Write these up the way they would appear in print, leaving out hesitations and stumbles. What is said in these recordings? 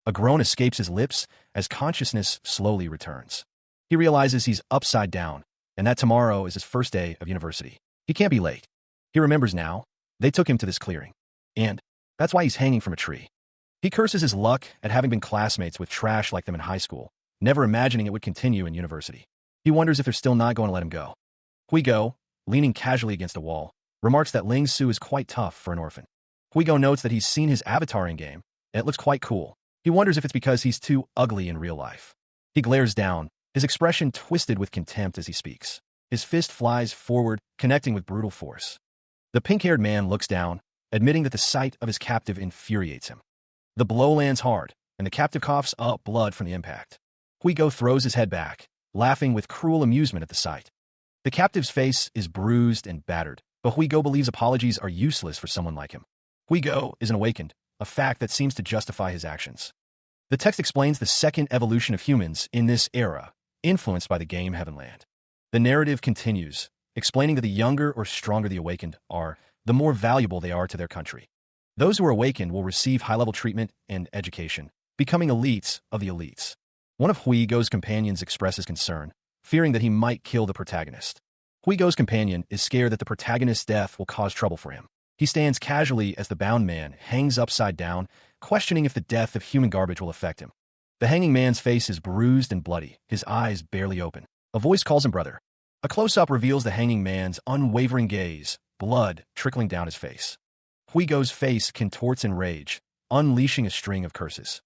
A groan escapes his lips as consciousness slowly returns. He realizes he's upside down, and that tomorrow is his first day of university. He can't be late. He remembers now. They took him to this clearing. And that's why he's hanging from a tree. He curses his luck at having been classmates with trash like them in high school, never imagining it would continue in university. He wonders if they're still not going to let him go. Huigo, leaning casually against a wall, remarks that Ling Su is quite tough for an orphan. Huigo notes that he's seen his avatar in-game, and it looks quite cool. He wonders if it's because he's too ugly in real life. He glares down, his expression twisted with contempt as he speaks. His fist flies forward, connecting with brutal force. The pink-haired man looks down, admitting that the sight of his captive infuriates him. The blow lands hard, and the captive coughs up blood from the impact. Huigo throws his head back, laughing with cruel amusement at the sight. The captive's face is bruised and battered, but Huigo believes apologies are useless for someone like him. Huigo is an awakened, a fact that seems to justify his actions. The text explains the second evolution of humans in this era, influenced by the game Heavenland. The narrative continues, explaining that the younger or stronger the awakened are, the more valuable they are to their country. Those who are awakened will receive high-level treatment and education, becoming elites of the elites. One of Huigo's companions expresses concern, fearing that he might kill the protagonist. Huigo's companion is scared that the protagonist's death will cause trouble for him. He stands casually as the bound man hangs upside down, questioning if the death of human garbage will affect him. The hanging man's face is bruised and bloody, his eyes barely open. A voice calls him brother. A close-up reveals the hanging man's unwavering gaze, blood trickling down his face. Huigo's face contorts in rage, unleashing a string of curses.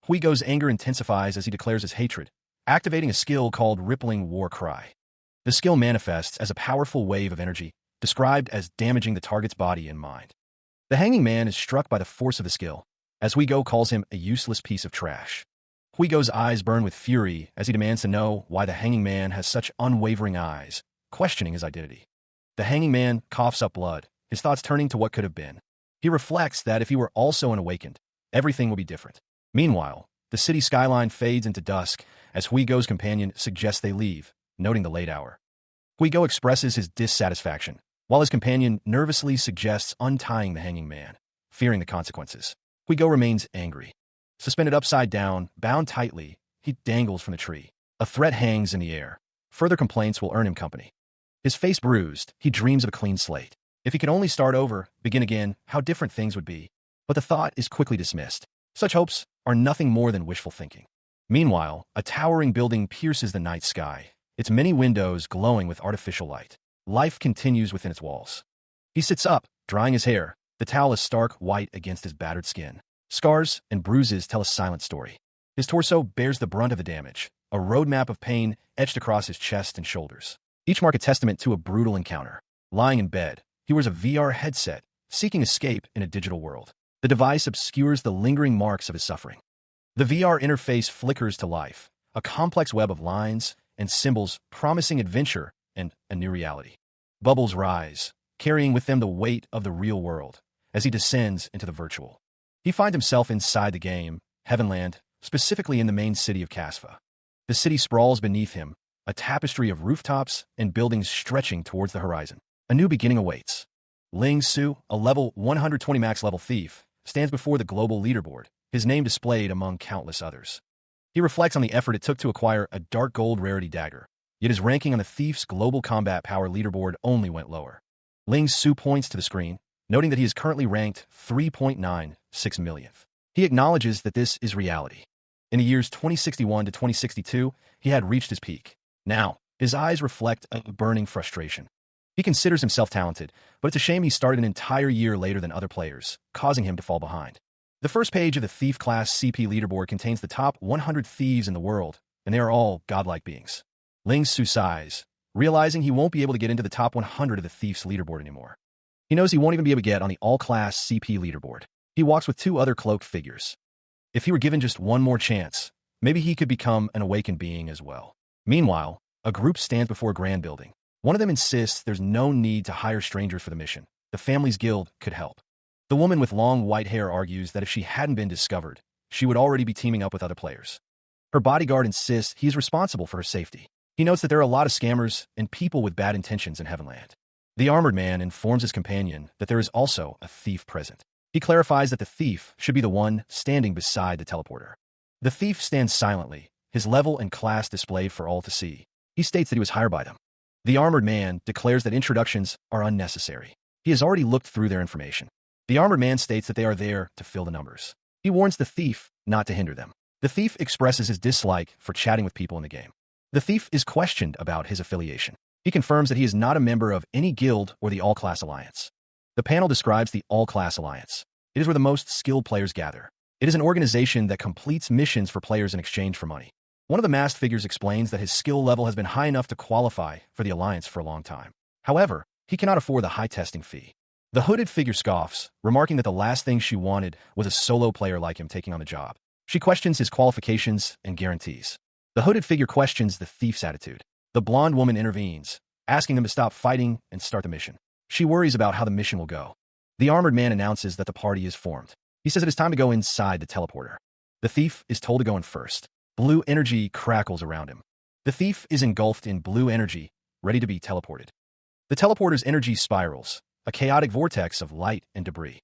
Huigo's anger intensifies as he declares his hatred, activating a skill called Rippling War Cry. The skill manifests as a powerful wave of energy, described as damaging the target's body and mind. The hanging man is struck by the force of the skill, as Huigo calls him a useless piece of trash. Huigo's eyes burn with fury as he demands to know why the hanging man has such unwavering eyes, questioning his identity. The hanging man coughs up blood, his thoughts turning to what could have been. He reflects that if he were also an awakened, everything will be different. Meanwhile, the city skyline fades into dusk as Huigo's companion suggests they leave, noting the late hour. Huigo expresses his dissatisfaction, while his companion nervously suggests untying the hanging man, fearing the consequences. Huigo remains angry. Suspended upside down, bound tightly, he dangles from the tree. A threat hangs in the air. Further complaints will earn him company. His face bruised, he dreams of a clean slate. If he could only start over, begin again, how different things would be. But the thought is quickly dismissed. Such hopes are nothing more than wishful thinking. Meanwhile, a towering building pierces the night sky, its many windows glowing with artificial light. Life continues within its walls. He sits up, drying his hair. The towel is stark white against his battered skin. Scars and bruises tell a silent story. His torso bears the brunt of the damage, a roadmap of pain etched across his chest and shoulders. Each mark a testament to a brutal encounter. Lying in bed, he wears a VR headset, seeking escape in a digital world. The device obscures the lingering marks of his suffering. The VR interface flickers to life, a complex web of lines and symbols promising adventure and a new reality. Bubbles rise, carrying with them the weight of the real world, as he descends into the virtual. He finds himself inside the game, Heavenland, specifically in the main city of Casfa. The city sprawls beneath him, a tapestry of rooftops and buildings stretching towards the horizon. A new beginning awaits. Ling Su, a level 120 max-level thief, stands before the global leaderboard, his name displayed among countless others. He reflects on the effort it took to acquire a dark gold rarity dagger, yet his ranking on the thief's global combat power leaderboard only went lower. Ling Su points to the screen, noting that he is currently ranked 3.96 millionth. He acknowledges that this is reality. In the years 2061 to 2062, he had reached his peak. Now, his eyes reflect a burning frustration. He considers himself talented, but it's a shame he started an entire year later than other players, causing him to fall behind. The first page of the Thief Class CP leaderboard contains the top 100 thieves in the world, and they are all godlike beings. Ling Su sighs, realizing he won't be able to get into the top 100 of the Thief's leaderboard anymore. He knows he won't even be able to get on the all-class CP leaderboard. He walks with two other cloaked figures. If he were given just one more chance, maybe he could become an awakened being as well. Meanwhile, a group stands before a grand building. One of them insists there's no need to hire strangers for the mission. The family's guild could help. The woman with long white hair argues that if she hadn't been discovered, she would already be teaming up with other players. Her bodyguard insists he's responsible for her safety. He notes that there are a lot of scammers and people with bad intentions in Heavenland. The armored man informs his companion that there is also a thief present. He clarifies that the thief should be the one standing beside the teleporter. The thief stands silently, his level and class displayed for all to see. He states that he was hired by them. The armored man declares that introductions are unnecessary. He has already looked through their information. The armored man states that they are there to fill the numbers. He warns the thief not to hinder them. The thief expresses his dislike for chatting with people in the game. The thief is questioned about his affiliation. He confirms that he is not a member of any guild or the All-Class Alliance. The panel describes the All-Class Alliance. It is where the most skilled players gather. It is an organization that completes missions for players in exchange for money. One of the masked figures explains that his skill level has been high enough to qualify for the Alliance for a long time. However, he cannot afford the high testing fee. The hooded figure scoffs, remarking that the last thing she wanted was a solo player like him taking on the job. She questions his qualifications and guarantees. The hooded figure questions the thief's attitude. The blonde woman intervenes, asking them to stop fighting and start the mission. She worries about how the mission will go. The armored man announces that the party is formed. He says it is time to go inside the teleporter. The thief is told to go in first. Blue energy crackles around him. The thief is engulfed in blue energy, ready to be teleported. The teleporter's energy spirals, a chaotic vortex of light and debris.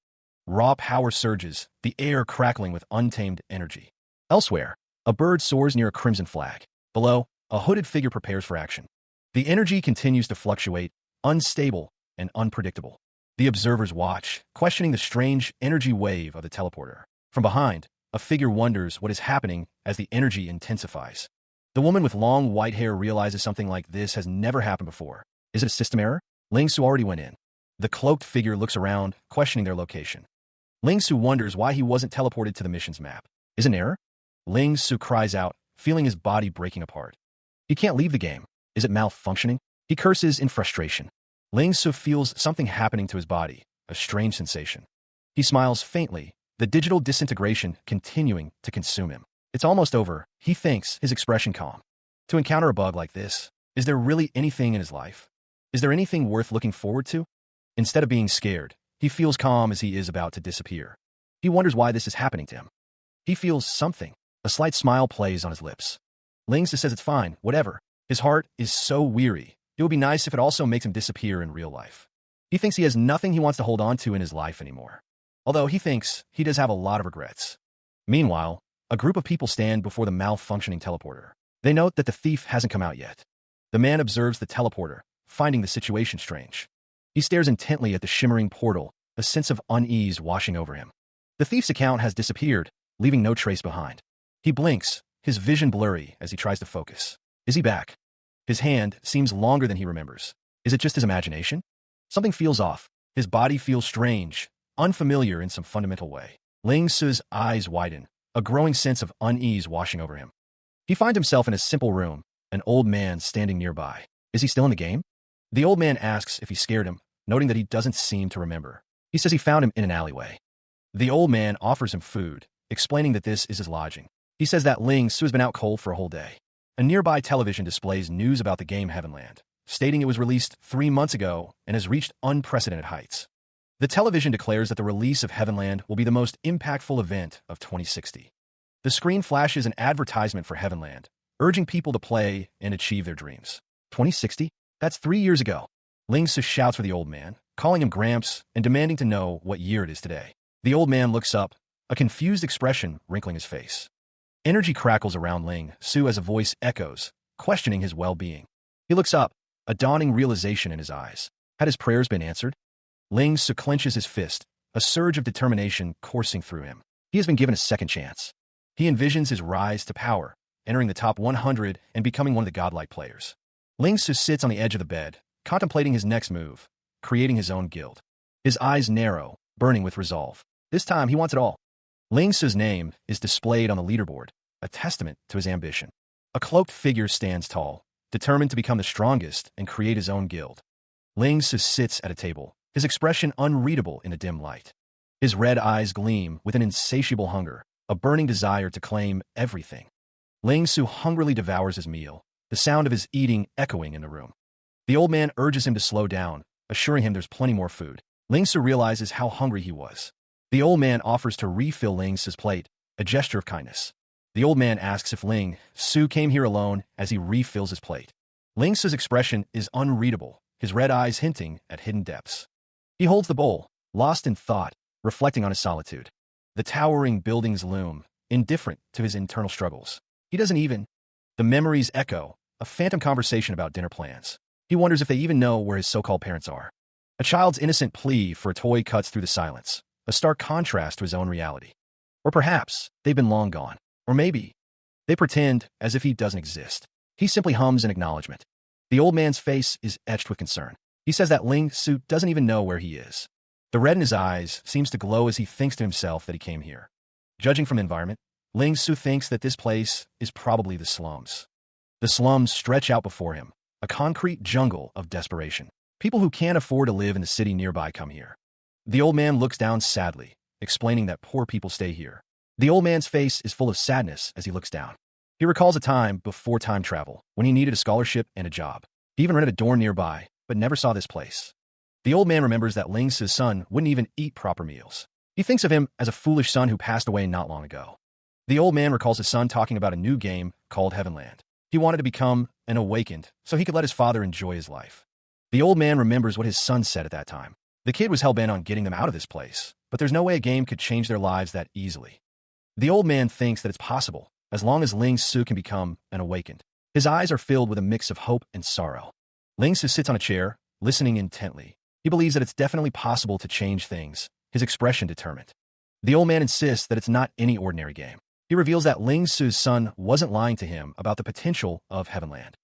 Raw power surges, the air crackling with untamed energy. Elsewhere, a bird soars near a crimson flag. Below, a hooded figure prepares for action. The energy continues to fluctuate, unstable and unpredictable. The observers watch, questioning the strange energy wave of the teleporter. From behind, a figure wonders what is happening as the energy intensifies. The woman with long white hair realizes something like this has never happened before. Is it a system error? Ling Su already went in. The cloaked figure looks around, questioning their location. Ling Su wonders why he wasn't teleported to the mission's map. Is it an error? Ling Su cries out, feeling his body breaking apart. He can't leave the game. Is it malfunctioning? He curses in frustration. Ling Su feels something happening to his body, a strange sensation. He smiles faintly, the digital disintegration continuing to consume him. It's almost over, he thinks, his expression calm. To encounter a bug like this, is there really anything in his life? Is there anything worth looking forward to? Instead of being scared, he feels calm as he is about to disappear. He wonders why this is happening to him. He feels something. A slight smile plays on his lips. Ling Su says it's fine, whatever. His heart is so weary. It would be nice if it also makes him disappear in real life. He thinks he has nothing he wants to hold on to in his life anymore. Although he thinks he does have a lot of regrets. Meanwhile, a group of people stand before the malfunctioning teleporter. They note that the thief hasn't come out yet. The man observes the teleporter, finding the situation strange. He stares intently at the shimmering portal, a sense of unease washing over him. The thief's account has disappeared, leaving no trace behind. He blinks, his vision blurry as he tries to focus. Is he back? His hand seems longer than he remembers. Is it just his imagination? Something feels off. His body feels strange, unfamiliar in some fundamental way. Ling Su's eyes widen, a growing sense of unease washing over him. He finds himself in a simple room, an old man standing nearby. Is he still in the game? The old man asks if he scared him, noting that he doesn't seem to remember. He says he found him in an alleyway. The old man offers him food, explaining that this is his lodging. He says that Ling Su has been out cold for a whole day. A nearby television displays news about the game Heavenland, stating it was released 3 months ago and has reached unprecedented heights. The television declares that the release of Heavenland will be the most impactful event of 2060. The screen flashes an advertisement for Heavenland, urging people to play and achieve their dreams. 2060? That's 3 years ago. Ling Su shouts for the old man, calling him Gramps and demanding to know what year it is today. The old man looks up, a confused expression wrinkling his face. Energy crackles around Ling Su as a voice echoes, questioning his well-being. He looks up, a dawning realization in his eyes. Had his prayers been answered? Ling Su clenches his fist, a surge of determination coursing through him. He has been given a second chance. He envisions his rise to power, entering the top 100 and becoming one of the godlike players. Ling Su sits on the edge of the bed, contemplating his next move, creating his own guild. His eyes narrow, burning with resolve. This time he wants it all. Ling Su's name is displayed on the leaderboard, a testament to his ambition. A cloaked figure stands tall, determined to become the strongest and create his own guild. Ling Su sits at a table, his expression unreadable in the dim light. His red eyes gleam with an insatiable hunger, a burning desire to claim everything. Ling Su hungrily devours his meal, the sound of his eating echoing in the room. The old man urges him to slow down, assuring him there's plenty more food. Ling Su realizes how hungry he was. The old man offers to refill Ling Su's plate, a gesture of kindness. The old man asks if Ling Su came here alone as he refills his plate. Ling Su's expression is unreadable, his red eyes hinting at hidden depths. He holds the bowl, lost in thought, reflecting on his solitude. The towering buildings loom, indifferent to his internal struggles. He doesn't even. The memories echo, a phantom conversation about dinner plans. He wonders if they even know where his so-called parents are. A child's innocent plea for a toy cuts through the silence, a stark contrast to his own reality. Or perhaps they've been long gone. Or maybe they pretend as if he doesn't exist. He simply hums in acknowledgement. The old man's face is etched with concern. He says that Ling Su doesn't even know where he is. The red in his eyes seems to glow as he thinks to himself that he came here. Judging from the environment, Ling Su thinks that this place is probably the slums. The slums stretch out before him, a concrete jungle of desperation. People who can't afford to live in the city nearby come here. The old man looks down sadly, explaining that poor people stay here. The old man's face is full of sadness as he looks down. He recalls a time before time travel, when he needed a scholarship and a job. He even rented a dorm nearby, but never saw this place. The old man remembers that Ling Su's son wouldn't even eat proper meals. He thinks of him as a foolish son who passed away not long ago. The old man recalls his son talking about a new game called Heavenland. He wanted to become an awakened so he could let his father enjoy his life. The old man remembers what his son said at that time. The kid was hell-bent on getting them out of this place, but there's no way a game could change their lives that easily. The old man thinks that it's possible, as long as Ling Su can become an awakened. His eyes are filled with a mix of hope and sorrow. Ling Su sits on a chair, listening intently. He believes that it's definitely possible to change things, his expression determined. The old man insists that it's not any ordinary game. He reveals that Ling Su's son wasn't lying to him about the potential of Heavenland.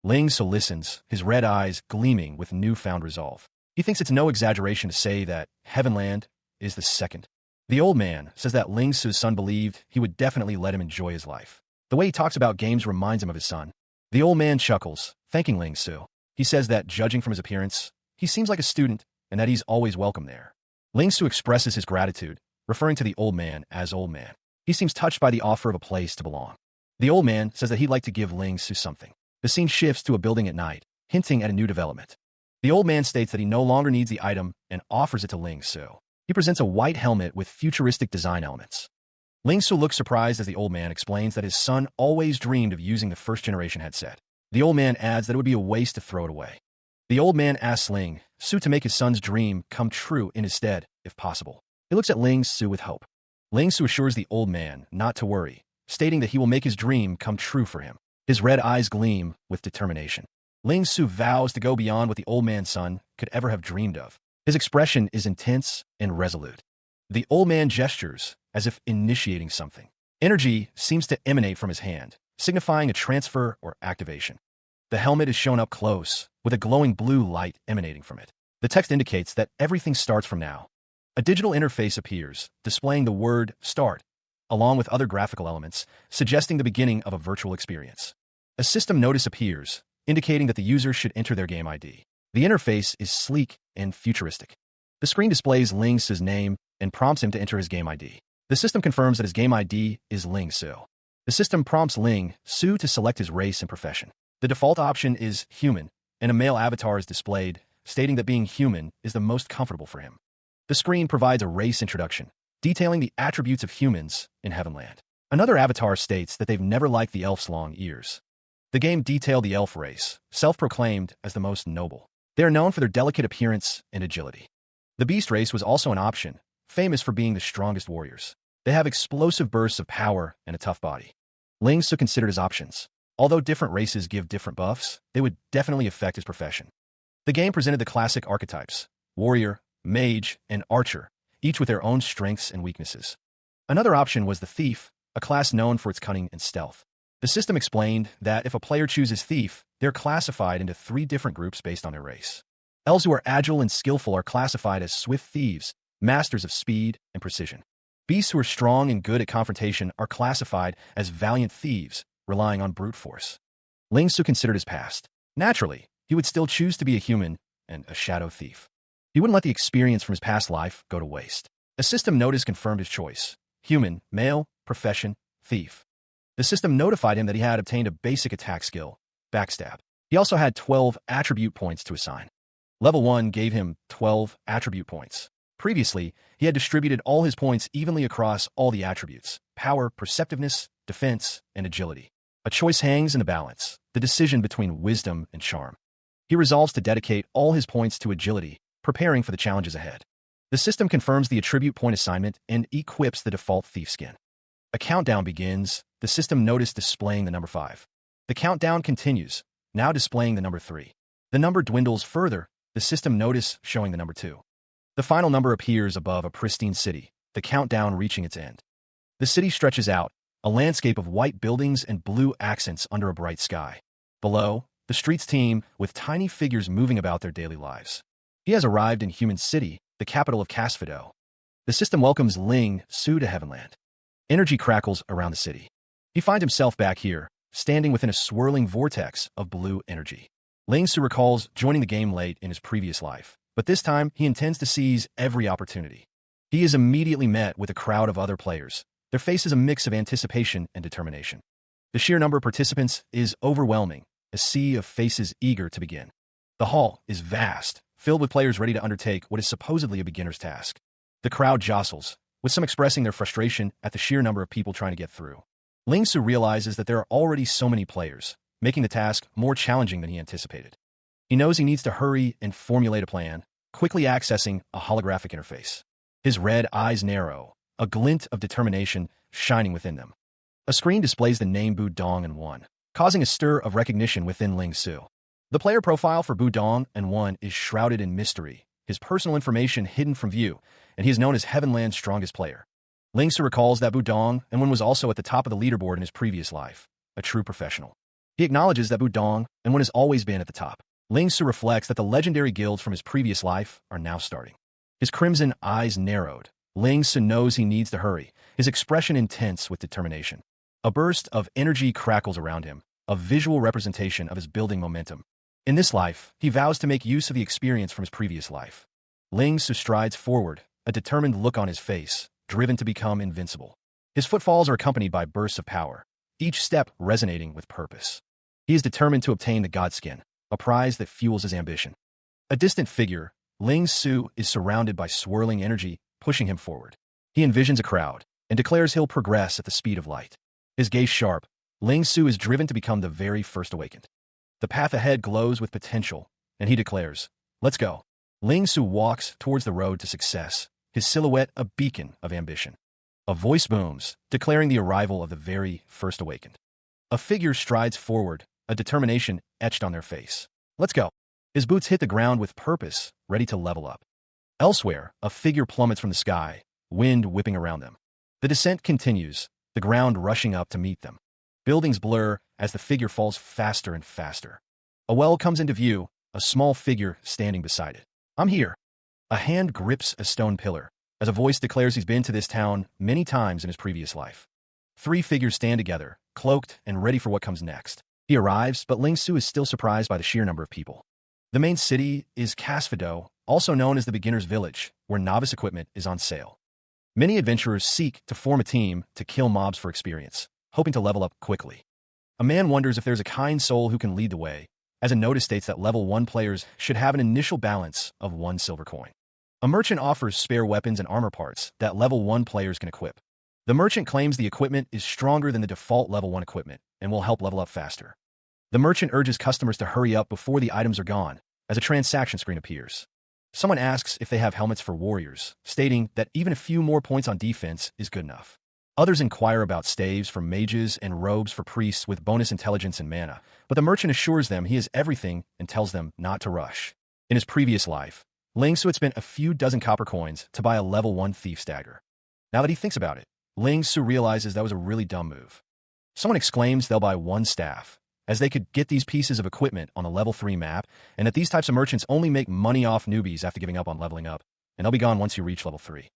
Ling Su listens, his red eyes gleaming with newfound resolve. He thinks it's no exaggeration to say that Heavenland is the second. The old man says that Ling Su's son believed he would definitely let him enjoy his life. The way he talks about games reminds him of his son. The old man chuckles, thanking Ling Su. He says that, judging from his appearance, he seems like a student and that he's always welcome there. Ling Su expresses his gratitude, referring to the old man as old man. He seems touched by the offer of a place to belong. The old man says that he'd like to give Ling Su something. The scene shifts to a building at night, hinting at a new development. The old man states that he no longer needs the item and offers it to Ling Su. He presents a white helmet with futuristic design elements. Ling Su looks surprised as the old man explains that his son always dreamed of using the first-generation headset. The old man adds that it would be a waste to throw it away. The old man asks Ling Su to make his son's dream come true in his stead, if possible. He looks at Ling Su with hope. Ling Su assures the old man not to worry, stating that he will make his dream come true for him. His red eyes gleam with determination. Ling Su vows to go beyond what the old man's son could ever have dreamed of. His expression is intense and resolute. The old man gestures as if initiating something. Energy seems to emanate from his hand, signifying a transfer or activation. The helmet is shown up close, with a glowing blue light emanating from it. The text indicates that everything starts from now. A digital interface appears, displaying the word "Start," along with other graphical elements, suggesting the beginning of a virtual experience. A system notice appears, indicating that the user should enter their game ID. The interface is sleek and futuristic. The screen displays Ling Su's name and prompts him to enter his game ID. The system confirms that his game ID is Ling Su. The system prompts Ling Su to select his race and profession. The default option is human, and a male avatar is displayed, stating that being human is the most comfortable for him. The screen provides a race introduction, detailing the attributes of humans in Heavenland. Another avatar states that they've never liked the elf's long ears. The game detailed the elf race, self-proclaimed as the most noble. They are known for their delicate appearance and agility. The beast race was also an option, famous for being the strongest warriors. They have explosive bursts of power and a tough body. Ling Su considered his options. Although different races give different buffs, they would definitely affect his profession. The game presented the classic archetypes: warrior, mage, and archer, each with their own strengths and weaknesses. Another option was the thief, a class known for its cunning and stealth. The system explained that if a player chooses thief, they're classified into 3 different groups based on their race. Elves who are agile and skillful are classified as swift thieves, masters of speed and precision. Beasts who are strong and good at confrontation are classified as valiant thieves, relying on brute force. Ling Su considered his past. Naturally, he would still choose to be a human and a shadow thief. He wouldn't let the experience from his past life go to waste. A system notice confirmed his choice: human, male, profession, thief. The system notified him that he had obtained a basic attack skill, backstab. He also had 12 attribute points to assign. Level 1 gave him 12 attribute points. Previously, he had distributed all his points evenly across all the attributes: power, perceptiveness, defense, and agility. A choice hangs in the balance, the decision between wisdom and charm. He resolves to dedicate all his points to agility, preparing for the challenges ahead. The system confirms the attribute point assignment and equips the default thief skin. A countdown begins, the system notice displaying the number 5. The countdown continues, now displaying the number 3. The number dwindles further, the system notice showing the number 2. The final number appears above a pristine city, the countdown reaching its end. The city stretches out, a landscape of white buildings and blue accents under a bright sky. Below, the streets teem with tiny figures moving about their daily lives. He has arrived in Human City, the capital of Casfido. The system welcomes Ling Su to Heavenland. Energy crackles around the city. He finds himself back here, standing within a swirling vortex of blue energy. Ling Su recalls joining the game late in his previous life, but this time he intends to seize every opportunity. He is immediately met with a crowd of other players. Their faces a mix of anticipation and determination. The sheer number of participants is overwhelming, a sea of faces eager to begin. The hall is vast, filled with players ready to undertake what is supposedly a beginner's task. The crowd jostles, with some expressing their frustration at the sheer number of people trying to get through. Ling Su realizes that there are already so many players, making the task more challenging than he anticipated. He knows he needs to hurry and formulate a plan, quickly accessing a holographic interface. His red eyes narrow, a glint of determination shining within them. A screen displays the name Budong and 1, causing a stir of recognition within Ling Su. The player profile for Budong and 1 is shrouded in mystery, his personal information hidden from view, and he is known as Heavenland's strongest player. Ling Su recalls that Budong and 1 was also at the top of the leaderboard in his previous life, a true professional. He acknowledges that Budong and 1 has always been at the top. Ling Su reflects that the legendary guilds from his previous life are now starting. His crimson eyes narrowed. Ling Su knows he needs to hurry, his expression intense with determination. A burst of energy crackles around him, a visual representation of his building momentum. In this life, he vows to make use of the experience from his previous life. Ling Su strides forward, a determined look on his face, driven to become invincible. His footfalls are accompanied by bursts of power, each step resonating with purpose. He is determined to obtain the Godskin, a prize that fuels his ambition. A distant figure, Ling Su is surrounded by swirling energy, pushing him forward. He envisions a crowd and declares he'll progress at the speed of light. His gaze sharp, Ling Su is driven to become the very first awakened. The path ahead glows with potential, and he declares, "Let's go." Ling Su walks towards the road to success, his silhouette a beacon of ambition. A voice booms, declaring the arrival of the very first awakened. A figure strides forward, a determination etched on their face. "Let's go." His boots hit the ground with purpose, ready to level up. Elsewhere, a figure plummets from the sky, wind whipping around them. The descent continues, the ground rushing up to meet them. Buildings blur as the figure falls faster and faster. A well comes into view, a small figure standing beside it. "I'm here." A hand grips a stone pillar, as a voice declares he's been to this town many times in his previous life. 3 figures stand together, cloaked and ready for what comes next. He arrives, but Ling Su is still surprised by the sheer number of people. The main city is Casfido, also known as the Beginner's Village, where novice equipment is on sale. Many adventurers seek to form a team to kill mobs for experience, hoping to level up quickly. A man wonders if there's a kind soul who can lead the way, as a notice states that level 1 players should have an initial balance of 1 silver coin. A merchant offers spare weapons and armor parts that level 1 players can equip. The merchant claims the equipment is stronger than the default level 1 equipment and will help level up faster. The merchant urges customers to hurry up before the items are gone, as a transaction screen appears. Someone asks if they have helmets for warriors, stating that even a few more points on defense is good enough. Others inquire about staves for mages and robes for priests with bonus intelligence and mana, but the merchant assures them he has everything and tells them not to rush. In his previous life, Ling Su had spent a few dozen copper coins to buy a level 1 thief's dagger. Now that he thinks about it, Ling Su realizes that was a really dumb move. Someone exclaims they'll buy 1 staff, as they could get these pieces of equipment on a level 3 map, and that these types of merchants only make money off newbies after giving up on leveling up, and they'll be gone once you reach level 3.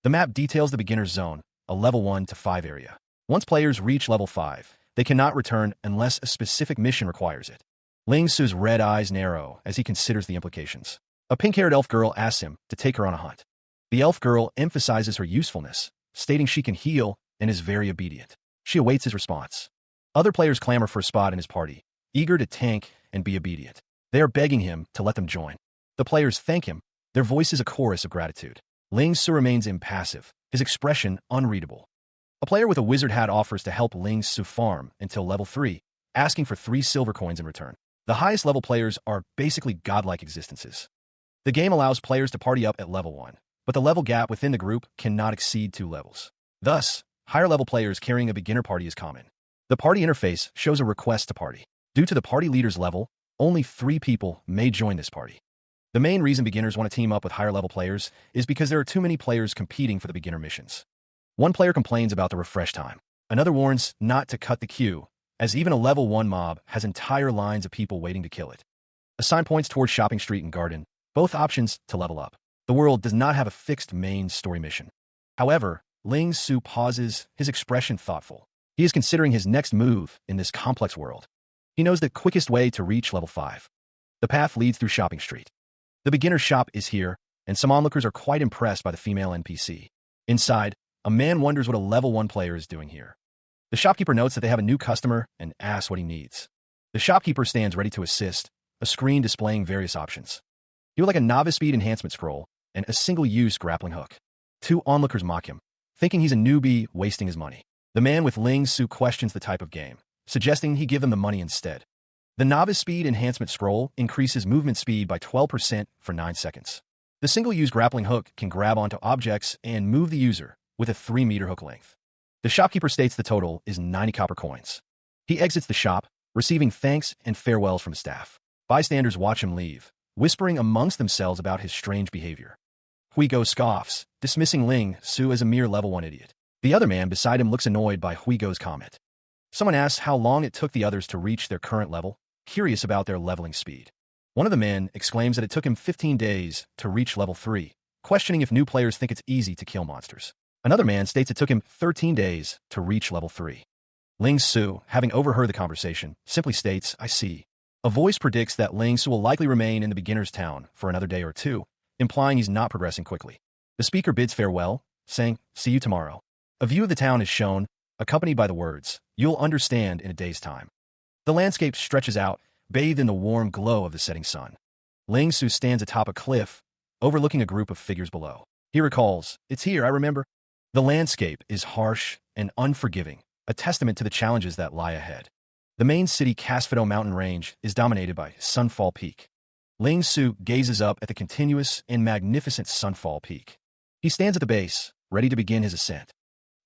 The map details the beginner's zone, a level 1 to 5 area. Once players reach level 5, they cannot return unless a specific mission requires it. Ling Su's red eyes narrow as he considers the implications. A pink-haired elf girl asks him to take her on a hunt. The elf girl emphasizes her usefulness, stating she can heal and is very obedient. She awaits his response. Other players clamor for a spot in his party, eager to tank and be obedient. They are begging him to let them join. The players thank him, their voices a chorus of gratitude. Ling Su remains impassive, his expression unreadable. A player with a wizard hat offers to help Ling Su farm until level 3, asking for 3 silver coins in return. The highest level players are basically godlike existences. The game allows players to party up at level 1, but the level gap within the group cannot exceed 2 levels. Thus, higher-level players carrying a beginner party is common. The party interface shows a request to party. Due to the party leader's level, only 3 people may join this party. The main reason beginners want to team up with higher-level players is because there are too many players competing for the beginner missions. One player complains about the refresh time. Another warns not to cut the queue, as even a level 1 mob has entire lines of people waiting to kill it. A sign points towards Shopping Street and Garden, both options to level up. The world does not have a fixed main story mission. However, Ling Su pauses, his expression thoughtful. He is considering his next move in this complex world. He knows the quickest way to reach level 5. The path leads through Shopping Street. The beginner shop is here, and some onlookers are quite impressed by the female NPC. Inside, a man wonders what a level 1 player is doing here. The shopkeeper notes that they have a new customer and asks what he needs. The shopkeeper stands ready to assist, a screen displaying various options. He would like a novice speed enhancement scroll and a single-use grappling hook. 2 onlookers mock him, thinking he's a newbie wasting his money. The man with Ling Su questions the type of game, suggesting he give them the money instead. The novice speed enhancement scroll increases movement speed by 12% for 9 seconds. The single-use grappling hook can grab onto objects and move the user with a 3-meter hook length. The shopkeeper states the total is 90 copper coins. He exits the shop, receiving thanks and farewells from the staff. Bystanders watch him leave, whispering amongst themselves about his strange behavior. Huigo scoffs, dismissing Ling Su as a mere level 1 idiot. The other man beside him looks annoyed by Huigo's comment. Someone asks how long it took the others to reach their current level, curious about their leveling speed. One of the men exclaims that it took him 15 days to reach level 3, questioning if new players think it's easy to kill monsters. Another man states it took him 13 days to reach level 3. Ling Su, having overheard the conversation, simply states, "I see." A voice predicts that Ling Su will likely remain in the beginner's town for another day or 2, implying he's not progressing quickly. The speaker bids farewell, saying, "See you tomorrow." A view of the town is shown, accompanied by the words, "You'll understand in a day's time." The landscape stretches out, bathed in the warm glow of the setting sun. Ling Su stands atop a cliff, overlooking a group of figures below. He recalls, "It's here, I remember." The landscape is harsh and unforgiving, a testament to the challenges that lie ahead. The main city Casfido mountain range is dominated by Sunfall Peak. Ling Su gazes up at the continuous and magnificent Sunfall Peak. He stands at the base, ready to begin his ascent.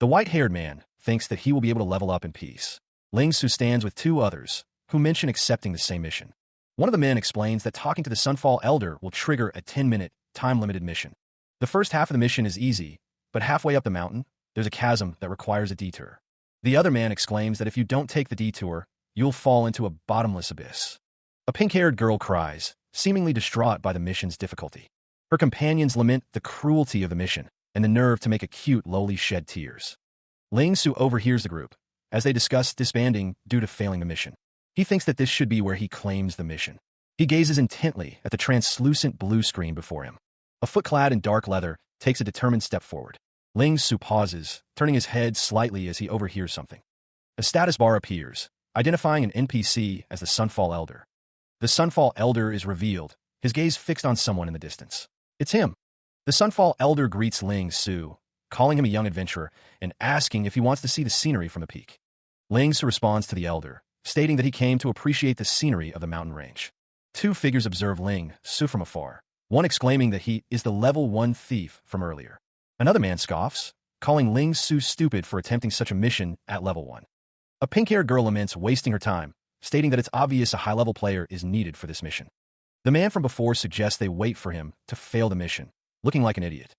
The white-haired man thinks that he will be able to level up in peace. Ling Su stands with 2 others, who mention accepting the same mission. One of the men explains that talking to the Sunfall Elder will trigger a 10-minute, time-limited mission. The first half of the mission is easy, but halfway up the mountain, there's a chasm that requires a detour. The other man exclaims that if you don't take the detour, you'll fall into a bottomless abyss. A pink-haired girl cries, seemingly distraught by the mission's difficulty. Her companions lament the cruelty of the mission and the nerve to make a cute lowly shed tears. Ling Su overhears the group, as they discuss disbanding due to failing the mission. He thinks that this should be where he claims the mission. He gazes intently at the translucent blue screen before him. A foot clad in dark leather takes a determined step forward. Ling Su pauses, turning his head slightly as he overhears something. A status bar appears, identifying an NPC as the Sunfall Elder. The Sunfall Elder is revealed, his gaze fixed on someone in the distance. It's him. The Sunfall Elder greets Ling Su, calling him a young adventurer and asking if he wants to see the scenery from the peak. Ling Su responds to the Elder, stating that he came to appreciate the scenery of the mountain range. 2 figures observe Ling Su from afar, one exclaiming that he is the level 1 thief from earlier. Another man scoffs, calling Ling Su stupid for attempting such a mission at level 1. A pink-haired girl laments wasting her time, stating that it's obvious a high-level player is needed for this mission. The man from before suggests they wait for him to fail the mission, looking like an idiot.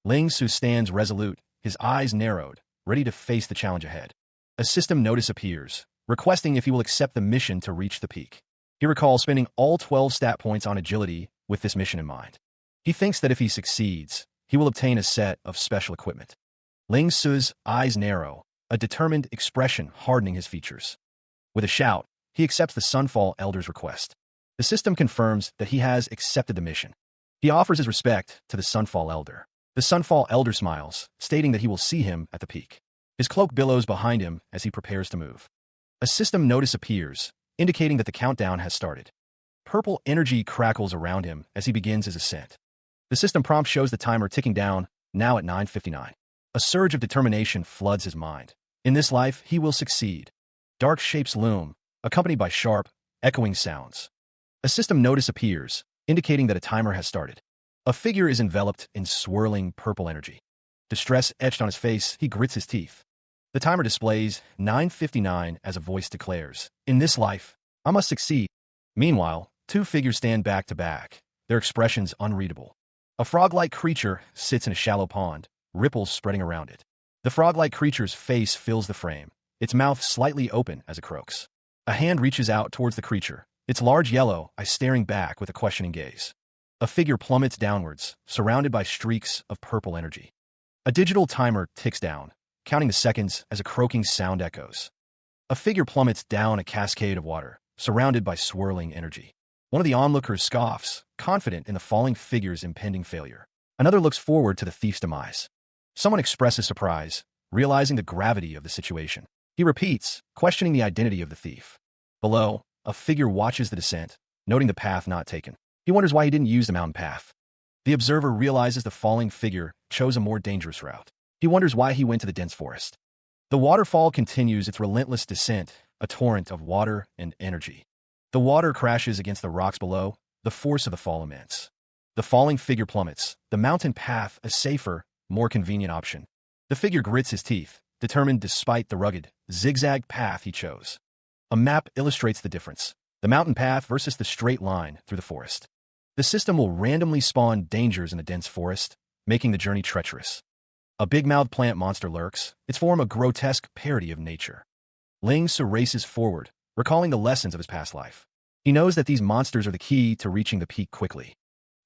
Ling Su stands resolute, his eyes narrowed, ready to face the challenge ahead. A system notice appears, requesting if he will accept the mission to reach the peak. He recalls spending all 12 stat points on agility with this mission in mind. He thinks that if he succeeds, he will obtain a set of special equipment. Ling Su's eyes narrow, a determined expression hardening his features. With a shout, he accepts the Sunfall Elder's request. The system confirms that he has accepted the mission. He offers his respect to the Sunfall Elder. The Sunfall Elder smiles, stating that he will see him at the peak. His cloak billows behind him as he prepares to move. A system notice appears, indicating that the countdown has started. Purple energy crackles around him as he begins his ascent. The system prompt shows the timer ticking down, now at 9:59. A surge of determination floods his mind. In this life, he will succeed. Dark shapes loom, accompanied by sharp, echoing sounds. A system notice appears, indicating that a timer has started. A figure is enveloped in swirling purple energy. Distress etched on his face, he grits his teeth. The timer displays 9:59 as a voice declares, "In this life, I must succeed." Meanwhile, two figures stand back to back, their expressions unreadable. A frog-like creature sits in a shallow pond, ripples spreading around it. The frog-like creature's face fills the frame, its mouth slightly open as it croaks. A hand reaches out towards the creature, its large yellow eyes staring back with a questioning gaze. A figure plummets downwards, surrounded by streaks of purple energy. A digital timer ticks down, counting the seconds as a croaking sound echoes. A figure plummets down a cascade of water, surrounded by swirling energy. One of the onlookers scoffs, confident in the falling figure's impending failure. Another looks forward to the thief's demise. Someone expresses surprise, realizing the gravity of the situation. He repeats, questioning the identity of the thief. Below, a figure watches the descent, noting the path not taken. He wonders why he didn't use the mountain path. The observer realizes the falling figure chose a more dangerous route. He wonders why he went to the dense forest. The waterfall continues its relentless descent, a torrent of water and energy. The water crashes against the rocks below, the force of the fall immense. The falling figure plummets, the mountain path a safer, more convenient option. The figure grits his teeth, determined despite the rugged, zigzag path he chose. A map illustrates the difference, the mountain path versus the straight line through the forest. The system will randomly spawn dangers in the dense forest, making the journey treacherous. A big-mouthed plant monster lurks, its form a grotesque parody of nature. Ling Su races forward, recalling the lessons of his past life. He knows that these monsters are the key to reaching the peak quickly.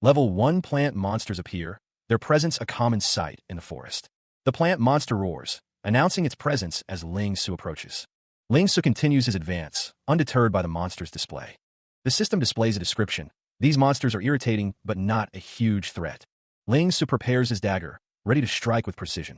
Level 1 plant monsters appear, their presence a common sight in the forest. The plant monster roars, announcing its presence as Ling Su approaches. Ling Su continues his advance, undeterred by the monster's display. The system displays a description. These monsters are irritating, but not a huge threat. Ling Su prepares his dagger, ready to strike with precision.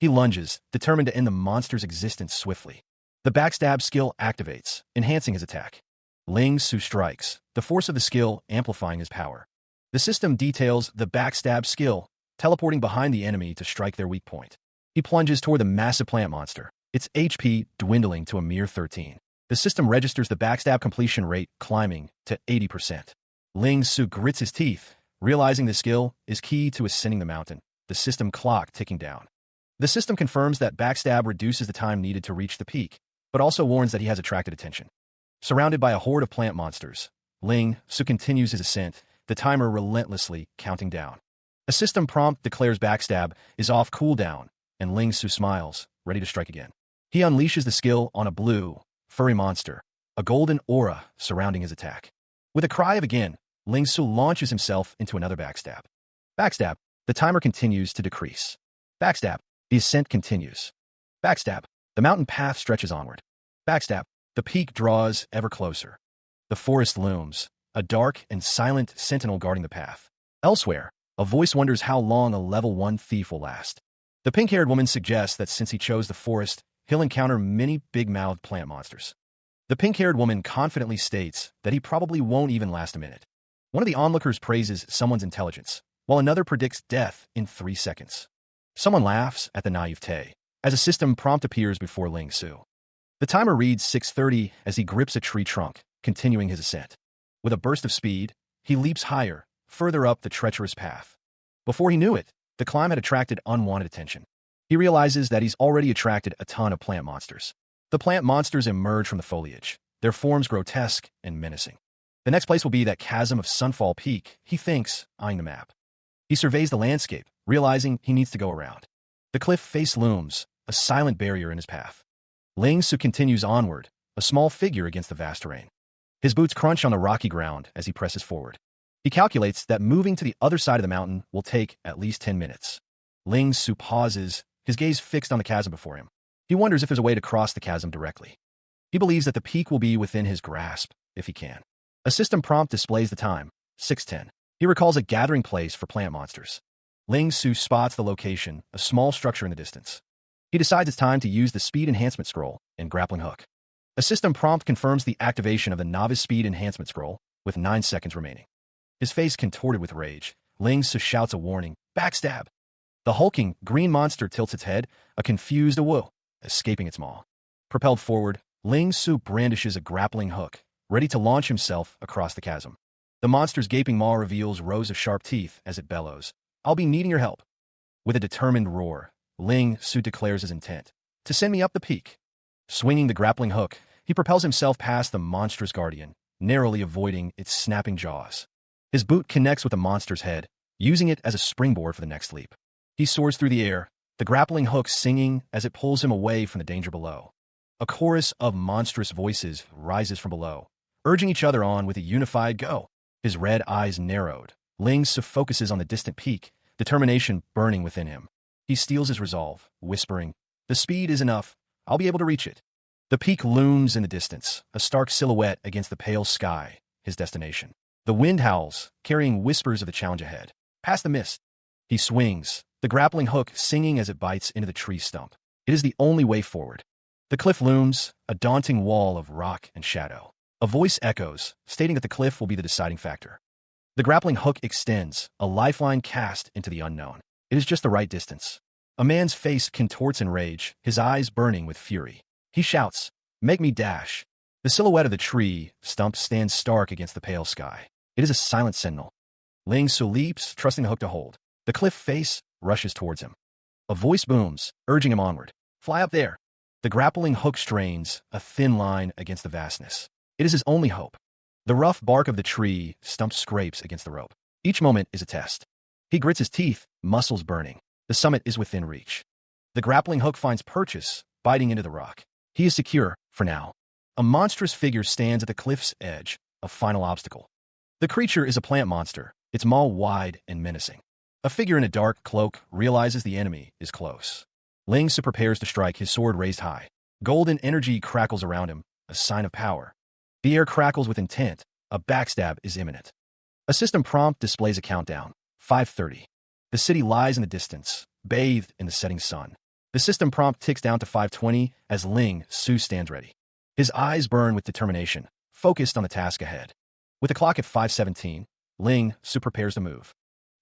He lunges, determined to end the monster's existence swiftly. The backstab skill activates, enhancing his attack. Ling Su strikes, the force of the skill amplifying his power. The system details the backstab skill, teleporting behind the enemy to strike their weak point. He plunges toward the massive plant monster, its HP dwindling to a mere 13. The system registers the backstab completion rate climbing to 80%. Ling Su grits his teeth, realizing the skill is key to ascending the mountain, the system clock ticking down. The system confirms that backstab reduces the time needed to reach the peak, but also warns that he has attracted attention. Surrounded by a horde of plant monsters, Ling Su continues his ascent, the timer relentlessly counting down. A system prompt declares backstab is off cooldown, and Ling Su smiles, ready to strike again. He unleashes the skill on a blue, furry monster, a golden aura surrounding his attack. With a cry of again, Ling Su launches himself into another backstab. Backstab, the timer continues to decrease. Backstab, the ascent continues. Backstab, the mountain path stretches onward. Backstab, the peak draws ever closer. The forest looms, a dark and silent sentinel guarding the path. Elsewhere, a voice wonders how long a level 1 thief will last. The pink-haired woman suggests that since he chose the forest, he'll encounter many big-mouthed plant monsters. The pink-haired woman confidently states that he probably won't even last a minute. One of the onlookers praises someone's intelligence, while another predicts death in 3 seconds. Someone laughs at the naivete, as a system prompt appears before Ling Su. The timer reads 6:30 as he grips a tree trunk, continuing his ascent. With a burst of speed, he leaps higher, further up the treacherous path. Before he knew it, the climb had attracted unwanted attention. He realizes that he's already attracted a ton of plant monsters. The plant monsters emerge from the foliage, their forms grotesque and menacing. The next place will be that chasm of Sunfall Peak, he thinks, eyeing the map. He surveys the landscape, realizing he needs to go around. The cliff face looms, a silent barrier in his path. Ling Su continues onward, a small figure against the vast terrain. His boots crunch on the rocky ground as he presses forward. He calculates that moving to the other side of the mountain will take at least 10 minutes. Ling Su pauses, his gaze fixed on the chasm before him. He wonders if there's a way to cross the chasm directly. He believes that the peak will be within his grasp, if he can. A system prompt displays the time, 6:10. He recalls a gathering place for plant monsters. Ling Su spots the location, a small structure in the distance. He decides it's time to use the speed enhancement scroll and grappling hook. A system prompt confirms the activation of the novice speed enhancement scroll, with 9 seconds remaining. His face contorted with rage, Ling Su shouts a warning, backstab. The hulking, green monster tilts its head, a confused awoo, escaping its maw. Propelled forward, Ling Su brandishes a grappling hook, ready to launch himself across the chasm. The monster's gaping maw reveals rows of sharp teeth as it bellows. I'll be needing your help. With a determined roar, Ling Su declares his intent. to send me up the peak. Swinging the grappling hook, he propels himself past the monstrous guardian, narrowly avoiding its snapping jaws. His boot connects with the monster's head, using it as a springboard for the next leap. He soars through the air, the grappling hook singing as it pulls him away from the danger below. A chorus of monstrous voices rises from below, urging each other on with a unified go. His red eyes narrowed. Ling Su focuses on the distant peak, determination burning within him. He steels his resolve, whispering, "The speed is enough. I'll be able to reach it." The peak looms in the distance, a stark silhouette against the pale sky, his destination. The wind howls, carrying whispers of the challenge ahead. Past the mist, he swings, the grappling hook singing as it bites into the tree stump. It is the only way forward. The cliff looms, a daunting wall of rock and shadow. A voice echoes, stating that the cliff will be the deciding factor. The grappling hook extends, a lifeline cast into the unknown. It is just the right distance. A man's face contorts in rage, his eyes burning with fury. He shouts, "Make me dash." The silhouette of the tree stump stands stark against the pale sky. It is a silent sentinel. Ling Su leaps, trusting the hook to hold. The cliff face rushes towards him. A voice booms, urging him onward. "Fly up there." The grappling hook strains, a thin line against the vastness. It is his only hope. The rough bark of the tree stump scrapes against the rope. Each moment is a test. He grits his teeth, muscles burning. The summit is within reach. The grappling hook finds purchase, biting into the rock. He is secure, for now. A monstrous figure stands at the cliff's edge, a final obstacle. The creature is a plant monster, its maw wide and menacing. A figure in a dark cloak realizes the enemy is close. Ling Su prepares to strike, his sword raised high. Golden energy crackles around him, a sign of power. The air crackles with intent. A backstab is imminent. A system prompt displays a countdown. 5:30. The city lies in the distance, bathed in the setting sun. The system prompt ticks down to 5:20 as Ling Su stands ready. His eyes burn with determination, focused on the task ahead. With the clock at 5:17, Ling Su prepares to move.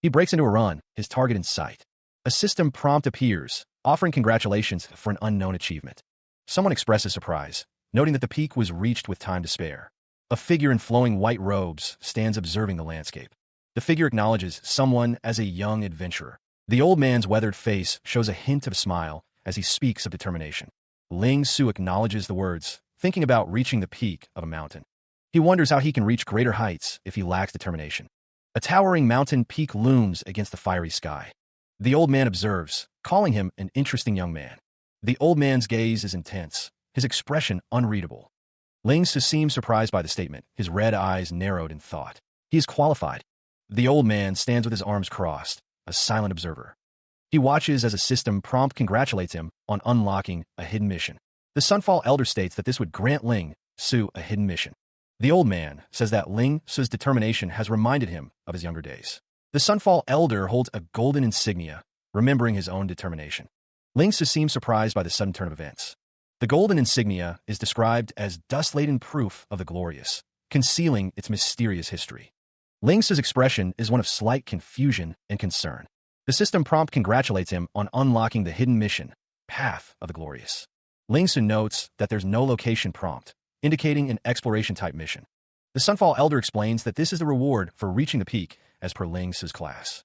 He breaks into a run, his target in sight. A system prompt appears, offering congratulations for an unknown achievement. Someone expresses surprise, noting that the peak was reached with time to spare. A figure in flowing white robes stands observing the landscape. The figure acknowledges someone as a young adventurer. The old man's weathered face shows a hint of a smile as he speaks of determination. Ling Su acknowledges the words, thinking about reaching the peak of a mountain. He wonders how he can reach greater heights if he lacks determination. A towering mountain peak looms against the fiery sky. The old man observes, calling him an interesting young man. The old man's gaze is intense, his expression unreadable. Ling Su seems surprised by the statement, his red eyes narrowed in thought. He is qualified. The old man stands with his arms crossed, a silent observer. He watches as a system prompt congratulates him on unlocking a hidden mission. The Sunfall Elder states that this would grant Ling Su a hidden mission. The old man says that Ling Su's determination has reminded him of his younger days. The Sunfall Elder holds a golden insignia, remembering his own determination. Ling Su seems surprised by the sudden turn of events. The golden insignia is described as dust-laden proof of the glorious, concealing its mysterious history. Ling Su's expression is one of slight confusion and concern. The system prompt congratulates him on unlocking the hidden mission, Path of the Glorious. Ling Su notes that there's no location prompt, indicating an exploration-type mission. The Sunfall Elder explains that this is the reward for reaching the peak as per Ling Su's class.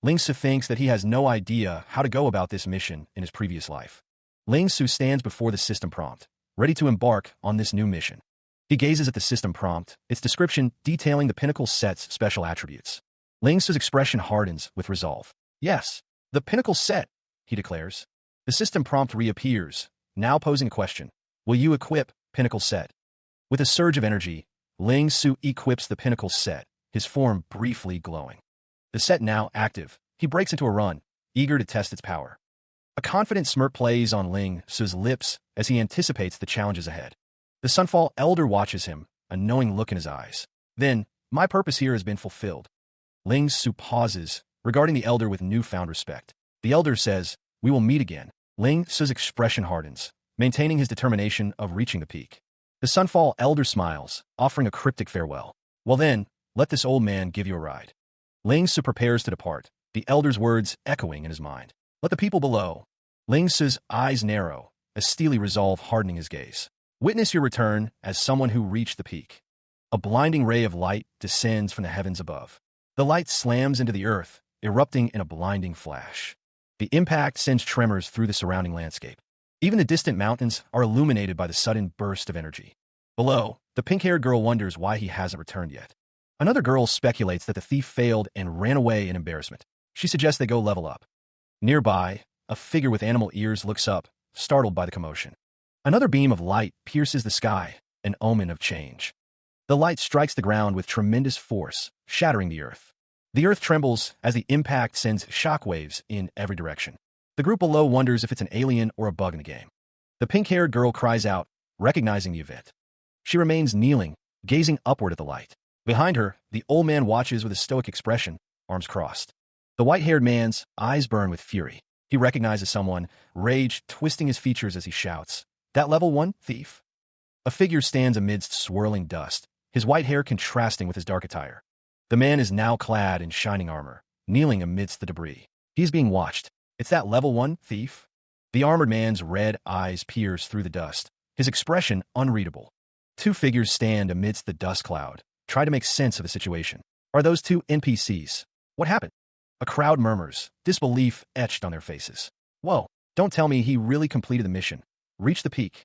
Ling Su thinks that he has no idea how to go about this mission in his previous life. Ling Su stands before the system prompt, ready to embark on this new mission. He gazes at the system prompt, its description detailing the pinnacle set's special attributes. Ling Su's expression hardens with resolve. "Yes, the pinnacle set," he declares. The system prompt reappears, now posing a question. "Will you equip pinnacle set?" With a surge of energy, Ling Su equips the pinnacle set, his form briefly glowing. The set now active, he breaks into a run, eager to test its power. A confident smirk plays on Ling Su's lips as he anticipates the challenges ahead. The Sunfall Elder watches him, a knowing look in his eyes. Then, "My purpose here has been fulfilled." Ling Su pauses, regarding the Elder with newfound respect. The Elder says, "We will meet again." Ling Su's expression hardens, maintaining his determination of reaching the peak. The Sunfall Elder smiles, offering a cryptic farewell. "Well then, let this old man give you a ride." Ling Su prepares to depart, the Elder's words echoing in his mind. "Let the people below." Ling Su's eyes narrow, a steely resolve hardening his gaze. "Witness your return as someone who reached the peak." A blinding ray of light descends from the heavens above. The light slams into the earth, erupting in a blinding flash. The impact sends tremors through the surrounding landscape. Even the distant mountains are illuminated by the sudden burst of energy. Below, the pink-haired girl wonders why he hasn't returned yet. Another girl speculates that the thief failed and ran away in embarrassment. She suggests they go level up. Nearby, a figure with animal ears looks up, startled by the commotion. Another beam of light pierces the sky, an omen of change. The light strikes the ground with tremendous force, shattering the earth. The earth trembles as the impact sends shockwaves in every direction. The group below wonders if it's an alien or a bug in the game. The pink-haired girl cries out, recognizing the event. She remains kneeling, gazing upward at the light. Behind her, the old man watches with a stoic expression, arms crossed. The white-haired man's eyes burn with fury. He recognizes someone, rage twisting his features as he shouts, "That level 1 thief?" A figure stands amidst swirling dust, his white hair contrasting with his dark attire. The man is now clad in shining armor, kneeling amidst the debris. He is being watched. It's that level 1 thief? The armored man's red eyes pierce through the dust, his expression unreadable. Two figures stand amidst the dust cloud, try to make sense of the situation. Are those two NPCs? What happened? A crowd murmurs, disbelief etched on their faces. Whoa, don't tell me he really completed the mission. Reach the peak.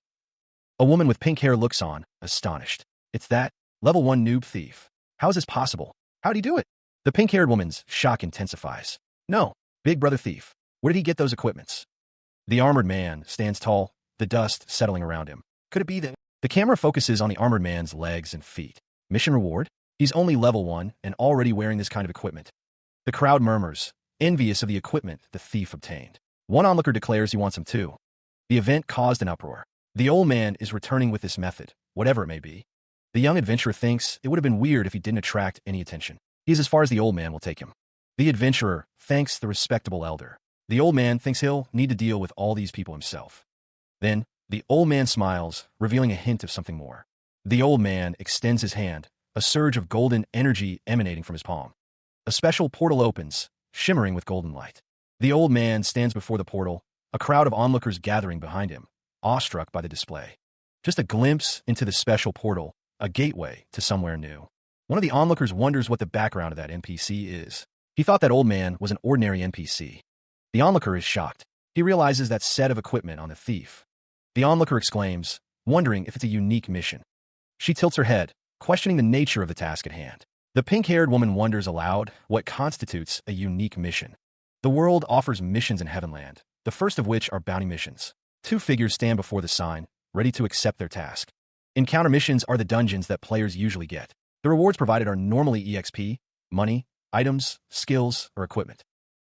A woman with pink hair looks on, astonished. It's that level 1 noob thief. How is this possible? How'd he do it? The pink-haired woman's shock intensifies. No, big brother thief. Where did he get those equipments? The armored man stands tall, the dust settling around him. Could it be that? The camera focuses on the armored man's legs and feet. Mission reward? He's only level 1 and already wearing this kind of equipment. The crowd murmurs, envious of the equipment the thief obtained. One onlooker declares he wants him too. The event caused an uproar. The old man is returning with this method, whatever it may be. The young adventurer thinks it would have been weird if he didn't attract any attention. He's as far as the old man will take him. The adventurer thanks the respectable elder. The old man thinks he'll need to deal with all these people himself. Then, the old man smiles, revealing a hint of something more. The old man extends his hand, a surge of golden energy emanating from his palm. A special portal opens, shimmering with golden light. The old man stands before the portal, a crowd of onlookers gathering behind him, awestruck by the display. Just a glimpse into the special portal, a gateway to somewhere new. One of the onlookers wonders what the background of that NPC is. He thought that old man was an ordinary NPC. The onlooker is shocked. He realizes that set of equipment on the thief. The onlooker exclaims, wondering if it's a unique mission. She tilts her head, questioning the nature of the task at hand. The pink-haired woman wonders aloud what constitutes a unique mission. The world offers missions in Heavenland, the first of which are bounty missions. Two figures stand before the sign, ready to accept their task. Encounter missions are the dungeons that players usually get. The rewards provided are normally EXP, money, items, skills, or equipment.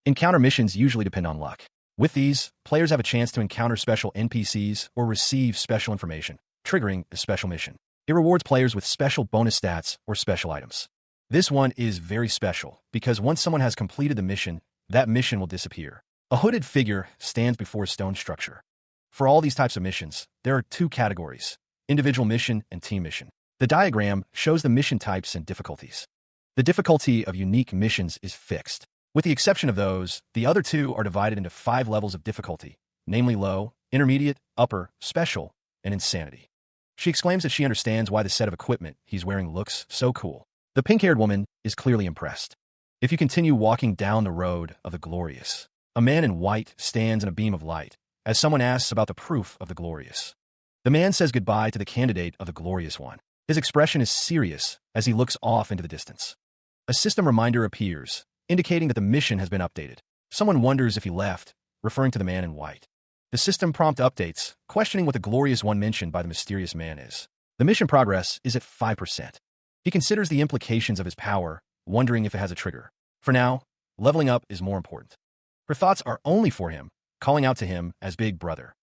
Encounter missions usually depend on luck. With these, players have a chance to encounter special NPCs or receive special information, triggering a special mission. It rewards players with special bonus stats or special items. This one is very special because once someone has completed the mission, that mission will disappear. A hooded figure stands before a stone structure. For all these types of missions, there are two categories: individual mission and team mission. The diagram shows the mission types and difficulties. The difficulty of unique missions is fixed. With the exception of those, the other two are divided into 5 levels of difficulty, namely low, intermediate, upper, special, and insanity. She exclaims that she understands why the set of equipment he's wearing looks so cool. The pink-haired woman is clearly impressed. If you continue walking down the road of the glorious, a man in white stands in a beam of light as someone asks about the proof of the glorious. The man says goodbye to the candidate of the glorious one. His expression is serious as he looks off into the distance. A system reminder appears, indicating that the mission has been updated. Someone wonders if he left, referring to the man in white. The system prompt updates, questioning what the glorious one mentioned by the mysterious man is. The mission progress is at 5%. He considers the implications of his power, wondering if it has a trigger. For now, leveling up is more important. Her thoughts are only for him, calling out to him as Big Brother.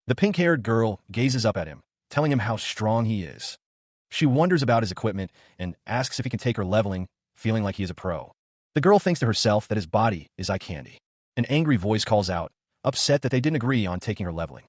The pink-haired girl gazes up at him, telling him how strong he is. She wonders about his equipment and asks if he can take her leveling, feeling like he is a pro. The girl thinks to herself that his body is eye candy. An angry voice calls out, upset that they didn't agree on taking her leveling.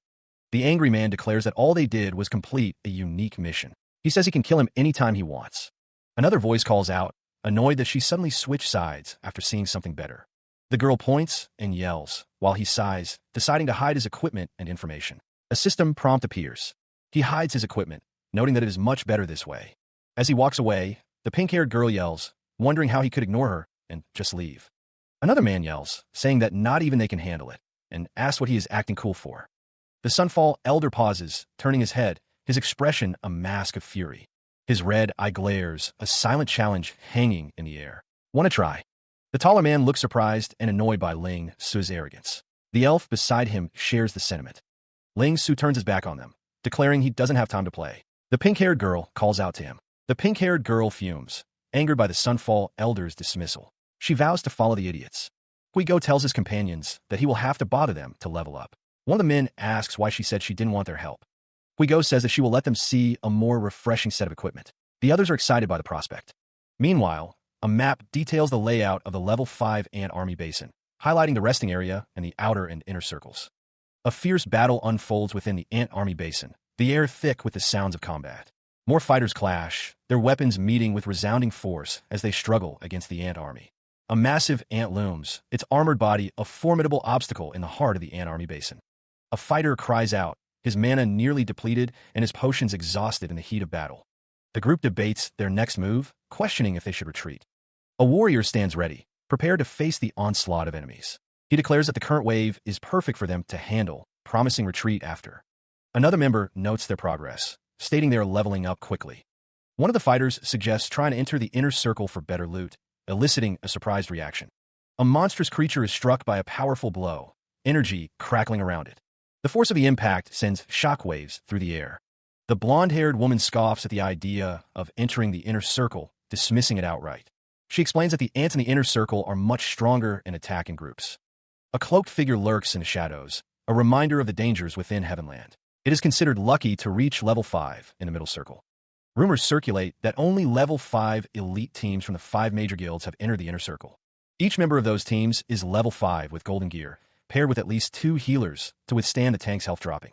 The angry man declares that all they did was complete a unique mission. He says he can kill him anytime he wants. Another voice calls out, annoyed that she suddenly switched sides after seeing something better. The girl points and yells, while he sighs, deciding to hide his equipment and information. A system prompt appears. He hides his equipment, noting that it is much better this way. As he walks away, the pink-haired girl yells, wondering how he could ignore her and just leave. Another man yells, saying that not even they can handle it, and asks what he is acting cool for. The Sunfall Elder pauses, turning his head, his expression a mask of fury. His red eye glares, a silent challenge hanging in the air. "Wanna try?" The taller man looks surprised and annoyed by Ling Su's arrogance. The elf beside him shares the sentiment. Ling Su turns his back on them, declaring he doesn't have time to play. The pink-haired girl calls out to him. The pink-haired girl fumes, angered by the Sunfall Elder's dismissal. She vows to follow the idiots. Guigo tells his companions that he will have to bother them to level up. One of the men asks why she said she didn't want their help. Guigo says that she will let them see a more refreshing set of equipment. The others are excited by the prospect. Meanwhile, a map details the layout of the level 5 ant army basin, highlighting the resting area and the outer and inner circles. A fierce battle unfolds within the ant army basin, the air thick with the sounds of combat. More fighters clash, their weapons meeting with resounding force as they struggle against the ant army. A massive ant looms, its armored body a formidable obstacle in the heart of the ant army basin. A fighter cries out, his mana nearly depleted and his potions exhausted in the heat of battle. The group debates their next move, questioning if they should retreat. A warrior stands ready, prepared to face the onslaught of enemies. He declares that the current wave is perfect for them to handle, promising retreat after. Another member notes their progress, stating they are leveling up quickly. One of the fighters suggests trying to enter the inner circle for better loot, eliciting a surprised reaction. A monstrous creature is struck by a powerful blow, energy crackling around it. The force of the impact sends shockwaves through the air. The blonde-haired woman scoffs at the idea of entering the inner circle, dismissing it outright. She explains that the ants in the inner circle are much stronger in attack in groups. A cloaked figure lurks in the shadows, a reminder of the dangers within Heavenland. It is considered lucky to reach level 5 in the middle circle. Rumors circulate that only level 5 elite teams from the 5 major guilds have entered the inner circle. Each member of those teams is level 5 with golden gear, paired with at least 2 healers to withstand the tank's health dropping.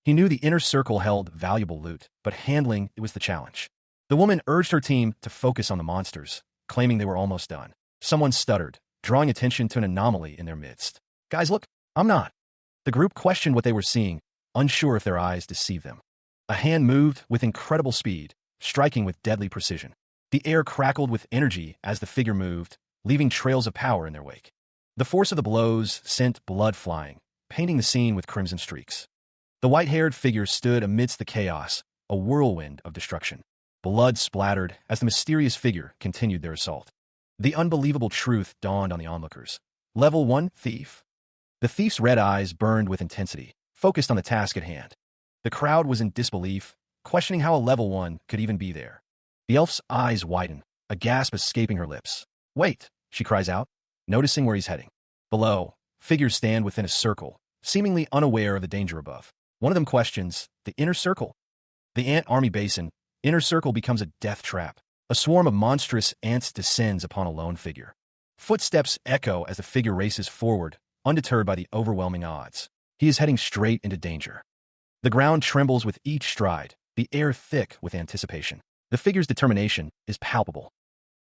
He knew the inner circle held valuable loot, but handling it was the challenge. The woman urged her team to focus on the monsters, claiming they were almost done. Someone stuttered, drawing attention to an anomaly in their midst. "Guys, look, I'm not." The group questioned what they were seeing, unsure if their eyes deceived them. A hand moved with incredible speed, striking with deadly precision. The air crackled with energy as the figure moved, leaving trails of power in their wake. The force of the blows sent blood flying, painting the scene with crimson streaks. The white-haired figure stood amidst the chaos, a whirlwind of destruction. Blood splattered as the mysterious figure continued their assault. The unbelievable truth dawned on the onlookers. Level 1 thief. The thief's red eyes burned with intensity, focused on the task at hand. The crowd was in disbelief, questioning how a level 1 could even be there. The elf's eyes widen, a gasp escaping her lips. "Wait," she cries out, noticing where he's heading. Below, figures stand within a circle, seemingly unaware of the danger above. One of them questions, "The inner circle?" The ant army basin, inner circle becomes a death trap. A swarm of monstrous ants descends upon a lone figure. Footsteps echo as the figure races forward, undeterred by the overwhelming odds. He is heading straight into danger. The ground trembles with each stride, the air thick with anticipation. The figure's determination is palpable.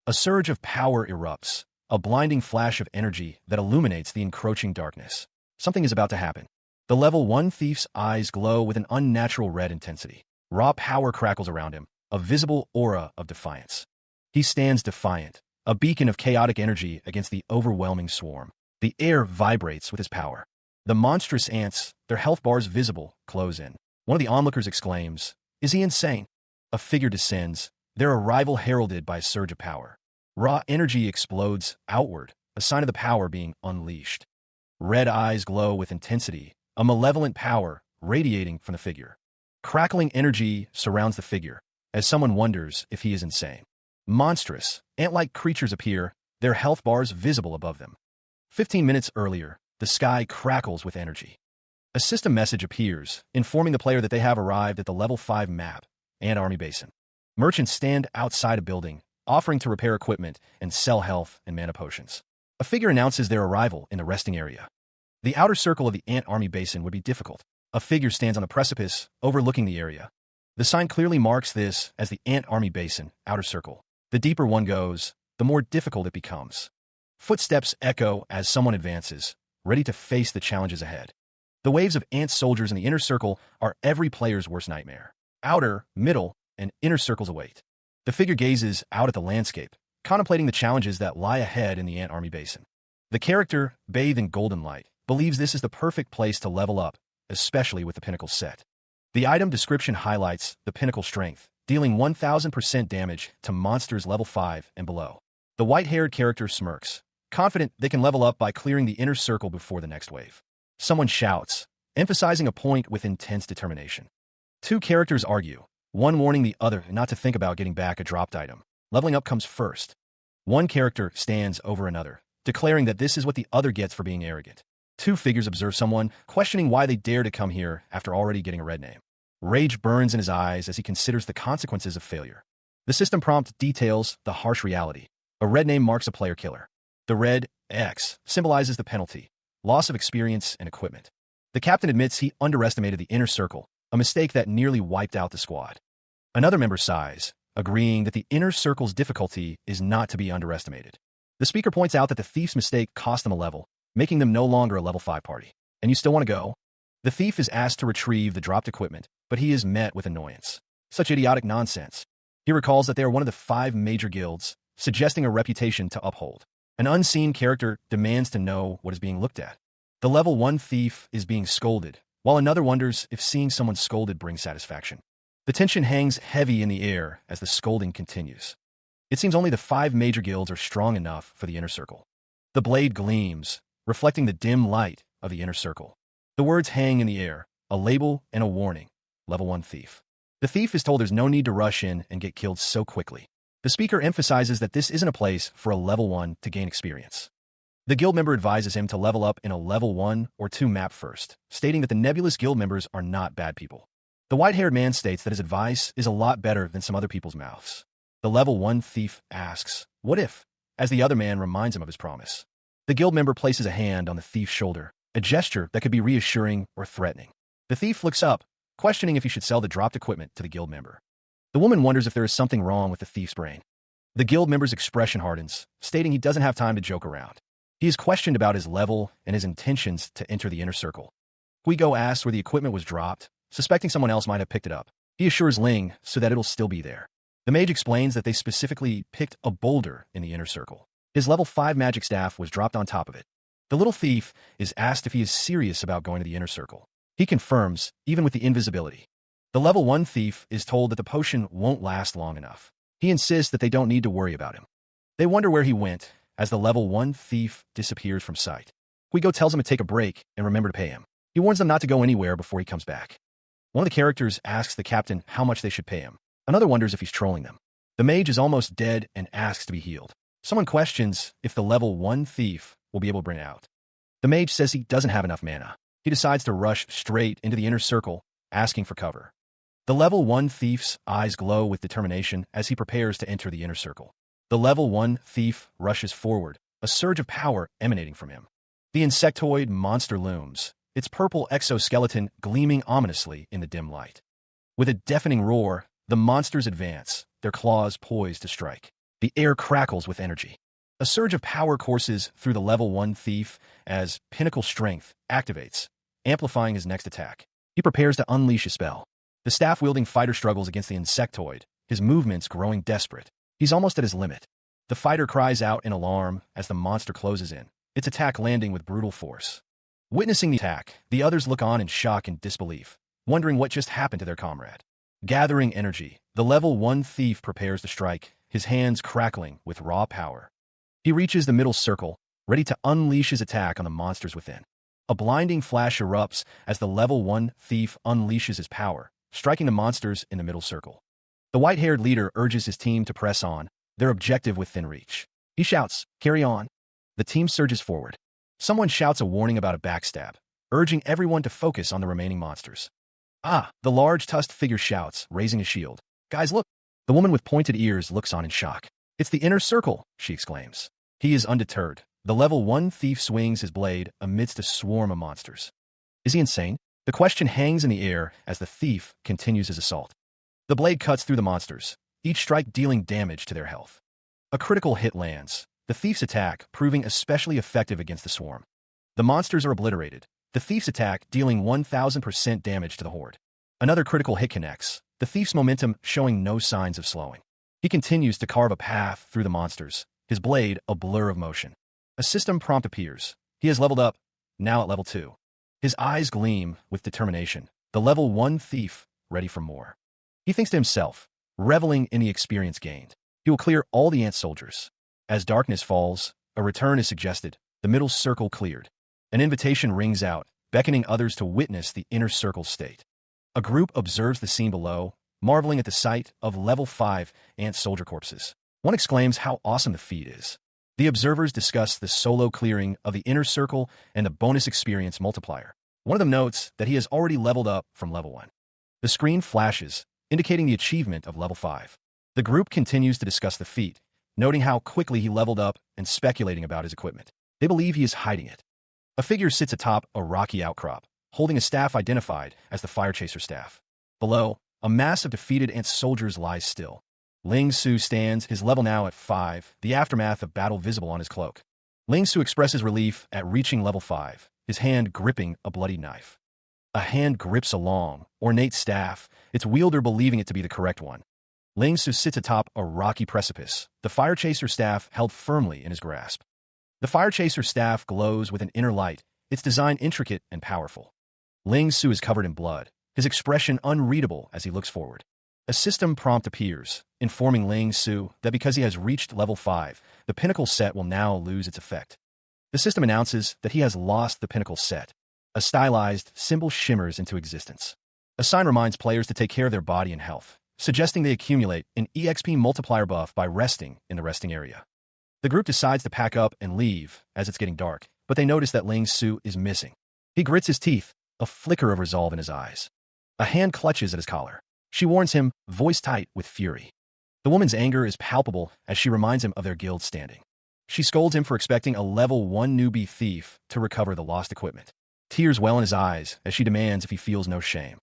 A surge of power erupts, a blinding flash of energy that illuminates the encroaching darkness. Something is about to happen. The level 1 thief's eyes glow with an unnatural red intensity. Raw power crackles around him, a visible aura of defiance. He stands defiant, a beacon of chaotic energy against the overwhelming swarm. The air vibrates with his power. The monstrous ants, their health bars visible, close in. One of the onlookers exclaims, "Is he insane?" A figure descends, their arrival heralded by a surge of power. Raw energy explodes outward, a sign of the power being unleashed. Red eyes glow with intensity, a malevolent power radiating from the figure. Crackling energy surrounds the figure, as someone wonders if he is insane. Monstrous, ant-like creatures appear, their health bars visible above them. 15 minutes earlier, the sky crackles with energy. A system message appears, informing the player that they have arrived at the level 5 map, Ant Army Basin. Merchants stand outside a building, offering to repair equipment and sell health and mana potions. A figure announces their arrival in the resting area. The outer circle of the Ant Army Basin would be difficult. A figure stands on a precipice, overlooking the area. The sign clearly marks this as the Ant Army Basin, outer circle. The deeper one goes, the more difficult it becomes. Footsteps echo as someone advances, ready to face the challenges ahead. The waves of ant soldiers in the inner circle are every player's worst nightmare. Outer, middle, and inner circles await. The figure gazes out at the landscape, contemplating the challenges that lie ahead in the Ant Army Basin. The character, bathed in golden light, believes this is the perfect place to level up, especially with the pinnacle set. The item description highlights the pinnacle strength, dealing 1000% damage to monsters level 5 and below. The white-haired character smirks, confident they can level up by clearing the inner circle before the next wave. Someone shouts, emphasizing a point with intense determination. Two characters argue, one warning the other not to think about getting back a dropped item. Leveling up comes first. One character stands over another, declaring that this is what the other gets for being arrogant. Two figures observe someone, questioning why they dare to come here after already getting a red name. Rage burns in his eyes as he considers the consequences of failure. The system prompt details the harsh reality. A red name marks a player killer. The red X symbolizes the penalty, loss of experience and equipment. The captain admits he underestimated the inner circle, a mistake that nearly wiped out the squad. Another member sighs, agreeing that the inner circle's difficulty is not to be underestimated. The speaker points out that the thief's mistake cost them a level, making them no longer a level 5 party. And you still want to go? The thief is asked to retrieve the dropped equipment, but he is met with annoyance. Such idiotic nonsense. He recalls that they are one of the 5 major guilds, suggesting a reputation to uphold. An unseen character demands to know what is being looked at. The level 1 thief is being scolded, while another wonders if seeing someone scolded brings satisfaction. The tension hangs heavy in the air as the scolding continues. It seems only the 5 major guilds are strong enough for the inner circle. The blade gleams, reflecting the dim light of the inner circle. The words hang in the air, a label and a warning. Level 1 thief. The thief is told there's no need to rush in and get killed so quickly. The speaker emphasizes that this isn't a place for a level 1 to gain experience. The guild member advises him to level up in a level 1 or 2 map first, stating that the nebulous guild members are not bad people. The white-haired man states that his advice is a lot better than some other people's mouths. The level 1 thief asks, "What if?" as the other man reminds him of his promise. The guild member places a hand on the thief's shoulder, a gesture that could be reassuring or threatening. The thief looks up, questioning if he should sell the dropped equipment to the guild member. The woman wonders if there is something wrong with the thief's brain. The guild member's expression hardens, stating he doesn't have time to joke around. He is questioned about his level and his intentions to enter the inner circle. Guigo asks where the equipment was dropped, suspecting someone else might have picked it up. He assures Ling so that it'll still be there. The mage explains that they specifically picked a boulder in the inner circle. His level 5 magic staff was dropped on top of it. The little thief is asked if he is serious about going to the inner circle. He confirms, even with the invisibility. The level 1 thief is told that the potion won't last long enough. He insists that they don't need to worry about him. They wonder where he went, as the level 1 thief disappears from sight. Guigo tells him to take a break and remember to pay him. He warns them not to go anywhere before he comes back. One of the characters asks the captain how much they should pay him. Another wonders if he's trolling them. The mage is almost dead and asks to be healed. Someone questions if the level 1 thief will be able to bring it out. The mage says he doesn't have enough mana. He decides to rush straight into the inner circle, asking for cover. The level 1 thief's eyes glow with determination as he prepares to enter the inner circle. The level 1 thief rushes forward, a surge of power emanating from him. The insectoid monster looms, its purple exoskeleton gleaming ominously in the dim light. With a deafening roar, the monsters advance, their claws poised to strike. The air crackles with energy. A surge of power courses through the level 1 thief as pinnacle strength activates, amplifying his next attack. He prepares to unleash a spell. The staff-wielding fighter struggles against the insectoid, his movements growing desperate. He's almost at his limit. The fighter cries out in alarm as the monster closes in, its attack landing with brutal force. Witnessing the attack, the others look on in shock and disbelief, wondering what just happened to their comrade. Gathering energy, the level 1 thief prepares to strike, his hands crackling with raw power. He reaches the middle circle, ready to unleash his attack on the monsters within. A blinding flash erupts as the level 1 thief unleashes his power, striking the monsters in the middle circle. The white-haired leader urges his team to press on, their objective within reach. He shouts, "Carry on." The team surges forward. Someone shouts a warning about a backstab, urging everyone to focus on the remaining monsters. "Ah!" the large tusked figure shouts, raising his shield. "Guys, look!" The woman with pointed ears looks on in shock. "It's the inner circle," she exclaims. He is undeterred. The level 1 thief swings his blade amidst a swarm of monsters. Is he insane? The question hangs in the air as the thief continues his assault. The blade cuts through the monsters, each strike dealing damage to their health. A critical hit lands, the thief's attack proving especially effective against the swarm. The monsters are obliterated, the thief's attack dealing 1000% damage to the horde. Another critical hit connects, the thief's momentum showing no signs of slowing. He continues to carve a path through the monsters, his blade a blur of motion. A system prompt appears. He has leveled up, now at level 2. His eyes gleam with determination, the level 1 thief ready for more. He thinks to himself, reveling in the experience gained. He will clear all the ant soldiers. As darkness falls, a return is suggested, the middle circle cleared. An invitation rings out, beckoning others to witness the inner circle's state. A group observes the scene below, marveling at the sight of level 5 ant soldier corpses. One exclaims how awesome the feat is. The observers discuss the solo clearing of the inner circle and the bonus experience multiplier. One of them notes that he has already leveled up from level 1. The screen flashes, indicating the achievement of level 5. The group continues to discuss the feat, noting how quickly he leveled up and speculating about his equipment. They believe he is hiding it. A figure sits atop a rocky outcrop, holding a staff identified as the Fire Chaser staff. Below, a mass of defeated ant soldiers lies still. Ling Su stands, his level now at 5, the aftermath of battle visible on his cloak. Ling Su expresses relief at reaching level 5, his hand gripping a bloody knife. A hand grips a long, ornate staff, its wielder believing it to be the correct one. Ling Su sits atop a rocky precipice, the Fire Chaser staff held firmly in his grasp. The Fire Chaser staff glows with an inner light, its design intricate and powerful. Ling Su is covered in blood, his expression unreadable as he looks forward. A system prompt appears, informing Ling Su that because he has reached level 5, the pinnacle set will now lose its effect. The system announces that he has lost the pinnacle set. A stylized symbol shimmers into existence. A sign reminds players to take care of their body and health, suggesting they accumulate an EXP multiplier buff by resting in the resting area. The group decides to pack up and leave as it's getting dark, but they notice that Ling Su is missing. He grits his teeth, a flicker of resolve in his eyes. A hand clutches at his collar. She warns him, voice tight with fury. The woman's anger is palpable as she reminds him of their guild standing. She scolds him for expecting a level 1 newbie thief to recover the lost equipment. Tears well in his eyes as she demands if he feels no shame.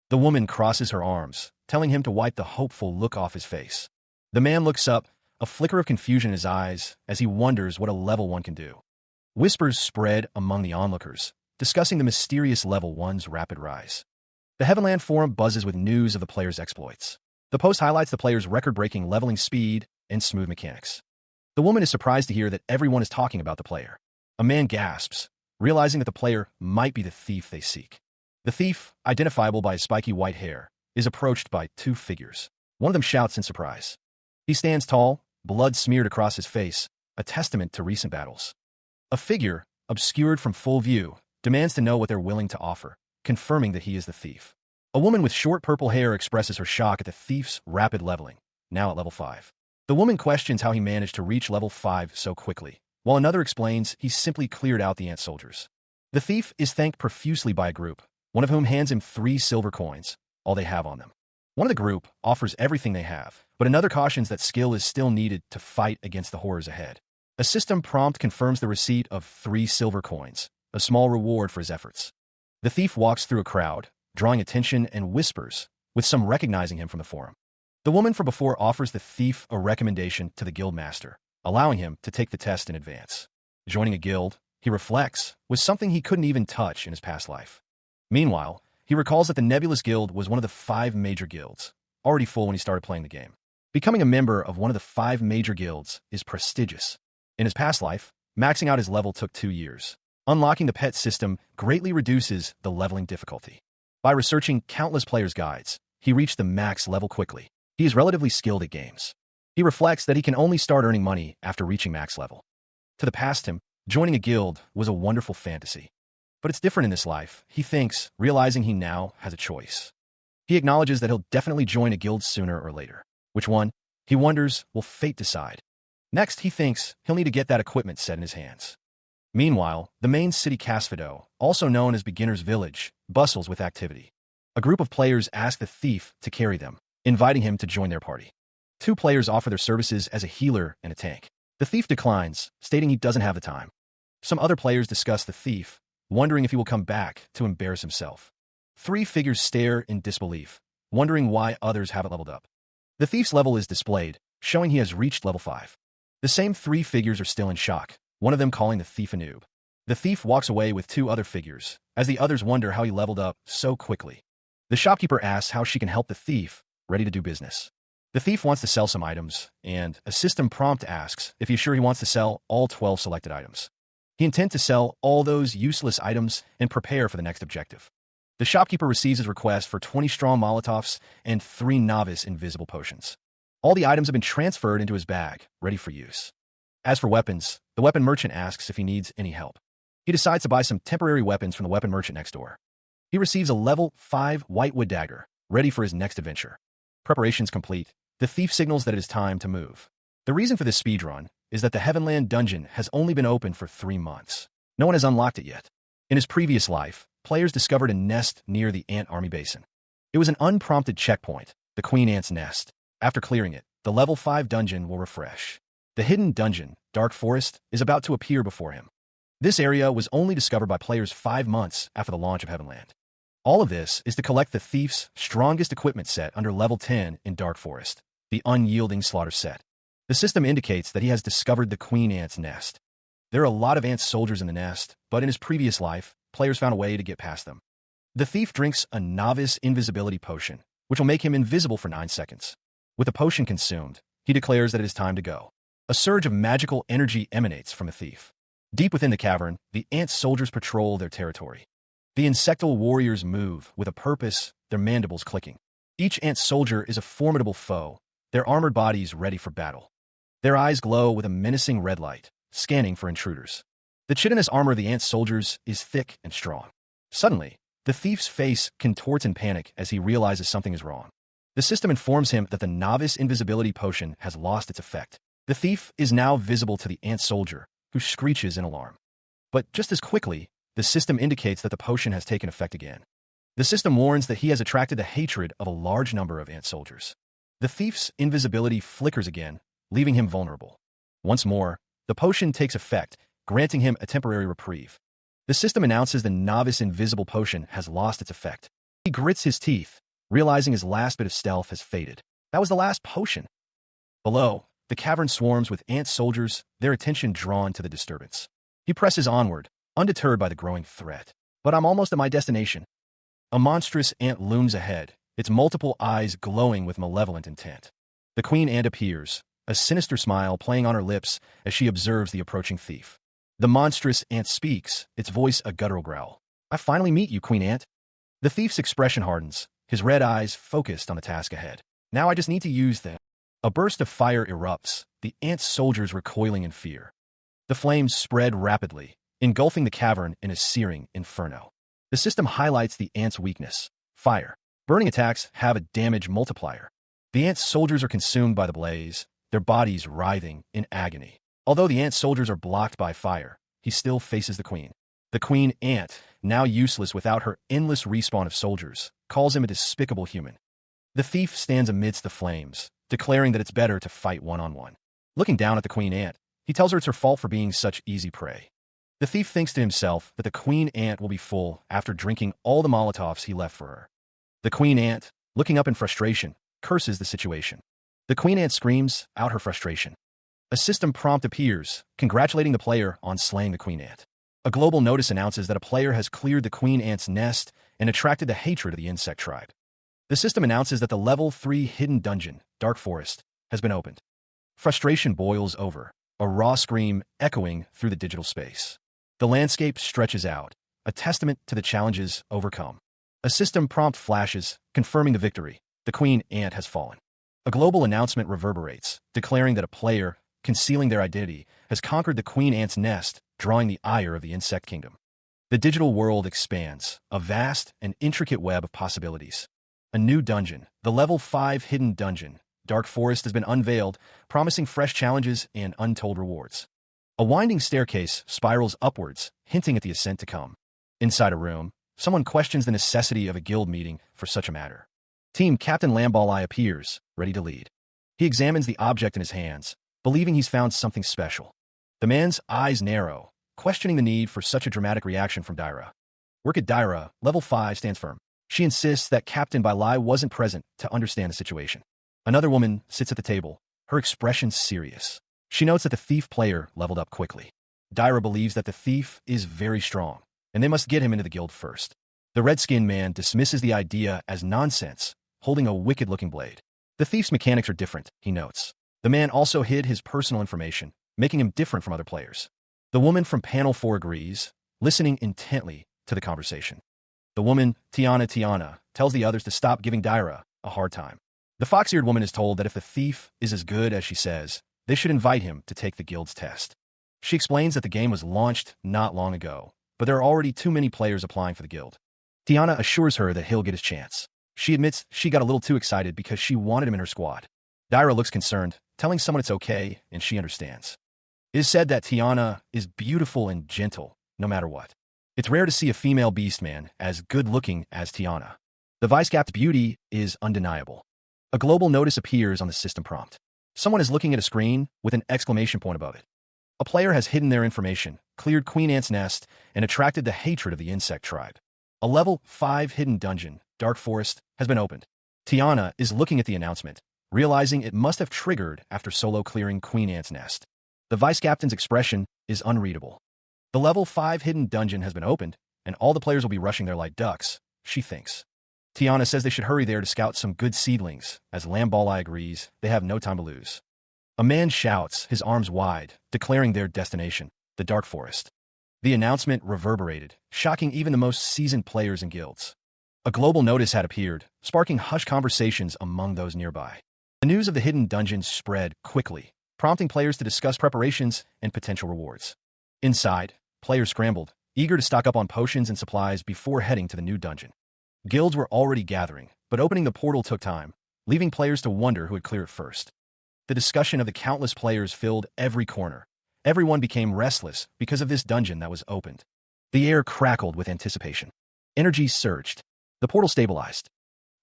The woman crosses her arms, telling him to wipe the hopeful look off his face. The man looks up, a flicker of confusion in his eyes as he wonders what a level 1 can do. Whispers spread among the onlookers, discussing the mysterious level 1's rapid rise. The Heavenland forum buzzes with news of the player's exploits. The post highlights the player's record-breaking leveling speed and smooth mechanics. The woman is surprised to hear that everyone is talking about the player. A man gasps, realizing that the player might be the thief they seek. The thief, identifiable by his spiky white hair, is approached by 2 figures. One of them shouts in surprise. He stands tall, blood smeared across his face, a testament to recent battles. A figure, obscured from full view, demands to know what they're willing to offer, confirming that he is the thief. A woman with short purple hair expresses her shock at the thief's rapid leveling, now at level 5. The woman questions how he managed to reach level 5 so quickly, while another explains he simply cleared out the ant soldiers. The thief is thanked profusely by a group, one of whom hands him 3 silver coins, all they have on them. One of the group offers everything they have, but another cautions that skill is still needed to fight against the horrors ahead. A system prompt confirms the receipt of 3 silver coins, a small reward for his efforts. The thief walks through a crowd, drawing attention and whispers, with some recognizing him from the forum. The woman from before offers the thief a recommendation to the guild master, allowing him to take the test in advance. Joining a guild, he reflects, was something he couldn't even touch in his past life. Meanwhile, he recalls that the Nebulous Guild was one of the 5 major guilds, already full when he started playing the game. Becoming a member of one of the 5 major guilds is prestigious. In his past life, maxing out his level took 2 years. Unlocking the pet system greatly reduces the leveling difficulty. By researching countless players' guides, he reached the max level quickly. He is relatively skilled at games. He reflects that he can only start earning money after reaching max level. To the past him, joining a guild was a wonderful fantasy. But it's different in this life, he thinks, realizing he now has a choice. He acknowledges that he'll definitely join a guild sooner or later. Which one, he wonders, will fate decide? Next, he thinks he'll need to get that equipment set in his hands. Meanwhile, the main city Casfido, also known as Beginner's Village, bustles with activity. A group of players ask the thief to carry them, inviting him to join their party. 2 players offer their services as a healer and a tank. The thief declines, stating he doesn't have the time. Some other players discuss the thief, wondering if he will come back to embarrass himself. 3 figures stare in disbelief, wondering why others haven't leveled up. The thief's level is displayed, showing he has reached level 5. The same 3 figures are still in shock, one of them calling the thief a noob. The thief walks away with 2 other figures, as the others wonder how he leveled up so quickly. The shopkeeper asks how she can help the thief, ready to do business. The thief wants to sell some items, and a system prompt asks if he's sure he wants to sell all 12 selected items. He intends to sell all those useless items and prepare for the next objective. The shopkeeper receives his request for 20 strong Molotovs and 3 novice invisible potions. All the items have been transferred into his bag, ready for use. As for weapons, the weapon merchant asks if he needs any help. He decides to buy some temporary weapons from the weapon merchant next door. He receives a level 5 whitewood dagger, ready for his next adventure. Preparations complete, the thief signals that it is time to move. The reason for this speedrun is that the Heavenland dungeon has only been open for 3 months. No one has unlocked it yet. In his previous life, players discovered a nest near the ant army basin. It was an unprompted checkpoint, the queen ant's nest. After clearing it, the level 5 dungeon will refresh. The hidden dungeon, Dark Forest, is about to appear before him. This area was only discovered by players 5 months after the launch of Heavenland. All of this is to collect the thief's strongest equipment set under level 10 in Dark Forest, the Unyielding Slaughter set. The system indicates that he has discovered the queen ant's nest. There are a lot of ant soldiers in the nest, but in his previous life, players found a way to get past them. The thief drinks a novice invisibility potion, which will make him invisible for 9 seconds. With the potion consumed, he declares that it is time to go. A surge of magical energy emanates from the thief. Deep within the cavern, the ant soldiers patrol their territory. The insectal warriors move with a purpose, their mandibles clicking. Each ant soldier is a formidable foe, their armored bodies ready for battle. Their eyes glow with a menacing red light, scanning for intruders. The chitinous armor of the ant soldiers is thick and strong. Suddenly, the thief's face contorts in panic as he realizes something is wrong. The system informs him that the novice invisibility potion has lost its effect. The thief is now visible to the ant soldier, who screeches in alarm. But just as quickly, the system indicates that the potion has taken effect again. The system warns that he has attracted the hatred of a large number of ant soldiers. The thief's invisibility flickers again, leaving him vulnerable. Once more, the potion takes effect, granting him a temporary reprieve. The system announces the novice invisible potion has lost its effect. He grits his teeth, realizing his last bit of stealth has faded. That was the last potion. Below, the cavern swarms with ant soldiers, their attention drawn to the disturbance. He presses onward, undeterred by the growing threat. But I'm almost at my destination. A monstrous ant looms ahead, its multiple eyes glowing with malevolent intent. The queen ant appears, a sinister smile playing on her lips as she observes the approaching thief. The monstrous ant speaks, its voice a guttural growl. I finally meet you, Queen Ant. The thief's expression hardens, his red eyes focused on the task ahead. Now I just need to use them. A burst of fire erupts, the ant soldiers recoiling in fear. The flames spread rapidly, engulfing the cavern in a searing inferno. The system highlights the ant's weakness, fire. Burning attacks have a damage multiplier. The ant soldiers are consumed by the blaze, their bodies writhing in agony. Although the ant soldiers are blocked by fire, he still faces the queen. The queen ant, now useless without her endless respawn of soldiers, calls him a despicable human. The thief stands amidst the flames, declaring that it's better to fight one-on-one. Looking down at the queen ant, he tells her it's her fault for being such easy prey. The thief thinks to himself that the queen ant will be full after drinking all the Molotovs he left for her. The queen ant, looking up in frustration, curses the situation. The queen ant screams out her frustration. A system prompt appears, congratulating the player on slaying the queen ant. A global notice announces that a player has cleared the queen ant's nest and attracted the hatred of the insect tribe. The system announces that the level 3 hidden dungeon, Dark Forest, has been opened. Frustration boils over, a raw scream echoing through the digital space. The landscape stretches out, a testament to the challenges overcome. A system prompt flashes, confirming the victory. The queen ant has fallen. A global announcement reverberates, declaring that a player, concealing their identity, has conquered the queen ant's nest, drawing the ire of the insect kingdom. The digital world expands, a vast and intricate web of possibilities. A new dungeon, the level 5 hidden dungeon, Dark Forest, has been unveiled, promising fresh challenges and untold rewards. A winding staircase spirals upwards, hinting at the ascent to come. Inside a room, someone questions the necessity of a guild meeting for such a matter. Team Captain Lamball appears, ready to lead. He examines the object in his hands, believing he's found something special. The man's eyes narrow, questioning the need for such a dramatic reaction from Daira. Wicked Daira, level 5, stands firm. She insists that Captain Bailai wasn't present to understand the situation. Another woman sits at the table, her expression serious. She notes that the thief player leveled up quickly. Daira believes that the thief is very strong, and they must get him into the guild first. The red-skinned man dismisses the idea as nonsense, holding a wicked-looking blade. The thief's mechanics are different, he notes. The man also hid his personal information, making him different from other players. The woman from panel 4 agrees, listening intently to the conversation. The woman, Tiana, tells the others to stop giving Daira a hard time. The fox-eared woman is told that if the thief is as good as she says, they should invite him to take the guild's test. She explains that the game was launched not long ago, but there are already too many players applying for the guild. Tiana assures her that he'll get his chance. She admits she got a little too excited because she wanted him in her squad. Daira looks concerned, telling someone it's okay, and she understands. It is said that Tiana is beautiful and gentle, no matter what. It's rare to see a female beastman as good-looking as Tiana. The vice-cap's beauty is undeniable. A global notice appears on the system prompt. Someone is looking at a screen with an exclamation point above it. A player has hidden their information, cleared Queen Ant's nest, and attracted the hatred of the insect tribe. A level 5 hidden dungeon, Dark Forest, has been opened. Tiana is looking at the announcement, realizing it must have triggered after solo clearing Queen Ant's nest. The vice-captain's expression is unreadable. The level 5 hidden dungeon has been opened, and all the players will be rushing there like ducks, she thinks. Tiana says they should hurry there to scout some good seedlings, as Lambalai agrees they have no time to lose. A man shouts, his arms wide, declaring their destination, the Dark Forest. The announcement reverberated, shocking even the most seasoned players in guilds. A global notice had appeared, sparking hushed conversations among those nearby. The news of the hidden dungeon spread quickly, prompting players to discuss preparations and potential rewards. Inside, players scrambled, eager to stock up on potions and supplies before heading to the new dungeon. Guilds were already gathering, but opening the portal took time, leaving players to wonder who would clear it first. The discussion of the countless players filled every corner. Everyone became restless because of this dungeon that was opened. The air crackled with anticipation. Energy surged. The portal stabilized.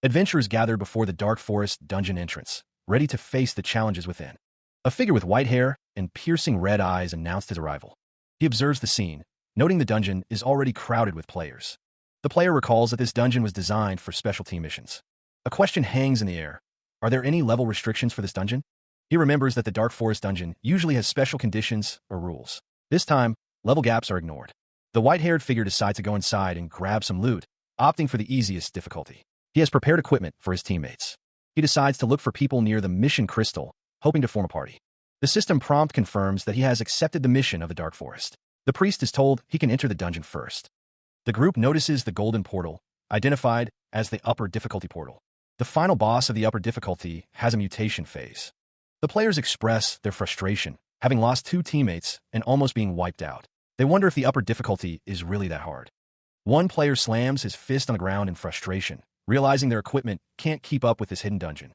Adventurers gathered before the Dark Forest dungeon entrance, ready to face the challenges within. A figure with white hair and piercing red eyes announced his arrival. He observes the scene, noting the dungeon is already crowded with players. The player recalls that this dungeon was designed for special team missions. A question hangs in the air. Are there any level restrictions for this dungeon? He remembers that the Dark Forest dungeon usually has special conditions or rules. This time, level gaps are ignored. The white-haired figure decides to go inside and grab some loot, opting for the easiest difficulty. He has prepared equipment for his teammates. He decides to look for people near the mission crystal, hoping to form a party. The system prompt confirms that he has accepted the mission of the Dark Forest. The priest is told he can enter the dungeon first. The group notices the golden portal, identified as the upper difficulty portal. The final boss of the upper difficulty has a mutation phase. The players express their frustration, having lost 2 teammates and almost being wiped out. They wonder if the upper difficulty is really that hard. One player slams his fist on the ground in frustration, realizing their equipment can't keep up with this hidden dungeon.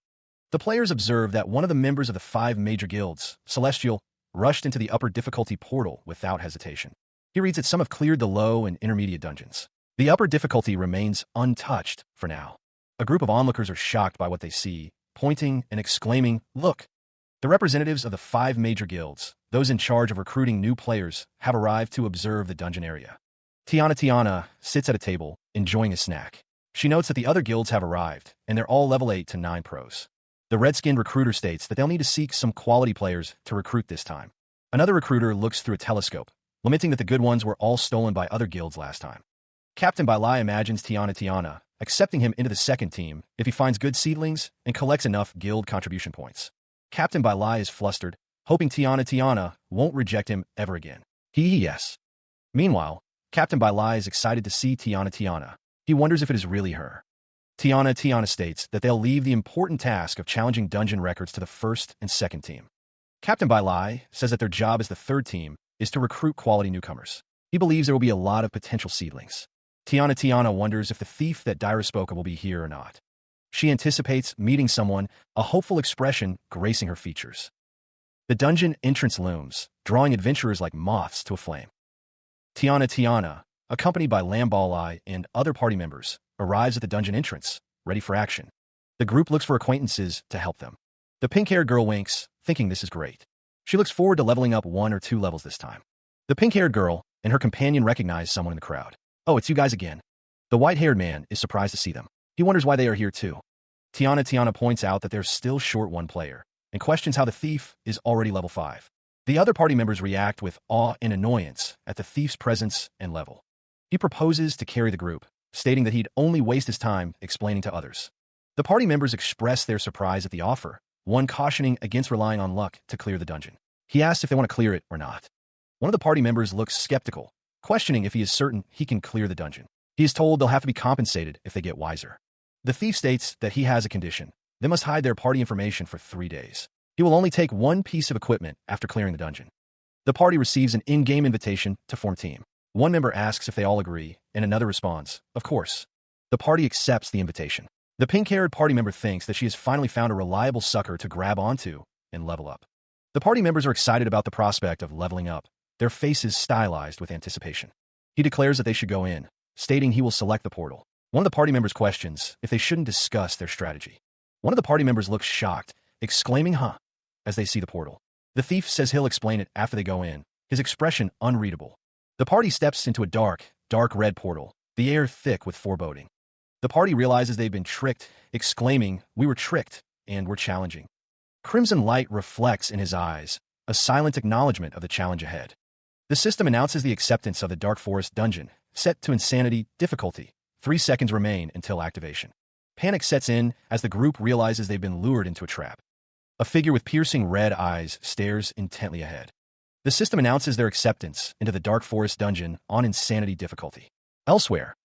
The players observe that one of the members of the 5 major guilds, Celestial, rushed into the upper difficulty portal without hesitation. He reads that some have cleared the low and intermediate dungeons. The upper difficulty remains untouched for now. A group of onlookers are shocked by what they see, pointing and exclaiming, "Look!" The representatives of the 5 major guilds, those in charge of recruiting new players, have arrived to observe the dungeon area. Tiana sits at a table, enjoying a snack. She notes that the other guilds have arrived, and they're all level 8 to 9 pros. The red-skinned recruiter states that they'll need to seek some quality players to recruit this time. Another recruiter looks through a telescope, lamenting that the good ones were all stolen by other guilds last time. Captain Bailai imagines Tiana accepting him into the second team if he finds good seedlings and collects enough guild contribution points. Captain Bailai is flustered, hoping Tiana won't reject him ever again. Yes. Meanwhile, Captain Bailai is excited to see Tiana. He wonders if it is really her. Tiana states that they'll leave the important task of challenging dungeon records to the first and second team. Captain Bailai says that their job as the third team is to recruit quality newcomers. He believes there will be a lot of potential seedlings. Tiana wonders if the thief that Daira spoke of will be here or not. She anticipates meeting someone, a hopeful expression gracing her features. The dungeon entrance looms, drawing adventurers like moths to a flame. Tiana, accompanied by Lambalai and other party members, arrives at the dungeon entrance, ready for action. The group looks for acquaintances to help them. The pink-haired girl winks, thinking this is great. She looks forward to leveling up 1 or 2 levels this time. The pink-haired girl and her companion recognize someone in the crowd. "Oh, it's you guys again." The white-haired man is surprised to see them. He wonders why they are here too. Tiana points out that they're still short 1 player, and questions how the thief is already level 5. The other party members react with awe and annoyance at the thief's presence and level. He proposes to carry the group, stating that he'd only waste his time explaining to others. The party members express their surprise at the offer, one cautioning against relying on luck to clear the dungeon. He asks if they want to clear it or not. One of the party members looks skeptical, questioning if he is certain he can clear the dungeon. He is told they'll have to be compensated if they get wiser. The thief states that he has a condition. They must hide their party information for 3 days. He will only take one piece of equipment after clearing the dungeon. The party receives an in-game invitation to form a team. One member asks if they all agree, and another responds, of course. The party accepts the invitation. The pink-haired party member thinks that she has finally found a reliable sucker to grab onto and level up. The party members are excited about the prospect of leveling up, their faces stylized with anticipation. He declares that they should go in, stating he will select the portal. One of the party members questions if they shouldn't discuss their strategy. One of the party members looks shocked, exclaiming, huh, as they see the portal. The thief says he'll explain it after they go in, his expression unreadable. The party steps into a dark red portal, the air thick with foreboding. The party realizes they've been tricked, exclaiming, we were tricked, and we're challenging. Crimson light reflects in his eyes, a silent acknowledgement of the challenge ahead. The system announces the acceptance of the Dark Forest dungeon, set to insanity difficulty. 3 seconds remain until activation. Panic sets in as the group realizes they've been lured into a trap. A figure with piercing red eyes stares intently ahead. The system announces their acceptance into the Dark Forest dungeon on insanity difficulty. Elsewhere,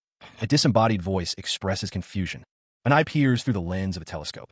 a disembodied voice expresses confusion. An eye peers through the lens of a telescope.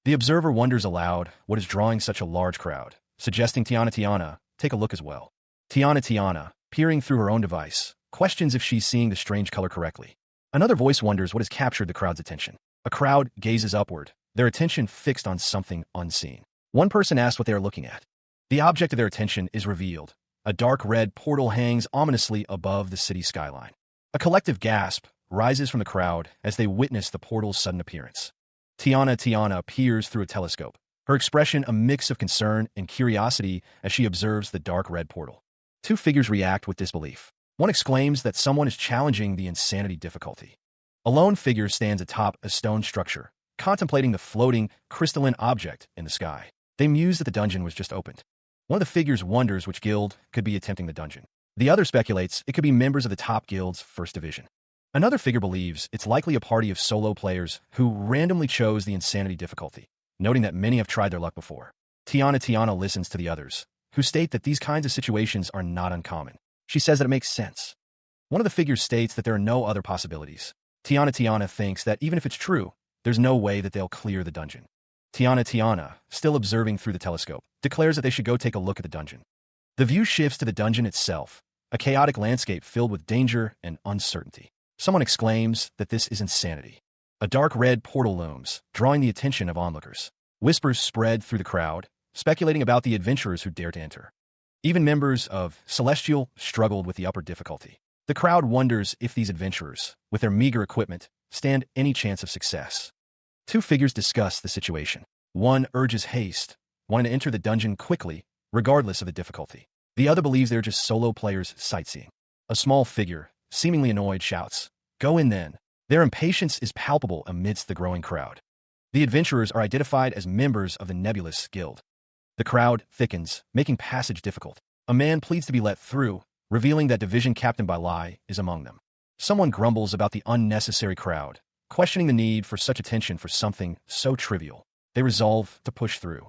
The observer wonders aloud what is drawing such a large crowd, suggesting Tiana, take a look as well. Tiana, peering through her own device, questions if she's seeing the strange color correctly. Another voice wonders what has captured the crowd's attention. A crowd gazes upward, their attention fixed on something unseen. One person asks what they are looking at. The object of their attention is revealed. A dark red portal hangs ominously above the city skyline. A collective gasp rises from the crowd as they witness the portal's sudden appearance. Tiana peers through a telescope, her expression a mix of concern and curiosity as she observes the dark red portal. 2 figures react with disbelief. One exclaims that someone is challenging the insanity difficulty. A lone figure stands atop a stone structure, contemplating the floating, crystalline object in the sky. They muse that the dungeon was just opened. One of the figures wonders which guild could be attempting the dungeon. The other speculates it could be members of the top guild's first division. Another figure believes it's likely a party of solo players who randomly chose the insanity difficulty, noting that many have tried their luck before. Tiana listens to the others, who state that these kinds of situations are not uncommon. She says that it makes sense. One of the figures states that there are no other possibilities. Tiana thinks that even if it's true, there's no way that they'll clear the dungeon. Tiana, still observing through the telescope, declares that they should go take a look at the dungeon. The view shifts to the dungeon itself, a chaotic landscape filled with danger and uncertainty. Someone exclaims that this is insanity. A dark red portal looms, drawing the attention of onlookers. Whispers spread through the crowd, speculating about the adventurers who dare to enter. Even members of Celestial struggled with the upper difficulty. The crowd wonders if these adventurers, with their meager equipment, stand any chance of success. 2 figures discuss the situation. One urges haste, wanting to enter the dungeon quickly, regardless of the difficulty. The other believes they're just solo players sightseeing. A small figure, seemingly annoyed, shouts, "Go in then." Their impatience is palpable amidst the growing crowd. The adventurers are identified as members of the Nebulous Guild. The crowd thickens, making passage difficult. A man pleads to be let through, revealing that Division Captain Bullied is among them. Someone grumbles about the unnecessary crowd, questioning the need for such attention for something so trivial. They resolve to push through.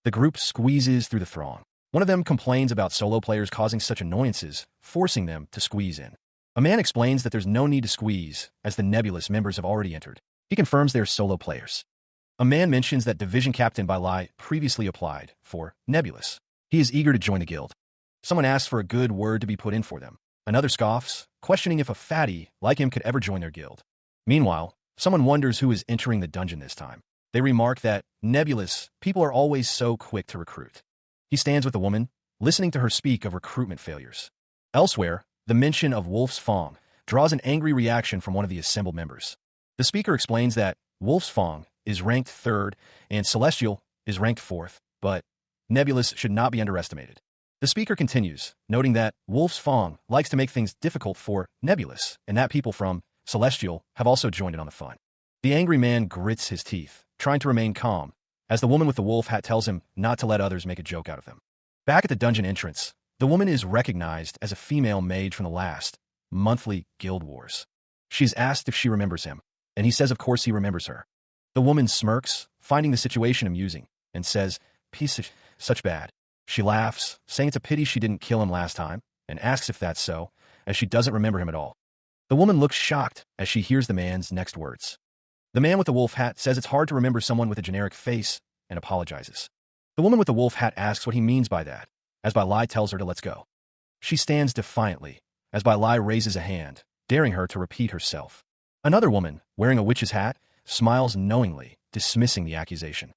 The group squeezes through the throng. One of them complains about solo players causing such annoyances, forcing them to squeeze in. A man explains that there's no need to squeeze, as the Nebulous members have already entered. He confirms they're solo players. A man mentions that Division Captain Bullied previously applied for Nebulous. He is eager to join the guild. Someone asks for a good word to be put in for them. Another scoffs, questioning if a fatty like him could ever join their guild. Meanwhile, someone wonders who is entering the dungeon this time. They remark that Nebulous people are always so quick to recruit. He stands with the woman, listening to her speak of recruitment failures. Elsewhere, the mention of Wolf's Fong draws an angry reaction from one of the assembled members. The speaker explains that Wolf's Fong is ranked 3rd and Celestial is ranked 4th, but Nebulous should not be underestimated. The speaker continues, noting that Wolf's Fong likes to make things difficult for Nebulous, and that people from Celestial have also joined in on the fun. The angry man grits his teeth, trying to remain calm, as the woman with the wolf hat tells him not to let others make a joke out of them. Back at the dungeon entrance, the woman is recognized as a female mage from the last monthly Guild Wars. She's asked if she remembers him, and he says of course he remembers her. The woman smirks, finding the situation amusing, and says, "Piece of such bad." She laughs, saying it's a pity she didn't kill him last time, and asks if that's so, as she doesn't remember him at all. The woman looks shocked as she hears the man's next words. The man with the wolf hat says it's hard to remember someone with a generic face and apologizes. The woman with the wolf hat asks what he means by that, as Bai Lai tells her to let's go. She stands defiantly, as Bai Lai raises a hand, daring her to repeat herself. Another woman, wearing a witch's hat, smiles knowingly, dismissing the accusation.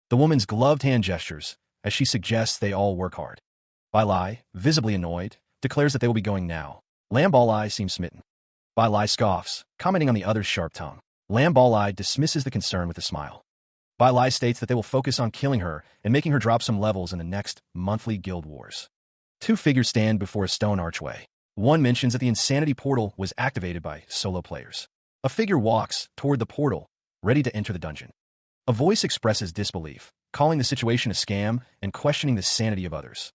The woman's gloved hand gestures, as she suggests they all work hard. Bai Lai, visibly annoyed, declares that they will be going now. Lam Balai seems smitten. Bai Lai scoffs, commenting on the other's sharp tongue. Lam Balai dismisses the concern with a smile. Bai Lai states that they will focus on killing her and making her drop some levels in the next monthly guild wars. Two figures stand before a stone archway. One mentions that the insanity portal was activated by solo players. A figure walks toward the portal, ready to enter the dungeon. A voice expresses disbelief, calling the situation a scam and questioning the sanity of others.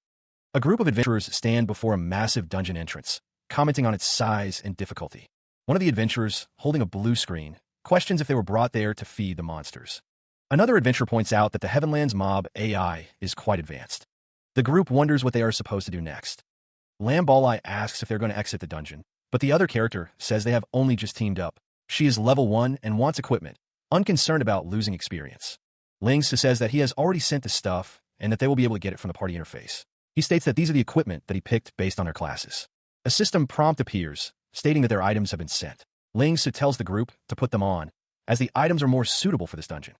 A group of adventurers stand before a massive dungeon entrance, commenting on its size and difficulty. One of the adventurers, holding a blue screen, questions if they were brought there to feed the monsters. Another adventurer points out that the Heavenlands mob AI is quite advanced. The group wonders what they are supposed to do next. Lam Balai asks if they're going to exit the dungeon, but the other character says they have only just teamed up. She is level 1 and wants equipment, unconcerned about losing experience. Ling Su says that he has already sent the stuff and that they will be able to get it from the party interface. He states that these are the equipment that he picked based on their classes. A system prompt appears, stating that their items have been sent. Ling Su tells the group to put them on, as the items are more suitable for this dungeon.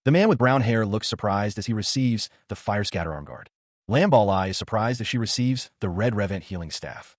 The man with brown hair looks surprised as he receives the Fire Scatter Arm Guard. Lam Balai is surprised as she receives the Red Revent Healing Staff.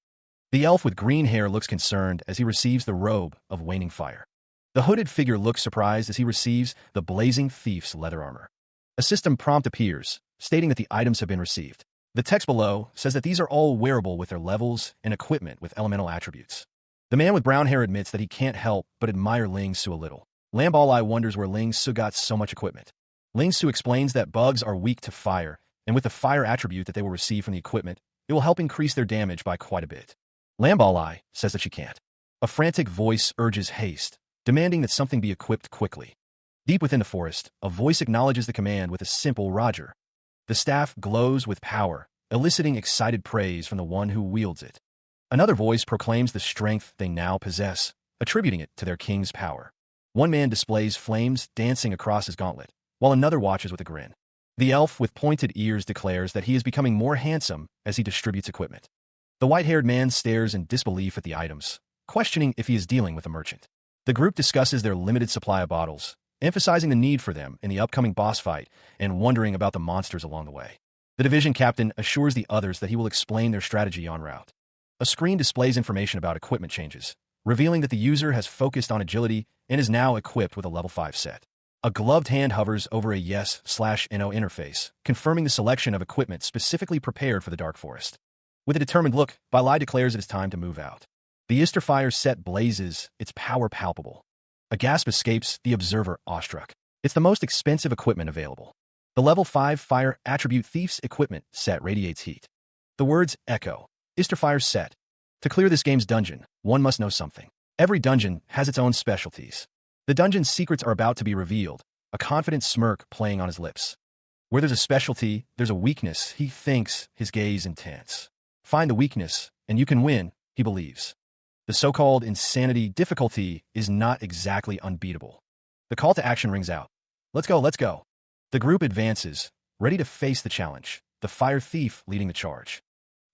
The elf with green hair looks concerned as he receives the Robe of Waning Fire. The hooded figure looks surprised as he receives the Blazing Thief's leather armor. A system prompt appears, stating that the items have been received. The text below says that these are all wearable with their levels and equipment with elemental attributes. The man with brown hair admits that he can't help but admire Ling Su a little. Lam Balai wonders where Ling Su got so much equipment. Ling Su explains that bugs are weak to fire, and with the fire attribute that they will receive from the equipment, it will help increase their damage by quite a bit. Lam Balai says that she can't. A frantic voice urges haste, demanding that something be equipped quickly. Deep within the forest, a voice acknowledges the command with a simple Roger. The staff glows with power, eliciting excited praise from the one who wields it. Another voice proclaims the strength they now possess, attributing it to their king's power. One man displays flames dancing across his gauntlet, while another watches with a grin. The elf with pointed ears declares that he is becoming more handsome as he distributes equipment. The white-haired man stares in disbelief at the items, questioning if he is dealing with a merchant. The group discusses their limited supply of bottles, emphasizing the need for them in the upcoming boss fight and wondering about the monsters along the way. The division captain assures the others that he will explain their strategy en route. A screen displays information about equipment changes, revealing that the user has focused on agility and is now equipped with a level 5 set. A gloved hand hovers over a yes/no interface, confirming the selection of equipment specifically prepared for the Dark Forest. With a determined look, Bai Lai declares it is time to move out. The Isterfire set blazes, its power palpable. A gasp escapes the observer awestruck. It's the most expensive equipment available. The level 5 fire attribute Thief's equipment set radiates heat. The words echo. Isterfire set. To clear this game's dungeon, one must know something. Every dungeon has its own specialties. The dungeon's secrets are about to be revealed, a confident smirk playing on his lips. Where there's a specialty, there's a weakness, he thinks, his gaze intense. Find the weakness, and you can win, he believes. The so-called insanity difficulty is not exactly unbeatable. The call to action rings out. Let's go, let's go. The group advances, ready to face the challenge, the fire thief leading the charge.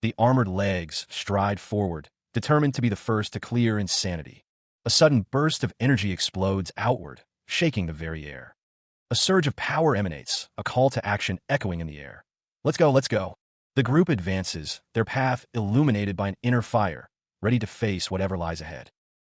The armored legs stride forward, determined to be the first to clear insanity. A sudden burst of energy explodes outward, shaking the very air. A surge of power emanates, a call to action echoing in the air. Let's go, let's go. The group advances, their path illuminated by an inner fire, ready to face whatever lies ahead.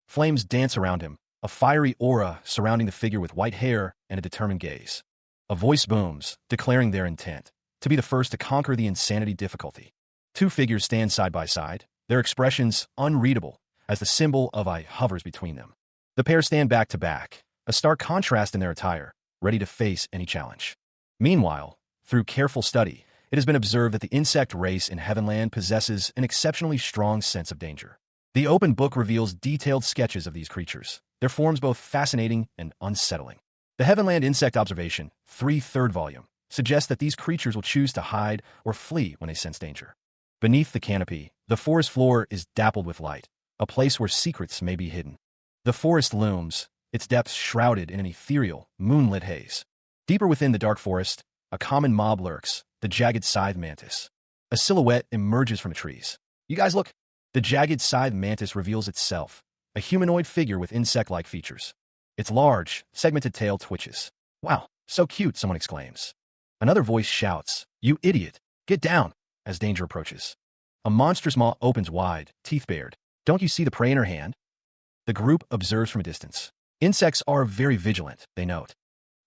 Flames dance around him, a fiery aura surrounding the figure with white hair and a determined gaze. A voice booms, declaring their intent, to be the first to conquer the insanity difficulty. Two figures stand side by side, their expressions unreadable, as the symbol of I hovers between them. The pair stand back to back, a stark contrast in their attire, ready to face any challenge. Meanwhile, through careful study, it has been observed that the insect race in Heavenland possesses an exceptionally strong sense of danger. The open book reveals detailed sketches of these creatures, their forms both fascinating and unsettling. The Heavenland Insect Observation, 3rd volume, suggests that these creatures will choose to hide or flee when they sense danger. Beneath the canopy, The forest floor is dappled with light, a place where secrets may be hidden. The forest looms, its depths shrouded in an ethereal, moonlit haze. Deeper within the dark forest, a common mob lurks, the jagged scythe mantis. A silhouette emerges from the trees. You guys look. The jagged scythe mantis reveals itself, a humanoid figure with insect-like features. Its large, segmented tail twitches. Wow, so cute, someone exclaims. Another voice shouts, "You idiot! Get down!" as danger approaches. A monstrous maw opens wide, teeth bared. Don't you see the prey in her hand? The group observes from a distance. Insects are very vigilant, they note.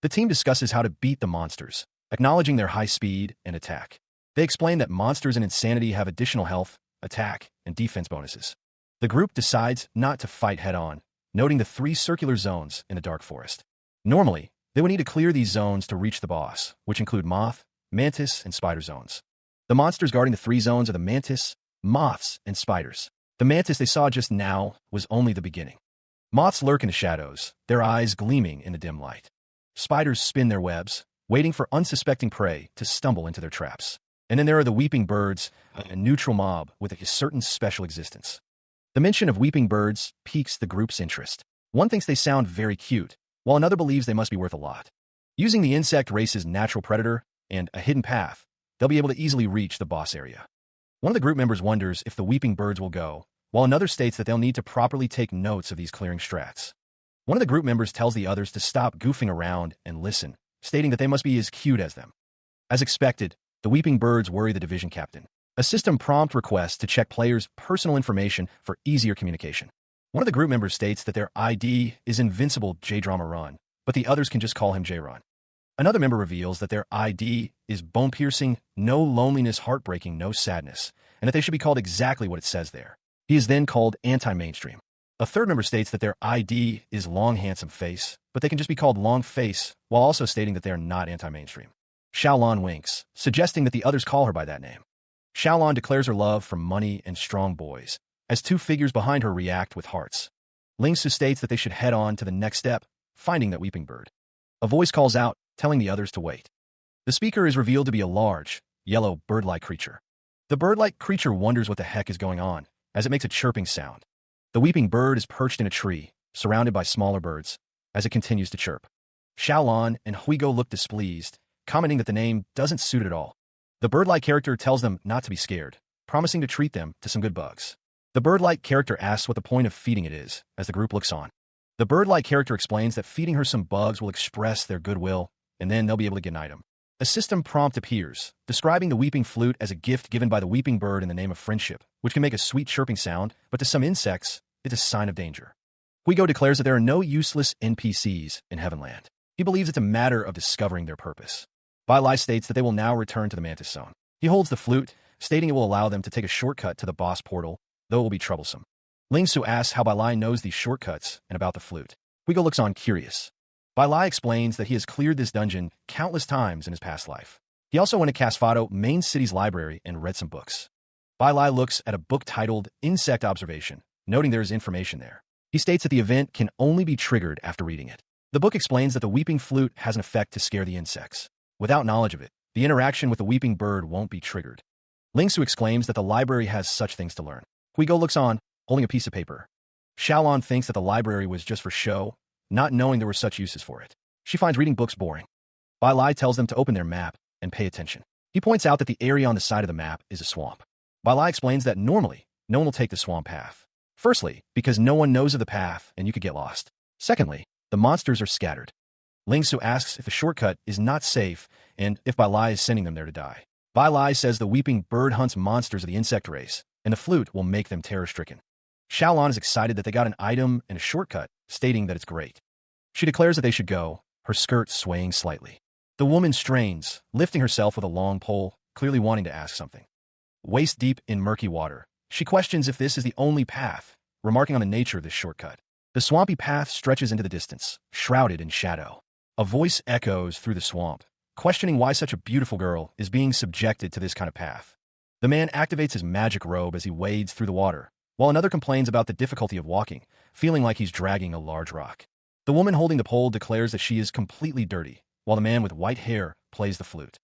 The team discusses how to beat the monsters, acknowledging their high speed and attack. They explain that monsters in Insanity have additional health, attack, and defense bonuses. The group decides not to fight head-on, noting the 3 circular zones in the dark forest. Normally, they would need to clear these zones to reach the boss, which include moth, mantis, and spider zones. The monsters guarding the 3 zones are the mantis, moths, and spiders. The mantis they saw just now was only the beginning. Moths lurk in the shadows, their eyes gleaming in the dim light. Spiders spin their webs, waiting for unsuspecting prey to stumble into their traps. And then there are the weeping birds, a neutral mob with a certain special existence. The mention of weeping birds piques the group's interest. One thinks they sound very cute, while another believes they must be worth a lot. Using the insect race's natural predator and a hidden path, they'll be able to easily reach the boss area. One of the group members wonders if the weeping birds will go, while another states that they'll need to properly take notes of these clearing strats. One of the group members tells the others to stop goofing around and listen, stating that they must be as cute as them. As expected, the weeping birds worry the division captain. A system prompt requests to check players' personal information for easier communication. One of the group members states that their ID is Invincible J-Drama Run, but the others can just call him J-Run. Another member reveals that their ID is Bone-Piercing, No Loneliness, Heartbreaking, No Sadness, and that they should be called exactly what it says there. He is then called Anti-Mainstream. A third member states that their ID is Long Handsome Face, but they can just be called Long Face, while also stating that they are not anti-mainstream. Xiaolan winks, suggesting that the others call her by that name. Xiaolan declares her love for money and strong boys, as 2 figures behind her react with hearts. Lingsu states that they should head on to the next step, finding that weeping bird. A voice calls out, telling the others to wait. The speaker is revealed to be a large, yellow, bird-like creature. The bird-like creature wonders what the heck is going on, as it makes a chirping sound. The weeping bird is perched in a tree, surrounded by smaller birds, as it continues to chirp. Xiaolan and Huigo look displeased, commenting that the name doesn't suit it at all. The bird-like character tells them not to be scared, promising to treat them to some good bugs. The bird-like character asks what the point of feeding it is, as the group looks on. The bird-like character explains that feeding her some bugs will express their goodwill, and then they'll be able to get an item. A system prompt appears, describing the weeping flute as a gift given by the weeping bird in the name of friendship, which can make a sweet chirping sound, but to some insects, it's a sign of danger. Huigo declares that there are no useless NPCs in Heavenland. He believes it's a matter of discovering their purpose. Bai Lai states that they will now return to the Mantis Zone. He holds the flute, stating it will allow them to take a shortcut to the boss portal, though it will be troublesome. Ling Su asks how Bai Lai knows these shortcuts and about the flute. Huigo looks on curious. Bai Lai explains that he has cleared this dungeon countless times in his past life. He also went to Casfado Main City's library and read some books. Bai Lai looks at a book titled Insect Observation, noting there is information there. He states that the event can only be triggered after reading it. The book explains that the weeping flute has an effect to scare the insects. Without knowledge of it, the interaction with the weeping bird won't be triggered. Ling Su exclaims that the library has such things to learn. Huigo looks on, holding a piece of paper. Xiaolan thinks that the library was just for show, not knowing there were such uses for it. She finds reading books boring. Bai Lai tells them to open their map and pay attention. He points out that the area on the side of the map is a swamp. Bai Lai explains that normally, no one will take the swamp path. Firstly, because no one knows of the path and you could get lost. Secondly, the monsters are scattered. Ling Su asks if the shortcut is not safe and if Bai Lai is sending them there to die. Bai Lai says the weeping bird hunts monsters of the insect race, and the flute will make them terror-stricken. Xiaolan is excited that they got an item and a shortcut, stating that it's great. She declares that they should go, her skirt swaying slightly. The woman strains, lifting herself with a long pole, clearly wanting to ask something. Waist deep in murky water, she questions if this is the only path, remarking on the nature of this shortcut. The swampy path stretches into the distance, shrouded in shadow. A voice echoes through the swamp, questioning why such a beautiful girl is being subjected to this kind of path. The man activates his magic robe as he wades through the water, while another complains about the difficulty of walking, feeling like he's dragging a large rock. The woman holding the pole declares that she is completely dirty, while the man with white hair plays the flute.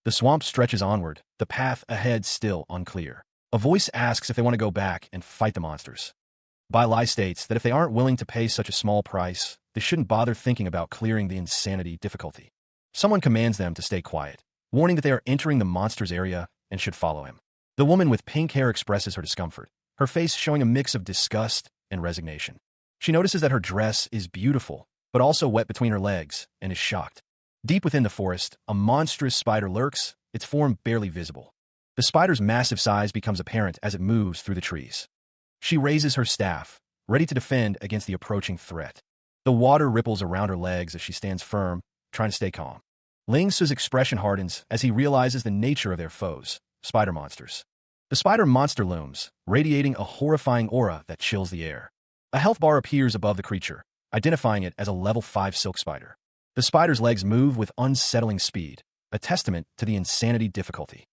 The swamp stretches onward, the path ahead still unclear. A voice asks if they want to go back and fight the monsters. Bai Lai states that if they aren't willing to pay such a small price, they shouldn't bother thinking about clearing the insanity difficulty. Someone commands them to stay quiet, warning that they are entering the monster's area and should follow him. The woman with pink hair expresses her discomfort, her face showing a mix of disgust and resignation. She notices that her dress is beautiful, but also wet between her legs, and is shocked. Deep within the forest, a monstrous spider lurks, its form barely visible. The spider's massive size becomes apparent as it moves through the trees. She raises her staff, ready to defend against the approaching threat. The water ripples around her legs as she stands firm, trying to stay calm. Ling Su's expression hardens as he realizes the nature of their foes, spider monsters. The spider monster looms, radiating a horrifying aura that chills the air. A health bar appears above the creature, identifying it as a level 5 silk spider. The spider's legs move with unsettling speed, a testament to the insanity difficulty.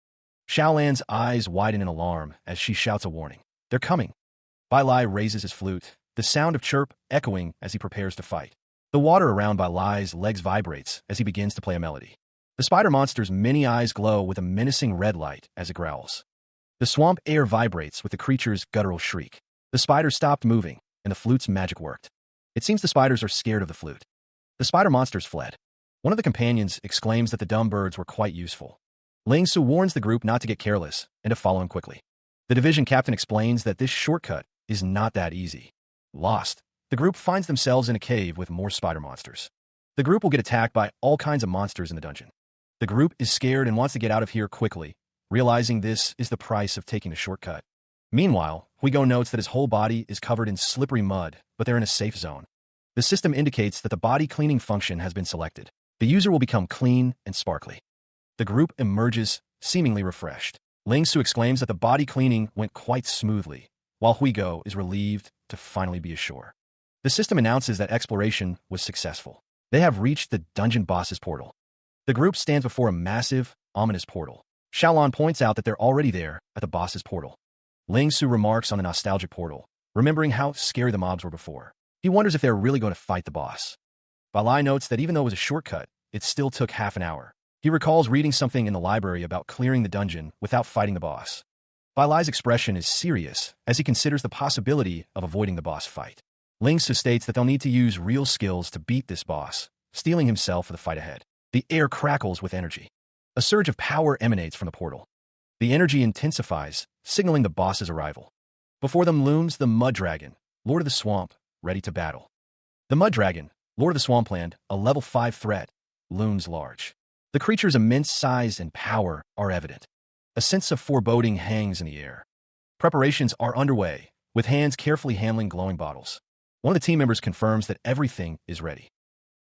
Xiaolan's eyes widen in alarm as she shouts a warning. They're coming. Bai Lai raises his flute, the sound of chirp echoing as he prepares to fight. The water around Bai Lai's legs vibrates as he begins to play a melody. The spider monster's many eyes glow with a menacing red light as it growls. The swamp air vibrates with the creature's guttural shriek. The spider stopped moving, and the flute's magic worked. It seems the spiders are scared of the flute. The spider monsters fled. One of the companions exclaims that the dumb birds were quite useful. Ling Su warns the group not to get careless and to follow him quickly. The division captain explains that this shortcut is not that easy. Lost, the group finds themselves in a cave with more spider monsters. The group will get attacked by all kinds of monsters in the dungeon. The group is scared and wants to get out of here quickly, realizing this is the price of taking a shortcut. Meanwhile, Huigo notes that his whole body is covered in slippery mud, but they're in a safe zone. The system indicates that the body cleaning function has been selected. The user will become clean and sparkly. The group emerges, seemingly refreshed. Ling Su exclaims that the body cleaning went quite smoothly, while Huigo is relieved to finally be ashore. The system announces that exploration was successful. They have reached the dungeon boss's portal. The group stands before a massive, ominous portal. Xiaolan points out that they're already there at the boss's portal. Ling Su remarks on the nostalgic portal, remembering how scary the mobs were before. He wonders if they're really going to fight the boss. Bai Lai notes that even though it was a shortcut, it still took half an hour. He recalls reading something in the library about clearing the dungeon without fighting the boss. Bai Lai's expression is serious as he considers the possibility of avoiding the boss fight. Ling Su states that they'll need to use real skills to beat this boss, steeling himself for the fight ahead. The air crackles with energy. A surge of power emanates from the portal. The energy intensifies, signaling the boss's arrival. Before them looms the Mud Dragon, Lord of the Swamp, ready to battle. The Mud Dragon, Lord of the Swampland, a level 5 threat, looms large. The creature's immense size and power are evident. A sense of foreboding hangs in the air. Preparations are underway, with hands carefully handling glowing bottles. One of the team members confirms that everything is ready.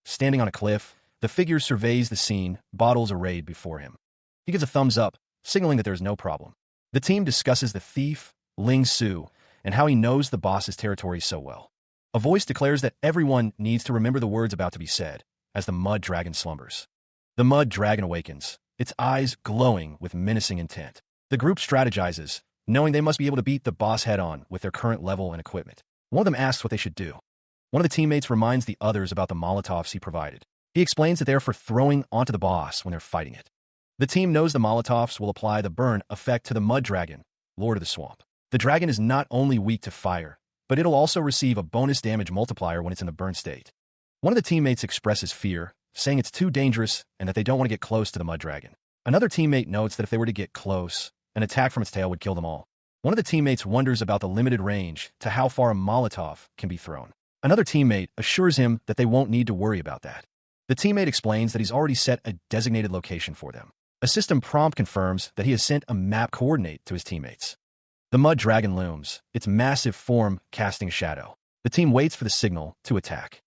Standing on a cliff, the figure surveys the scene, bottles arrayed before him. He gives a thumbs up, signaling that there is no problem. The team discusses the thief, Ling Su, and how he knows the boss's territory so well. A voice declares that everyone needs to remember the words about to be said, as the Mud Dragon slumbers. The Mud Dragon awakens, its eyes glowing with menacing intent. The group strategizes, knowing they must be able to beat the boss head-on with their current level and equipment. One of them asks what they should do. One of the teammates reminds the others about the Molotovs he provided. He explains that they're for throwing onto the boss when they're fighting it. The team knows the Molotovs will apply the burn effect to the Mud Dragon, Lord of the Swamp. The dragon is not only weak to fire, but it'll also receive a bonus damage multiplier when it's in the burn state. One of the teammates expresses fear, saying it's too dangerous and that they don't want to get close to the Mud Dragon. Another teammate notes that if they were to get close, an attack from its tail would kill them all. One of the teammates wonders about the limited range to how far a Molotov can be thrown. Another teammate assures him that they won't need to worry about that. The teammate explains that he's already set a designated location for them. A system prompt confirms that he has sent a map coordinate to his teammates. The Mud Dragon looms, its massive form casting a shadow. The team waits for the signal to attack.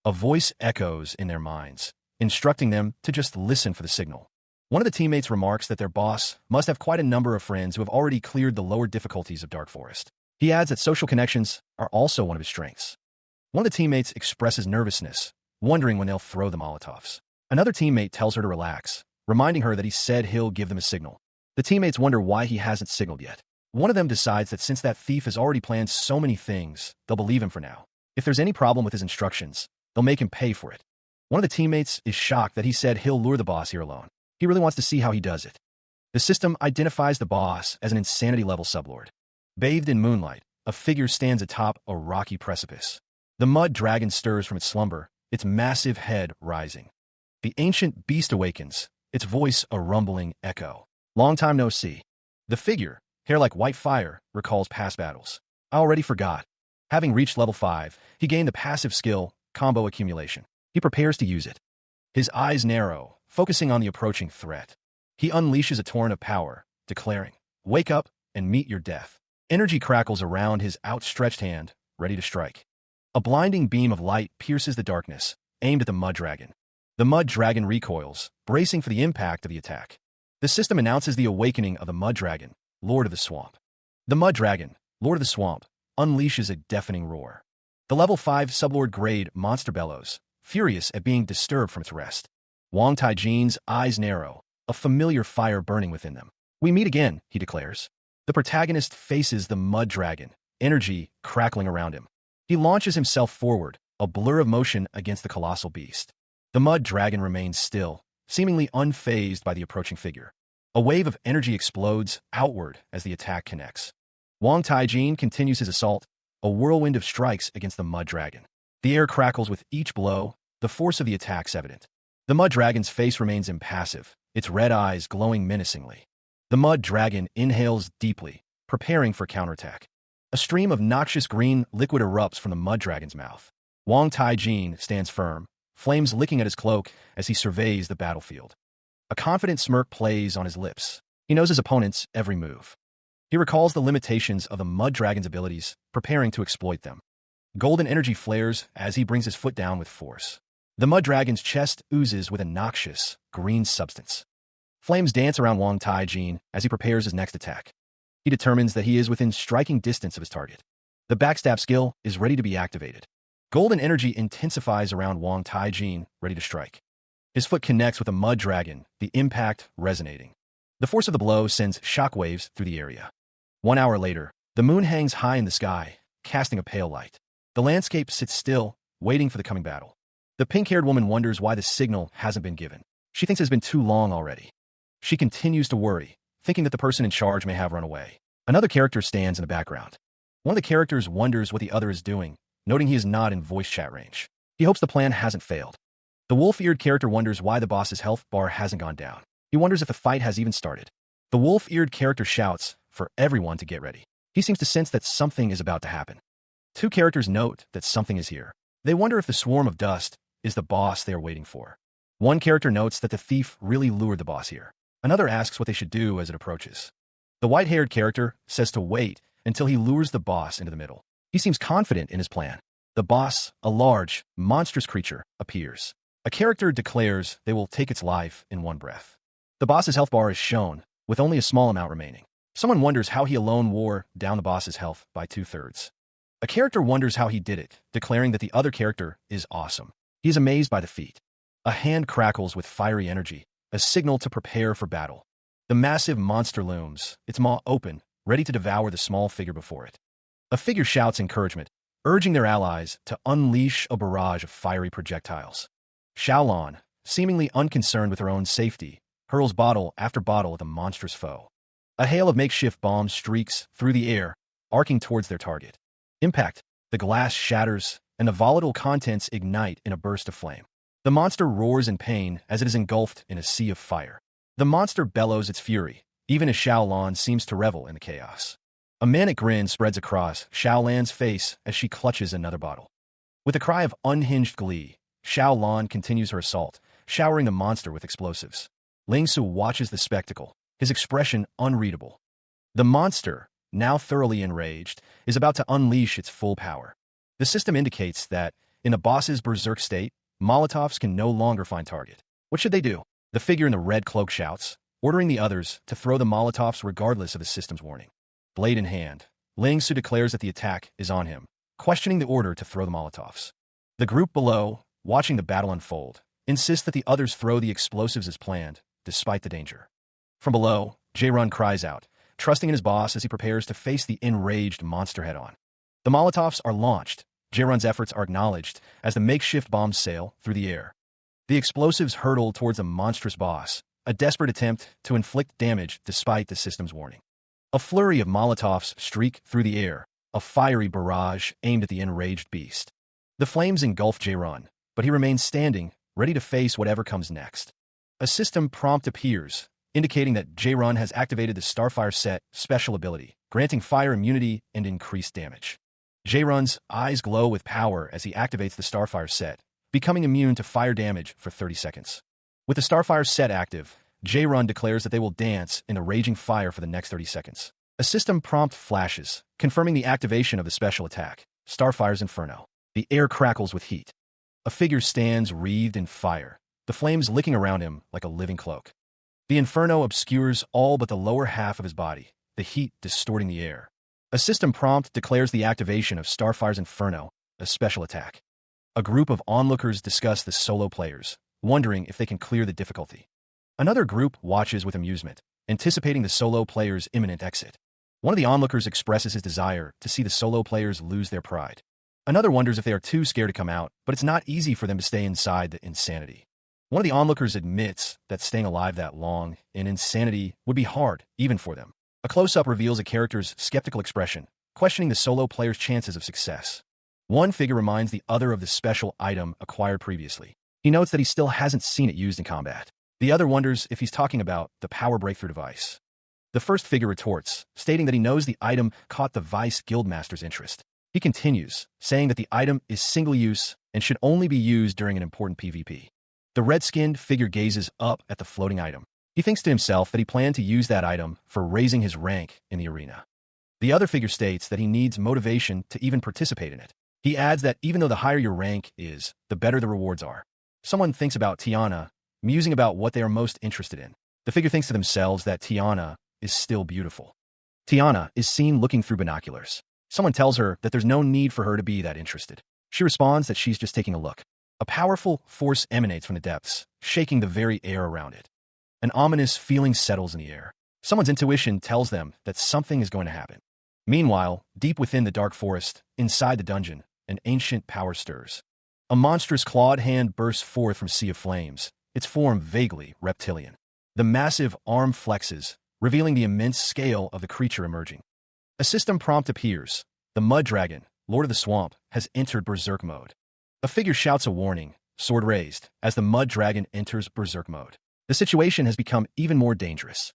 A voice echoes in their minds, instructing them to just listen for the signal. One of the teammates remarks that their boss must have quite a number of friends who have already cleared the lower difficulties of Dark Forest. He adds that social connections are also one of his strengths. One of the teammates expresses nervousness, wondering when they'll throw the Molotovs. Another teammate tells her to relax, reminding her that he said he'll give them a signal. The teammates wonder why he hasn't signaled yet. One of them decides that since that thief has already planned so many things, they'll believe him for now. If there's any problem with his instructions, they'll make him pay for it. One of the teammates is shocked that he said he'll lure the boss here alone. He really wants to see how he does it. The system identifies the boss as an insanity-level sublord. Bathed in moonlight, a figure stands atop a rocky precipice. The mud dragon stirs from its slumber, its massive head rising. The ancient beast awakens, its voice a rumbling echo. Long time no see. The figure, hair like white fire, recalls past battles. I already forgot. Having reached level 5, he gained the passive skill, combo accumulation. He prepares to use it. His eyes narrow, focusing on the approaching threat. He unleashes a torrent of power, declaring, "Wake up and meet your death." Energy crackles around his outstretched hand, ready to strike. A blinding beam of light pierces the darkness, aimed at the mud dragon. The mud dragon recoils, bracing for the impact of the attack. The system announces the awakening of the mud dragon, Lord of the Swamp. The mud dragon, Lord of the Swamp, unleashes a deafening roar. The level 5 sublord grade monster bellows, furious at being disturbed from its rest. Wang Taijin's eyes narrow, a familiar fire burning within them. "We meet again," he declares. The protagonist faces the mud dragon, energy crackling around him. He launches himself forward, a blur of motion against the colossal beast. The mud dragon remains still, seemingly unfazed by the approaching figure. A wave of energy explodes outward as the attack connects. Wang Taijin continues his assault, a whirlwind of strikes against the mud dragon. The air crackles with each blow, the force of the attack's evident. The mud dragon's face remains impassive, its red eyes glowing menacingly. The mud dragon inhales deeply, preparing for counterattack. A stream of noxious green liquid erupts from the mud dragon's mouth. Wang Taijin stands firm, flames licking at his cloak as he surveys the battlefield. A confident smirk plays on his lips. He knows his opponent's every move. He recalls the limitations of the mud dragon's abilities, preparing to exploit them. Golden energy flares as he brings his foot down with force. The mud dragon's chest oozes with a noxious, green substance. Flames dance around Wang Taijin as he prepares his next attack. He determines that he is within striking distance of his target. The backstab skill is ready to be activated. Golden energy intensifies around Wang Taijin, ready to strike. His foot connects with the mud dragon, the impact resonating. The force of the blow sends shockwaves through the area. 1 hour later, the moon hangs high in the sky, casting a pale light. The landscape sits still, waiting for the coming battle. The pink-haired woman wonders why the signal hasn't been given. She thinks it has been too long already. She continues to worry, thinking that the person in charge may have run away. Another character stands in the background. One of the characters wonders what the other is doing, noting he is not in voice chat range. He hopes the plan hasn't failed. The wolf-eared character wonders why the boss's health bar hasn't gone down. He wonders if the fight has even started. The wolf-eared character shouts for everyone to get ready. He seems to sense that something is about to happen. Two characters note that something is here. They wonder if the swarm of dust is the boss they are waiting for. One character notes that the thief really lured the boss here. Another asks what they should do as it approaches. The white-haired character says to wait until he lures the boss into the middle. He seems confident in his plan. The boss, a large, monstrous creature, appears. A character declares they will take its life in one breath. The boss's health bar is shown, with only a small amount remaining. Someone wonders how he alone wore down the boss's health by 2/3. A character wonders how he did it, declaring that the other character is awesome. He is amazed by the feat. A hand crackles with fiery energy, a signal to prepare for battle. The massive monster looms, its maw open, ready to devour the small figure before it. A figure shouts encouragement, urging their allies to unleash a barrage of fiery projectiles. Xiaolan, seemingly unconcerned with her own safety, hurls bottle after bottle at the monstrous foe. A hail of makeshift bombs streaks through the air, arcing towards their target. Impact, the glass shatters, and the volatile contents ignite in a burst of flame. The monster roars in pain as it is engulfed in a sea of fire. The monster bellows its fury, even as Xiaolan seems to revel in the chaos. A manic grin spreads across Xiaolan's face as she clutches another bottle. With a cry of unhinged glee, Xiaolan continues her assault, showering the monster with explosives. Ling Su watches the spectacle, his expression unreadable. The monster, now thoroughly enraged, is about to unleash its full power. The system indicates that, in the boss's berserk state, Molotovs can no longer find target. What should they do? The figure in the red cloak shouts, ordering the others to throw the Molotovs regardless of the system's warning. Blade in hand, Ling Su declares that the attack is on him, questioning the order to throw the Molotovs. The group below, watching the battle unfold, insists that the others throw the explosives as planned, despite the danger. From below, Jae-run cries out, trusting in his boss as he prepares to face the enraged monster head-on. The Molotovs are launched. Jae-run's efforts are acknowledged as the makeshift bombs sail through the air. The explosives hurtle towards the monstrous boss, a desperate attempt to inflict damage despite the system's warning. A flurry of Molotovs streak through the air, a fiery barrage aimed at the enraged beast. The flames engulf Jae-run, but he remains standing, ready to face whatever comes next. A system prompt appears, indicating that Jae-run has activated the Starfire set special ability, granting fire immunity and increased damage. Jae-run's eyes glow with power as he activates the Starfire set, becoming immune to fire damage for 30 seconds. With the Starfire set active, Jae-run declares that they will dance in the raging fire for the next 30 seconds. A system prompt flashes, confirming the activation of the special attack, Starfire's Inferno. The air crackles with heat. A figure stands wreathed in fire, the flames licking around him like a living cloak. The Inferno obscures all but the lower half of his body, the heat distorting the air. A system prompt declares the activation of Starfire's Inferno, a special attack. A group of onlookers discuss the solo players, wondering if they can clear the difficulty. Another group watches with amusement, anticipating the solo player's imminent exit. One of the onlookers expresses his desire to see the solo players lose their pride. Another wonders if they are too scared to come out, but it's not easy for them to stay inside the insanity. One of the onlookers admits that staying alive that long in insanity would be hard, even for them. A close-up reveals a character's skeptical expression, questioning the solo player's chances of success. One figure reminds the other of the special item acquired previously. He notes that he still hasn't seen it used in combat. The other wonders if he's talking about the power breakthrough device. The first figure retorts, stating that he knows the item caught the Vice Guildmaster's interest. He continues, saying that the item is single-use and should only be used during an important PvP. The red-skinned figure gazes up at the floating item. He thinks to himself that he planned to use that item for raising his rank in the arena. The other figure states that he needs motivation to even participate in it. He adds that even though the higher your rank is, the better the rewards are. Someone thinks about Tiana, musing about what they are most interested in. The figure thinks to themselves that Tiana is still beautiful. Tiana is seen looking through binoculars. Someone tells her that there's no need for her to be that interested. She responds that she's just taking a look. A powerful force emanates from the depths, shaking the very air around it. An ominous feeling settles in the air. Someone's intuition tells them that something is going to happen. Meanwhile, deep within the dark forest, inside the dungeon, an ancient power stirs. A monstrous clawed hand bursts forth from sea of flames, its form vaguely reptilian. The massive arm flexes, revealing the immense scale of the creature emerging. A system prompt appears. The Mud Dragon, Lord of the Swamp, has entered Berserk mode. A figure shouts a warning, sword raised, as the Mud Dragon enters Berserk mode. The situation has become even more dangerous.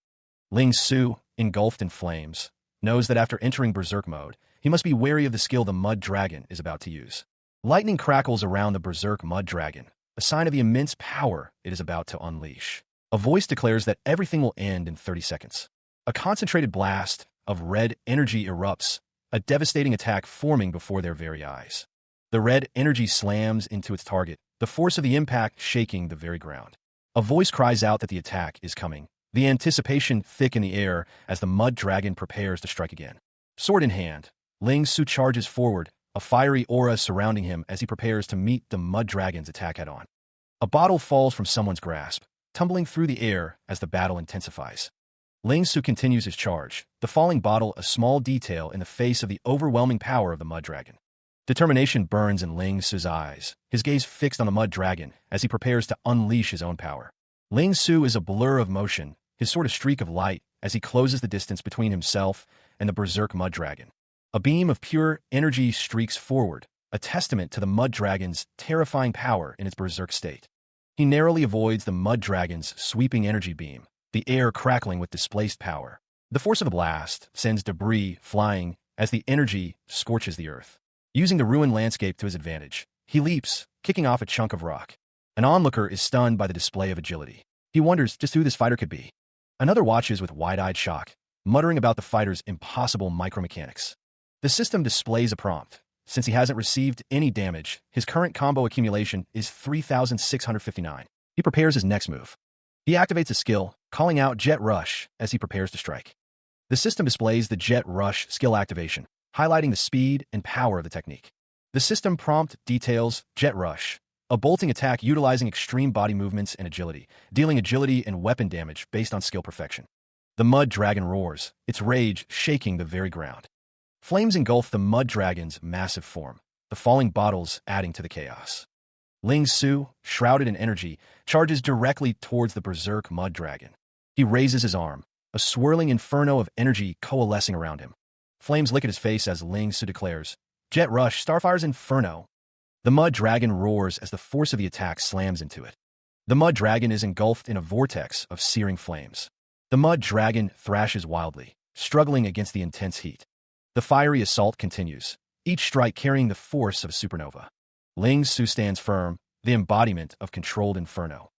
Ling Su, engulfed in flames, knows that after entering Berserk mode, he must be wary of the skill the Mud Dragon is about to use. Lightning crackles around the Berserk Mud Dragon, a sign of the immense power it is about to unleash. A voice declares that everything will end in 30 seconds. A concentrated blast of red energy erupts, a devastating attack forming before their very eyes. The red energy slams into its target, the force of the impact shaking the very ground. A voice cries out that the attack is coming, the anticipation thick in the air as the Mud Dragon prepares to strike again. Sword in hand, Ling Su charges forward, a fiery aura surrounding him as he prepares to meet the Mud Dragon's attack head-on. A bottle falls from someone's grasp, tumbling through the air as the battle intensifies. Ling Su continues his charge, the falling bottle a small detail in the face of the overwhelming power of the Mud Dragon. Determination burns in Ling Su's eyes, his gaze fixed on the Mud Dragon as he prepares to unleash his own power. Ling Su is a blur of motion, his sword a streak of light as he closes the distance between himself and the Berserk Mud Dragon. A beam of pure energy streaks forward, a testament to the Mud Dragon's terrifying power in its Berserk state. He narrowly avoids the Mud Dragon's sweeping energy beam, the air crackling with displaced power. The force of the blast sends debris flying as the energy scorches the earth. Using the ruined landscape to his advantage, he leaps, kicking off a chunk of rock. An onlooker is stunned by the display of agility. He wonders just who this fighter could be. Another watches with wide-eyed shock, muttering about the fighter's impossible micromechanics. The system displays a prompt. Since he hasn't received any damage, his current combo accumulation is 3,659. He prepares his next move. He activates a skill, calling out Jet Rush as he prepares to strike. The system displays the Jet Rush skill activation, highlighting the speed and power of the technique. The system prompt details Jet Rush, a bolting attack utilizing extreme body movements and agility, dealing agility and weapon damage based on skill perfection. The Mud Dragon roars, its rage shaking the very ground. Flames engulf the Mud Dragon's massive form, the falling bottles adding to the chaos. Ling Su, shrouded in energy, charges directly towards the berserk mud dragon. He raises his arm, a swirling inferno of energy coalescing around him. Flames lick at his face as Ling Su declares, "Jet Rush, Starfire's Inferno." The mud dragon roars as the force of the attack slams into it. The mud dragon is engulfed in a vortex of searing flames. The mud dragon thrashes wildly, struggling against the intense heat. The fiery assault continues, each strike carrying the force of a supernova. Ling Su stands firm, the embodiment of controlled inferno.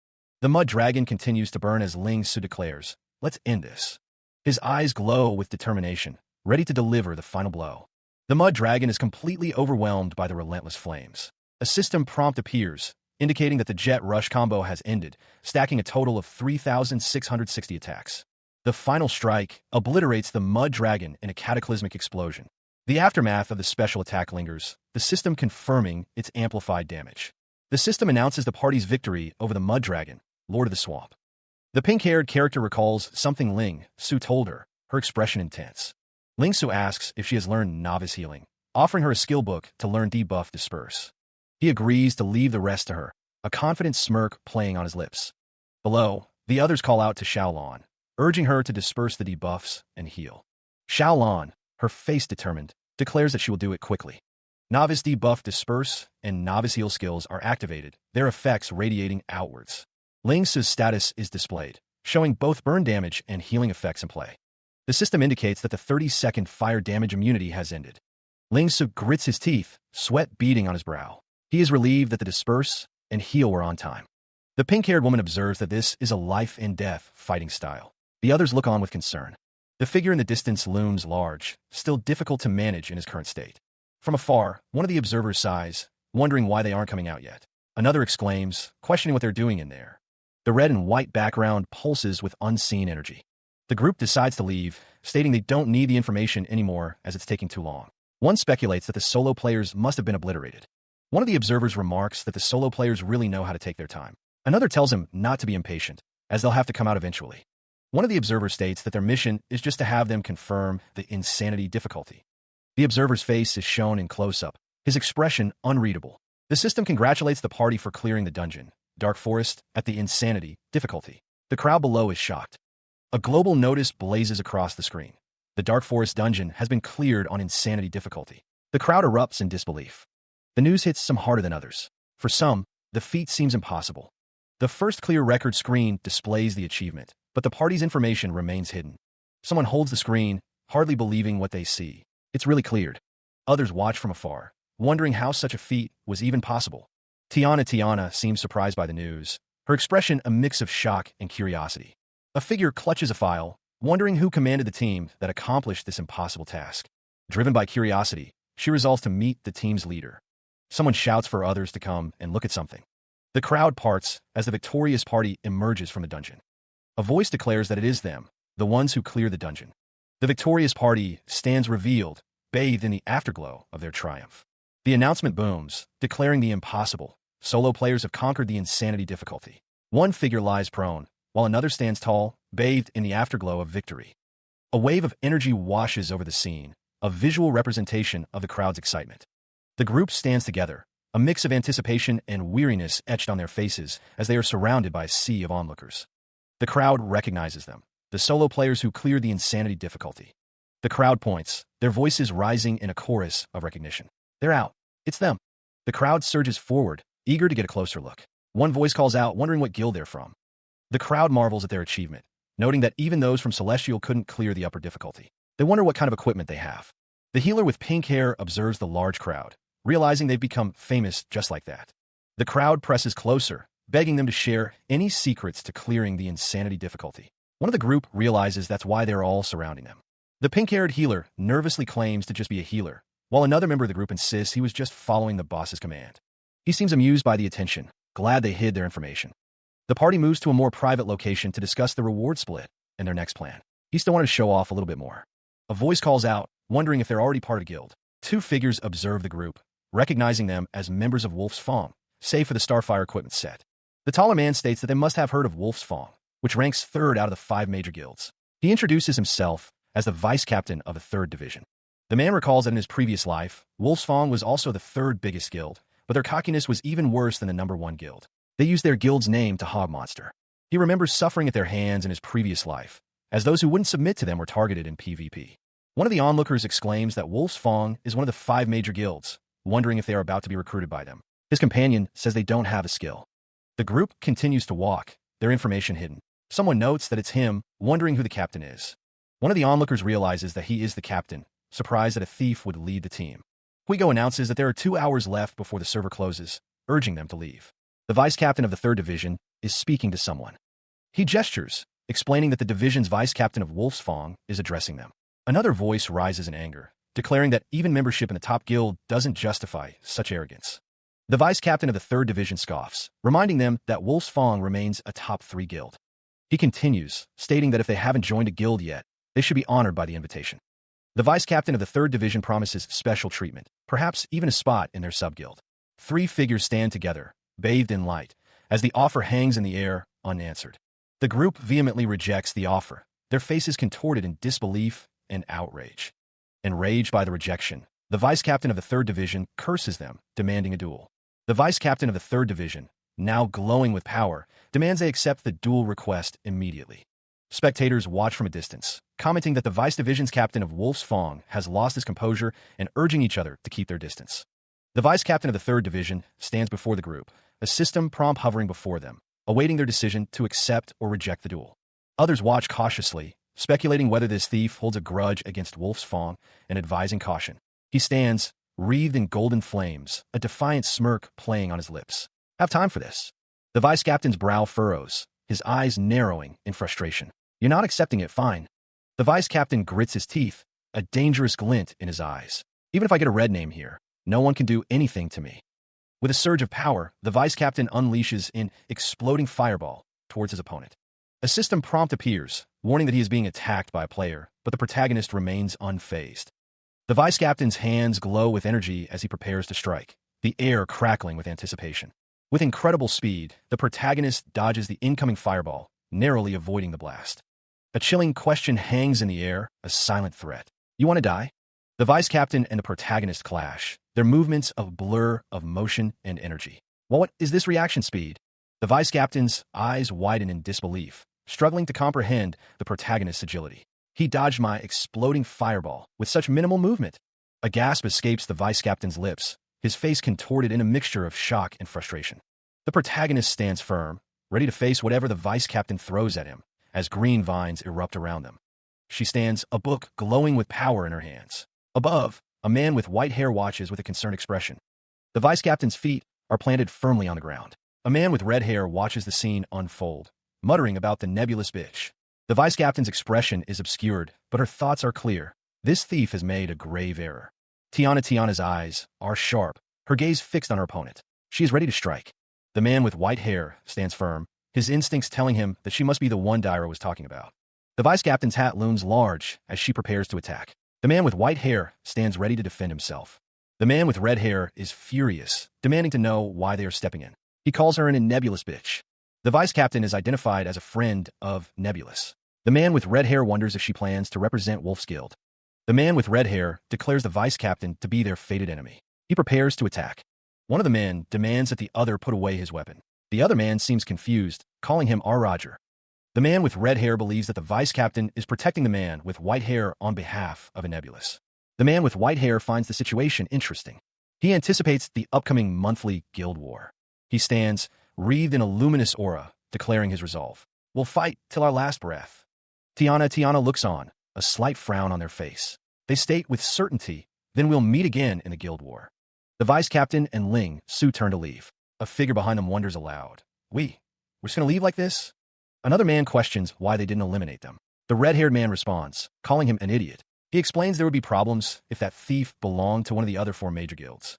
The mud dragon continues to burn as Ling Su declares, "Let's end this." His eyes glow with determination, ready to deliver the final blow. The mud dragon is completely overwhelmed by the relentless flames. A system prompt appears, indicating that the Jet Rush combo has ended, stacking a total of 3,660 attacks. The final strike obliterates the mud dragon in a cataclysmic explosion. The aftermath of the special attack lingers, the system confirming its amplified damage. The system announces the party's victory over the mud dragon, Lord of the Swamp. The pink-haired character recalls something Ling Su told her, her expression intense. Ling Su asks if she has learned Novice Healing, offering her a skill book to learn Debuff Disperse. He agrees to leave the rest to her, a confident smirk playing on his lips. Below, the others call out to Xiaolan, urging her to disperse the debuffs and heal. Xiaolan, her face determined, declares that she will do it quickly. Novice Debuff Disperse and Novice Heal skills are activated, their effects radiating outwards. Ling Su's status is displayed, showing both burn damage and healing effects in play. The system indicates that the 30-second fire damage immunity has ended. Ling Su grits his teeth, sweat beading on his brow. He is relieved that the Disperse and Heal were on time. The pink-haired woman observes that this is a life-and-death fighting style. The others look on with concern. The figure in the distance looms large, still difficult to manage in his current state. From afar, one of the observers sighs, wondering why they aren't coming out yet. Another exclaims, questioning what they're doing in there. The red and white background pulses with unseen energy. The group decides to leave, stating they don't need the information anymore as it's taking too long. One speculates that the solo players must have been obliterated. One of the observers remarks that the solo players really know how to take their time. Another tells him not to be impatient, as they'll have to come out eventually. One of the observers states that their mission is just to have them confirm the insanity difficulty. The observer's face is shown in close-up, his expression unreadable. The system congratulates the party for clearing the dungeon, Dark Forest, at the insanity difficulty. The crowd below is shocked. A global notice blazes across the screen. The Dark Forest dungeon has been cleared on insanity difficulty. The crowd erupts in disbelief. The news hits some harder than others. For some, the feat seems impossible. The first clear record screen displays the achievement, but the party's information remains hidden. Someone holds the screen, hardly believing what they see. It's really cleared. Others watch from afar, wondering how such a feat was even possible. Tiana seems surprised by the news, her expression a mix of shock and curiosity. A figure clutches a file, wondering who commanded the team that accomplished this impossible task. Driven by curiosity, she resolves to meet the team's leader. Someone shouts for others to come and look at something. The crowd parts as the victorious party emerges from the dungeon. A voice declares that it is them, the ones who clear the dungeon. The victorious party stands revealed, bathed in the afterglow of their triumph. The announcement booms, declaring the impossible. Solo players have conquered the insanity difficulty. One figure lies prone, while another stands tall, bathed in the afterglow of victory. A wave of energy washes over the scene, a visual representation of the crowd's excitement. The group stands together, a mix of anticipation and weariness etched on their faces as they are surrounded by a sea of onlookers. The crowd recognizes them, the solo players who cleared the insanity difficulty. The crowd points, their voices rising in a chorus of recognition. They're out. It's them. The crowd surges forward, eager to get a closer look. One voice calls out, wondering what guild they're from. The crowd marvels at their achievement, noting that even those from Celestial couldn't clear the upper difficulty. They wonder what kind of equipment they have. The healer with pink hair observes the large crowd, realizing they've become famous just like that. The crowd presses closer, begging them to share any secrets to clearing the insanity difficulty. One of the group realizes that's why they're all surrounding them. The pink-haired healer nervously claims to just be a healer, while another member of the group insists he was just following the boss's command. He seems amused by the attention, glad they hid their information. The party moves to a more private location to discuss the reward split and their next plan. He still wanted to show off a little bit more. A voice calls out, wondering if they're already part of a guild. Two figures observe the group, recognizing them as members of Wolf's Fong, save for the Starfire equipment set. The taller man states that they must have heard of Wolf's Fong, which ranks third out of the 5 major guilds. He introduces himself as the vice-captain of the 3rd division. The man recalls that in his previous life, Wolf's Fong was also the 3rd biggest guild, but their cockiness was even worse than the #1 guild. They used their guild's name to hog monster. He remembers suffering at their hands in his previous life, as those who wouldn't submit to them were targeted in PvP. One of the onlookers exclaims that Wolf's Fong is one of the 5 major guilds, wondering if they are about to be recruited by them. His companion says they don't have a skill. The group continues to walk, their information hidden. Someone notes that it's him, wondering who the captain is. One of the onlookers realizes that he is the captain, surprised that a thief would lead the team. Huigo announces that there are 2 hours left before the server closes, urging them to leave. The vice-captain of the 3rd Division is speaking to someone. He gestures, explaining that the division's vice-captain of Wolf's Fong is addressing them. Another voice rises in anger, declaring that even membership in the top guild doesn't justify such arrogance. The vice-captain of the 3rd Division scoffs, reminding them that Wolf's Fong remains a top 3 guild. He continues, stating that if they haven't joined a guild yet, they should be honored by the invitation. The vice-captain of the 3rd Division promises special treatment, perhaps even a spot in their sub-guild. 3 figures stand together, bathed in light, as the offer hangs in the air, unanswered. The group vehemently rejects the offer, their faces contorted in disbelief and outrage. Enraged by the rejection, the vice-captain of the 3rd Division curses them, demanding a duel. The vice-captain of the 3rd Division, now glowing with power, demands they accept the duel request immediately. Spectators watch from a distance, commenting that the Vice Division's captain of Wolf's Fong has lost his composure and urging each other to keep their distance. The vice-captain of the 3rd Division stands before the group, a system prompt hovering before them, awaiting their decision to accept or reject the duel. Others watch cautiously, speculating whether this thief holds a grudge against Wolf's Fong and advising caution. He stands, wreathed in golden flames, a defiant smirk playing on his lips. Have time for this. The vice-captain's brow furrows, his eyes narrowing in frustration. You're not accepting it, fine. The vice-captain grits his teeth, a dangerous glint in his eyes. Even if I get a red name here, no one can do anything to me. With a surge of power, the vice-captain unleashes an exploding fireball towards his opponent. A system prompt appears, warning that he is being attacked by a player, but the protagonist remains unfazed. The vice-captain's hands glow with energy as he prepares to strike, the air crackling with anticipation. With incredible speed, the protagonist dodges the incoming fireball, narrowly avoiding the blast. A chilling question hangs in the air, a silent threat. You want to die? The vice-captain and the protagonist clash, their movements a blur of motion and energy. What is this reaction speed? The vice-captain's eyes widen in disbelief, struggling to comprehend the protagonist's agility. He dodged my exploding fireball with such minimal movement. A gasp escapes the vice-captain's lips, his face contorted in a mixture of shock and frustration. The protagonist stands firm, ready to face whatever the vice-captain throws at him, as green vines erupt around them. She stands, a book glowing with power in her hands. Above, a man with white hair watches with a concerned expression. The vice-captain's feet are planted firmly on the ground. A man with red hair watches the scene unfold, muttering about the nebulous bitch. The vice-captain's expression is obscured, but her thoughts are clear. This thief has made a grave error. Tiana's eyes are sharp, her gaze fixed on her opponent. She is ready to strike. The man with white hair stands firm, his instincts telling him that she must be the one Daira was talking about. The vice-captain's hat looms large as she prepares to attack. The man with white hair stands ready to defend himself. The man with red hair is furious, demanding to know why they are stepping in. He calls her an nebulous bitch. The vice-captain is identified as a friend of Nebulous. The man with red hair wonders if she plans to represent Wolf's Guild. The man with red hair declares the vice-captain to be their fated enemy. He prepares to attack. One of the men demands that the other put away his weapon. The other man seems confused, calling him R. Roger. The man with red hair believes that the vice-captain is protecting the man with white hair on behalf of a Nebulous. The man with white hair finds the situation interesting. He anticipates the upcoming monthly guild war. He stands, wreathed in a luminous aura, declaring his resolve. We'll fight till our last breath. Tiana looks on, a slight frown on their face. They state with certainty, then we'll meet again in the guild war. The vice-captain and Ling Su turn to leave. A figure behind them wonders aloud. We're just gonna leave like this? Another man questions why they didn't eliminate them. The red-haired man responds, calling him an idiot. He explains there would be problems if that thief belonged to one of the other 4 major guilds.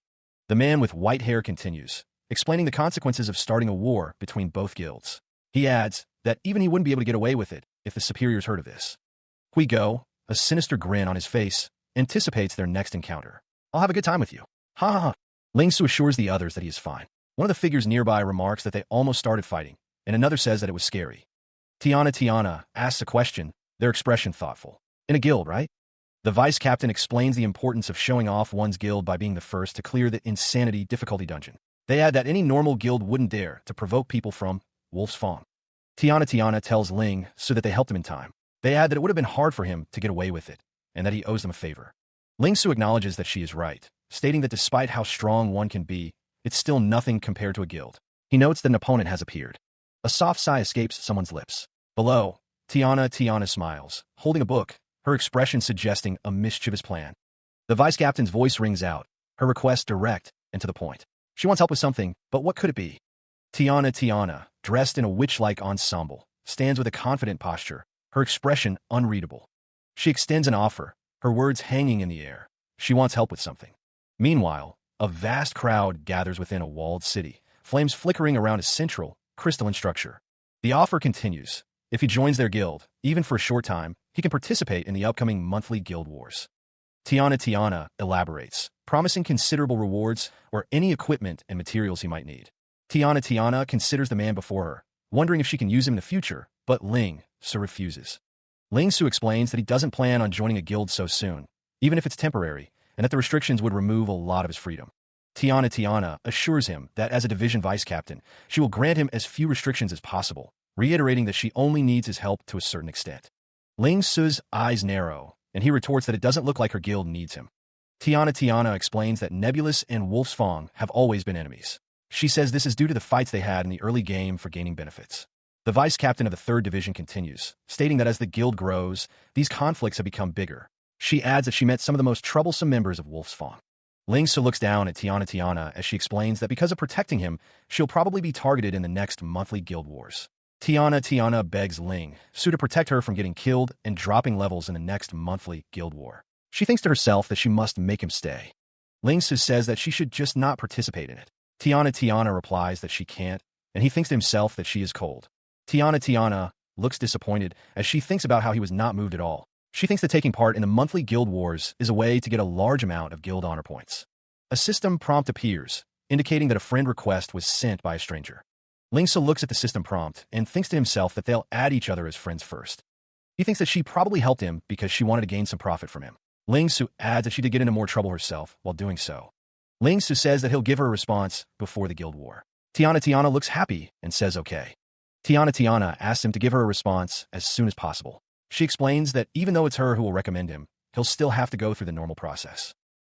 The man with white hair continues, explaining the consequences of starting a war between both guilds. He adds that even he wouldn't be able to get away with it if the superiors heard of this. Huigo, a sinister grin on his face, anticipates their next encounter. I'll have a good time with you. Ha ha ha. Ling Su assures the others that he is fine. One of the figures nearby remarks that they almost started fighting, and another says that it was scary. Tiana asks a question, their expression thoughtful. In a guild, right? The vice captain explains the importance of showing off one's guild by being the first to clear the insanity difficulty dungeon. They add that any normal guild wouldn't dare to provoke people from Wolf's Fong. Tiana tells Ling so that they helped him in time. They add that it would have been hard for him to get away with it, and that he owes them a favor. Ling Su acknowledges that she is right, stating that despite how strong one can be, it's still nothing compared to a guild. He notes that an opponent has appeared. A soft sigh escapes someone's lips. Below, Tiana smiles, holding a book, her expression suggesting a mischievous plan. The vice captain's voice rings out, her request direct and to the point. She wants help with something, but what could it be? Tiana, dressed in a witch-like ensemble, stands with a confident posture, her expression unreadable. She extends an offer, her words hanging in the air. She wants help with something. Meanwhile, a vast crowd gathers within a walled city, flames flickering around a central, crystalline structure. The offer continues. If he joins their guild, even for a short time, he can participate in the upcoming monthly guild wars. Tiana elaborates, promising considerable rewards or any equipment and materials he might need. Tiana considers the man before her, wondering if she can use him in the future, but Ling Su refuses. Ling Su explains that he doesn't plan on joining a guild so soon, even if it's temporary, and that the restrictions would remove a lot of his freedom. Tiana assures him that as a division vice captain, she will grant him as few restrictions as possible, reiterating that she only needs his help to a certain extent. Ling Su's eyes narrow, and he retorts that it doesn't look like her guild needs him. Tiana explains that Nebulous and Wolf's Fong have always been enemies. She says this is due to the fights they had in the early game for gaining benefits. The vice captain of the 3rd Division continues, stating that as the guild grows, these conflicts have become bigger. She adds that she met some of the most troublesome members of Wolf's Fong. Ling Su looks down at Tiana as she explains that because of protecting him, she'll probably be targeted in the next monthly guild wars. Tiana begs Ling Su to protect her from getting killed and dropping levels in the next monthly guild war. She thinks to herself that she must make him stay. Ling Su says that she should just not participate in it. Tiana replies that she can't, and he thinks to himself that she is cold. Tiana looks disappointed as she thinks about how he was not moved at all. She thinks that taking part in the monthly guild wars is a way to get a large amount of guild honor points. A system prompt appears, indicating that a friend request was sent by a stranger. Ling Su looks at the system prompt and thinks to himself that they'll add each other as friends first. He thinks that she probably helped him because she wanted to gain some profit from him. Ling Su adds that she did get into more trouble herself while doing so. Ling Su says that he'll give her a response before the guild war. Tiana looks happy and says okay. Tiana asks him to give her a response as soon as possible. She explains that even though it's her who will recommend him, he'll still have to go through the normal process.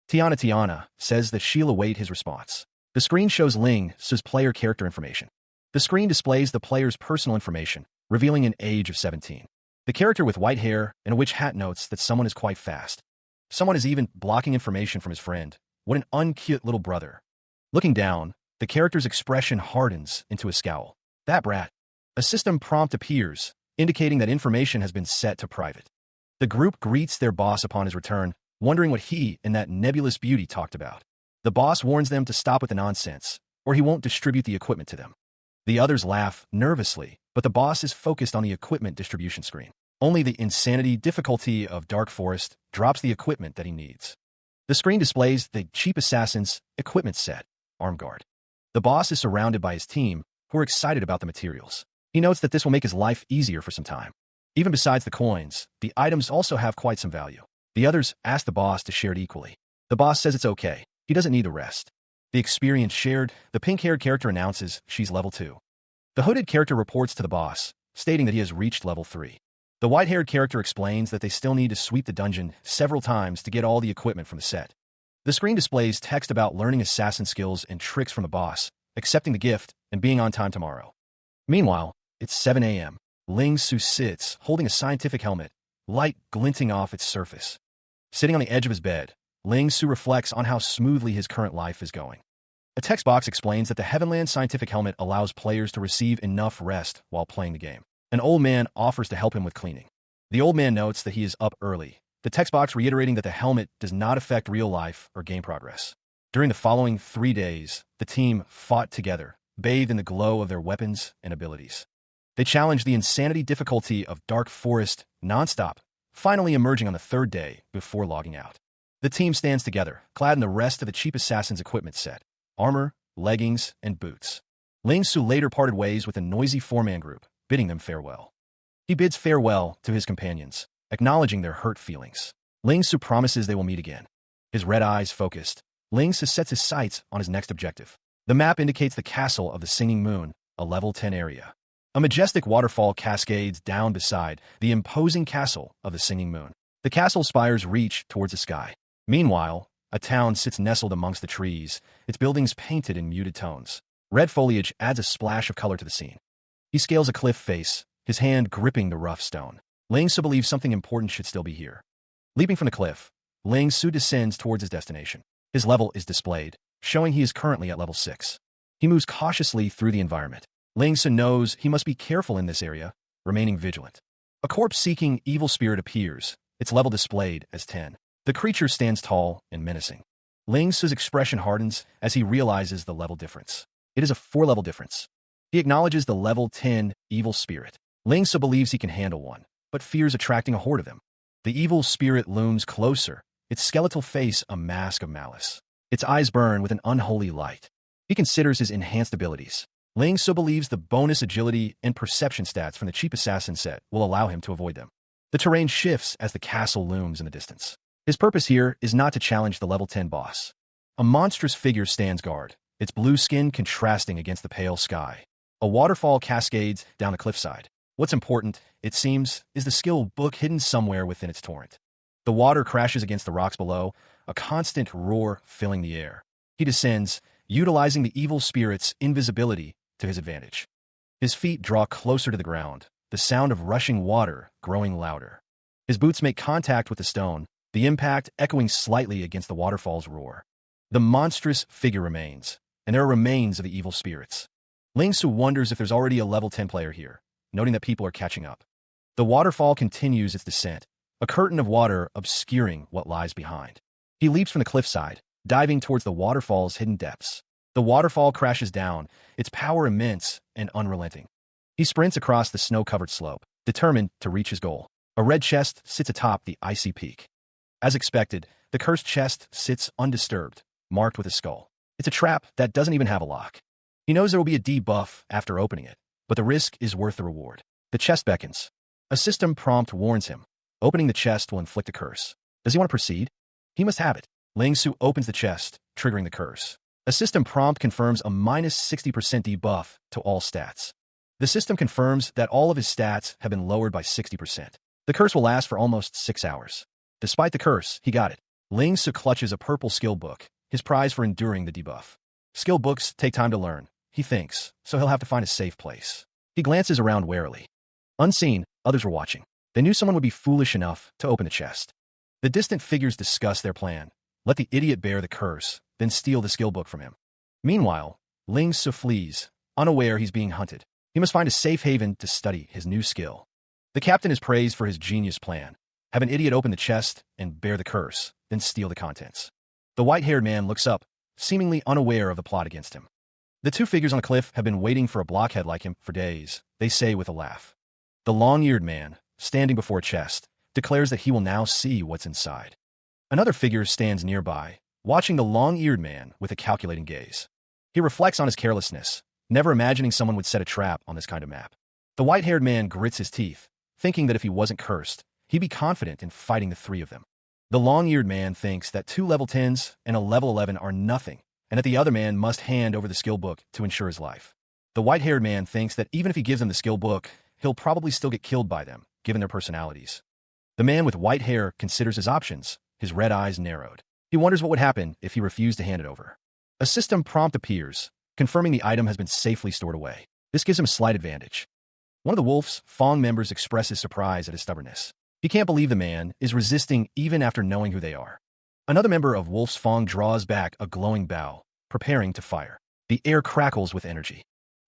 Tiana says that she'll await his response. The screen shows Ling Su's player character information. The screen displays the player's personal information, revealing an age of 17. The character with white hair and a witch hat notes that someone is quite fast. Someone is even blocking information from his friend. What an uncute little brother. Looking down, the character's expression hardens into a scowl. That brat. A system prompt appears, indicating that information has been set to private. The group greets their boss upon his return, wondering what he and that nebulous beauty talked about. The boss warns them to stop with the nonsense, or he won't distribute the equipment to them. The others laugh nervously, but the boss is focused on the equipment distribution screen. Only the insanity difficulty of Dark Forest drops the equipment that he needs. The screen displays the cheap assassin's equipment set, arm guard. The boss is surrounded by his team, who are excited about the materials. He notes that this will make his life easier for some time. Even besides the coins, the items also have quite some value. The others ask the boss to share it equally. The boss says it's okay. He doesn't need the rest. The experience shared, the pink-haired character announces she's level 2. The hooded character reports to the boss, stating that he has reached level 3. The white-haired character explains that they still need to sweep the dungeon several times to get all the equipment from the set. The screen displays text about learning assassin skills and tricks from the boss, accepting the gift, and being on time tomorrow. Meanwhile, it's 7 a.m. Ling Su sits, holding a scientific helmet, light glinting off its surface. Sitting on the edge of his bed, Ling Su reflects on how smoothly his current life is going. A text box explains that the Heavenland scientific helmet allows players to receive enough rest while playing the game. An old man offers to help him with cleaning. The old man notes that he is up early, the text box reiterating that the helmet does not affect real life or game progress. During the following 3 days, the team fought together, bathed in the glow of their weapons and abilities. They challenged the insanity difficulty of Dark Forest nonstop, finally emerging on the 3rd day before logging out. The team stands together, clad in the rest of the cheap assassin's equipment set, armor, leggings, and boots. Ling Su later parted ways with a noisy 4-man group, bidding them farewell. He bids farewell to his companions, acknowledging their hurt feelings. Ling Su promises they will meet again. His red eyes focused, Ling Su sets his sights on his next objective. The map indicates the castle of the Singing Moon, a level 10 area. A majestic waterfall cascades down beside the imposing castle of the Singing Moon. The castle spires reach towards the sky. Meanwhile, a town sits nestled amongst the trees, its buildings painted in muted tones. Red foliage adds a splash of color to the scene. He scales a cliff face, his hand gripping the rough stone. Ling Su believes something important should still be here. Leaping from the cliff, Ling Su descends towards his destination. His level is displayed, showing he is currently at level 6. He moves cautiously through the environment. Ling Su knows he must be careful in this area, remaining vigilant. A corpse-seeking evil spirit appears, its level displayed as 10. The creature stands tall and menacing. Ling Su's expression hardens as he realizes the level difference. It is a 4-level difference. He acknowledges the level 10 evil spirit. Ling Su believes he can handle one, but fears attracting a horde of them. The evil spirit looms closer, its skeletal face a mask of malice. Its eyes burn with an unholy light. He considers his enhanced abilities. Ling Su believes the bonus agility and perception stats from the cheap assassin set will allow him to avoid them. The terrain shifts as the castle looms in the distance. His purpose here is not to challenge the level 10 boss. A monstrous figure stands guard, its blue skin contrasting against the pale sky. A waterfall cascades down the cliffside. What's important, it seems, is the skill book hidden somewhere within its torrent. The water crashes against the rocks below, a constant roar filling the air. He descends, utilizing the evil spirit's invisibility to his advantage. His feet draw closer to the ground, the sound of rushing water growing louder. His boots make contact with the stone, the impact echoing slightly against the waterfall's roar. The monstrous figure remains, and there are remains of the evil spirits. Ling Su wonders if there's already a level 10 player here, noting that people are catching up. The waterfall continues its descent, a curtain of water obscuring what lies behind. He leaps from the cliffside, diving towards the waterfall's hidden depths. The waterfall crashes down, its power immense and unrelenting. He sprints across the snow-covered slope, determined to reach his goal. A red chest sits atop the icy peak. As expected, the cursed chest sits undisturbed, marked with a skull. It's a trap that doesn't even have a lock. He knows there will be a debuff after opening it, but the risk is worth the reward. The chest beckons. A system prompt warns him. Opening the chest will inflict a curse. Does he want to proceed? He must have it. Ling Su opens the chest, triggering the curse. A system prompt confirms a minus 60% debuff to all stats. The system confirms that all of his stats have been lowered by 60%. The curse will last for almost 6 hours. Despite the curse, he got it. Ling Su clutches a purple skill book, his prize for enduring the debuff. Skill books take time to learn, he thinks, so he'll have to find a safe place. He glances around warily. Unseen, others were watching. They knew someone would be foolish enough to open the chest. The distant figures discuss their plan. Let the idiot bear the curse, then steal the skill book from him. Meanwhile, Ling Su flees, unaware he's being hunted. He must find a safe haven to study his new skill. The captain is praised for his genius plan. Have an idiot open the chest and bear the curse, then steal the contents. The white-haired man looks up, seemingly unaware of the plot against him. The two figures on the cliff have been waiting for a blockhead like him for days, they say with a laugh. The long-eared man, standing before a chest, declares that he will now see what's inside. Another figure stands nearby, watching the long-eared man with a calculating gaze. He reflects on his carelessness, never imagining someone would set a trap on this kind of map. The white-haired man grits his teeth, thinking that if he wasn't cursed, he'd be confident in fighting the three of them. The long-eared man thinks that 2 level 10s and a level 11 are nothing, and that the other man must hand over the skill book to ensure his life. The white-haired man thinks that even if he gives them the skill book, he'll probably still get killed by them, given their personalities. The man with white hair considers his options, his red eyes narrowed. He wonders what would happen if he refused to hand it over. A system prompt appears, confirming the item has been safely stored away. This gives him a slight advantage. One of the Wolf's Fong members expresses surprise at his stubbornness. He can't believe the man is resisting even after knowing who they are. Another member of Wolf's Fong draws back a glowing bow, preparing to fire. The air crackles with energy.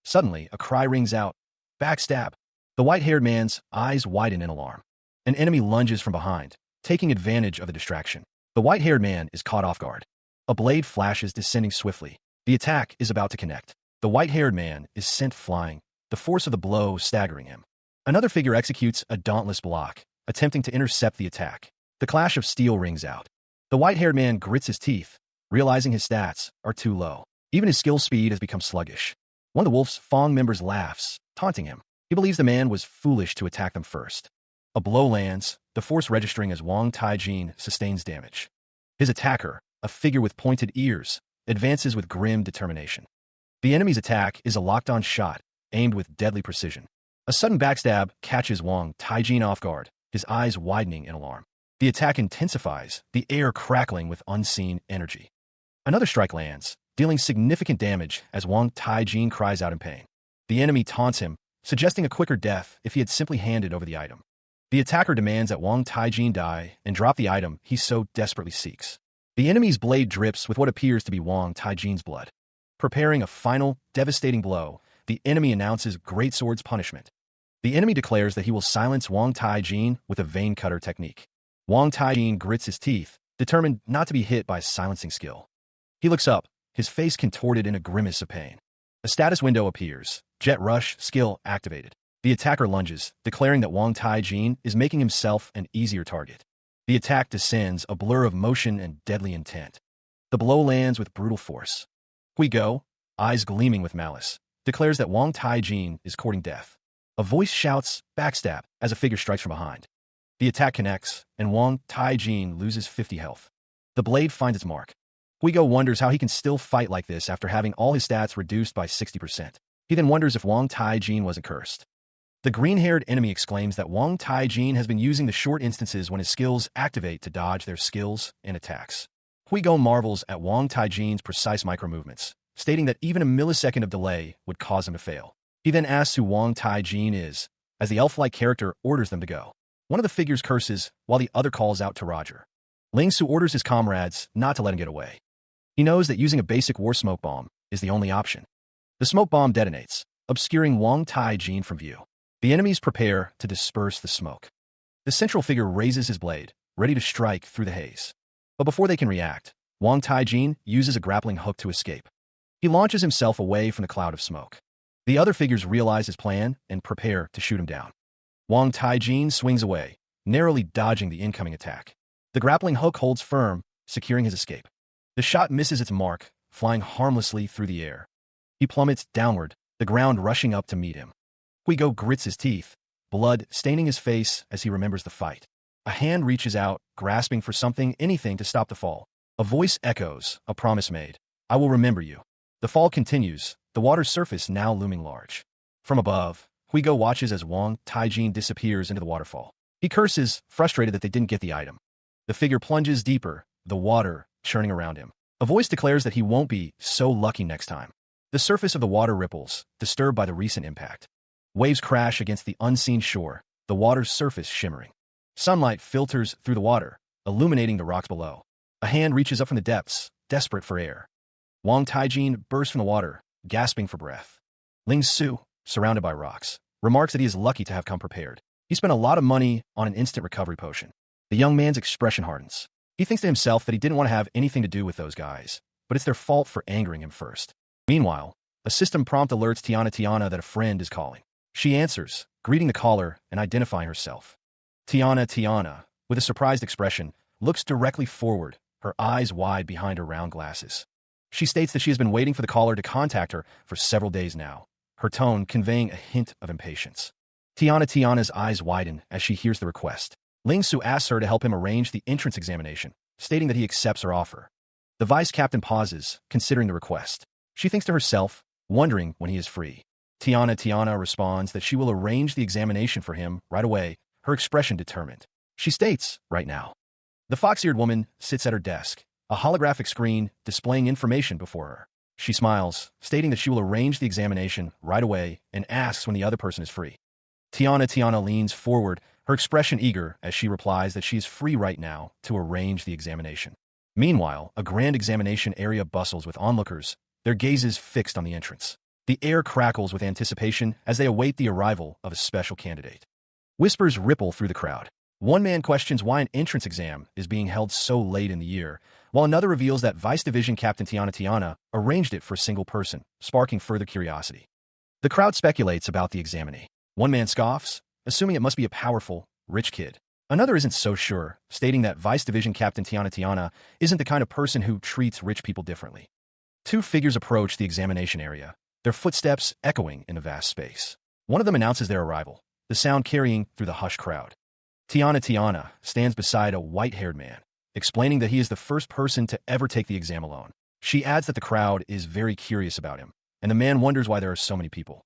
Suddenly, a cry rings out. Backstab. The white-haired man's eyes widen in alarm. An enemy lunges from behind, taking advantage of the distraction. The white-haired man is caught off guard. A blade flashes, descending swiftly. The attack is about to connect. The white-haired man is sent flying, the force of the blow staggering him. Another figure executes a dauntless block, attempting to intercept the attack. The clash of steel rings out. The white-haired man grits his teeth, realizing his stats are too low. Even his skill speed has become sluggish. One of the Wolf's Fong members laughs, taunting him. He believes the man was foolish to attack them first. A blow lands, the force registering as Wang Taijin sustains damage. His attacker, a figure with pointed ears, advances with grim determination. The enemy's attack is a locked-on shot, aimed with deadly precision. A sudden backstab catches Wang Taijin off guard, his eyes widening in alarm. The attack intensifies, the air crackling with unseen energy. Another strike lands, dealing significant damage as Wang Taijin cries out in pain. The enemy taunts him, suggesting a quicker death if he had simply handed over the item. The attacker demands that Wang Taijin die and drop the item he so desperately seeks. The enemy's blade drips with what appears to be Wang Taijin's blood. Preparing a final, devastating blow, the enemy announces Great Sword's punishment. The enemy declares that he will silence Wang Taijin with a vein cutter technique. Wang Taijin grits his teeth, determined not to be hit by silencing skill. He looks up, his face contorted in a grimace of pain. A status window appears, Jet Rush skill activated. The attacker lunges, declaring that Wang Taijin is making himself an easier target. The attack descends, a blur of motion and deadly intent. The blow lands with brutal force. Hui Go, eyes gleaming with malice, declares that Wang Taijin is courting death. A voice shouts, backstab, as a figure strikes from behind. The attack connects, and Wang Taijin loses 50 health. The blade finds its mark. Hui Go wonders how he can still fight like this after having all his stats reduced by 60%. He then wonders if Wang Taijin wasn't cursed. The green-haired enemy exclaims that Wang Taijin has been using the short instances when his skills activate to dodge their skills and attacks. Hui Go marvels at Wang Taijin's precise micromovements, stating that even a millisecond of delay would cause him to fail. He then asks who Wang Taijin is, as the elf-like character orders them to go. One of the figures curses, while the other calls out to Roger. Ling Su orders his comrades not to let him get away. He knows that using a basic war smoke bomb is the only option. The smoke bomb detonates, obscuring Wang Taijin from view. The enemies prepare to disperse the smoke. The central figure raises his blade, ready to strike through the haze. But before they can react, Wang Taijin uses a grappling hook to escape. He launches himself away from the cloud of smoke. The other figures realize his plan and prepare to shoot him down. Wang Taijin swings away, narrowly dodging the incoming attack. The grappling hook holds firm, securing his escape. The shot misses its mark, flying harmlessly through the air. He plummets downward, the ground rushing up to meet him. Hui Go grits his teeth, blood staining his face as he remembers the fight. A hand reaches out, grasping for something, anything to stop the fall. A voice echoes, a promise made. I will remember you. The fall continues, the water's surface now looming large. From above, Hui Go watches as Wang Taijin disappears into the waterfall. He curses, frustrated that they didn't get the item. The figure plunges deeper, the water churning around him. A voice declares that he won't be so lucky next time. The surface of the water ripples, disturbed by the recent impact. Waves crash against the unseen shore, the water's surface shimmering. Sunlight filters through the water, illuminating the rocks below. A hand reaches up from the depths, desperate for air. Wang Taijin bursts from the water, gasping for breath. Ling Su, surrounded by rocks, remarks that he is lucky to have come prepared. He spent a lot of money on an instant recovery potion. The young man's expression hardens. He thinks to himself that he didn't want to have anything to do with those guys, but it's their fault for angering him first. Meanwhile, a system prompt alerts Tiana that a friend is calling. She answers, greeting the caller and identifying herself. Tiana, with a surprised expression, looks directly forward, her eyes wide behind her round glasses. She states that she has been waiting for the caller to contact her for several days now, her tone conveying a hint of impatience. Tiana's eyes widen as she hears the request. Ling Su asks her to help him arrange the entrance examination, stating that he accepts her offer. The vice captain pauses, considering the request. She thinks to herself, wondering when he is free. Tiana responds that she will arrange the examination for him right away, her expression determined. She states, right now. The fox-eared woman sits at her desk, a holographic screen displaying information before her. She smiles, stating that she will arrange the examination right away and asks when the other person is free. Tiana leans forward, her expression eager as she replies that she is free right now to arrange the examination. Meanwhile, a grand examination area bustles with onlookers, their gazes fixed on the entrance. The air crackles with anticipation as they await the arrival of a special candidate. Whispers ripple through the crowd. One man questions why an entrance exam is being held so late in the year, while another reveals that Vice Division Captain Tiana arranged it for a single person, sparking further curiosity. The crowd speculates about the examinee. One man scoffs, assuming it must be a powerful, rich kid. Another isn't so sure, stating that Vice Division Captain Tiana isn't the kind of person who treats rich people differently. Two figures approach the examination area, their footsteps echoing in the vast space. One of them announces their arrival, the sound carrying through the hushed crowd. Tiana stands beside a white-haired man, explaining that he is the first person to ever take the exam alone. She adds that the crowd is very curious about him, and the man wonders why there are so many people.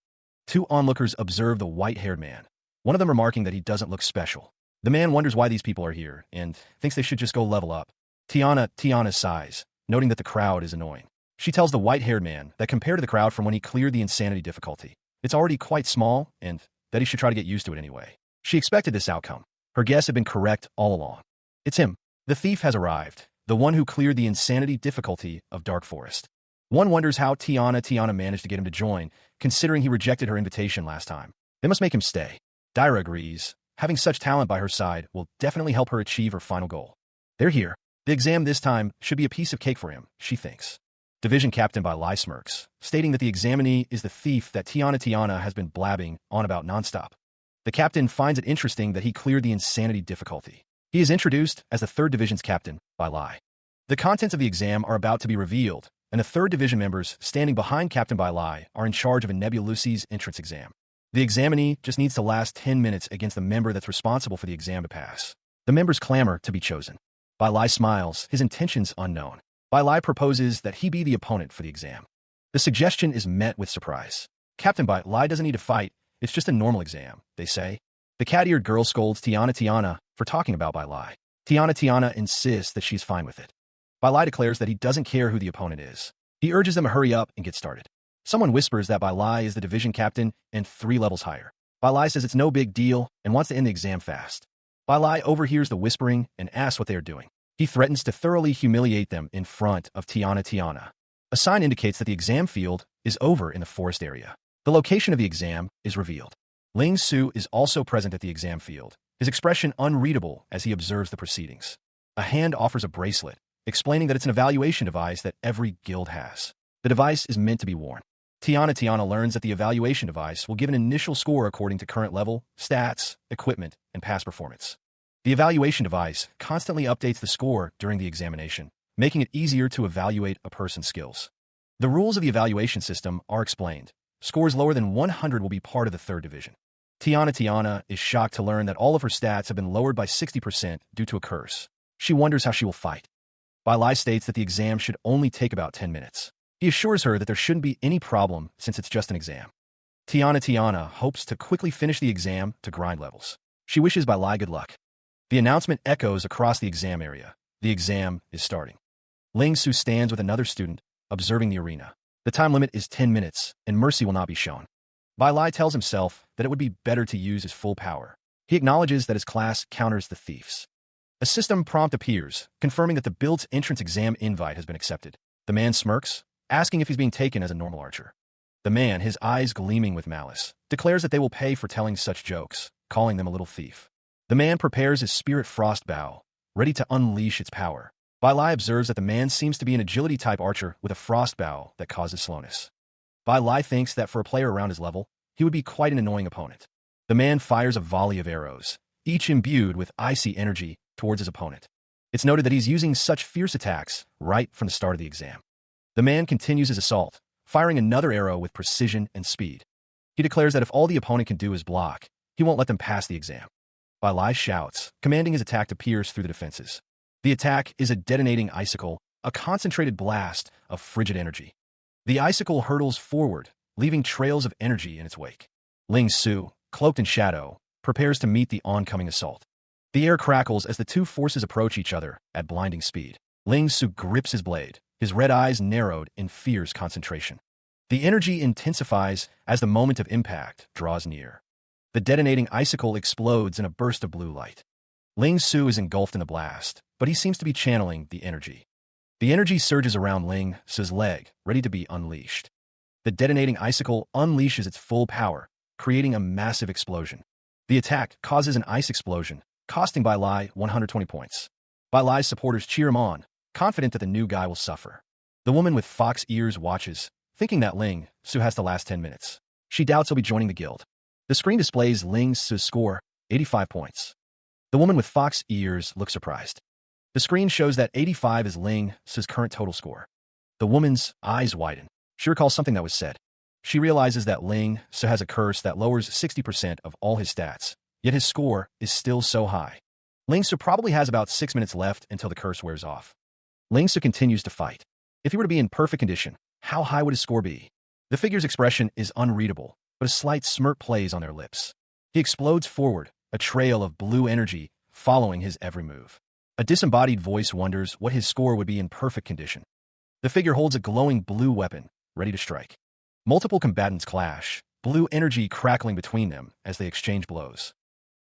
Two onlookers observe the white-haired man, one of them remarking that he doesn't look special. The man wonders why these people are here and thinks they should just go level up. Tiana sighs, noting that the crowd is annoying. She tells the white-haired man that compared to the crowd from when he cleared the insanity difficulty, it's already quite small and that he should try to get used to it anyway. She expected this outcome. Her guess had been correct all along. It's him. The thief has arrived, the one who cleared the insanity difficulty of Dark Forest. One wonders how Tiana managed to get him to join, considering he rejected her invitation last time. They must make him stay. Daira agrees. Having such talent by her side will definitely help her achieve her final goal. They're here. The exam this time should be a piece of cake for him, she thinks. Division Captain by Lai smirks, stating that the examinee is the thief that Tiana has been blabbing on about nonstop. The captain finds it interesting that he cleared the insanity difficulty. He is introduced as the 3rd Division's captain by Lai. The contents of the exam are about to be revealed, and the 3rd Division members standing behind Captain Bai Lai are in charge of a Nebulusi's entrance exam. The examinee just needs to last 10 minutes against the member that's responsible for the exam to pass. The members clamor to be chosen. Bai Lai smiles, his intentions unknown. Bai Lai proposes that he be the opponent for the exam. The suggestion is met with surprise. Captain Bai Lai doesn't need to fight, it's just a normal exam, they say. The cat-eared girl scolds Tiana for talking about Bai Lai. Tiana insists that she's fine with it. Bai Lai declares that he doesn't care who the opponent is. He urges them to hurry up and get started. Someone whispers that Bai Lai is the division captain and 3 levels higher. Bai Lai says it's no big deal and wants to end the exam fast. Bai Lai overhears the whispering and asks what they are doing. He threatens to thoroughly humiliate them in front of Tiana. A sign indicates that the exam field is over in the forest area. The location of the exam is revealed. Ling Su is also present at the exam field, his expression unreadable as he observes the proceedings. A hand offers a bracelet, explaining that it's an evaluation device that every guild has. The device is meant to be worn. Tiana learns that the evaluation device will give an initial score according to current level, stats, equipment, and past performance. The evaluation device constantly updates the score during the examination, making it easier to evaluate a person's skills. The rules of the evaluation system are explained. Scores lower than 100 will be part of the 3rd Division. Tiana is shocked to learn that all of her stats have been lowered by 60% due to a curse. She wonders how she will fight. Bai Lai states that the exam should only take about 10 minutes. He assures her that there shouldn't be any problem since it's just an exam. Tiana hopes to quickly finish the exam to grind levels. She wishes Bai Lai good luck. The announcement echoes across the exam area. The exam is starting. Ling Su stands with another student, observing the arena. The time limit is 10 minutes, and mercy will not be shown. Bai Lai tells himself that it would be better to use his full power. He acknowledges that his class counters the thieves. A system prompt appears, confirming that the build's entrance exam invite has been accepted. The man smirks, asking if he's being taken as a normal archer. The man, his eyes gleaming with malice, declares that they will pay for telling such jokes, calling them a little thief. The man prepares his spirit frost bow, ready to unleash its power. Bai Lai observes that the man seems to be an agility-type archer with a frost bow that causes slowness. Bai Lai thinks that for a player around his level, he would be quite an annoying opponent. The man fires a volley of arrows, each imbued with icy energy, towards his opponent. It's noted that he's using such fierce attacks right from the start of the exam. The man continues his assault, firing another arrow with precision and speed. He declares that if all the opponent can do is block, he won't let them pass the exam. Bai Lai shouts, commanding his attack to pierce through the defenses. The attack is a detonating icicle, a concentrated blast of frigid energy. The icicle hurtles forward, leaving trails of energy in its wake. Ling Su, cloaked in shadow, prepares to meet the oncoming assault. The air crackles as the two forces approach each other at blinding speed. Ling Su grips his blade, his red eyes narrowed in fierce concentration. The energy intensifies as the moment of impact draws near. The detonating icicle explodes in a burst of blue light. Ling Su is engulfed in the blast, but he seems to be channeling the energy. The energy surges around Ling Su's leg, ready to be unleashed. The detonating icicle unleashes its full power, creating a massive explosion. The attack causes an ice explosion, costing Bai Lai 120 points. Bai Lai's supporters cheer him on, confident that the new guy will suffer. The woman with fox ears watches, thinking that Ling Su has to last 10 minutes. She doubts he'll be joining the guild. The screen displays Ling Su's score, 85 points. The woman with fox ears looks surprised. The screen shows that 85 is Ling Su's current total score. The woman's eyes widen. She recalls something that was said. She realizes that Ling Su has a curse that lowers 60% of all his stats, yet his score is still so high. Ling Su probably has about 6 minutes left until the curse wears off. Ling Su continues to fight. If he were to be in perfect condition, how high would his score be? The figure's expression is unreadable, but a slight smirk plays on their lips. He explodes forward, a trail of blue energy following his every move. A disembodied voice wonders what his score would be in perfect condition. The figure holds a glowing blue weapon, ready to strike. Multiple combatants clash, blue energy crackling between them as they exchange blows.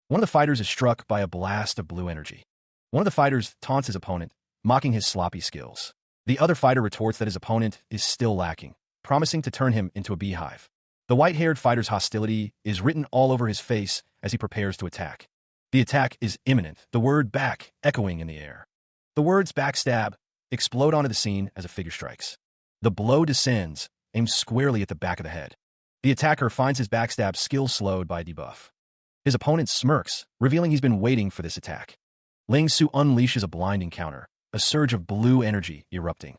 One of the fighters is struck by a blast of blue energy. One of the fighters taunts his opponent, mocking his sloppy skills. The other fighter retorts that his opponent is still lacking, promising to turn him into a beehive. The white-haired fighter's hostility is written all over his face as he prepares to attack. The attack is imminent, the word back echoing in the air. The words backstab explode onto the scene as a figure strikes. The blow descends, aimed squarely at the back of the head. The attacker finds his backstab skill slowed by a debuff. His opponent smirks, revealing he's been waiting for this attack. Ling Su unleashes a blinding counter, a surge of blue energy erupting.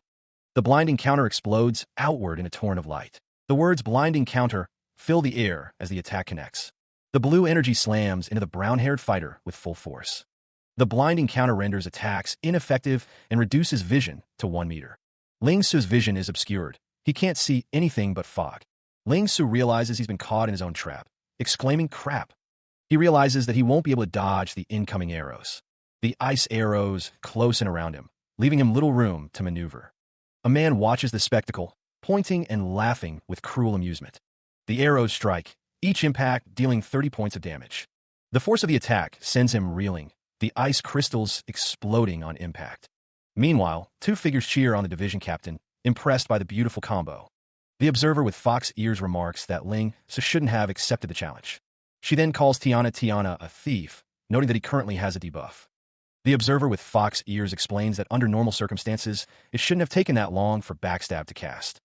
The blinding counter explodes outward in a torrent of light. The words blinding counter fill the air as the attack connects. The blue energy slams into the brown-haired fighter with full force. The blinding counter renders attacks ineffective and reduces vision to 1 meter. Ling Su's vision is obscured. He can't see anything but fog. Ling Su realizes he's been caught in his own trap, exclaiming crap. He realizes that he won't be able to dodge the incoming arrows. The ice arrows close in around him, leaving him little room to maneuver. A man watches the spectacle, pointing and laughing with cruel amusement. The arrows strike, each impact dealing 30 points of damage. The force of the attack sends him reeling, the ice crystals exploding on impact. Meanwhile, two figures cheer on the division captain, impressed by the beautiful combo. The observer with fox ears remarks that Ling Su shouldn't have accepted the challenge. She then calls Tiana a thief, noting that he currently has a debuff. The observer with fox ears explains that under normal circumstances, it shouldn't have taken that long for backstab to cast.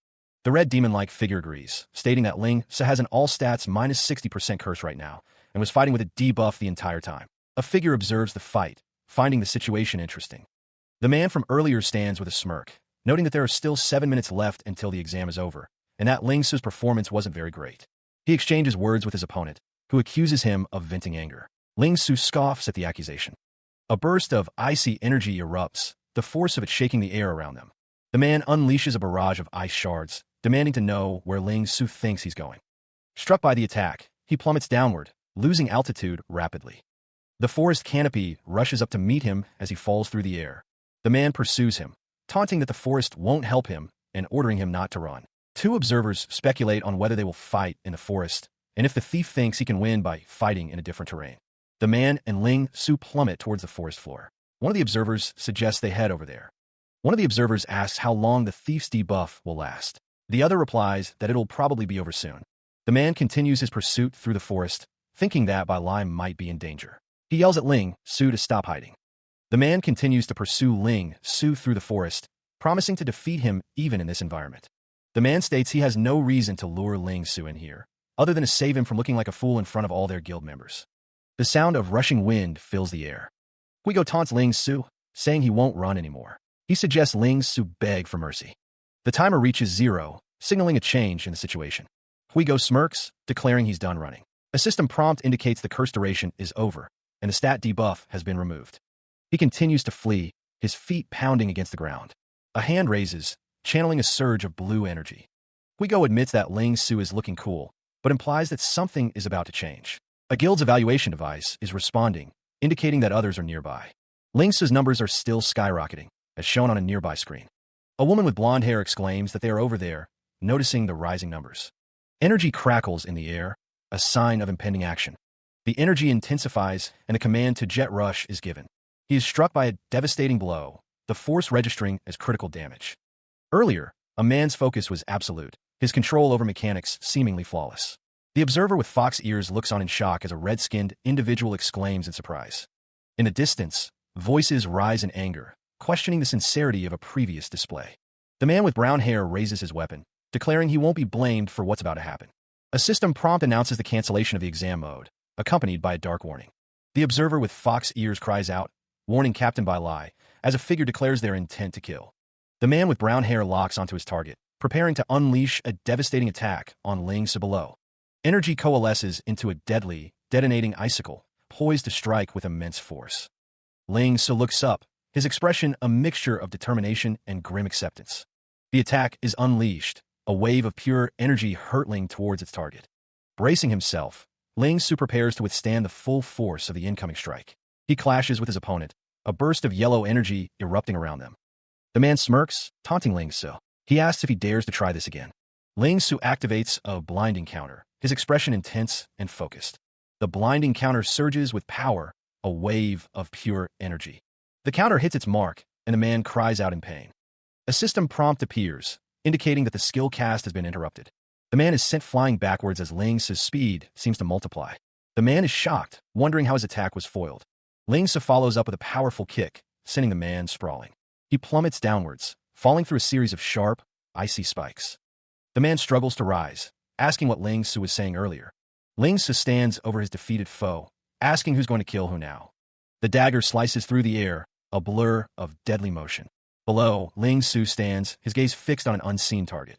The red demon-like figure agrees, stating that Ling Su has an all-stats minus 60% curse right now, and was fighting with a debuff the entire time. A figure observes the fight, finding the situation interesting. The man from earlier stands with a smirk, noting that there are still 7 minutes left until the exam is over, and that Ling Su's performance wasn't very great. He exchanges words with his opponent, who accuses him of venting anger. Ling Su scoffs at the accusation. A burst of icy energy erupts, the force of it shaking the air around them. The man unleashes a barrage of ice shards, demanding to know where Ling Su thinks he's going. Struck by the attack, he plummets downward, losing altitude rapidly. The forest canopy rushes up to meet him as he falls through the air. The man pursues him, taunting that the forest won't help him and ordering him not to run. Two observers speculate on whether they will fight in the forest, and if the thief thinks he can win by fighting in a different terrain. The man and Ling Su plummet towards the forest floor. One of the observers suggests they head over there. One of the observers asks how long the thief's debuff will last. The other replies that it'll probably be over soon. The man continues his pursuit through the forest, thinking that Bai Lai might be in danger. He yells at Ling Su to stop hiding. The man continues to pursue Ling Su through the forest, promising to defeat him even in this environment. The man states he has no reason to lure Ling Su in here, other than to save him from looking like a fool in front of all their guild members. The sound of rushing wind fills the air. Huigo taunts Ling Su, saying he won't run anymore. He suggests Ling Su beg for mercy. The timer reaches 0, signaling a change in the situation. Huigo smirks, declaring he's done running. A system prompt indicates the curse duration is over, and the stat debuff has been removed. He continues to flee, his feet pounding against the ground. A hand raises, channeling a surge of blue energy. Huigo admits that Ling Su is looking cool, but implies that something is about to change. A guild's evaluation device is responding, indicating that others are nearby. Ling Su's numbers are still skyrocketing, as shown on a nearby screen. A woman with blonde hair exclaims that they are over there, noticing the rising numbers. Energy crackles in the air, a sign of impending action. The energy intensifies, and the command to jet rush is given. He is struck by a devastating blow, the force registering as critical damage. Earlier, a man's focus was absolute, his control over mechanics seemingly flawless. The observer with fox ears looks on in shock as a red-skinned individual exclaims in surprise. In the distance, voices rise in anger, questioning the sincerity of a previous display. The man with brown hair raises his weapon, declaring he won't be blamed for what's about to happen. A system prompt announces the cancellation of the exam mode, accompanied by a dark warning. The observer with fox ears cries out, warning Captain Bai Lai, as a figure declares their intent to kill. The man with brown hair locks onto his target, preparing to unleash a devastating attack on Ling Su below. Energy coalesces into a deadly, detonating icicle, poised to strike with immense force. Ling Su looks up, his expression a mixture of determination and grim acceptance. The attack is unleashed, a wave of pure energy hurtling towards its target. Bracing himself, Ling Su prepares to withstand the full force of the incoming strike. He clashes with his opponent, a burst of yellow energy erupting around them. The man smirks, taunting Ling Su. He asks if he dares to try this again. Ling Su activates a blinding counter, his expression intense and focused. The blinding counter surges with power, a wave of pure energy. The counter hits its mark, and the man cries out in pain. A system prompt appears, indicating that the skill cast has been interrupted. The man is sent flying backwards as Ling Su's speed seems to multiply. The man is shocked, wondering how his attack was foiled. Ling Su follows up with a powerful kick, sending the man sprawling. He plummets downwards, falling through a series of sharp, icy spikes. The man struggles to rise, asking what Ling Su was saying earlier. Ling Su stands over his defeated foe, asking who's going to kill who now. The dagger slices through the air, a blur of deadly motion. Below, Ling Su stands, his gaze fixed on an unseen target.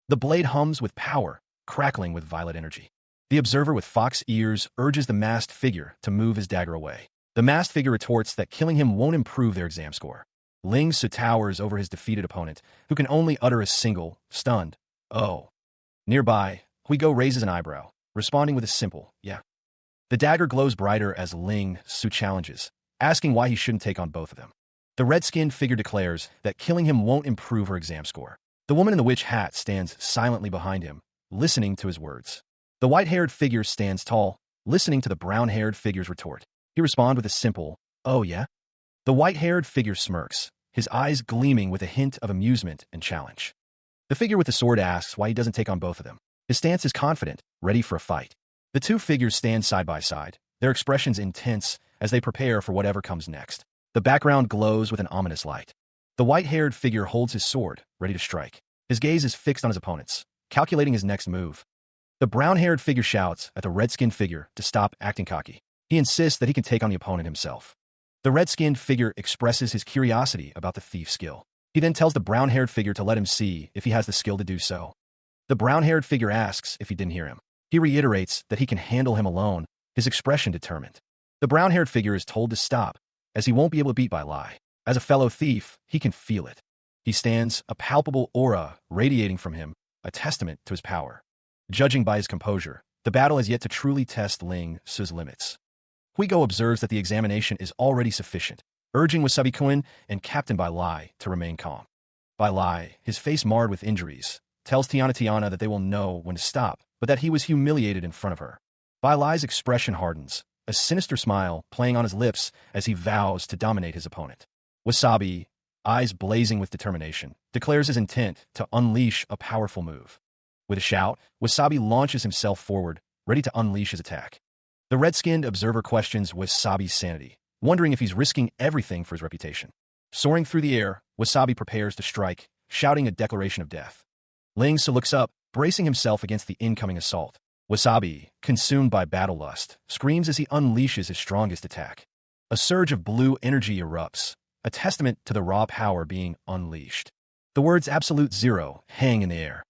The blade hums with power, crackling with violet energy. The observer with fox ears urges the masked figure to move his dagger away. The masked figure retorts that killing him won't improve their exam score. Ling Su towers over his defeated opponent, who can only utter a single, stunned, "Oh." Nearby, Huigo raises an eyebrow, responding with a simple, "Yeah." The dagger glows brighter as Ling Su challenges, asking why he shouldn't take on both of them. The red-skinned figure declares that killing him won't improve her exam score. The woman in the witch hat stands silently behind him, listening to his words. The white-haired figure stands tall, listening to the brown-haired figure's retort. He responds with a simple, "Oh yeah?" The white-haired figure smirks, his eyes gleaming with a hint of amusement and challenge. The figure with the sword asks why he doesn't take on both of them. His stance is confident, ready for a fight. The two figures stand side by side, their expressions intense as they prepare for whatever comes next. The background glows with an ominous light. The white-haired figure holds his sword, ready to strike. His gaze is fixed on his opponents, calculating his next move. The brown-haired figure shouts at the red-skinned figure to stop acting cocky. He insists that he can take on the opponent himself. The red-skinned figure expresses his curiosity about the thief's skill. He then tells the brown-haired figure to let him see if he has the skill to do so. The brown-haired figure asks if he didn't hear him. He reiterates that he can handle him alone, his expression determined. The brown-haired figure is told to stop, as he won't be able to beat by lie. As a fellow thief, he can feel it. He stands, a palpable aura radiating from him, a testament to his power. Judging by his composure, the battle has yet to truly test Ling Su's limits. Huigo observes that the examination is already sufficient, urging Wasabi-kun and Captain Bai Lai to remain calm. Bai Lai, his face marred with injuries, tells Tiana that they will know when to stop, but that he was humiliated in front of her. Bai Lai's expression hardens, a sinister smile playing on his lips as he vows to dominate his opponent. Wasabi, eyes blazing with determination, declares his intent to unleash a powerful move. With a shout, Wasabi launches himself forward, ready to unleash his attack. The red-skinned observer questions Wasabi's sanity, wondering if he's risking everything for his reputation. Soaring through the air, Wasabi prepares to strike, shouting a declaration of death. Ling Su looks up, bracing himself against the incoming assault. Wasabi, consumed by battle lust, screams as he unleashes his strongest attack. A surge of blue energy erupts, a testament to the raw power being unleashed. The words Absolute Zero hang in the air.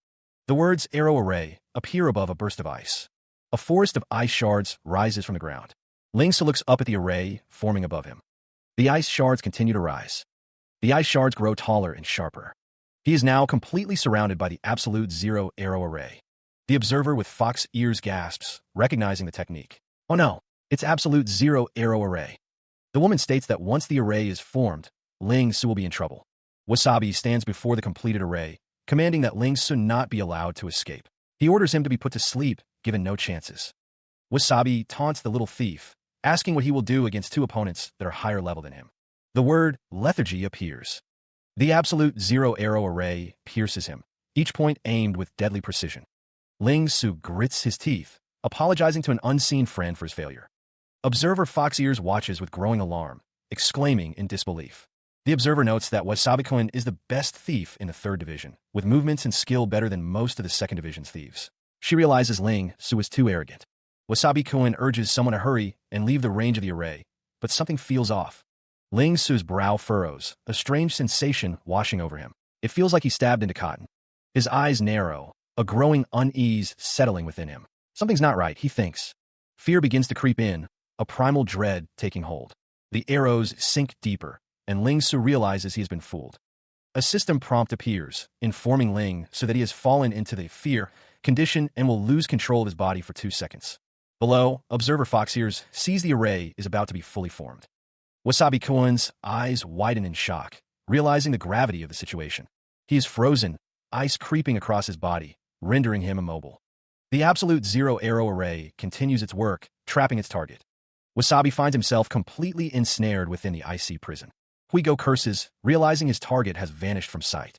The words Arrow Array appear above a burst of ice. A forest of ice shards rises from the ground. Ling Su looks up at the array forming above him. The ice shards continue to rise. The ice shards grow taller and sharper. He is now completely surrounded by the Absolute Zero Arrow Array. The observer with fox ears gasps, recognizing the technique. Oh no, it's Absolute Zero Arrow Array. The woman states that once the array is formed, Ling Su will be in trouble. Wasabi stands before the completed array, commanding that Ling Su not be allowed to escape. He orders him to be put to sleep, given no chances. Wasabi taunts the little thief, asking what he will do against two opponents that are higher level than him. The word lethargy appears. The Absolute Zero Arrow Array pierces him, each point aimed with deadly precision. Ling Su grits his teeth, apologizing to an unseen friend for his failure. Observer Fox Ears watches with growing alarm, exclaiming in disbelief. The observer notes that Wasabi-kun is the best thief in the 3rd division, with movements and skill better than most of the 2nd division's thieves. She realizes Ling Su is too arrogant. Wasabi-kun urges someone to hurry and leave the range of the array, but something feels off. Ling Su's brow furrows, a strange sensation washing over him. It feels like he's stabbed into cotton. His eyes narrow, a growing unease settling within him. Something's not right, he thinks. Fear begins to creep in, a primal dread taking hold. The arrows sink deeper, and Ling Su realizes he has been fooled. A system prompt appears, informing Ling so that he has fallen into the fear condition and will lose control of his body for 2 seconds. Below, Observer Foxears sees the array is about to be fully formed. Wasabi Koen's eyes widen in shock, realizing the gravity of the situation. He is frozen, ice creeping across his body, rendering him immobile. The Absolute Zero arrow array continues its work, trapping its target. Wasabi finds himself completely ensnared within the icy prison. Huigo curses, realizing his target has vanished from sight.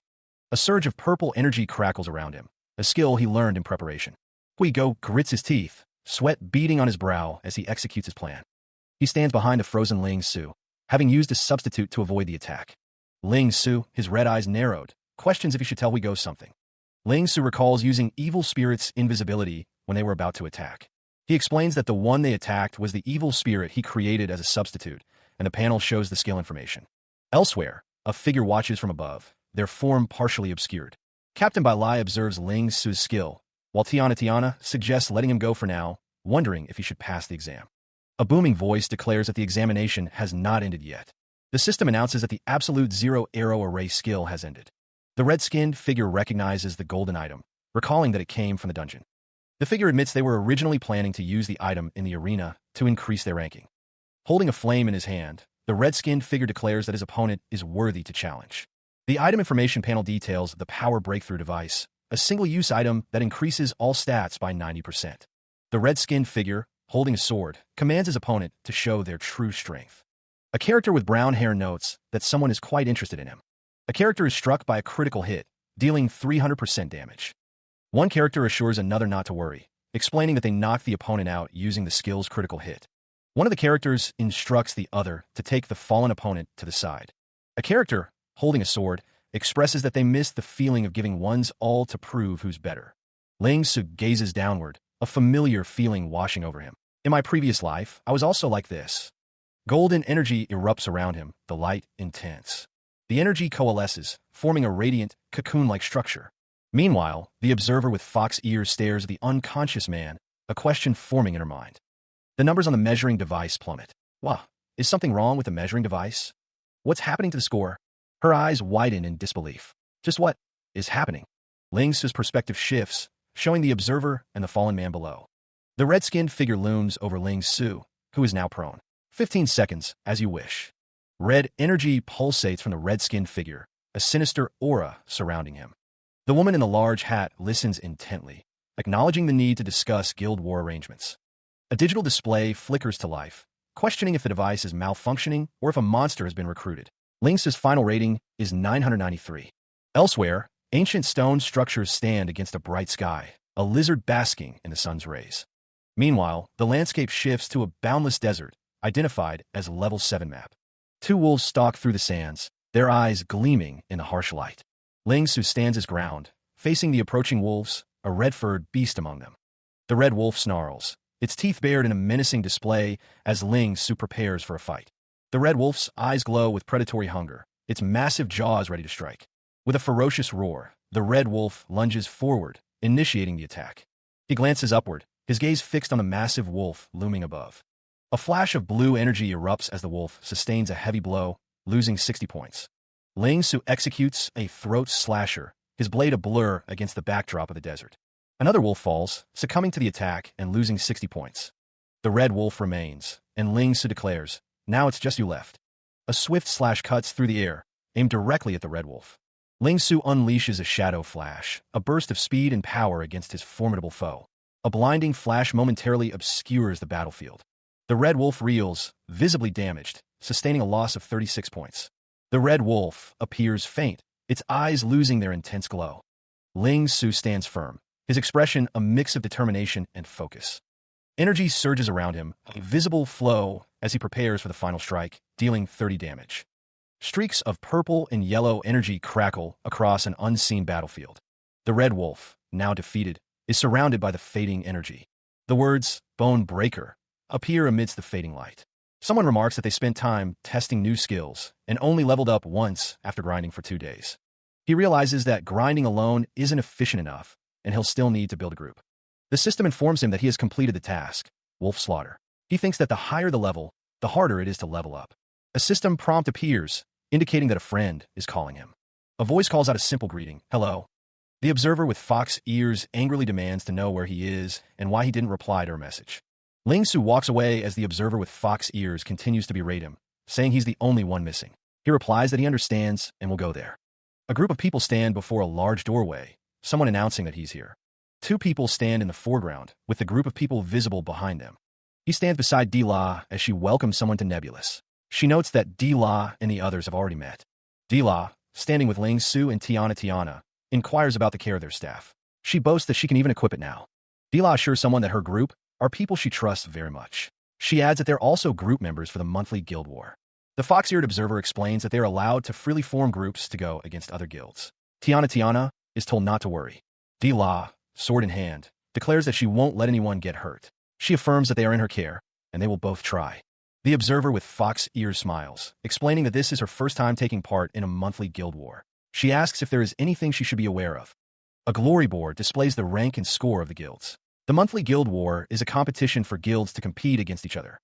A surge of purple energy crackles around him, a skill he learned in preparation. Huigo grits his teeth, sweat beading on his brow as he executes his plan. He stands behind a frozen Ling Su, having used a substitute to avoid the attack. Ling Su, his red eyes narrowed, questions if he should tell Huigo something. Ling Su recalls using evil spirit's invisibility when they were about to attack. He explains that the one they attacked was the evil spirit he created as a substitute, and the panel shows the skill information. Elsewhere, a figure watches from above, their form partially obscured. Captain Bailai observes Ling Su's skill, while Tiana suggests letting him go for now, wondering if he should pass the exam. A booming voice declares that the examination has not ended yet. The system announces that the Absolute Zero arrow array skill has ended. The red-skinned figure recognizes the golden item, recalling that it came from the dungeon. The figure admits they were originally planning to use the item in the arena to increase their ranking. Holding a flame in his hand, the red-skinned figure declares that his opponent is worthy to challenge. The item information panel details the Power Breakthrough device, a single-use item that increases all stats by 90%. The red-skinned figure, holding a sword, commands his opponent to show their true strength. A character with brown hair notes that someone is quite interested in him. A character is struck by a critical hit, dealing 300% damage. One character assures another not to worry, explaining that they knocked the opponent out using the skill's critical hit. One of the characters instructs the other to take the fallen opponent to the side. A character, holding a sword, expresses that they missed the feeling of giving one's all to prove who's better. Ling Su gazes downward, a familiar feeling washing over him. In my previous life, I was also like this. Golden energy erupts around him, the light intense. The energy coalesces, forming a radiant, cocoon-like structure. Meanwhile, the observer with fox ears stares at the unconscious man, a question forming in her mind. The numbers on the measuring device plummet. Wow, is something wrong with the measuring device? What's happening to the score? Her eyes widen in disbelief. Just what is happening? Ling Su's perspective shifts, showing the observer and the fallen man below. The red-skinned figure looms over Ling Su, who is now prone. 15 seconds, as you wish. Red energy pulsates from the red-skinned figure, a sinister aura surrounding him. The woman in the large hat listens intently, acknowledging the need to discuss guild war arrangements. A digital display flickers to life, questioning if the device is malfunctioning or if a monster has been recruited. Ling Su's final rating is 993. Elsewhere, ancient stone structures stand against a bright sky, a lizard basking in the sun's rays. Meanwhile, the landscape shifts to a boundless desert, identified as a Level 7 map. Two wolves stalk through the sands, their eyes gleaming in the harsh light. Ling Su stands his ground, facing the approaching wolves, a red-furred beast among them. The red wolf snarls, its teeth bared in a menacing display as Ling Su prepares for a fight. The red wolf's eyes glow with predatory hunger, its massive jaws ready to strike. With a ferocious roar, the red wolf lunges forward, initiating the attack. He glances upward, his gaze fixed on the massive wolf looming above. A flash of blue energy erupts as the wolf sustains a heavy blow, losing 60 points. Ling Su executes a throat slasher, his blade a blur against the backdrop of the desert. Another wolf falls, succumbing to the attack and losing 60 points. The red wolf remains, and Ling Su declares, "Now it's just you left." A swift slash cuts through the air, aimed directly at the red wolf. Ling Su unleashes a shadow flash, a burst of speed and power against his formidable foe. A blinding flash momentarily obscures the battlefield. The red wolf reels, visibly damaged, sustaining a loss of 36 points. The red wolf appears faint, its eyes losing their intense glow. Ling Su stands firm, his expression a mix of determination and focus. Energy surges around him, a visible flow as he prepares for the final strike, dealing 30 damage. Streaks of purple and yellow energy crackle across an unseen battlefield. The red wolf, now defeated, is surrounded by the fading energy. The words, "Bone Breaker," appear amidst the fading light. Someone remarks that they spent time testing new skills and only leveled up once after grinding for 2 days. He realizes that grinding alone isn't efficient enough, and he'll still need to build a group. The system informs him that he has completed the task, wolf slaughter. He thinks that the higher the level, the harder it is to level up. A system prompt appears, indicating that a friend is calling him. A voice calls out a simple greeting, "Hello." The observer with fox ears angrily demands to know where he is and why he didn't reply to her message. Ling Su walks away as the observer with fox ears continues to berate him, saying he's the only one missing. He replies that he understands and will go there. A group of people stand before a large doorway, someone announcing that he's here. Two people stand in the foreground, with the group of people visible behind them. He stands beside Di-La as she welcomes someone to Nebulous. She notes that Di-La and the others have already met. Di-La, standing with Ling Su and Tiana, inquires about the care of their staff. She boasts that she can even equip it now. Di-La assures someone that her group are people she trusts very much. She adds that they're also group members for the monthly guild war. The fox-eared observer explains that they are allowed to freely form groups to go against other guilds. Tiana is told not to worry. Di-La, sword in hand, declares that she won't let anyone get hurt. She affirms that they are in her care, and they will both try. The observer with fox ears smiles, explaining that this is her first time taking part in a monthly guild war. She asks if there is anything she should be aware of. A glory board displays the rank and score of the guilds. The monthly guild war is a competition for guilds to compete against each other.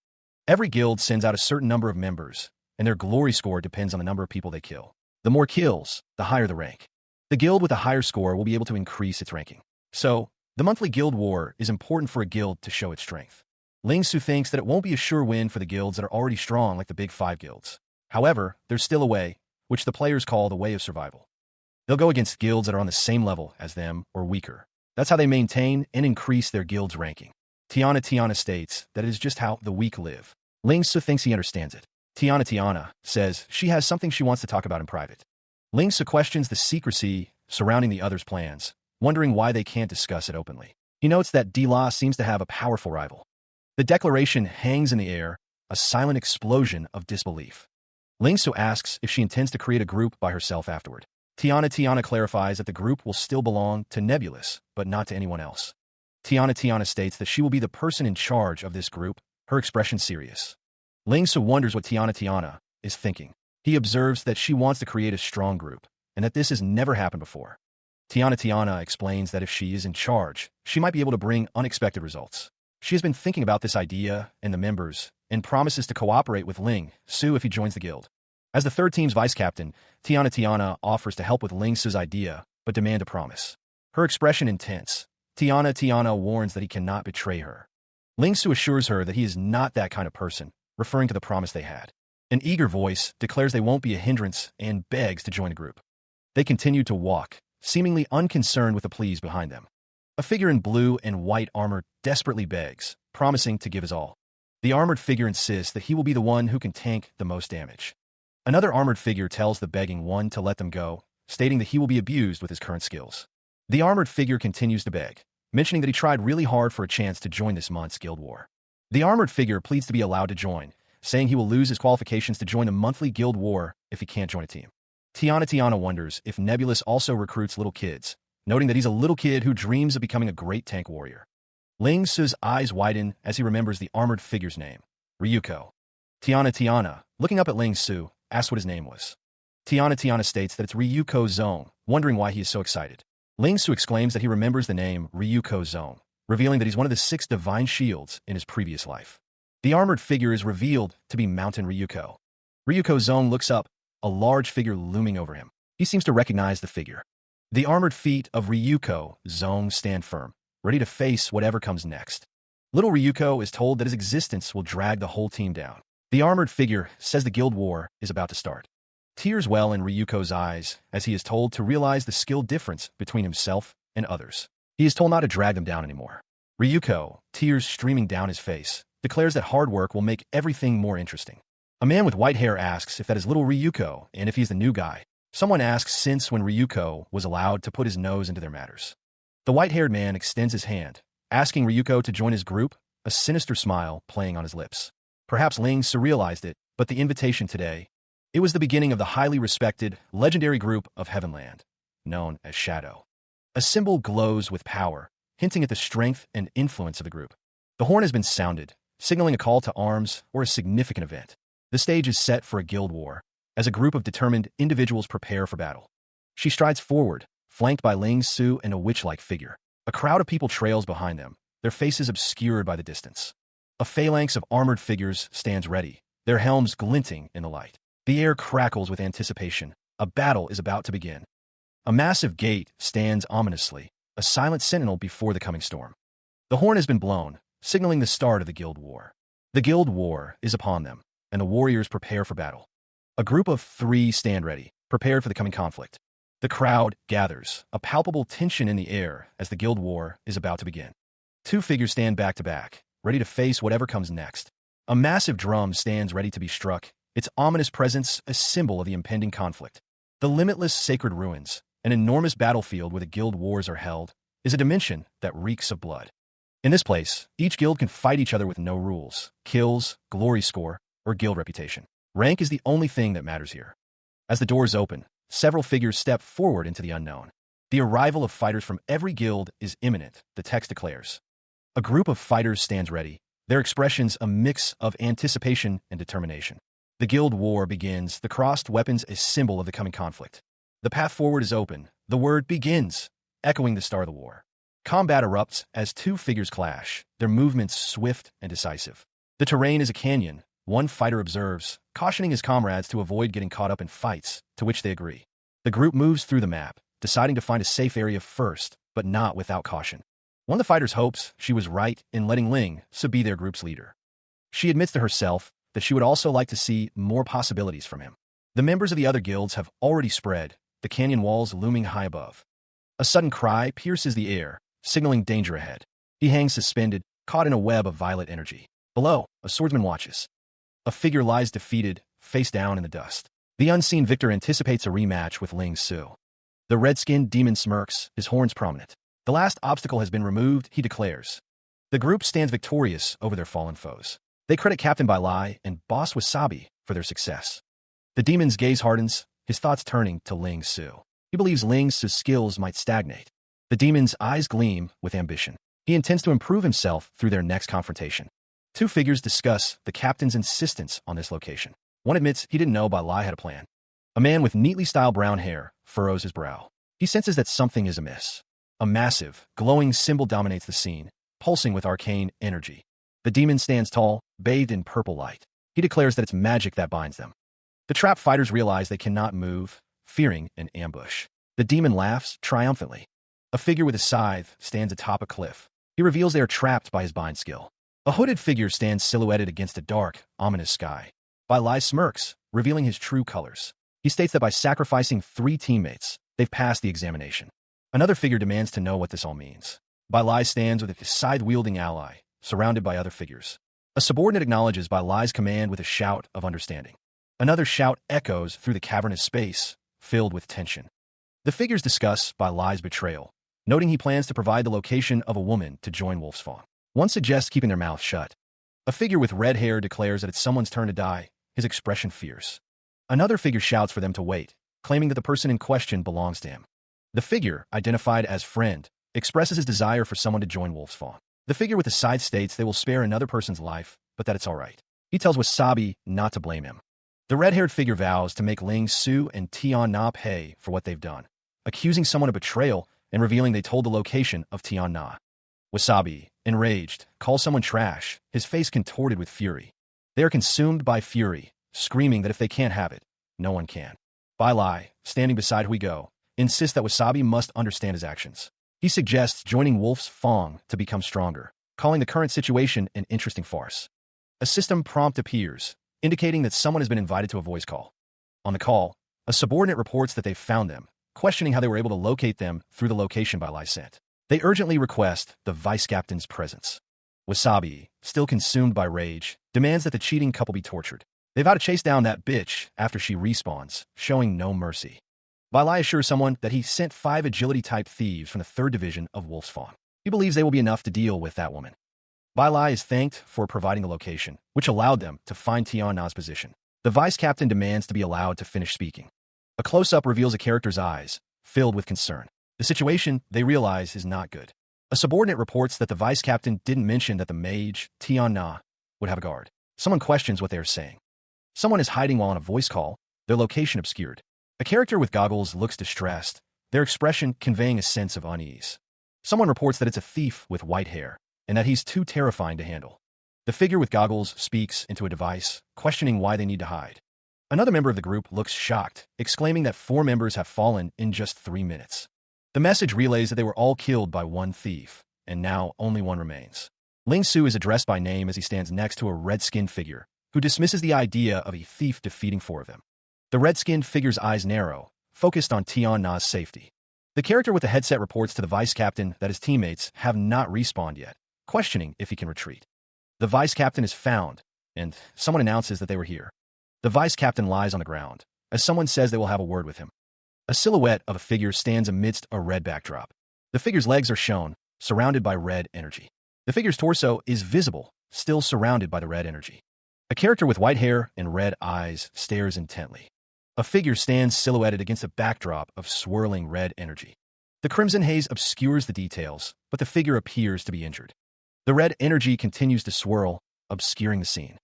Every guild sends out a certain number of members, and their glory score depends on the number of people they kill. The more kills, the higher the rank. The guild with a higher score will be able to increase its ranking. So, the monthly guild war is important for a guild to show its strength. Ling Su thinks that it won't be a sure win for the guilds that are already strong like the big 5 guilds. However, there's still a way, which the players call the way of survival. They'll go against guilds that are on the same level as them or weaker. That's how they maintain and increase their guild's ranking. Tiana states that it is just how the weak live. Ling Su thinks he understands it. Tiana says she has something she wants to talk about in private. Ling Su questions the secrecy surrounding the others' plans, wondering why they can't discuss it openly. He notes that Di-La seems to have a powerful rival. The declaration hangs in the air, a silent explosion of disbelief. Ling Su asks if she intends to create a group by herself afterward. Tiana clarifies that the group will still belong to Nebulous, but not to anyone else. Tiana states that she will be the person in charge of this group, her expression serious. Ling Su wonders what Tiana is thinking. He observes that she wants to create a strong group, and that this has never happened before. Tiana explains that if she is in charge, she might be able to bring unexpected results. She has been thinking about this idea and the members, and promises to cooperate with Ling Su if he joins the guild. As the third team's vice-captain, Tiana offers to help with Ling Su's idea, but demand a promise. Her expression intense. Tiana warns that he cannot betray her. Ling Su assures her that he is not that kind of person, referring to the promise they had. An eager voice declares they won't be a hindrance and begs to join the group. They continue to walk, seemingly unconcerned with the pleas behind them. A figure in blue and white armor desperately begs, promising to give his all. The armored figure insists that he will be the one who can tank the most damage. Another armored figure tells the begging one to let them go, stating that he will be abused with his current skills. The armored figure continues to beg, mentioning that he tried really hard for a chance to join this month's guild war. The armored figure pleads to be allowed to join, saying he will lose his qualifications to join the monthly guild war if he can't join a team. Tiana wonders if Nebulous also recruits little kids, noting that he's a little kid who dreams of becoming a great tank warrior. Ling Su's eyes widen as he remembers the armored figure's name, Ryuko. Tiana, looking up at Ling Su, asks what his name was. Tiana states that it's Ryuko Zone, wondering why he is so excited. Ling Su exclaims that he remembers the name Ryuko Zone, revealing that he's one of the 6 divine shields in his previous life. The armored figure is revealed to be Mountain Ryuko. Ryuko Zone looks up, a large figure looming over him. He seems to recognize the figure. The armored feet of Ryuko Zone stand firm, ready to face whatever comes next. Little Ryuko is told that his existence will drag the whole team down. The armored figure says the guild war is about to start. Tears well in Ryuko's eyes as he is told to realize the skill difference between himself and others. He is told not to drag them down anymore. Ryuko, tears streaming down his face, declares that hard work will make everything more interesting. A man with white hair asks if that is little Ryuko and if he's the new guy. Someone asks since when Ryuko was allowed to put his nose into their matters. The white-haired man extends his hand, asking Ryuko to join his group, a sinister smile playing on his lips. Perhaps Ling Su realized it, but the invitation today, it was the beginning of the highly respected, legendary group of Heavenland, known as Shadow. A symbol glows with power, hinting at the strength and influence of the group. The horn has been sounded, signaling a call to arms or a significant event. The stage is set for a guild war, as a group of determined individuals prepare for battle. She strides forward, flanked by Ling Su and a witch-like figure. A crowd of people trails behind them, their faces obscured by the distance. A phalanx of armored figures stands ready, their helms glinting in the light. The air crackles with anticipation. A battle is about to begin. A massive gate stands ominously, a silent sentinel before the coming storm. The horn has been blown, signaling the start of the guild war. The guild war is upon them, and the warriors prepare for battle. A group of 3 stand ready, prepared for the coming conflict. The crowd gathers, a palpable tension in the air as the guild war is about to begin. 2 figures stand back to back, ready to face whatever comes next. A massive drum stands ready to be struck, its ominous presence a symbol of the impending conflict. The limitless sacred ruins, an enormous battlefield where the guild wars are held, is a dimension that reeks of blood. In this place, each guild can fight each other with no rules, kills, glory score, or guild reputation. Rank is the only thing that matters here. As the doors open, several figures step forward into the unknown. The arrival of fighters from every guild is imminent, the text declares. A group of fighters stands ready, their expressions a mix of anticipation and determination. The guild war begins, the crossed weapons a symbol of the coming conflict. The path forward is open, the word begins, echoing the start of the war. Combat erupts as 2 figures clash, their movements swift and decisive. The terrain is a canyon, one fighter observes, cautioning his comrades to avoid getting caught up in fights, to which they agree. The group moves through the map, deciding to find a safe area first, but not without caution. One of the fighters hopes she was right in letting Ling be their group's leader. She admits to herself that she would also like to see more possibilities from him. The members of the other guilds have already spread, the canyon walls looming high above. A sudden cry pierces the air, signaling danger ahead. He hangs suspended, caught in a web of violet energy. Below, a swordsman watches. A figure lies defeated, face down in the dust. The unseen victor anticipates a rematch with Ling Su. The red-skinned demon smirks, his horns prominent. The last obstacle has been removed, he declares. The group stands victorious over their fallen foes. They credit Captain Bailai and Boss Wasabi for their success. The demon's gaze hardens, his thoughts turning to Ling Su. He believes Ling Su's skills might stagnate. The demon's eyes gleam with ambition. He intends to improve himself through their next confrontation. 2 figures discuss the captain's insistence on this location. One admits he didn't know Bailai had a plan. A man with neatly styled brown hair furrows his brow. He senses that something is amiss. A massive, glowing symbol dominates the scene, pulsing with arcane energy. The demon stands tall, bathed in purple light. He declares that it's magic that binds them. The trapped fighters realize they cannot move, fearing an ambush. The demon laughs triumphantly. A figure with a scythe stands atop a cliff. He reveals they are trapped by his bind skill. A hooded figure stands silhouetted against a dark, ominous sky. Bailai smirks, revealing his true colors. He states that by sacrificing 3 teammates, they've passed the examination. Another figure demands to know what this all means. Bailai stands with his scythe-wielding ally, surrounded by other figures. A subordinate acknowledges Bailai's command with a shout of understanding. Another shout echoes through the cavernous space, filled with tension. The figures discuss Bailai's betrayal, noting he plans to provide the location of a woman to join Wolf's Fawn. One suggests keeping their mouths shut. A figure with red hair declares that it's someone's turn to die, his expression fierce. Another figure shouts for them to wait, claiming that the person in question belongs to him. The figure, identified as Friend, expresses his desire for someone to join Wolf's Fawn. The figure with the scythe states they will spare another person's life, but that it's all right. He tells Wasabi not to blame him. The red-haired figure vows to make Ling Su and Tian Na pay for what they've done, accusing someone of betrayal and revealing they told the location of Tian Na. Wasabi, enraged, calls someone trash, his face contorted with fury. They are consumed by fury, screaming that if they can't have it, no one can. Bailai, standing beside Huigo, insists that Wasabi must understand his actions. He suggests joining Wolf's Fong to become stronger, calling the current situation an interesting farce. A system prompt appears, indicating that someone has been invited to a voice call. On the call, a subordinate reports that they've found them, questioning how they were able to locate them through the location Bailai sent. They urgently request the vice captain's presence. Wasabi, still consumed by rage, demands that the cheating couple be tortured. They vow to chase down that bitch after she respawns, showing no mercy. Bailai assures someone that he sent 5 agility-type thieves from the 3rd Division of Wolf's Fawn. He believes they will be enough to deal with that woman. Bailai is thanked for providing the location, which allowed them to find Tian Na's position. The vice captain demands to be allowed to finish speaking. A close-up reveals a character's eyes, filled with concern. The situation, they realize, is not good. A subordinate reports that the vice captain didn't mention that the mage, Tian Na, would have a guard. Someone questions what they are saying. Someone is hiding while on a voice call, their location obscured. A character with goggles looks distressed, their expression conveying a sense of unease. Someone reports that it's a thief with white hair, and that he's too terrifying to handle. The figure with goggles speaks into a device, questioning why they need to hide. Another member of the group looks shocked, exclaiming that 4 members have fallen in just 3 minutes. The message relays that they were all killed by one thief, and now only one remains. Ling Su is addressed by name as he stands next to a red-skinned figure, who dismisses the idea of a thief defeating 4 of them. The red-skinned figure's eyes narrow, focused on Tian Na's safety. The character with the headset reports to the vice captain that his teammates have not respawned yet, questioning if he can retreat. The vice captain is found, and someone announces that they were here. The vice captain lies on the ground, as someone says they will have a word with him. A silhouette of a figure stands amidst a red backdrop. The figure's legs are shown, surrounded by red energy. The figure's torso is visible, still surrounded by the red energy. A character with white hair and red eyes stares intently. A figure stands silhouetted against a backdrop of swirling red energy. The crimson haze obscures the details, but the figure appears to be injured. The red energy continues to swirl, obscuring the scene.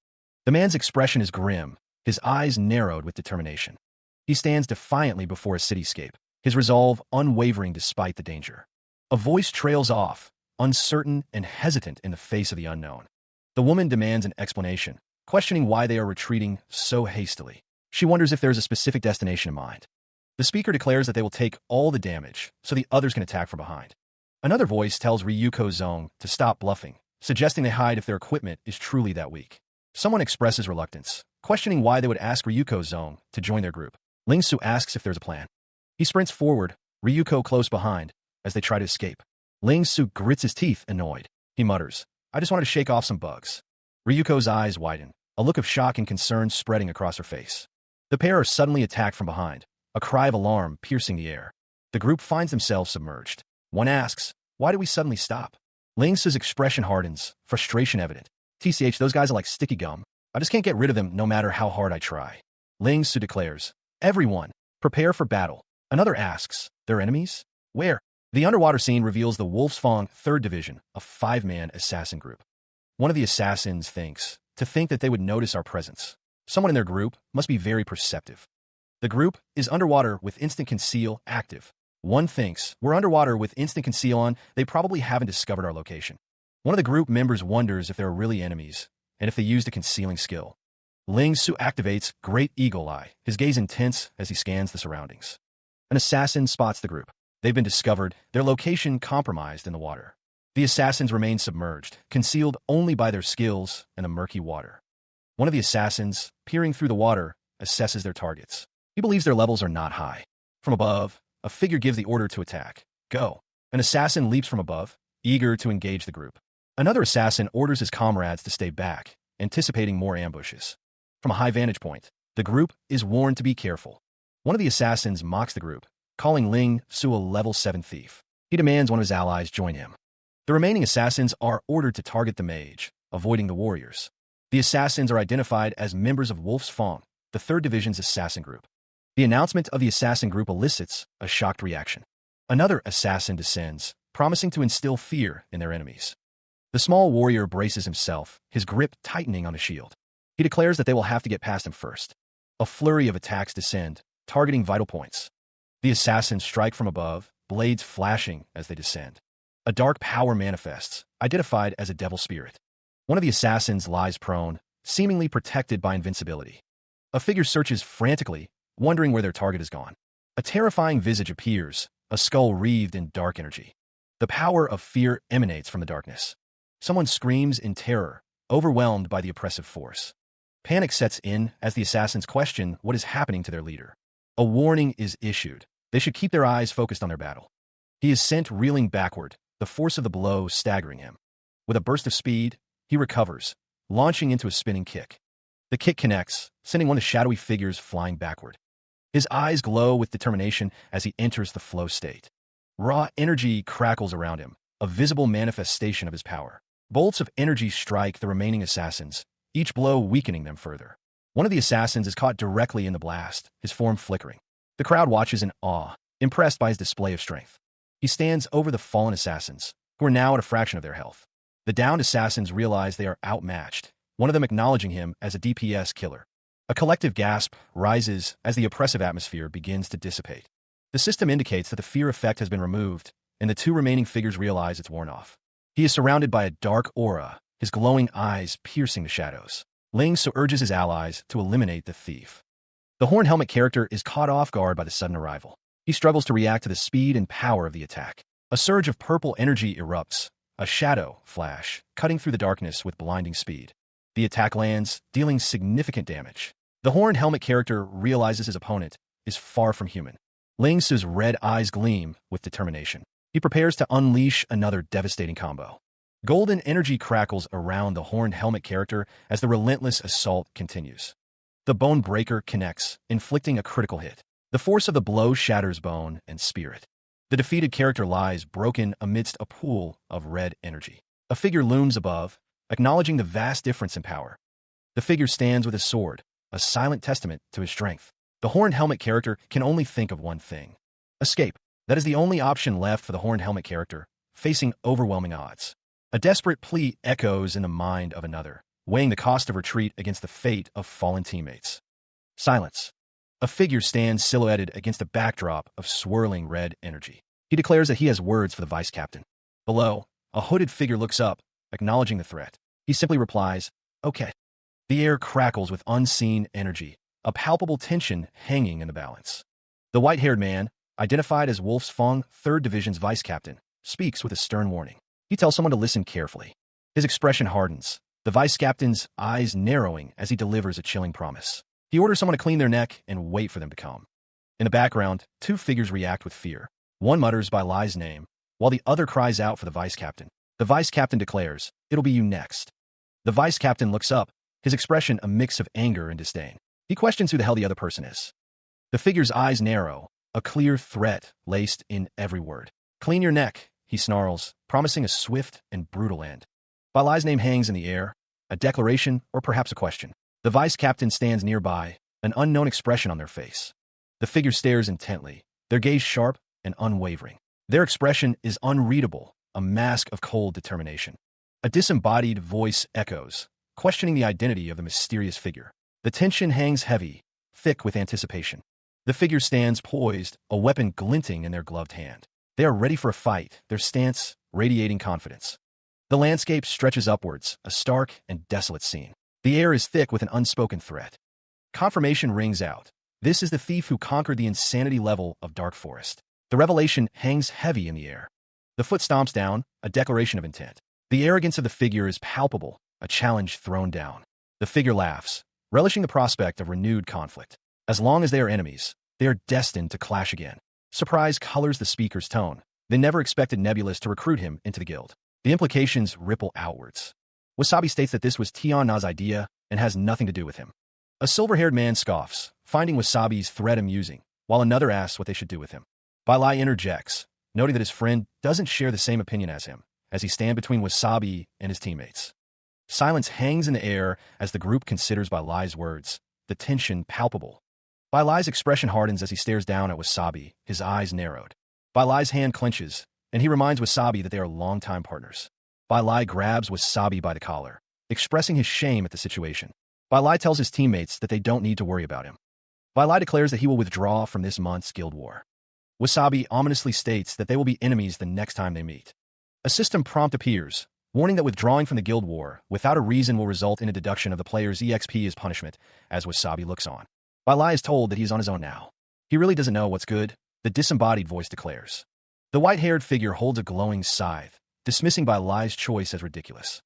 The man's expression is grim, his eyes narrowed with determination. He stands defiantly before a cityscape, his resolve unwavering despite the danger. A voice trails off, uncertain and hesitant in the face of the unknown. The woman demands an explanation, questioning why they are retreating so hastily. She wonders if there is a specific destination in mind. The speaker declares that they will take all the damage, so the others can attack from behind. Another voice tells Ryuko Zong to stop bluffing, suggesting they hide if their equipment is truly that weak. Someone expresses reluctance, questioning why they would ask Ryuko Zong to join their group. Ling Su asks if there's a plan. He sprints forward, Ryuko close behind, as they try to escape. Ling Su grits his teeth, annoyed. He mutters, "I just wanted to shake off some bugs." Ryuko's eyes widen, a look of shock and concern spreading across her face. The pair are suddenly attacked from behind, a cry of alarm piercing the air. The group finds themselves submerged. One asks, "Why did we suddenly stop?" Ling Su's expression hardens, frustration evident. "TCH, those guys are like sticky gum. I just can't get rid of them no matter how hard I try." Ling Su declares, "Everyone, prepare for battle." Another asks, "They're enemies? Where?" The underwater scene reveals the Wolfsfang 3rd Division, a 5-man assassin group. One of the assassins thinks, to think that they would notice our presence. Someone in their group must be very perceptive. The group is underwater with instant conceal active. One thinks, we're underwater with instant conceal on, they probably haven't discovered our location. One of the group members wonders if there are really enemies, and if they used a concealing skill. Ling Su activates Great Eagle Eye, his gaze intense as he scans the surroundings. An assassin spots the group. They've been discovered, their location compromised in the water. The assassins remain submerged, concealed only by their skills and the murky water. One of the assassins, peering through the water, assesses their targets. He believes their levels are not high. From above, a figure gives the order to attack. Go. An assassin leaps from above, eager to engage the group. Another assassin orders his comrades to stay back, anticipating more ambushes. From a high vantage point, the group is warned to be careful. One of the assassins mocks the group, calling Ling Su a level 7 thief. He demands one of his allies join him. The remaining assassins are ordered to target the mage, avoiding the warriors. The assassins are identified as members of Wolfsfang, the 3rd Division's assassin group. The announcement of the assassin group elicits a shocked reaction. Another assassin descends, promising to instill fear in their enemies. The small warrior braces himself, his grip tightening on the shield. He declares that they will have to get past him first. A flurry of attacks descend, targeting vital points. The assassins strike from above, blades flashing as they descend. A dark power manifests, identified as a devil spirit. One of the assassins lies prone, seemingly protected by invincibility. A figure searches frantically, wondering where their target has gone. A terrifying visage appears, a skull wreathed in dark energy. The power of fear emanates from the darkness. Someone screams in terror, overwhelmed by the oppressive force. Panic sets in as the assassins question what is happening to their leader. A warning is issued. They should keep their eyes focused on their battle. He is sent reeling backward, the force of the blow staggering him. With a burst of speed, he recovers, launching into a spinning kick. The kick connects, sending one of the shadowy figures flying backward. His eyes glow with determination as he enters the flow state. Raw energy crackles around him, a visible manifestation of his power. Bolts of energy strike the remaining assassins, each blow weakening them further. One of the assassins is caught directly in the blast, his form flickering. The crowd watches in awe, impressed by his display of strength. He stands over the fallen assassins, who are now at a fraction of their health. The downed assassins realize they are outmatched, one of them acknowledging him as a DPS killer. A collective gasp rises as the oppressive atmosphere begins to dissipate. The system indicates that the fear effect has been removed, and the 2 remaining figures realize it's worn off. He is surrounded by a dark aura, his glowing eyes piercing the shadows. Ling Su urges his allies to eliminate the thief. The horned helmet character is caught off guard by the sudden arrival. He struggles to react to the speed and power of the attack. A surge of purple energy erupts, a shadow flash, cutting through the darkness with blinding speed. The attack lands, dealing significant damage. The horned helmet character realizes his opponent is far from human. Ling Su's red eyes gleam with determination. He prepares to unleash another devastating combo. Golden energy crackles around the horned helmet character as the relentless assault continues. The bone breaker connects, inflicting a critical hit. The force of the blow shatters bone and spirit. The defeated character lies broken amidst a pool of red energy. A figure looms above, acknowledging the vast difference in power. The figure stands with a sword, a silent testament to his strength. The horned helmet character can only think of one thing: escape. That is the only option left for the horned helmet character, facing overwhelming odds. A desperate plea echoes in the mind of another, weighing the cost of retreat against the fate of fallen teammates. Silence. A figure stands silhouetted against a backdrop of swirling red energy. He declares that he has words for the vice captain. Below, a hooded figure looks up, acknowledging the threat. He simply replies, "Okay." The air crackles with unseen energy, a palpable tension hanging in the balance. The white-haired man, identified as Wolf's Fong 3rd Division's vice captain, speaks with a stern warning. He tells someone to listen carefully. His expression hardens, the vice captain's eyes narrowing as he delivers a chilling promise. He orders someone to clean their neck and wait for them to come. In the background, two figures react with fear. One mutters Bai Lai's name, while the other cries out for the vice captain. The vice captain declares, "It'll be you next." The vice captain looks up, his expression a mix of anger and disdain. He questions who the hell the other person is. The figure's eyes narrow, a clear threat laced in every word. "Clean your neck," he snarls, promising a swift and brutal end. Bai Lai's name hangs in the air, a declaration or perhaps a question. The vice captain stands nearby, an unknown expression on their face. The figure stares intently, their gaze sharp and unwavering. Their expression is unreadable, a mask of cold determination. A disembodied voice echoes, questioning the identity of the mysterious figure. The tension hangs heavy, thick with anticipation. The figure stands poised, a weapon glinting in their gloved hand. They are ready for a fight, their stance radiating confidence. The landscape stretches upwards, a stark and desolate scene. The air is thick with an unspoken threat. Confirmation rings out. This is the thief who conquered the insanity level of Dark Forest. The revelation hangs heavy in the air. The foot stomps down, a declaration of intent. The arrogance of the figure is palpable, a challenge thrown down. The figure laughs, relishing the prospect of renewed conflict. As long as they are enemies, they are destined to clash again. Surprise colors the speaker's tone. They never expected Nebulous to recruit him into the guild. The implications ripple outwards. Wasabi states that this was Tian Na's idea and has nothing to do with him. A silver-haired man scoffs, finding Wasabi's threat amusing, while another asks what they should do with him. Bai Lai interjects, noting that his friend doesn't share the same opinion as him, as he stands between Wasabi and his teammates. Silence hangs in the air as the group considers Bai Lai's words, the tension palpable. Bai Lai's expression hardens as he stares down at Wasabi, his eyes narrowed. Bai Lai's hand clenches, and he reminds Wasabi that they are longtime partners. Bai Lai grabs Wasabi by the collar, expressing his shame at the situation. Bai Lai tells his teammates that they don't need to worry about him. Bai Lai declares that he will withdraw from this month's guild war. Wasabi ominously states that they will be enemies the next time they meet. A system prompt appears, warning that withdrawing from the guild war without a reason will result in a deduction of the player's EXP as punishment, as Wasabi looks on. Bai Lai is told that he is on his own now. He really doesn't know what's good, the disembodied voice declares. The white-haired figure holds a glowing scythe, dismissing Bai Lai's choice as ridiculous.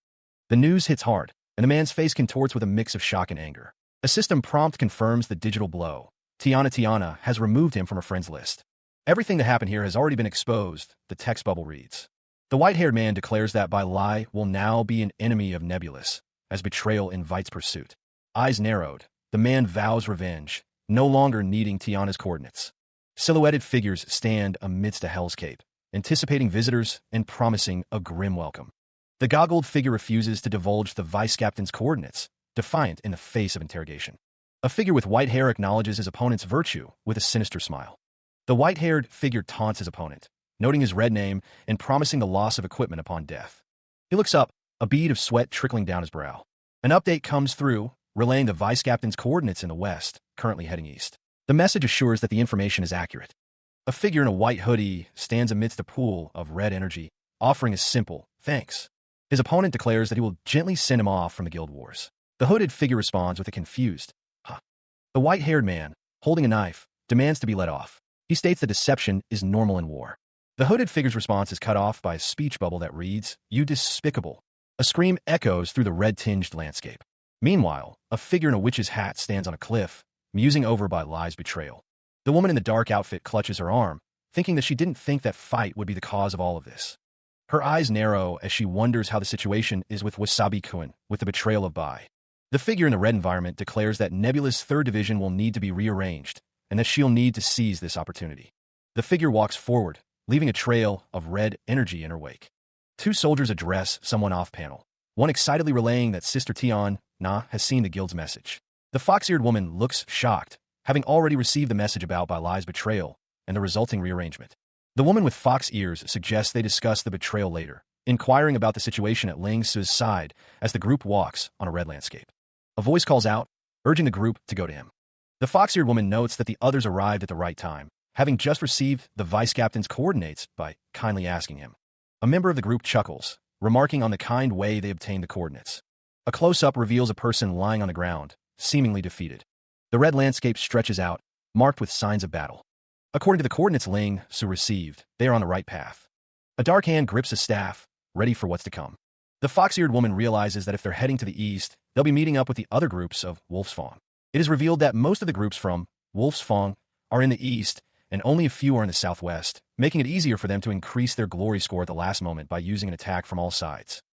The news hits hard, and the man's face contorts with a mix of shock and anger. A system prompt confirms the digital blow. Tiana has removed him from her friends list. Everything that happened here has already been exposed, the text bubble reads. The white-haired man declares that Bai Lai will now be an enemy of Nebulous, as betrayal invites pursuit. Eyes narrowed, the man vows revenge, no longer needing Tiana's coordinates. Silhouetted figures stand amidst a hellscape, anticipating visitors and promising a grim welcome. The goggled figure refuses to divulge the vice captain's coordinates, defiant in the face of interrogation. A figure with white hair acknowledges his opponent's virtue with a sinister smile. The white-haired figure taunts his opponent, noting his red name and promising the loss of equipment upon death. He looks up, a bead of sweat trickling down his brow. An update comes through, relaying the vice captain's coordinates in the west, currently heading east. The message assures that the information is accurate. A figure in a white hoodie stands amidst a pool of red energy, offering a simple, "Thanks." His opponent declares that he will gently send him off from the guild wars. The hooded figure responds with a confused, huh. The white-haired man, holding a knife, demands to be let off. He states that deception is normal in war. The hooded figure's response is cut off by a speech bubble that reads, "You despicable." A scream echoes through the red-tinged landscape. Meanwhile, a figure in a witch's hat stands on a cliff, musing over by Lai's betrayal. The woman in the dark outfit clutches her arm, thinking that she didn't think that fight would be the cause of all of this. Her eyes narrow as she wonders how the situation is with Wasabi-kun, with the betrayal of Bai. The figure in the red environment declares that Nebula's 3rd Division will need to be rearranged, and that she'll need to seize this opportunity. The figure walks forward, leaving a trail of red energy in her wake. 2 soldiers address someone off-panel, one excitedly relaying that Sister Tiana has seen the guild's message. The fox-eared woman looks shocked, having already received the message about Bai Lai's betrayal and the resulting rearrangement. The woman with fox ears suggests they discuss the betrayal later, inquiring about the situation at Ling Su's side as the group walks on a red landscape. A voice calls out, urging the group to go to him. The fox-eared woman notes that the others arrived at the right time, having just received the vice-captain's coordinates by kindly asking him. A member of the group chuckles, remarking on the kind way they obtained the coordinates. A close-up reveals a person lying on the ground, seemingly defeated. The red landscape stretches out, marked with signs of battle. According to the coordinates Ling Su received, they are on the right path. A dark hand grips a staff, ready for what's to come. The fox-eared woman realizes that if they're heading to the east, they'll be meeting up with the other groups of Wolf's Fang. It is revealed that most of the groups from Wolf's Fang are in the east, and only a few are in the southwest, making it easier for them to increase their glory score at the last moment by using an attack from all sides.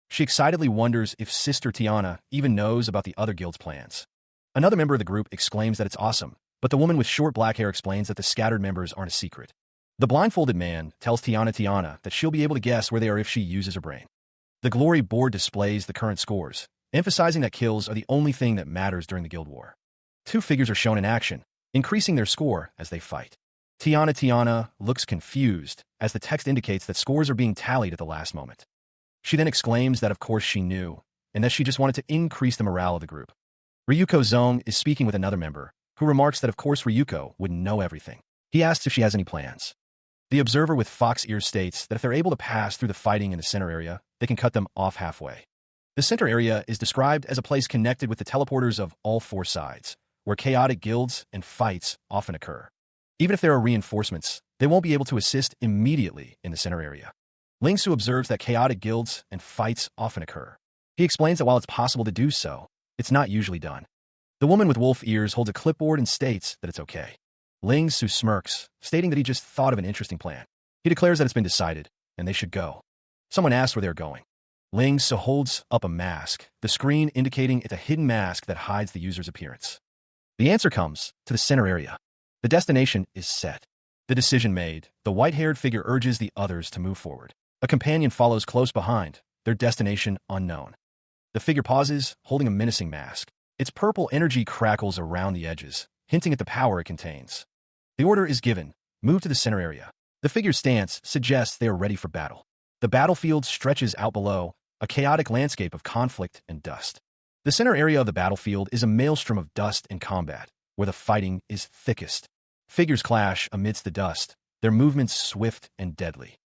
She excitedly wonders if Sister Tiana even knows about the other guild's plans. Another member of the group exclaims that it's awesome, but the woman with short black hair explains that the scattered members aren't a secret. The blindfolded man tells Tiana that she'll be able to guess where they are if she uses her brain. The glory board displays the current scores, emphasizing that kills are the only thing that matters during the guild war. 2 figures are shown in action, increasing their score as they fight. Tiana looks confused as the text indicates that scores are being tallied at the last moment. She then exclaims that of course she knew, and that she just wanted to increase the morale of the group. Ryuko Zong is speaking with another member, who remarks that of course Ryuko would know everything. He asks if she has any plans. The observer with fox ears states that if they're able to pass through the fighting in the center area, they can cut them off halfway. The center area is described as a place connected with the teleporters of all 4 sides, where chaotic guilds and fights often occur. Even if there are reinforcements, they won't be able to assist immediately in the center area. Ling Su observes that chaotic guilds and fights often occur. He explains that while it's possible to do so, it's not usually done. The woman with wolf ears holds a clipboard and states that it's okay. Ling Su smirks, stating that he just thought of an interesting plan. He declares that it's been decided, and they should go. Someone asks where they're going. Ling Su holds up a mask, the screen indicating it's a hidden mask that hides the user's appearance. The answer comes to the center area. The destination is set. The decision made, the white-haired figure urges the others to move forward. A companion follows close behind, their destination unknown. The figure pauses, holding a menacing mask. Its purple energy crackles around the edges, hinting at the power it contains. The order is given, move to the center area. The figure's stance suggests they are ready for battle. The battlefield stretches out below, a chaotic landscape of conflict and dust. The center area of the battlefield is a maelstrom of dust and combat, where the fighting is thickest. Figures clash amidst the dust, their movements swift and deadly.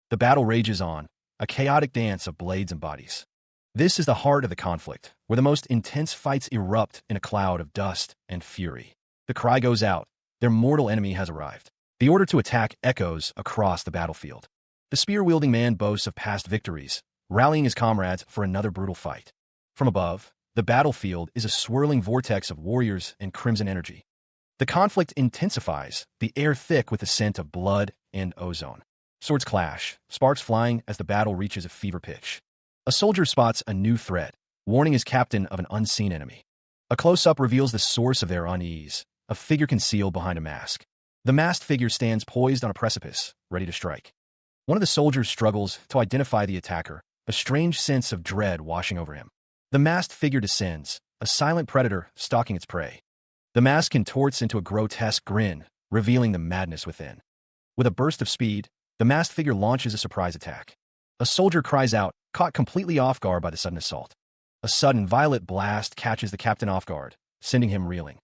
The battle rages on, a chaotic dance of blades and bodies. This is the heart of the conflict, where the most intense fights erupt in a cloud of dust and fury. The cry goes out, their mortal enemy has arrived. The order to attack echoes across the battlefield. The spear-wielding man boasts of past victories, rallying his comrades for another brutal fight. From above, the battlefield is a swirling vortex of warriors and crimson energy. The conflict intensifies, the air thick with the scent of blood and ozone. Swords clash, sparks flying as the battle reaches a fever pitch. A soldier spots a new threat, warning his captain of an unseen enemy. A close-up reveals the source of their unease, a figure concealed behind a mask. The masked figure stands poised on a precipice, ready to strike. One of the soldiers struggles to identify the attacker, a strange sense of dread washing over him. The masked figure descends, a silent predator stalking its prey. The mask contorts into a grotesque grin, revealing the madness within. With a burst of speed, the masked figure launches a surprise attack. A soldier cries out, caught completely off guard by the sudden assault. A sudden violet blast catches the captain off guard, sending him reeling.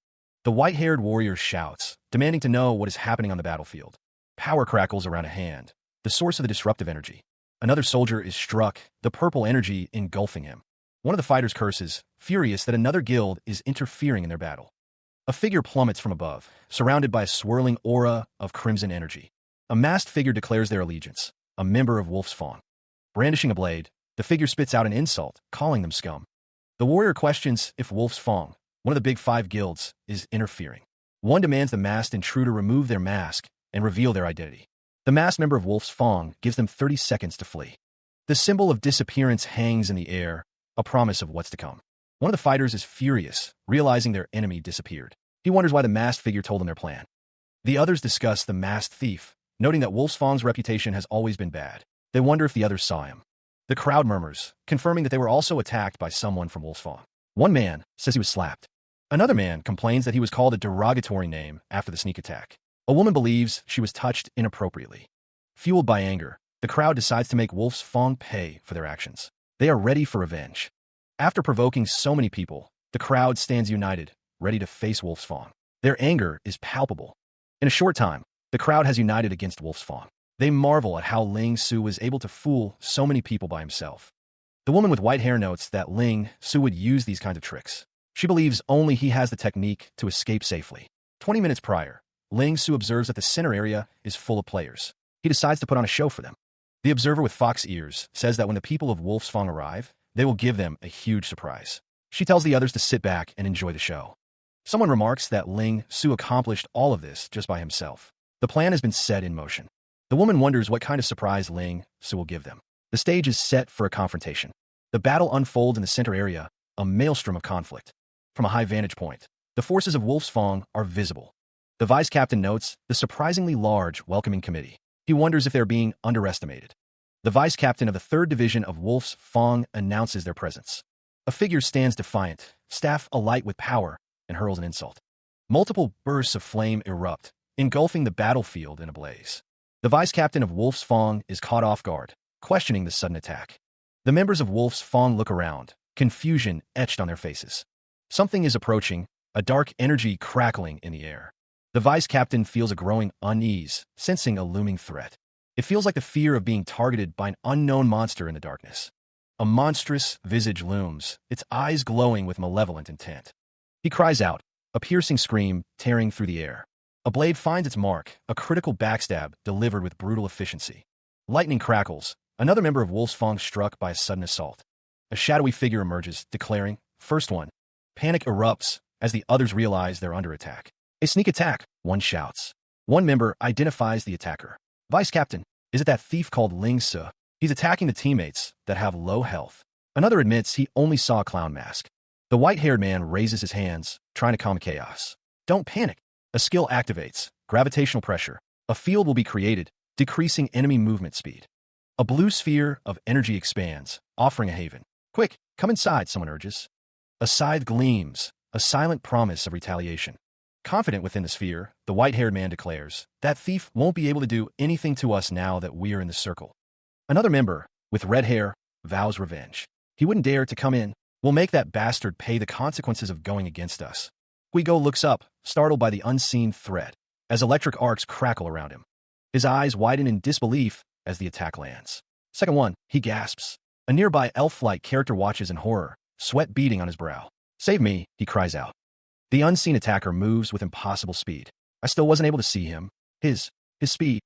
The white-haired warrior shouts, demanding to know what is happening on the battlefield. Power crackles around a hand, the source of the disruptive energy. Another soldier is struck, the purple energy engulfing him. One of the fighters curses, furious that another guild is interfering in their battle. A figure plummets from above, surrounded by a swirling aura of crimson energy. A masked figure declares their allegiance, a member of Wolf's Fawn. Brandishing a blade, the figure spits out an insult, calling them scum. The warrior questions if Wolf's Fawn, one of the big 5 guilds, is interfering. One demands the masked intruder remove their mask and reveal their identity. The masked member of Wolf's Fawn gives them 30 seconds to flee. The symbol of disappearance hangs in the air, a promise of what's to come. One of the fighters is furious, realizing their enemy disappeared. He wonders why the masked figure told him their plan. The others discuss the masked thief, noting that Wolf's Fawn's reputation has always been bad. They wonder if the others saw him. The crowd murmurs, confirming that they were also attacked by someone from Wolf's Fawn. One man says he was slapped. Another man complains that he was called a derogatory name after the sneak attack. A woman believes she was touched inappropriately. Fueled by anger, the crowd decides to make Wolf's Fawn pay for their actions. They are ready for revenge. After provoking so many people, the crowd stands united, ready to face Wolf's Fawn. Their anger is palpable. In a short time, the crowd has united against Wolf's Fawn. They marvel at how Ling Su was able to fool so many people by himself. The woman with white hair notes that Ling Su would use these kinds of tricks. She believes only he has the technique to escape safely. 20 minutes prior, Ling Su observes that the center area is full of players. He decides to put on a show for them. The observer with fox ears says that when the people of Wolf's Fawn arrive, they will give them a huge surprise. She tells the others to sit back and enjoy the show. Someone remarks that Ling Su accomplished all of this just by himself. The plan has been set in motion. The woman wonders what kind of surprise Ling Su will give them. The stage is set for a confrontation. The battle unfolds in the center area, a maelstrom of conflict. From a high vantage point, the forces of Wolf's Fawn are visible. The vice captain notes the surprisingly large welcoming committee. He wonders if they're being underestimated. The vice captain of the 3rd Division of Wolf's Fawn announces their presence. A figure stands defiant, staff alight with power, and hurls an insult. Multiple bursts of flame erupt, engulfing the battlefield in a blaze. The vice captain of Wolf's Fawn is caught off guard, questioning the sudden attack. The members of Wolf's Fawn look around, confusion etched on their faces. Something is approaching, a dark energy crackling in the air. The vice captain feels a growing unease, sensing a looming threat. It feels like the fear of being targeted by an unknown monster in the darkness. A monstrous visage looms, its eyes glowing with malevolent intent. He cries out, a piercing scream tearing through the air. A blade finds its mark, a critical backstab delivered with brutal efficiency. Lightning crackles, another member of Wolf's Fawn struck by a sudden assault. A shadowy figure emerges, declaring, "First one." Panic erupts as the others realize they're under attack. "A sneak attack," one shouts. One member identifies the attacker. "Vice Captain, is it that thief called Ling Su? He's attacking the teammates that have low health." Another admits he only saw a clown mask. The white-haired man raises his hands, trying to calm chaos. "Don't panic." A skill activates, gravitational pressure. A field will be created, decreasing enemy movement speed. A blue sphere of energy expands, offering a haven. "Quick, come inside," someone urges. A scythe gleams, a silent promise of retaliation. Confident within the sphere, the white-haired man declares, "That thief won't be able to do anything to us now that we're in the circle." Another member, with red hair, vows revenge. "He wouldn't dare to come in. We'll make that bastard pay the consequences of going against us." Guigo looks up, startled by the unseen threat, as electric arcs crackle around him. His eyes widen in disbelief as the attack lands. "Second one," he gasps. A nearby elf-like character watches in horror, sweat beading on his brow. "Save me," he cries out. The unseen attacker moves with impossible speed. I still wasn't able to see him. His speed.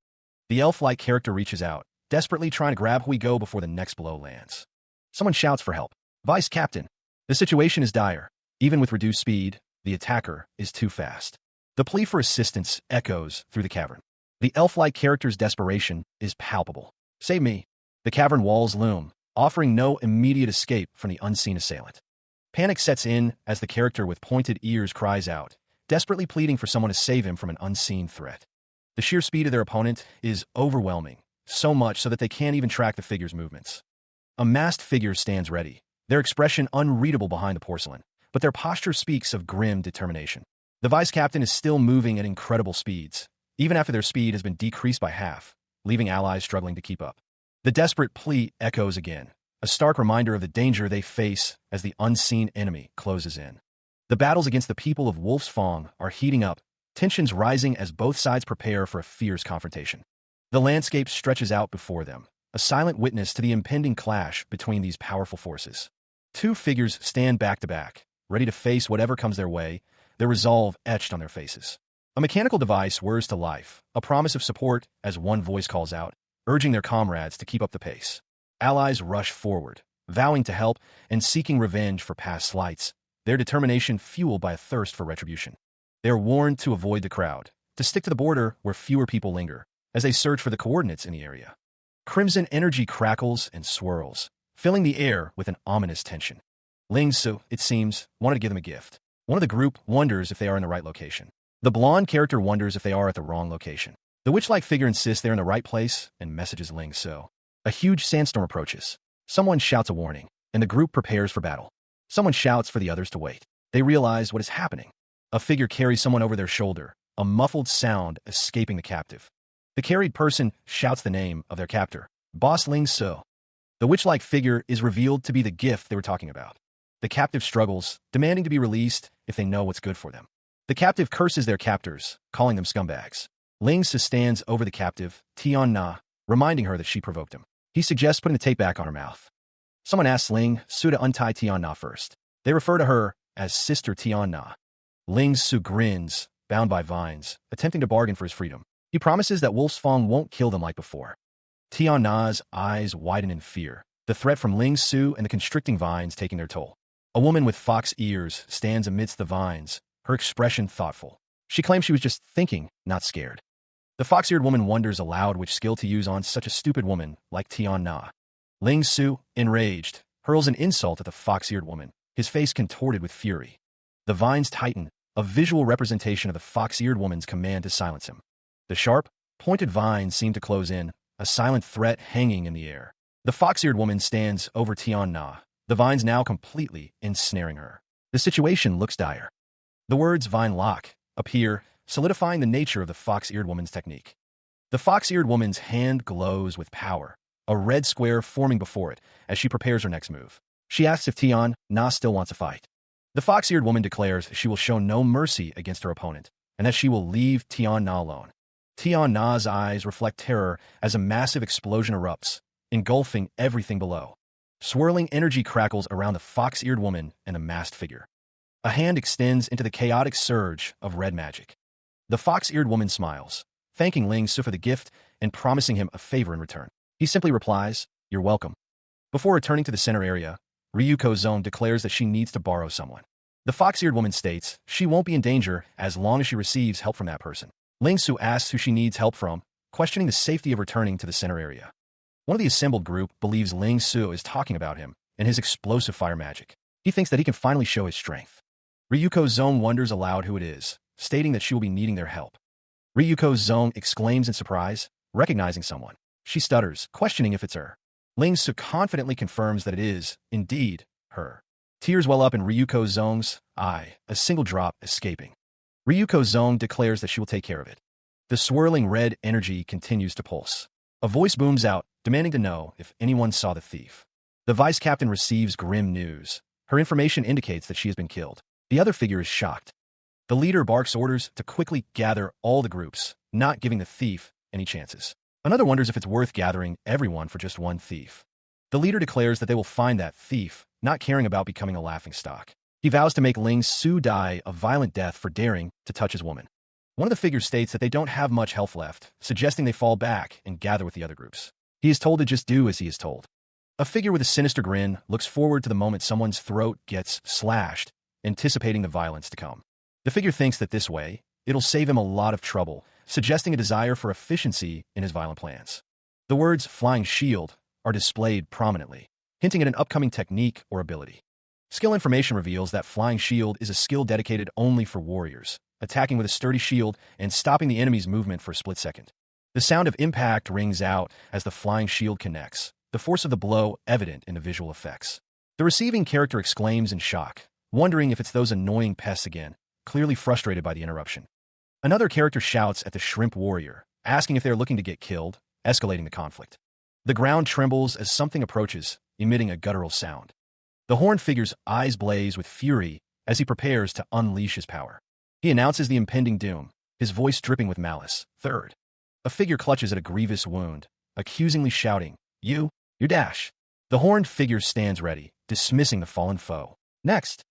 The elf-like character reaches out, desperately trying to grab Guigo before the next blow lands. Someone shouts for help. "Vice Captain." The situation is dire. Even with reduced speed, the attacker is too fast. The plea for assistance echoes through the cavern. The elf-like character's desperation is palpable. "Save me." The cavern walls loom, offering no immediate escape from the unseen assailant. Panic sets in as the character with pointed ears cries out, desperately pleading for someone to save him from an unseen threat. The sheer speed of their opponent is overwhelming, so much so that they can't even track the figure's movements. A masked figure stands ready, their expression unreadable behind the porcelain, but their posture speaks of grim determination. The vice captain is still moving at incredible speeds, even after their speed has been decreased by half, leaving allies struggling to keep up. The desperate plea echoes again, a stark reminder of the danger they face as the unseen enemy closes in. The battles against the people of Wolf's Fawn are heating up, tensions rising as both sides prepare for a fierce confrontation. The landscape stretches out before them, a silent witness to the impending clash between these powerful forces. Two figures stand back to back, ready to face whatever comes their way, their resolve etched on their faces. A mechanical device whirs to life, a promise of support as one voice calls out, urging their comrades to keep up the pace. Allies rush forward, vowing to help and seeking revenge for past slights, their determination fueled by a thirst for retribution. They are warned to avoid the crowd, to stick to the border where fewer people linger, as they search for the coordinates in the area. Crimson energy crackles and swirls, filling the air with an ominous tension. Ling Su, it seems, wanted to give them a gift. One of the group wonders if they are in the right location. The blonde character wonders if they are at the wrong location. The witch-like figure insists they're in the right place and messages Ling Su. A huge sandstorm approaches. Someone shouts a warning, and the group prepares for battle. Someone shouts for the others to wait. They realize what is happening. A figure carries someone over their shoulder, a muffled sound escaping the captive. The carried person shouts the name of their captor, Boss Ling Su. The witch-like figure is revealed to be the gift they were talking about. The captive struggles, demanding to be released if they know what's good for them. The captive curses their captors, calling them scumbags. Ling Su stands over the captive, Tian Na, reminding her that she provoked him. He suggests putting the tape back on her mouth. Someone asks Ling Su to untie Tian Na first. They refer to her as Sister Tian Na. Ling Su grins, bound by vines, attempting to bargain for his freedom. He promises that Wolf's Fang won't kill them like before. Tian Na's eyes widen in fear, the threat from Ling Su and the constricting vines taking their toll. A woman with fox ears stands amidst the vines, her expression thoughtful. She claims she was just thinking, not scared. The fox-eared woman wonders aloud which skill to use on such a stupid woman like Tian Na. Ling Su, enraged, hurls an insult at the fox-eared woman, his face contorted with fury. The vines tighten, a visual representation of the fox-eared woman's command to silence him. The sharp, pointed vines seem to close in, a silent threat hanging in the air. The fox-eared woman stands over Tian Na, the vines now completely ensnaring her. The situation looks dire. The words vine lock appear, solidifying the nature of the fox-eared woman's technique. The fox-eared woman's hand glows with power, a red square forming before it as she prepares her next move. She asks if Tian Na still wants a fight. The fox-eared woman declares she will show no mercy against her opponent, and that she will leave Tian Na alone. Tian Na's eyes reflect terror as a massive explosion erupts, engulfing everything below. Swirling energy crackles around the fox-eared woman and the masked figure. A hand extends into the chaotic surge of red magic. The fox-eared woman smiles, thanking Ling Su for the gift and promising him a favor in return. He simply replies, "You're welcome." Before returning to the center area, Ryuko Zone declares that she needs to borrow someone. The fox-eared woman states she won't be in danger as long as she receives help from that person. Ling Su asks who she needs help from, questioning the safety of returning to the center area. One of the assembled group believes Ling Su is talking about him and his explosive fire magic. He thinks that he can finally show his strength. Ryuko Zone wonders aloud who it is, stating that she will be needing their help. Ryuko Zone exclaims in surprise, recognizing someone. She stutters, questioning if it's her. Ling Su confidently confirms that it is, indeed, her. Tears well up in Ryuko Zone's eye, a single drop escaping. Ryuko Zone declares that she will take care of it. The swirling red energy continues to pulse. A voice booms out, demanding to know if anyone saw the thief. The vice captain receives grim news. Her information indicates that she has been killed. The other figure is shocked. The leader barks orders to quickly gather all the groups, not giving the thief any chances. Another wonders if it's worth gathering everyone for just one thief. The leader declares that they will find that thief, not caring about becoming a laughingstock. He vows to make Ling Su die a violent death for daring to touch his woman. One of the figures states that they don't have much health left, suggesting they fall back and gather with the other groups. He is told to just do as he is told. A figure with a sinister grin looks forward to the moment someone's throat gets slashed, anticipating the violence to come. The figure thinks that this way, it'll save him a lot of trouble, suggesting a desire for efficiency in his violent plans. The words flying shield are displayed prominently, hinting at an upcoming technique or ability. Skill information reveals that flying shield is a skill dedicated only for warriors, attacking with a sturdy shield and stopping the enemy's movement for a split second. The sound of impact rings out as the flying shield connects, the force of the blow evident in the visual effects. The receiving character exclaims in shock, wondering if it's those annoying pests again, clearly frustrated by the interruption. Another character shouts at the shrimp warrior, asking if they are looking to get killed, escalating the conflict. The ground trembles as something approaches, emitting a guttural sound. The horned figure's eyes blaze with fury as he prepares to unleash his power. He announces the impending doom, his voice dripping with malice. Third, a figure clutches at a grievous wound, accusingly shouting, Your dash. The horned figure stands ready, dismissing the fallen foe. Next,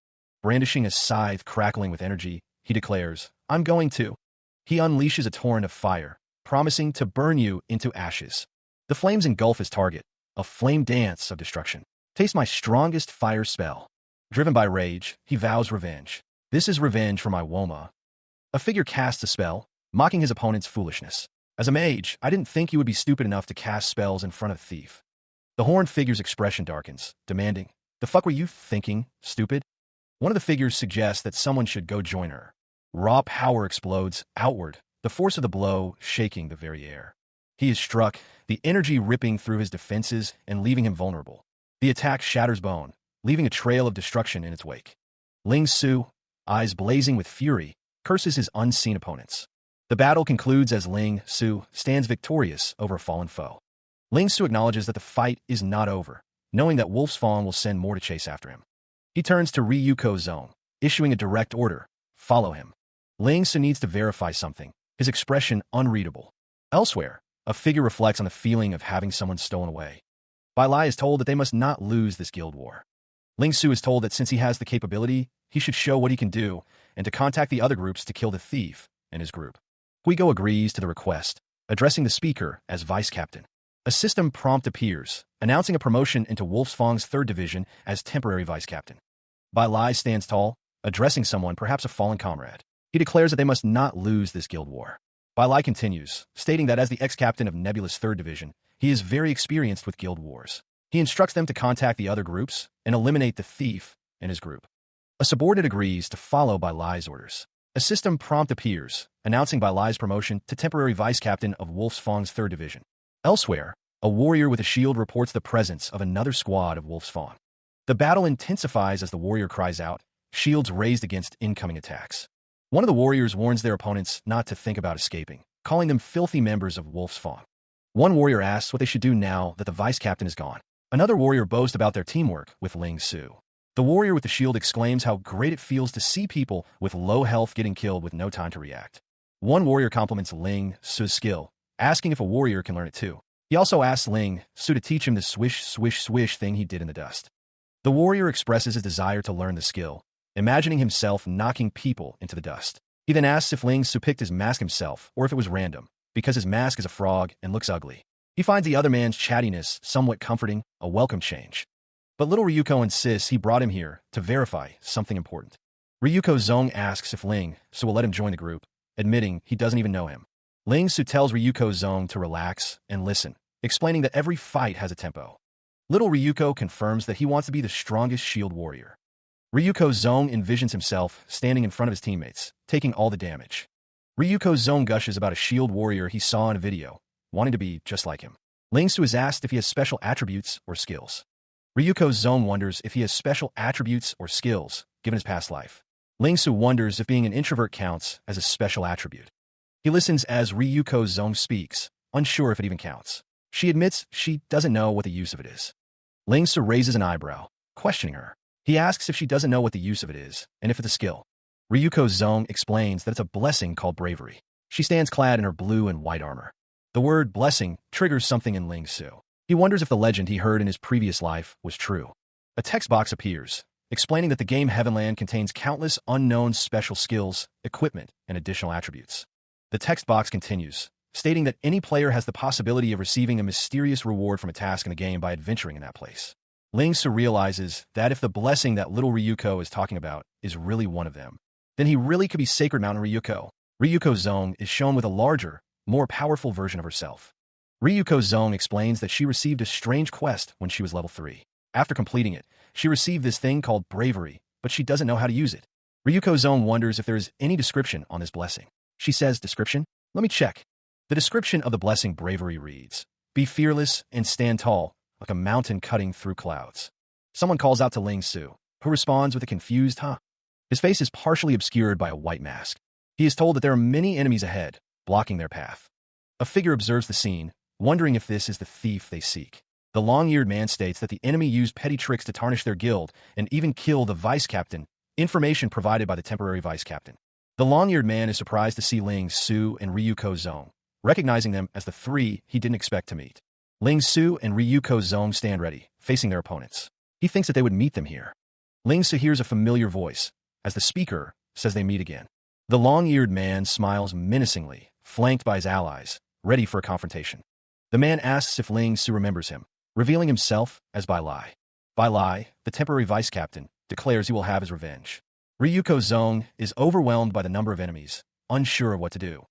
brandishing a scythe crackling with energy, he declares, I'm going to. He unleashes a torrent of fire, promising to burn you into ashes. The flames engulf his target, a flame dance of destruction. Taste my strongest fire spell. Driven by rage, he vows revenge. This is revenge for my Woma. A figure casts a spell, mocking his opponent's foolishness. As a mage, I didn't think you would be stupid enough to cast spells in front of a thief. The horned figure's expression darkens, demanding, the fuck were you thinking, stupid? One of the figures suggests that someone should go join her. Raw power explodes outward, the force of the blow shaking the very air. He is struck, the energy ripping through his defenses and leaving him vulnerable. The attack shatters bone, leaving a trail of destruction in its wake. Ling Su, eyes blazing with fury, curses his unseen opponents. The battle concludes as Ling Su stands victorious over a fallen foe. Ling Su acknowledges that the fight is not over, knowing that Wolf's Fawn will send more to chase after him. He turns to Ryuko Zong, issuing a direct order, follow him. Ling Su needs to verify something, his expression unreadable. Elsewhere, a figure reflects on the feeling of having someone stolen away. Bai Lai is told that they must not lose this guild war. Ling Su is told that since he has the capability, he should show what he can do, and to contact the other groups to kill the thief and his group. Huigo agrees to the request, addressing the speaker as vice captain. A system prompt appears, announcing a promotion into Wolfsfang's 3rd Division as temporary vice captain. Bai Lai stands tall, addressing someone, perhaps a fallen comrade. He declares that they must not lose this guild war. Bai Lai continues, stating that as the ex-captain of Nebula's 3rd Division, he is very experienced with guild wars. He instructs them to contact the other groups and eliminate the thief and his group. A subordinate agrees to follow Bai Lai's orders. A system prompt appears, announcing Bai Lai's promotion to temporary vice captain of Wolfsfang's 3rd Division. Elsewhere, a warrior with a shield reports the presence of another squad of Wolfsfang. The battle intensifies as the warrior cries out, shields raised against incoming attacks. One of the warriors warns their opponents not to think about escaping, calling them filthy members of Wolfsfang. One warrior asks what they should do now that the vice captain is gone. Another warrior boasts about their teamwork with Ling Su. The warrior with the shield exclaims how great it feels to see people with low health getting killed with no time to react. One warrior compliments Ling Su's skill, asking if a warrior can learn it too. He also asks Ling Su to teach him the swish, swish, swish thing he did in the dust. The warrior expresses his desire to learn the skill, imagining himself knocking people into the dust. He then asks if Ling Su picked his mask himself or if it was random, because his mask is a frog and looks ugly. He finds the other man's chattiness somewhat comforting, a welcome change. But little Ryuko insists he brought him here to verify something important. Ryuko Zong asks if Ling Su will let him join the group, admitting he doesn't even know him. Ling Su tells Ryuko Zong to relax and listen, explaining that every fight has a tempo. Little Ryuko confirms that he wants to be the strongest shield warrior. Ryuko Zong envisions himself standing in front of his teammates, taking all the damage. Ryuko Zong gushes about a shield warrior he saw in a video, wanting to be just like him. Ling Su is asked if he has special attributes or skills. Ryuko Zong wonders if he has special attributes or skills, given his past life. Ling Su wonders if being an introvert counts as a special attribute. He listens as Ryuko Zong speaks, unsure if it even counts. She admits she doesn't know what the use of it is. Ling Su raises an eyebrow, questioning her. He asks if she doesn't know what the use of it is, and if it's a skill. Ryuko Zong explains that it's a blessing called bravery. She stands clad in her blue and white armor. The word blessing triggers something in Ling Su. He wonders if the legend he heard in his previous life was true. A text box appears, explaining that the game Heavenland contains countless unknown special skills, equipment, and additional attributes. The text box continues, stating that any player has the possibility of receiving a mysterious reward from a task in the game by adventuring in that place. Ling Su realizes that if the blessing that little Ryuko is talking about is really one of them, then he really could be Sacred Mountain Ryuko. Ryuko Zong is shown with a larger, more powerful version of herself. Ryuko Zong explains that she received a strange quest when she was level 3. After completing it, she received this thing called bravery, but she doesn't know how to use it. Ryuko Zong wonders if there is any description on this blessing. She says, description? Let me check. The description of the blessing bravery reads, be fearless and stand tall, like a mountain cutting through clouds. Someone calls out to Ling Su, who responds with a confused huh. His face is partially obscured by a white mask. He is told that there are many enemies ahead, blocking their path. A figure observes the scene, wondering if this is the thief they seek. The long-eared man states that the enemy used petty tricks to tarnish their guild and even kill the vice captain, information provided by the temporary vice captain. The long-eared man is surprised to see Ling Su and Ryuko Zong, recognizing them as the 3 he didn't expect to meet. Ling Su and Ryuko Zong stand ready, facing their opponents. He thinks that they would meet them here. Ling Su hears a familiar voice, as the speaker says they meet again. The long-eared man smiles menacingly, flanked by his allies, ready for a confrontation. The man asks if Ling Su remembers him, revealing himself as Bai Lai. Bai Lai, the temporary vice captain, declares he will have his revenge. Ryuko Zong is overwhelmed by the number of enemies, unsure of what to do.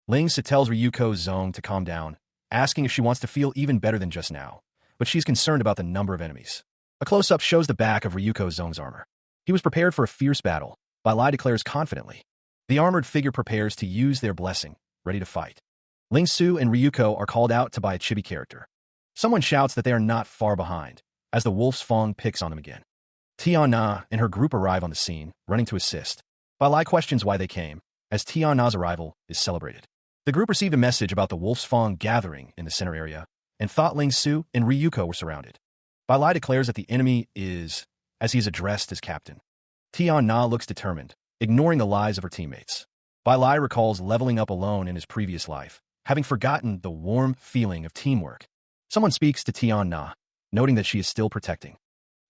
Ling Su tells Ryuko Zong to calm down, asking if she wants to feel even better than just now, but she's concerned about the number of enemies. A close-up shows the back of Ryuko Zong's armor. He was prepared for a fierce battle, Bai Lai declares confidently. The armored figure prepares to use their blessing, ready to fight. Ling Su and Ryuko are called out to by a chibi character. Someone shouts that they are not far behind, as the wolf's fang picks on them again. Tian Na and her group arrive on the scene, running to assist. Bai Lai questions why they came, as Tian Na's arrival is celebrated. The group received a message about the wolf's fang gathering in the center area, and thought Ling Su and Ryuko were surrounded. Bai Lai declares that the enemy is, as he is addressed as captain. Tian Na looks determined, ignoring the lies of her teammates. Bai Lai recalls leveling up alone in his previous life, having forgotten the warm feeling of teamwork. Someone speaks to Tian Na, noting that she is still protecting.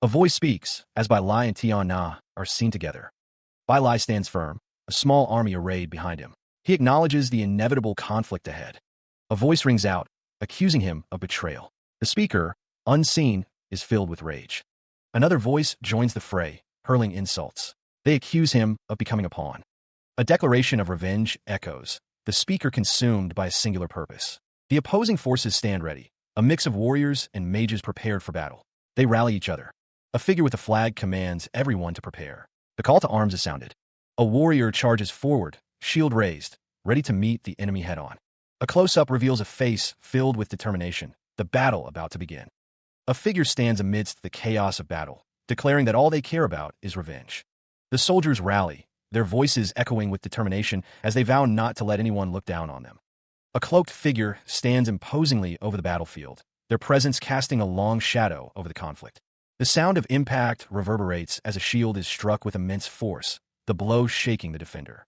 A voice speaks, as Bai Lai and Tian Na are seen together. Bai Lai stands firm, a small army arrayed behind him. He acknowledges the inevitable conflict ahead. A voice rings out, accusing him of betrayal. The speaker, unseen, is filled with rage. Another voice joins the fray, hurling insults. They accuse him of becoming a pawn. A declaration of revenge echoes, the speaker consumed by a singular purpose. The opposing forces stand ready, a mix of warriors and mages prepared for battle. They rally each other. A figure with a flag commands everyone to prepare. The call to arms is sounded. A warrior charges forward, shield raised, ready to meet the enemy head-on. A close-up reveals a face filled with determination, the battle about to begin. A figure stands amidst the chaos of battle, declaring that all they care about is revenge. The soldiers rally, their voices echoing with determination as they vow not to let anyone look down on them. A cloaked figure stands imposingly over the battlefield, their presence casting a long shadow over the conflict. The sound of impact reverberates as a shield is struck with immense force, the blow shaking the defender.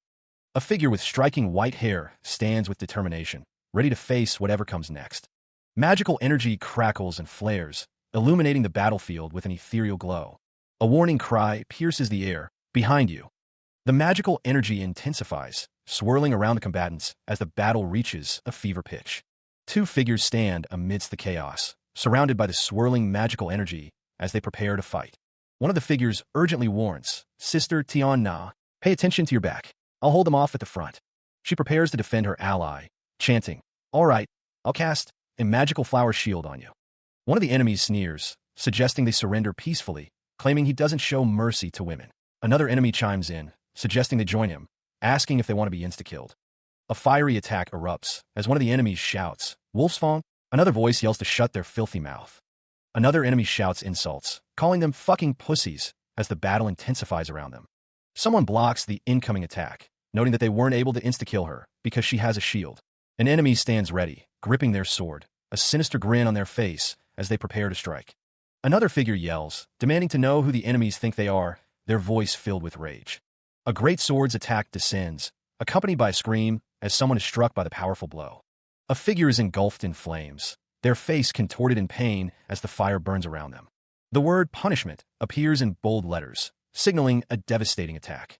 A figure with striking white hair stands with determination, ready to face whatever comes next. Magical energy crackles and flares, illuminating the battlefield with an ethereal glow. A warning cry pierces the air, behind you. The magical energy intensifies, swirling around the combatants as the battle reaches a fever pitch. Two figures stand amidst the chaos, surrounded by the swirling magical energy as they prepare to fight. One of the figures urgently warns, Sister Tian Na, pay attention to your back. I'll hold them off at the front. She prepares to defend her ally, chanting, all right, I'll cast a magical flower shield on you. One of the enemies sneers, suggesting they surrender peacefully, claiming he doesn't show mercy to women. Another enemy chimes in, suggesting they join him, asking if they want to be insta-killed. A fiery attack erupts as one of the enemies shouts, Wolf's Fang. Another voice yells to shut their filthy mouth. Another enemy shouts insults, calling them fucking pussies as the battle intensifies around them. Someone blocks the incoming attack, noting that they weren't able to insta-kill her because she has a shield. An enemy stands ready, gripping their sword, a sinister grin on their face as they prepare to strike. Another figure yells, demanding to know who the enemies think they are, their voice filled with rage. A great sword's attack descends, accompanied by a scream as someone is struck by the powerful blow. A figure is engulfed in flames, their face contorted in pain as the fire burns around them. The word punishment appears in bold letters, signaling a devastating attack.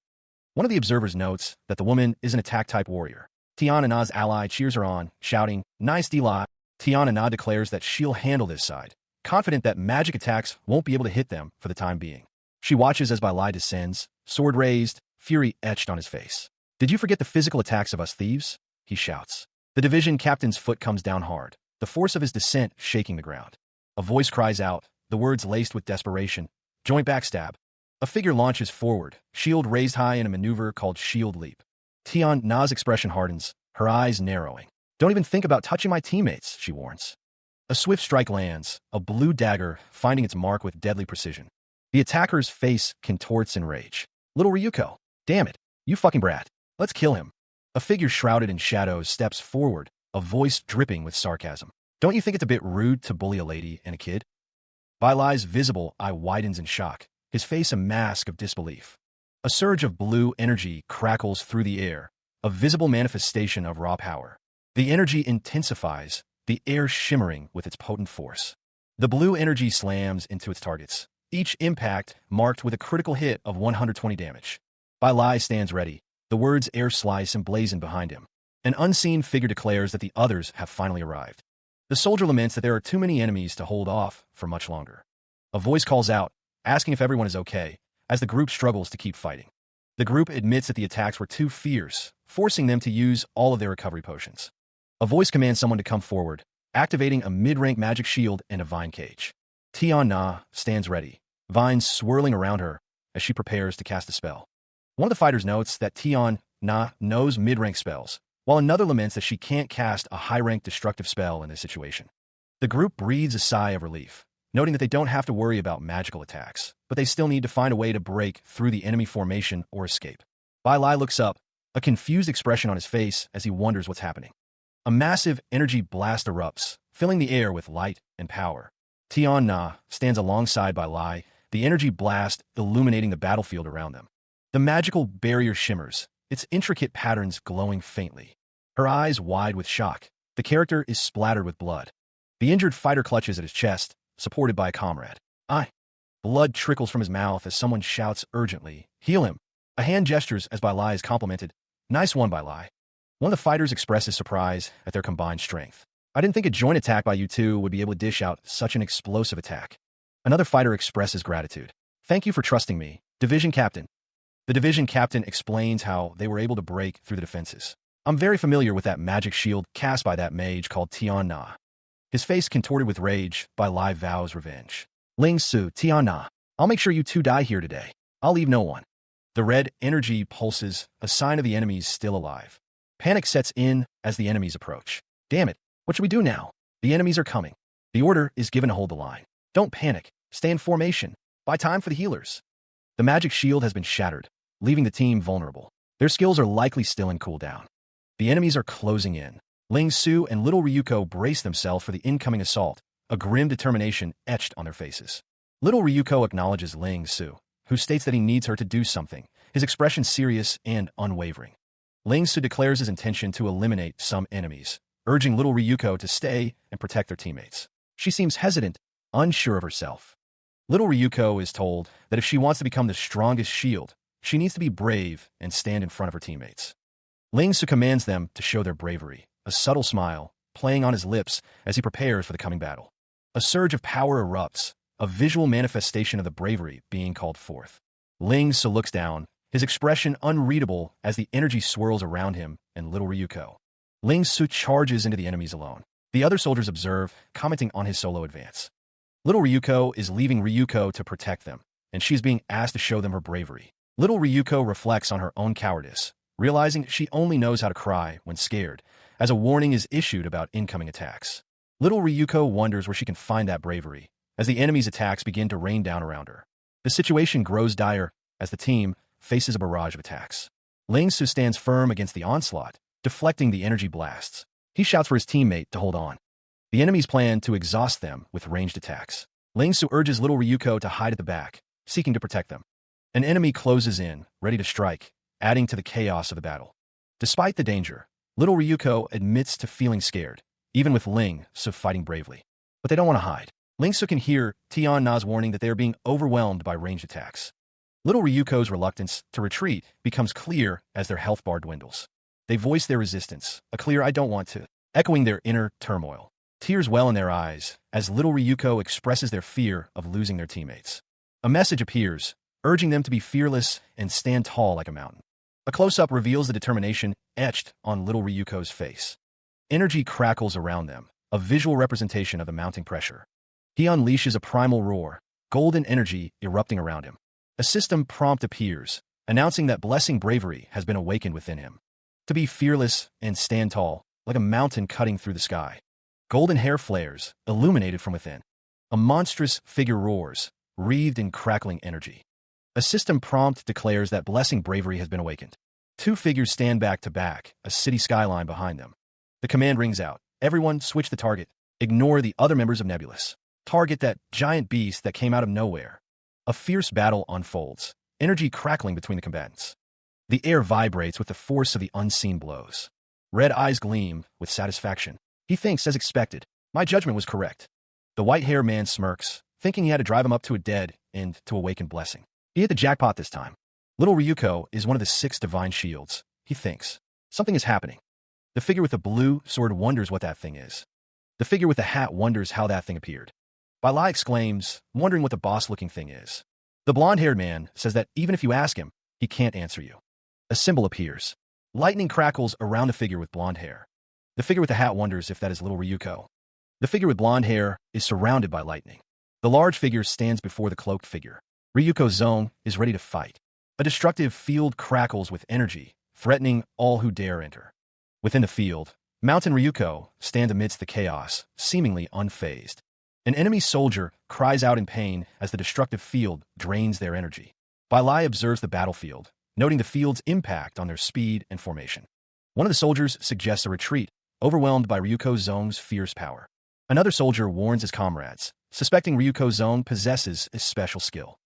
One of the observers notes that the woman is an attack-type warrior. Tian Na's ally cheers her on, shouting, nice D-Lai. Tian Na declares that she'll handle this side, confident that magic attacks won't be able to hit them for the time being. She watches as Bai Lai descends, sword raised, fury etched on his face. Did you forget the physical attacks of us thieves? He shouts. The division captain's foot comes down hard, the force of his descent shaking the ground. A voice cries out, the words laced with desperation, joint backstab. A figure launches forward, shield raised high in a maneuver called shield leap. Tian Na's expression hardens, her eyes narrowing. Don't even think about touching my teammates, she warns. A swift strike lands, a blue dagger finding its mark with deadly precision. The attacker's face contorts in rage. Little Ryuko, damn it, you fucking brat. Let's kill him. A figure shrouded in shadows steps forward, a voice dripping with sarcasm. Don't you think it's a bit rude to bully a lady and a kid? Bai Lai's visible eye widens in shock, his face a mask of disbelief. A surge of blue energy crackles through the air, a visible manifestation of raw power. The energy intensifies, the air shimmering with its potent force. The blue energy slams into its targets, each impact marked with a critical hit of 120 damage. Bai Lai stands ready, the words air slice emblazoned behind him. An unseen figure declares that the others have finally arrived. The soldier laments that there are too many enemies to hold off for much longer. A voice calls out, asking if everyone is okay, as the group struggles to keep fighting. The group admits that the attacks were too fierce, forcing them to use all of their recovery potions. A voice commands someone to come forward, activating a mid-rank magic shield and a vine cage. Tian Na stands ready, vines swirling around her as she prepares to cast a spell. One of the fighters notes that Tian Na knows mid-rank spells, while another laments that she can't cast a high-rank destructive spell in this situation. The group breathes a sigh of relief, noting that they don't have to worry about magical attacks, but they still need to find a way to break through the enemy formation or escape. Bai Lai looks up, a confused expression on his face as he wonders what's happening. A massive energy blast erupts, filling the air with light and power. Tian Na stands alongside Bai Lai, the energy blast illuminating the battlefield around them. The magical barrier shimmers, its intricate patterns glowing faintly. Her eyes wide with shock, the character is splattered with blood. The injured fighter clutches at his chest, supported by a comrade. Blood trickles from his mouth as someone shouts urgently, "Heal him!" A hand gestures as Bai Lai is complimented. "Nice one, Bai Lai." One of the fighters expresses surprise at their combined strength. "I didn't think a joint attack by you two would be able to dish out such an explosive attack." Another fighter expresses gratitude. "Thank you for trusting me, Division Captain." The division captain explains how they were able to break through the defenses. "I'm very familiar with that magic shield cast by that mage called Tian Na." His face contorted with rage, Bai Lai vows revenge. "Ling Su, Tian Na, I'll make sure you two die here today. I'll leave no one." The red energy pulses, a sign of the enemies still alive. Panic sets in as the enemies approach. "Damn it, what should we do now? The enemies are coming." The order is given to hold the line. "Don't panic, stay in formation. Buy time for the healers." The magic shield has been shattered, leaving the team vulnerable. Their skills are likely still in cooldown. The enemies are closing in. Ling Su and little Ryuko brace themselves for the incoming assault, a grim determination etched on their faces. Little Ryuko acknowledges Ling Su, who states that he needs her to do something, his expression serious and unwavering. Ling Su declares his intention to eliminate some enemies, urging little Ryuko to stay and protect their teammates. She seems hesitant, unsure of herself. Little Ryuko is told that if she wants to become the strongest shield, she needs to be brave and stand in front of her teammates. Ling Su commands them to show their bravery, a subtle smile playing on his lips as he prepares for the coming battle. A surge of power erupts, a visual manifestation of the bravery being called forth. Ling Su looks down, his expression unreadable as the energy swirls around him and little Ryuko. Ling Su charges into the enemies alone. The other soldiers observe, commenting on his solo advance. Little Ryuko is leaving Ryuko to protect them, and she is being asked to show them her bravery. Little Ryuko reflects on her own cowardice, realizing she only knows how to cry when scared, as a warning is issued about incoming attacks. Little Ryuko wonders where she can find that bravery, as the enemy's attacks begin to rain down around her. The situation grows dire as the team faces a barrage of attacks. Ling Su stands firm against the onslaught, deflecting the energy blasts. He shouts for his teammate to hold on. The enemies plan to exhaust them with ranged attacks. Ling Su urges little Ryuko to hide at the back, seeking to protect them. An enemy closes in, ready to strike, adding to the chaos of the battle. Despite the danger, little Ryuko admits to feeling scared, even with Ling Su fighting bravely. But they don't want to hide. Ling Su can hear Tian Na's warning that they are being overwhelmed by ranged attacks. Little Ryuko's reluctance to retreat becomes clear as their health bar dwindles. They voice their resistance, a clear "I don't want to," echoing their inner turmoil. Tears well in their eyes as little Ryuko expresses their fear of losing their teammates. A message appears, urging them to be fearless and stand tall like a mountain. A close-up reveals the determination etched on little Ryuko's face. Energy crackles around them, a visual representation of the mounting pressure. He unleashes a primal roar, golden energy erupting around him. A system prompt appears, announcing that blessing bravery has been awakened within him. To be fearless and stand tall, like a mountain cutting through the sky. Golden hair flares, illuminated from within. A monstrous figure roars, wreathed in crackling energy. A system prompt declares that blessing bravery has been awakened. Two figures stand back to back, a city skyline behind them. The command rings out. Everyone switch the target. Ignore the other members of Nebulous. Target that giant beast that came out of nowhere. A fierce battle unfolds, energy crackling between the combatants. The air vibrates with the force of the unseen blows. Red eyes gleam with satisfaction. He thinks, as expected, my judgment was correct. The white-haired man smirks, thinking he had to drive him up to a dead end to awaken blessing. He hit the jackpot this time. Little Ryuko is one of the 6 divine shields, he thinks. Something is happening. The figure with the blue sword wonders what that thing is. The figure with the hat wonders how that thing appeared. Bailai exclaims, wondering what the boss-looking thing is. The blonde-haired man says that even if you ask him, he can't answer you. A symbol appears. Lightning crackles around the figure with blonde hair. The figure with the hat wonders if that is little Ryuko. The figure with blonde hair is surrounded by lightning. The large figure stands before the cloaked figure. Ryuko's zone is ready to fight. A destructive field crackles with energy, threatening all who dare enter. Within the field, Mountain Ryuko stand amidst the chaos, seemingly unfazed. An enemy soldier cries out in pain as the destructive field drains their energy. Bailai observes the battlefield, noting the field's impact on their speed and formation. One of the soldiers suggests a retreat, overwhelmed by Ryuko's zone's fierce power. Another soldier warns his comrades, suspecting Ryuko's zone possesses a special skill.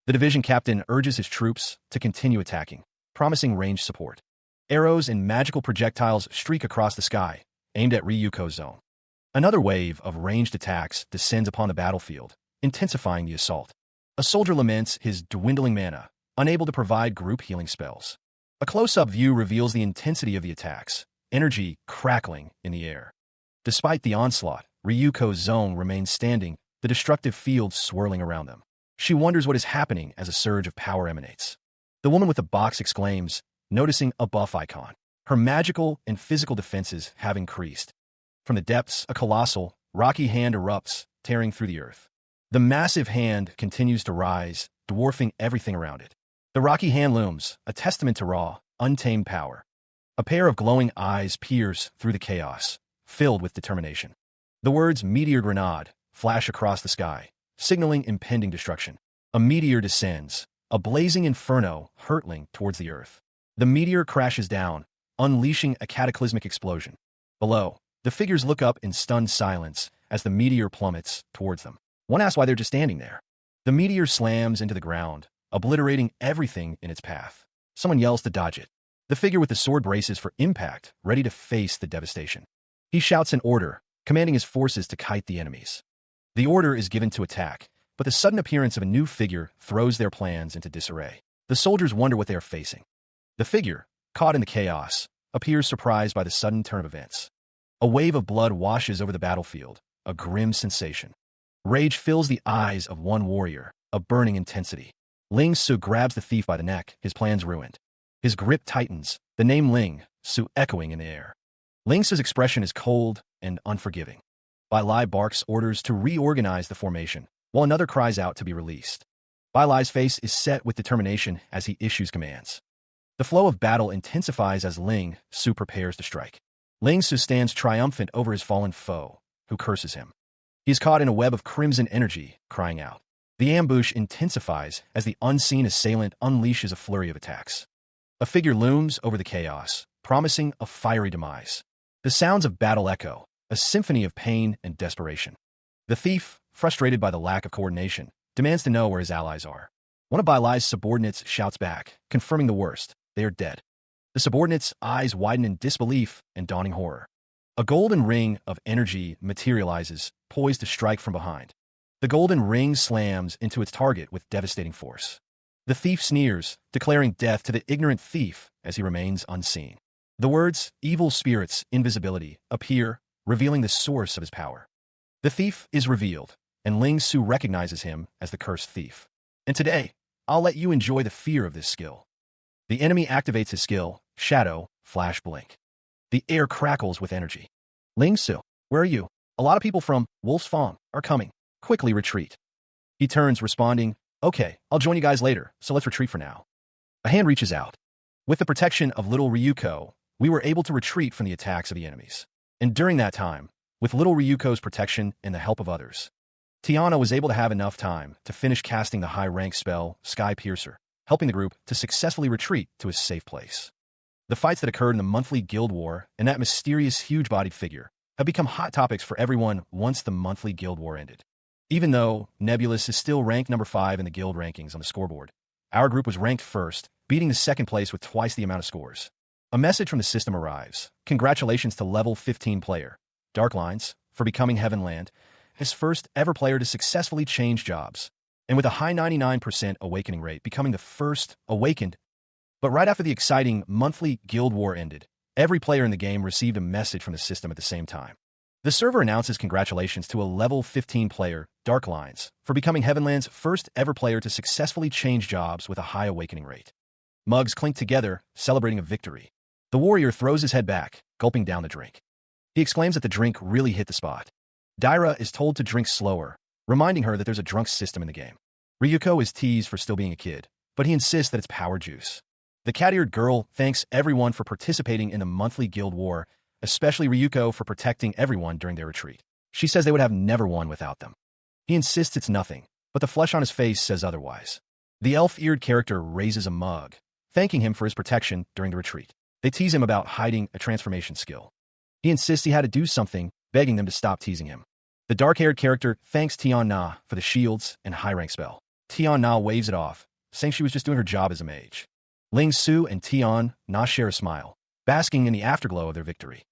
The division captain urges his troops to continue attacking, promising ranged support. Arrows and magical projectiles streak across the sky, aimed at Ryuko's zone. Another wave of ranged attacks descends upon the battlefield, intensifying the assault. A soldier laments his dwindling mana, unable to provide group healing spells. A close-up view reveals the intensity of the attacks, energy crackling in the air. Despite the onslaught, Ryuko's zone remains standing, the destructive field swirling around them. She wonders what is happening as a surge of power emanates. The woman with the box exclaims, noticing a buff icon. Her magical and physical defenses have increased. From the depths, a colossal, rocky hand erupts, tearing through the earth. The massive hand continues to rise, dwarfing everything around it. The rocky hand looms, a testament to raw, untamed power. A pair of glowing eyes pierce through the chaos, filled with determination. The words "Meteor Grenade" flash across the sky, signaling impending destruction. A meteor descends, a blazing inferno hurtling towards the earth. The meteor crashes down, unleashing a cataclysmic explosion. Below, the figures look up in stunned silence as the meteor plummets towards them. One asks why they're just standing there. The meteor slams into the ground, obliterating everything in its path. Someone yells to dodge it. The figure with the sword braces for impact, ready to face the devastation. He shouts an order, commanding his forces to kite the enemies. The order is given to attack, but the sudden appearance of a new figure throws their plans into disarray. The soldiers wonder what they are facing. The figure, caught in the chaos, appears surprised by the sudden turn of events. A wave of blood washes over the battlefield, a grim sensation. Rage fills the eyes of one warrior, a burning intensity. Ling Su grabs the thief by the neck, his plans ruined. His grip tightens, the name Ling Su echoing in the air. Ling Su's expression is cold and unforgiving. Bailai barks orders to reorganize the formation, while another cries out to be released. Bailai's face is set with determination as he issues commands. The flow of battle intensifies as Ling Su prepares to strike. Ling Su stands triumphant over his fallen foe, who curses him. He is caught in a web of crimson energy, crying out. The ambush intensifies as the unseen assailant unleashes a flurry of attacks. A figure looms over the chaos, promising a fiery demise. The sounds of battle echo, a symphony of pain and desperation. The thief, frustrated by the lack of coordination, demands to know where his allies are. One of Bailai's subordinates shouts back, confirming the worst. They are dead. The subordinate's eyes widen in disbelief and dawning horror. A golden ring of energy materializes, poised to strike from behind. The golden ring slams into its target with devastating force. The thief sneers, declaring death to the ignorant thief as he remains unseen. The words, "evil spirits, invisibility," appear, revealing the source of his power. The thief is revealed, and Ling Su recognizes him as the cursed thief. And today, I'll let you enjoy the fear of this skill. The enemy activates his skill, Shadow, Flash Blink. The air crackles with energy. Ling Su, where are you? A lot of people from Wolf's Farm are coming. Quickly retreat. He turns, responding, okay, I'll join you guys later, so let's retreat for now. A hand reaches out. With the protection of little Ryuko, we were able to retreat from the attacks of the enemies. And during that time, with little Ryuko's protection and the help of others, Tiana was able to have enough time to finish casting the high-rank spell, Sky Piercer, helping the group to successfully retreat to a safe place. The fights that occurred in the monthly guild war and that mysterious huge-bodied figure have become hot topics for everyone once the monthly guild war ended. Even though Nebulous is still ranked number 5 in the guild rankings on the scoreboard, our group was ranked first, beating the second place with twice the amount of scores. A message from the system arrives. Congratulations to level 15 player. Dark Lines, for becoming Heavenland, his first ever player to successfully change jobs, and with a high 99% awakening rate, becoming the first awakened. But right after the exciting monthly Guild War ended, every player in the game received a message from the system at the same time. The server announces congratulations to a level 15 player, Dark Lines, for becoming Heavenland's first ever player to successfully change jobs with a high awakening rate. Mugs clink together, celebrating a victory. The warrior throws his head back, gulping down the drink. He exclaims that the drink really hit the spot. Daira is told to drink slower, reminding her that there's a drunk system in the game. Ryuko is teased for still being a kid, but he insists that it's power juice. The cat-eared girl thanks everyone for participating in the monthly Guild War, especially Ryuko for protecting everyone during their retreat. She says they would have never won without them. He insists it's nothing, but the flesh on his face says otherwise. The elf-eared character raises a mug, thanking him for his protection during the retreat. They tease him about hiding a transformation skill. He insists he had to do something, begging them to stop teasing him. The dark-haired character thanks Tian Na for the shields and high-rank spell. Tian Na waves it off, saying she was just doing her job as a mage. Ling Su and Tian Na share a smile, basking in the afterglow of their victory.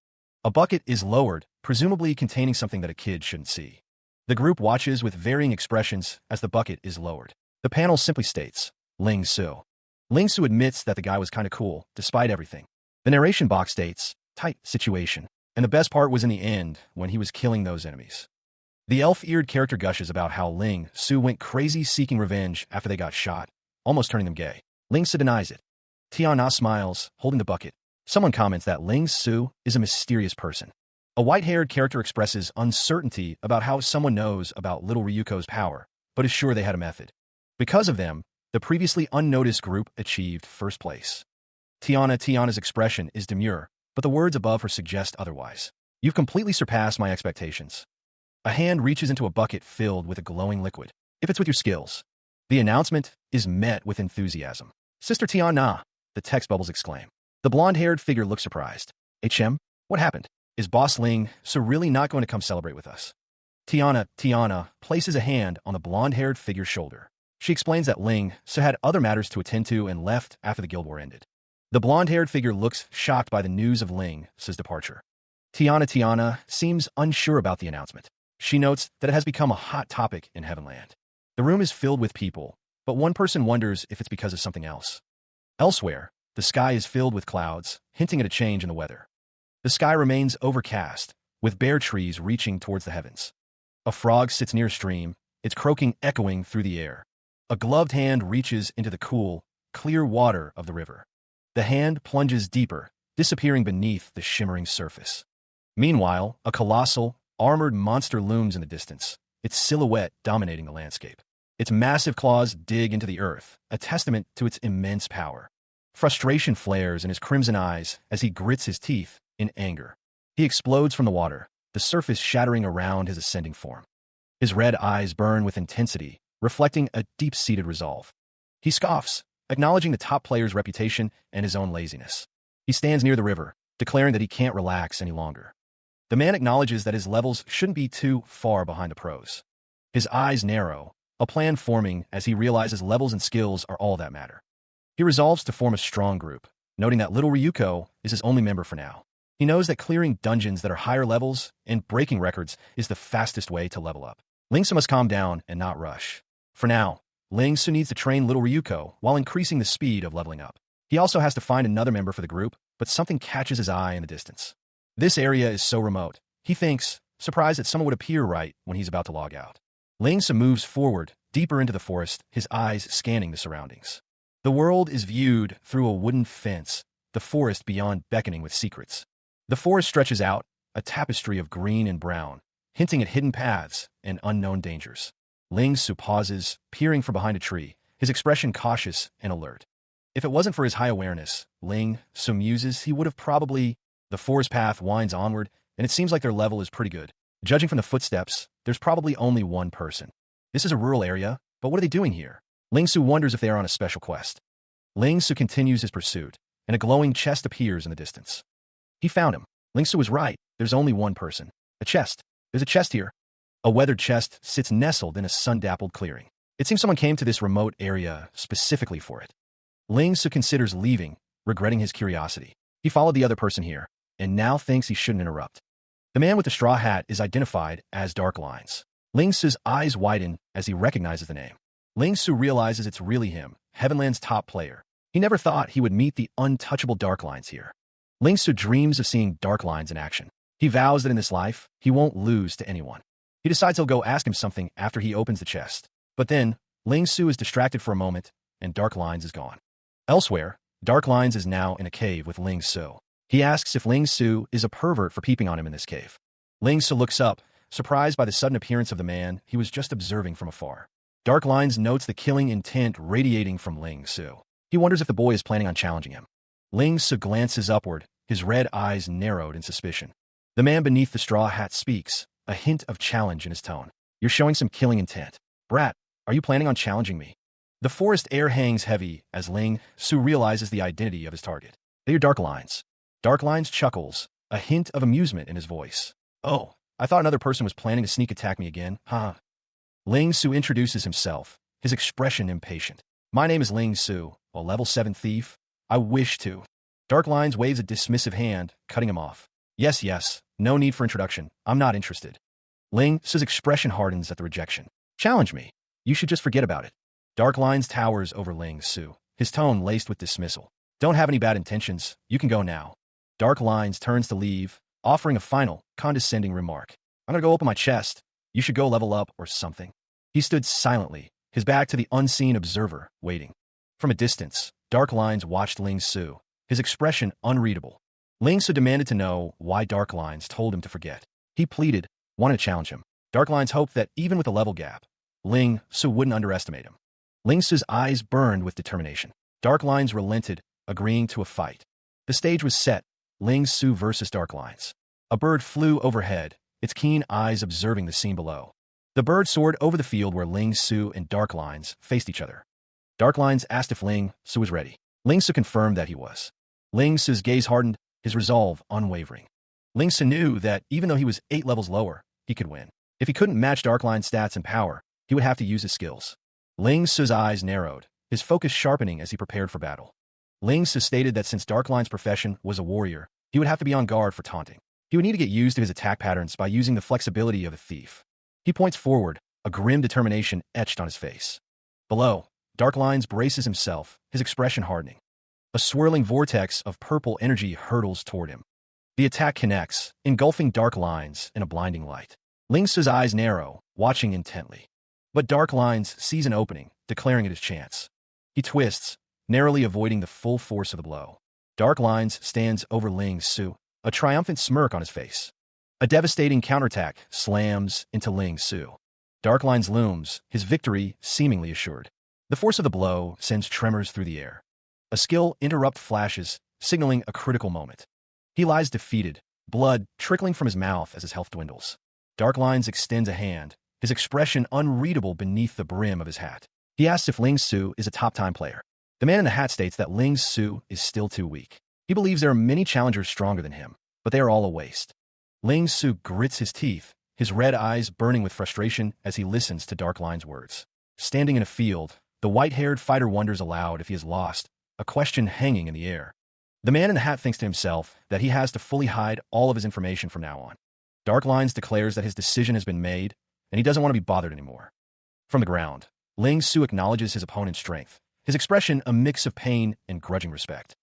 A bucket is lowered, presumably containing something that a kid shouldn't see. The group watches with varying expressions as the bucket is lowered. The panel simply states, Ling Su. Ling Su admits that the guy was kinda cool, despite everything. The narration box states, tight situation. And the best part was in the end, when he was killing those enemies. The elf-eared character gushes about how Ling Su went crazy seeking revenge after they got shot, almost turning them gay. Ling Su denies it. Tian Na smiles, holding the bucket. Someone comments that Ling Su is a mysterious person. A white-haired character expresses uncertainty about how someone knows about little Ryuko's power, but is sure they had a method. Because of them, the previously unnoticed group achieved first place. Tiana's expression is demure, but the words above her suggest otherwise. You've completely surpassed my expectations. A hand reaches into a bucket filled with a glowing liquid. If it's with your skills. The announcement is met with enthusiasm. Sister Tian Na, the text bubbles exclaim. The blonde-haired figure looks surprised. HM, what happened? Is Boss Ling so really not going to come celebrate with us? Tiana places a hand on the blonde-haired figure's shoulder. She explains that Ling so had other matters to attend to and left after the Guild War ended. The blonde-haired figure looks shocked by the news of Ling Su's departure. Tiana seems unsure about the announcement. She notes that it has become a hot topic in Heavenland. The room is filled with people, but one person wonders if it's because of something else. Elsewhere, the sky is filled with clouds, hinting at a change in the weather. The sky remains overcast, with bare trees reaching towards the heavens. A frog sits near a stream, its croaking echoing through the air. A gloved hand reaches into the cool, clear water of the river. The hand plunges deeper, disappearing beneath the shimmering surface. Meanwhile, a colossal, armored monster looms in the distance, its silhouette dominating the landscape. Its massive claws dig into the earth, a testament to its immense power. Frustration flares in his crimson eyes as he grits his teeth in anger. He explodes from the water, the surface shattering around his ascending form. His red eyes burn with intensity, reflecting a deep-seated resolve. He scoffs, acknowledging the top player's reputation and his own laziness. He stands near the river, declaring that he can't relax any longer. The man acknowledges that his levels shouldn't be too far behind the pros. His eyes narrow, a plan forming as he realizes levels and skills are all that matter. He resolves to form a strong group, noting that little Ryuko is his only member for now. He knows that clearing dungeons that are higher levels and breaking records is the fastest way to level up. Ling Su must calm down and not rush. For now, Ling Su needs to train little Ryuko while increasing the speed of leveling up. He also has to find another member for the group, but something catches his eye in the distance. This area is so remote, he thinks, surprised that someone would appear right when he's about to log out. Ling Su moves forward, deeper into the forest, his eyes scanning the surroundings. The world is viewed through a wooden fence, the forest beyond beckoning with secrets. The forest stretches out, a tapestry of green and brown, hinting at hidden paths and unknown dangers. Ling Su pauses, peering from behind a tree, his expression cautious and alert. If it wasn't for his high awareness, Ling Su muses he would have probably... The forest path winds onward, and it seems like their level is pretty good. Judging from the footsteps, there's probably only one person. This is a rural area, but what are they doing here? Ling Su wonders if they are on a special quest. Ling Su continues his pursuit, and a glowing chest appears in the distance. He found him. Ling Su was right. There's only one person. A chest. There's a chest here. A weathered chest sits nestled in a sun-dappled clearing. It seems someone came to this remote area specifically for it. Ling Su considers leaving, regretting his curiosity. He followed the other person here, and now thinks he shouldn't interrupt. The man with the straw hat is identified as Dark Lines. Ling Su's eyes widen as he recognizes the name. Ling Su realizes it's really him, Heavenland's top player. He never thought he would meet the untouchable Dark Lines here. Ling Su dreams of seeing Dark Lines in action. He vows that in this life, he won't lose to anyone. He decides he'll go ask him something after he opens the chest. But then, Ling Su is distracted for a moment, and Dark Lines is gone. Elsewhere, Dark Lines is now in a cave with Ling Su. He asks if Ling Su is a pervert for peeping on him in this cave. Ling Su looks up, surprised by the sudden appearance of the man he was just observing from afar. Dark Lines notes the killing intent radiating from Ling Su. He wonders if the boy is planning on challenging him. Ling Su glances upward, his red eyes narrowed in suspicion. The man beneath the straw hat speaks, a hint of challenge in his tone. You're showing some killing intent. Brat, are you planning on challenging me? The forest air hangs heavy as Ling Su realizes the identity of his target. They are Dark Lines. Dark Lines chuckles, a hint of amusement in his voice. Oh, I thought another person was planning to sneak attack me again, huh? Ling Su introduces himself, his expression impatient. My name is Ling Su, a level 7 thief. I wish to. Dark Lines waves a dismissive hand, cutting him off. Yes, no need for introduction. I'm not interested. Ling Su's expression hardens at the rejection. Challenge me. You should just forget about it. Dark Lines towers over Ling Su, his tone laced with dismissal. Don't have any bad intentions. You can go now. Dark Lines turns to leave, offering a final, condescending remark. I'm gonna go open my chest. You should go level up or something. He stood silently, his back to the unseen observer, waiting. From a distance, Dark Lines watched Ling Su, his expression unreadable. Ling Su demanded to know why Dark Lines told him to forget. He pleaded, wanted to challenge him. Dark Lines hoped that even with a level gap, Ling Su wouldn't underestimate him. Ling Su's eyes burned with determination. Dark Lines relented, agreeing to a fight. The stage was set, Ling Su versus Dark Lines. A bird flew overhead, its keen eyes observing the scene below. The bird soared over the field where Ling Su and Dark Lines faced each other. Dark Lines asked if Ling Su was ready. Ling Su confirmed that he was. Ling Su's gaze hardened, his resolve unwavering. Ling Su knew that even though he was 8 levels lower, he could win. If he couldn't match Dark Lines' stats and power, he would have to use his skills. Ling Su's eyes narrowed, his focus sharpening as he prepared for battle. Ling Su stated that since Dark Lines' profession was a warrior, he would have to be on guard for taunting. He would need to get used to his attack patterns by using the flexibility of a thief. He points forward, a grim determination etched on his face. Below, Dark Lines braces himself, his expression hardening. A swirling vortex of purple energy hurtles toward him. The attack connects, engulfing Dark Lines in a blinding light. Ling Su's eyes narrow, watching intently. But Dark Lines sees an opening, declaring it his chance. He twists, narrowly avoiding the full force of the blow. Dark Lines stands over Ling Su, a triumphant smirk on his face. A devastating counterattack slams into Ling Su. Dark Lines looms, his victory seemingly assured. The force of the blow sends tremors through the air. A skill interrupt flashes, signaling a critical moment. He lies defeated, blood trickling from his mouth as his health dwindles. Dark Lines extends a hand, his expression unreadable beneath the brim of his hat. He asks if Ling Su is a top-time player. The man in the hat states that Ling Su is still too weak. He believes there are many challengers stronger than him, but they are all a waste. Ling Su grits his teeth, his red eyes burning with frustration as he listens to Dark Lines' words. Standing in a field, the white-haired fighter wonders aloud if he is lost, a question hanging in the air. The man in the hat thinks to himself that he has to fully hide all of his information from now on. Dark Lines declares that his decision has been made, and he doesn't want to be bothered anymore. From the ground, Ling Su acknowledges his opponent's strength, his expression a mix of pain and grudging respect.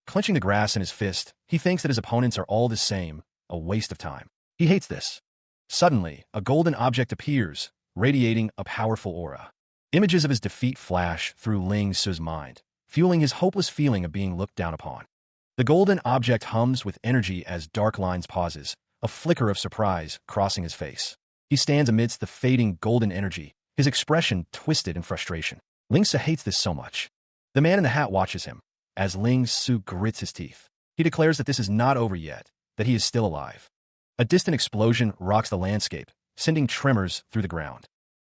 Clenching the grass in his fist, he thinks that his opponents are all the same, a waste of time. He hates this. Suddenly, a golden object appears, radiating a powerful aura. Images of his defeat flash through Ling Su's mind, fueling his hopeless feeling of being looked down upon. The golden object hums with energy as Dark Lines pauses, a flicker of surprise crossing his face. He stands amidst the fading golden energy, his expression twisted in frustration. Ling Su hates this so much. The man in the hat watches him, as Ling Su grits his teeth. He declares that this is not over yet, that he is still alive. A distant explosion rocks the landscape, sending tremors through the ground.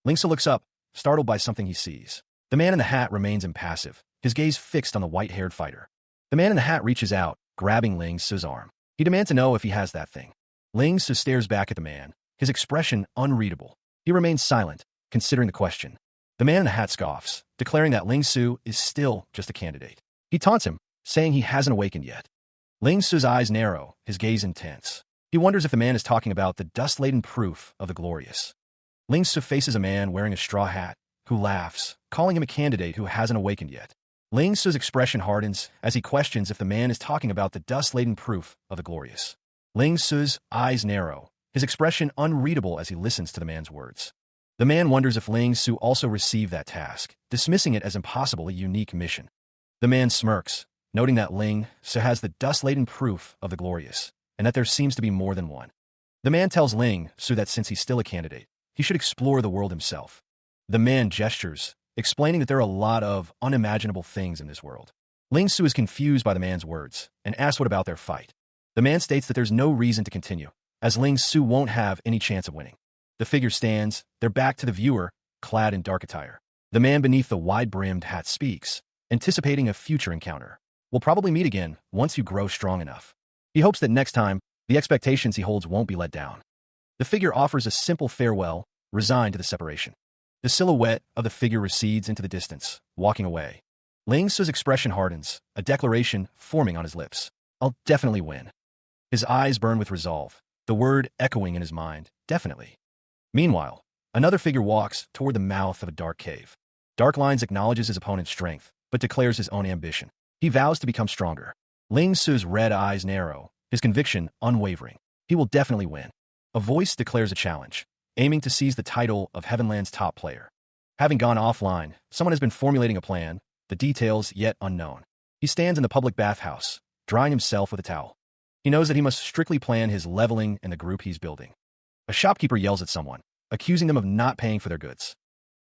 Ling Su looks up, startled by something he sees. The man in the hat remains impassive, his gaze fixed on the white-haired fighter. The man in the hat reaches out, grabbing Ling Su's arm. He demands to know if he has that thing. Ling Su stares back at the man, his expression unreadable. He remains silent, considering the question. The man in the hat scoffs, declaring that Ling Su is still just a candidate. He taunts him, saying he hasn't awakened yet. Ling Su's eyes narrow, his gaze intense. He wonders if the man is talking about the dust-laden proof of the glorious. Ling Su faces a man wearing a straw hat, who laughs, calling him a candidate who hasn't awakened yet. Ling Su's expression hardens as he questions if the man is talking about the dust-laden proof of the glorious. Ling Su's eyes narrow, his expression unreadable as he listens to the man's words. The man wonders if Ling Su also received that task, dismissing it as impossible, a unique mission. The man smirks, noting that Ling Su has the dust-laden proof of the glorious, and that there seems to be more than one. The man tells Ling Su that since he's still a candidate, he should explore the world himself. The man gestures, explaining that there are a lot of unimaginable things in this world. Ling Su is confused by the man's words and asks what about their fight. The man states that there's no reason to continue, as Ling Su won't have any chance of winning. The figure stands, their back to the viewer, clad in dark attire. The man beneath the wide-brimmed hat speaks, anticipating a future encounter. We'll probably meet again once you grow strong enough. He hopes that next time, the expectations he holds won't be let down. The figure offers a simple farewell, resigned to the separation. The silhouette of the figure recedes into the distance, walking away. Ling Su's expression hardens, a declaration forming on his lips. I'll definitely win. His eyes burn with resolve, the word echoing in his mind, definitely. Meanwhile, another figure walks toward the mouth of a dark cave. Dark Lines acknowledges his opponent's strength, but declares his own ambition. He vows to become stronger. Ling Su's red eyes narrow, his conviction unwavering. He will definitely win. A voice declares a challenge, aiming to seize the title of Heavenland's top player. Having gone offline, someone has been formulating a plan, the details yet unknown. He stands in the public bathhouse, drying himself with a towel. He knows that he must strictly plan his leveling and the group he's building. A shopkeeper yells at someone, accusing them of not paying for their goods.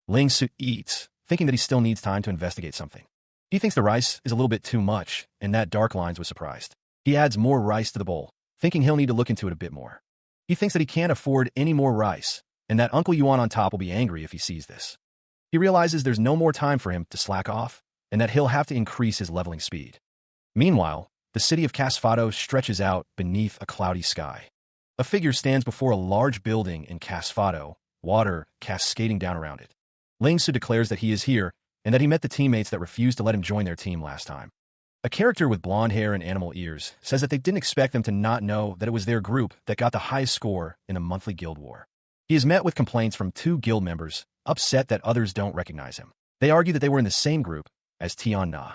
Ling Su eats, thinking that he still needs time to investigate something. He thinks the rice is a little bit too much, and that Dark Lines was surprised. He adds more rice to the bowl, thinking he'll need to look into it a bit more. He thinks that he can't afford any more rice, and that Uncle Yuan on top will be angry if he sees this. He realizes there's no more time for him to slack off, and that he'll have to increase his leveling speed. Meanwhile, the city of Casfado stretches out beneath a cloudy sky. A figure stands before a large building in Casfado, water cascading down around it. Ling Su declares that he is here, and that he met the teammates that refused to let him join their team last time. A character with blonde hair and animal ears says that they didn't expect them to not know that it was their group that got the highest score in the monthly guild war. He is met with complaints from 2 guild members, upset that others don't recognize him. They argue that they were in the same group as Tian Na.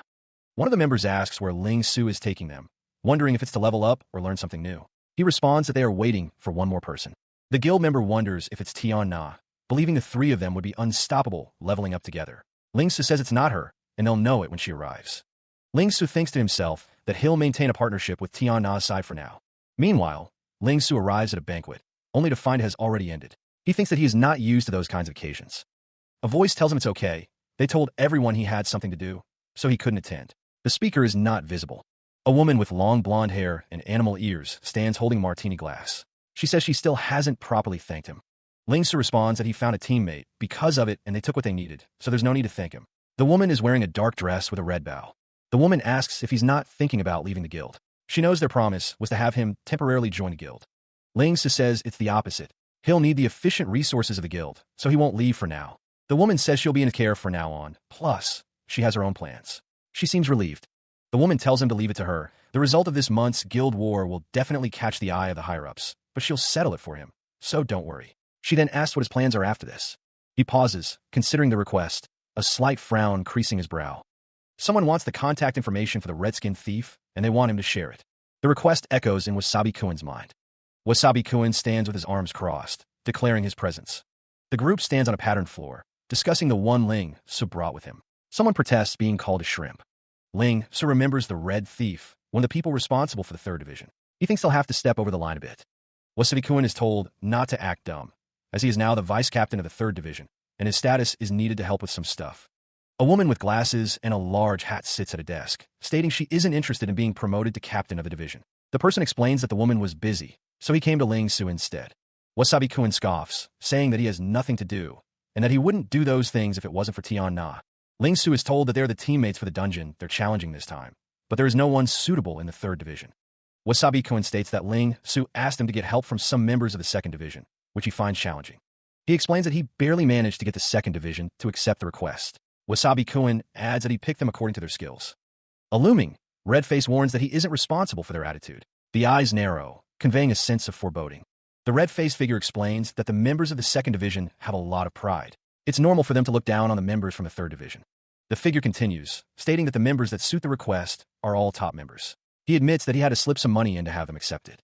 One of the members asks where Ling Su is taking them, wondering if it's to level up or learn something new. He responds that they are waiting for one more person. The guild member wonders if it's Tian Na, believing the 3 of them would be unstoppable leveling up together. Ling Su says it's not her, and they'll know it when she arrives. Ling Su thinks to himself that he'll maintain a partnership with Tian Na's side for now. Meanwhile, Ling Su arrives at a banquet, only to find it has already ended. He thinks that he is not used to those kinds of occasions. A voice tells him it's okay. They told everyone he had something to do, so he couldn't attend. The speaker is not visible. A woman with long blonde hair and animal ears stands holding a martini glass. She says she still hasn't properly thanked him. Ling Su responds that he found a teammate because of it and they took what they needed, so there's no need to thank him. The woman is wearing a dark dress with a red bow. The woman asks if he's not thinking about leaving the guild. She knows their promise was to have him temporarily join the guild. Ling Su says it's the opposite. He'll need the efficient resources of the guild, so he won't leave for now. The woman says she'll be in care from now on, plus, she has her own plans. She seems relieved. The woman tells him to leave it to her. The result of this month's guild war will definitely catch the eye of the higher-ups, but she'll settle it for him, so don't worry. She then asks what his plans are after this. He pauses, considering the request, a slight frown creasing his brow. Someone wants the contact information for the red-skinned thief, and they want him to share it. The request echoes in Wasabi-Kuin's mind. Wasabi-Kuin stands with his arms crossed, declaring his presence. The group stands on a patterned floor, discussing the one Ling Su brought with him. Someone protests being called a shrimp. Ling Su remembers the red thief, one of the people responsible for the 3rd division. He thinks they'll have to step over the line a bit. Wasabi-Kuin is told not to act dumb, as he is now the vice-captain of the 3rd division, and his status is needed to help with some stuff. A woman with glasses and a large hat sits at a desk, stating she isn't interested in being promoted to captain of the division. The person explains that the woman was busy, so he came to Ling Su instead. Wasabi-Kun scoffs, saying that he has nothing to do, and that he wouldn't do those things if it wasn't for Tian Na. Ling Su is told that they're the teammates for the dungeon they're challenging this time, but there is no one suitable in the 3rd division. Wasabi-Kun states that Ling Su asked him to get help from some members of the 2nd division, which he finds challenging. He explains that he barely managed to get the 2nd division to accept the request. Wasabi-Kun adds that he picked them according to their skills. A looming, red face warns that he isn't responsible for their attitude. The eyes narrow, conveying a sense of foreboding. The red-faced figure explains that the members of the second division have a lot of pride. It's normal for them to look down on the members from the third division. The figure continues, stating that the members that suit the request are all top members. He admits that he had to slip some money in to have them accepted.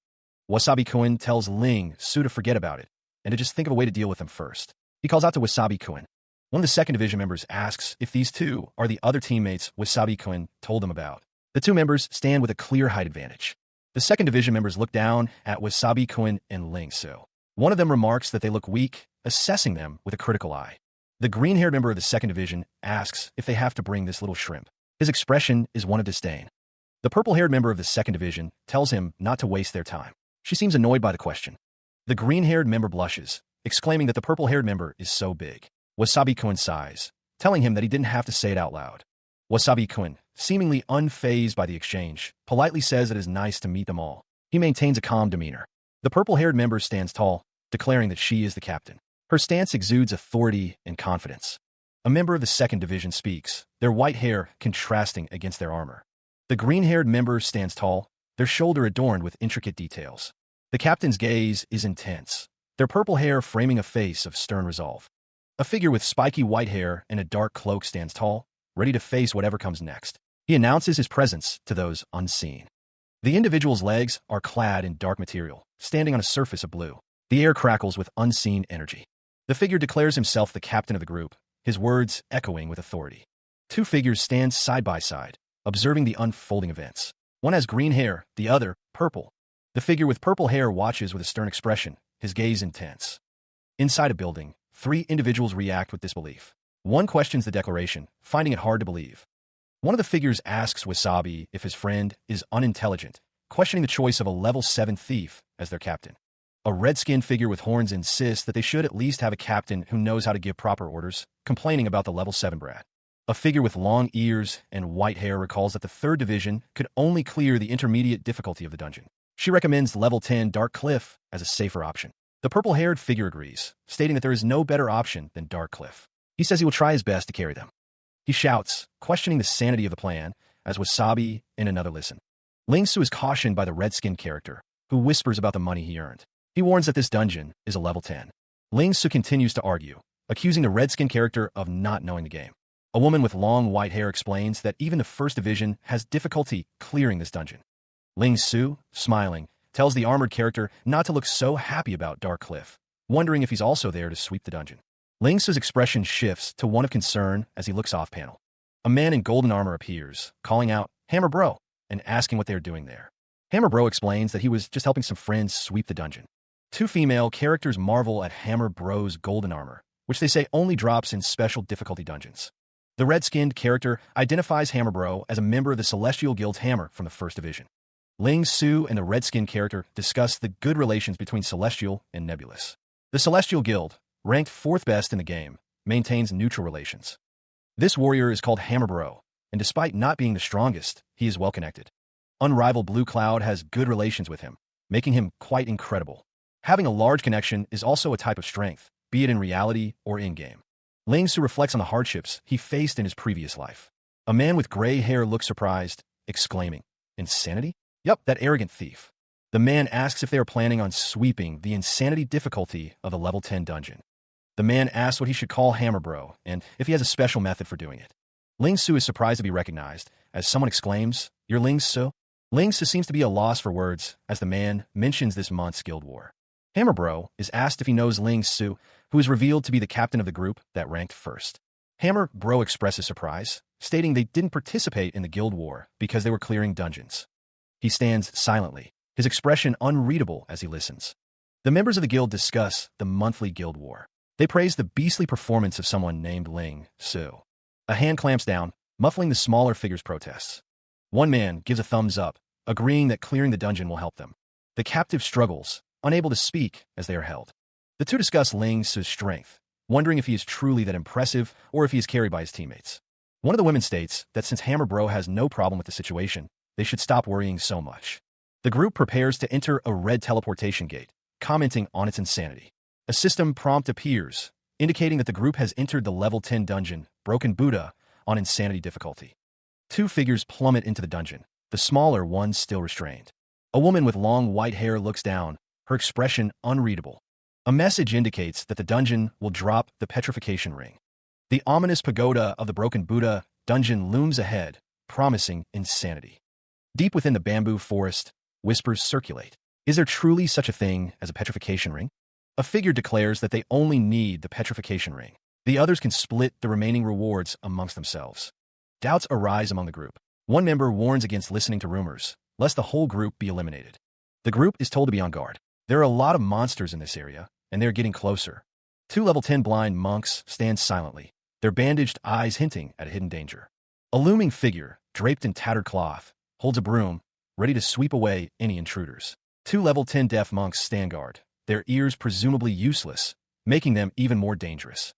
Wasabi-kun tells Ling Su to forget about it and to just think of a way to deal with them first. He calls out to Wasabi-kun. One of the second division members asks if these two are the other teammates Wasabi-kun told them about. The two members stand with a clear height advantage. The second division members look down at Wasabi-kun and Ling Su. One of them remarks that they look weak, assessing them with a critical eye. The green-haired member of the second division asks if they have to bring this little shrimp. His expression is one of disdain. The purple-haired member of the second division tells him not to waste their time. She seems annoyed by the question. The green-haired member blushes, exclaiming that the purple-haired member is so big. Wasabi-kun sighs, telling him that he didn't have to say it out loud. Wasabi-kun, seemingly unfazed by the exchange, politely says it is nice to meet them all. He maintains a calm demeanor. The purple-haired member stands tall, declaring that she is the captain. Her stance exudes authority and confidence. A member of the second division speaks, their white hair contrasting against their armor. The green-haired member stands tall, their shoulder adorned with intricate details. The captain's gaze is intense, their purple hair framing a face of stern resolve. A figure with spiky white hair and a dark cloak stands tall, ready to face whatever comes next. He announces his presence to those unseen. The individual's legs are clad in dark material, standing on a surface of blue. The air crackles with unseen energy. The figure declares himself the captain of the group, his words echoing with authority. Two figures stand side by side, observing the unfolding events. One has green hair, the other, purple. The figure with purple hair watches with a stern expression, his gaze intense. Inside a building, three individuals react with disbelief. One questions the declaration, finding it hard to believe. One of the figures asks Wasabi if his friend is unintelligent, questioning the choice of a level 7 thief as their captain. A red-skinned figure with horns insists that they should at least have a captain who knows how to give proper orders, complaining about the level 7 brat. A figure with long ears and white hair recalls that the third division could only clear the intermediate difficulty of the dungeon. She recommends level 10 Dark Cliff as a safer option. The purple-haired figure agrees, stating that there is no better option than Dark Cliff. He says he will try his best to carry them. He shouts, questioning the sanity of the plan, as Wasabi and another listen. Ling Su is cautioned by the red-skinned character, who whispers about the money he earned. He warns that this dungeon is a level 10. Ling Su continues to argue, accusing the red-skinned character of not knowing the game. A woman with long white hair explains that even the first division has difficulty clearing this dungeon. Ling Su, smiling, tells the armored character not to look so happy about Dark Cliff, wondering if he's also there to sweep the dungeon. Ling Su's expression shifts to one of concern as he looks off-panel. A man in golden armor appears, calling out, "Hammer Bro," and asking what they are doing there. Hammer Bro explains that he was just helping some friends sweep the dungeon. Two female characters marvel at Hammer Bro's golden armor, which they say only drops in special difficulty dungeons. The red-skinned character identifies Hammer Bro as a member of the Celestial Guild's Hammer from the First Division. Ling Su and the red-skinned character discuss the good relations between Celestial and Nebulous. The Celestial Guild, ranked 4th best in the game, maintains neutral relations. This warrior is called Hammer Bro, and despite not being the strongest, he is well-connected. Unrivaled Blue Cloud has good relations with him, making him quite incredible. Having a large connection is also a type of strength, be it in reality or in-game. Ling Su reflects on the hardships he faced in his previous life. A man with gray hair looks surprised, exclaiming, "Insanity? Yup, that arrogant thief." The man asks if they are planning on sweeping the insanity difficulty of the level 10 dungeon. The man asks what he should call Hammer Bro, and if he has a special method for doing it. Ling Su is surprised to be recognized, as someone exclaims, "You're Ling Su?" Ling Su seems to be at a loss for words, as the man mentions this month's guild war. Hammer Bro is asked if he knows Ling Su, who is revealed to be the captain of the group that ranked first. Hammer Bro expresses surprise, stating they didn't participate in the guild war because they were clearing dungeons. He stands silently, his expression unreadable as he listens. The members of the guild discuss the monthly guild war. They praise the beastly performance of someone named Ling Su. A hand clamps down, muffling the smaller figure's protests. One man gives a thumbs up, agreeing that clearing the dungeon will help them. The captive struggles, unable to speak as they are held. The two discuss Ling Su's strength, wondering if he is truly that impressive or if he is carried by his teammates. One of the women states that since Hammer Bro has no problem with the situation, they should stop worrying so much. The group prepares to enter a red teleportation gate, commenting on its insanity. A system prompt appears, indicating that the group has entered the level 10 dungeon, Broken Buddha, on insanity difficulty. Two figures plummet into the dungeon, the smaller one still restrained. A woman with long white hair looks down, her expression unreadable. A message indicates that the dungeon will drop the petrification ring. The ominous pagoda of the broken Buddha dungeon looms ahead, promising insanity. Deep within the bamboo forest, whispers circulate. Is there truly such a thing as a petrification ring? A figure declares that they only need the petrification ring. The others can split the remaining rewards amongst themselves. Doubts arise among the group. One member warns against listening to rumors, lest the whole group be eliminated. The group is told to be on guard. There are a lot of monsters in this area, and they are getting closer. Two level 10 blind monks stand silently, their bandaged eyes hinting at a hidden danger. A looming figure, draped in tattered cloth, holds a broom, ready to sweep away any intruders. Two level 10 deaf monks stand guard, their ears presumably useless, making them even more dangerous.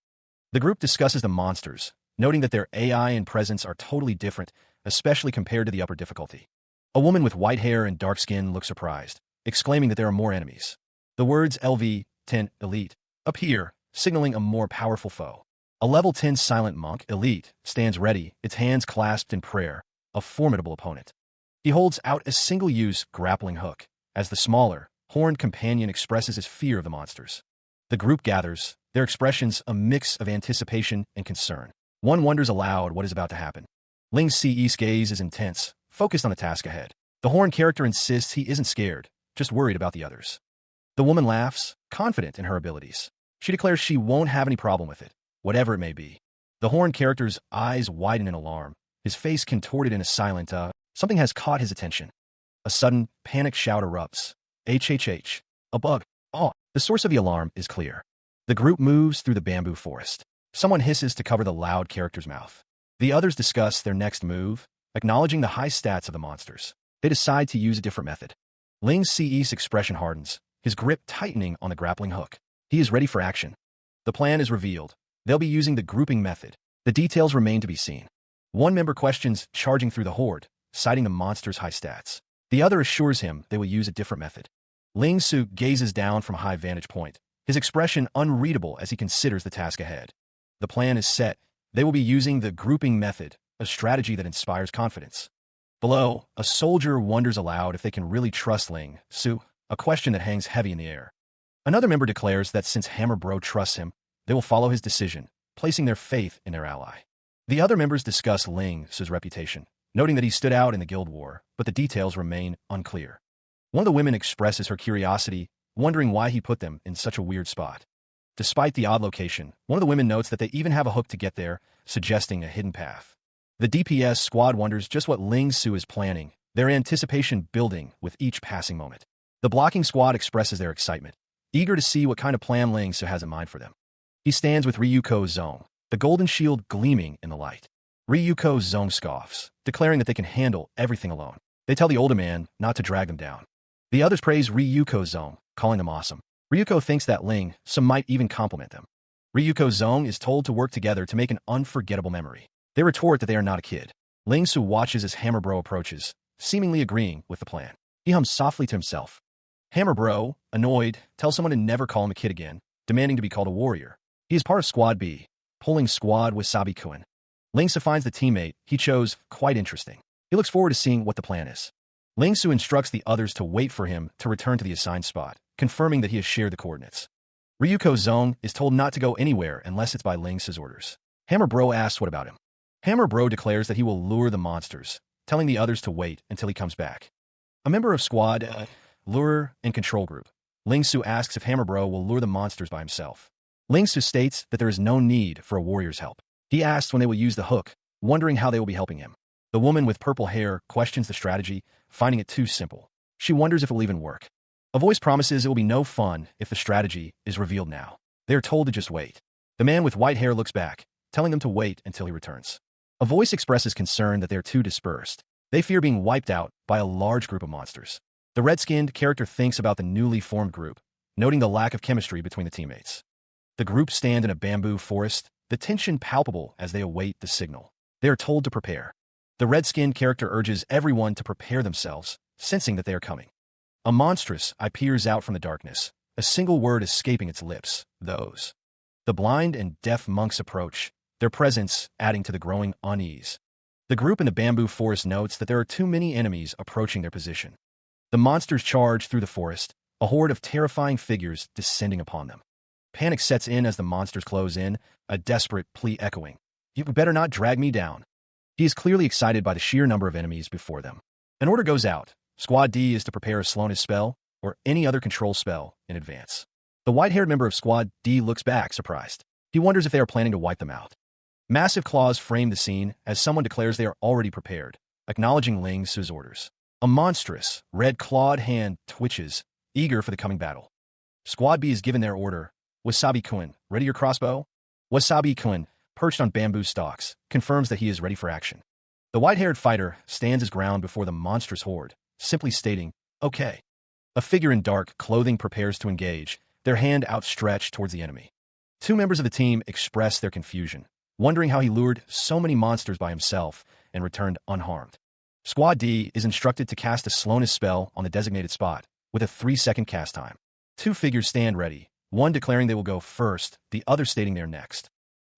The group discusses the monsters, noting that their AI and presence are totally different, especially compared to the upper difficulty. A woman with white hair and dark skin looks surprised, exclaiming that there are more enemies. The words LV-10 Elite appear, signaling a more powerful foe. A level 10 silent monk, Elite, stands ready, its hands clasped in prayer, a formidable opponent. He holds out a single-use grappling hook, as the smaller, horned companion expresses his fear of the monsters. The group gathers, their expressions a mix of anticipation and concern. One wonders aloud what is about to happen. Ling Ci's gaze is intense, focused on the task ahead. The horned character insists he isn't scared, just worried about the others. The woman laughs, confident in her abilities. She declares she won't have any problem with it, whatever it may be. The horned character's eyes widen in alarm, his face contorted in a silent, something has caught his attention. A sudden, panic shout erupts. HHH. A bug. Oh, the source of the alarm is clear. The group moves through the bamboo forest. Someone hisses to cover the loud character's mouth. The others discuss their next move, acknowledging the high stats of the monsters. They decide to use a different method. Ling Ci's expression hardens, his grip tightening on the grappling hook. He is ready for action. The plan is revealed. They'll be using the grouping method. The details remain to be seen. One member questions charging through the horde, citing the monster's high stats. The other assures him they will use a different method. Ling Su gazes down from a high vantage point, his expression unreadable as he considers the task ahead. The plan is set. They will be using the grouping method, a strategy that inspires confidence. Below, a soldier wonders aloud if they can really trust Ling Su, a question that hangs heavy in the air. Another member declares that since Hammer Bro trusts him, they will follow his decision, placing their faith in their ally. The other members discuss Ling Su's reputation, noting that he stood out in the guild war, but the details remain unclear. One of the women expresses her curiosity, wondering why he put them in such a weird spot. Despite the odd location, one of the women notes that they even have a hook to get there, suggesting a hidden path. The DPS squad wonders just what Ling Su is planning, their anticipation building with each passing moment. The blocking squad expresses their excitement, eager to see what kind of plan Ling Su has in mind for them. He stands with Ryuko Zong, the golden shield gleaming in the light. Ryuko Zong scoffs, declaring that they can handle everything alone. They tell the older man not to drag them down. The others praise Ryuko Zong, calling them awesome. Ryuko thinks that Ling Su might even compliment them. Ryuko Zong is told to work together to make an unforgettable memory. They retort that they are not a kid. Ling Su watches as Hammer Bro approaches, seemingly agreeing with the plan. He hums softly to himself. Hammer Bro, annoyed, tells someone to never call him a kid again, demanding to be called a warrior. He is part of Squad B, pulling Squad Wasabi-kun. Ling Su finds the teammate he chose quite interesting. He looks forward to seeing what the plan is. Ling Su instructs the others to wait for him to return to the assigned spot, confirming that he has shared the coordinates. Ryuko Zong is told not to go anywhere unless it's by Ling Su's orders. Hammer Bro asks what about him. Hammer Bro declares that he will lure the monsters, telling the others to wait until he comes back. A member of Squad Lure and Control Group, Ling Su asks if Hammer Bro will lure the monsters by himself. Ling Su states that there is no need for a warrior's help. He asks when they will use the hook, wondering how they will be helping him. The woman with purple hair questions the strategy, finding it too simple. She wonders if it will even work. A voice promises it will be no fun if the strategy is revealed now. They are told to just wait. The man with white hair looks back, telling them to wait until he returns. A voice expresses concern that they are too dispersed. They fear being wiped out by a large group of monsters. The red-skinned character thinks about the newly formed group, noting the lack of chemistry between the teammates. The group stand in a bamboo forest, the tension palpable as they await the signal. They are told to prepare. The red-skinned character urges everyone to prepare themselves, sensing that they are coming. A monstrous eye peers out from the darkness, a single word escaping its lips, those. The blind and deaf monks approach, their presence adding to the growing unease. The group in the bamboo forest notes that there are too many enemies approaching their position. The monsters charge through the forest, a horde of terrifying figures descending upon them. Panic sets in as the monsters close in, a desperate plea echoing. "You better not drag me down." He is clearly excited by the sheer number of enemies before them. An order goes out. Squad D is to prepare a slowness spell or any other control spell in advance. The white-haired member of Squad D looks back, surprised. He wonders if they are planning to wipe them out. Massive claws frame the scene as someone declares they are already prepared, acknowledging Ling Su's orders. A monstrous, red-clawed hand twitches, eager for the coming battle. Squad B is given their order. Wasabi-kun, ready your crossbow? Wasabi-kun, perched on bamboo stalks, confirms that he is ready for action. The white-haired fighter stands his ground before the monstrous horde, simply stating, "Okay." A figure in dark clothing prepares to engage, their hand outstretched towards the enemy. Two members of the team express their confusion, wondering how he lured so many monsters by himself and returned unharmed. Squad D is instructed to cast a slowness spell on the designated spot, with a 3-second cast time. Two figures stand ready, one declaring they will go first, the other stating they're next.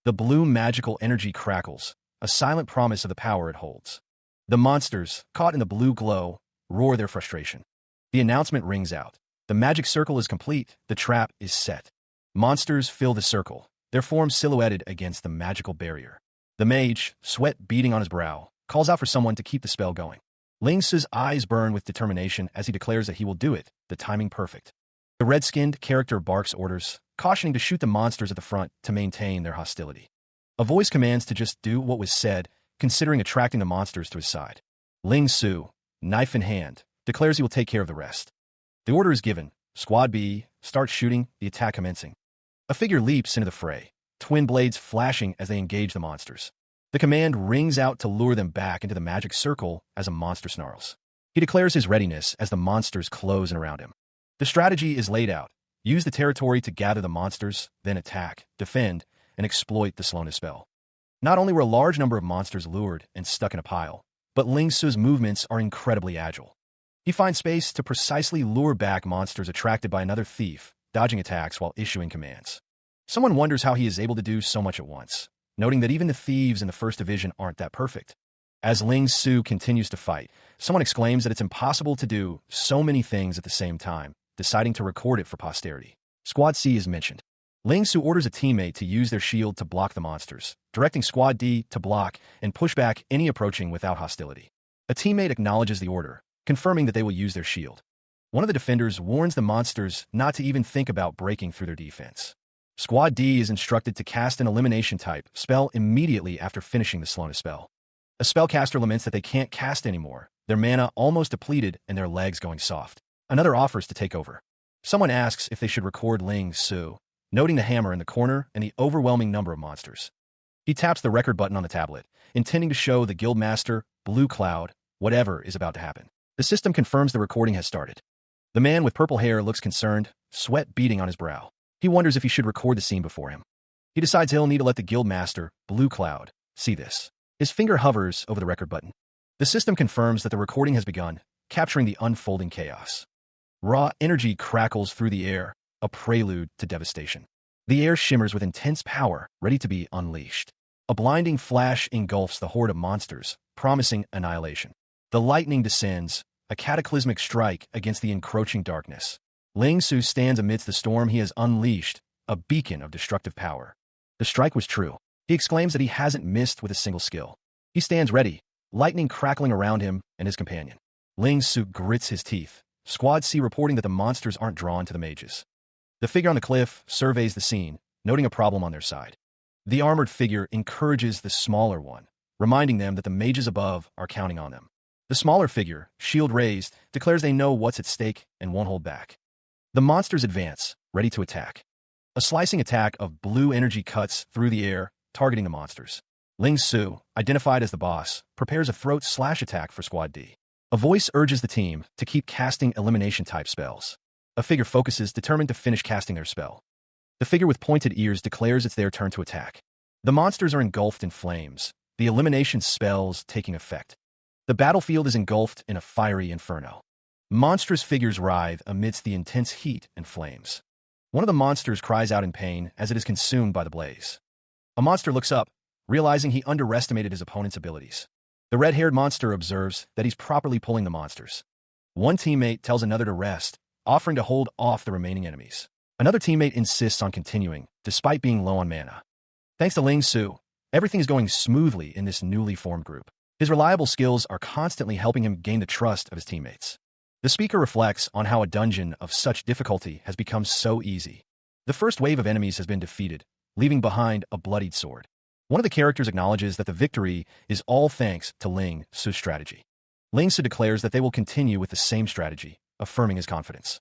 The blue magical energy crackles, a silent promise of the power it holds. The monsters, caught in the blue glow, roar their frustration. The announcement rings out. The magic circle is complete, the trap is set. Monsters fill the circle, their forms silhouetted against the magical barrier. The mage, sweat beading on his brow, calls out for someone to keep the spell going. Ling Su's eyes burn with determination as he declares that he will do it, the timing perfect. The red-skinned character barks orders, cautioning to shoot the monsters at the front to maintain their hostility. A voice commands to just do what was said, considering attracting the monsters to his side. Ling Su, knife in hand, declares he will take care of the rest. The order is given. Squad B starts shooting, the attack commencing. A figure leaps into the fray, twin blades flashing as they engage the monsters. The command rings out to lure them back into the magic circle as a monster snarls. He declares his readiness as the monsters close in around him. The strategy is laid out. Use the territory to gather the monsters, then attack, defend, and exploit the slowness spell. Not only were a large number of monsters lured and stuck in a pile, but Ling Su's movements are incredibly agile. He finds space to precisely lure back monsters attracted by another thief, dodging attacks while issuing commands. Someone wonders how he is able to do so much at once, noting that even the thieves in the first division aren't that perfect. As Ling Su continues to fight, someone exclaims that it's impossible to do so many things at the same time, deciding to record it for posterity. Squad C is mentioned. Ling Su orders a teammate to use their shield to block the monsters, directing Squad D to block and push back any approaching without hostility. A teammate acknowledges the order, confirming that they will use their shield. One of the defenders warns the monsters not to even think about breaking through their defense. Squad D is instructed to cast an elimination type spell immediately after finishing the slowness spell. A spellcaster laments that they can't cast anymore, their mana almost depleted and their legs going soft. Another offers to take over. Someone asks if they should record Ling Su, noting the hammer in the corner and the overwhelming number of monsters. He taps the record button on the tablet, intending to show the guildmaster, Blue Cloud, whatever is about to happen. The system confirms the recording has started. The man with purple hair looks concerned, sweat beading on his brow. He wonders if he should record the scene before him. He decides he'll need to let the guildmaster, Blue Cloud, see this. His finger hovers over the record button. The system confirms that the recording has begun, capturing the unfolding chaos. Raw energy crackles through the air, a prelude to devastation. The air shimmers with intense power, ready to be unleashed. A blinding flash engulfs the horde of monsters, promising annihilation. The lightning descends, a cataclysmic strike against the encroaching darkness. Ling Su stands amidst the storm he has unleashed, a beacon of destructive power. The strike was true. He exclaims that he hasn't missed with a single skill. He stands ready, lightning crackling around him and his companion. Ling Su grits his teeth, Squad C reporting that the monsters aren't drawn to the mages. The figure on the cliff surveys the scene, noting a problem on their side. The armored figure encourages the smaller one, reminding them that the mages above are counting on them. The smaller figure, shield raised, declares they know what's at stake and won't hold back. The monsters advance, ready to attack. A slicing attack of blue energy cuts through the air, targeting the monsters. Ling Su, identified as the boss, prepares a throat slash attack for Squad D. A voice urges the team to keep casting elimination-type spells. A figure focuses, determined to finish casting their spell. The figure with pointed ears declares it's their turn to attack. The monsters are engulfed in flames, the elimination spells taking effect. The battlefield is engulfed in a fiery inferno. Monstrous figures writhe amidst the intense heat and flames. One of the monsters cries out in pain as it is consumed by the blaze. A monster looks up, realizing he underestimated his opponent's abilities. The red-haired monster observes that he's properly pulling the monsters. One teammate tells another to rest, offering to hold off the remaining enemies. Another teammate insists on continuing, despite being low on mana. Thanks to Ling Su, everything is going smoothly in this newly formed group. His reliable skills are constantly helping him gain the trust of his teammates. The speaker reflects on how a dungeon of such difficulty has become so easy. The first wave of enemies has been defeated, leaving behind a bloodied sword. One of the characters acknowledges that the victory is all thanks to Ling Su's strategy. Ling Su declares that they will continue with the same strategy, affirming his confidence.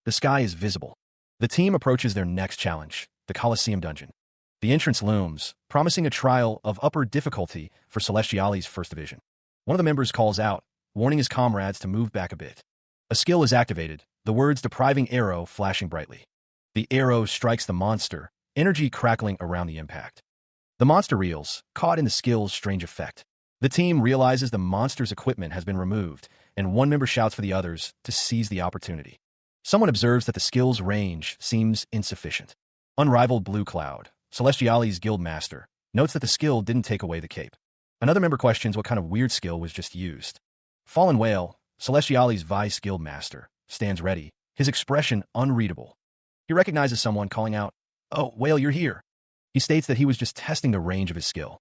The sky is visible. The team approaches their next challenge, the Colosseum dungeon. The entrance looms, promising a trial of upper difficulty for Celestiali's first division. One of the members calls out, warning his comrades to move back a bit. A skill is activated, the words depriving arrow flashing brightly. The arrow strikes the monster, energy crackling around the impact. The monster reels, caught in the skill's strange effect. The team realizes the monster's equipment has been removed, and one member shouts for the others to seize the opportunity. Someone observes that the skill's range seems insufficient. Unrivaled Blue Cloud, Celestiali's guild master, notes that the skill didn't take away the cape. Another member questions what kind of weird skill was just used. Fallen Whale, Celestiali's vice guild master, stands ready, his expression unreadable. He recognizes someone calling out, "Oh, Whale, you're here." He states that he was just testing the range of his skill.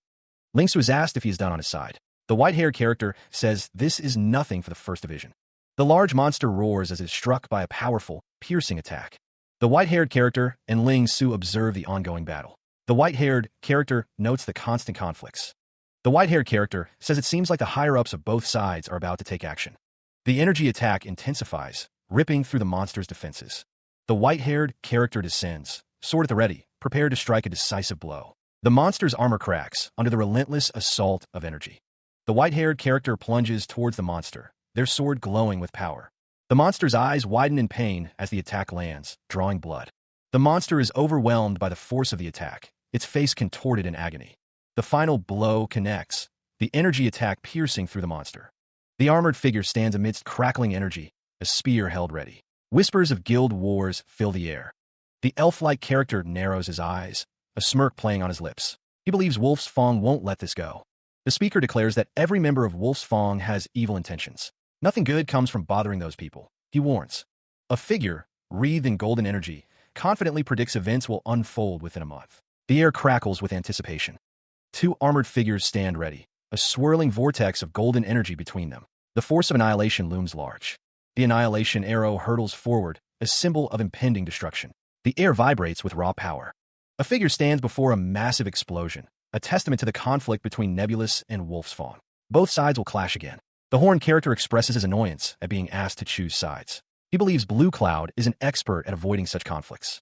Ling Su is asked if he is done on his side. The white-haired character says this is nothing for the first division. The large monster roars as it is struck by a powerful, piercing attack. The white-haired character and Ling Su observe the ongoing battle. The white-haired character notes the constant conflicts. The white-haired character says it seems like the higher-ups of both sides are about to take action. The energy attack intensifies, ripping through the monster's defenses. The white-haired character descends, sword at the ready, prepared to strike a decisive blow. The monster's armor cracks under the relentless assault of energy. The white-haired character plunges towards the monster, their sword glowing with power. The monster's eyes widen in pain as the attack lands, drawing blood. The monster is overwhelmed by the force of the attack, its face contorted in agony. The final blow connects, the energy attack piercing through the monster. The armored figure stands amidst crackling energy, a spear held ready. Whispers of guild wars fill the air. The elf-like character narrows his eyes, a smirk playing on his lips. He believes Wolf's Fong won't let this go. The speaker declares that every member of Wolf's Fong has evil intentions. Nothing good comes from bothering those people, he warns. A figure, wreathed in golden energy, confidently predicts events will unfold within a month. The air crackles with anticipation. Two armored figures stand ready, a swirling vortex of golden energy between them. The force of annihilation looms large. The annihilation arrow hurtles forward, a symbol of impending destruction. The air vibrates with raw power. A figure stands before a massive explosion, a testament to the conflict between Nebulous and Wolf's Fong. Both sides will clash again. The horned character expresses his annoyance at being asked to choose sides. He believes Blue Cloud is an expert at avoiding such conflicts.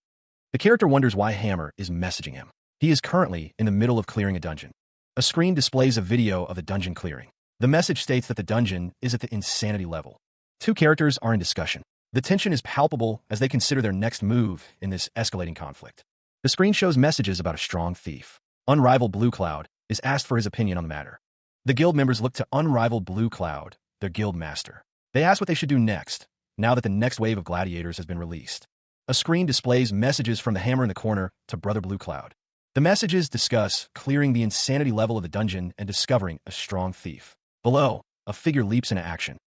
The character wonders why Hammer is messaging him. He is currently in the middle of clearing a dungeon. A screen displays a video of the dungeon clearing. The message states that the dungeon is at the insanity level. Two characters are in discussion. The tension is palpable as they consider their next move in this escalating conflict. The screen shows messages about a strong thief. Unrivaled Blue Cloud is asked for his opinion on the matter. The guild members look to Unrivaled Blue Cloud, their guild master. They ask what they should do next, now that the next wave of gladiators has been released. A screen displays messages from the Hammer in the corner to Brother Blue Cloud. The messages discuss clearing the insanity level of the dungeon and discovering a strong thief. Below, a figure leaps into action.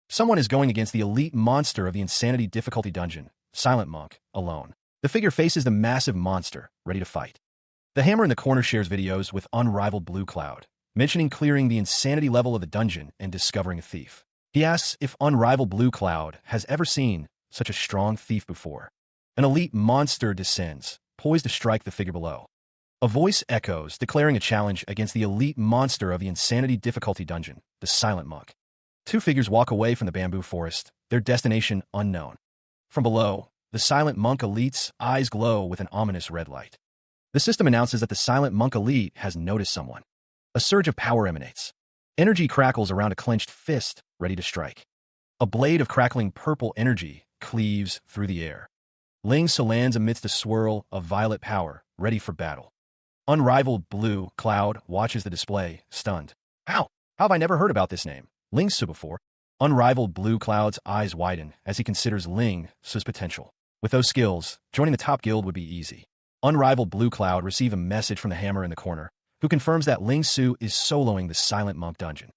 Someone is going against the elite monster of the insanity difficulty dungeon, Silent Monk, alone. The figure faces the massive monster, ready to fight. The Hammer in the corner shares videos with Unrivaled Blue Cloud, mentioning clearing the insanity level of the dungeon and discovering a thief. He asks if Unrivaled Blue Cloud has ever seen such a strong thief before. An elite monster descends, poised to strike the figure below. A voice echoes, declaring a challenge against the elite monster of the insanity difficulty dungeon, the Silent Monk. Two figures walk away from the bamboo forest, their destination unknown. From below, the Silent Monk Elite's eyes glow with an ominous red light. The system announces that the Silent Monk Elite has noticed someone. A surge of power emanates. Energy crackles around a clenched fist, ready to strike. A blade of crackling purple energy cleaves through the air. Ling Su lands amidst a swirl of violet power, ready for battle. Unrivaled Blue Cloud watches the display, stunned. How have I never heard about this name, Ling Su, before? Unrivaled Blue Cloud's eyes widen as he considers Ling Su's potential. With those skills, joining the top guild would be easy. Unrivaled Blue Cloud receives a message from the Hammer in the corner, who confirms that Ling Su is soloing the Silent Monk dungeon.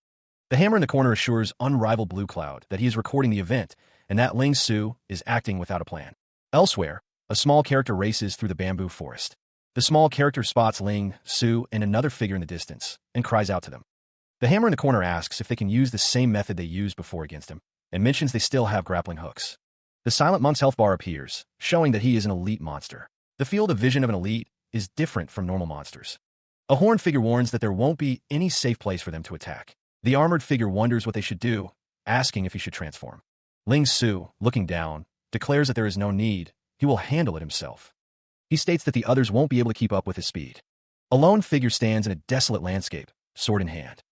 The hammer in the corner assures unrivaled Blue Cloud that he is recording the event and that Ling Su is acting without a plan. Elsewhere, a small character races through the bamboo forest. The small character spots Ling Su and another figure in the distance and cries out to them. The hammer in the corner asks if they can use the same method they used before against him and mentions they still have grappling hooks. The silent monk's health bar appears, showing that he is an elite monster. The field of vision of an elite is different from normal monsters. A horned figure warns that there won't be any safe place for them to attack. The armored figure wonders what they should do, asking if he should transform. Ling Su, looking down, declares that there is no need, he will handle it himself. He states that the others won't be able to keep up with his speed. A lone figure stands in a desolate landscape, sword in hand.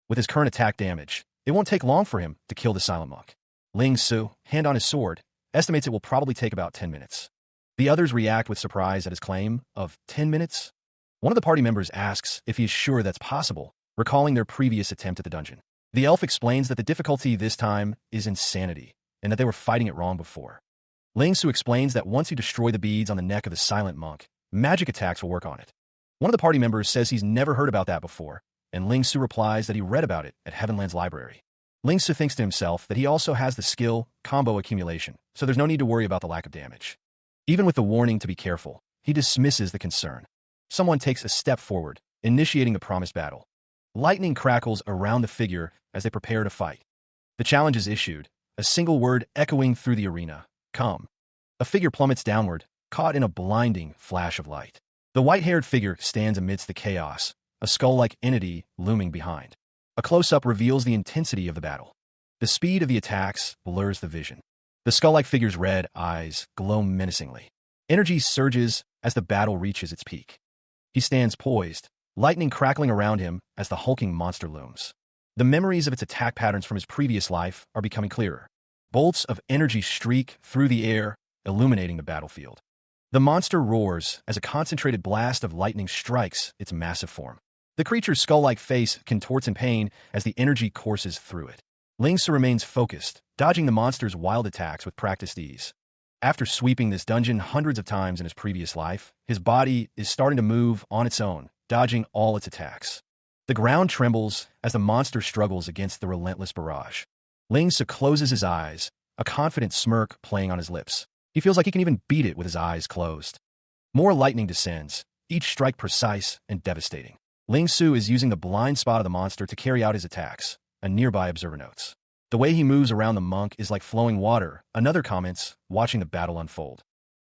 With his current attack damage, it won't take long for him to kill the silent monk. Ling Su, hand on his sword, estimates it will probably take about 10 minutes. The others react with surprise at his claim of 10 minutes. One of the party members asks if he is sure that's possible, recalling their previous attempt at the dungeon. The elf explains that the difficulty this time is insanity, and that they were fighting it wrong before. Ling Su explains that once you destroy the beads on the neck of the silent monk, magic attacks will work on it. One of the party members says he's never heard about that before, and Ling Su replies that he read about it at Heavenland's library. Ling Su thinks to himself that he also has the skill combo accumulation, so there's no need to worry about the lack of damage. Even with the warning to be careful, he dismisses the concern. Someone takes a step forward, initiating the promised battle. Lightning crackles around the figure as they prepare to fight. The challenge is issued, a single word echoing through the arena, come. A figure plummets downward, caught in a blinding flash of light. The white-haired figure stands amidst the chaos, a skull-like entity looming behind. A close-up reveals the intensity of the battle. The speed of the attacks blurs the vision. The skull-like figure's red eyes glow menacingly. Energy surges as the battle reaches its peak. He stands poised, lightning crackling around him as the hulking monster looms. The memories of its attack patterns from his previous life are becoming clearer. Bolts of energy streak through the air, illuminating the battlefield. The monster roars as a concentrated blast of lightning strikes its massive form. The creature's skull-like face contorts in pain as the energy courses through it. Ling Su remains focused, dodging the monster's wild attacks with practiced ease. After sweeping this dungeon hundreds of times in his previous life, his body is starting to move on its own, dodging all its attacks. The ground trembles as the monster struggles against the relentless barrage. Ling Su closes his eyes, a confident smirk playing on his lips. He feels like he can even beat it with his eyes closed. More lightning descends, each strike precise and devastating. Ling Su is using the blind spot of the monster to carry out his attacks, a nearby observer notes. The way he moves around the monk is like flowing water, another comments, watching the battle unfold.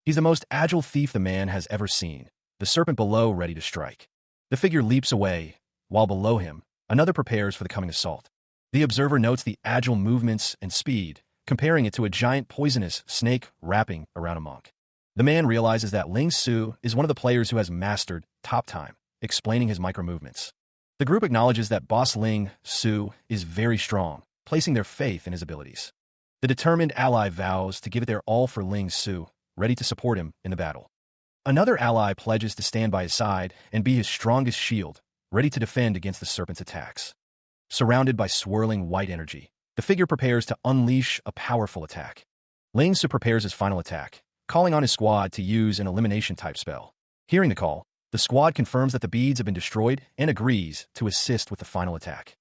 He's the most agile thief the man has ever seen, the serpent below ready to strike. The figure leaps away, while below him, another prepares for the coming assault. The observer notes the agile movements and speed, comparing it to a giant poisonous snake wrapping around a monk. The man realizes that Ling Su is one of the players who has mastered top time, explaining his micro-movements. The group acknowledges that boss Ling Su is very strong, placing their faith in his abilities. The determined ally vows to give it their all for Ling Su, ready to support him in the battle. Another ally pledges to stand by his side and be his strongest shield, ready to defend against the serpent's attacks. Surrounded by swirling white energy, the figure prepares to unleash a powerful attack. Ling Su prepares his final attack, calling on his squad to use an elimination-type spell. Hearing the call, the squad confirms that the beads have been destroyed and agrees to assist with the final attack.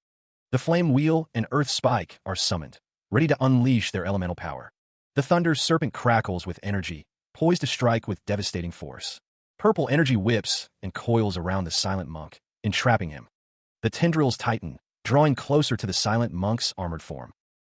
The Flame Wheel and Earth Spike are summoned, ready to unleash their elemental power. The Thunder Serpent crackles with energy, poised to strike with devastating force. Purple energy whips and coils around the silent monk, entrapping him. The tendrils tighten, drawing closer to the silent monk's armored form.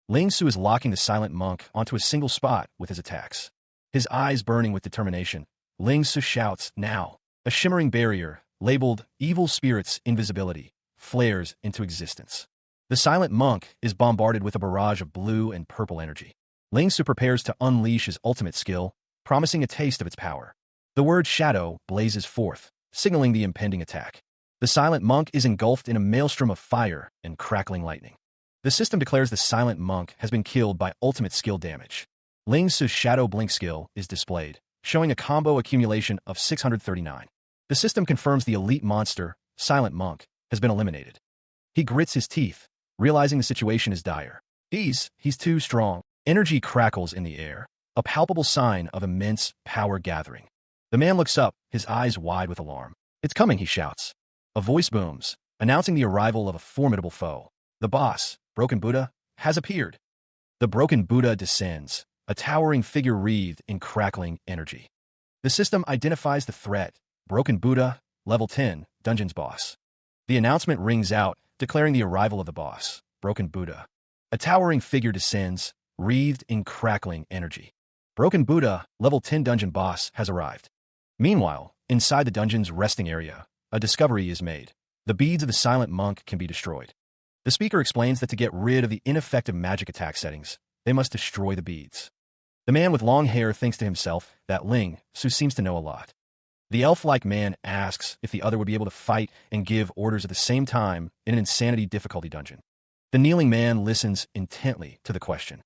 Ling Su is locking the silent monk onto a single spot with his attacks. His eyes burning with determination, Ling Su shouts, now. A shimmering barrier, labeled Evil Spirit's Invisibility, flares into existence. The silent monk is bombarded with a barrage of blue and purple energy. Ling Su prepares to unleash his ultimate skill, promising a taste of its power. The word shadow blazes forth, signaling the impending attack. The silent monk is engulfed in a maelstrom of fire and crackling lightning. The system declares the silent monk has been killed by ultimate skill damage. Ling Su's Shadow Blink skill is displayed, showing a combo accumulation of 639. The system confirms the elite monster, Silent Monk, has been eliminated. He grits his teeth, realizing the situation is dire. He's too strong. Energy crackles in the air, a palpable sign of immense power gathering. The man looks up, his eyes wide with alarm. It's coming, he shouts. A voice booms, announcing the arrival of a formidable foe. The boss, Broken Buddha, has appeared. The Broken Buddha descends, a towering figure wreathed in crackling energy. The system identifies the threat, Broken Buddha, Level 10, Dungeons Boss. The announcement rings out, declaring the arrival of the boss, Broken Buddha. A towering figure descends, wreathed in crackling energy. Broken Buddha, Level 10 Dungeon Boss, has arrived. Meanwhile, inside the dungeon's resting area, a discovery is made. The beads of the silent monk can be destroyed. The speaker explains that to get rid of the ineffective magic attack settings, they must destroy the beads. The man with long hair thinks to himself that Ling Su seems to know a lot. The elf-like man asks if the other would be able to fight and give orders at the same time in an insanity difficulty dungeon. The kneeling man listens intently to the question.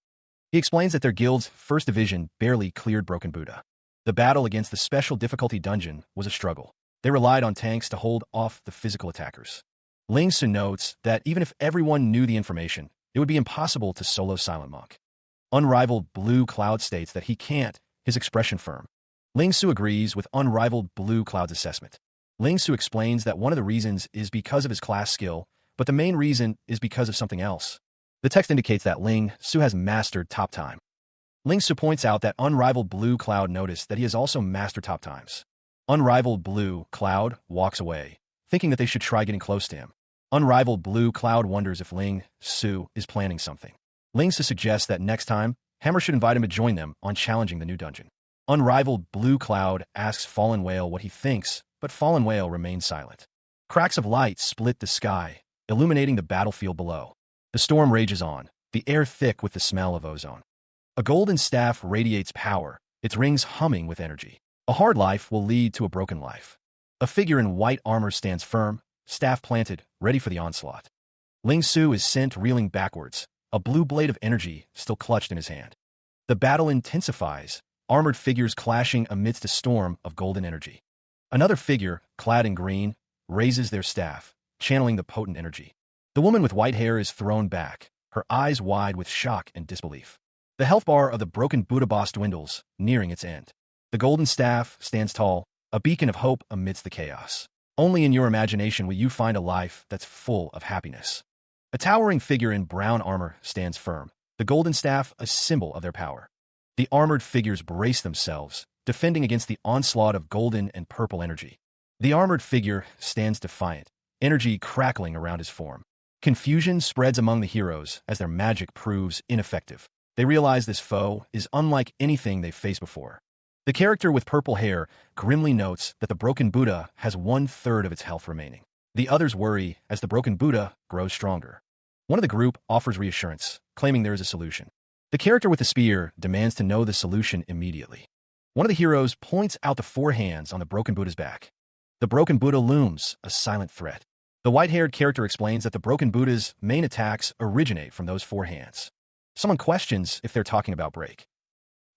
He explains that their guild's first division barely cleared Broken Buddha. The battle against the special difficulty dungeon was a struggle. They relied on tanks to hold off the physical attackers. Ling Su notes that even if everyone knew the information, it would be impossible to solo Silent Monk. Unrivaled Blue Cloud states that he can't, his expression firm. Ling Su agrees with Unrivaled Blue Cloud's assessment. Ling Su explains that one of the reasons is because of his class skill, but the main reason is because of something else. The text indicates that Ling Su has mastered top time. Ling Su points out that Unrivaled Blue Cloud noticed that he has also mastered top times. Unrivaled Blue Cloud walks away, thinking that they should try getting close to him. Unrivaled Blue Cloud wonders if Ling Su is planning something. Ling Su suggests that next time, Hammer should invite him to join them on challenging the new dungeon. Unrivaled Blue Cloud asks Fallen Whale what he thinks, but Fallen Whale remains silent. Cracks of light split the sky, illuminating the battlefield below. The storm rages on, the air thick with the smell of ozone. A golden staff radiates power, its rings humming with energy. A hard life will lead to a broken life. A figure in white armor stands firm, staff planted, ready for the onslaught. Ling Su is sent reeling backwards, a blue blade of energy still clutched in his hand. The battle intensifies, armored figures clashing amidst a storm of golden energy. Another figure, clad in green, raises their staff, channeling the potent energy. The woman with white hair is thrown back, her eyes wide with shock and disbelief. The health bar of the Broken Buddha boss dwindles, nearing its end. The golden staff stands tall, a beacon of hope amidst the chaos. Only in your imagination will you find a life that's full of happiness. A towering figure in brown armor stands firm, the golden staff a symbol of their power. The armored figures brace themselves, defending against the onslaught of golden and purple energy. The armored figure stands defiant, energy crackling around his form. Confusion spreads among the heroes as their magic proves ineffective. They realize this foe is unlike anything they've faced before. The character with purple hair grimly notes that the Broken Buddha has 1/3 of its health remaining. The others worry as the Broken Buddha grows stronger. One of the group offers reassurance, claiming there is a solution. The character with the spear demands to know the solution immediately. One of the heroes points out the 4 hands on the Broken Buddha's back. The Broken Buddha looms, a silent threat. The white-haired character explains that the Broken Buddha's main attacks originate from those 4 hands. Someone questions if they're talking about break.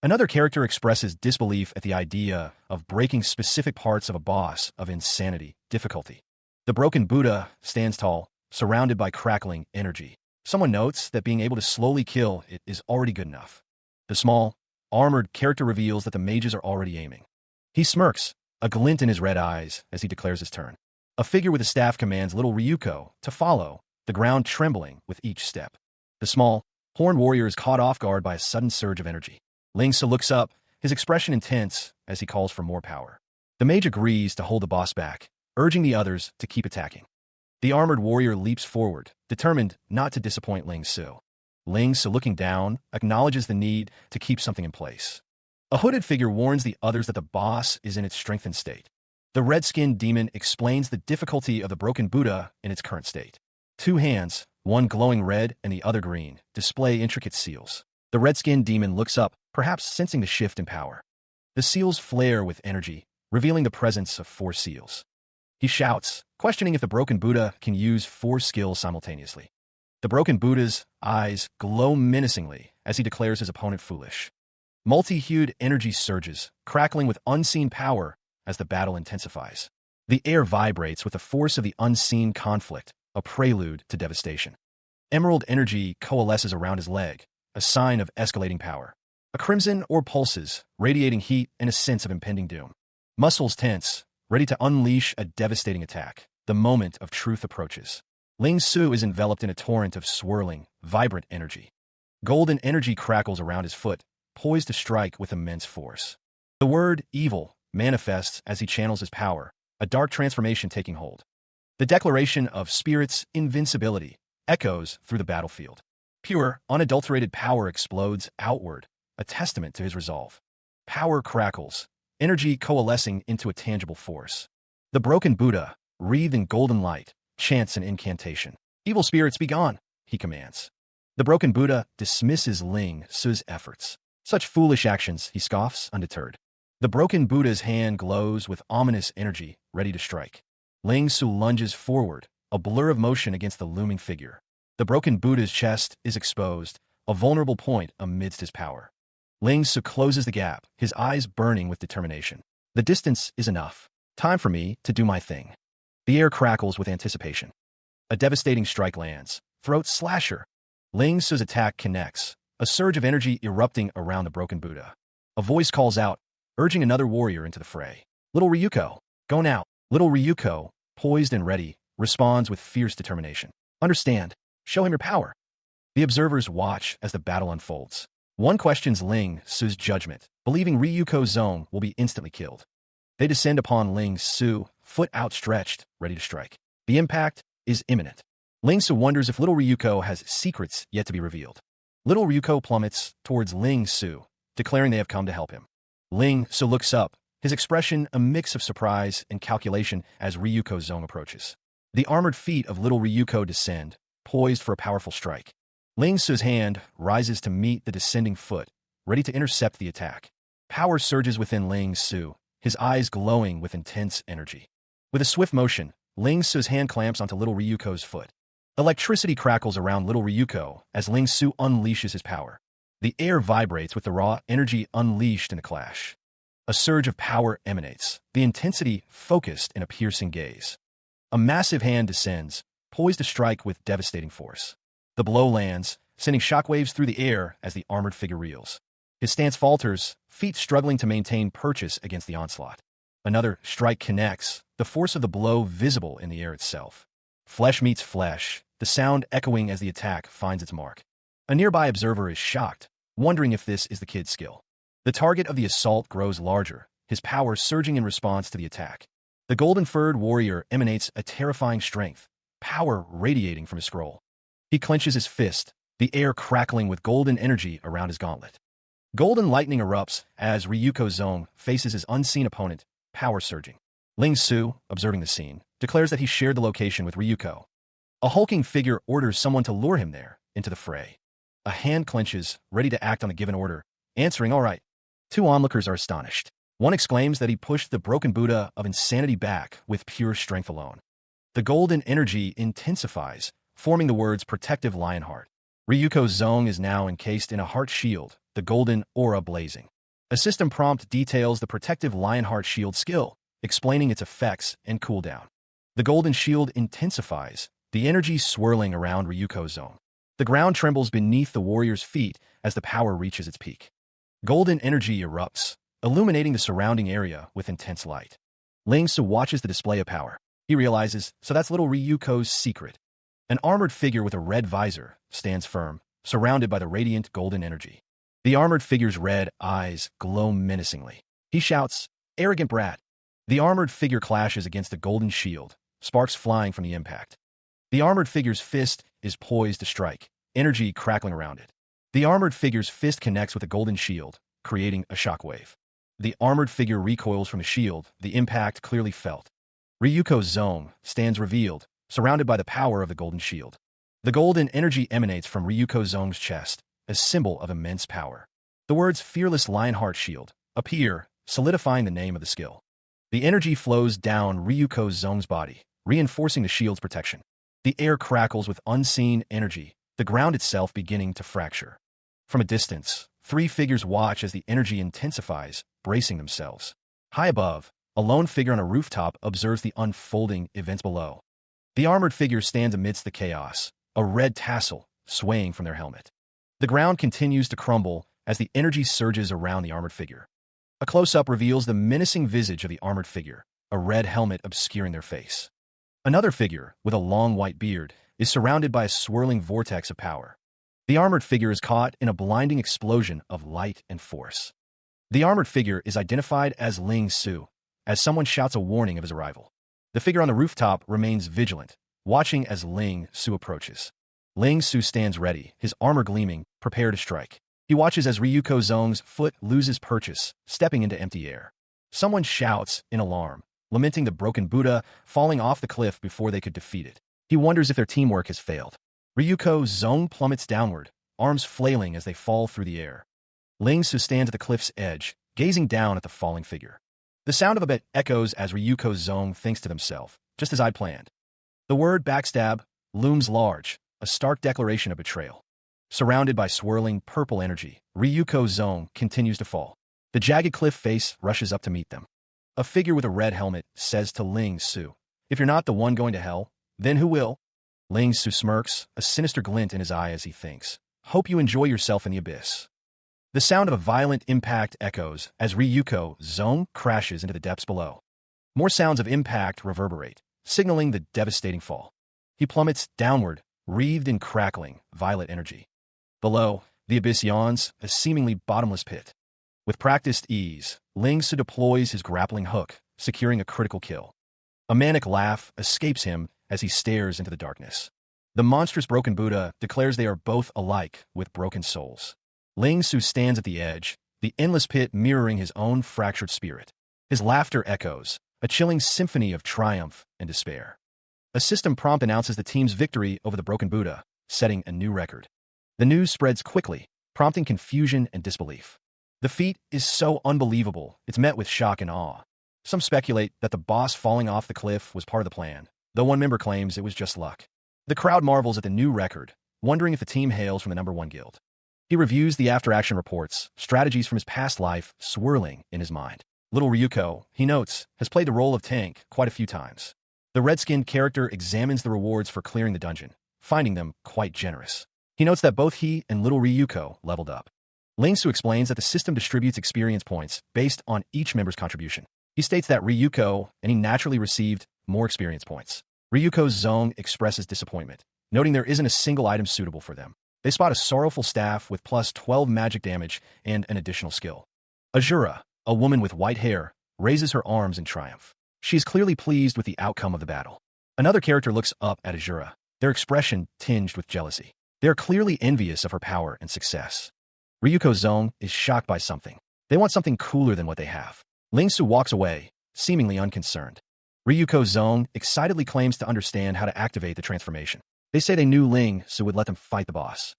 Another character expresses disbelief at the idea of breaking specific parts of a boss of insanity difficulty. The Broken Buddha stands tall, surrounded by crackling energy. Someone notes that being able to slowly kill it is already good enough. The small, armored character reveals that the mages are already aiming. He smirks, a glint in his red eyes, as he declares his turn. A figure with a staff commands little Ryuko to follow, the ground trembling with each step. The small, horned warrior is caught off guard by a sudden surge of energy. Ling Su looks up, his expression intense as he calls for more power. The mage agrees to hold the boss back, urging the others to keep attacking. The armored warrior leaps forward, determined not to disappoint Ling Su. Ling Su, looking down, acknowledges the need to keep something in place. A hooded figure warns the others that the boss is in its strengthened state. The red-skinned demon explains the difficulty of the Broken Buddha in its current state. 2 hands, one glowing red and the other green, display intricate seals. The red-skinned demon looks up, perhaps sensing the shift in power. The seals flare with energy, revealing the presence of 4 seals. He shouts, questioning if the Broken Buddha can use 4 skills simultaneously. The Broken Buddha's eyes glow menacingly as he declares his opponent foolish. Multi-hued energy surges, crackling with unseen power as the battle intensifies. The air vibrates with the force of the unseen conflict, a prelude to devastation. Emerald energy coalesces around his leg, a sign of escalating power. A crimson orb pulses, radiating heat and a sense of impending doom. Muscles tense, ready to unleash a devastating attack. The moment of truth approaches. Ling Su is enveloped in a torrent of swirling, vibrant energy. Golden energy crackles around his foot, poised to strike with immense force. The word evil manifests as he channels his power, a dark transformation taking hold. The declaration of spirit's invincibility echoes through the battlefield. Pure, unadulterated power explodes outward, a testament to his resolve. Power crackles, energy coalescing into a tangible force. The broken Buddha, wreathed in golden light, chants an incantation. Evil spirits be gone, he commands. The broken Buddha dismisses Ling Su's efforts. Such foolish actions, he scoffs, undeterred. The broken Buddha's hand glows with ominous energy, ready to strike. Ling Su lunges forward, a blur of motion against the looming figure. The broken Buddha's chest is exposed, a vulnerable point amidst his power. Ling Su closes the gap, his eyes burning with determination. The distance is enough. Time for me to do my thing. The air crackles with anticipation. A devastating strike lands. Throat slasher. Ling Su's attack connects, a surge of energy erupting around the broken Buddha. A voice calls out, urging another warrior into the fray. Little Ryuko, go now. Little Ryuko, poised and ready, responds with fierce determination. Understand. Show him your power. The observers watch as the battle unfolds. One questions Ling Su's judgment, believing Ryuko's zone will be instantly killed. They descend upon Ling Su, foot outstretched, ready to strike. The impact is imminent. Ling Su wonders if little Ryuko has secrets yet to be revealed. Little Ryuko plummets towards Ling Su, declaring they have come to help him. Ling Su looks up, his expression a mix of surprise and calculation as Ryuko's zone approaches. The armored feet of little Ryuko descend, poised for a powerful strike. Ling Su's hand rises to meet the descending foot, ready to intercept the attack. Power surges within Ling Su, his eyes glowing with intense energy. With a swift motion, Ling Su's hand clamps onto little Ryuko's foot. Electricity crackles around little Ryuko as Ling Su unleashes his power. The air vibrates with the raw energy unleashed in the clash. A surge of power emanates, the intensity focused in a piercing gaze. A massive hand descends, poised to strike with devastating force. The blow lands, sending shockwaves through the air as the armored figure reels. His stance falters, feet struggling to maintain purchase against the onslaught. Another strike connects, the force of the blow visible in the air itself. Flesh meets flesh, the sound echoing as the attack finds its mark. A nearby observer is shocked, wondering if this is the kid's skill. The target of the assault grows larger, his power surging in response to the attack. The golden-furred warrior emanates a terrifying strength, power radiating from his scroll. He clenches his fist, the air crackling with golden energy around his gauntlet. Golden lightning erupts as Ryuko's zone faces his unseen opponent, power surging. Ling Su, observing the scene, declares that he shared the location with Ryuko. A hulking figure orders someone to lure him there, into the fray. A hand clenches, ready to act on the given order, answering, all right. Two onlookers are astonished. One exclaims that he pushed the broken Buddha of insanity back with pure strength alone. The golden energy intensifies, forming the words protective lionheart. Ryuko's zone is now encased in a heart shield, the golden aura blazing. A system prompt details the protective lionheart shield skill, explaining its effects and cooldown. The golden shield intensifies, the energy swirling around Ryuko's zone. The ground trembles beneath the warrior's feet as the power reaches its peak. Golden energy erupts, illuminating the surrounding area with intense light. Ling Su watches the display of power. He realizes, so that's little Ryuko's secret. An armored figure with a red visor stands firm, surrounded by the radiant golden energy. The armored figure's red eyes glow menacingly. He shouts, arrogant brat. The armored figure clashes against the golden shield, sparks flying from the impact. The armored figure's fist is poised to strike, energy crackling around it. The armored figure's fist connects with the golden shield, creating a shockwave. The armored figure recoils from the shield, the impact clearly felt. Ryuko's zone stands revealed, surrounded by the power of the golden shield. The golden energy emanates from Ryuko's zone's chest, a symbol of immense power. The words Fearless Lionheart Shield appear, solidifying the name of the skill. The energy flows down Ryuko's zone's body, reinforcing the shield's protection. The air crackles with unseen energy, the ground itself beginning to fracture. From a distance, three figures watch as the energy intensifies, bracing themselves. High above, a lone figure on a rooftop observes the unfolding events below. The armored figure stands amidst the chaos, a red tassel swaying from their helmet. The ground continues to crumble as the energy surges around the armored figure. A close-up reveals the menacing visage of the armored figure, a red helmet obscuring their face. Another figure, with a long white beard, is surrounded by a swirling vortex of power. The armored figure is caught in a blinding explosion of light and force. The armored figure is identified as Ling Su, as someone shouts a warning of his arrival. The figure on the rooftop remains vigilant, watching as Ling Su approaches. Ling Su stands ready, his armor gleaming, prepared to strike. He watches as Ryuko Zong's foot loses purchase, stepping into empty air. Someone shouts in alarm, lamenting the broken Buddha falling off the cliff before they could defeat it. He wonders if their teamwork has failed. Ryuko Zong plummets downward, arms flailing as they fall through the air. Ling Su stands at the cliff's edge, gazing down at the falling figure. The sound of a bet echoes as Ryuko Zong thinks to himself, just as I'd planned. The word backstab looms large, a stark declaration of betrayal. Surrounded by swirling purple energy, Ryuko Zong continues to fall. The jagged cliff face rushes up to meet them. A figure with a red helmet says to Ling Su, "If you're not the one going to hell, then who will?" Ling Su smirks, a sinister glint in his eye as he thinks, "Hope you enjoy yourself in the abyss." The sound of a violent impact echoes as Ryuko Zong crashes into the depths below. More sounds of impact reverberate, signaling the devastating fall. He plummets downward, wreathed in crackling, violet energy. Below, the abyss yawns, a seemingly bottomless pit. With practiced ease, Ling Su deploys his grappling hook, securing a critical kill. A manic laugh escapes him as he stares into the darkness. The monstrous broken Buddha declares they are both alike with broken souls. Ling Su stands at the edge, the endless pit mirroring his own fractured spirit. His laughter echoes, a chilling symphony of triumph and despair. A system prompt announces the team's victory over the broken Buddha, setting a new record. The news spreads quickly, prompting confusion and disbelief. The feat is so unbelievable, it's met with shock and awe. Some speculate that the boss falling off the cliff was part of the plan, though one member claims it was just luck. The crowd marvels at the new record, wondering if the team hails from the #1 guild. He reviews the after-action reports, strategies from his past life swirling in his mind. Little Ryuko, he notes, has played the role of tank quite a few times. The red-skinned character examines the rewards for clearing the dungeon, finding them quite generous. He notes that both he and little Ryuko leveled up. Ling Su explains that the system distributes experience points based on each member's contribution. He states that Ryuko and he naturally received more experience points. Ryuko Zong expresses disappointment, noting there isn't a single item suitable for them. They spot a sorrowful staff with plus 12 magic damage and an additional skill. Azura, a woman with white hair, raises her arms in triumph. She is clearly pleased with the outcome of the battle. Another character looks up at Azura, their expression tinged with jealousy. They are clearly envious of her power and success. Ryuko Zong is shocked by something. They want something cooler than what they have. Ling Su walks away, seemingly unconcerned. Ryuko Zong excitedly claims to understand how to activate the transformation. They say they knew Ling Su would let them fight the boss.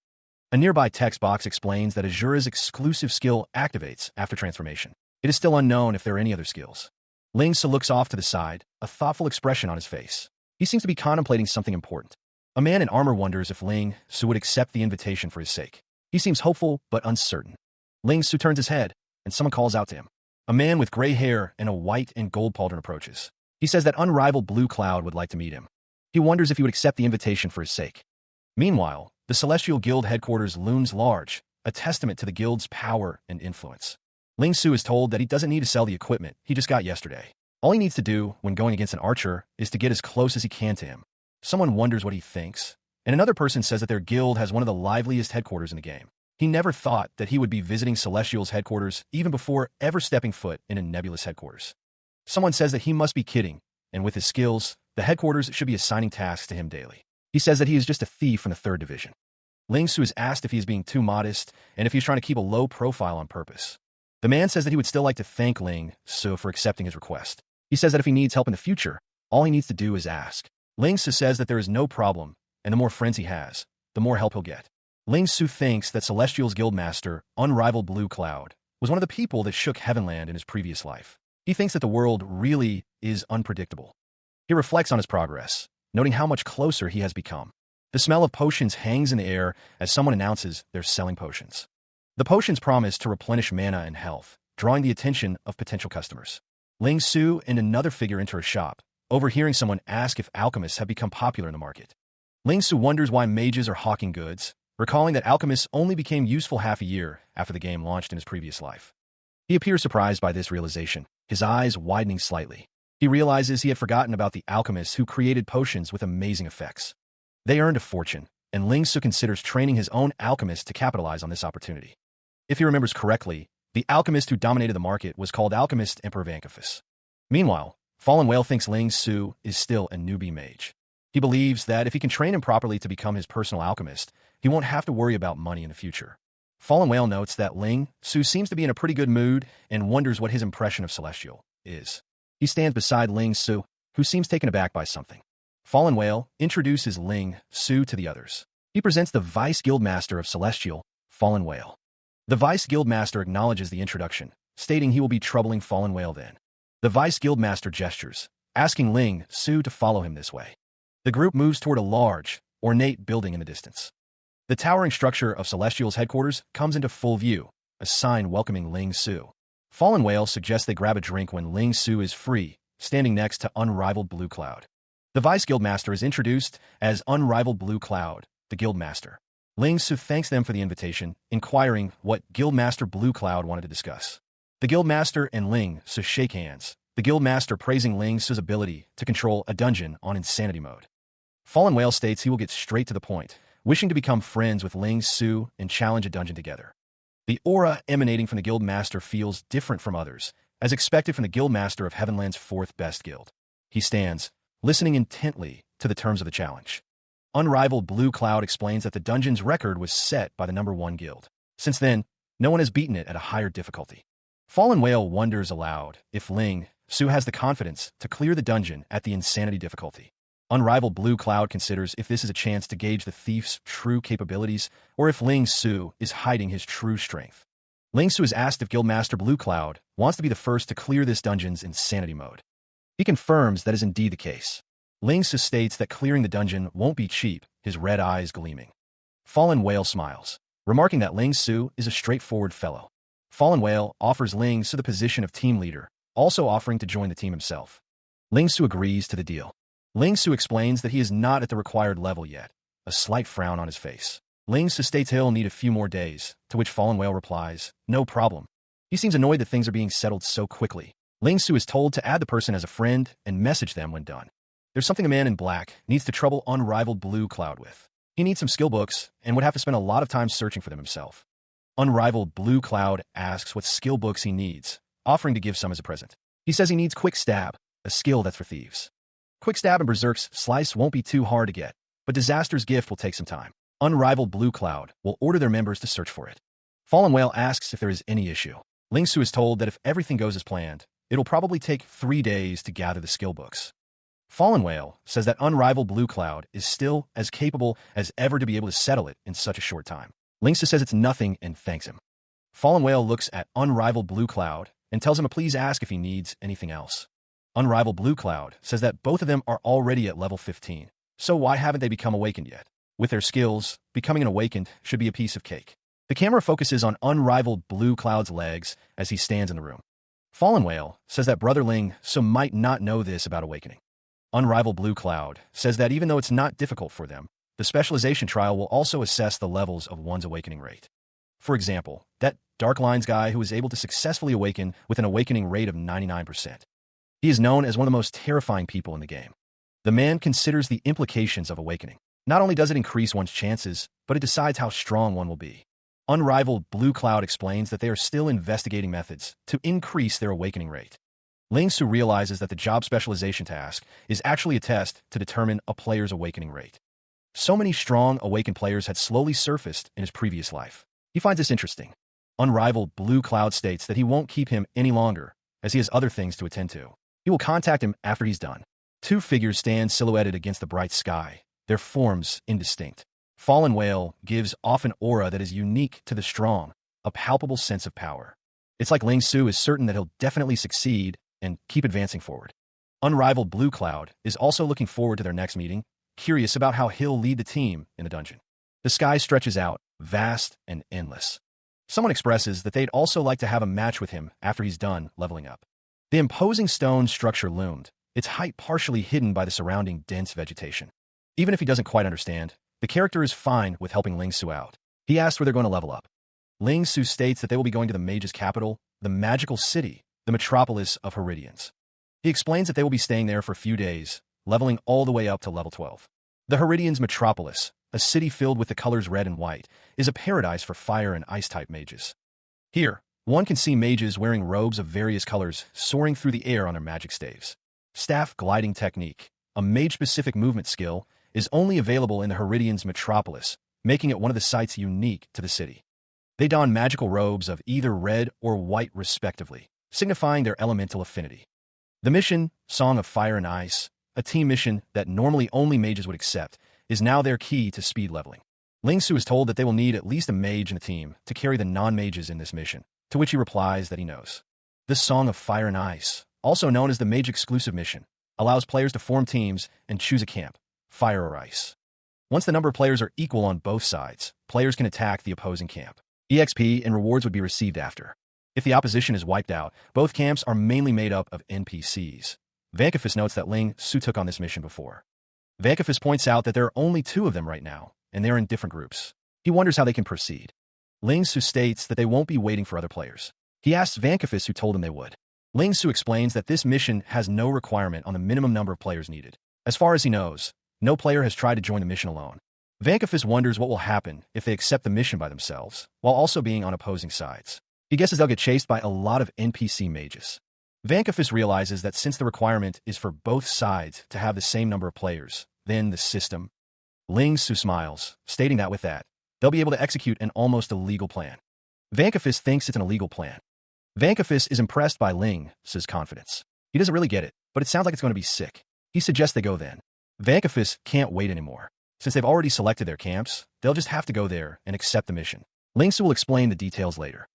A nearby text box explains that Azura's exclusive skill activates after transformation. It is still unknown if there are any other skills. Ling Su looks off to the side, a thoughtful expression on his face. He seems to be contemplating something important. A man in armor wonders if Ling Su would accept the invitation for his sake. He seems hopeful but uncertain. Ling Su turns his head, and someone calls out to him. A man with gray hair and a white and gold pauldron approaches. He says that unrivaled Blue Cloud would like to meet him. He wonders if he would accept the invitation for his sake. Meanwhile, the Celestial Guild headquarters looms large, a testament to the guild's power and influence. Ling Su is told that he doesn't need to sell the equipment he just got yesterday. All he needs to do when going against an archer is to get as close as he can to him. Someone wonders what he thinks, and another person says that their guild has one of the liveliest headquarters in the game. He never thought that he would be visiting Celestial's headquarters even before ever stepping foot in a nebulous headquarters. Someone says that he must be kidding, and with his skills, the headquarters should be assigning tasks to him daily. He says that he is just a thief from the 3rd Division. Ling Su is asked if he is being too modest and if he's trying to keep a low profile on purpose. The man says that he would still like to thank Ling Su for accepting his request. He says that if he needs help in the future, all he needs to do is ask. Ling Su says that there is no problem, and the more friends he has, the more help he'll get. Ling Su thinks that Celestial's guildmaster, unrivaled Blue Cloud, was one of the people that shook Heavenland in his previous life. He thinks that the world really is unpredictable. He reflects on his progress, noting how much closer he has become. The smell of potions hangs in the air as someone announces they're selling potions. The potions promise to replenish mana and health, drawing the attention of potential customers. Ling Su and another figure enter a shop, overhearing someone ask if alchemists have become popular in the market. Ling Su wonders why mages are hawking goods, recalling that alchemists only became useful half a year after the game launched in his previous life. He appears surprised by this realization, his eyes widening slightly. He realizes he had forgotten about the alchemists who created potions with amazing effects. They earned a fortune, and Ling Su considers training his own alchemist to capitalize on this opportunity. If he remembers correctly, the alchemist who dominated the market was called Alchemist Emperor Vanquifus. Meanwhile, Fallen Whale thinks Ling Su is still a newbie mage. He believes that if he can train him properly to become his personal alchemist, he won't have to worry about money in the future. Fallen Whale notes that Ling Su seems to be in a pretty good mood and wonders what his impression of Celestial is. He stands beside Ling Su, who seems taken aback by something. Fallen Whale introduces Ling Su to the others. He presents the Vice Guildmaster of Celestial, Fallen Whale. The Vice Guildmaster acknowledges the introduction, stating he will be troubling Fallen Whale then. The Vice Guildmaster gestures, asking Ling Su to follow him this way. The group moves toward a large, ornate building in the distance. The towering structure of Celestial's headquarters comes into full view, a sign welcoming Ling Su. Fallen Whale suggests they grab a drink when Ling Su is free, standing next to Unrivaled Blue Cloud. The Vice Guildmaster is introduced as Unrivaled Blue Cloud, the Guildmaster. Ling Su thanks them for the invitation, inquiring what Guildmaster Blue Cloud wanted to discuss. The Guildmaster and Ling Su shake hands, the Guildmaster praising Ling Su's ability to control a dungeon on insanity mode. Fallen Whale states he will get straight to the point, wishing to become friends with Ling Su and challenge a dungeon together. The aura emanating from the Guildmaster feels different from others, as expected from the Guildmaster of Heavenland's fourth best guild. He stands, listening intently to the terms of the challenge. Unrivaled Blue Cloud explains that the dungeon's record was set by the #1 guild. Since then, no one has beaten it at a higher difficulty. Fallen Whale wonders aloud if Ling Su has the confidence to clear the dungeon at the insanity difficulty. Unrivaled Blue Cloud considers if this is a chance to gauge the thief's true capabilities or if Ling Su is hiding his true strength. Ling Su is asked if Guildmaster Blue Cloud wants to be the first to clear this dungeon's insanity mode. He confirms that is indeed the case. Ling Su states that clearing the dungeon won't be cheap, his red eyes gleaming. Fallen Whale smiles, remarking that Ling Su is a straightforward fellow. Fallen Whale offers Ling Su the position of team leader, also offering to join the team himself. Ling Su agrees to the deal. Ling Su explains that he is not at the required level yet, a slight frown on his face. Ling Su states he'll need a few more days, to which Fallen Whale replies, no problem. He seems annoyed that things are being settled so quickly. Ling Su is told to add the person as a friend and message them when done. There's something a man in black needs to trouble Unrivaled Blue Cloud with. He needs some skill books and would have to spend a lot of time searching for them himself. Unrivaled Blue Cloud asks what skill books he needs, offering to give some as a present. He says he needs Quick Stab, a skill that's for thieves. Quick Stab and Berserk's Slice won't be too hard to get, but Disaster's Gift will take some time. Unrivaled Blue Cloud will order their members to search for it. Fallen Whale asks if there is any issue. Ling Su is told that if everything goes as planned, it'll probably take 3 days to gather the skill books. Fallen Whale says that Unrivaled Blue Cloud is still as capable as ever to be able to settle it in such a short time. Ling Su says it's nothing and thanks him. Fallen Whale looks at Unrivaled Blue Cloud and tells him to please ask if he needs anything else. Unrivaled Blue Cloud says that both of them are already at level 15, so why haven't they become awakened yet? With their skills, becoming an awakened should be a piece of cake. The camera focuses on Unrivaled Blue Cloud's legs as he stands in the room. Fallen Whale says that Brother Ling Su might not know this about awakening. Unrivaled Blue Cloud says that even though it's not difficult for them, the specialization trial will also assess the levels of one's awakening rate. For example, that Dark Lines guy who was able to successfully awaken with an awakening rate of 99%. He is known as one of the most terrifying people in the game. The man considers the implications of awakening. Not only does it increase one's chances, but it decides how strong one will be. Unrivaled Blue Cloud explains that they are still investigating methods to increase their awakening rate. Ling Su realizes that the job specialization task is actually a test to determine a player's awakening rate. So many strong awakened players had slowly surfaced in his previous life. He finds this interesting. Unrivaled Blue Cloud states that he won't keep him any longer, as he has other things to attend to. He will contact him after he's done. 2 figures stand silhouetted against the bright sky, their forms indistinct. Fallen Whale gives off an aura that is unique to the strong, a palpable sense of power. It's like Ling Su is certain that he'll definitely succeed and keep advancing forward. Unrivaled Blue Cloud is also looking forward to their next meeting, curious about how he'll lead the team in the dungeon. The sky stretches out, vast and endless. Someone expresses that they'd also like to have a match with him after he's done leveling up. The imposing stone structure loomed, its height partially hidden by the surrounding dense vegetation. Even if he doesn't quite understand, the character is fine with helping Ling Su out. He asks where they're going to level up. Ling Su states that they will be going to the mage's capital, the magical city, the metropolis of Heridians. He explains that they will be staying there for a few days, leveling all the way up to level 12. The Heridian's metropolis, a city filled with the colors red and white, is a paradise for fire and ice-type mages. Here, one can see mages wearing robes of various colors soaring through the air on their magic staves. Staff gliding technique, a mage-specific movement skill, is only available in the Heridian's metropolis, making it one of the sights unique to the city. They don magical robes of either red or white respectively, signifying their elemental affinity. The mission, Song of Fire and Ice, a team mission that normally only mages would accept, is now their key to speed leveling. Ling Su is told that they will need at least a mage in the team to carry the non-mages in this mission, to which he replies that he knows. This Song of Fire and Ice, also known as the mage-exclusive mission, allows players to form teams and choose a camp, fire or ice. Once the number of players are equal on both sides, players can attack the opposing camp. EXP and rewards would be received after. If the opposition is wiped out, both camps are mainly made up of NPCs. Vankafis notes that Ling Su took on this mission before. Vankafis points out that there are only 2 of them right now, and they're in different groups. He wonders how they can proceed. Ling Su states that they won't be waiting for other players. He asks Vankafis who told him they would. Ling Su explains that this mission has no requirement on the minimum number of players needed. As far as he knows, no player has tried to join the mission alone. Vankafis wonders what will happen if they accept the mission by themselves, while also being on opposing sides. He guesses they'll get chased by a lot of NPC mages. Vankafis realizes that since the requirement is for both sides to have the same number of players, then the system. Ling Su smiles, stating that with that, they'll be able to execute an almost illegal plan. Vankafis thinks it's an illegal plan. Vankafis is impressed by Ling Su's confidence. He doesn't really get it, but it sounds like it's going to be sick. He suggests they go then. Vankafis can't wait anymore. Since they've already selected their camps, they'll just have to go there and accept the mission. Ling Su will explain the details later.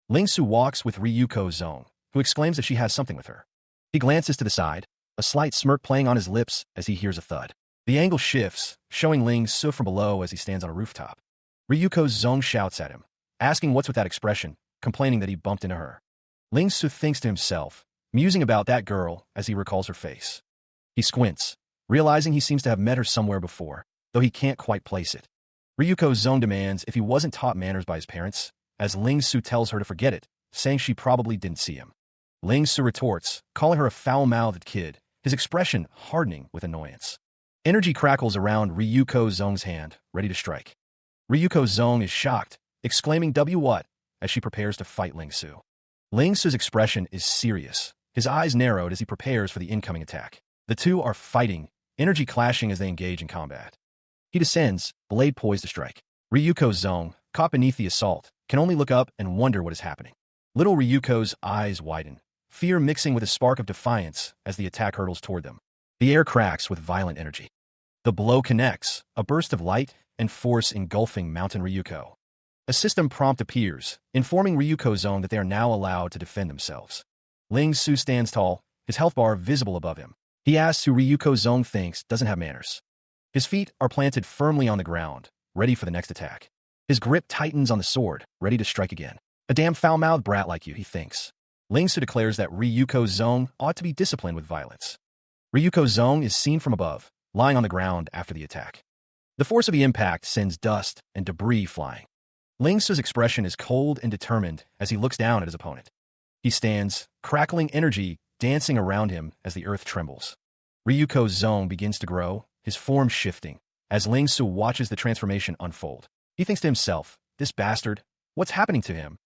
Ling Su walks with Ryuko Zong, who exclaims that she has something with her. He glances to the side, a slight smirk playing on his lips as he hears a thud. The angle shifts, showing Ling Su from below as he stands on a rooftop. Ryuko Zong shouts at him, asking what's with that expression, complaining that he bumped into her. Ling Su thinks to himself, musing about that girl as he recalls her face. He squints, realizing he seems to have met her somewhere before, though he can't quite place it. Ryuko Zong demands if he wasn't taught manners by his parents, as Ling Su tells her to forget it, saying she probably didn't see him. Ling Su retorts, calling her a foul-mouthed kid, his expression hardening with annoyance. Energy crackles around Ryuko Zong's hand, ready to strike. Ryuko Zong is shocked, exclaiming "W what?" as she prepares to fight Ling Su. Ling Su's expression is serious, his eyes narrowed as he prepares for the incoming attack. The two are fighting, energy clashing as they engage in combat. He descends, blade poised to strike. Ryuko Zong, caught beneath the assault, can only look up and wonder what is happening. Little Ryuko's eyes widen, fear mixing with a spark of defiance as the attack hurtles toward them. The air cracks with violent energy. The blow connects, a burst of light and force engulfing Mountain Ryuko. A system prompt appears, informing Ryuko Zong that they are now allowed to defend themselves. Ling Su stands tall, his health bar visible above him. He asks who Ryuko Zong thinks doesn't have manners. His feet are planted firmly on the ground, ready for the next attack. His grip tightens on the sword, ready to strike again. A damn foul-mouthed brat like you, he thinks. Ling Su declares that Ryuko Zong ought to be disciplined with violence. Ryuko Zong is seen from above, lying on the ground after the attack. The force of the impact sends dust and debris flying. Ling Su's expression is cold and determined as he looks down at his opponent. He stands, crackling energy dancing around him as the earth trembles. Ryuko Zong begins to grow, his form shifting, as Ling Su watches the transformation unfold. He thinks to himself, this bastard, what's happening to him?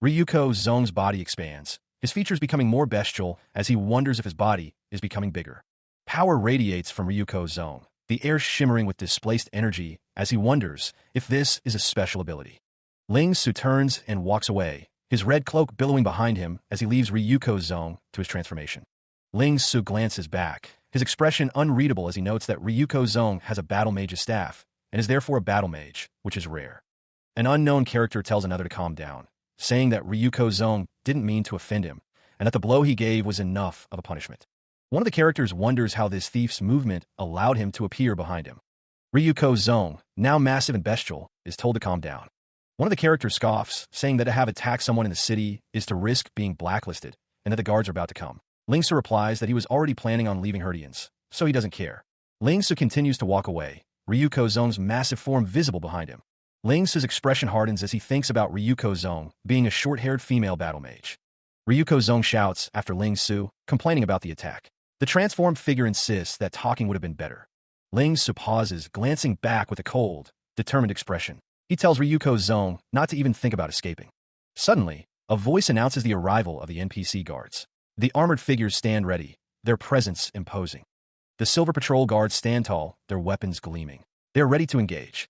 Ryuko Zong's body expands, his features becoming more bestial as he wonders if his body is becoming bigger. Power radiates from Ryuko Zong, the air shimmering with displaced energy as he wonders if this is a special ability. Ling Su turns and walks away, his red cloak billowing behind him as he leaves Ryuko Zong to his transformation. Ling Su glances back, his expression unreadable as he notes that Ryuko Zong has a battle mage's staff and is therefore a battle mage, which is rare. An unknown character tells another to calm down, saying that Ryuko Zong didn't mean to offend him and that the blow he gave was enough of a punishment. One of the characters wonders how this thief's movement allowed him to appear behind him. Ryuko Zong, now massive and bestial, is told to calm down. One of the characters scoffs, saying that to have attacked someone in the city is to risk being blacklisted and that the guards are about to come. Ling Su replies that he was already planning on leaving Herdians, so he doesn't care. Ling Su continues to walk away, Ryuko Zong's massive form visible behind him. Ling Su's expression hardens as he thinks about Ryuko Zong being a short-haired female battle mage. Ryuko Zong shouts after Ling Su, complaining about the attack. The transformed figure insists that talking would have been better. Ling Su pauses, glancing back with a cold, determined expression. He tells Ryuko Zong not to even think about escaping. Suddenly, a voice announces the arrival of the NPC guards. The armored figures stand ready, their presence imposing. The Silver Patrol guards stand tall, their weapons gleaming. They are ready to engage.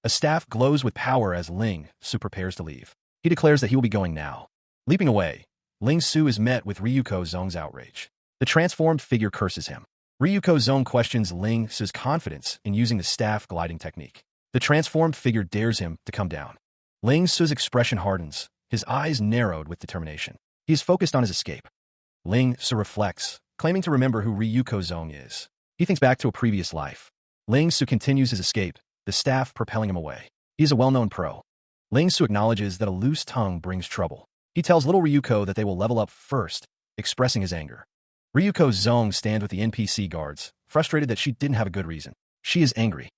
A staff glows with power as Ling Su prepares to leave. He declares that he will be going now. Leaping away, Ling Su is met with Ryuko Zong's outrage. The transformed figure curses him. Ryuko Zong questions Ling Su's confidence in using the staff gliding technique. The transformed figure dares him to come down. Ling Su's expression hardens, his eyes narrowed with determination. He is focused on his escape. Ling Su reflects, claiming to remember who Ryuko Zong is. He thinks back to a previous life. Ling Su continues his escape, the staff propelling him away. He is a well-known pro. Ling Su acknowledges that a loose tongue brings trouble. He tells little Ryuko that they will level up first, expressing his anger. Ryuko Zong stands with the NPC guards, frustrated that she didn't have a good reason. She is angry.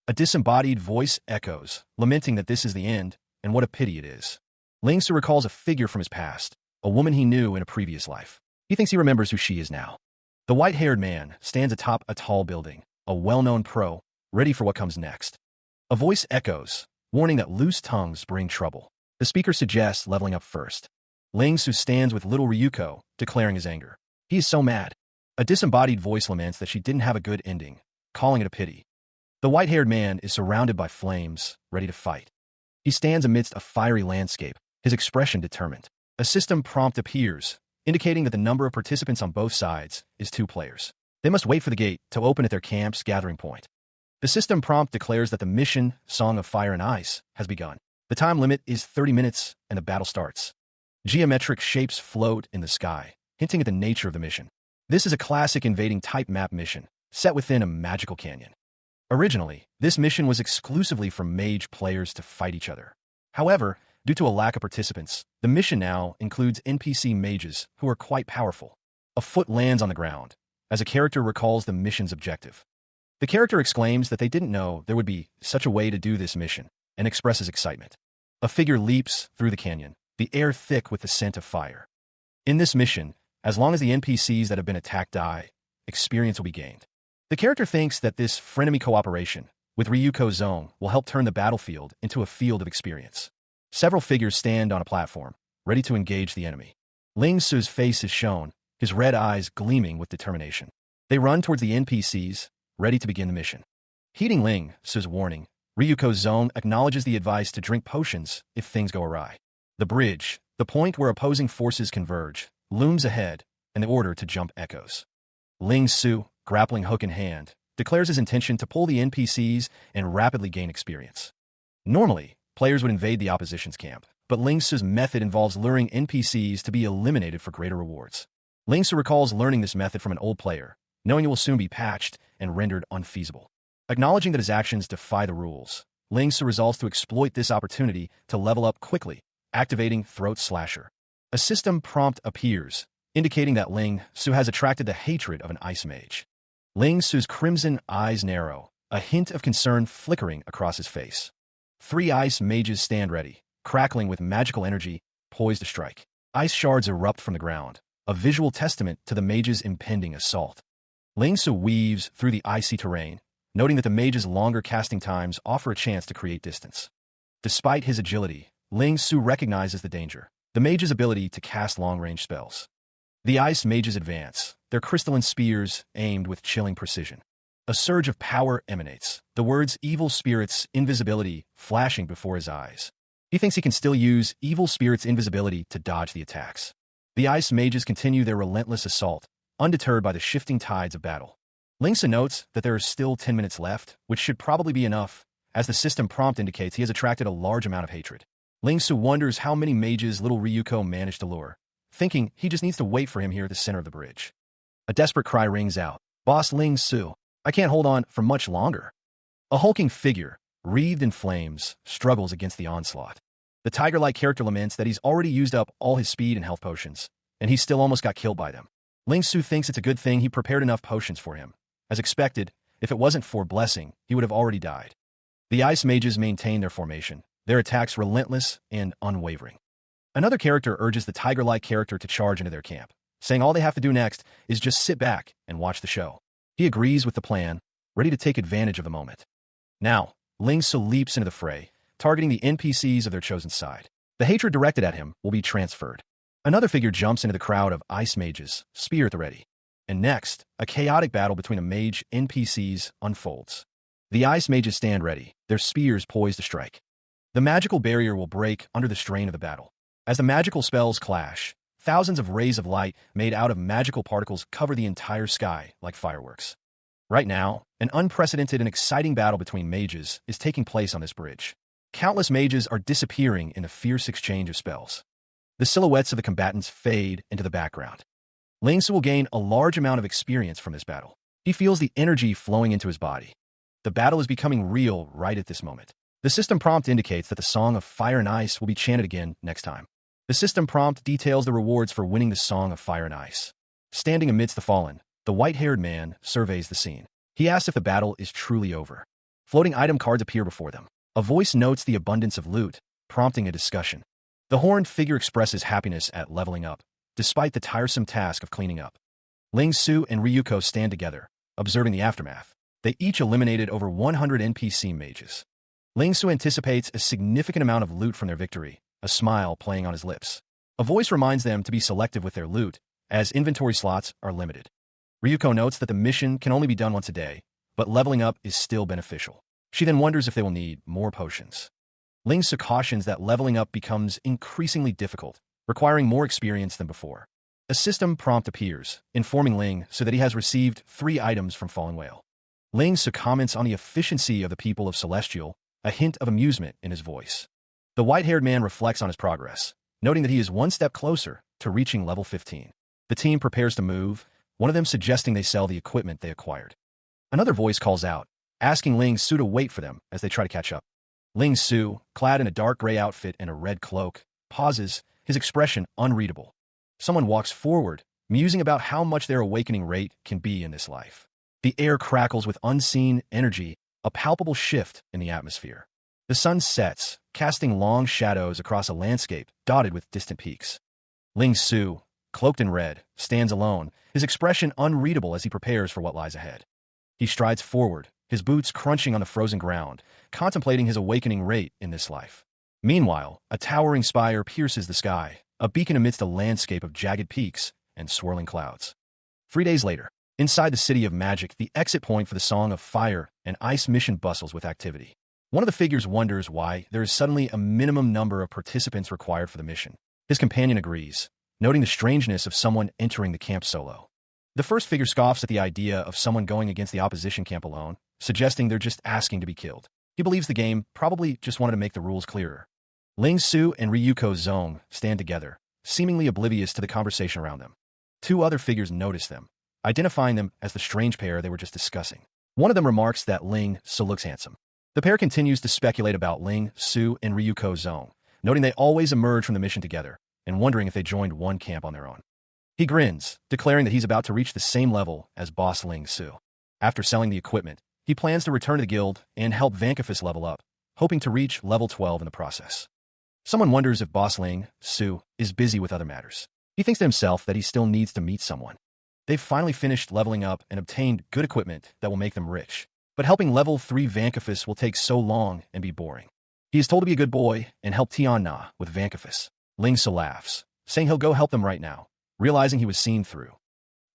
A disembodied voice echoes, lamenting that this is the end, and what a pity it is. Ling Su recalls a figure from his past, a woman he knew in a previous life. He thinks he remembers who she is now. The white-haired man stands atop a tall building, a well-known pro, ready for what comes next. A voice echoes, warning that loose tongues bring trouble. The speaker suggests leveling up first. Ling Su stands with little Ryuko, declaring his anger. He is so mad. A disembodied voice laments that she didn't have a good ending, calling it a pity. The white-haired man is surrounded by flames, ready to fight. He stands amidst a fiery landscape, his expression determined. A system prompt appears, indicating that the number of participants on both sides is 2 players. They must wait for the gate to open at their camp's gathering point. The system prompt declares that the mission, Song of Fire and Ice, has begun. The time limit is 30 minutes, and the battle starts. Geometric shapes float in the sky, hinting at the nature of the mission. This is a classic invading type map mission, set within a magical canyon. Originally, this mission was exclusively for mage players to fight each other. However, due to a lack of participants, the mission now includes NPC mages who are quite powerful. A foot lands on the ground, as a character recalls the mission's objective. The character exclaims that they didn't know there would be such a way to do this mission, and expresses excitement. A figure leaps through the canyon, the air thick with the scent of fire. In this mission, as long as the NPCs that have been attacked die, experience will be gained. The character thinks that this frenemy cooperation with Ryuko Zong will help turn the battlefield into a field of experience. Several figures stand on a platform, ready to engage the enemy. Ling Su's face is shown, his red eyes gleaming with determination. They run towards the NPCs, ready to begin the mission. Heeding Ling Su's warning, Ryuko Zong acknowledges the advice to drink potions if things go awry. The bridge, the point where opposing forces converge, looms ahead, and the order to jump echoes. Ling Su, grappling hook in hand, declares his intention to pull the NPCs and rapidly gain experience. Normally, players would invade the opposition's camp, but Ling Su's method involves luring NPCs to be eliminated for greater rewards. Ling Su recalls learning this method from an old player, knowing it will soon be patched and rendered unfeasible. Acknowledging that his actions defy the rules, Ling Su resolves to exploit this opportunity to level up quickly, activating Throat Slasher. A system prompt appears, indicating that Ling Su has attracted the hatred of an ice mage. Ling Su's crimson eyes narrow, a hint of concern flickering across his face. 3 ice mages stand ready, crackling with magical energy, poised to strike. Ice shards erupt from the ground, a visual testament to the mage's impending assault. Ling Su weaves through the icy terrain, noting that the mage's longer casting times offer a chance to create distance. Despite his agility, Ling Su recognizes the danger, the mage's ability to cast long-range spells. The ice mages advance, their crystalline spears aimed with chilling precision. A surge of power emanates, the words evil spirits' invisibility flashing before his eyes. He thinks he can still use evil spirits' invisibility to dodge the attacks. The ice mages continue their relentless assault, undeterred by the shifting tides of battle. Ling Su notes that there are still 10 minutes left, which should probably be enough, as the system prompt indicates he has attracted a large amount of hatred. Ling Su wonders how many mages little Ryuko managed to lure, thinking he just needs to wait for him here at the center of the bridge. A desperate cry rings out. "Boss Ling Su, I can't hold on for much longer." A hulking figure, wreathed in flames, struggles against the onslaught. The tiger-like character laments that he's already used up all his speed and health potions, and he still almost got killed by them. Ling Su thinks it's a good thing he prepared enough potions for him. As expected, if it wasn't for Blessing, he would have already died. The ice mages maintain their formation, their attacks relentless and unwavering. Another character urges the tiger-like character to charge into their camp, saying all they have to do next is just sit back and watch the show. He agrees with the plan. ready to take advantage of the moment. Now, Ling Su leaps into the fray, targeting the NPCs of their chosen side. The hatred directed at him will be transferred. Another figure jumps into the crowd of ice mages, spear at the ready. And next, a chaotic battle between a mage NPCs unfolds. The ice mages stand ready, their spears poised to strike. The magical barrier will break under the strain of the battle. As the magical spells clash, thousands of rays of light made out of magical particles cover the entire sky like fireworks. Right now, an unprecedented and exciting battle between mages is taking place on this bridge. Countless mages are disappearing in a fierce exchange of spells. The silhouettes of the combatants fade into the background. Ling Su will gain a large amount of experience from this battle. He feels the energy flowing into his body. The battle is becoming real right at this moment. The system prompt indicates that the Song of Fire and Ice will be chanted again next time. The system prompt details the rewards for winning the Song of Fire and Ice. Standing amidst the fallen, the white-haired man surveys the scene. He asks if the battle is truly over. Floating item cards appear before them. A voice notes the abundance of loot, prompting a discussion. The horned figure expresses happiness at leveling up, despite the tiresome task of cleaning up. Ling Su and Ryuko stand together, observing the aftermath. They each eliminated over 100 NPC mages. Ling Su anticipates a significant amount of loot from their victory, a smile playing on his lips. A voice reminds them to be selective with their loot, as inventory slots are limited. Ryuko notes that the mission can only be done once a day, but leveling up is still beneficial. She then wonders if they will need more potions. Ling Su cautions that leveling up becomes increasingly difficult, requiring more experience than before. A system prompt appears, informing Ling Su that he has received 3 items from Fallen Whale. Ling Su comments on the efficiency of the people of Celestial, a hint of amusement in his voice. The white-haired man reflects on his progress, noting that he is one step closer to reaching level 15. The team prepares to move, one of them suggesting they sell the equipment they acquired. Another voice calls out, asking Ling Su to wait for them as they try to catch up. Ling Su, clad in a dark gray outfit and a red cloak, pauses, his expression unreadable. Someone walks forward, musing about how much their awakening rate can be in this life. The air crackles with unseen energy, a palpable shift in the atmosphere. The sun sets, casting long shadows across a landscape dotted with distant peaks. Ling Su, cloaked in red, stands alone, his expression unreadable as he prepares for what lies ahead. He strides forward, his boots crunching on the frozen ground, contemplating his awakening rate in this life. Meanwhile, a towering spire pierces the sky, a beacon amidst a landscape of jagged peaks and swirling clouds. 3 days later, inside the City of Magic, the exit point for the Song of Fire and Ice mission bustles with activity. One of the figures wonders why there is suddenly a minimum number of participants required for the mission. His companion agrees, noting the strangeness of someone entering the camp solo. The first figure scoffs at the idea of someone going against the opposition camp alone, suggesting they're just asking to be killed. He believes the game probably just wanted to make the rules clearer. Ling Su and Ryuko Zong stand together, seemingly oblivious to the conversation around them. 2 other figures notice them, identifying them as the strange pair they were just discussing. One of them remarks that Ling Su looks handsome. The pair continues to speculate about Ling Su and Ryuko Zong, noting they always emerge from the mission together, and wondering if they joined one camp on their own. He grins, declaring that he's about to reach the same level as boss Ling Su. After selling the equipment, he plans to return to the guild and help Vanquifus level up, hoping to reach level 12 in the process. Someone wonders if boss Ling Su is busy with other matters. He thinks to himself that he still needs to meet someone. They've finally finished leveling up and obtained good equipment that will make them rich. But helping level 3 Vanquifus will take so long and be boring. He is told to be a good boy and help Tian Na with Vanquifus. Ling Su laughs, saying he'll go help them right now, realizing he was seen through.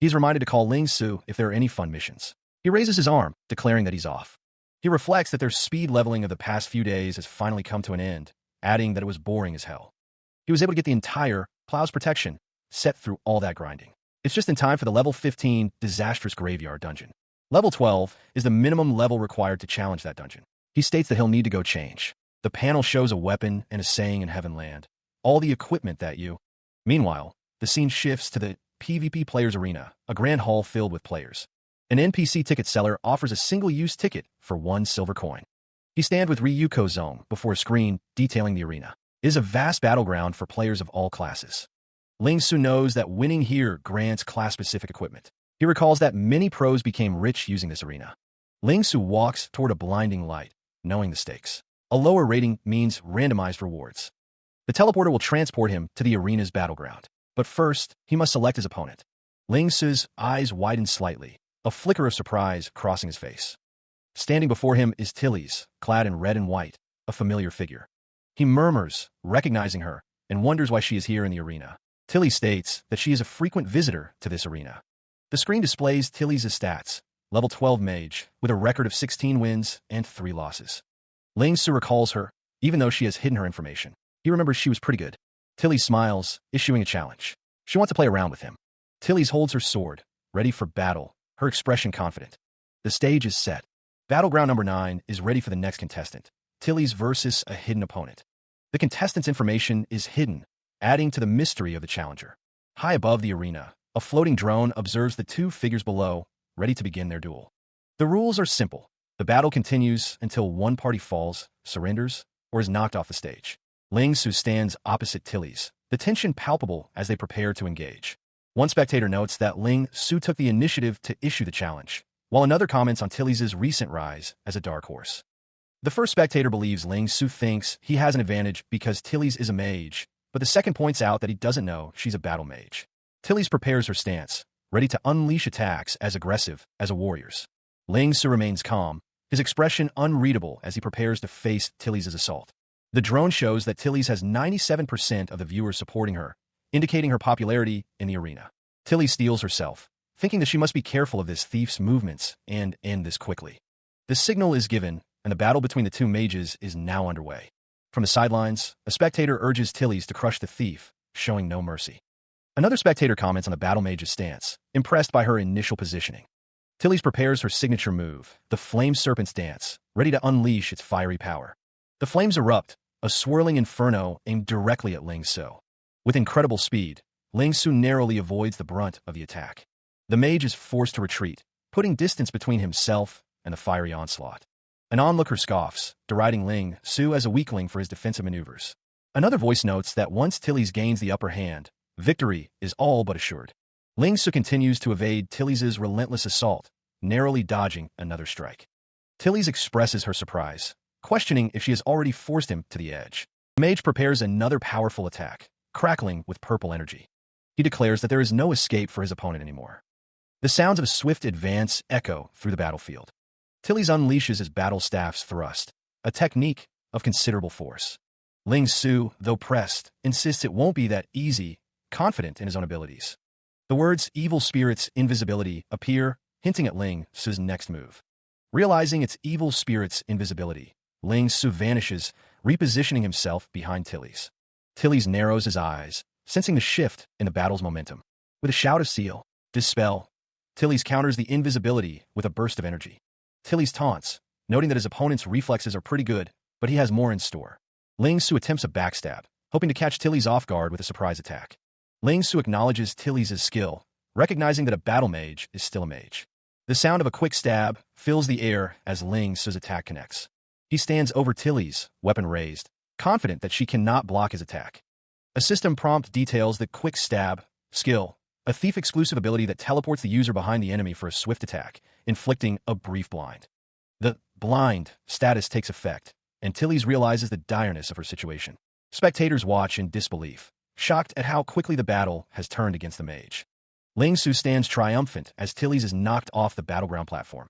He's reminded to call Ling Su if there are any fun missions. He raises his arm, declaring that he's off. He reflects that their speed leveling of the past few days has finally come to an end, adding that it was boring as hell. He was able to get the entire Plow's Protection set through all that grinding. It's just in time for the level 15 Disastrous Graveyard dungeon. Level 12 is the minimum level required to challenge that dungeon. He states that he'll need to go change. The panel shows a weapon and a saying in Heavenland. All the equipment that you... Meanwhile, the scene shifts to the PvP Players Arena, a grand hall filled with players. An NPC ticket seller offers a single-use ticket for 1 silver coin. He stands with Ryuko Zone before a screen detailing the arena. It is a vast battleground for players of all classes. Ling Su knows that winning here grants class-specific equipment. He recalls that many pros became rich using this arena. Ling Su walks toward a blinding light, knowing the stakes. A lower rating means randomized rewards. The teleporter will transport him to the arena's battleground. But first, he must select his opponent. Ling Su's eyes widen slightly, a flicker of surprise crossing his face. Standing before him is Tilly's, clad in red and white, a familiar figure. He murmurs, recognizing her, and wonders why she is here in the arena. Tilly states that she is a frequent visitor to this arena. The screen displays Tilly's stats, level 12 mage, with a record of 16 wins and 3 losses. Ling Su recalls her, even though she has hidden her information. He remembers she was pretty good. Tilly smiles, issuing a challenge. She wants to play around with him. Tilly holds her sword, ready for battle, her expression confident. The stage is set. Battleground number 9 is ready for the next contestant, Tilly's versus a hidden opponent. The contestant's information is hidden, adding to the mystery of the challenger. High above the arena, a floating drone observes the 2 figures below, ready to begin their duel. The rules are simple. The battle continues until one party falls, surrenders, or is knocked off the stage. Ling Su stands opposite Tilly's, the tension palpable as they prepare to engage. One spectator notes that Ling Su took the initiative to issue the challenge, while another comments on Tilly's recent rise as a dark horse. The first spectator believes Ling Su thinks he has an advantage because Tilly's is a mage, but the second points out that he doesn't know she's a battle mage. Tilly's prepares her stance, ready to unleash attacks as aggressive as a warrior's. Ling Su remains calm, his expression unreadable as he prepares to face Tilly's assault. The drone shows that Tilly's has 97% of the viewers supporting her, indicating her popularity in the arena. Tilly steels herself, thinking that she must be careful of this thief's movements and end this quickly. The signal is given, and the battle between the 2 mages is now underway. From the sidelines, a spectator urges Tilly's to crush the thief, showing no mercy. Another spectator comments on the battle mage's stance, impressed by her initial positioning. Tilly's prepares her signature move, the Flame Serpent's Dance, ready to unleash its fiery power. The flames erupt, a swirling inferno aimed directly at Ling Su. With incredible speed, Ling Su narrowly avoids the brunt of the attack. The mage is forced to retreat, putting distance between himself and the fiery onslaught. An onlooker scoffs, deriding Ling Su as a weakling for his defensive maneuvers. Another voice notes that once Tilly's gains the upper hand, victory is all but assured. Ling Su continues to evade Tilly's relentless assault, narrowly dodging another strike. Tilly's expresses her surprise, questioning if she has already forced him to the edge. The mage prepares another powerful attack, crackling with purple energy. He declares that there is no escape for his opponent anymore. The sounds of a swift advance echo through the battlefield. Tilly's unleashes his battle staff's thrust, a technique of considerable force. Ling Su, though pressed, insists it won't be that easy, confident in his own abilities. The words evil spirit's invisibility appear, hinting at Ling Su's next move. Realizing its evil spirit's invisibility, Ling Su vanishes, repositioning himself behind Tilly's. Tilly's narrows his eyes, sensing the shift in the battle's momentum. With a shout of seal, dispel, Tilly's counters the invisibility with a burst of energy. Tilly's taunts, noting that his opponent's reflexes are pretty good, but he has more in store. Ling Su attempts a backstab, hoping to catch Tilly's off guard with a surprise attack. Ling Su acknowledges Tilly's skill, recognizing that a battle mage is still a mage. The sound of a quick stab fills the air as Ling Su's attack connects. He stands over Tilly's, weapon raised, confident that she cannot block his attack. A system prompt details the quick stab skill, a thief-exclusive ability that teleports the user behind the enemy for a swift attack, inflicting a brief blind. The blind status takes effect, and Tilly's realizes the direness of her situation. Spectators watch in disbelief, shocked at how quickly the battle has turned against the mage. Ling Su stands triumphant as Tilly's is knocked off the battleground platform.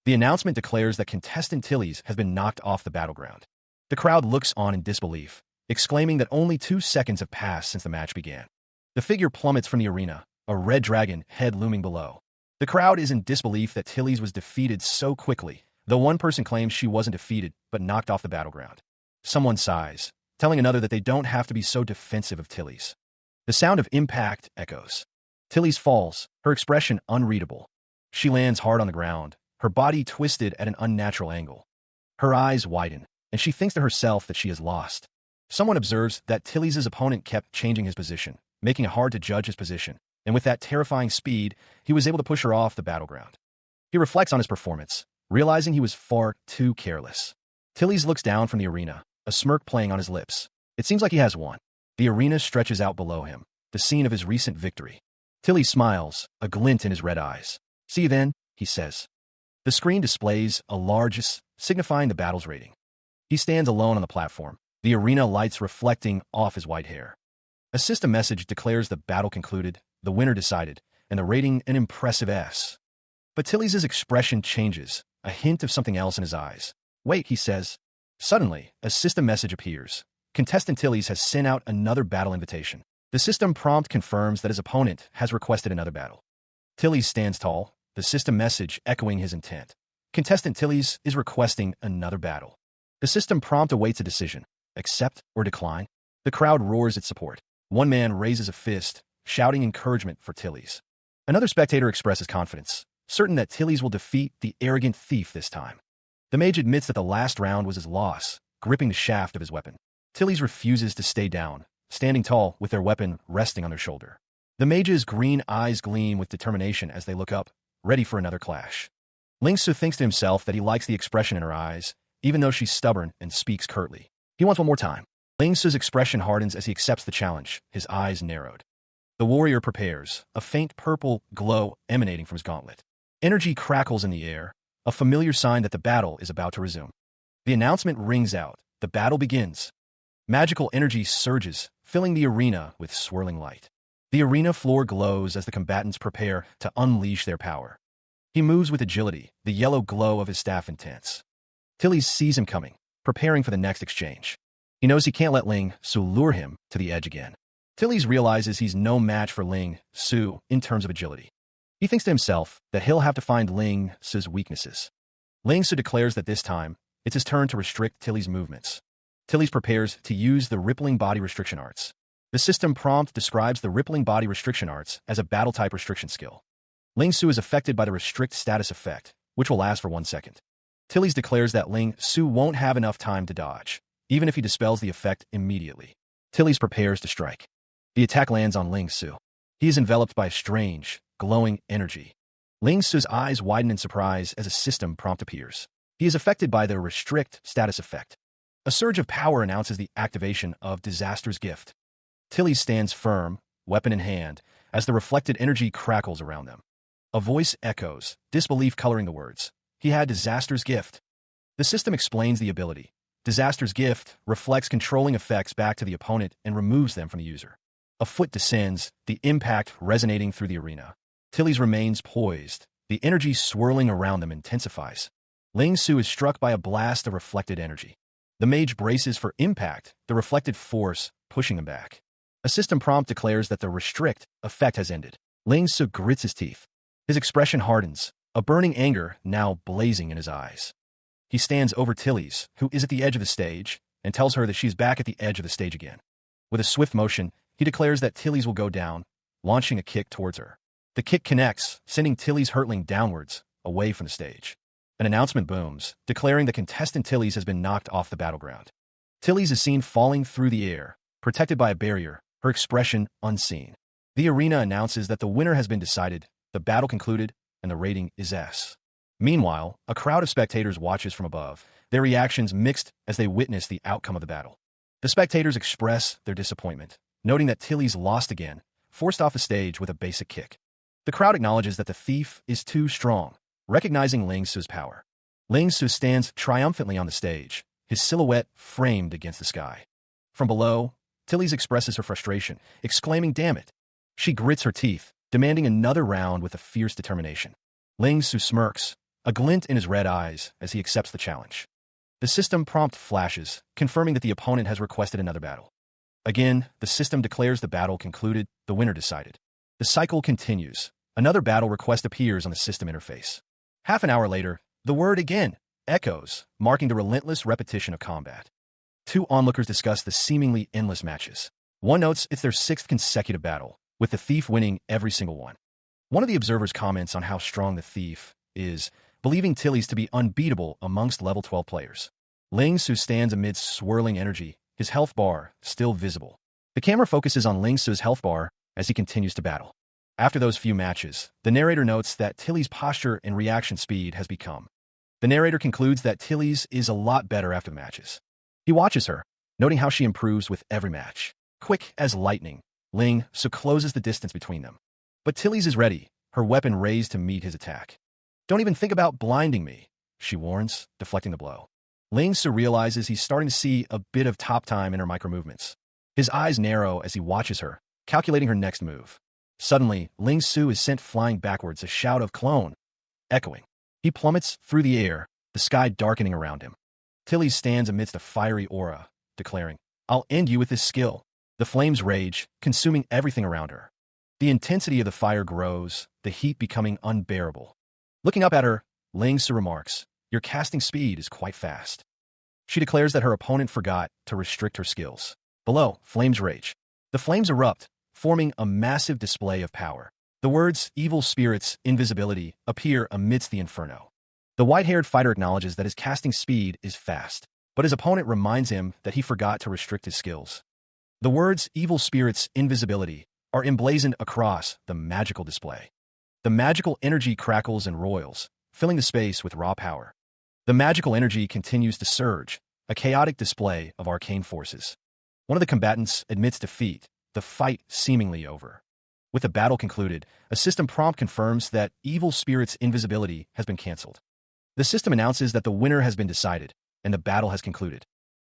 The announcement declares that contestant Tilly's has been knocked off the battleground. The crowd looks on in disbelief, exclaiming that only 2 seconds have passed since the match began. The figure plummets from the arena, a red dragon head looming below. The crowd is in disbelief that Tilly's was defeated so quickly, though one person claims she wasn't defeated but knocked off the battleground. Someone sighs, telling another that they don't have to be so defensive of Tilly's. The sound of impact echoes. Tilly's falls, her expression unreadable. She lands hard on the ground, her body twisted at an unnatural angle. Her eyes widen, and she thinks to herself that she is lost. Someone observes that Tilly's opponent kept changing his position, making it hard to judge his position, and with that terrifying speed, he was able to push her off the battleground. He reflects on his performance, realizing he was far too careless. Tilly's looks down from the arena, a smirk playing on his lips. It seems like he has won. The arena stretches out below him, the scene of his recent victory. Tilly smiles, a glint in his red eyes. "See you then," he says. The screen displays a largest, signifying the battle's rating. He stands alone on the platform, the arena lights reflecting off his white hair. A system message declares the battle concluded, the winner decided, and the rating an impressive S. But Tilly's expression changes, a hint of something else in his eyes. Wait, he says. Suddenly, a system message appears. Contestant Tilly's has sent out another battle invitation. The system prompt confirms that his opponent has requested another battle. Tilly's stands tall, the system message echoing his intent. Contestant Tilly's is requesting another battle. The system prompt awaits a decision. Accept or decline? The crowd roars its support. One man raises a fist, shouting encouragement for Tilly's. Another spectator expresses confidence, certain that Tilly's will defeat the arrogant thief this time. The mage admits that the last round was his loss, gripping the shaft of his weapon. Tilly's refuses to stay down, standing tall with their weapon resting on their shoulder. The mage's green eyes gleam with determination as they look up, ready for another clash. Ling-Su thinks to himself that he likes the expression in her eyes, even though she's stubborn and speaks curtly. He wants one more time. Ling-Su's expression hardens as he accepts the challenge, his eyes narrowed. The warrior prepares, a faint purple glow emanating from his gauntlet. Energy crackles in the air, a familiar sign that the battle is about to resume. The announcement rings out. The battle begins. Magical energy surges, filling the arena with swirling light. The arena floor glows as the combatants prepare to unleash their power. He moves with agility, the yellow glow of his staff intense. Tilly's sees him coming, preparing for the next exchange. He knows he can't let Ling-Su lure him to the edge again. Tilly's realizes he's no match for Ling-Su in terms of agility. He thinks to himself that he'll have to find Ling-Su's weaknesses. Ling-Su declares that this time, it's his turn to restrict Tilly's movements. Tilly's prepares to use the Rippling Body Restriction Arts. The system prompt describes the Rippling Body Restriction Arts as a battle-type restriction skill. Ling-Su is affected by the Restrict status effect, which will last for 1 second. Tilly's declares that Ling-Su won't have enough time to dodge, even if he dispels the effect immediately. Tilly's prepares to strike. The attack lands on Ling-Su. He is enveloped by a strange, glowing energy. Ling-Su's eyes widen in surprise as a system prompt appears. He is affected by the Restrict status effect. A surge of power announces the activation of Disaster's Gift. Tilly stands firm, weapon in hand, as the reflected energy crackles around them. A voice echoes, disbelief coloring the words. He had Disaster's Gift. The system explains the ability. Disaster's Gift reflects controlling effects back to the opponent and removes them from the user. A foot descends, the impact resonating through the arena. Tilly's remains poised. The energy swirling around them intensifies. Ling-Su is struck by a blast of reflected energy. The mage braces for impact, the reflected force pushing him back. A system prompt declares that the restrict effect has ended. Ling-Su grits his teeth. His expression hardens, a burning anger now blazing in his eyes. He stands over Tilly's, who is at the edge of the stage, and tells her that she's back at the edge of the stage again. With a swift motion, he declares that Tilly's will go down, launching a kick towards her. The kick connects, sending Tilly's hurtling downwards, away from the stage. An announcement booms, declaring that contestant Tilly's has been knocked off the battleground. Tilly's is seen falling through the air, protected by a barrier, her expression unseen. The arena announces that the winner has been decided, the battle concluded, and the rating is S. Meanwhile, a crowd of spectators watches from above, their reactions mixed as they witness the outcome of the battle. The spectators express their disappointment, noting that Tilly's lost again, forced off the stage with a basic kick. The crowd acknowledges that the thief is too strong, recognizing Ling-Su's power. Ling-Su stands triumphantly on the stage, his silhouette framed against the sky. From below, Tilly's expresses her frustration, exclaiming, "Damn it!" She grits her teeth, demanding another round with a fierce determination. Ling-Su smirks, a glint in his red eyes as he accepts the challenge. The system prompt flashes, confirming that the opponent has requested another battle. Again, the system declares the battle concluded, the winner decided. The cycle continues. Another battle request appears on the system interface. Half an hour later, the word again echoes, marking the relentless repetition of combat. Two onlookers discuss the seemingly endless matches. One notes it's their 6th consecutive battle, with the thief winning every single one. One of the observers comments on how strong the thief is, believing Tilly's to be unbeatable amongst level 12 players. Ling-Su stands amidst swirling energy, his health bar still visible. The camera focuses on Ling-Su's health bar as he continues to battle. After those few matches, the narrator notes that Tilly's posture and reaction speed has become. The narrator concludes that Tilly's is a lot better after the matches. He watches her, noting how she improves with every match. Quick as lightning, Ling-Su closes the distance between them. But Tilly's is ready, her weapon raised to meet his attack. "Don't even think about blinding me," she warns, deflecting the blow. Ling-Su realizes he's starting to see a bit of top time in her micro-movements. His eyes narrow as he watches her, calculating her next move. Suddenly, Ling-Su is sent flying backwards, a shout of "clone!" echoing. He plummets through the air, the sky darkening around him. Tilly stands amidst a fiery aura, declaring, "I'll end you with this skill." The flames rage, consuming everything around her. The intensity of the fire grows, the heat becoming unbearable. Looking up at her, Ling Su remarks, "Your casting speed is quite fast." She declares that her opponent forgot to restrict her skills. Below, flames rage. The flames erupt, forming a massive display of power. The words, "evil spirits, invisibility," appear amidst the inferno. The white-haired fighter acknowledges that his casting speed is fast, but his opponent reminds him that he forgot to restrict his skills. The words, "evil spirits, invisibility," are emblazoned across the magical display. The magical energy crackles and roils, filling the space with raw power. The magical energy continues to surge, a chaotic display of arcane forces. One of the combatants admits defeat, the fight seemingly over. With the battle concluded, a system prompt confirms that evil spirit's invisibility has been cancelled. The system announces that the winner has been decided, and the battle has concluded.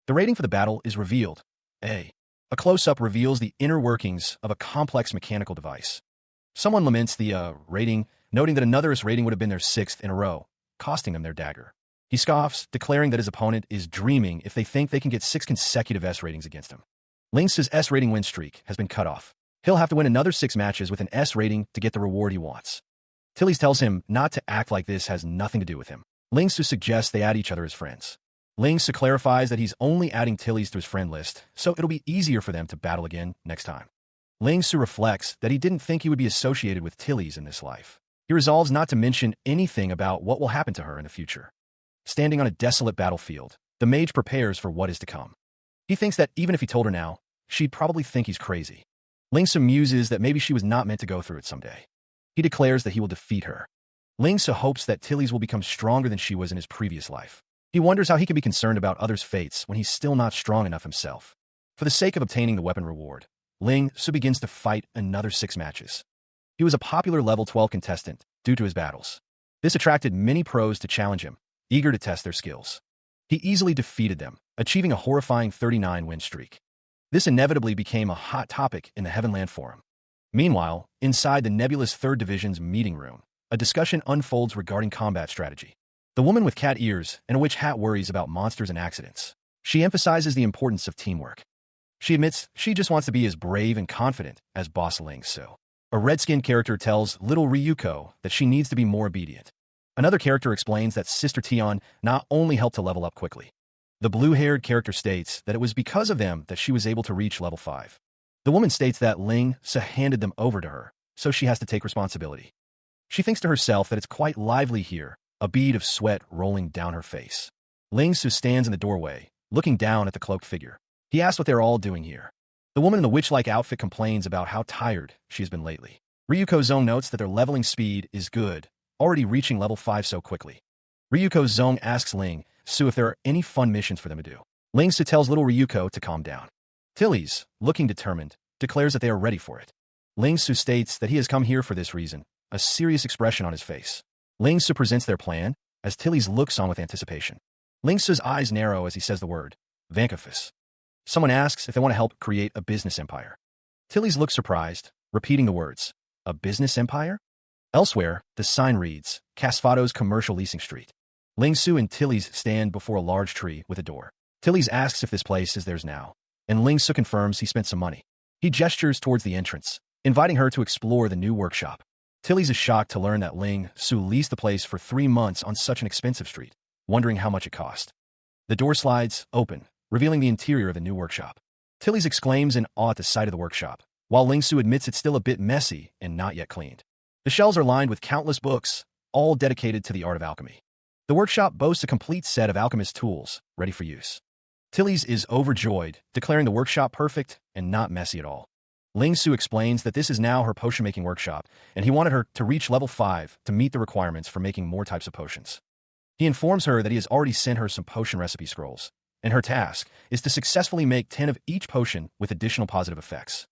The rating for the battle is revealed. A close-up reveals the inner workings of a complex mechanical device. Someone laments the rating, noting that another's rating would have been their 6th in a row, costing them their dagger. He scoffs, declaring that his opponent is dreaming if they think they can get 6 consecutive S ratings against him. Ling Su's S rating win streak has been cut off. He'll have to win another 6 matches with an S rating to get the reward he wants. Tilly tells him not to act like this has nothing to do with him. Ling Su suggests they add each other as friends. Ling Su clarifies that he's only adding Tilly's to his friend list, so it'll be easier for them to battle again next time. Ling Su reflects that he didn't think he would be associated with Tilly's in this life. He resolves not to mention anything about what will happen to her in the future. Standing on a desolate battlefield, the mage prepares for what is to come. He thinks that even if he told her now, she'd probably think he's crazy. Ling Su muses that maybe she was not meant to go through it someday. He declares that he will defeat her. Ling Su hopes that Tilly's will become stronger than she was in his previous life. He wonders how he can be concerned about others' fates when he's still not strong enough himself. For the sake of obtaining the weapon reward, Ling Su begins to fight another 6 matches. He was a popular level 12 contestant due to his battles. This attracted many pros to challenge him, eager to test their skills. He easily defeated them, achieving a horrifying 39 win streak. This inevitably became a hot topic in the Heavenland Forum. Meanwhile, inside the nebulous 3rd Division's meeting room, a discussion unfolds regarding combat strategy. The woman with cat ears and a witch hat worries about monsters and accidents. She emphasizes the importance of teamwork. She admits she just wants to be as brave and confident as Boss Ling Su. A red-skinned character tells little Ryuko that she needs to be more obedient. Another character explains that Sister Tion not only helped to level up quickly. The blue-haired character states that it was because of them that she was able to reach level 5. The woman states that Ling Su handed them over to her, so she has to take responsibility. She thinks to herself that it's quite lively here, a bead of sweat rolling down her face. Ling Su stands in the doorway, looking down at the cloaked figure. He asks what they're all doing here. The woman in the witch-like outfit complains about how tired she has been lately. Ryuko Zong notes that their leveling speed is good, already reaching level 5 so quickly. Ryuko Zong asks Ling Su if there are any fun missions for them to do. Ling Su tells little Ryuko to calm down. Tilly's, looking determined, declares that they are ready for it. Ling Su states that he has come here for this reason, a serious expression on his face. Ling Su presents their plan, as Tilly's looks on with anticipation. Ling Su's eyes narrow as he says the word, Vankafus. Someone asks if they want to help create a business empire. Tilly's looks surprised, repeating the words, a business empire? Elsewhere, the sign reads, Casfado's Commercial Leasing Street. Ling Su and Tilly's stand before a large tree with a door. Tilly's asks if this place is theirs now, and Ling Su confirms he spent some money. He gestures towards the entrance, inviting her to explore the new workshop. Tilly's is shocked to learn that Ling Su leased the place for 3 months on such an expensive street, wondering how much it cost. The door slides open, revealing the interior of the new workshop. Tilly's exclaims in awe at the sight of the workshop, while Ling Su admits it's still a bit messy and not yet cleaned. The shelves are lined with countless books, all dedicated to the art of alchemy. The workshop boasts a complete set of alchemist tools, ready for use. Tilly's is overjoyed, declaring the workshop perfect and not messy at all. Ling Su explains that this is now her potion-making workshop, and he wanted her to reach level 5 to meet the requirements for making more types of potions. He informs her that he has already sent her some potion recipe scrolls, and her task is to successfully make 10 of each potion with additional positive effects.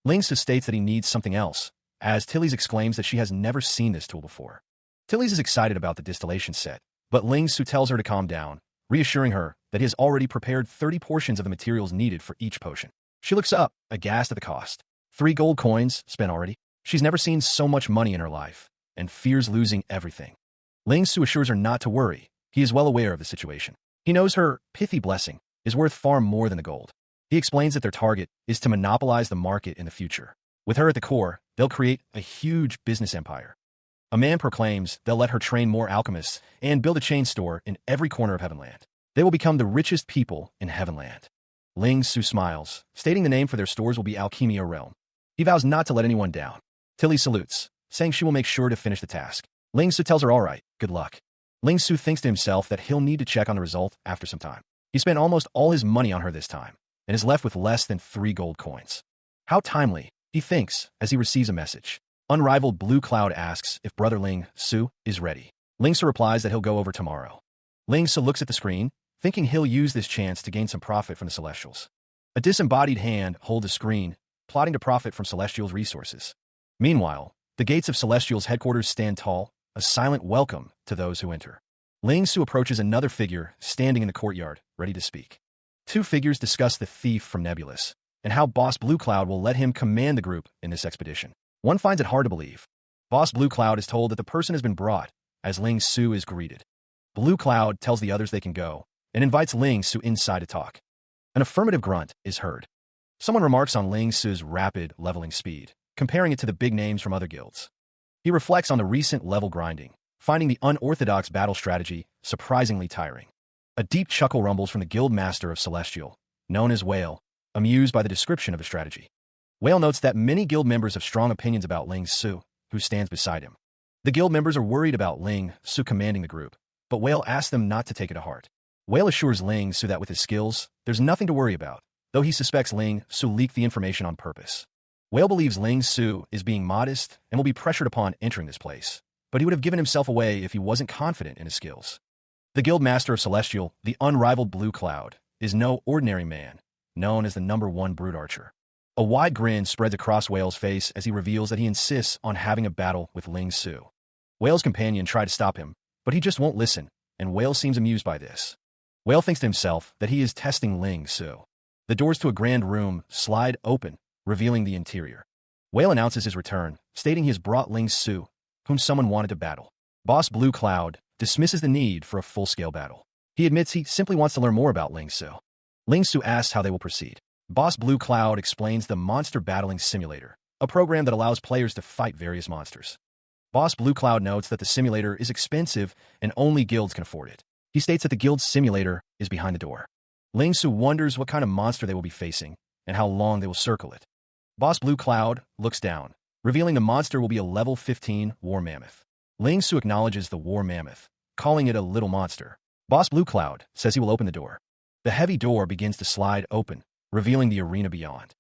Ling Su states that he needs something else, as Tilly's exclaims that she has never seen this tool before. Tilly's is excited about the distillation set, but Ling Su tells her to calm down, reassuring her that he has already prepared 30 portions of the materials needed for each potion. She looks up, aghast at the cost. 3 gold coins spent already. She's never seen so much money in her life, and fears losing everything. Ling Su assures her not to worry. He is well aware of the situation. He knows her pithy blessing is worth far more than the gold. He explains that their target is to monopolize the market in the future. With her at the core, they'll create a huge business empire. A man proclaims they'll let her train more alchemists and build a chain store in every corner of Heavenland. They will become the richest people in Heavenland. Ling Su smiles, stating the name for their stores will be Alchemia Realm. He vows not to let anyone down. Tilly salutes, saying she will make sure to finish the task. Ling Su tells her all right, good luck. Ling Su thinks to himself that he'll need to check on the result after some time. He spent almost all his money on her this time, and is left with less than 3 gold coins. How timely, he thinks, as he receives a message. Unrivaled Blue Cloud asks if brother Ling Su is ready. Ling Su replies that he'll go over tomorrow. Ling Su looks at the screen, thinking he'll use this chance to gain some profit from the Celestials. A disembodied hand holds the screen, plotting to profit from Celestials' resources. Meanwhile, the gates of Celestials' headquarters stand tall, a silent welcome to those who enter. Ling Su approaches another figure standing in the courtyard, ready to speak. 2 figures discuss the thief from Nebulous, and how Boss Blue Cloud will let him command the group in this expedition. One finds it hard to believe. Boss Blue Cloud is told that the person has been brought, as Ling Su is greeted. Blue Cloud tells the others they can go, and invites Ling Su inside to talk. An affirmative grunt is heard. Someone remarks on Ling Su's rapid leveling speed, comparing it to the big names from other guilds. He reflects on the recent level grinding, finding the unorthodox battle strategy surprisingly tiring. A deep chuckle rumbles from the guild master of Celestial, known as Whale, amused by the description of his strategy. Whale notes that many guild members have strong opinions about Ling Su, who stands beside him. The guild members are worried about Ling Su commanding the group, but Whale asks them not to take it to heart. Whale assures Ling Su that with his skills, there's nothing to worry about, though he suspects Ling Su leaked the information on purpose. Whale believes Ling Su is being modest and will be pressured upon entering this place, but he would have given himself away if he wasn't confident in his skills. The guild master of Celestial, the unrivaled Blue Cloud, is no ordinary man, known as the #1 brood archer. A wide grin spreads across Whale's face as he reveals that he insists on having a battle with Ling Su. Whale's companion tries to stop him, but he just won't listen, and Whale seems amused by this. Whale thinks to himself that he is testing Ling Su. The doors to a grand room slide open, revealing the interior. Whale announces his return, stating he has brought Ling Su, whom someone wanted to battle. Boss Blue Cloud dismisses the need for a full-scale battle. He admits he simply wants to learn more about Ling Su. Ling Su asks how they will proceed. Boss Blue Cloud explains the Monster Battling Simulator, a program that allows players to fight various monsters. Boss Blue Cloud notes that the simulator is expensive and only guilds can afford it. He states that the guild's simulator is behind the door. Ling Su wonders what kind of monster they will be facing and how long they will circle it. Boss Blue Cloud looks down, revealing the monster will be a level 15 war mammoth. Ling Su acknowledges the war mammoth, calling it a little monster. Boss Blue Cloud says he will open the door. The heavy door begins to slide open, revealing the arena beyond.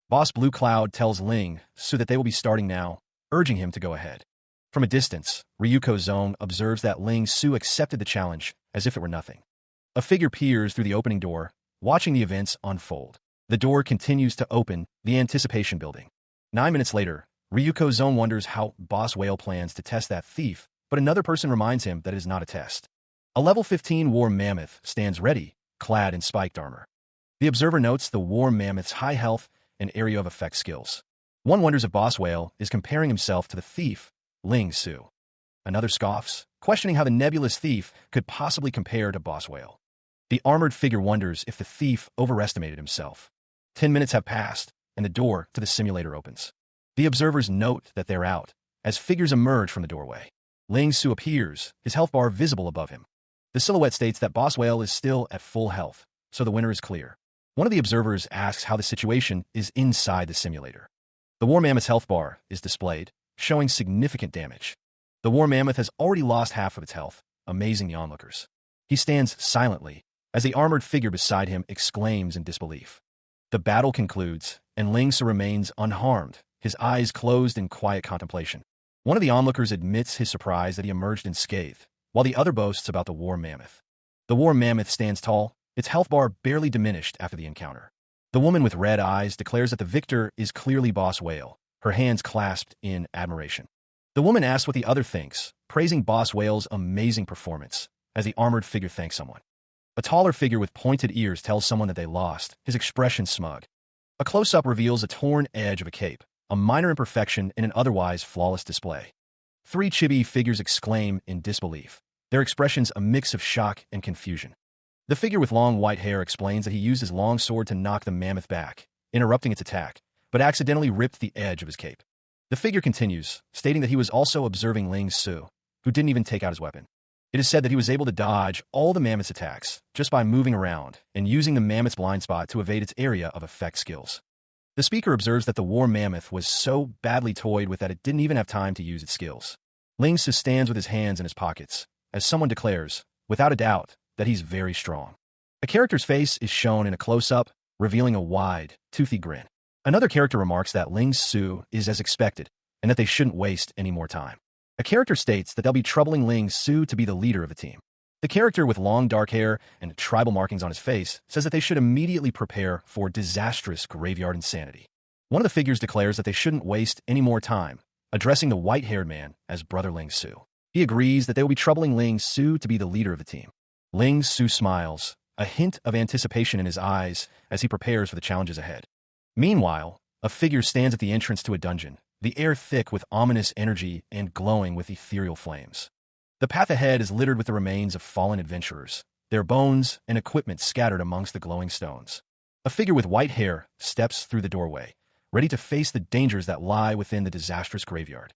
Boss Blue Cloud tells Ling Su that they will be starting now, urging him to go ahead. From a distance, Ryuko Zone observes that Ling Su accepted the challenge as if it were nothing. A figure peers through the opening door, watching the events unfold. The door continues to open, the anticipation building. 9 minutes later, Ryuko Zone wonders how Boss Whale plans to test that thief, but another person reminds him that it is not a test. A level 15 war mammoth stands ready, clad in spiked armor. The observer notes the war mammoth's high health and area of effect skills. One wonders if Boss Whale is comparing himself to the thief, Ling Su. Another scoffs, questioning how the nebulous thief could possibly compare to Boss Whale. The armored figure wonders if the thief overestimated himself. 10 minutes have passed, and the door to the simulator opens. The observers note that they're out, as figures emerge from the doorway. Ling Su appears, his health bar visible above him. The silhouette states that Boss Whale is still at full health, so the winner is clear. One of the observers asks how the situation is inside the simulator. The war mammoth's health bar is displayed, showing significant damage. The war mammoth has already lost half of its health, amazing the onlookers. He stands silently, as the armored figure beside him exclaims in disbelief. The battle concludes, and Ling Su remains unharmed, his eyes closed in quiet contemplation. One of the onlookers admits his surprise that he emerged unscathed, while the other boasts about the war mammoth. The war mammoth stands tall, its health bar barely diminished after the encounter. The woman with red eyes declares that the victor is clearly Boss Whale, her hands clasped in admiration. The woman asks what the other thinks, praising Boss Whale's amazing performance, as the armored figure thanks someone. A taller figure with pointed ears tells someone that they lost, his expression smug. A close-up reveals a torn edge of a cape, a minor imperfection in an otherwise flawless display. Three chibi figures exclaim in disbelief, their expressions a mix of shock and confusion. The figure with long white hair explains that he used his long sword to knock the mammoth back, interrupting its attack, but accidentally ripped the edge of his cape. The figure continues, stating that he was also observing Ling Su, who didn't even take out his weapon. It is said that he was able to dodge all the mammoth's attacks just by moving around and using the mammoth's blind spot to evade its area of effect skills. The speaker observes that the war mammoth was so badly toyed with that it didn't even have time to use its skills. Ling Su stands with his hands in his pockets, as someone declares, without a doubt, that he's very strong. A character's face is shown in a close-up, revealing a wide, toothy grin. Another character remarks that Ling Su is as expected, and that they shouldn't waste any more time. A character states that they'll be troubling Ling Su to be the leader of the team. The character with long dark hair and tribal markings on his face says that they should immediately prepare for disastrous graveyard insanity. One of the figures declares that they shouldn't waste any more time, addressing the white-haired man as Brother Ling Su. He agrees that they will be troubling Ling Su to be the leader of the team. Ling Su smiles, a hint of anticipation in his eyes as he prepares for the challenges ahead. Meanwhile, a figure stands at the entrance to a dungeon, the air thick with ominous energy and glowing with ethereal flames. The path ahead is littered with the remains of fallen adventurers, their bones and equipment scattered amongst the glowing stones. A figure with white hair steps through the doorway, ready to face the dangers that lie within the disastrous graveyard.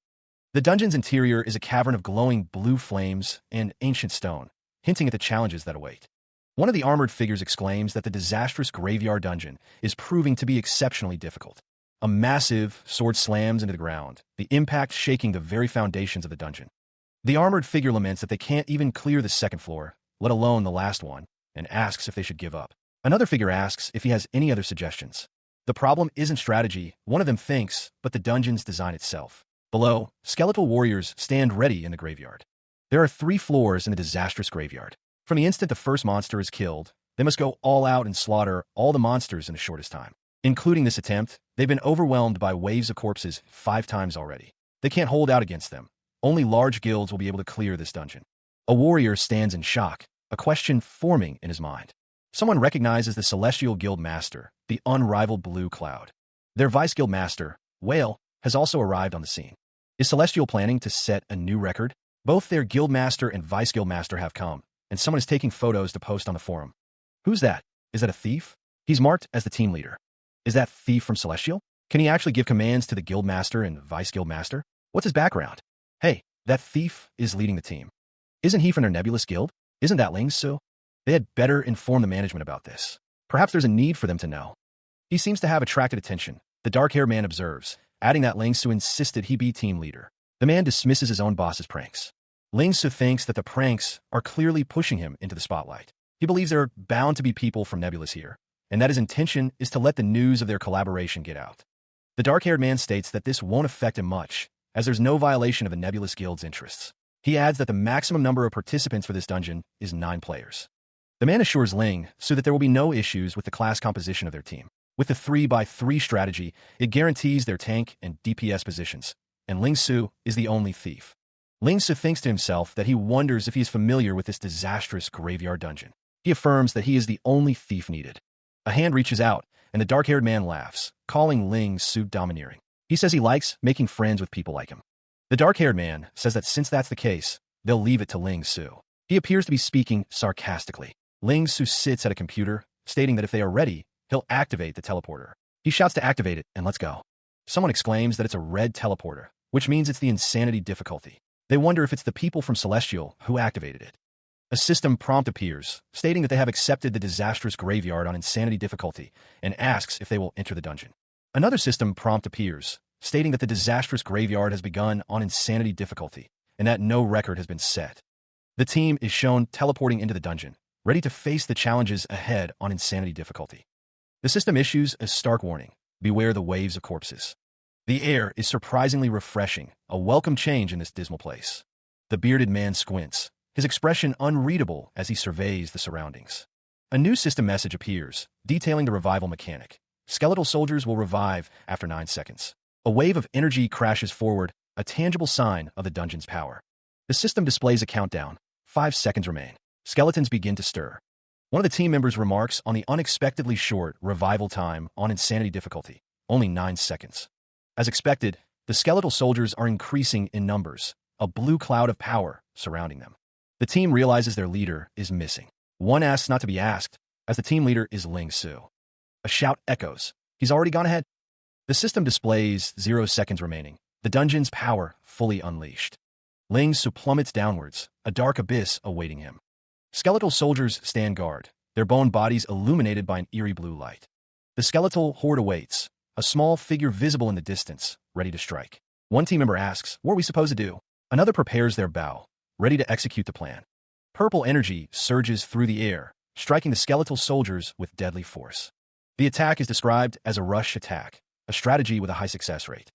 The dungeon's interior is a cavern of glowing blue flames and ancient stone, hinting at the challenges that await. One of the armored figures exclaims that the disastrous graveyard dungeon is proving to be exceptionally difficult. A massive sword slams into the ground, the impact shaking the very foundations of the dungeon. The armored figure laments that they can't even clear the second floor, let alone the last one, and asks if they should give up. Another figure asks if he has any other suggestions. The problem isn't strategy, one of them thinks, but the dungeon's design itself. Below, skeletal warriors stand ready in the graveyard. There are 3 floors in the disastrous graveyard. From the instant the first monster is killed, they must go all out and slaughter all the monsters in the shortest time. Including this attempt, they've been overwhelmed by waves of corpses 5 times already. They can't hold out against them. Only large guilds will be able to clear this dungeon. A warrior stands in shock, a question forming in his mind. Someone recognizes the Celestial Guild Master, the unrivaled Blue Cloud. Their Vice Guild Master, Whale, has also arrived on the scene. Is Celestial planning to set a new record? Both their Guild Master and Vice Guild Master have come, and someone is taking photos to post on the forum. Who's that? Is that a thief? He's marked as the team leader. Is that thief from Celestial? Can he actually give commands to the Guild Master and Vice Guild Master? What's his background? Hey, that thief is leading the team. Isn't he from their Nebulous Guild? Isn't that Ling Su? They had better inform the management about this. Perhaps there's a need for them to know. He seems to have attracted attention, the dark-haired man observes, adding that Ling Su insisted he be team leader. The man dismisses his own boss's pranks. Ling Su thinks that the pranks are clearly pushing him into the spotlight. He believes there are bound to be people from Nebulous here, and that his intention is to let the news of their collaboration get out. The dark-haired man states that this won't affect him much, as there's no violation of the Nebulous Guild's interests. He adds that the maximum number of participants for this dungeon is 9 players. The man assures Ling Su that there will be no issues with the class composition of their team. With the 3x3 strategy, it guarantees their tank and DPS positions, and Ling Su is the only thief. Ling Su thinks to himself that he wonders if he is familiar with this disastrous graveyard dungeon. He affirms that he is the only thief needed. A hand reaches out, and the dark-haired man laughs, calling Ling Su domineering. He says he likes making friends with people like him. The dark-haired man says that since that's the case, they'll leave it to Ling Su. He appears to be speaking sarcastically. Ling Su sits at a computer, stating that if they are ready, he'll activate the teleporter. He shouts to activate it, and let's go. Someone exclaims that it's a red teleporter, which means it's the insanity difficulty. They wonder if it's the people from Celestial who activated it. A system prompt appears, stating that they have accepted the disastrous graveyard on insanity difficulty, and asks if they will enter the dungeon. Another system prompt appears, stating that the disastrous graveyard has begun on insanity difficulty, and that no record has been set. The team is shown teleporting into the dungeon, ready to face the challenges ahead on insanity difficulty. The system issues a stark warning: beware the waves of corpses. The air is surprisingly refreshing, a welcome change in this dismal place. The bearded man squints, his expression unreadable as he surveys the surroundings. A new system message appears, detailing the revival mechanic. Skeletal soldiers will revive after 9 seconds. A wave of energy crashes forward, a tangible sign of the dungeon's power. The system displays a countdown. 5 seconds remain. Skeletons begin to stir. One of the team members remarks on the unexpectedly short revival time on insanity difficulty, only 9 seconds. As expected, the skeletal soldiers are increasing in numbers, a blue cloud of power surrounding them. The team realizes their leader is missing. One asks not to be asked, as the team leader is Ling Su. A shout echoes. He's already gone ahead. The system displays 0 seconds remaining, the dungeon's power fully unleashed. Ling Su plummets downwards, a dark abyss awaiting him. Skeletal soldiers stand guard, their bone bodies illuminated by an eerie blue light. The skeletal horde awaits, a small figure visible in the distance, ready to strike. One team member asks, "What are we supposed to do?" Another prepares their bow, ready to execute the plan. Purple energy surges through the air, striking the skeletal soldiers with deadly force. The attack is described as a rush attack, a strategy with a high success rate.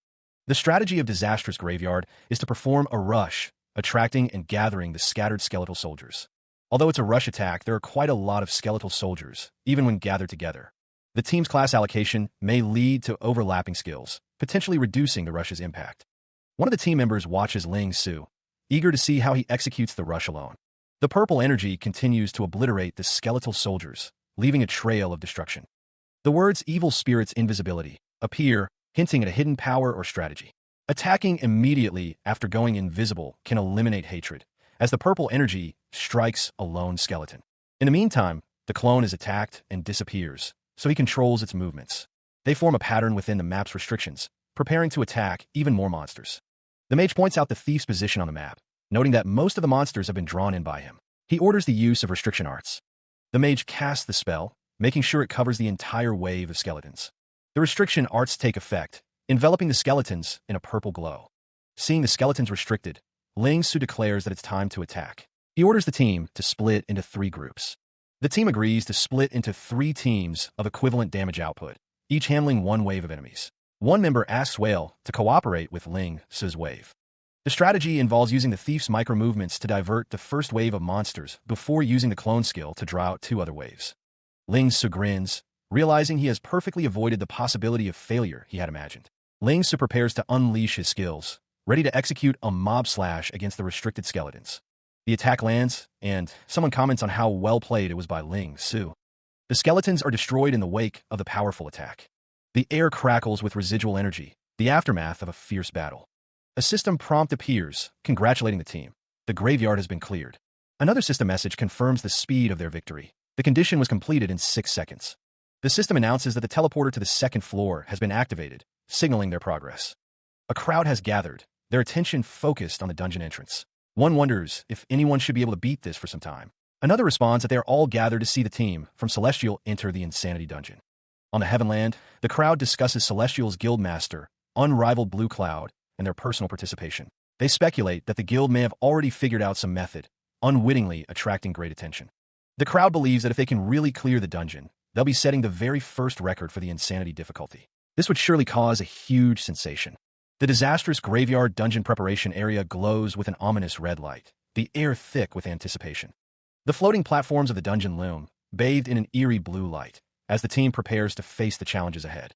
The strategy of Disastrous Graveyard is to perform a rush, attracting and gathering the scattered skeletal soldiers. Although it's a rush attack, there are quite a lot of skeletal soldiers, even when gathered together. The team's class allocation may lead to overlapping skills, potentially reducing the rush's impact. One of the team members watches Ling Su, eager to see how he executes the rush alone. The purple energy continues to obliterate the skeletal soldiers, leaving a trail of destruction. The words "evil spirit's invisibility" appear, hinting at a hidden power or strategy. Attacking immediately after going invisible can eliminate hatred, as the purple energy strikes a lone skeleton. In the meantime, the clone is attacked and disappears, so he controls its movements. They form a pattern within the map's restrictions, preparing to attack even more monsters. The mage points out the thief's position on the map, noting that most of the monsters have been drawn in by him. He orders the use of restriction arts. The mage casts the spell, making sure it covers the entire wave of skeletons. The restriction arts take effect, enveloping the skeletons in a purple glow. Seeing the skeletons restricted, Ling Su declares that it's time to attack. He orders the team to split into 3 groups. The team agrees to split into 3 teams of equivalent damage output, each handling 1 wave of enemies. One member asks Whale to cooperate with Ling Su's wave. The strategy involves using the thief's micro-movements to divert the first wave of monsters before using the clone skill to draw out 2 other waves. Ling Su grins, realizing he has perfectly avoided the possibility of failure he had imagined. Ling Su prepares to unleash his skills, ready to execute a mob slash against the restricted skeletons. The attack lands, and someone comments on how well played it was by Ling Su. The skeletons are destroyed in the wake of the powerful attack. The air crackles with residual energy, the aftermath of a fierce battle. A system prompt appears, congratulating the team. The graveyard has been cleared. Another system message confirms the speed of their victory. The condition was completed in 6 seconds. The system announces that the teleporter to the 2nd floor has been activated, signaling their progress. A crowd has gathered, their attention focused on the dungeon entrance. One wonders if anyone should be able to beat this for some time. Another responds that they are all gathered to see the team from Celestial enter the Insanity Dungeon. On the Heavenland, the crowd discusses Celestial's guildmaster, Unrivaled Blue Cloud, and their personal participation. They speculate that the guild may have already figured out some method, unwittingly attracting great attention. The crowd believes that if they can really clear the dungeon, they'll be setting the very first record for the Insanity difficulty. This would surely cause a huge sensation. The disastrous graveyard dungeon preparation area glows with an ominous red light, the air thick with anticipation. The floating platforms of the dungeon loom, bathed in an eerie blue light, as the team prepares to face the challenges ahead.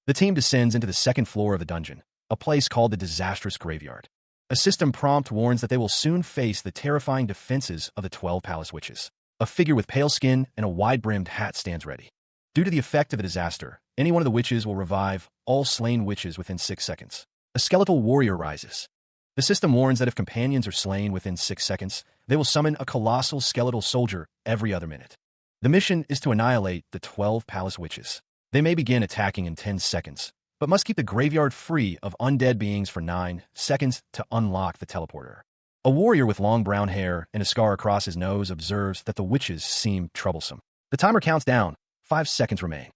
The team descends into the 2nd floor of the dungeon, a place called the Disastrous Graveyard. A system prompt warns that they will soon face the terrifying defenses of the 12 Palace Witches. A figure with pale skin and a wide-brimmed hat stands ready. Due to the effect of the disaster, any one of the witches will revive all slain witches within 6 seconds. A skeletal warrior rises. The system warns that if companions are slain within 6 seconds, they will summon a colossal skeletal soldier every other minute. The mission is to annihilate the 12 Palace Witches. They may begin attacking in 10 seconds, but must keep the graveyard free of undead beings for 9 seconds to unlock the teleporter. A warrior with long brown hair and a scar across his nose observes that the witches seem troublesome. The timer counts down. 5 seconds remain.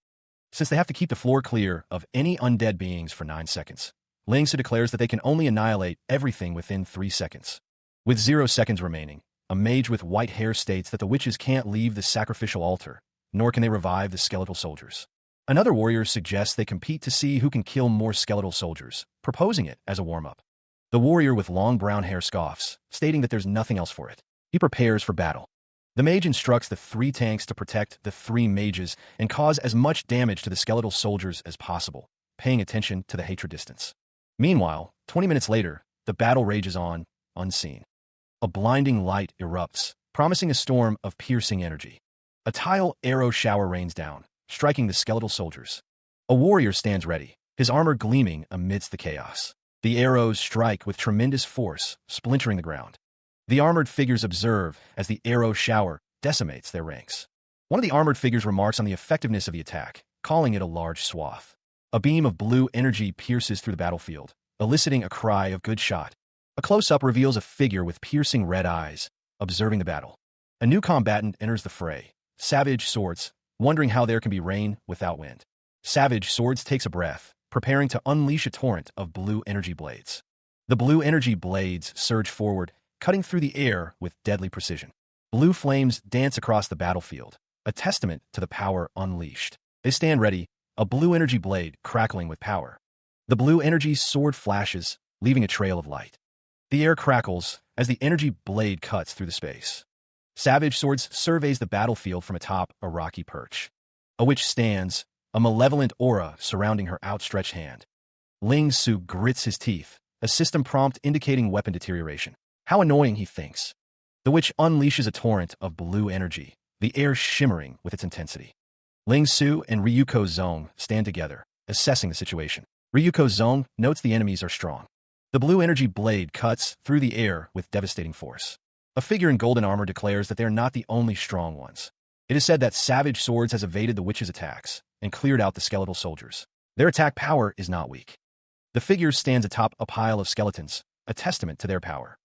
Since they have to keep the floor clear of any undead beings for 9 seconds, Ling Su declares that they can only annihilate everything within 3 seconds. With 0 seconds remaining, a mage with white hair states that the witches can't leave the sacrificial altar, nor can they revive the skeletal soldiers. Another warrior suggests they compete to see who can kill more skeletal soldiers, proposing it as a warm-up. The warrior with long brown hair scoffs, stating that there's nothing else for it. He prepares for battle. The mage instructs the 3 tanks to protect the 3 mages and cause as much damage to the skeletal soldiers as possible, paying attention to the hatred distance. Meanwhile, 20 minutes later, the battle rages on, unseen. A blinding light erupts, promising a storm of piercing energy. A tile arrow shower rains down, striking the skeletal soldiers. A warrior stands ready, his armor gleaming amidst the chaos. The arrows strike with tremendous force, splintering the ground. The armored figures observe as the arrow shower decimates their ranks. One of the armored figures remarks on the effectiveness of the attack, calling it a large swath. A beam of blue energy pierces through the battlefield, eliciting a cry of "good shot." A close-up reveals a figure with piercing red eyes, observing the battle. A new combatant enters the fray, Savage Swords, wondering how there can be rain without wind. Savage Swords takes a breath, preparing to unleash a torrent of blue energy blades. The blue energy blades surge forward, cutting through the air with deadly precision. Blue flames dance across the battlefield, a testament to the power unleashed. They stand ready, a blue energy blade crackling with power. The blue energy sword flashes, leaving a trail of light. The air crackles as the energy blade cuts through the space. Savage Swords surveys the battlefield from atop a rocky perch. A witch stands, a malevolent aura surrounding her outstretched hand. Ling Su grits his teeth, a system prompt indicating weapon deterioration. How annoying, he thinks. The witch unleashes a torrent of blue energy, the air shimmering with its intensity. Ling Su and Ryuko Zong stand together, assessing the situation. Ryuko Zong notes the enemies are strong. The blue energy blade cuts through the air with devastating force. A figure in golden armor declares that they are not the only strong ones. It is said that Savage Swords has evaded the witch's attacks and cleared out the skeletal soldiers. Their attack power is not weak. The figure stands atop a pile of skeletons, a testament to their power.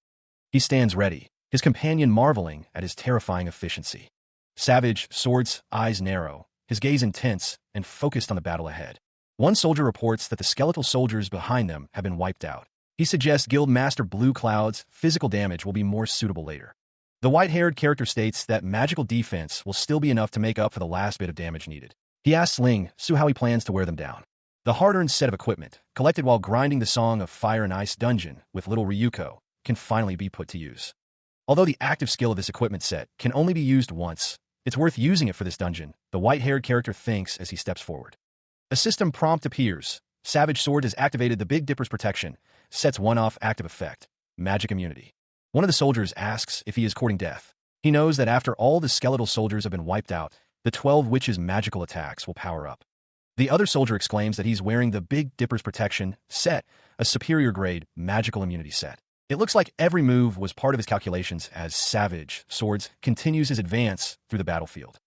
He stands ready, his companion marveling at his terrifying efficiency. Savage Swords' eyes narrow, his gaze intense and focused on the battle ahead. One soldier reports that the skeletal soldiers behind them have been wiped out. He suggests Guildmaster Blue Cloud's physical damage will be more suitable later. The white-haired character states that magical defense will still be enough to make up for the last bit of damage needed. He asks Ling Su how he plans to wear them down. The hard-earned set of equipment, collected while grinding the Song of Fire and Ice dungeon with little Ryuko, can finally be put to use. Although the active skill of this equipment set can only be used once, it's worth using it for this dungeon, the white-haired character thinks as he steps forward. A system prompt appears. Savage Sword has activated the Big Dipper's protection, sets one off active effect, magic immunity. One of the soldiers asks if he is courting death. He knows that after all the skeletal soldiers have been wiped out, the 12 witches' magical attacks will power up. The other soldier exclaims that he's wearing the Big Dipper's protection set, a superior grade magical immunity set. It looks like every move was part of his calculations as Savage Swords continues his advance through the battlefield.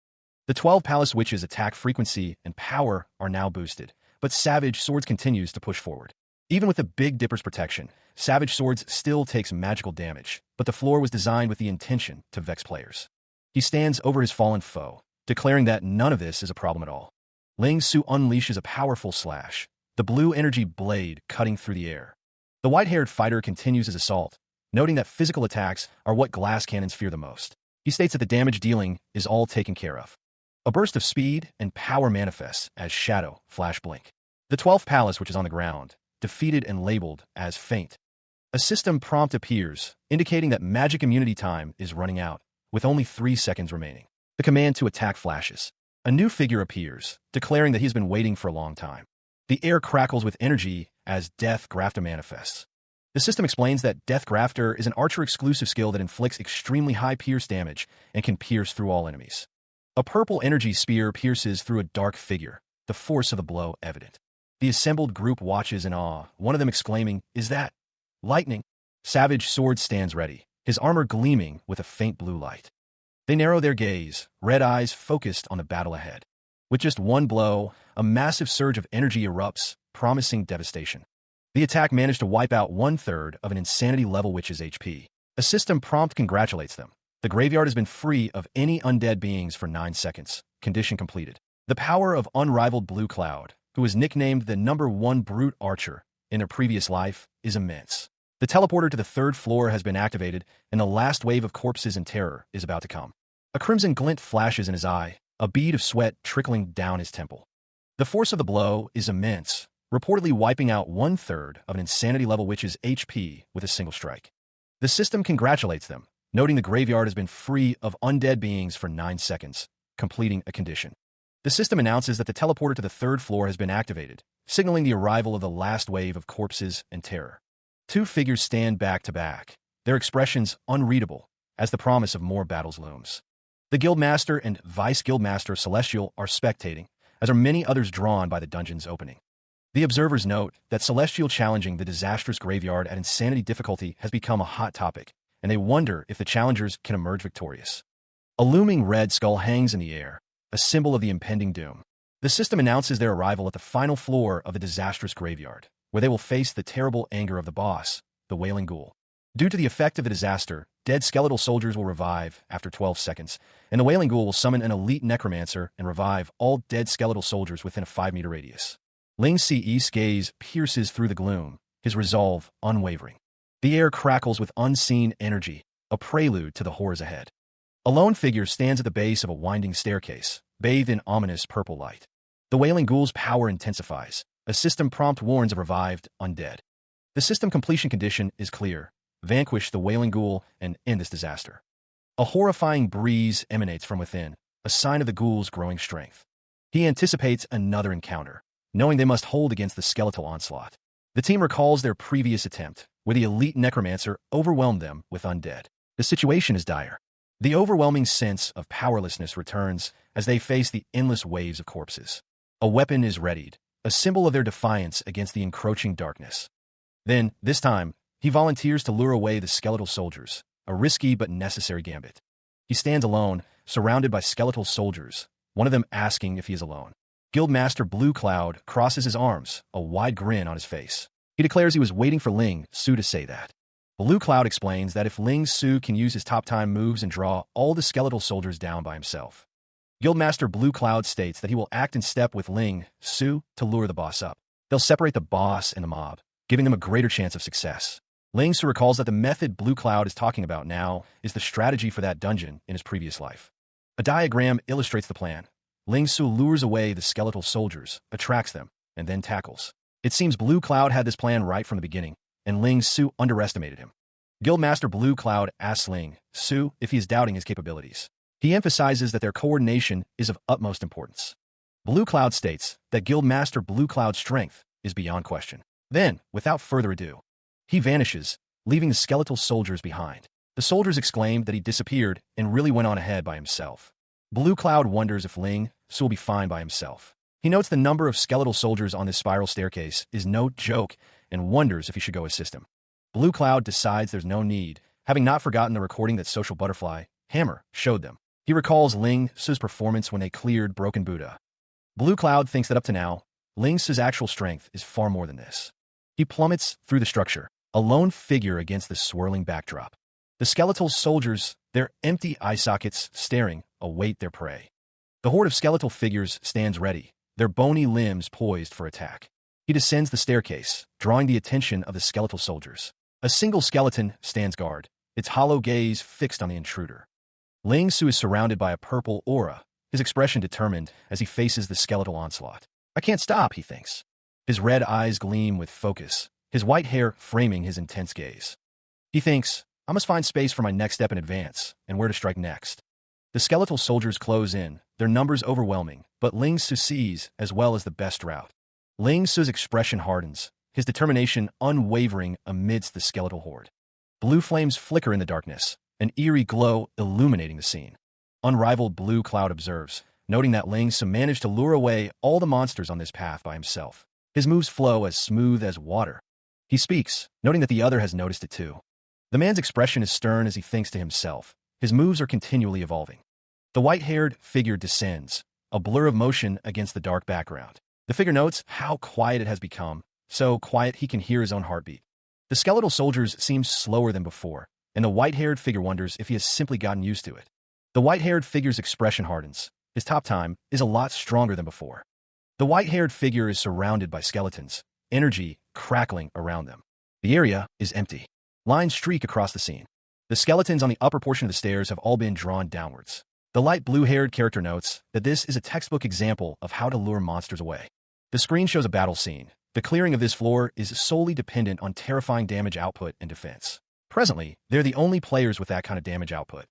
The 12 Palace Witches' attack frequency and power are now boosted, but Savage Swords continues to push forward. Even with the Big Dipper's protection, Savage Swords still takes magical damage, but the floor was designed with the intention to vex players. He stands over his fallen foe, declaring that none of this is a problem at all. Ling Su unleashes a powerful slash, the blue energy blade cutting through the air. The white-haired fighter continues his assault, noting that physical attacks are what glass cannons fear the most. He states that the damage dealing is all taken care of. A burst of speed and power manifests as Shadow Flash Blink. The 12th Palace, which is on the ground, defeated and labeled as faint. A system prompt appears, indicating that magic immunity time is running out, with only 3 seconds remaining. The command to attack flashes. A new figure appears, declaring that he's been waiting for a long time. The air crackles with energy as Death Grafter manifests. The system explains that Death Grafter is an archer-exclusive skill that inflicts extremely high pierce damage and can pierce through all enemies. A purple energy spear pierces through a dark figure, the force of the blow evident. The assembled group watches in awe, one of them exclaiming, "Is that lightning?" Savage Sword stands ready, his armor gleaming with a faint blue light. They narrow their gaze, red eyes focused on the battle ahead. With just one blow, a massive surge of energy erupts, promising devastation. The attack managed to wipe out 1/3 of an insanity-level witch's HP. A system prompt congratulates them. The graveyard has been free of any undead beings for 9 seconds. Condition completed. The power of unrivaled Blue Cloud, who was nicknamed the #1 brute archer in a previous life, is immense. The teleporter to the 3rd floor has been activated, and the last wave of corpses and terror is about to come. A crimson glint flashes in his eye, a bead of sweat trickling down his temple. The force of the blow is immense, reportedly wiping out 1/3 of an insanity-level witch's HP with a single strike. The system congratulates them, noting the graveyard has been free of undead beings for 9 seconds, completing a condition. The system announces that the teleporter to the 3rd floor has been activated, signaling the arrival of the last wave of corpses and terror. 2 figures stand back to back, their expressions unreadable, as the promise of more battles looms. The Guildmaster and Vice Guildmaster Celestial are spectating, as are many others drawn by the dungeon's opening. The observers note that Celestial challenging the disastrous graveyard at insanity difficulty has become a hot topic, and they wonder if the challengers can emerge victorious. A looming red skull hangs in the air, a symbol of the impending doom. The system announces their arrival at the final floor of the disastrous graveyard, where they will face the terrible anger of the boss, the Wailing Ghoul. Due to the effect of the disaster, dead skeletal soldiers will revive after 12 seconds, and the Wailing Ghoul will summon an elite necromancer and revive all dead skeletal soldiers within a 5-meter radius. Ling Si's gaze pierces through the gloom, his resolve unwavering. The air crackles with unseen energy, a prelude to the horrors ahead. A lone figure stands at the base of a winding staircase, bathed in ominous purple light. The Wailing Ghoul's power intensifies. A system prompt warns of revived undead. The system completion condition is clear. Vanquish the Wailing Ghoul and end this disaster. A horrifying breeze emanates from within, a sign of the ghoul's growing strength. He anticipates another encounter, knowing they must hold against the skeletal onslaught. The team recalls their previous attempt, where the elite necromancer overwhelmed them with undead. The situation is dire. The overwhelming sense of powerlessness returns as they face the endless waves of corpses. A weapon is readied, a symbol of their defiance against the encroaching darkness. Then, this time, he volunteers to lure away the skeletal soldiers, a risky but necessary gambit. He stands alone, surrounded by skeletal soldiers, one of them asking if he is alone. Guildmaster Blue Cloud crosses his arms, a wide grin on his face. He declares he was waiting for Ling Su to say that. Blue Cloud explains that if Ling Su can use his top-time moves and draw all the skeletal soldiers down by himself. Guildmaster Blue Cloud states that he will act in step with Ling Su to lure the boss up. They'll separate the boss and the mob, giving them a greater chance of success. Ling Su recalls that the method Blue Cloud is talking about now is the strategy for that dungeon in his previous life. A diagram illustrates the plan. Ling Su lures away the skeletal soldiers, attracts them, and then tackles. It seems Blue Cloud had this plan right from the beginning, and Ling Su underestimated him. Guildmaster Blue Cloud asks Ling Su if he is doubting his capabilities. He emphasizes that their coordination is of utmost importance. Blue Cloud states that Guildmaster Blue Cloud's strength is beyond question. Then, without further ado, he vanishes, leaving the skeletal soldiers behind. The soldiers exclaimed that he disappeared and really went on ahead by himself. Blue Cloud wonders if Ling Su will be fine by himself. He notes the number of skeletal soldiers on this spiral staircase is no joke and wonders if he should go assist him. Blue Cloud decides there's no need, having not forgotten the recording that Social Butterfly, Hammer, showed them. He recalls Ling Su's performance when they cleared Broken Buddha. Blue Cloud thinks that up to now, Ling Su's actual strength is far more than this. He plummets through the structure, a lone figure against the swirling backdrop. The skeletal soldiers, their empty eye sockets staring, await their prey. The horde of skeletal figures stands ready, their bony limbs poised for attack. He descends the staircase, drawing the attention of the skeletal soldiers. A single skeleton stands guard, its hollow gaze fixed on the intruder. Ling Su is surrounded by a purple aura, his expression determined as he faces the skeletal onslaught. I can't stop, he thinks. His red eyes gleam with focus, his white hair framing his intense gaze. He thinks, I must find space for my next step in advance, and where to strike next. The skeletal soldiers close in, their numbers overwhelming, but Ling Su sees as well as the best route. Ling Su's expression hardens, his determination unwavering amidst the skeletal horde. Blue flames flicker in the darkness, an eerie glow illuminating the scene. Unrivaled Blue Cloud observes, noting that Ling Su managed to lure away all the monsters on this path by himself. His moves flow as smooth as water. He speaks, noting that the other has noticed it too. The man's expression is stern as he thinks to himself. His moves are continually evolving. The white-haired figure descends, a blur of motion against the dark background. The figure notes how quiet it has become, so quiet he can hear his own heartbeat. The skeletal soldiers seem slower than before, and the white-haired figure wonders if he has simply gotten used to it. The white-haired figure's expression hardens. His top time is a lot stronger than before. The white-haired figure is surrounded by skeletons, energy crackling around them. The area is empty. Lines streak across the scene. The skeletons on the upper portion of the stairs have all been drawn downwards. The light blue-haired character notes that this is a textbook example of how to lure monsters away. The screen shows a battle scene. The clearing of this floor is solely dependent on terrifying damage output and defense. Presently, they're the only players with that kind of damage output.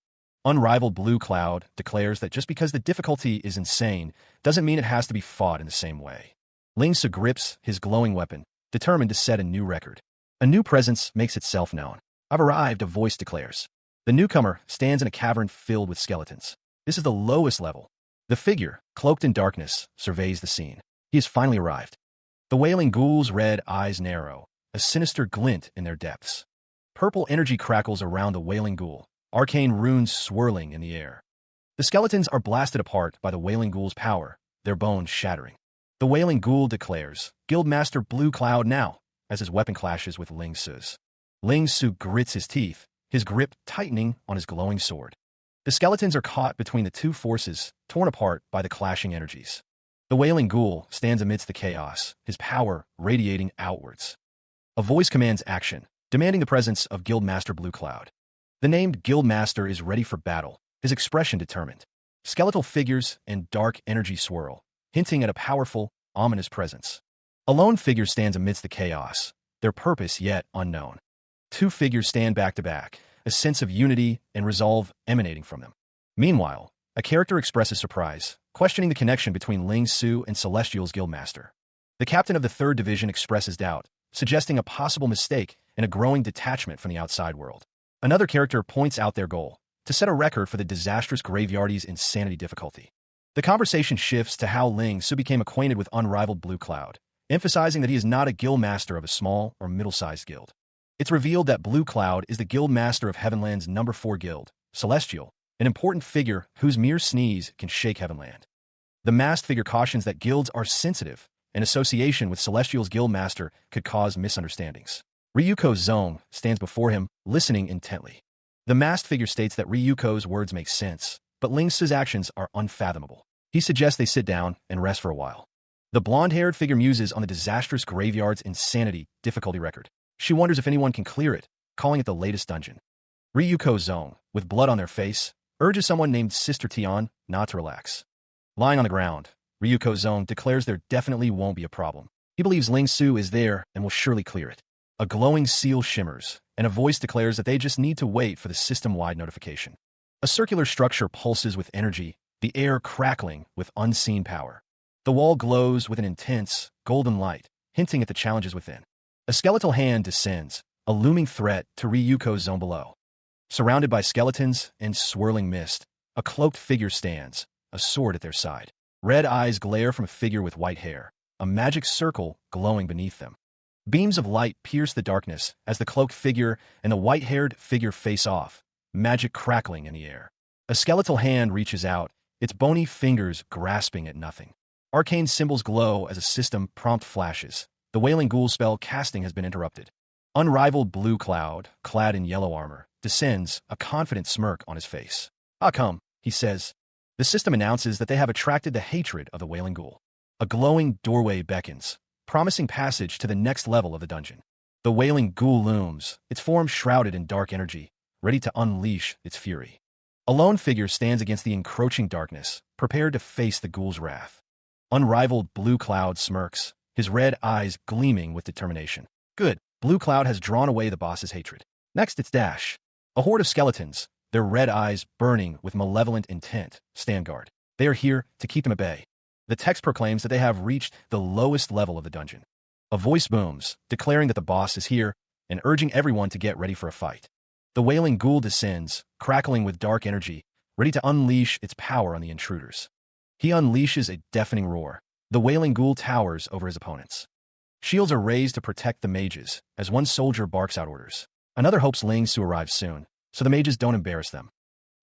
Unrivaled Blue Cloud declares that just because the difficulty is insane doesn't mean it has to be fought in the same way. Ling Su grips his glowing weapon, determined to set a new record. A new presence makes itself known. I've arrived, a voice declares. The newcomer stands in a cavern filled with skeletons. This is the lowest level. The figure, cloaked in darkness, surveys the scene. He has finally arrived. The Wailing Ghoul's red eyes narrow, a sinister glint in their depths. Purple energy crackles around the Wailing Ghoul, arcane runes swirling in the air. The skeletons are blasted apart by the Wailing Ghoul's power, their bones shattering. The Wailing Ghoul declares, Guildmaster Blue Cloud now, as his weapon clashes with Ling Su's. Ling Su grits his teeth, his grip tightening on his glowing sword. The skeletons are caught between the two forces, torn apart by the clashing energies. The Wailing Ghoul stands amidst the chaos, his power radiating outwards. A voice commands action, demanding the presence of Guildmaster Blue Cloud. The named Guildmaster is ready for battle, his expression determined. Skeletal figures and dark energy swirl, hinting at a powerful, ominous presence. A lone figure stands amidst the chaos, their purpose yet unknown. Two figures stand back to back, a sense of unity and resolve emanating from them. Meanwhile, a character expresses surprise, questioning the connection between Ling Su and Celestial's Guildmaster. The captain of the 3rd Division expresses doubt, suggesting a possible mistake and a growing detachment from the outside world. Another character points out their goal, to set a record for the disastrous Graveyardy's insanity difficulty. The conversation shifts to how Ling Su became acquainted with unrivaled Blue Cloud, emphasizing that he is not a guildmaster of a small or middle-sized guild. It's revealed that Blue Cloud is the guildmaster of Heavenland's number 4 guild, Celestial, an important figure whose mere sneeze can shake Heavenland. The masked figure cautions that guilds are sensitive, and association with Celestial's guildmaster could cause misunderstandings. Ryuko Zong stands before him, listening intently. The masked figure states that Ryuko's words make sense, but Ling Su's actions are unfathomable. He suggests they sit down and rest for a while. The blonde-haired figure muses on the disastrous Graveyard's insanity difficulty record. She wonders if anyone can clear it, calling it the latest dungeon. Ryuko Zong, with blood on their face, urges someone named Sister Tian not to relax. Lying on the ground, Ryuko Zong declares there definitely won't be a problem. He believes Ling Su is there and will surely clear it. A glowing seal shimmers, and a voice declares that they just need to wait for the system-wide notification. A circular structure pulses with energy, the air crackling with unseen power. The wall glows with an intense, golden light, hinting at the challenges within. A skeletal hand descends, a looming threat to Ryuko Zone below. Surrounded by skeletons and swirling mist, a cloaked figure stands, a sword at their side. Red eyes glare from a figure with white hair, a magic circle glowing beneath them. Beams of light pierce the darkness as the cloaked figure and the white-haired figure face off, magic crackling in the air. A skeletal hand reaches out, its bony fingers grasping at nothing. Arcane symbols glow as a system prompt flashes. The Wailing Ghoul spell casting has been interrupted. Unrivaled Blue Cloud, clad in yellow armor, descends, a confident smirk on his face. "Ah, come," he says. The system announces that they have attracted the hatred of the Wailing Ghoul. A glowing doorway beckons, promising passage to the next level of the dungeon. The Wailing Ghoul looms, its form shrouded in dark energy, ready to unleash its fury. A lone figure stands against the encroaching darkness, prepared to face the ghoul's wrath. Unrivaled Blue Cloud smirks, his red eyes gleaming with determination. Good. Blue Cloud has drawn away the boss's hatred. Next, it's Dash. A horde of skeletons, their red eyes burning with malevolent intent, stand guard. They are here to keep him at bay. The text proclaims that they have reached the lowest level of the dungeon. A voice booms, declaring that the boss is here and urging everyone to get ready for a fight. The Wailing Ghoul descends, crackling with dark energy, ready to unleash its power on the intruders. He unleashes a deafening roar. The Wailing Ghoul towers over his opponents. Shields are raised to protect the mages, as one soldier barks out orders. Another hopes Ling Su arrives soon, so the mages don't embarrass them.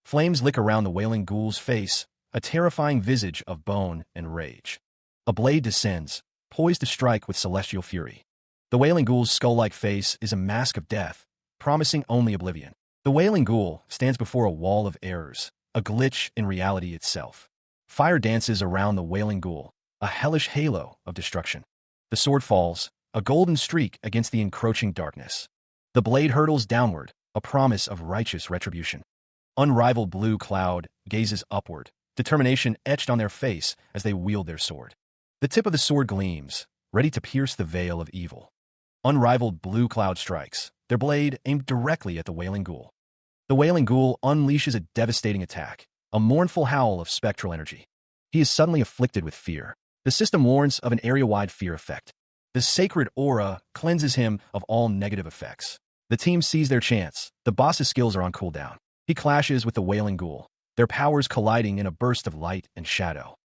Flames lick around the Wailing Ghoul's face, a terrifying visage of bone and rage. A blade descends, poised to strike with celestial fury. The Wailing Ghoul's skull-like face is a mask of death, promising only oblivion. The Wailing Ghoul stands before a wall of errors, a glitch in reality itself. Fire dances around the Wailing Ghoul, a hellish halo of destruction. The sword falls, a golden streak against the encroaching darkness. The blade hurtles downward, a promise of righteous retribution. Unrivaled Blue Cloud gazes upward, determination etched on their face as they wield their sword. The tip of the sword gleams, ready to pierce the veil of evil. Unrivaled Blue Cloud strikes, their blade aimed directly at the Wailing Ghoul. The Wailing Ghoul unleashes a devastating attack, a mournful howl of spectral energy. He is suddenly afflicted with fear. The system warns of an area-wide fear effect. The sacred aura cleanses him of all negative effects. The team sees their chance. The boss's skills are on cooldown. He clashes with the Wailing Ghoul, their powers colliding in a burst of light and shadow.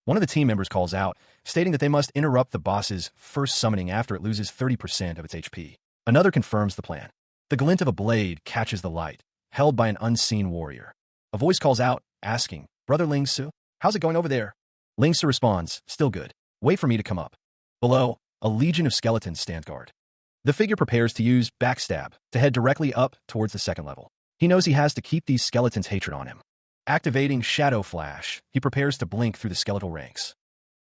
One of the team members calls out, stating that they must interrupt the boss's first summoning after it loses 30% of its HP. Another confirms the plan. The glint of a blade catches the light, held by an unseen warrior. A voice calls out, asking, "Brother Ling Su, how's it going over there?" Ling Su responds, "Still good. Wait for me to come up." Below, a legion of skeletons stand guard. The figure prepares to use backstab to head directly up towards the second level. He knows he has to keep these skeletons' hatred on him. Activating Shadow Flash, he prepares to blink through the skeletal ranks.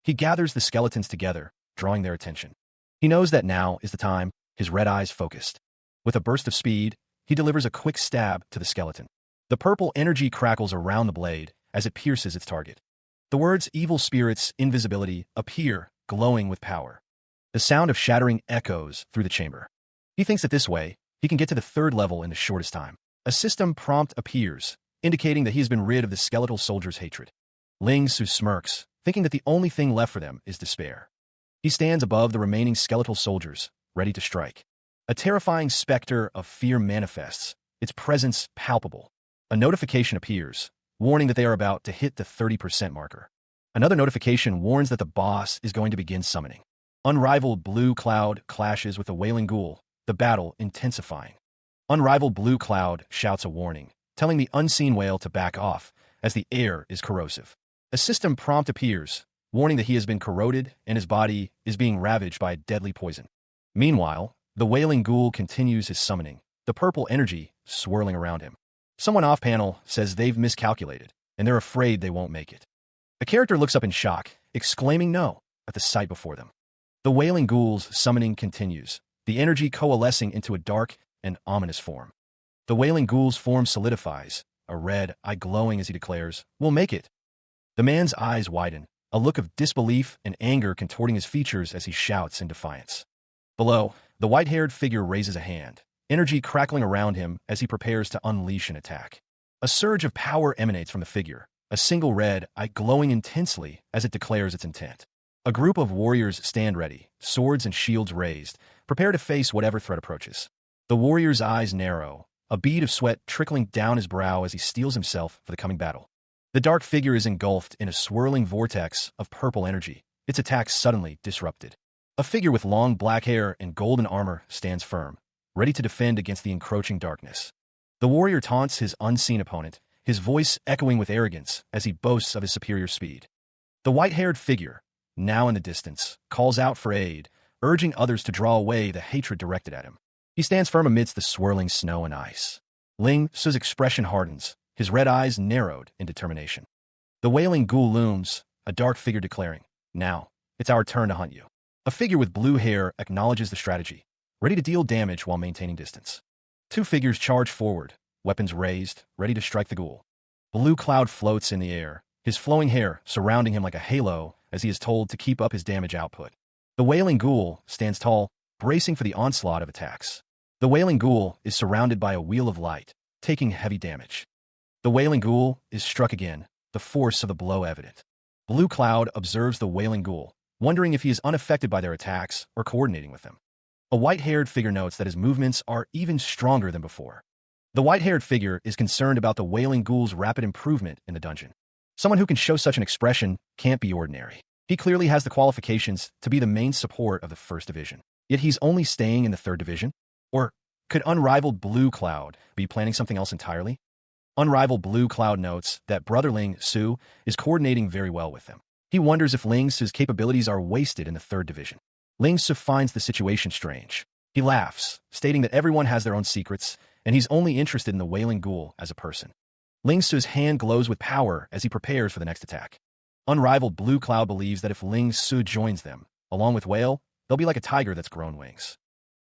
He gathers the skeletons together, drawing their attention. He knows that now is the time, his red eyes focused. With a burst of speed, he delivers a quick stab to the skeleton. The purple energy crackles around the blade as it pierces its target. The words "evil spirits, invisibility" appear, glowing with power. The sound of shattering echoes through the chamber. He thinks that this way, he can get to the third level in the shortest time. A system prompt appears, indicating that he has been rid of the skeletal soldier's hatred. Ling Su smirks, thinking that the only thing left for them is despair. He stands above the remaining skeletal soldiers, ready to strike. A terrifying specter of fear manifests, its presence palpable. A notification appears, warning that they are about to hit the 30% marker. Another notification warns that the boss is going to begin summoning. Unrivaled blue cloud clashes with the wailing ghoul, the battle intensifying. Unrivaled blue cloud shouts a warning, telling the unseen whale to back off, as the air is corrosive. A system prompt appears, warning that he has been corroded and his body is being ravaged by a deadly poison. Meanwhile, the wailing ghoul continues his summoning, the purple energy swirling around him. Someone off-panel says they've miscalculated, and they're afraid they won't make it. A character looks up in shock, exclaiming no at the sight before them. The wailing ghoul's summoning continues, the energy coalescing into a dark and ominous form. The wailing ghoul's form solidifies, a red eye glowing as he declares, "We'll make it." The man's eyes widen, a look of disbelief and anger contorting his features as he shouts in defiance. Below, the white-haired figure raises a hand, energy crackling around him as he prepares to unleash an attack. A surge of power emanates from the figure, a single red eye glowing intensely as it declares its intent. A group of warriors stand ready, swords and shields raised, prepare to face whatever threat approaches. The warrior's eyes narrow, a bead of sweat trickling down his brow as he steels himself for the coming battle. The dark figure is engulfed in a swirling vortex of purple energy, its attack suddenly disrupted. A figure with long black hair and golden armor stands firm, ready to defend against the encroaching darkness. The warrior taunts his unseen opponent, his voice echoing with arrogance as he boasts of his superior speed. The white-haired figure, now in the distance, calls out for aid, urging others to draw away the hatred directed at him. He stands firm amidst the swirling snow and ice. Ling Su's expression hardens, his red eyes narrowed in determination. The wailing ghoul looms, a dark figure declaring, "Now, it's our turn to hunt you." A figure with blue hair acknowledges the strategy, ready to deal damage while maintaining distance. Two figures charge forward, weapons raised, ready to strike the ghoul. Blue cloud floats in the air, his flowing hair surrounding him like a halo as he is told to keep up his damage output. The wailing ghoul stands tall, bracing for the onslaught of attacks. The wailing ghoul is surrounded by a wheel of light, taking heavy damage. The wailing ghoul is struck again, the force of the blow evident. Blue cloud observes the wailing ghoul, wondering if he is unaffected by their attacks or coordinating with them. A white-haired figure notes that his movements are even stronger than before. The white-haired figure is concerned about the wailing ghoul's rapid improvement in the dungeon. Someone who can show such an expression can't be ordinary. He clearly has the qualifications to be the main support of the First Division. Yet he's only staying in the Third Division? Or could Unrivaled Blue Cloud be planning something else entirely? Unrivaled Blue Cloud notes that Brother Ling Su is coordinating very well with them. He wonders if Ling Su's capabilities are wasted in the Third Division. Ling Su finds the situation strange. He laughs, stating that everyone has their own secrets, and he's only interested in the wailing ghoul as a person. Ling Su's hand glows with power as he prepares for the next attack. Unrivaled Blue Cloud believes that if Ling Su joins them, along with Whale, they'll be like a tiger that's grown wings.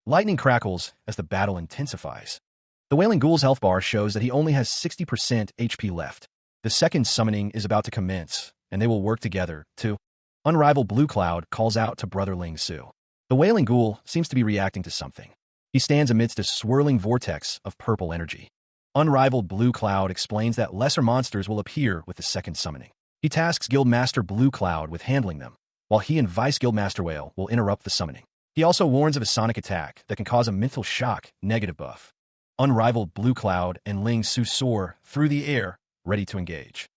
Lightning crackles as the battle intensifies. The wailing ghoul's health bar shows that he only has 60% HP left. The second summoning is about to commence, and they will work together, too. Unrivaled Blue Cloud calls out to Brother Ling Su. The wailing ghoul seems to be reacting to something. He stands amidst a swirling vortex of purple energy. Unrivaled Blue Cloud explains that lesser monsters will appear with the second summoning. He tasks Guildmaster Blue Cloud with handling them, while he and Vice Guildmaster Whale will interrupt the summoning. He also warns of a sonic attack that can cause a mental shock negative buff. Unrivaled Blue Cloud and Ling Su soar through the air, ready to engage.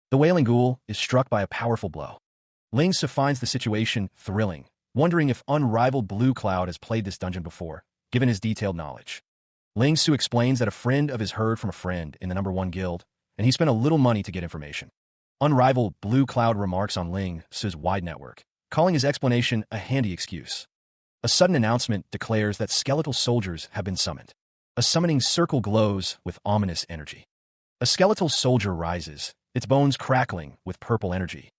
The wailing ghoul is struck by a powerful blow. Ling Su finds the situation thrilling, wondering if Unrivaled Blue Cloud has played this dungeon before, given his detailed knowledge. Ling Su explains that a friend of his heard from a friend in the #1 guild, and he spent a little money to get information. Unrivaled Blue Cloud remarks on Ling Su's wide network, calling his explanation a handy excuse. A sudden announcement declares that skeletal soldiers have been summoned. A summoning circle glows with ominous energy. A skeletal soldier rises, its bones crackling with purple energy.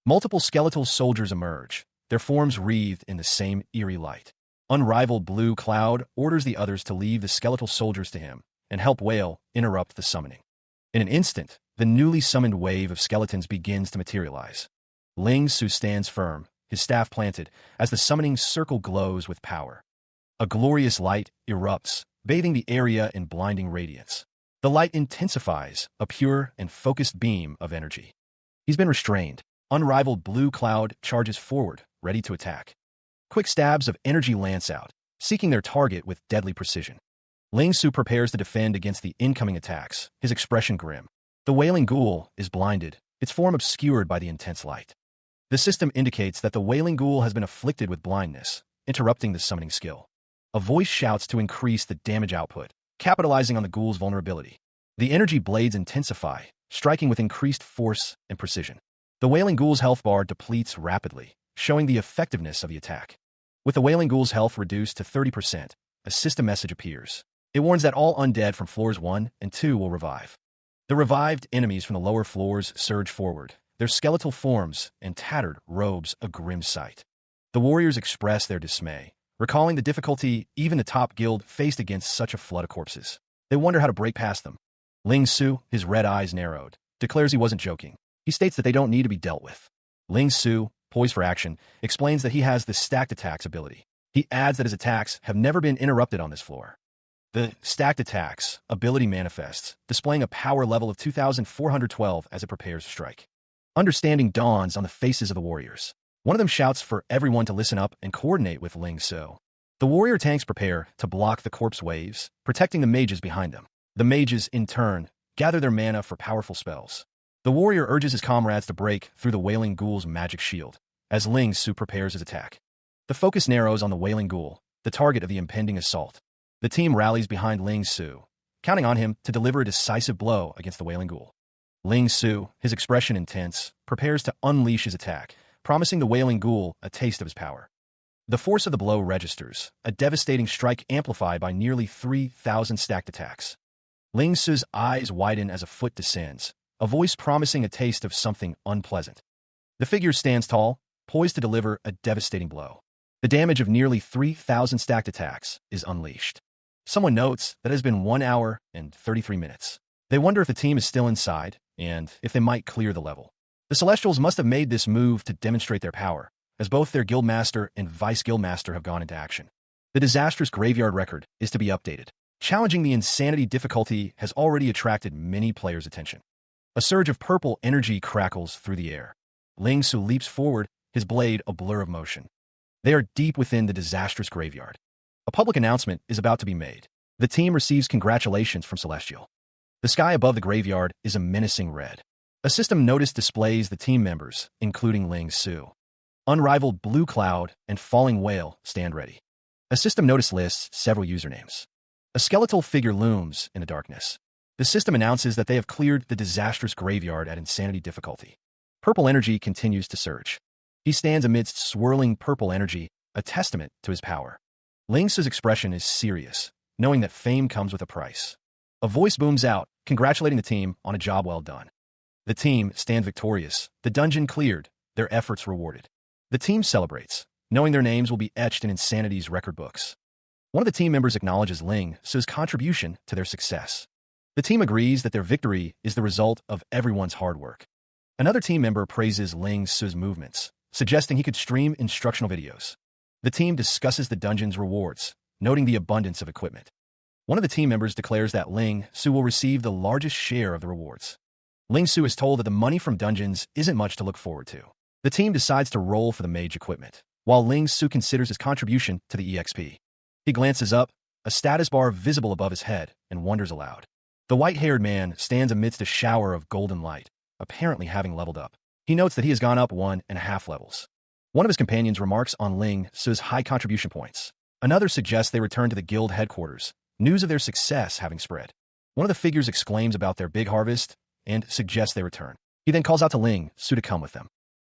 Multiple skeletal soldiers emerge, their forms wreathed in the same eerie light. Unrivaled Blue Cloud orders the others to leave the skeletal soldiers to him and help Whale interrupt the summoning. In an instant, the newly summoned wave of skeletons begins to materialize. Ling Su stands firm, his staff planted, as the summoning circle glows with power. A glorious light erupts, bathing the area in blinding radiance. The light intensifies, a pure and focused beam of energy. He's been restrained. Unrivaled Blue Cloud charges forward, ready to attack. Quick stabs of energy lance out, seeking their target with deadly precision. Ling Su prepares to defend against the incoming attacks, his expression grim. The Wailing Ghoul is blinded, its form obscured by the intense light. The system indicates that the Wailing Ghoul has been afflicted with blindness, interrupting the summoning skill. A voice shouts to increase the damage output, capitalizing on the ghoul's vulnerability. The energy blades intensify, striking with increased force and precision. The Wailing Ghoul's health bar depletes rapidly, showing the effectiveness of the attack. With the Wailing Ghoul's health reduced to 30%, a system message appears. It warns that all undead from floors 1 and 2 will revive. The revived enemies from the lower floors surge forward, their skeletal forms and tattered robes a grim sight. The warriors express their dismay, recalling the difficulty even the top guild faced against such a flood of corpses. They wonder how to break past them. Ling Su, his red eyes narrowed, declares he wasn't joking. He states that they don't need to be dealt with. Ling Su, poised for action, explains that he has the stacked attacks ability. He adds that his attacks have never been interrupted on this floor. The stacked attacks ability manifests, displaying a power level of 2,412 as it prepares to strike. Understanding dawns on the faces of the warriors. One of them shouts for everyone to listen up and coordinate with Ling Su. The warrior tanks prepare to block the corpse waves, protecting the mages behind them. The mages, in turn, gather their mana for powerful spells. The warrior urges his comrades to break through the Wailing Ghoul's magic shield, as Ling Su prepares his attack. The focus narrows on the Wailing Ghoul, the target of the impending assault. The team rallies behind Ling Su, counting on him to deliver a decisive blow against the Wailing Ghoul. Ling Su, his expression intense, prepares to unleash his attack, promising the Wailing Ghoul a taste of his power. The force of the blow registers, a devastating strike amplified by nearly 3,000 stacked attacks. Ling Su's eyes widen as a foot descends, a voice promising a taste of something unpleasant. The figure stands tall, poised to deliver a devastating blow. The damage of nearly 3,000 stacked attacks is unleashed. Someone notes that it has been 1 hour and 33 minutes. They wonder if the team is still inside, and if they might clear the level. The Celestials must have made this move to demonstrate their power, as both their guildmaster and vice-guildmaster have gone into action. The disastrous graveyard record is to be updated. Challenging the insanity difficulty has already attracted many players' attention. A surge of purple energy crackles through the air. Ling Su leaps forward, his blade a blur of motion. They are deep within the disastrous graveyard. A public announcement is about to be made. The team receives congratulations from Celestial. The sky above the graveyard is a menacing red. A system notice displays the team members, including Ling Su. Unrivaled Blue Cloud and Falling Whale stand ready. A system notice lists several usernames. A skeletal figure looms in the darkness. The system announces that they have cleared the disastrous graveyard at insanity difficulty. Purple energy continues to surge. He stands amidst swirling purple energy, a testament to his power. Ling Su's expression is serious, knowing that fame comes with a price. A voice booms out, congratulating the team on a job well done. The team stand victorious, the dungeon cleared, their efforts rewarded. The team celebrates, knowing their names will be etched in Insanity's record books. One of the team members acknowledges Ling Su's contribution to their success. The team agrees that their victory is the result of everyone's hard work. Another team member praises Ling Su's movements, suggesting he could stream instructional videos. The team discusses the dungeon's rewards, noting the abundance of equipment. One of the team members declares that Ling Su will receive the largest share of the rewards. Ling Su is told that the money from dungeons isn't much to look forward to. The team decides to roll for the mage equipment, while Ling Su considers his contribution to the EXP. He glances up, a status bar visible above his head, and wonders aloud. The white-haired man stands amidst a shower of golden light, apparently having leveled up. He notes that he has gone up 1.5 levels. One of his companions remarks on Ling Su's high contribution points. Another suggests they return to the guild headquarters, news of their success having spread. One of the figures exclaims about their big harvest and suggests they return. He then calls out to Ling Su to come with them.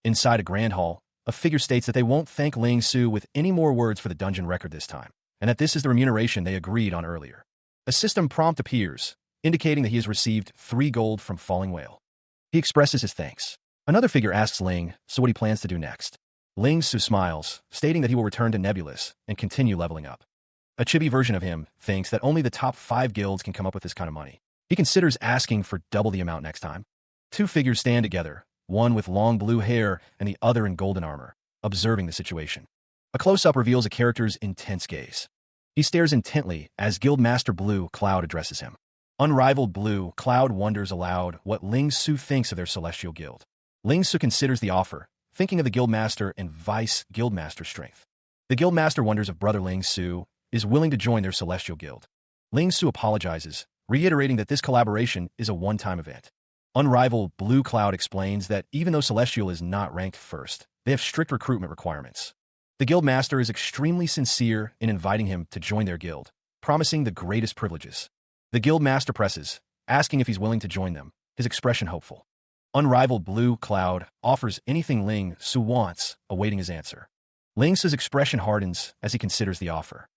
Inside a grand hall, a figure states that they won't thank Ling Su with any more words for the dungeon record this time, and that this is the remuneration they agreed on earlier. A system prompt appears, indicating that he has received 3 gold from Falling Whale. He expresses his thanks. Another figure asks Ling Su what he plans to do next. Ling Su smiles, stating that he will return to Nebulous and continue leveling up. A chibi version of him thinks that only the top 5 guilds can come up with this kind of money. He considers asking for double the amount next time. 2 figures stand together, one with long blue hair and the other in golden armor, observing the situation. A close-up reveals a character's intense gaze. He stares intently as Guildmaster Blue Cloud addresses him. Unrivaled Blue Cloud wonders aloud what Ling Su thinks of their celestial guild. Ling Su considers the offer, thinking of the Guildmaster and Vice Guildmaster's strength. The Guildmaster wonders if Brother Ling Su is willing to join their celestial guild. Ling Su apologizes, reiterating that this collaboration is a one-time event. Unrivaled Blue Cloud explains that even though Celestial is not ranked first, they have strict recruitment requirements. The Guildmaster is extremely sincere in inviting him to join their guild, promising the greatest privileges. The Guildmaster presses, asking if he's willing to join them, his expression hopeful. Unrivaled Blue Cloud offers anything Ling Su wants, awaiting his answer. Ling Su's expression hardens as he considers the offer.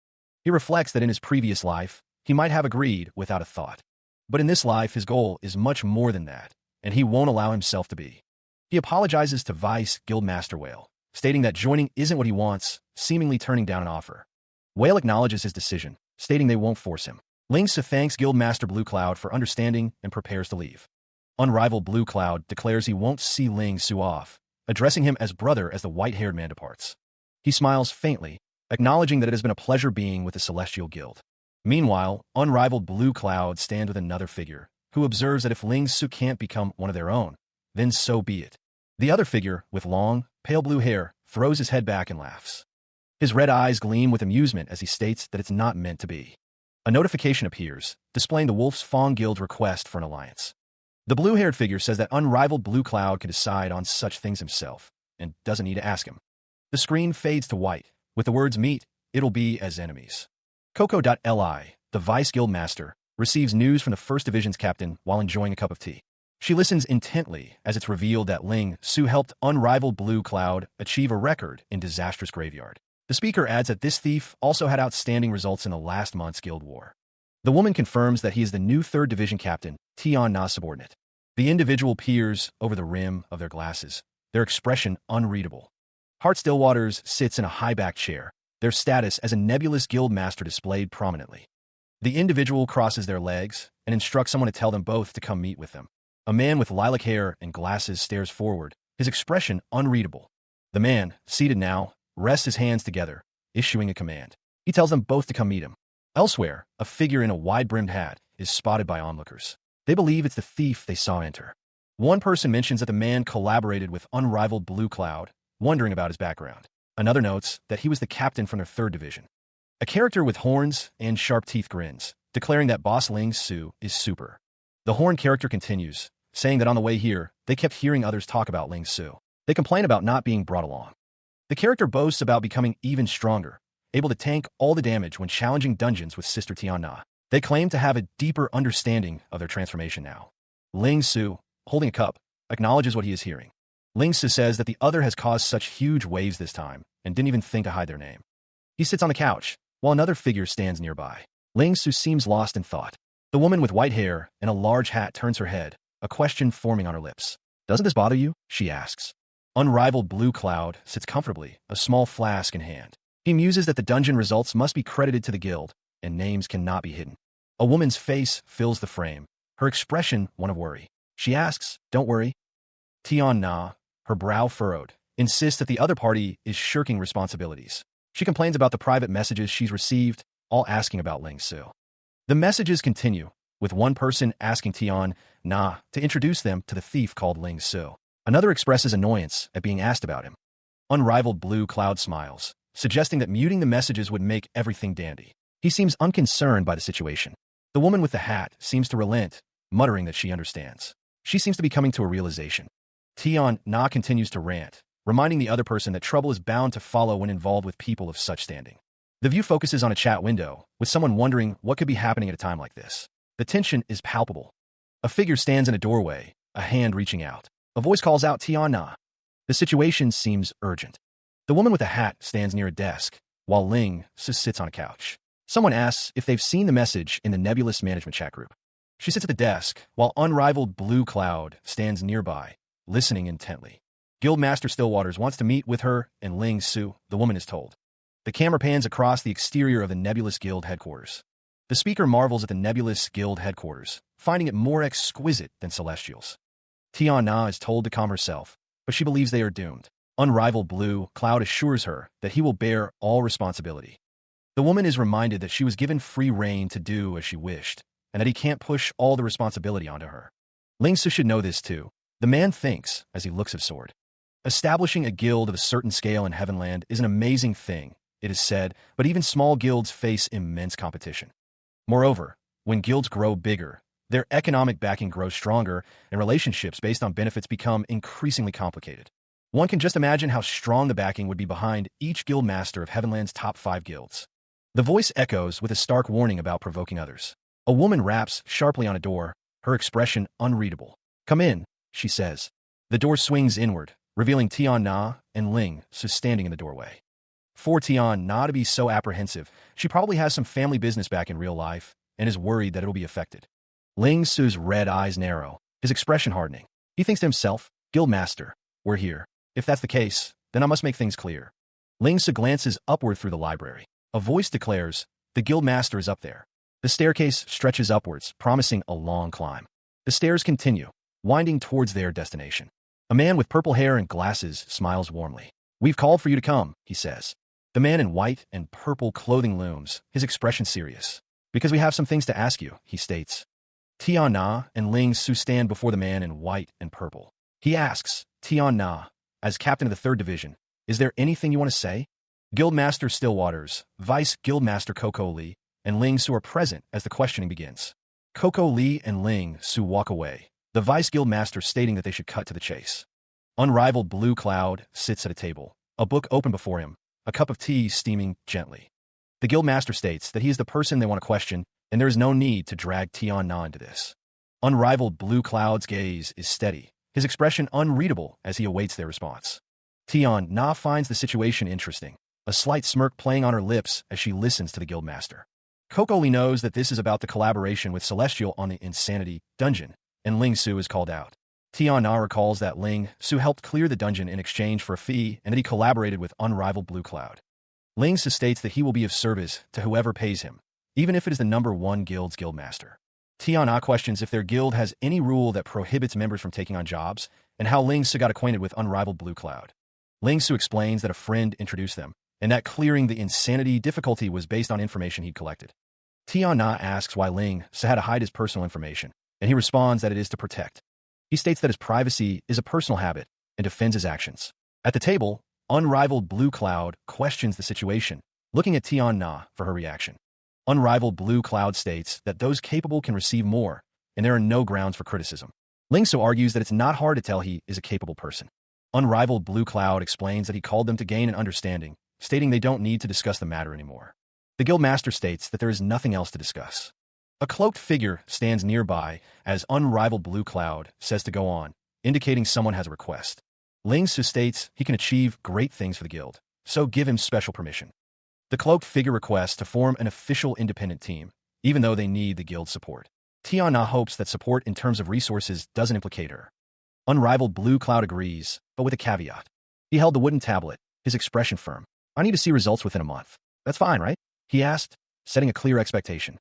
He reflects that in his previous life, he might have agreed without a thought. But in this life, his goal is much more than that, and he won't allow himself to be. He apologizes to Vice Guildmaster Whale, stating that joining isn't what he wants, seemingly turning down an offer. Whale acknowledges his decision, stating they won't force him. Ling Su thanks Guildmaster Blue Cloud for understanding and prepares to leave. Unrivaled Blue Cloud declares he won't see Ling Su off, addressing him as brother as the white-haired man departs. He smiles faintly, acknowledging that it has been a pleasure being with the Celestial Guild. Meanwhile, Unrivaled Blue Cloud stands with another figure, who observes that if Ling Su can't become one of their own, then so be it. The other figure, with long, pale blue hair, throws his head back and laughs. His red eyes gleam with amusement as he states that it's not meant to be. A notification appears, displaying the Wolf's Fong Guild's request for an alliance. The blue-haired figure says that Unrivaled Blue Cloud can decide on such things himself, and doesn't need to ask him. The screen fades to white, with the words meet, it'll be as enemies. Coco.li, the Vice Guild Master, receives news from the First Division's captain while enjoying a cup of tea. She listens intently as it's revealed that Ling Su helped Unrivaled Blue Cloud achieve a record in Disastrous Graveyard. The speaker adds that this thief also had outstanding results in the last month's guild war. The woman confirms that he is the new 3rd Division captain, Tian Na's subordinate. The individual peers over the rim of their glasses, their expression unreadable. Hart Stillwaters sits in a high-backed chair, their status as a nebulous guild master displayed prominently. The individual crosses their legs and instructs someone to tell them both to come meet with them. A man with lilac hair and glasses stares forward, his expression unreadable. The man, seated now, rests his hands together, issuing a command. He tells them both to come meet him. Elsewhere, a figure in a wide-brimmed hat is spotted by onlookers. They believe it's the thief they saw enter. One person mentions that the man collaborated with Unrivaled Blue Cloud, wondering about his background. Another notes that he was the captain from their 3rd Division. A character with horns and sharp teeth grins, declaring that Boss Ling Su is super. The horn character continues, saying that on the way here, they kept hearing others talk about Ling Su. They complain about not being brought along. The character boasts about becoming even stronger, able to tank all the damage when challenging dungeons with Sister Tian Na. They claim to have a deeper understanding of their transformation now. Ling Su, holding a cup, acknowledges what he is hearing. Ling Su says that the other has caused such huge waves this time, and didn't even think to hide their name. He sits on the couch, while another figure stands nearby. Ling Su seems lost in thought. The woman with white hair and a large hat turns her head, a question forming on her lips. Doesn't this bother you? She asks. Unrivaled Blue Cloud sits comfortably, a small flask in hand. He muses that the dungeon results must be credited to the guild, and names cannot be hidden. A woman's face fills the frame, her expression one of worry. She asks, don't worry. Tian Na, her brow furrowed, insists that the other party is shirking responsibilities. She complains about the private messages she's received, all asking about Ling Su. The messages continue, with one person asking Tian Na to introduce them to the thief called Ling Su. Another expresses annoyance at being asked about him. Unrivaled Blue Cloud smiles, suggesting that muting the messages would make everything dandy. He seems unconcerned by the situation. The woman with the hat seems to relent, muttering that she understands. She seems to be coming to a realization. Tian Na continues to rant, reminding the other person that trouble is bound to follow when involved with people of such standing. The view focuses on a chat window, with someone wondering what could be happening at a time like this. The tension is palpable. A figure stands in a doorway, a hand reaching out. A voice calls out Tian Na. The situation seems urgent. The woman with a hat stands near a desk, while Ling sits on a couch. Someone asks if they've seen the message in the nebulous management chat group. She sits at the desk, while unrivaled Blue Cloud stands nearby, listening intently. Guildmaster Stillwaters wants to meet with her and Ling Su, the woman is told. The camera pans across the exterior of the nebulous guild headquarters. The speaker marvels at the nebulous guild headquarters, finding it more exquisite than Celestial's. Tian Na is told to calm herself, but she believes they are doomed. Unrivaled Blue Cloud assures her that he will bear all responsibility. The woman is reminded that she was given free rein to do as she wished, and that he can't push all the responsibility onto her. Ling Su should know this too. The man thinks as he looks at Sword. Establishing a guild of a certain scale in Heavenland is an amazing thing, it is said, but even small guilds face immense competition. Moreover, when guilds grow bigger, their economic backing grows stronger, and relationships based on benefits become increasingly complicated. One can just imagine how strong the backing would be behind each guild master of Heavenland's top 5 guilds. The voice echoes with a stark warning about provoking others. A woman raps sharply on a door, her expression unreadable. "Come in," she says. The door swings inward, revealing Tian Na and Ling Su standing in the doorway. For Tian Na to be so apprehensive, she probably has some family business back in real life and is worried that it'll be affected. Ling Su's red eyes narrow, his expression hardening. He thinks to himself, Guildmaster, we're here. If that's the case, then I must make things clear. Ling Su glances upward through the library. A voice declares, the Guildmaster is up there. The staircase stretches upwards, promising a long climb. The stairs continue, winding towards their destination. A man with purple hair and glasses smiles warmly. We've called for you to come, he says. The man in white and purple clothing looms, his expression serious. Because we have some things to ask you, he states. Tian Na and Ling Su stand before the man in white and purple. He asks, Tian Na, as captain of the 3rd Division, is there anything you want to say? Guildmaster Stillwaters, Vice Guildmaster Coco Lee, and Ling Su are present as the questioning begins. Coco Lee and Ling Su walk away, the Vice Guildmaster stating that they should cut to the chase. Unrivaled Blue Cloud sits at a table, a book open before him, a cup of tea steaming gently. The Guildmaster states that he is the person they want to question, and there is no need to drag Tian Na into this. Unrivaled Blue Cloud's gaze is steady, his expression unreadable as he awaits their response. Tian Na finds the situation interesting, a slight smirk playing on her lips as she listens to the Guildmaster. Coco Lee knows that this is about the collaboration with Celestial on the Insanity Dungeon, and Ling Su is called out. Tian Na recalls that Ling Su helped clear the dungeon in exchange for a fee and that he collaborated with Unrivaled Blue Cloud. Ling Su states that he will be of service to whoever pays him, even if it is the number 1 guild's guildmaster. Tian Na questions if their guild has any rule that prohibits members from taking on jobs, and how Ling Su got acquainted with Unrivaled Blue Cloud. Ling Su explains that a friend introduced them, and that clearing the insanity difficulty was based on information he'd collected. Tian Na asks why Ling Su had to hide his personal information, and he responds that it is to protect. He states that his privacy is a personal habit and defends his actions. At the table, Unrivaled Blue Cloud questions the situation, looking at Tian Na for her reaction. Unrivaled Blue Cloud states that those capable can receive more, and there are no grounds for criticism. Ling Su argues that it's not hard to tell he is a capable person. Unrivaled Blue Cloud explains that he called them to gain an understanding, stating they don't need to discuss the matter anymore. The Guildmaster states that there is nothing else to discuss. A cloaked figure stands nearby as Unrivaled Blue Cloud says to go on, indicating someone has a request. Ling Su states he can achieve great things for the guild, so give him special permission. The cloaked figure requests to form an official independent team, even though they need the guild's support. Tian Na hopes that support in terms of resources doesn't implicate her. Unrivaled Blue Cloud agrees, but with a caveat. He held the wooden tablet, his expression firm. I need to see results within a month. That's fine, right? He asked, setting a clear expectation.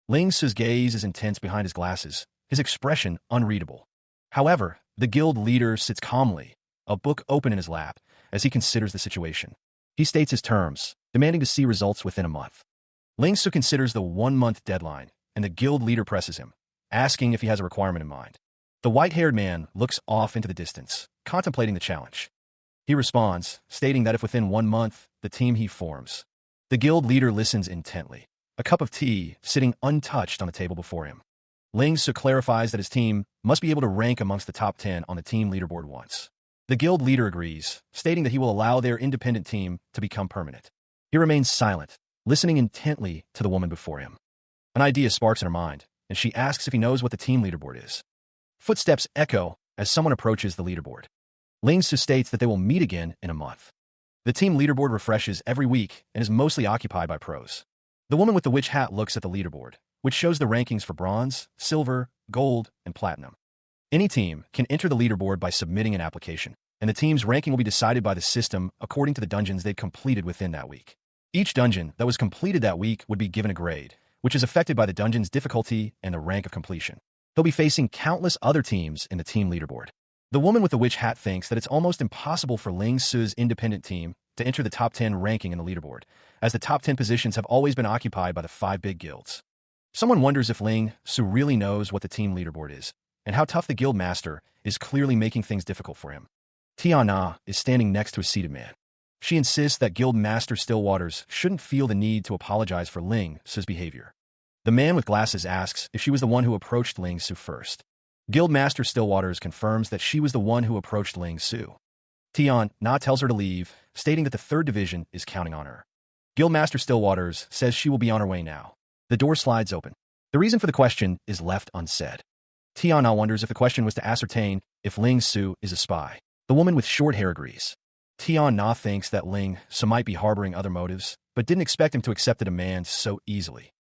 Ling Su's gaze is intense behind his glasses, his expression unreadable. However, the guild leader sits calmly, a book open in his lap, as he considers the situation. He states his terms, demanding to see results within a month. Ling Su considers the 1-month deadline, and the guild leader presses him, asking if he has a requirement in mind. The white-haired man looks off into the distance, contemplating the challenge. He responds, stating that if within 1 month, the team he forms. The guild leader listens intently, a cup of tea sitting untouched on the table before him. Ling Su clarifies that his team must be able to rank amongst the top 10 on the team leaderboard once. The guild leader agrees, stating that he will allow their independent team to become permanent. He remains silent, listening intently to the woman before him. An idea sparks in her mind, and she asks if he knows what the team leaderboard is. Footsteps echo as someone approaches the leaderboard. Ling Su states that they will meet again in a month. The team leaderboard refreshes every week and is mostly occupied by pros. The woman with the witch hat looks at the leaderboard, which shows the rankings for bronze, silver, gold, and platinum. Any team can enter the leaderboard by submitting an application, and the team's ranking will be decided by the system according to the dungeons they've completed within that week. Each dungeon that was completed that week would be given a grade, which is affected by the dungeon's difficulty and the rank of completion. They'll be facing countless other teams in the team leaderboard. The woman with the witch hat thinks that it's almost impossible for Ling Su's independent team to enter the top 10 ranking in the leaderboard, as the top 10 positions have always been occupied by the 5 big guilds. Someone wonders if Ling Su really knows what the team leaderboard is, and how tough the guild master is clearly making things difficult for him. Tiana is standing next to a seated man. She insists that Guild Master Stillwaters shouldn't feel the need to apologize for Ling Su's behavior. The man with glasses asks if she was the one who approached Ling Su first. Guild Master Stillwaters confirms that she was the one who approached Ling Su. Tiana tells her to leave, stating that the 3rd Division is counting on her. Guild Master Stillwaters says she will be on her way now. The door slides open. The reason for the question is left unsaid. Tiana wonders if the question was to ascertain if Ling Su is a spy. The woman with short hair agrees. Tiana thinks that Ling Su might be harboring other motives, but didn't expect him to accept the demand so easily.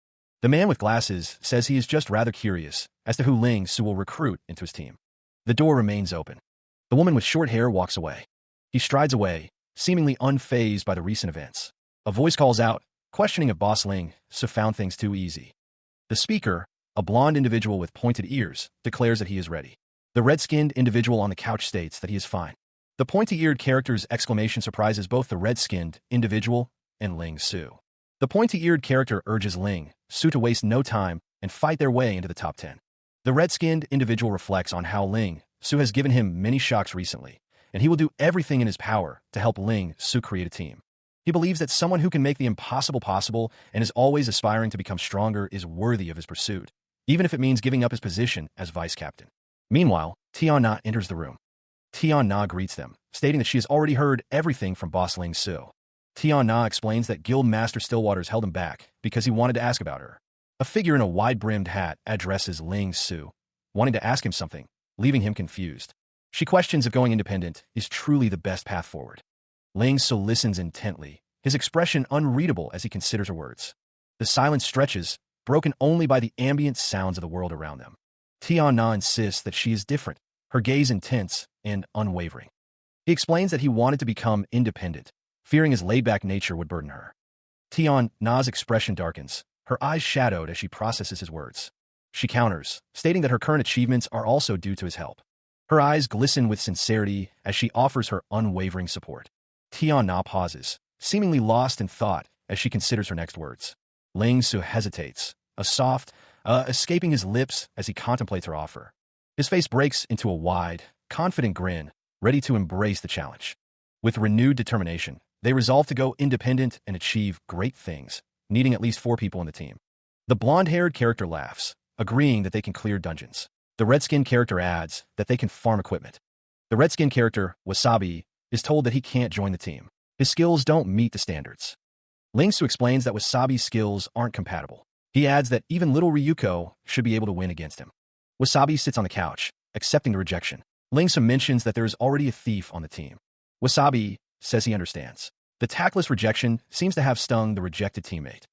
The man with glasses says he is just rather curious as to who Ling Su will recruit into his team. The door remains open. The woman with short hair walks away. He strides away, seemingly unfazed by the recent events. A voice calls out, questioning if Boss Ling Su found things too easy. The speaker, a blonde individual with pointed ears, declares that he is ready. The red-skinned individual on the couch states that he is fine. The pointy-eared character's exclamation surprises both the red-skinned individual and Ling Su. The pointy-eared character urges Ling Su to waste no time and fight their way into the top 10. The red-skinned individual reflects on how Ling Su has given him many shocks recently, and he will do everything in his power to help Ling Su create a team. He believes that someone who can make the impossible possible and is always aspiring to become stronger is worthy of his pursuit, even if it means giving up his position as vice-captain. Meanwhile, Tiana enters the room. Tiana greets them, stating that she has already heard everything from Boss Ling Su. Tiana explains that Guild Master Stillwaters held him back because he wanted to ask about her. A figure in a wide-brimmed hat addresses Ling Su, wanting to ask him something, leaving him confused. She questions if going independent is truly the best path forward. Ling Su listens intently, his expression unreadable as he considers her words. The silence stretches, broken only by the ambient sounds of the world around them. Tiana insists that she is different, her gaze intense and unwavering. He explains that he wanted to become independent, fearing his laid-back nature would burden her. Tiana's expression darkens, her eyes shadowed as she processes his words. She counters, stating that her current achievements are also due to his help. Her eyes glisten with sincerity as she offers her unwavering support. Tiana pauses, seemingly lost in thought as she considers her next words. Ling Su hesitates, a soft, escaping his lips as he contemplates her offer. His face breaks into a wide, confident grin, ready to embrace the challenge. With renewed determination, they resolve to go independent and achieve great things, needing at least 4 people in the team. The blonde-haired character laughs, agreeing that they can clear dungeons. The red-skinned character adds that they can farm equipment. The red-skinned character, Wasabi, is told that he can't join the team. His skills don't meet the standards. Ling Su explains that Wasabi's skills aren't compatible. He adds that even little Ryuko should be able to win against him. Wasabi sits on the couch, accepting the rejection. Ling Su mentions that there is already a thief on the team. Wasabi says he understands. The tactless rejection seems to have stung the rejected teammate.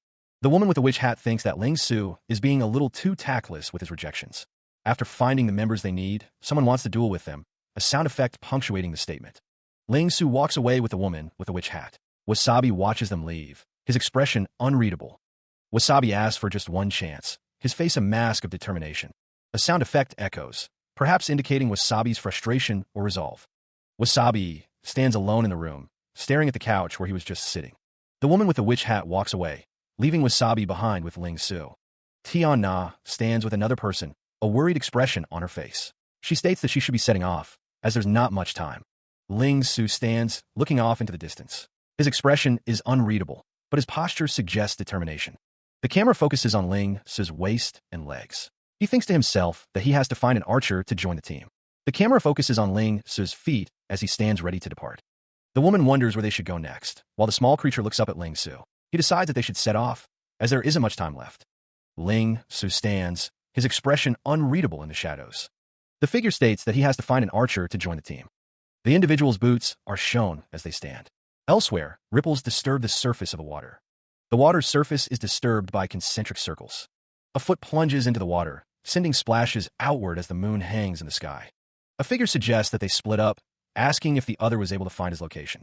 The woman with the witch hat thinks that Ling Su is being a little too tactless with his rejections. After finding the members they need, someone wants to duel with them, a sound effect punctuating the statement. Ling Su walks away with the woman with the witch hat. Wasabi watches them leave, his expression unreadable. Wasabi asks for just one chance, his face a mask of determination. A sound effect echoes, perhaps indicating Wasabi's frustration or resolve. Wasabi stands alone in the room, staring at the couch where he was just sitting. The woman with the witch hat walks away, leaving Wasabi behind with Ling Su. Tiana stands with another person, a worried expression on her face. She states that she should be setting off, as there's not much time. Ling Su stands, looking off into the distance. His expression is unreadable, but his posture suggests determination. The camera focuses on Ling Su's waist and legs. He thinks to himself that he has to find an archer to join the team. The camera focuses on Ling Su's feet as he stands ready to depart. The woman wonders where they should go next, while the small creature looks up at Ling Su. He decides that they should set off, as there isn't much time left. Ling Su stands, his expression unreadable in the shadows. The figure states that he has to find an archer to join the team. The individual's boots are shown as they stand. Elsewhere, ripples disturb the surface of the water. The water's surface is disturbed by concentric circles. A foot plunges into the water, sending splashes outward as the moon hangs in the sky. A figure suggests that they split up, asking if the other was able to find his location.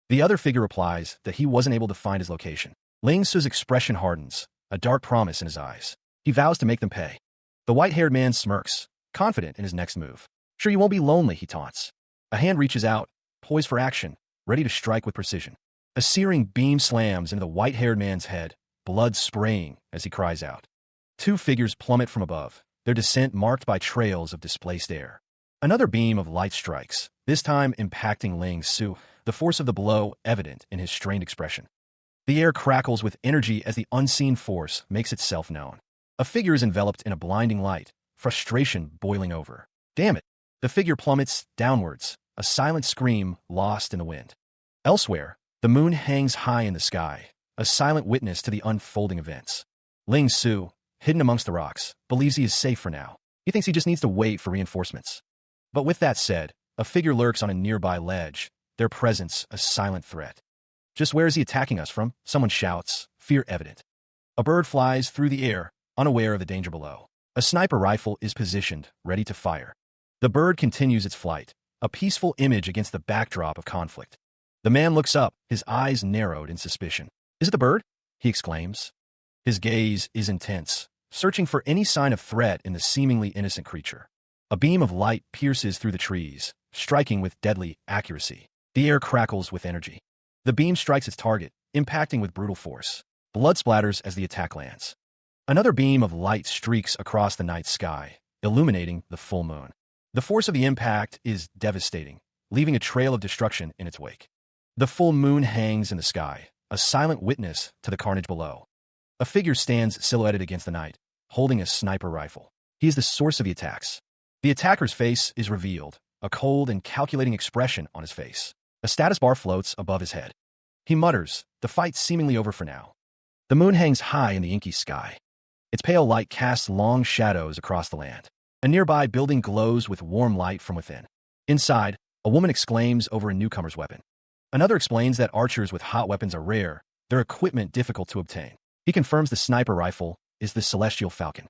The other figure replies that he wasn't able to find his location. Ling Su's expression hardens, a dark promise in his eyes. He vows to make them pay. The white-haired man smirks, confident in his next move. Sure, you won't be lonely, he taunts. A hand reaches out, poised for action, ready to strike with precision. A searing beam slams into the white-haired man's head, blood spraying as he cries out. Two figures plummet from above, their descent marked by trails of displaced air. Another beam of light strikes, this time impacting Ling Su, the force of the blow evident in his strained expression. The air crackles with energy as the unseen force makes itself known. A figure is enveloped in a blinding light, frustration boiling over. Damn it! The figure plummets downwards, a silent scream lost in the wind. Elsewhere, the moon hangs high in the sky, a silent witness to the unfolding events. Ling Su, hidden amongst the rocks, believes he is safe for now. He thinks he just needs to wait for reinforcements. But with that said, a figure lurks on a nearby ledge, their presence a silent threat. Just where is he attacking us from? Someone shouts, fear evident. A bird flies through the air, unaware of the danger below. A sniper rifle is positioned, ready to fire. The bird continues its flight, a peaceful image against the backdrop of conflict. The man looks up, his eyes narrowed in suspicion. Is it the bird? He exclaims. His gaze is intense, searching for any sign of threat in the seemingly innocent creature. A beam of light pierces through the trees, striking with deadly accuracy. The air crackles with energy. The beam strikes its target, impacting with brutal force. Blood splatters as the attack lands. Another beam of light streaks across the night sky, illuminating the full moon. The force of the impact is devastating, leaving a trail of destruction in its wake. The full moon hangs in the sky, a silent witness to the carnage below. A figure stands silhouetted against the night, holding a sniper rifle. He is the source of the attacks. The attacker's face is revealed, a cold and calculating expression on his face. A status bar floats above his head. He mutters, the fight's seemingly over for now. The moon hangs high in the inky sky. Its pale light casts long shadows across the land. A nearby building glows with warm light from within. Inside, a woman exclaims over a newcomer's weapon. Another explains that archers with hot weapons are rare, their equipment difficult to obtain. He confirms the sniper rifle is the Celestial Falcon.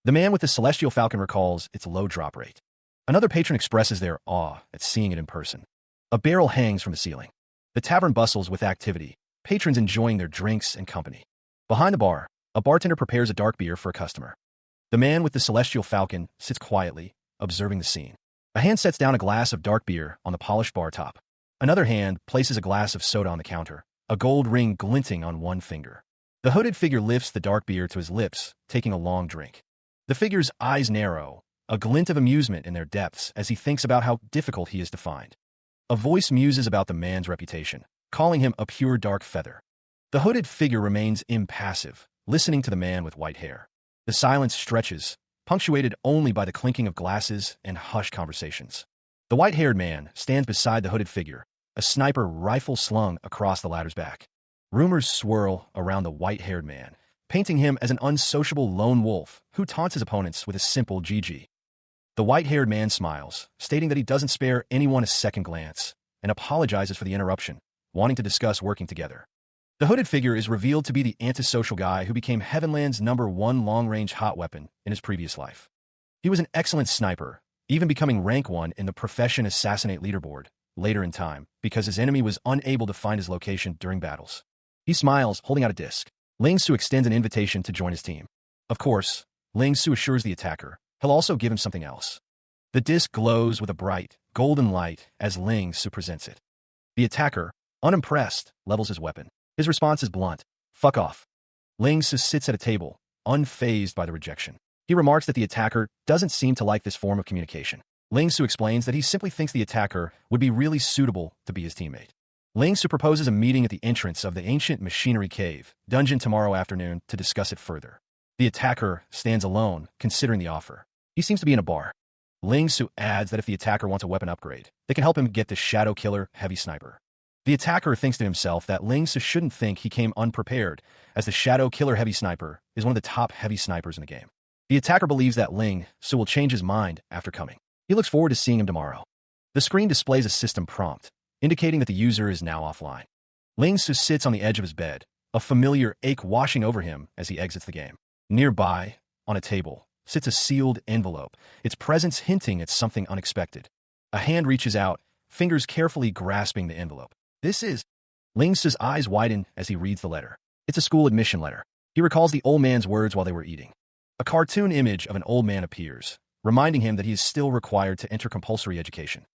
The man with the Celestial Falcon recalls its low drop rate. Another patron expresses their awe at seeing it in person. A barrel hangs from the ceiling. The tavern bustles with activity, patrons enjoying their drinks and company. Behind the bar, a bartender prepares a dark beer for a customer. The man with the Celestial Falcon sits quietly, observing the scene. A hand sets down a glass of dark beer on the polished bar top. Another hand places a glass of soda on the counter, a gold ring glinting on one finger. The hooded figure lifts the dark beer to his lips, taking a long drink. The figure's eyes narrow, a glint of amusement in their depths as he thinks about how difficult he is to find. A voice muses about the man's reputation, calling him a pure dark feather. The hooded figure remains impassive, listening to the man with white hair. The silence stretches, punctuated only by the clinking of glasses and hushed conversations. The white-haired man stands beside the hooded figure, a sniper rifle slung across the latter's back. Rumors swirl around the white-haired man, painting him as an unsociable lone wolf who taunts his opponents with a simple GG. The white-haired man smiles, stating that he doesn't spare anyone a second glance, and apologizes for the interruption, wanting to discuss working together. The hooded figure is revealed to be the antisocial guy who became Heavenland's #1 long-range hot weapon in his previous life. He was an excellent sniper, even becoming rank 1 in the Profession Assassinate leaderboard later in time because his enemy was unable to find his location during battles. He smiles, holding out a disc. Ling Su extends an invitation to join his team. Of course, Ling Su assures the attacker he'll also give him something else. The disc glows with a bright, golden light as Ling Su presents it. The attacker, unimpressed, levels his weapon. His response is blunt. Fuck off. Ling Su sits at a table, unfazed by the rejection. He remarks that the attacker doesn't seem to like this form of communication. Ling Su explains that he simply thinks the attacker would be really suitable to be his teammate. Ling Su proposes a meeting at the entrance of the ancient machinery cave dungeon tomorrow afternoon to discuss it further. The attacker stands alone, considering the offer. He seems to be in a bar. Ling Su adds that if the attacker wants a weapon upgrade, they can help him get the Shadow Killer Heavy Sniper. The attacker thinks to himself that Ling Su shouldn't think he came unprepared, as the Shadow Killer Heavy Sniper is one of the top heavy snipers in the game. The attacker believes that Ling Su will change his mind after coming. He looks forward to seeing him tomorrow. The screen displays a system prompt, indicating that the user is now offline. Ling Su sits on the edge of his bed, a familiar ache washing over him as he exits the game. Nearby, on a table, sits a sealed envelope, its presence hinting at something unexpected. A hand reaches out, fingers carefully grasping the envelope. This is... Ling Su's eyes widen as he reads the letter. It's a school admission letter. He recalls the old man's words while they were eating. A cartoon image of an old man appears, reminding him that he is still required to enter compulsory education.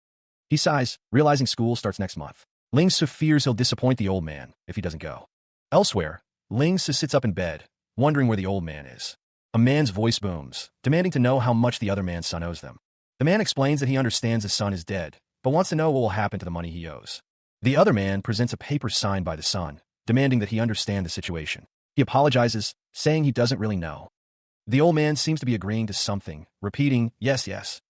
He sighs, realizing school starts next month. Ling Su fears he'll disappoint the old man if he doesn't go. Elsewhere, Ling Su sits up in bed, wondering where the old man is. A man's voice booms, demanding to know how much the other man's son owes them. The man explains that he understands his son is dead, but wants to know what will happen to the money he owes. The other man presents a paper signed by the son, demanding that he understand the situation. He apologizes, saying he doesn't really know. The old man seems to be agreeing to something, repeating, yes, yes,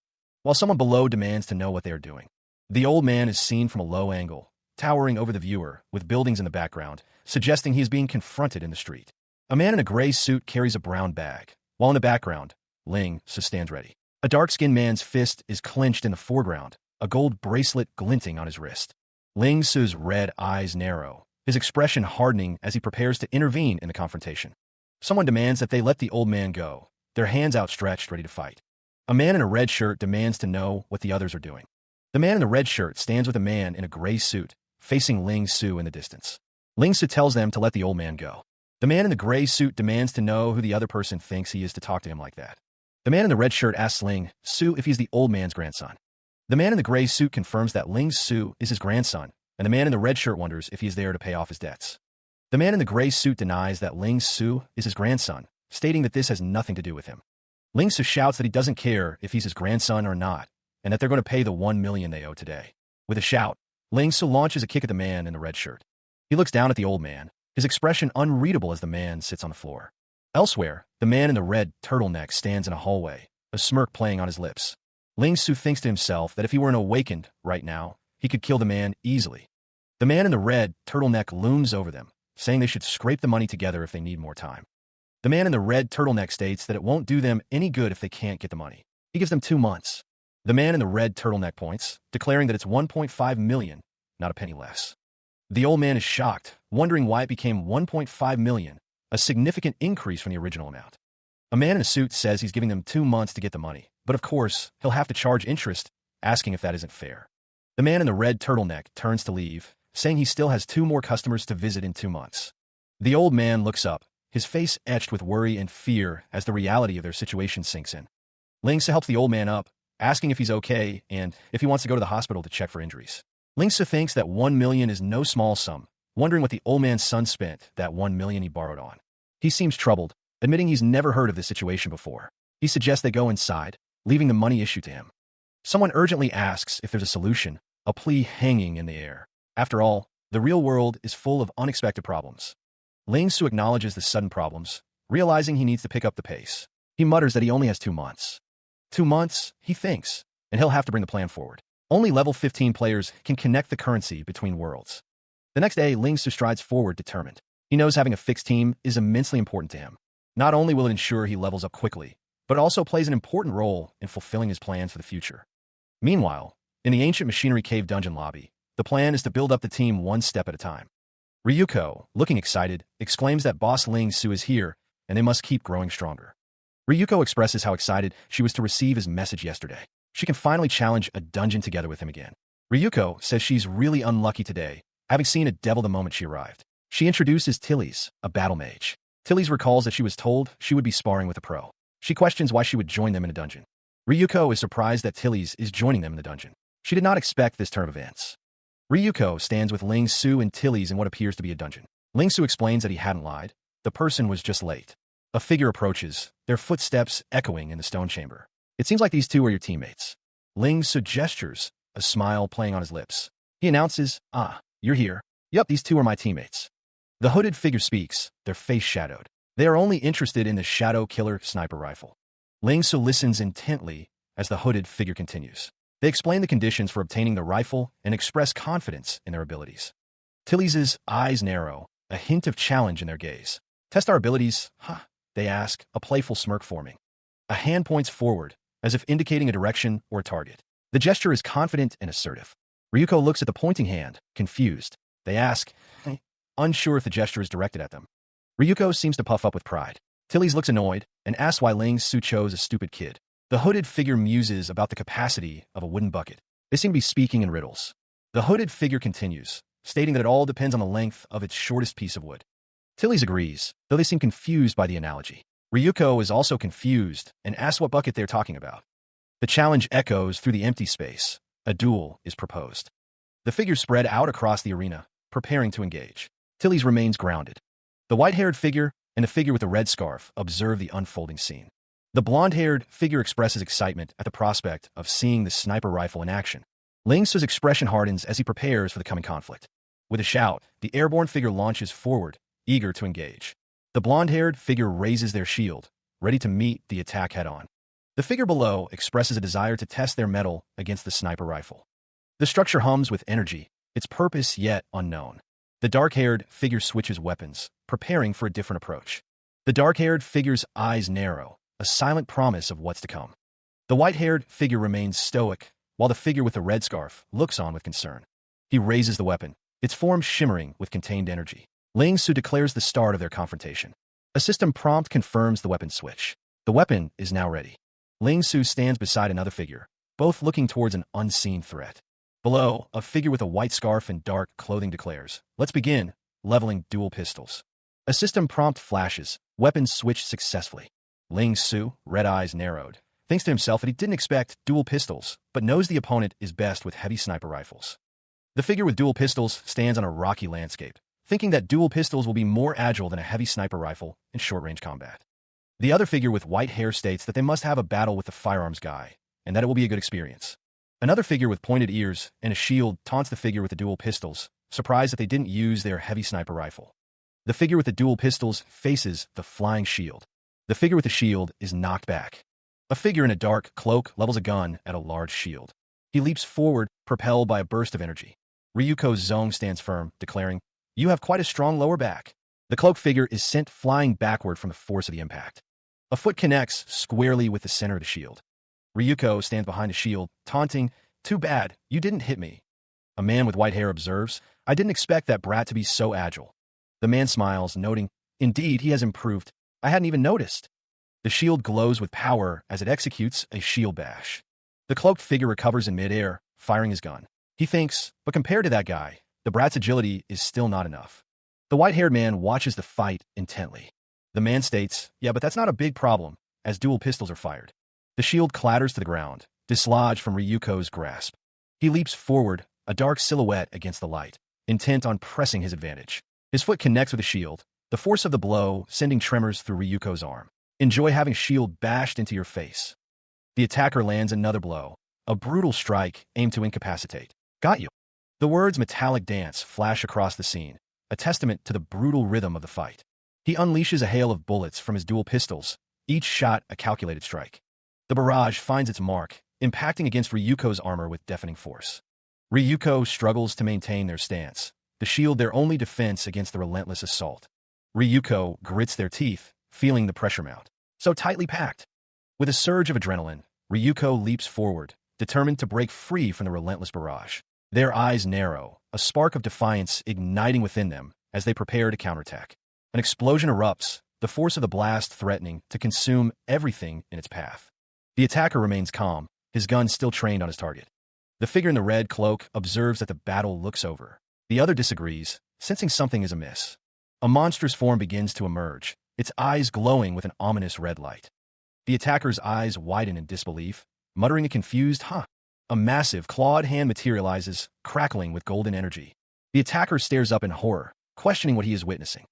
while someone below demands to know what they are doing. The old man is seen from a low angle, towering over the viewer, with buildings in the background, suggesting he is being confronted in the street. A man in a gray suit carries a brown bag, while in the background, Ling Su stands ready. A dark-skinned man's fist is clenched in the foreground, a gold bracelet glinting on his wrist. Ling Su's red eyes narrow, his expression hardening as he prepares to intervene in the confrontation. Someone demands that they let the old man go, their hands outstretched ready to fight. A man in a red shirt demands to know what the others are doing. The man in the red shirt stands with a man in a gray suit, facing Ling Su in the distance. Ling Su tells them to let the old man go. The man in the gray suit demands to know who the other person thinks he is to talk to him like that. The man in the red shirt asks Ling Su if he's the old man's grandson. The man in the gray suit confirms that Ling Su is his grandson, and the man in the red shirt wonders if he is there to pay off his debts. The man in the gray suit denies that Ling Su is his grandson, stating that this has nothing to do with him. Ling Su shouts that he doesn't care if he's his grandson or not, and that they're going to pay the 1 million they owe today. With a shout, Ling Su launches a kick at the man in the red shirt. He looks down at the old man, his expression unreadable as the man sits on the floor. Elsewhere, the man in the red turtleneck stands in a hallway, a smirk playing on his lips. Ling Su thinks to himself that if he weren't awakened right now, he could kill the man easily. The man in the red turtleneck looms over them, saying they should scrape the money together if they need more time. The man in the red turtleneck states that it won't do them any good if they can't get the money. He gives them 2 months. The man in the red turtleneck points, declaring that it's 1.5 million, not a penny less. The old man is shocked, wondering why it became 1.5 million, a significant increase from the original amount. A man in a suit says he's giving them 2 months to get the money, but of course, he'll have to charge interest, asking if that isn't fair. The man in the red turtleneck turns to leave, saying he still has 2 more customers to visit in 2 months. The old man looks up, his face etched with worry and fear as the reality of their situation sinks in. Ling Su helps the old man up, asking if he's okay and if he wants to go to the hospital to check for injuries. Ling Su thinks that 1 million is no small sum, wondering what the old man's son spent that 1 million he borrowed on. He seems troubled, admitting he's never heard of this situation before. He suggests they go inside, leaving the money issue to him. Someone urgently asks if there's a solution, a plea hanging in the air. After all, the real world is full of unexpected problems. Ling Su acknowledges the sudden problems, realizing he needs to pick up the pace. He mutters that he only has 2 months. 2 months, he thinks, and he'll have to bring the plan forward. Only level 15 players can connect the currency between worlds. The next day, Ling Su strides forward determined. He knows having a fixed team is immensely important to him. Not only will it ensure he levels up quickly, but it also plays an important role in fulfilling his plans for the future. Meanwhile, in the ancient machinery cave dungeon lobby, the plan is to build up the team 1 step at a time. Ryuko, looking excited, exclaims that boss Ling Su is here and they must keep growing stronger. Ryuko expresses how excited she was to receive his message yesterday. She can finally challenge a dungeon together with him again. Ryuko says she's really unlucky today, having seen a devil the moment she arrived. She introduces Tilly's, a battle mage. Tilly's recalls that she was told she would be sparring with a pro. She questions why she would join them in a dungeon. Ryuko is surprised that Tilly's is joining them in the dungeon. She did not expect this turn of events. Ryuko stands with Ling Su and Tilly's in what appears to be a dungeon. Ling Su explains that he hadn't lied. The person was just late. A figure approaches, their footsteps echoing in the stone chamber. It seems like these 2 are your teammates. Ling Su gestures, a smile playing on his lips. He announces, "Ah, you're here. Yup, these 2 are my teammates." The hooded figure speaks, their face shadowed. They are only interested in the Shadow Killer sniper rifle. Ling Su listens intently as the hooded figure continues. They explain the conditions for obtaining the rifle and express confidence in their abilities. Tilly's eyes narrow, a hint of challenge in their gaze. Test our abilities, huh? They ask, a playful smirk forming. A hand points forward, as if indicating a direction or a target. The gesture is confident and assertive. Ryuko looks at the pointing hand, confused. They ask, unsure if the gesture is directed at them. Ryuko seems to puff up with pride. Tilly's looks annoyed and asks why Ling Su chose a stupid kid. The hooded figure muses about the capacity of a wooden bucket. They seem to be speaking in riddles. The hooded figure continues, stating that it all depends on the length of its shortest piece of wood. Tilly's agrees, though they seem confused by the analogy. Ryuko is also confused and asks what bucket they're talking about. The challenge echoes through the empty space. A duel is proposed. The figures spread out across the arena, preparing to engage. Tilly's remains grounded. The white-haired figure and the figure with the red scarf observe the unfolding scene. The blonde-haired figure expresses excitement at the prospect of seeing the sniper rifle in action. Ling Su's expression hardens as he prepares for the coming conflict. With a shout, the airborne figure launches forward, eager to engage. The blonde-haired figure raises their shield, ready to meet the attack head-on. The figure below expresses a desire to test their mettle against the sniper rifle. The structure hums with energy, its purpose yet unknown. The dark-haired figure switches weapons, preparing for a different approach. The dark-haired figure's eyes narrow, a silent promise of what's to come. The white-haired figure remains stoic, while the figure with the red scarf looks on with concern. He raises the weapon, its form shimmering with contained energy. Ling Su declares the start of their confrontation. A system prompt confirms the weapon switch. The weapon is now ready. Ling Su stands beside another figure, both looking towards an unseen threat. Below, a figure with a white scarf and dark clothing declares, "Let's begin," leveling dual pistols. A system prompt flashes, weapons switched successfully. Ling Su, red eyes narrowed, thinks to himself that he didn't expect dual pistols, but knows the opponent is best with heavy sniper rifles. The figure with dual pistols stands on a rocky landscape, thinking that dual pistols will be more agile than a heavy sniper rifle in short-range combat. The other figure with white hair states that they must have a battle with the firearms guy, and that it will be a good experience. Another figure with pointed ears and a shield taunts the figure with the dual pistols, surprised that they didn't use their heavy sniper rifle. The figure with the dual pistols faces the flying shield. The figure with the shield is knocked back. A figure in a dark cloak levels a gun at a large shield. He leaps forward, propelled by a burst of energy. Ryuko's Zong stands firm, declaring, "You have quite a strong lower back." The cloaked figure is sent flying backward from the force of the impact. A foot connects squarely with the center of the shield. Ryuko stands behind the shield, taunting, "Too bad, you didn't hit me." A man with white hair observes, "I didn't expect that brat to be so agile." The man smiles, noting, "Indeed, he has improved. I hadn't even noticed." The shield glows with power as it executes a shield bash. The cloaked figure recovers in midair, firing his gun. He thinks, but compared to that guy, the brat's agility is still not enough. The white-haired man watches the fight intently. The man states, "Yeah, but that's not a big problem, as dual pistols are fired." The shield clatters to the ground, dislodged from Ryuko's grasp. He leaps forward, a dark silhouette against the light, intent on pressing his advantage. His foot connects with the shield, the force of the blow sending tremors through Ryuko's arm. "Enjoy having shield bashed into your face." The attacker lands another blow, a brutal strike aimed to incapacitate. "Got you." The words metallic dance flash across the scene, a testament to the brutal rhythm of the fight. He unleashes a hail of bullets from his dual pistols, each shot a calculated strike. The barrage finds its mark, impacting against Ryuko's armor with deafening force. Ryuko struggles to maintain their stance, the shield their only defense against the relentless assault. Ryuko grits their teeth, feeling the pressure mount, so tightly packed. With a surge of adrenaline, Ryuko leaps forward, determined to break free from the relentless barrage. Their eyes narrow, a spark of defiance igniting within them as they prepare to counterattack. An explosion erupts, the force of the blast threatening to consume everything in its path. The attacker remains calm, his gun still trained on his target. The figure in the red cloak observes that the battle looks over. The other disagrees, sensing something is amiss. A monstrous form begins to emerge, its eyes glowing with an ominous red light. The attacker's eyes widen in disbelief, muttering a confused, "Huh." A massive, clawed hand materializes, crackling with golden energy. The attacker stares up in horror, questioning what he is witnessing.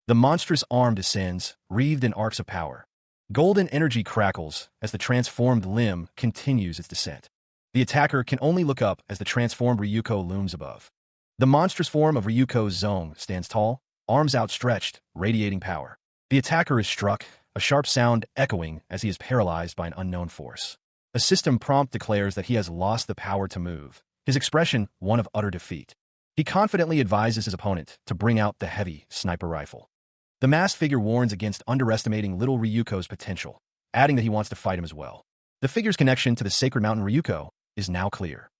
The monstrous arm descends, wreathed in arcs of power. Golden energy crackles as the transformed limb continues its descent. The attacker can only look up as the transformed Ryuko looms above. The monstrous form of Ryuko's Zong stands tall, arms outstretched, radiating power. The attacker is struck, a sharp sound echoing as he is paralyzed by an unknown force. A system prompt declares that he has lost the power to move, his expression one of utter defeat. He confidently advises his opponent to bring out the heavy sniper rifle. The masked figure warns against underestimating little Ryuko's potential, adding that he wants to fight him as well. The figure's connection to the sacred mountain Ryuko is now clear.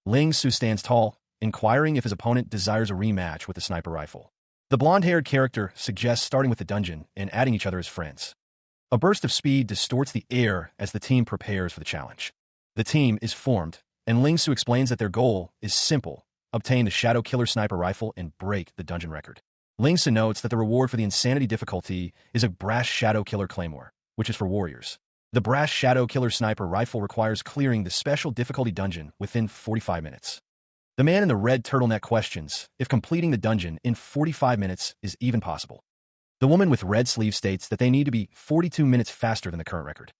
Ling Su stands tall, inquiring if his opponent desires a rematch with the sniper rifle. The blonde-haired character suggests starting with the dungeon and adding each other as friends. A burst of speed distorts the air as the team prepares for the challenge. The team is formed, and Ling Su explains that their goal is simple: obtain the Shadow Killer sniper rifle and break the dungeon record. Ling Su notes that the reward for the insanity difficulty is a brass Shadow Killer claymore, which is for warriors. The brass Shadow Killer sniper rifle requires clearing the special difficulty dungeon within 45 minutes. The man in the red turtleneck questions if completing the dungeon in 45 minutes is even possible. The woman with red sleeve states that they need to be 42 minutes faster than the current record.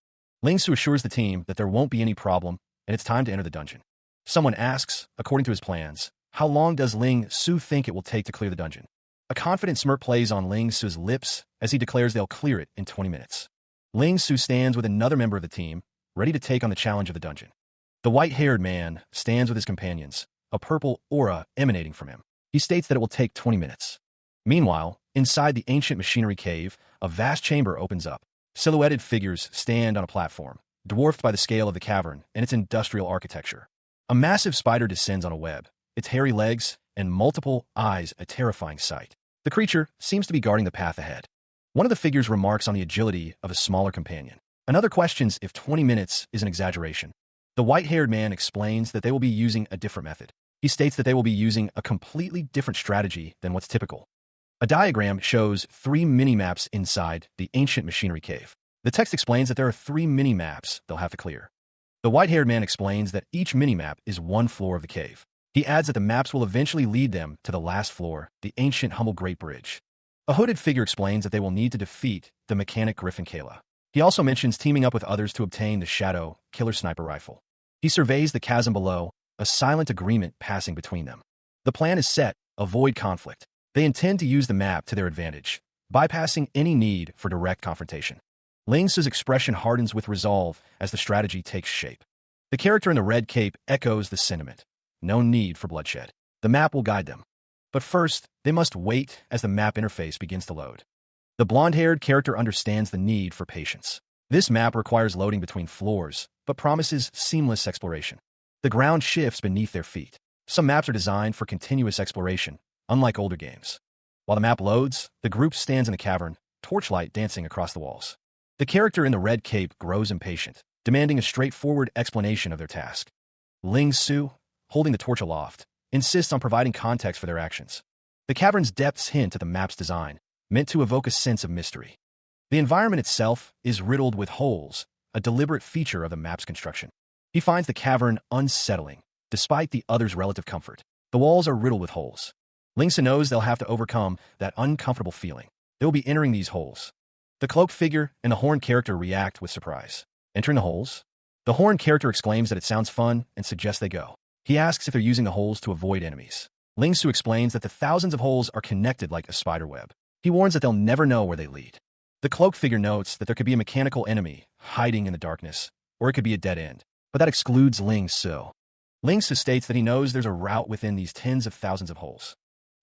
Ling Su assures the team that there won't be any problem, and it's time to enter the dungeon. Someone asks, according to his plans, how long does Ling Su think it will take to clear the dungeon? A confident smirk plays on Ling Su's lips as he declares they'll clear it in 20 minutes. Ling Su stands with another member of the team, ready to take on the challenge of the dungeon. The white-haired man stands with his companions, a purple aura emanating from him. He states that it will take 20 minutes. Meanwhile, inside the ancient machinery cave, a vast chamber opens up. Silhouetted figures stand on a platform, dwarfed by the scale of the cavern and its industrial architecture. A massive spider descends on a web, its hairy legs and multiple eyes a terrifying sight. The creature seems to be guarding the path ahead. One of the figures remarks on the agility of a smaller companion. Another questions if 20 minutes is an exaggeration. The white-haired man explains that they will be using a different method. He states that they will be using a completely different strategy than what's typical. A diagram shows 3 mini-maps inside the ancient machinery cave. The text explains that there are 3 mini-maps they'll have to clear. The white-haired man explains that each mini-map is one floor of the cave. He adds that the maps will eventually lead them to the last floor, the ancient humble Great Bridge. A hooded figure explains that they will need to defeat the mechanic Griffin Kayla. He also mentions teaming up with others to obtain the Shadow Killer sniper rifle. He surveys the chasm below, a silent agreement passing between them. The plan is set: avoid conflict. They intend to use the map to their advantage, bypassing any need for direct confrontation. Ling Su's expression hardens with resolve as the strategy takes shape. The character in the red cape echoes the sentiment: no need for bloodshed. The map will guide them. But first, they must wait as the map interface begins to load. The blonde-haired character understands the need for patience. This map requires loading between floors, but promises seamless exploration. The ground shifts beneath their feet. Some maps are designed for continuous exploration, unlike older games. While the map loads, the group stands in a cavern, torchlight dancing across the walls. The character in the red cape grows impatient, demanding a straightforward explanation of their task. Ling Su, holding the torch aloft, insists on providing context for their actions. The cavern's depths hint at the map's design, meant to evoke a sense of mystery. The environment itself is riddled with holes, a deliberate feature of the map's construction. He finds the cavern unsettling, despite the others' relative comfort. The walls are riddled with holes. Ling Su knows they'll have to overcome that uncomfortable feeling. They'll be entering these holes. The cloaked figure and the horned character react with surprise. Entering the holes? The horned character exclaims that it sounds fun and suggests they go. He asks if they're using the holes to avoid enemies. Ling Su explains that the thousands of holes are connected like a spider web. He warns that they'll never know where they lead. The cloaked figure notes that there could be a mechanical enemy hiding in the darkness, or it could be a dead end, but that excludes Ling Su. Ling Su states that he knows there's a route within these tens of thousands of holes.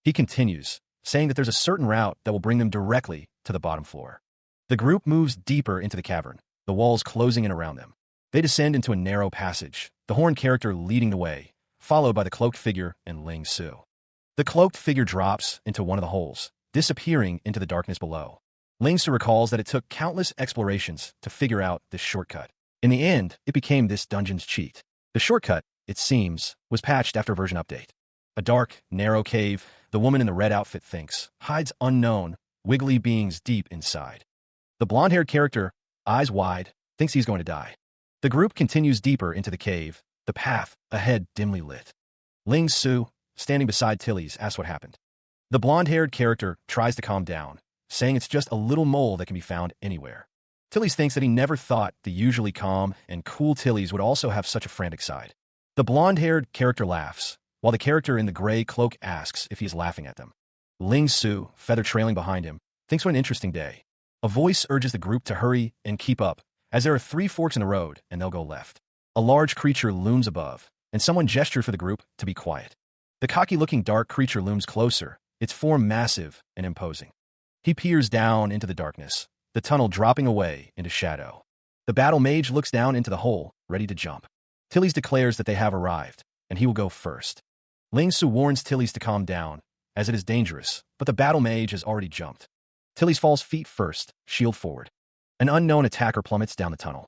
He continues, saying that there's a certain route that will bring them directly to the bottom floor. The group moves deeper into the cavern, the walls closing in around them. They descend into a narrow passage, the horned character leading the way, followed by the cloaked figure and Ling Su. The cloaked figure drops into one of the holes, disappearing into the darkness below. Ling Su recalls that it took countless explorations to figure out this shortcut. In the end, it became this dungeon's cheat. The shortcut, it seems, was patched after a version update. A dark, narrow cave, the woman in the red outfit thinks, hides unknown, wiggly beings deep inside. The blonde-haired character, eyes wide, thinks he's going to die. The group continues deeper into the cave, the path ahead dimly lit. Ling Su, standing beside Tilly's, asks what happened. The blonde-haired character tries to calm down, saying it's just a little mole that can be found anywhere. Tilly's thinks that he never thought the usually calm and cool Tilly's would also have such a frantic side. The blonde-haired character laughs, while the character in the gray cloak asks if he is laughing at them. Ling Su, feather trailing behind him, thinks what an interesting day. A voice urges the group to hurry and keep up, as there are 3 forks in the road and they'll go left. A large creature looms above, and someone gestures for the group to be quiet. The cocky-looking dark creature looms closer, its form massive and imposing. He peers down into the darkness, the tunnel dropping away into shadow. The battle mage looks down into the hole, ready to jump. Tilly's declares that they have arrived, and he will go first. Ling Su warns Tilly's to calm down, as it is dangerous, but the battle mage has already jumped. Tilly's falls feet first, shield forward. An unknown attacker plummets down the tunnel.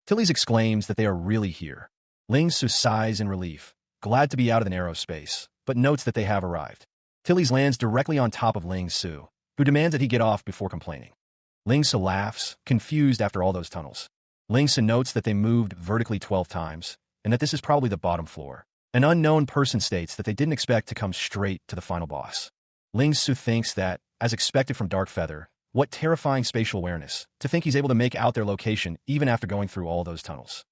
Tilly's exclaims that they are really here. Ling Su sighs in relief, glad to be out of the narrow space, but notes that they have arrived. Tilly's lands directly on top of Ling Su, who demands that he get off before complaining. Ling Su laughs, confused after all those tunnels. Ling Su notes that they moved vertically 12 times, and that this is probably the bottom floor. An unknown person states that they didn't expect to come straight to the final boss. Ling Su thinks that, as expected from Dark Feather, what terrifying spatial awareness, to think he's able to make out their location even after going through all those tunnels.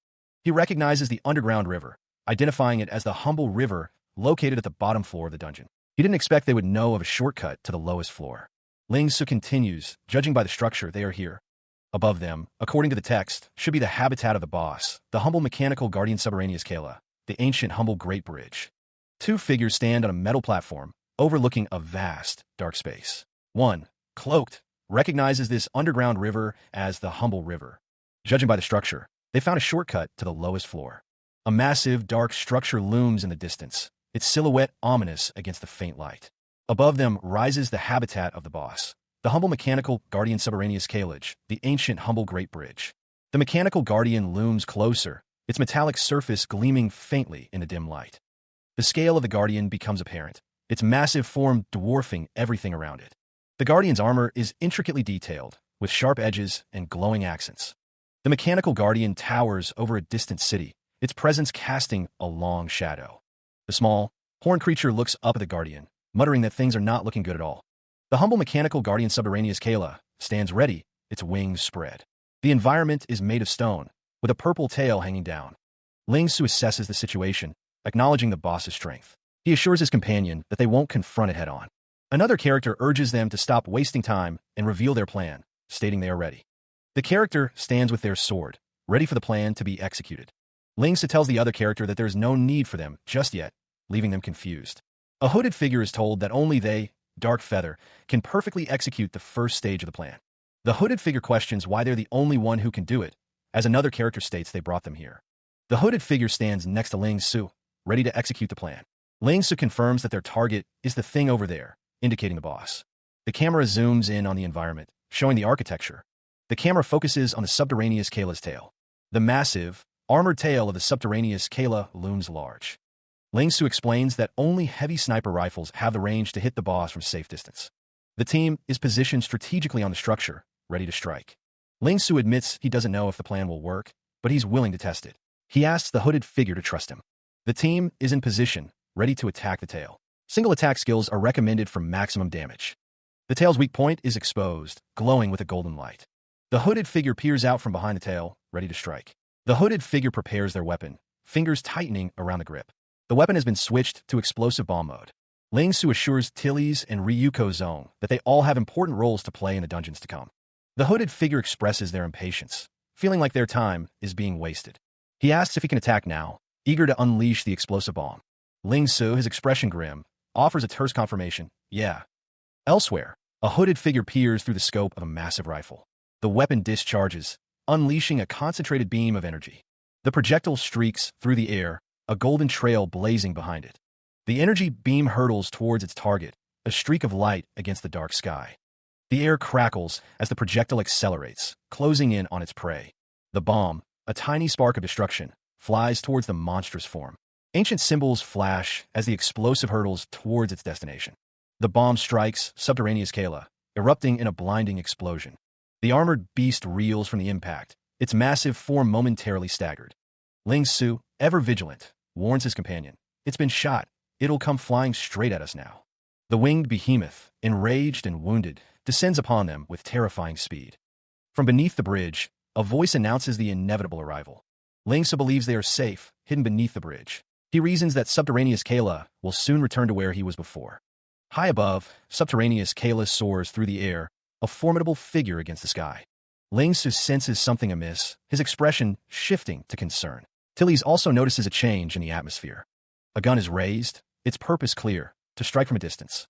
He recognizes the underground river, identifying it as the Humble River located at the bottom floor of the dungeon. He didn't expect they would know of a shortcut to the lowest floor. Ling Su continues, judging by the structure, they are here. Above them, according to the text, should be the habitat of the boss, the humble mechanical guardian subterraneous Kala, the ancient humble great bridge. 2 figures stand on a metal platform, overlooking a vast, dark space. One, cloaked, recognizes this underground river as the Humble River. Judging by the structure, they found a shortcut to the lowest floor. A massive, dark structure looms in the distance, its silhouette ominous against the faint light. Above them rises the habitat of the boss, the humble mechanical guardian subterraneous Kalage, the ancient humble great bridge. The mechanical guardian looms closer, its metallic surface gleaming faintly in the dim light. The scale of the guardian becomes apparent, its massive form dwarfing everything around it. The guardian's armor is intricately detailed, with sharp edges and glowing accents. The mechanical guardian towers over a distant city, its presence casting a long shadow. The small, horned creature looks up at the guardian, muttering that things are not looking good at all. The humble mechanical guardian subterraneous Kala stands ready, its wings spread. The environment is made of stone, with a purple tail hanging down. Ling Su assesses the situation, acknowledging the boss's strength. He assures his companion that they won't confront it head-on. Another character urges them to stop wasting time and reveal their plan, stating they are ready. The character stands with their sword, ready for the plan to be executed. Ling Su tells the other character that there is no need for them just yet, leaving them confused. A hooded figure is told that only they, Dark Feather, can perfectly execute the first stage of the plan. The hooded figure questions why they're the only one who can do it, as another character states they brought them here. The hooded figure stands next to Ling Su, ready to execute the plan. Ling Su confirms that their target is the thing over there, indicating the boss. The camera zooms in on the environment, showing the architecture. The camera focuses on the subterraneous Kala's tail. The massive, armored tail of the subterraneous Kala looms large. Ling Su explains that only heavy sniper rifles have the range to hit the boss from safe distance. The team is positioned strategically on the structure, ready to strike. Ling Su admits he doesn't know if the plan will work, but he's willing to test it. He asks the hooded figure to trust him. The team is in position, ready to attack the tail. Single attack skills are recommended for maximum damage. The tail's weak point is exposed, glowing with a golden light. The hooded figure peers out from behind the tail, ready to strike. The hooded figure prepares their weapon, fingers tightening around the grip. The weapon has been switched to explosive bomb mode. Ling Su assures Tilly's and Ryuko's own that they all have important roles to play in the dungeons to come. The hooded figure expresses their impatience, feeling like their time is being wasted. He asks if he can attack now, eager to unleash the explosive bomb. Ling Su, his expression grim, offers a terse confirmation, yeah. Elsewhere, a hooded figure peers through the scope of a massive rifle. The weapon discharges, unleashing a concentrated beam of energy. The projectile streaks through the air, a golden trail blazing behind it. The energy beam hurtles towards its target, a streak of light against the dark sky. The air crackles as the projectile accelerates, closing in on its prey. The bomb, a tiny spark of destruction, flies towards the monstrous form. Ancient symbols flash as the explosive hurtles towards its destination. The bomb strikes subterraneous Kala, erupting in a blinding explosion. The armored beast reels from the impact, its massive form momentarily staggered. Ling Su, ever vigilant, warns his companion, "It's been shot. It'll come flying straight at us now." The winged behemoth, enraged and wounded, descends upon them with terrifying speed. From beneath the bridge, a voice announces the inevitable arrival. Ling Su believes they are safe, hidden beneath the bridge. He reasons that subterraneous Kala will soon return to where he was before. High above, subterraneous Kala soars through the air, a formidable figure against the sky. Ling Su senses something amiss, his expression shifting to concern. Tilly's also notices a change in the atmosphere. A gun is raised, its purpose clear, to strike from a distance.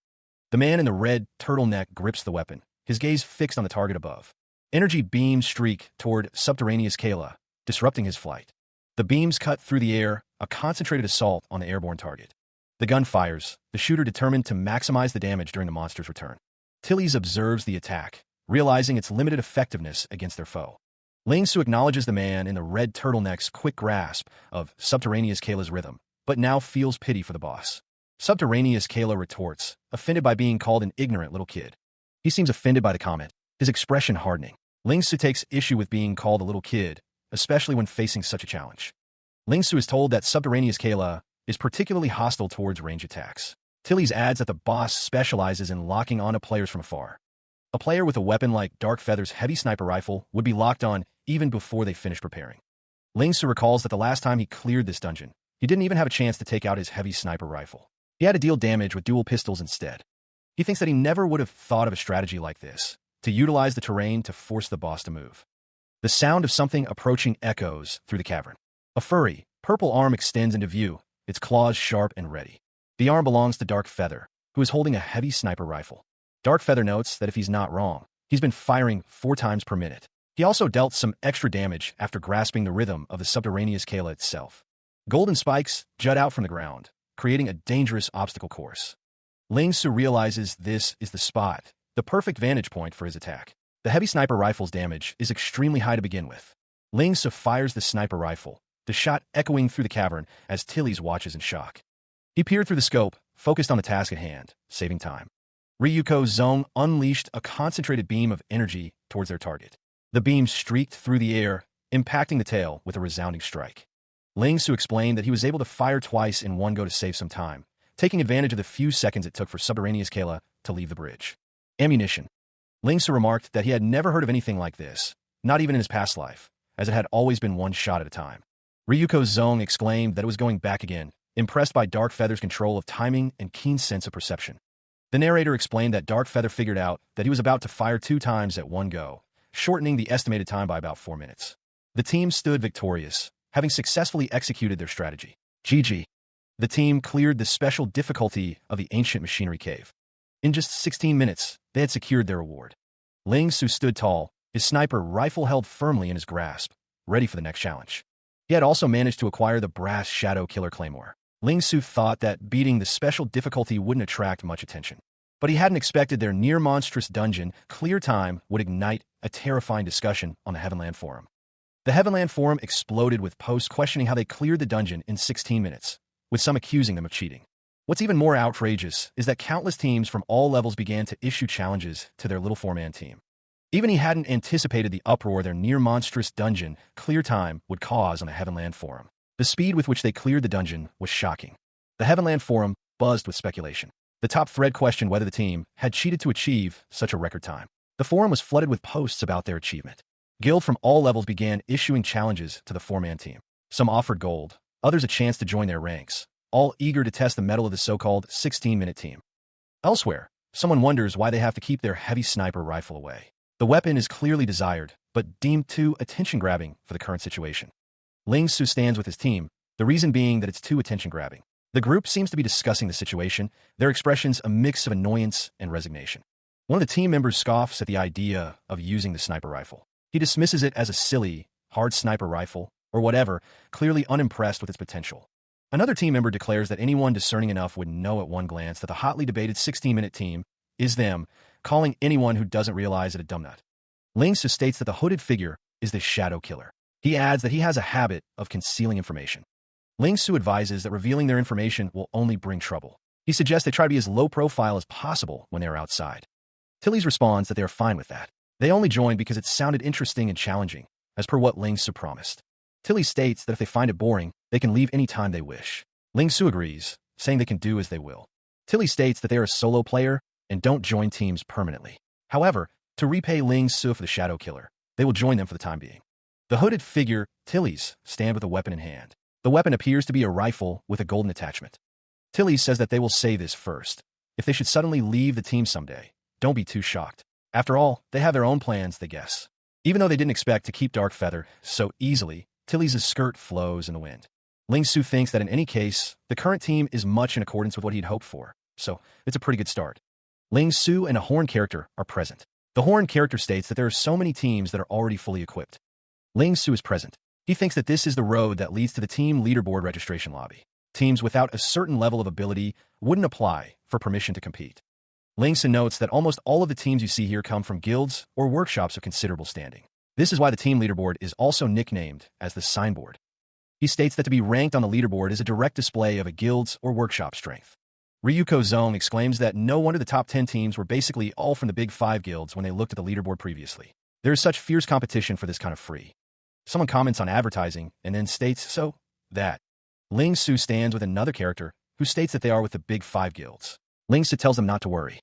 The man in the red turtleneck grips the weapon, his gaze fixed on the target above. Energy beams streak toward subterraneous Kayla, disrupting his flight. The beams cut through the air, a concentrated assault on the airborne target. The gun fires, the shooter determined to maximize the damage during the monster's return. Tilly's observes the attack, realizing its limited effectiveness against their foe. Ling Su acknowledges the man in the red turtleneck's quick grasp of subterraneous Kayla's rhythm, but now feels pity for the boss. Subterraneous Kayla retorts, offended by being called an ignorant little kid. He seems offended by the comment, his expression hardening. Ling Su takes issue with being called a little kid, especially when facing such a challenge. Ling Su is told that subterraneous Kayla is particularly hostile towards range attacks. Tilly's adds that the boss specializes in locking onto players from afar. A player with a weapon like Dark Feather's heavy sniper rifle would be locked on even before they finish preparing. Ling Su recalls that the last time he cleared this dungeon, he didn't even have a chance to take out his heavy sniper rifle. He had to deal damage with dual pistols instead. He thinks that he never would have thought of a strategy like this, to utilize the terrain to force the boss to move. The sound of something approaching echoes through the cavern. A furry, purple arm extends into view, its claws sharp and ready. The arm belongs to Dark Feather, who is holding a heavy sniper rifle. Dark Feather notes that if he's not wrong, he's been firing 4 times per minute. He also dealt some extra damage after grasping the rhythm of the subterraneous Kayla itself. Golden spikes jut out from the ground, creating a dangerous obstacle course. Ling Su realizes this is the spot, the perfect vantage point for his attack. The heavy sniper rifle's damage is extremely high to begin with. Ling Su fires the sniper rifle, the shot echoing through the cavern as Tilly's watches in shock. He peered through the scope, focused on the task at hand, saving time. Ryuko Zong unleashed a concentrated beam of energy towards their target. The beam streaked through the air, impacting the tail with a resounding strike. Ling Su explained that he was able to fire twice in one go to save some time, taking advantage of the few seconds it took for subterraneous Kayla to leave the bridge. Ammunition. Ling Su remarked that he had never heard of anything like this, not even in his past life, as it had always been one shot at a time. Ryuko Zong exclaimed that it was going back again, impressed by Dark Feather's control of timing and keen sense of perception. The narrator explained that Dark Feather figured out that he was about to fire 2 times at one go, shortening the estimated time by about 4 minutes. The team stood victorious, having successfully executed their strategy. GG. The team cleared the special difficulty of the ancient machinery cave. In just 16 minutes, they had secured their reward. Ling Su stood tall, his sniper rifle held firmly in his grasp, ready for the next challenge. He had also managed to acquire the brass Shadow Killer Claymore. Ling Su thought that beating the special difficulty wouldn't attract much attention. But he hadn't expected their near-monstrous dungeon clear time would ignite a terrifying discussion on the Heavenland Forum. The Heavenland Forum exploded with posts questioning how they cleared the dungeon in 16 minutes, with some accusing them of cheating. What's even more outrageous is that countless teams from all levels began to issue challenges to their little 4-man team. Even he hadn't anticipated the uproar their near-monstrous dungeon clear time would cause on the Heavenland Forum. The speed with which they cleared the dungeon was shocking. The Heavenland Forum buzzed with speculation. The top thread questioned whether the team had cheated to achieve such a record time. The forum was flooded with posts about their achievement. Guilds from all levels began issuing challenges to the 4-man team. Some offered gold, others a chance to join their ranks, all eager to test the mettle of the so-called 16-minute team. Elsewhere, someone wonders why they have to keep their heavy sniper rifle away. The weapon is clearly desired, but deemed too attention-grabbing for the current situation. Ling Su stands with his team, the reason being that it's too attention-grabbing. The group seems to be discussing the situation, their expressions a mix of annoyance and resignation. One of the team members scoffs at the idea of using the sniper rifle. He dismisses it as a silly, hard sniper rifle, or whatever, clearly unimpressed with its potential. Another team member declares that anyone discerning enough would know at one glance that the hotly debated 16-minute team is them, calling anyone who doesn't realize it a dumbnut. Ling Su states that the hooded figure is the Shadow Killer. He adds that he has a habit of concealing information. Ling Su advises that revealing their information will only bring trouble. He suggests they try to be as low profile as possible when they are outside. Tilly's responds that they are fine with that. They only joined because it sounded interesting and challenging, as per what Ling Su promised. Tilly states that if they find it boring, they can leave any time they wish. Ling Su agrees, saying they can do as they will. Tilly states that they are a solo player and don't join teams permanently. However, to repay Ling Su for the Shadow Killer, they will join them for the time being. The hooded figure, Tilly's, stand with a weapon in hand. The weapon appears to be a rifle with a golden attachment. Tilly says that they will say this first. If they should suddenly leave the team someday, don't be too shocked. After all, they have their own plans, they guess. Even though they didn't expect to keep Dark Feather so easily, Tilly's skirt flows in the wind. Ling Su thinks that in any case, the current team is much in accordance with what he'd hoped for, so it's a pretty good start. Ling Su and a Horn character are present. The Horn character states that there are so many teams that are already fully equipped. Ling Su is present. He thinks that this is the road that leads to the team leaderboard registration lobby. Teams without a certain level of ability wouldn't apply for permission to compete. Ling Su notes that almost all of the teams you see here come from guilds or workshops of considerable standing. This is why the team leaderboard is also nicknamed as the signboard. He states that to be ranked on the leaderboard is a direct display of a guild's or workshop strength. Ryuko Zong exclaims that no wonder the top 10 teams were basically all from the big 5 guilds when they looked at the leaderboard previously. There is such fierce competition for this kind of free. Someone comments on advertising and then states so that. Ling Su stands with another character who states that they are with the big 5 guilds. Ling Su tells them not to worry.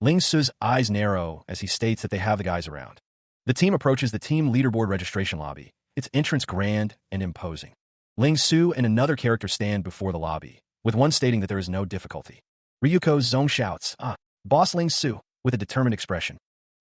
Ling Su's eyes narrow as he states that they have the guys around. The team approaches the team leaderboard registration lobby, its entrance grand and imposing. Ling Su and another character stand before the lobby, with one stating that there is no difficulty. Ryuko Zong shouts, Boss Ling Su, with a determined expression.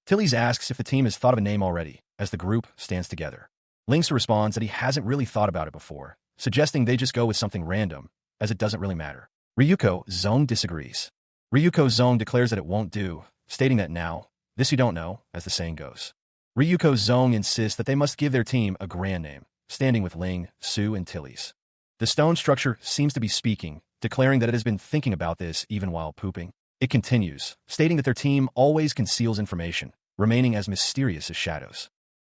Tilly's asks if the team has thought of a name already, as the group stands together. Ling Su responds that he hasn't really thought about it before, suggesting they just go with something random, as it doesn't really matter. Ryuko Zong disagrees. Ryuko Zong declares that it won't do, stating that now, this you don't know, as the saying goes. Ryuko Zong insists that they must give their team a grand name, standing with Ling, Su, and Tilly's. The stone structure seems to be speaking, declaring that it has been thinking about this even while pooping. It continues, stating that their team always conceals information, remaining as mysterious as shadows.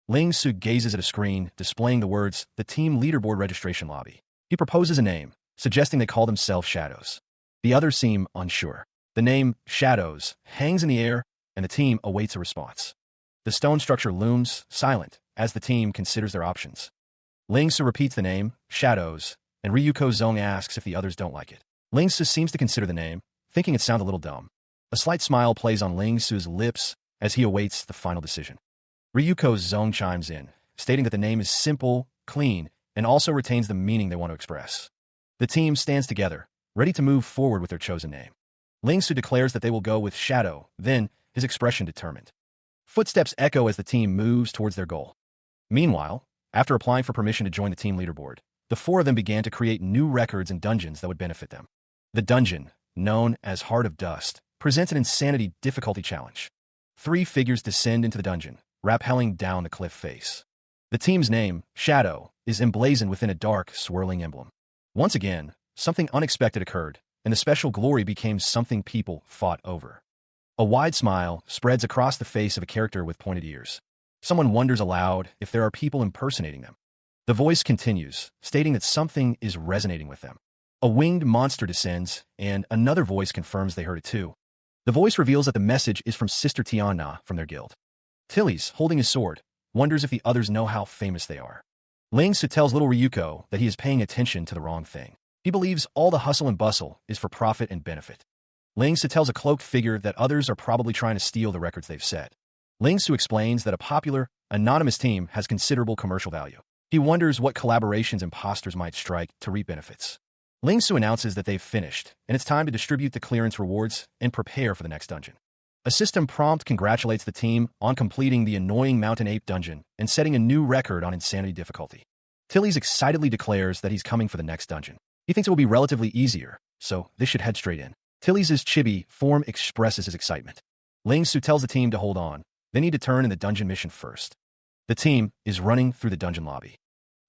Ling Su gazes at a screen, displaying the words, the team leaderboard registration lobby. He proposes a name, suggesting they call themselves Shadows. The others seem unsure. The name, Shadows, hangs in the air, and the team awaits a response. The stone structure looms, silent, as the team considers their options. Ling Su repeats the name, Shadows, and Ryuko Zong asks if the others don't like it. Ling Su seems to consider the name, thinking it sounds a little dumb. A slight smile plays on Ling Su's lips as he awaits the final decision. Ryuko Zong chimes in, stating that the name is simple, clean, and also retains the meaning they want to express. The team stands together, ready to move forward with their chosen name. Ling Su declares that they will go with Shadow, then, his expression determined. Footsteps echo as the team moves towards their goal. Meanwhile, after applying for permission to join the team leaderboard, the 4 of them began to create new records and dungeons that would benefit them. The dungeon, known as Heart of Dust, presents an insanity difficulty challenge. 3 figures descend into the dungeon, rappelling down the cliff face. The team's name, Shadow, is emblazoned within a dark, swirling emblem. Once again, something unexpected occurred, and the special glory became something people fought over. A wide smile spreads across the face of a character with pointed ears. Someone wonders aloud if there are people impersonating them. The voice continues, stating that something is resonating with them. A winged monster descends, and another voice confirms they heard it too. The voice reveals that the message is from Sister Tiana from their guild. Tilly's, holding his sword, wonders if the others know how famous they are. Ling Su tells little Ryuko that he is paying attention to the wrong thing. He believes all the hustle and bustle is for profit and benefit. Ling Su tells a cloaked figure that others are probably trying to steal the records they've set. Ling Su explains that a popular, anonymous team has considerable commercial value. He wonders what collaborations imposters might strike to reap benefits. Ling Su announces that they've finished, and it's time to distribute the clearance rewards and prepare for the next dungeon. A system prompt congratulates the team on completing the annoying Mountain Ape dungeon and setting a new record on insanity difficulty. Tilly's excitedly declares that he's coming for the next dungeon. He thinks it will be relatively easier, so they should head straight in. Tilly's chibi form expresses his excitement. Ling Su tells the team to hold on. They need to turn in the dungeon mission first. The team is running through the dungeon lobby.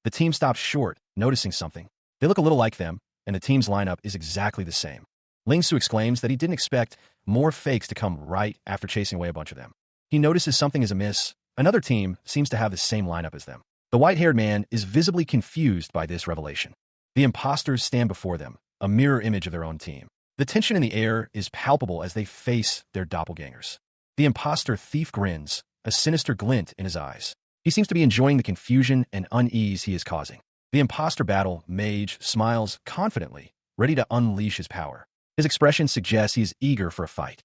The team stops short, noticing something. They look a little like them, and the team's lineup is exactly the same. Ling Su exclaims that he didn't expect more fakes to come right after chasing away a bunch of them. He notices something is amiss. Another team seems to have the same lineup as them. The white-haired man is visibly confused by this revelation. The imposters stand before them, a mirror image of their own team. The tension in the air is palpable as they face their doppelgangers. The imposter thief grins, a sinister glint in his eyes. He seems to be enjoying the confusion and unease he is causing. The imposter battle mage smiles confidently, ready to unleash his power. His expression suggests he is eager for a fight.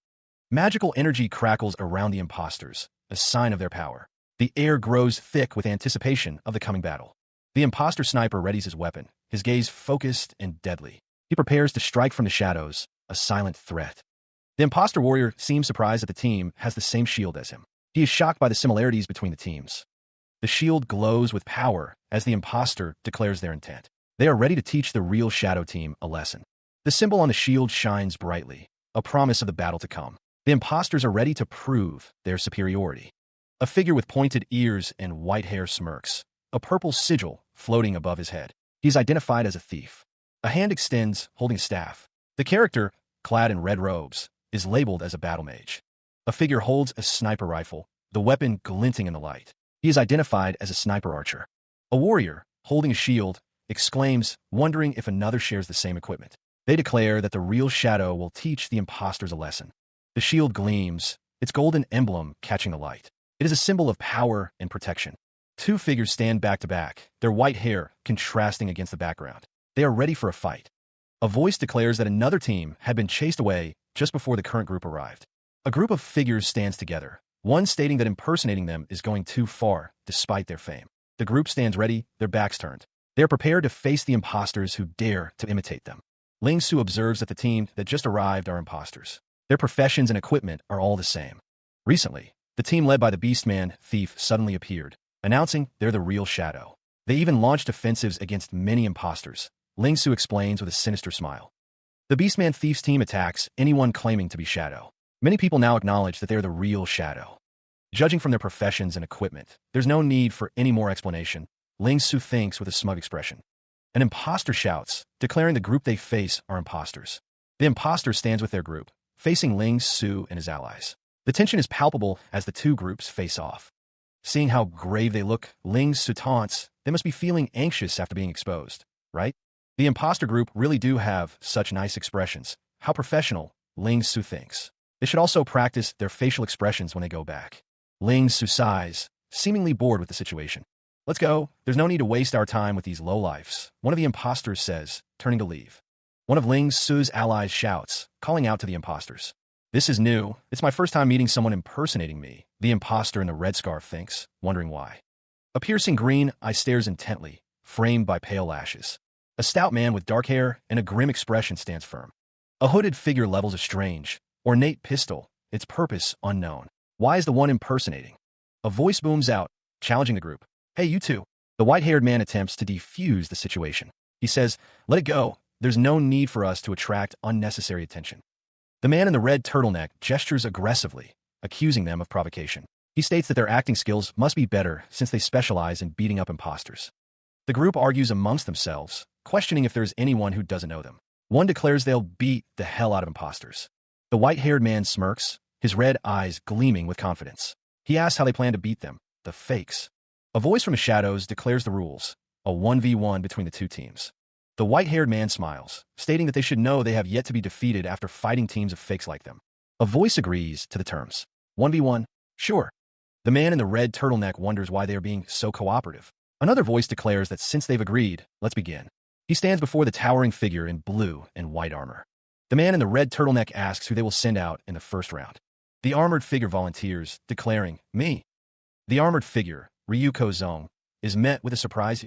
Magical energy crackles around the imposters, a sign of their power. The air grows thick with anticipation of the coming battle. The imposter sniper readies his weapon, his gaze focused and deadly. He prepares to strike from the shadows, a silent threat. The imposter warrior seems surprised that the team has the same shield as him. He is shocked by the similarities between the teams. The shield glows with power as the imposter declares their intent. They are ready to teach the real shadow team a lesson. The symbol on the shield shines brightly, a promise of the battle to come. The imposters are ready to prove their superiority. A figure with pointed ears and white hair smirks, a purple sigil floating above his head. He is identified as a thief. A hand extends, holding a staff. The character, clad in red robes, is labeled as a battle mage. A figure holds a sniper rifle, the weapon glinting in the light. He is identified as a sniper archer. A warrior, holding a shield, exclaims, wondering if another shares the same equipment. They declare that the real shadow will teach the imposters a lesson. The shield gleams, its golden emblem catching the light. It is a symbol of power and protection. Two figures stand back to back, their white hair contrasting against the background. They are ready for a fight. A voice declares that another team had been chased away just before the current group arrived. A group of figures stands together, one stating that impersonating them is going too far, despite their fame. The group stands ready, their backs turned. They are prepared to face the imposters who dare to imitate them. Ling Su observes that the team that just arrived are imposters. Their professions and equipment are all the same. Recently, the team led by the Beastman thief suddenly appeared, announcing they're the real shadow. They even launched offensives against many imposters. Ling Su explains with a sinister smile. The Beastman thief's team attacks anyone claiming to be shadow. Many people now acknowledge that they're the real shadow. Judging from their professions and equipment, there's no need for any more explanation, Ling Su thinks with a smug expression. An imposter shouts, declaring the group they face are imposters. The imposter stands with their group, facing Ling Su and his allies. The tension is palpable as the two groups face off. Seeing how grave they look, Ling Su taunts, they must be feeling anxious after being exposed, right? The imposter group really do have such nice expressions. How professional, Ling Su thinks. They should also practice their facial expressions when they go back. Ling Su sighs, seemingly bored with the situation. Let's go. There's no need to waste our time with these lowlifes, one of the imposters says, turning to leave. One of Ling Su's allies shouts, calling out to the imposters. This is new. It's my first time meeting someone impersonating me, the imposter in the red scarf thinks, wondering why. A piercing green eye stares intently, framed by pale lashes. A stout man with dark hair and a grim expression stands firm. A hooded figure levels a strange, ornate pistol, its purpose unknown. Why is the one impersonating? A voice booms out, challenging the group. Hey, you two. The white-haired man attempts to defuse the situation. He says, let it go. There's no need for us to attract unnecessary attention. The man in the red turtleneck gestures aggressively, accusing them of provocation. He states that their acting skills must be better since they specialize in beating up imposters. The group argues amongst themselves, questioning if there's anyone who doesn't know them. One declares they'll beat the hell out of imposters. The white-haired man smirks, his red eyes gleaming with confidence. He asks how they plan to beat them, the fakes. A voice from the shadows declares the rules, a 1v1 between the two teams. The white-haired man smiles, stating that they should know they have yet to be defeated after fighting teams of fakes like them. A voice agrees to the terms. 1v1? Sure. The man in the red turtleneck wonders why they are being so cooperative. Another voice declares that since they've agreed, let's begin. He stands before the towering figure in blue and white armor. The man in the red turtleneck asks who they will send out in the first round. The armored figure volunteers, declaring, me. The armored figure, Ryuko Zong, is met with a surprise.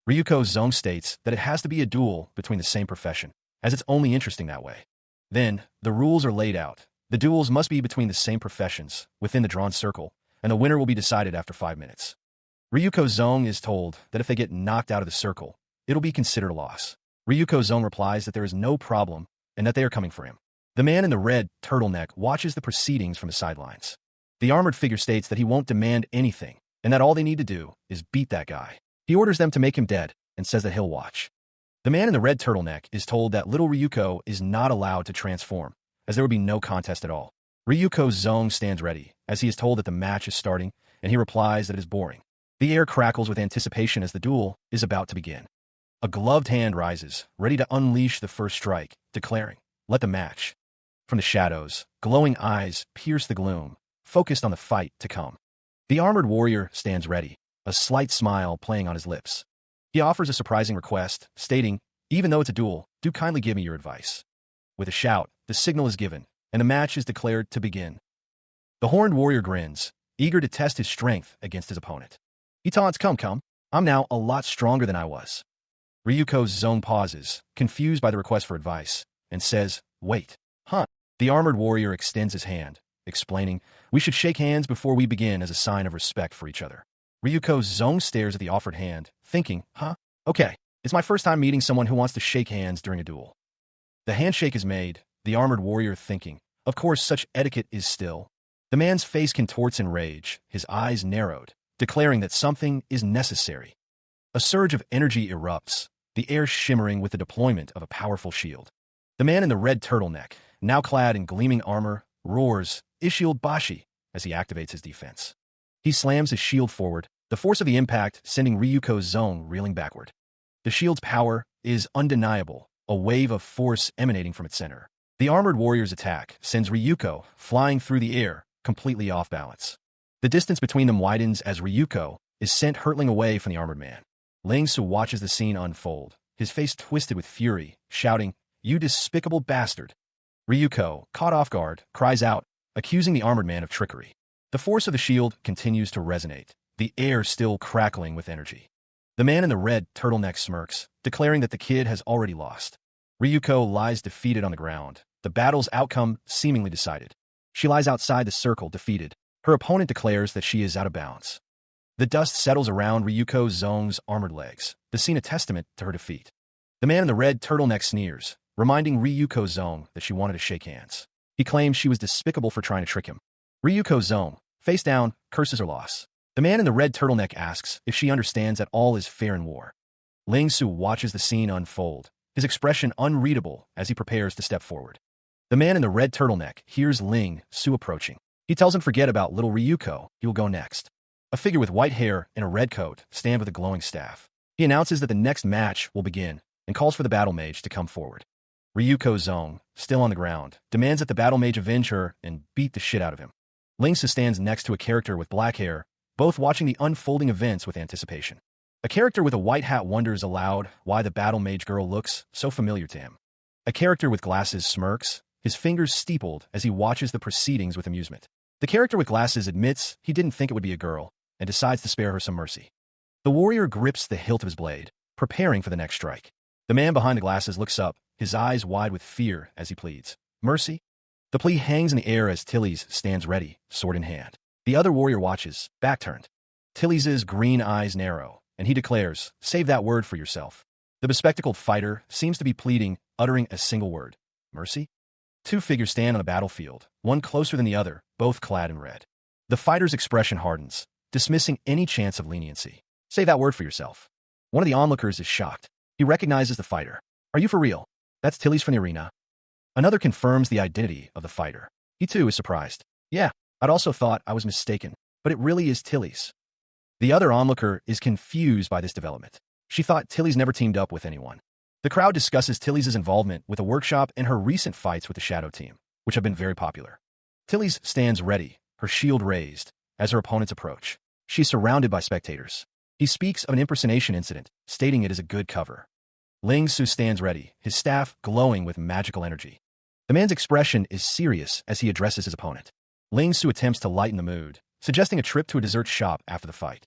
Ryuko Zong states that it has to be a duel between the same profession, as it's only interesting that way. Then, the rules are laid out. The duels must be between the same professions, within the drawn circle, and the winner will be decided after 5 minutes. Ryuko Zong is told that if they get knocked out of the circle, it'll be considered a loss. Ryuko Zong replies that there is no problem and that they are coming for him. The man in the red turtleneck watches the proceedings from the sidelines. The armored figure states that he won't demand anything, and that all they need to do is beat that guy. He orders them to make him dead and says that he'll watch. The man in the red turtleneck is told that little Ryuko is not allowed to transform, as there would be no contest at all. Ryuko Zong stands ready, as he is told that the match is starting, and he replies that it is boring. The air crackles with anticipation as the duel is about to begin. A gloved hand rises, ready to unleash the first strike, declaring, let the match. From the shadows, glowing eyes pierce the gloom, focused on the fight to come. The armored warrior stands ready, a slight smile playing on his lips. He offers a surprising request, stating, even though it's a duel, do kindly give me your advice. With a shout, the signal is given, and the match is declared to begin. The horned warrior grins, eager to test his strength against his opponent. He taunts, come, I'm now a lot stronger than I was. Ryuko Zong pauses, confused by the request for advice, and says, wait, huh? The armored warrior extends his hand, explaining, "We should shake hands before we begin as a sign of respect for each other." Ryuko Zong stares at the offered hand, thinking, huh? Okay, it's my first time meeting someone who wants to shake hands during a duel. The handshake is made, the armored warrior thinking, of course such etiquette is still. The man's face contorts in rage, his eyes narrowed, declaring that something is necessary. A surge of energy erupts, the air shimmering with the deployment of a powerful shield. The man in the red turtleneck, now clad in gleaming armor, roars, "Ishield Bashi," as he activates his defense. He slams his shield forward, the force of the impact sending Ryuko Zong reeling backward. The shield's power is undeniable, a wave of force emanating from its center. The armored warrior's attack sends Ryuko flying through the air, completely off balance. The distance between them widens as Ryuko is sent hurtling away from the armored man. Ling Su watches the scene unfold, his face twisted with fury, shouting, "You despicable bastard!" Ryuko, caught off guard, cries out, accusing the armored man of trickery. The force of the shield continues to resonate, the air still crackling with energy. The man in the red turtleneck smirks, declaring that the kid has already lost. Ryuko lies defeated on the ground, the battle's outcome seemingly decided. She lies outside the circle, defeated. Her opponent declares that she is out of bounds. The dust settles around Ryuko Zong's armored legs, the scene a testament to her defeat. The man in the red turtleneck sneers, reminding Ryuko Zong that she wanted to shake hands. He claims she was despicable for trying to trick him. Ryuko Zong, face down, curses her loss. The man in the red turtleneck asks if she understands that all is fair in war. Ling Su watches the scene unfold, his expression unreadable as he prepares to step forward. The man in the red turtleneck hears Ling Su approaching. He tells him forget about little Ryuko, he will go next. A figure with white hair and a red coat stands with a glowing staff. He announces that the next match will begin and calls for the battle mage to come forward. Ryuko Zong, still on the ground, demands that the battle mage avenge her and beat the shit out of him. Ling Su stands next to a character with black hair, both watching the unfolding events with anticipation. A character with a white hat wonders aloud why the battle mage girl looks so familiar to him. A character with glasses smirks, his fingers steepled as he watches the proceedings with amusement. The character with glasses admits he didn't think it would be a girl and decides to spare her some mercy. The warrior grips the hilt of his blade, preparing for the next strike. The man behind the glasses looks up, his eyes wide with fear as he pleads, "Mercy?" The plea hangs in the air as Tilly's stands ready, sword in hand. The other warrior watches, back turned. Tilly's green eyes narrow, and he declares, "Save that word for yourself." The bespectacled fighter seems to be pleading, uttering a single word, "Mercy?" Two figures stand on the battlefield, one closer than the other, both clad in red. The fighter's expression hardens, dismissing any chance of leniency. "Say that word for yourself." One of the onlookers is shocked. He recognizes the fighter. "Are you for real?" "That's Tilly's from the arena." Another confirms the identity of the fighter. He too is surprised. "Yeah, I'd also thought I was mistaken, but it really is Tilly's." The other onlooker is confused by this development. She thought Tilly's never teamed up with anyone. The crowd discusses Tilly's involvement with a workshop and her recent fights with the Shadow Team, which have been very popular. Tilly's stands ready, her shield raised, as her opponents approach. She's surrounded by spectators. He speaks of an impersonation incident, stating it is a good cover. Ling Su stands ready, his staff glowing with magical energy. The man's expression is serious as he addresses his opponent. Ling Su attempts to lighten the mood, suggesting a trip to a dessert shop after the fight.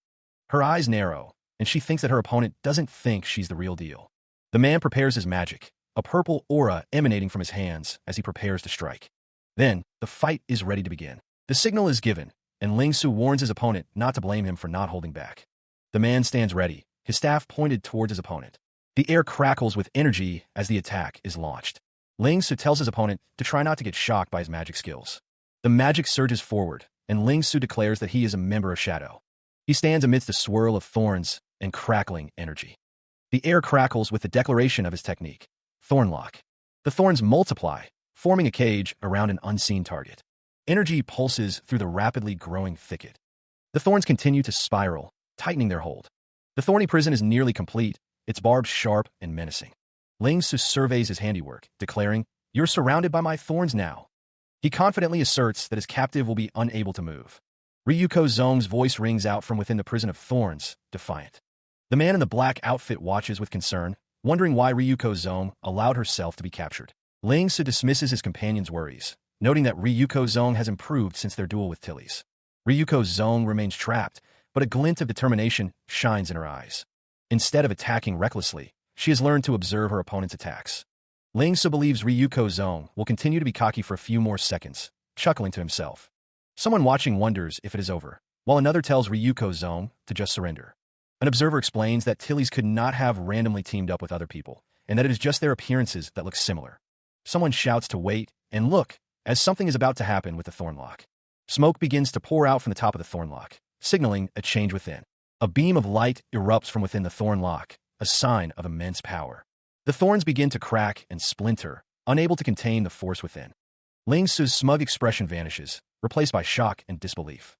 Her eyes narrow, and she thinks that her opponent doesn't think she's the real deal. The man prepares his magic, a purple aura emanating from his hands as he prepares to strike. Then, the fight is ready to begin. The signal is given, and Ling Su warns his opponent not to blame him for not holding back. The man stands ready, his staff pointed towards his opponent. The air crackles with energy as the attack is launched. Ling Su tells his opponent to try not to get shocked by his magic skills. The magic surges forward, and Ling Su declares that he is a member of Shadow. He stands amidst a swirl of thorns and crackling energy. The air crackles with the declaration of his technique, Thornlock. The thorns multiply, forming a cage around an unseen target. Energy pulses through the rapidly growing thicket. The thorns continue to spiral, tightening their hold. The thorny prison is nearly complete, its barbs sharp and menacing. Ling Su surveys his handiwork, declaring, "You're surrounded by my thorns now." He confidently asserts that his captive will be unable to move. Ryuko Zong's voice rings out from within the prison of thorns, defiant. The man in the black outfit watches with concern, wondering why Ryuko Zong allowed herself to be captured. Ling Su dismisses his companion's worries, noting that Ryuko Zong has improved since their duel with Tilly's. Ryuko Zong remains trapped, but a glint of determination shines in her eyes. Instead of attacking recklessly, she has learned to observe her opponent's attacks. Ling Su believes Ryuko Zong will continue to be cocky for a few more seconds, chuckling to himself. Someone watching wonders if it is over, while another tells Ryuko Zone to just surrender. An observer explains that Tillies could not have randomly teamed up with other people, and that it is just their appearances that look similar. Someone shouts to wait and look, as something is about to happen with the Thornlock. Smoke begins to pour out from the top of the Thornlock, signaling a change within. A beam of light erupts from within the Thornlock, a sign of immense power. The thorns begin to crack and splinter, unable to contain the force within. Ling Su's smug expression vanishes, replaced by shock and disbelief.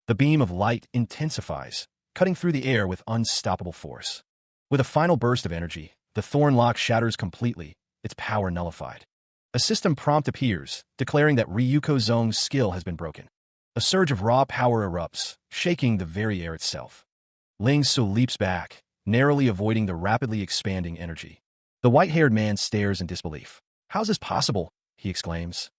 The beam of light intensifies, cutting through the air with unstoppable force. With a final burst of energy, the Thornlock shatters completely, its power nullified. A system prompt appears, declaring that Ryuko Zone's skill has been broken. A surge of raw power erupts, shaking the very air itself. Ling Su leaps back, narrowly avoiding the rapidly expanding energy. The white-haired man stares in disbelief. "How's this possible?" he exclaims.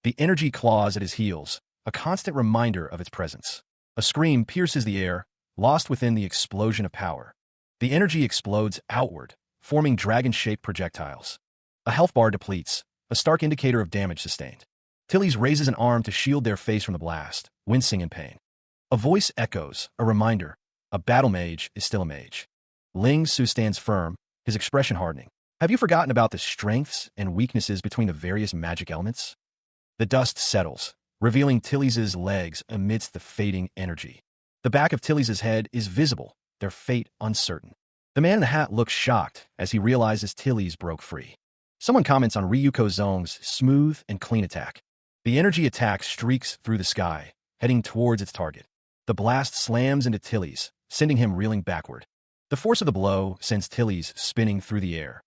The energy claws at his heels, a constant reminder of its presence. A scream pierces the air, lost within the explosion of power. The energy explodes outward, forming dragon-shaped projectiles. A health bar depletes, a stark indicator of damage sustained. Tillies raises an arm to shield their face from the blast, wincing in pain. A voice echoes, a reminder: a battle mage is still a mage. Ling Su stands firm, his expression hardening. "Have you forgotten about the strengths and weaknesses between the various magic elements?" The dust settles, revealing Tillies' legs amidst the fading energy. The back of Tillies' head is visible, their fate uncertain. The man in the hat looks shocked as he realizes Tillies broke free. Someone comments on Ryuko Zone's smooth and clean attack. The energy attack streaks through the sky, heading towards its target. The blast slams into Tillies, sending him reeling backward. The force of the blow sends Tillies spinning through the air.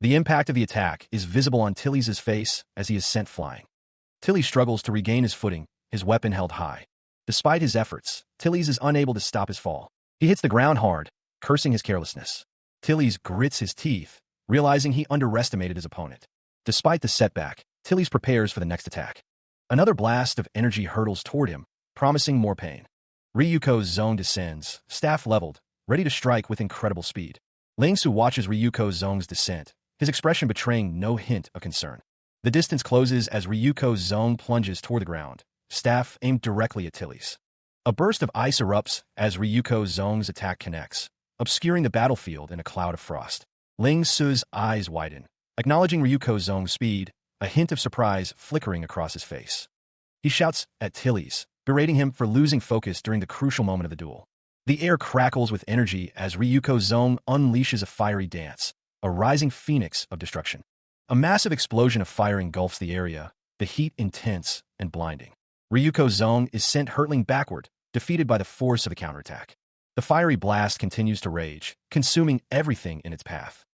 The impact of the attack is visible on Tillies' face as he is sent flying. Tillies struggles to regain his footing, his weapon held high. Despite his efforts, Tillies is unable to stop his fall. He hits the ground hard, cursing his carelessness. Tillies grits his teeth, realizing he underestimated his opponent. Despite the setback, Tillies prepares for the next attack. Another blast of energy hurtles toward him, promising more pain. Ryuko's zone descends, staff leveled, ready to strike with incredible speed. Ling Su watches Ryuko's zone's descent, his expression betraying no hint of concern. The distance closes as Ryuko's zone plunges toward the ground, staff aimed directly at Tillies. A burst of ice erupts as Ryuko's zone's attack connects, obscuring the battlefield in a cloud of frost. Ling Su's eyes widen, acknowledging Ryuko's zone's speed, a hint of surprise flickering across his face. He shouts at Tillies, berating him for losing focus during the crucial moment of the duel. The air crackles with energy as Ryuko's zone unleashes a fiery dance, a rising phoenix of destruction. A massive explosion of fire engulfs the area, the heat intense and blinding. Ryuko's zone is sent hurtling backward, defeated by the force of the counterattack. The fiery blast continues to rage, consuming everything in its path.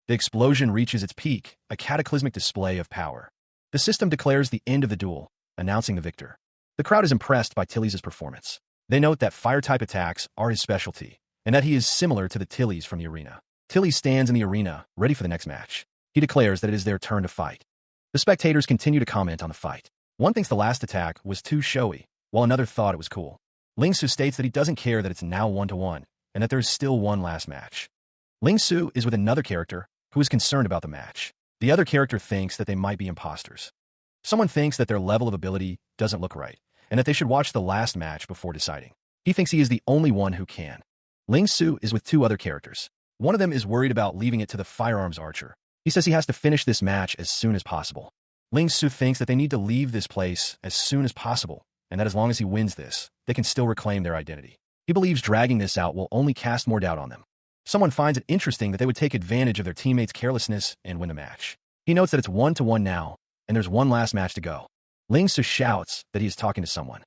The explosion reaches its peak, a cataclysmic display of power. The system declares the end of the duel, announcing the victor. The crowd is impressed by Tillies' performance. They note that fire-type attacks are his specialty, and that he is similar to the Tillies from the arena. Tillies stands in the arena, ready for the next match. He declares that it is their turn to fight. The spectators continue to comment on the fight. One thinks the last attack was too showy, while another thought it was cool. Ling Su states that he doesn't care that it's now 1-1, and that there is still one last match. Ling Su is with another character who is concerned about the match. The other character thinks that they might be imposters. Someone thinks that their level of ability doesn't look right, and that they should watch the last match before deciding. He thinks he is the only one who can. Ling Su is with two other characters. One of them is worried about leaving it to the firearms archer. He says he has to finish this match as soon as possible. Ling Su thinks that they need to leave this place as soon as possible, and that as long as he wins this, they can still reclaim their identity. He believes dragging this out will only cast more doubt on them. Someone finds it interesting that they would take advantage of their teammates' carelessness and win the match. He notes that it's 1-1 now, and there's one last match to go. Ling Su shouts that he is talking to someone.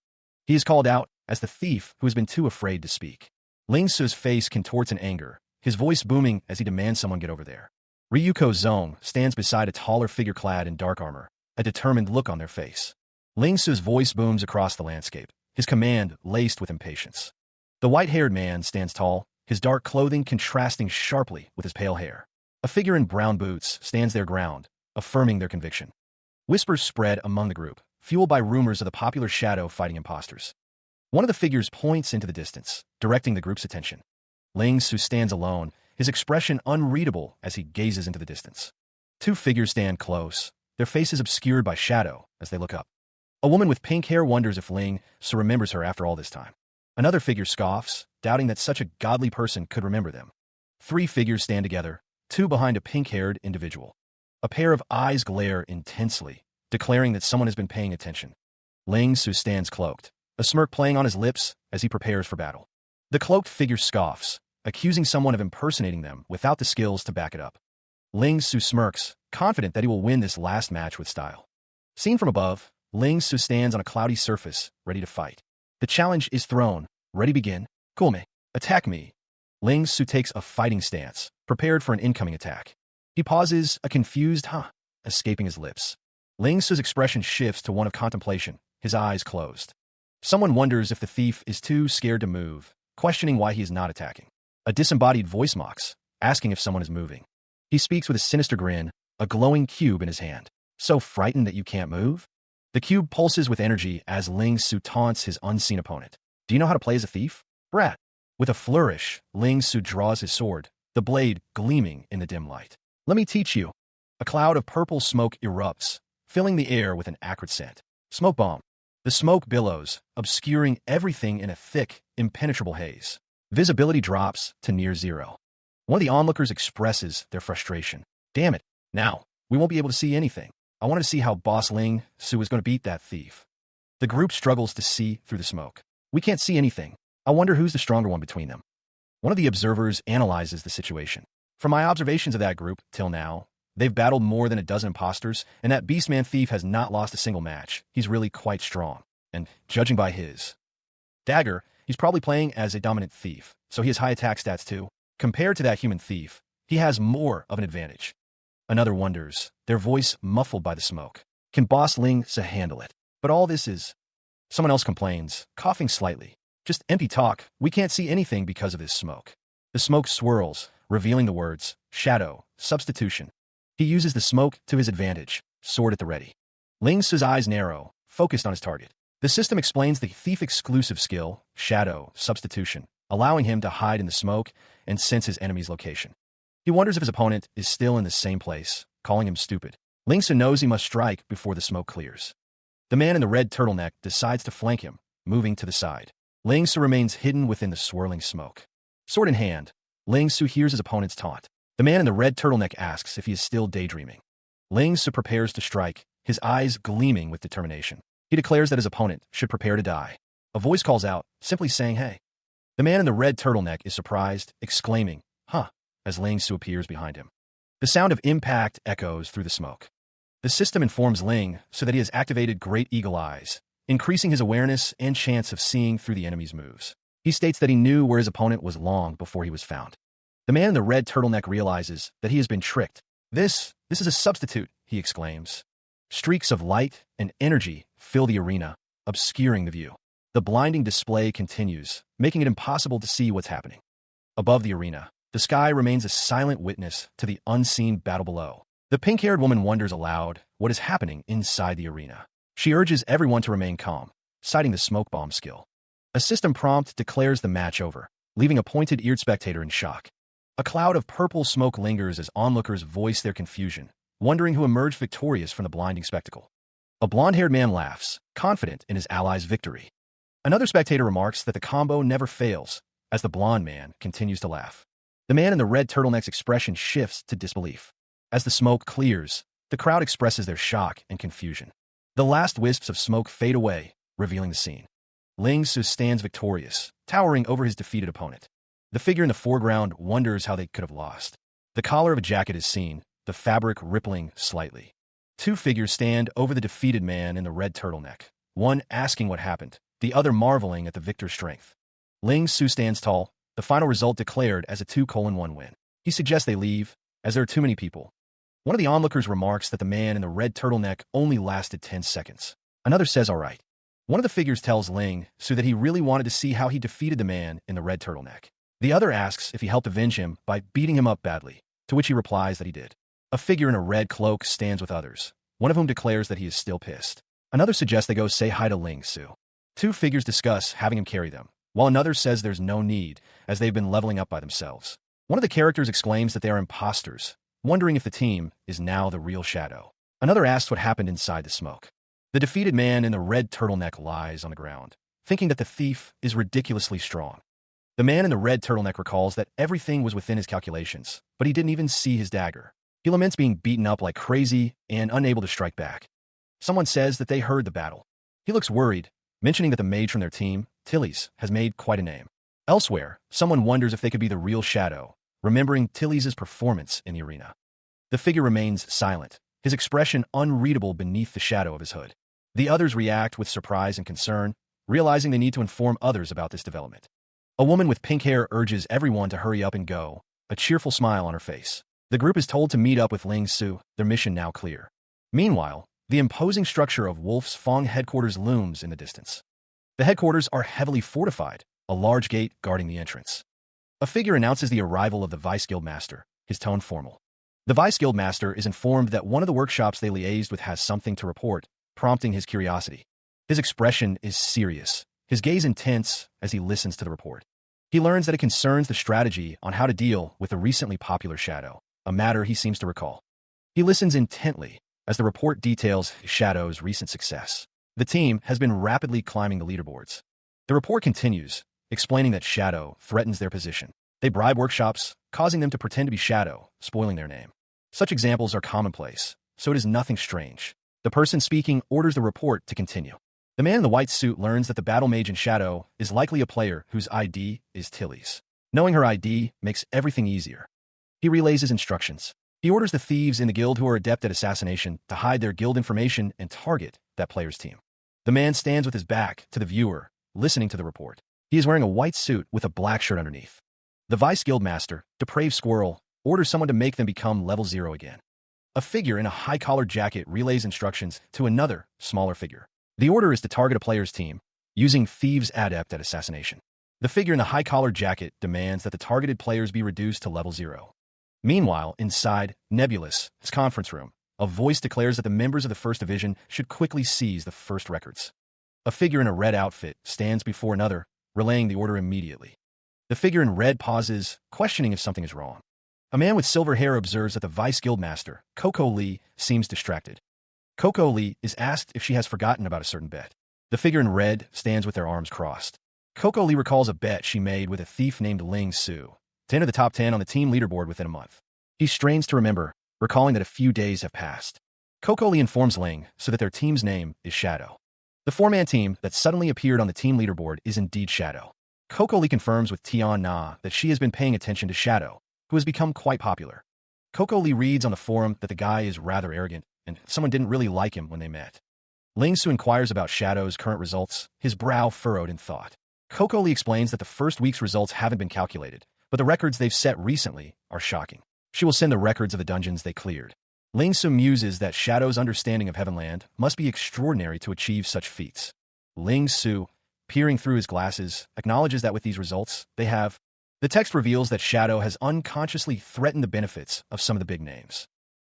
He is called out as the thief who has been too afraid to speak. Ling Su's face contorts in anger, his voice booming as he demands someone get over there. Ryuko Zone stands beside a taller figure clad in dark armor, a determined look on their face. Ling Su's voice booms across the landscape, his command laced with impatience. The white-haired man stands tall, his dark clothing contrasting sharply with his pale hair. A figure in brown boots stands their ground, affirming their conviction. Whispers spread among the group, fueled by rumors of the popular shadow fighting imposters. One of the figures points into the distance, directing the group's attention. Ling Su stands alone, his expression unreadable as he gazes into the distance. Two figures stand close, their faces obscured by shadow as they look up. A woman with pink hair wonders if Ling Su remembers her after all this time. Another figure scoffs, doubting that such a godly person could remember them. 3 figures stand together, 2 behind a pink-haired individual. A pair of eyes glare intensely, declaring that someone has been paying attention. Ling Su stands cloaked, a smirk playing on his lips as he prepares for battle. The cloaked figure scoffs, accusing someone of impersonating them without the skills to back it up. Ling Su smirks, confident that he will win this last match with style. Seen from above, Ling Su stands on a cloudy surface, ready to fight. The challenge is thrown. Ready, begin. Kulme. Attack me. Ling Su takes a fighting stance, prepared for an incoming attack. He pauses, a confused "huh" escaping his lips. Ling Su's expression shifts to one of contemplation, his eyes closed. Someone wonders if the thief is too scared to move, questioning why he is not attacking. A disembodied voice mocks, asking if someone is moving. He speaks with a sinister grin, a glowing cube in his hand. So frightened that you can't move? The cube pulses with energy as Ling Su taunts his unseen opponent. Do you know how to play as a thief? Brat. With a flourish, Ling Su draws his sword, the blade gleaming in the dim light. Let me teach you. A cloud of purple smoke erupts, filling the air with an acrid scent. Smoke bomb. The smoke billows, obscuring everything in a thick, impenetrable haze. Visibility drops to near zero. One of the onlookers expresses their frustration. Damn it. Now, we won't be able to see anything. I wanted to see how Boss Ling Su is going to beat that thief. The group struggles to see through the smoke. We can't see anything. I wonder who's the stronger one between them. One of the observers analyzes the situation. From my observations of that group, till now, they've battled more than a dozen imposters, and that Beastman thief has not lost a single match. He's really quite strong. And judging by his dagger, he's probably playing as a dominant thief, so he has high attack stats too. Compared to that human thief, he has more of an advantage. Another wonders, their voice muffled by the smoke. Can Boss Ling Su handle it? But all this is... Someone else complains, coughing slightly. Just empty talk. We can't see anything because of this smoke. The smoke swirls, revealing the words, shadow, substitution. He uses the smoke to his advantage, sword at the ready. Ling Su's eyes narrow, focused on his target. The system explains the thief-exclusive skill, shadow, substitution, allowing him to hide in the smoke and sense his enemy's location. He wonders if his opponent is still in the same place, calling him stupid. Ling Su knows he must strike before the smoke clears. The man in the red turtleneck decides to flank him, moving to the side. Ling Su remains hidden within the swirling smoke. Sword in hand, Ling Su hears his opponent's taunt. The man in the red turtleneck asks if he is still daydreaming. Ling Su prepares to strike, his eyes gleaming with determination. He declares that his opponent should prepare to die. A voice calls out, simply saying, hey. The man in the red turtleneck is surprised, exclaiming, huh, as Ling Su appears behind him. The sound of impact echoes through the smoke. The system informs Ling so that he has activated Great Eagle Eyes, increasing his awareness and chance of seeing through the enemy's moves. He states that he knew where his opponent was long before he was found. The man in the red turtleneck realizes that he has been tricked. This is a substitute, he exclaims. Streaks of light and energy fill the arena, obscuring the view. The blinding display continues, making it impossible to see what's happening. Above the arena, the sky remains a silent witness to the unseen battle below. The pink-haired woman wonders aloud what is happening inside the arena. She urges everyone to remain calm, citing the smoke bomb skill. A system prompt declares the match over, leaving a pointed-eared spectator in shock. A cloud of purple smoke lingers as onlookers voice their confusion, wondering who emerged victorious from the blinding spectacle. A blonde-haired man laughs, confident in his ally's victory. Another spectator remarks that the combo never fails, as the blonde man continues to laugh. The man in the red turtleneck's expression shifts to disbelief. As the smoke clears, the crowd expresses their shock and confusion. The last wisps of smoke fade away, revealing the scene. Ling Su stands victorious, towering over his defeated opponent. The figure in the foreground wonders how they could have lost. The collar of a jacket is seen, the fabric rippling slightly. 2 figures stand over the defeated man in the red turtleneck, one asking what happened, the other marveling at the victor's strength. Ling Su stands tall, the final result declared as a 2-1 win. He suggests they leave, as there are too many people. One of the onlookers remarks that the man in the red turtleneck only lasted 10 seconds. Another says all right. One of the figures tells Ling Su that he really wanted to see how he defeated the man in the red turtleneck. The other asks if he helped avenge him by beating him up badly, to which he replies that he did. A figure in a red cloak stands with others, one of whom declares that he is still pissed. Another suggests they go say hi to Ling Su. 2 figures discuss having him carry them, while another says there's no need, as they've been leveling up by themselves. One of the characters exclaims that they are imposters, wondering if the team is now the real shadow. Another asks what happened inside the smoke. The defeated man in the red turtleneck lies on the ground, thinking that the thief is ridiculously strong. The man in the red turtleneck recalls that everything was within his calculations, but he didn't even see his dagger. He laments being beaten up like crazy and unable to strike back. Someone says that they heard the battle. He looks worried, mentioning that the mage from their team, Tilly's, has made quite a name. Elsewhere, someone wonders if they could be the real Shadow, remembering Tilly's performance in the arena. The figure remains silent, his expression unreadable beneath the shadow of his hood. The others react with surprise and concern, realizing they need to inform others about this development. A woman with pink hair urges everyone to hurry up and go, a cheerful smile on her face. The group is told to meet up with Ling Su, their mission now clear. Meanwhile, the imposing structure of Wolf's Fong headquarters looms in the distance. The headquarters are heavily fortified, a large gate guarding the entrance. A figure announces the arrival of the Vice Guild Master, his tone formal. The Vice Guild Master is informed that one of the workshops they liaised with has something to report, prompting his curiosity. His expression is serious, his gaze intense as he listens to the report. He learns that it concerns the strategy on how to deal with the recently popular Shadow, a matter he seems to recall. He listens intently as the report details Shadow's recent success. The team has been rapidly climbing the leaderboards. The report continues, explaining that Shadow threatens their position. They bribe workshops, causing them to pretend to be Shadow, spoiling their name. Such examples are commonplace, so it is nothing strange. The person speaking orders the report to continue. The man in the white suit learns that the battle mage in Shadow is likely a player whose ID is Tilly's. Knowing her ID makes everything easier. He relays his instructions. He orders the thieves in the guild who are adept at assassination to hide their guild information and target that player's team. The man stands with his back to the viewer, listening to the report. He is wearing a white suit with a black shirt underneath. The Vice Guild Master, Depraved Squirrel, orders someone to make them become level 0 again. A figure in a high-collared jacket relays instructions to another, smaller figure. The order is to target a player's team, using Thieves Adept at Assassination. The figure in the high-collared jacket demands that the targeted players be reduced to level 0. Meanwhile, inside Nebulous, his conference room, a voice declares that the members of the First Division should quickly seize the first records. A figure in a red outfit stands before another, relaying the order immediately. The figure in red pauses, questioning if something is wrong. A man with silver hair observes that the Vice Guild Master, Coco Lee, seems distracted. Coco Lee is asked if she has forgotten about a certain bet. The figure in red stands with their arms crossed. Coco Lee recalls a bet she made with a thief named Ling Su to enter the top 10 on the team leaderboard within a month. He strains to remember, recalling that a few days have passed. Coco Lee informs Ling so that their team's name is Shadow. The four-man team that suddenly appeared on the team leaderboard is indeed Shadow. Coco Lee confirms with Tian Na that she has been paying attention to Shadow, who has become quite popular. Coco Lee reads on the forum that the guy is rather arrogant, and someone didn't really like him when they met. Ling Su inquires about Shadow's current results, his brow furrowed in thought. Coco Lee explains that the first week's results haven't been calculated, but the records they've set recently are shocking. She will send the records of the dungeons they cleared. Ling Su muses that Shadow's understanding of Heavenland must be extraordinary to achieve such feats. Ling Su, peering through his glasses, acknowledges that with these results, they have. The text reveals that Shadow has unconsciously threatened the benefits of some of the big names.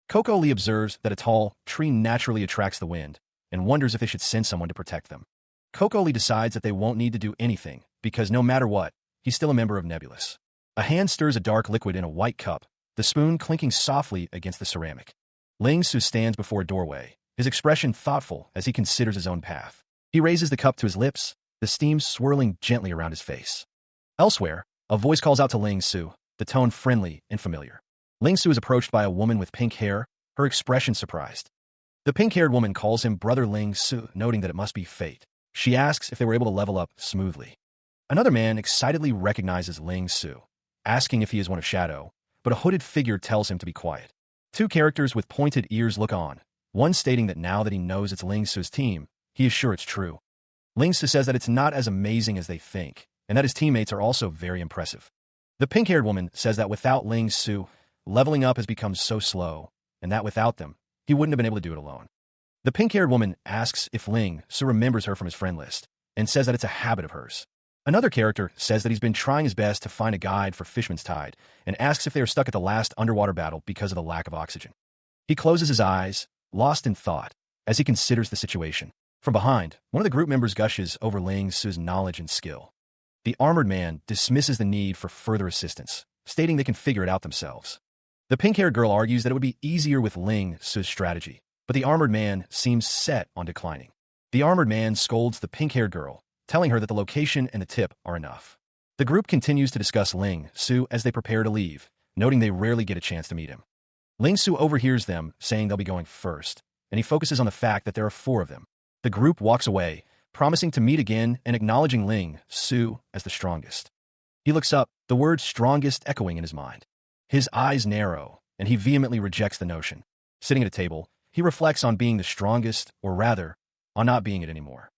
Coco Lee observes that a tall tree naturally attracts the wind and wonders if they should send someone to protect them. Coco Lee decides that they won't need to do anything because no matter what, he's still a member of Nebulous. A hand stirs a dark liquid in a white cup, the spoon clinking softly against the ceramic. Ling Su stands before a doorway, his expression thoughtful as he considers his own path. He raises the cup to his lips, the steam swirling gently around his face. Elsewhere, a voice calls out to Ling Su, the tone friendly and familiar. Ling Su is approached by a woman with pink hair, her expression surprised. The pink-haired woman calls him Brother Ling Su, noting that it must be fate. She asks if they were able to level up smoothly. Another man excitedly recognizes Ling Su, asking if he is one of Shadow, but a hooded figure tells him to be quiet. Two characters with pointed ears look on, one stating that now that he knows it's Ling Su's team, he is sure it's true. Ling Su says that it's not as amazing as they think, and that his teammates are also very impressive. The pink-haired woman says that without Ling Su, leveling up has become so slow, and that without them, he wouldn't have been able to do it alone. The pink-haired woman asks if Ling Su remembers her from his friend list, and says that it's a habit of hers. Another character says that he's been trying his best to find a guide for Fishman's Tide, and asks if they are stuck at the last underwater battle because of the lack of oxygen. He closes his eyes, lost in thought, as he considers the situation. From behind, one of the group members gushes over Ling Su's knowledge and skill. The armored man dismisses the need for further assistance, stating they can figure it out themselves. The pink-haired girl argues that it would be easier with Ling Su's strategy, but the armored man seems set on declining. The armored man scolds the pink-haired girl, telling her that the location and the tip are enough. The group continues to discuss Ling Su as they prepare to leave, noting they rarely get a chance to meet him. Ling Su overhears them, saying they'll be going first, and he focuses on the fact that there are 4 of them. The group walks away, promising to meet again and acknowledging Ling Su as the strongest. He looks up, the word strongest echoing in his mind. His eyes narrow, and he vehemently rejects the notion. Sitting at a table, he reflects on being the strongest, or rather, on not being it anymore.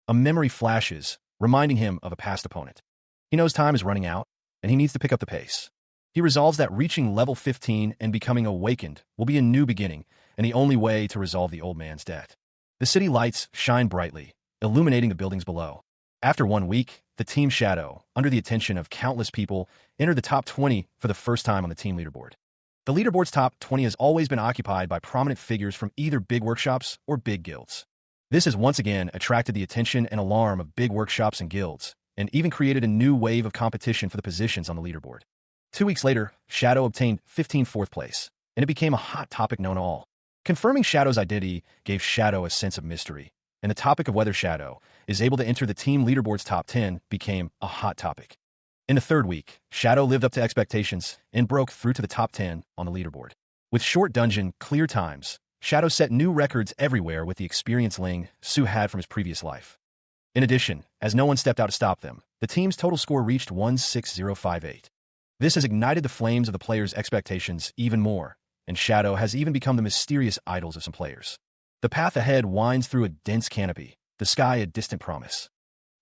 A memory flashes, reminding him of a past opponent. He knows time is running out, and he needs to pick up the pace. He resolves that reaching level 15 and becoming awakened will be a new beginning, and the only way to resolve the old man's debt. The city lights shine brightly, illuminating the buildings below. After 1 week, the Team Shadow, under the attention of countless people, entered the top 20 for the first time on the team leaderboard. The leaderboard's top 20 has always been occupied by prominent figures from either big workshops or big guilds. This has once again attracted the attention and alarm of big workshops and guilds, and even created a new wave of competition for the positions on the leaderboard. 2 weeks later, Shadow obtained 15th fourth place, and it became a hot topic known to all. Confirming Shadow's identity gave Shadow a sense of mystery, and the topic of whether Shadow is able to enter the team leaderboard's top 10 became a hot topic. In the 3rd week, Shadow lived up to expectations and broke through to the top 10 on the leaderboard. With short dungeon, clear times, Shadow set new records everywhere with the experience Ling Su had from his previous life. In addition, as no one stepped out to stop them, the team's total score reached 16058. This has ignited the flames of the players' expectations even more, and Shadow has even become the mysterious idols of some players. The path ahead winds through a dense canopy, the sky a distant promise.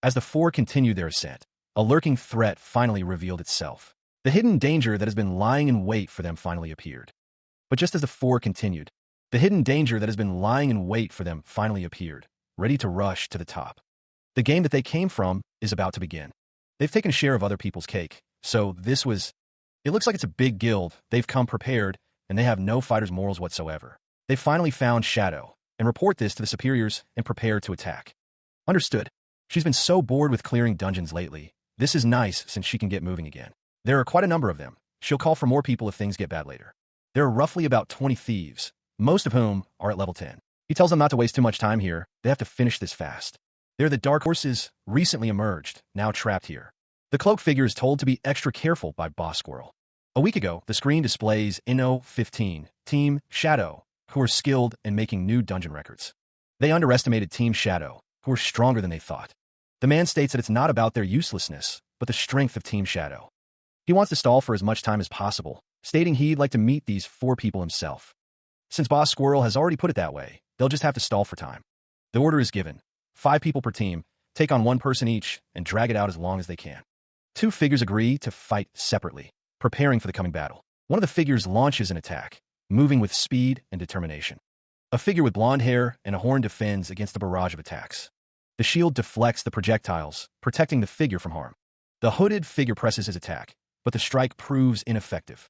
As the 4 continued their ascent, a lurking threat finally revealed itself. The hidden danger that has been lying in wait for them finally appeared. But just as the 4 continued, the hidden danger that has been lying in wait for them finally appeared, ready to rush to the top. The game that they came from is about to begin. They've taken a share of other people's cake, so it looks like it's a big guild. They've come prepared, and they have no fighter's morals whatsoever. They finally found Shadow, and report this to the superiors and prepare to attack. Understood. She's been so bored with clearing dungeons lately. This is nice since she can get moving again. There are quite a number of them. She'll call for more people if things get bad later. There are roughly about 20 thieves, most of whom are at level 10. He tells them not to waste too much time here. They have to finish this fast. They're the dark horses, recently emerged, now trapped here. The cloak figure is told to be extra careful by Boss Squirrel. A week ago, the screen displays NO15, Team Shadow, who are skilled in making new dungeon records. They underestimated Team Shadow, who are stronger than they thought. The man states that it's not about their uselessness, but the strength of Team Shadow. He wants to stall for as much time as possible, stating he'd like to meet these 4 people himself. Since Boss Squirrel has already put it that way, they'll just have to stall for time. The order is given. 5 people per team, take on 1 person each, and drag it out as long as they can. 2 figures agree to fight separately, preparing for the coming battle. One of the figures launches an attack, moving with speed and determination. A figure with blonde hair and a horn defends against a barrage of attacks. The shield deflects the projectiles, protecting the figure from harm. The hooded figure presses his attack, but the strike proves ineffective.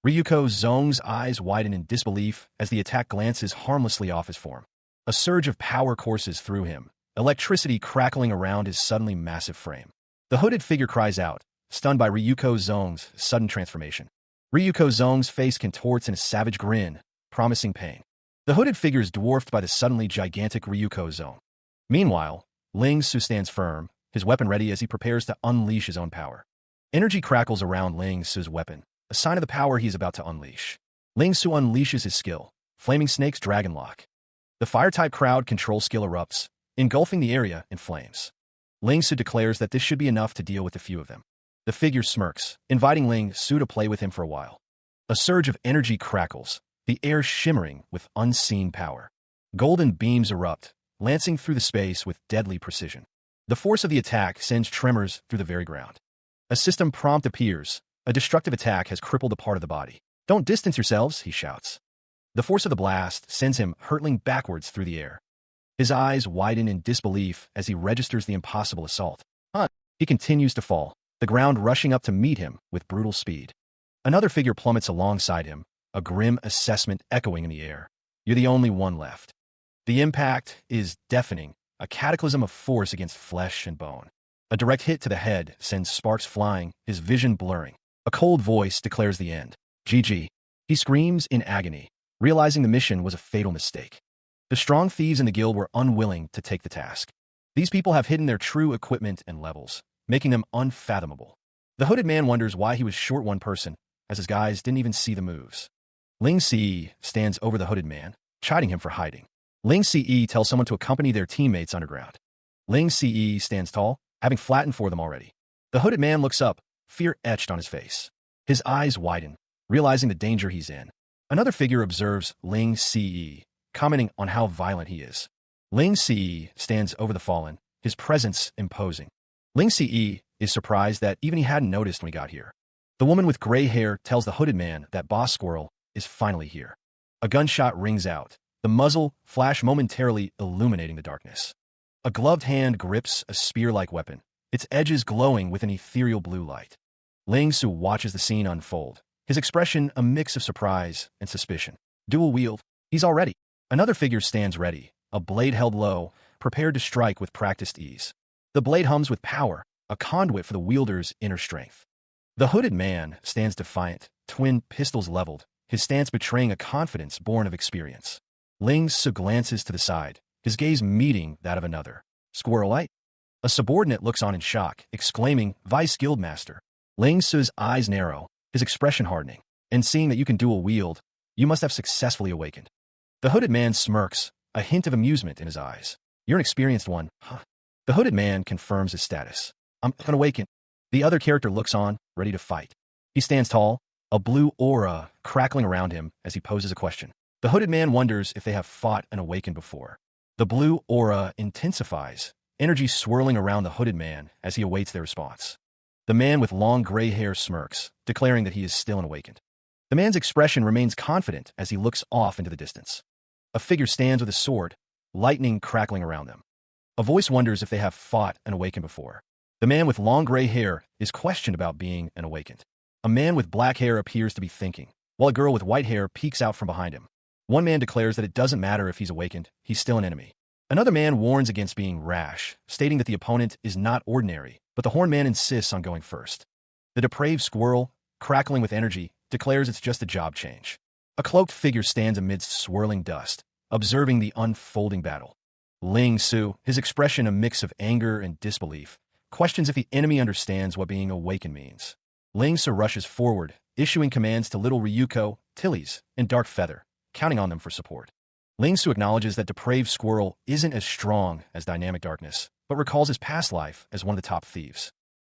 Ryuko Zong's eyes widen in disbelief as the attack glances harmlessly off his form. A surge of power courses through him, electricity crackling around his suddenly massive frame. The hooded figure cries out, stunned by Ryuko Zong's sudden transformation. Ryuko Zong's face contorts in a savage grin, promising pain. The hooded figure is dwarfed by the suddenly gigantic Ryuko Zong. Meanwhile, Ling Su stands firm, his weapon ready as he prepares to unleash his own power. Energy crackles around Ling Su's weapon, a sign of the power he is about to unleash. Ling Su unleashes his skill, Flaming Snake's Dragon Lock. The fire-type crowd control skill erupts, engulfing the area in flames. Ling Su declares that this should be enough to deal with a few of them. The figure smirks, inviting Ling Su to play with him for a while. A surge of energy crackles, the air shimmering with unseen power. Golden beams erupt, lancing through the space with deadly precision. The force of the attack sends tremors through the very ground. A system prompt appears. A destructive attack has crippled a part of the body. "Don't distance yourselves," he shouts. The force of the blast sends him hurtling backwards through the air. His eyes widen in disbelief as he registers the impossible assault. He continues to fall, the ground rushing up to meet him with brutal speed. Another figure plummets alongside him, a grim assessment echoing in the air. "You're the only one left." The impact is deafening, a cataclysm of force against flesh and bone. A direct hit to the head sends sparks flying, his vision blurring. A cold voice declares the end. GG. He screams in agony, realizing the mission was a fatal mistake. The strong thieves in the guild were unwilling to take the task. These people have hidden their true equipment and levels, making them unfathomable. The hooded man wonders why he was short one person, as his guys didn't even see the moves. Ling Ce stands over the hooded man, chiding him for hiding. Ling Ce tells someone to accompany their teammates underground. Ling Ce stands tall, having flattened for them already. The hooded man looks up, fear etched on his face. His eyes widen, realizing the danger he's in. Another figure observes Ling Ce, commenting on how violent he is. Ling Ce stands over the fallen, his presence imposing. Ling Ce is surprised that even he hadn't noticed when he got here. The woman with gray hair tells the hooded man that Boss Squirrel is finally here. A gunshot rings out, the muzzle flash momentarily illuminating the darkness. A gloved hand grips a spear-like weapon, its edges glowing with an ethereal blue light. Ling Ce watches the scene unfold, his expression a mix of surprise and suspicion. Dual wield, he's all ready. Another figure stands ready, a blade held low, prepared to strike with practiced ease. The blade hums with power, a conduit for the wielder's inner strength. The hooded man stands defiant, twin pistols leveled, his stance betraying a confidence born of experience. Ling Ce glances to the side, his gaze meeting that of another. Squirrelite? A subordinate looks on in shock, exclaiming, Vice Guildmaster. Ling Ce's eyes narrow, his expression hardening, and seeing that you can dual wield, you must have successfully awakened. The hooded man smirks, a hint of amusement in his eyes. You're an experienced one, huh? The hooded man confirms his status. I'm unawakened. The other character looks on, ready to fight. He stands tall, a blue aura crackling around him as he poses a question. The hooded man wonders if they have fought and awakened before. The blue aura intensifies, energy swirling around the hooded man as he awaits their response. The man with long gray hair smirks, declaring that he is still unawakened. The man's expression remains confident as he looks off into the distance. A figure stands with a sword, lightning crackling around them. A voice wonders if they have fought and awakened before. The man with long gray hair is questioned about being an awakened. A man with black hair appears to be thinking, while a girl with white hair peeks out from behind him. One man declares that it doesn't matter if he's awakened, he's still an enemy. Another man warns against being rash, stating that the opponent is not ordinary, but the horn man insists on going first. The depraved squirrel, crackling with energy, declares it's just a job change. A cloaked figure stands amidst swirling dust, observing the unfolding battle. Ling Ce, his expression a mix of anger and disbelief, questions if the enemy understands what being awakened means. Ling Ce rushes forward, issuing commands to Little Ryuko, Tillies, and Dark Feather, counting on them for support. Ling Ce acknowledges that depraved squirrel isn't as strong as dynamic darkness, but recalls his past life as one of the top thieves.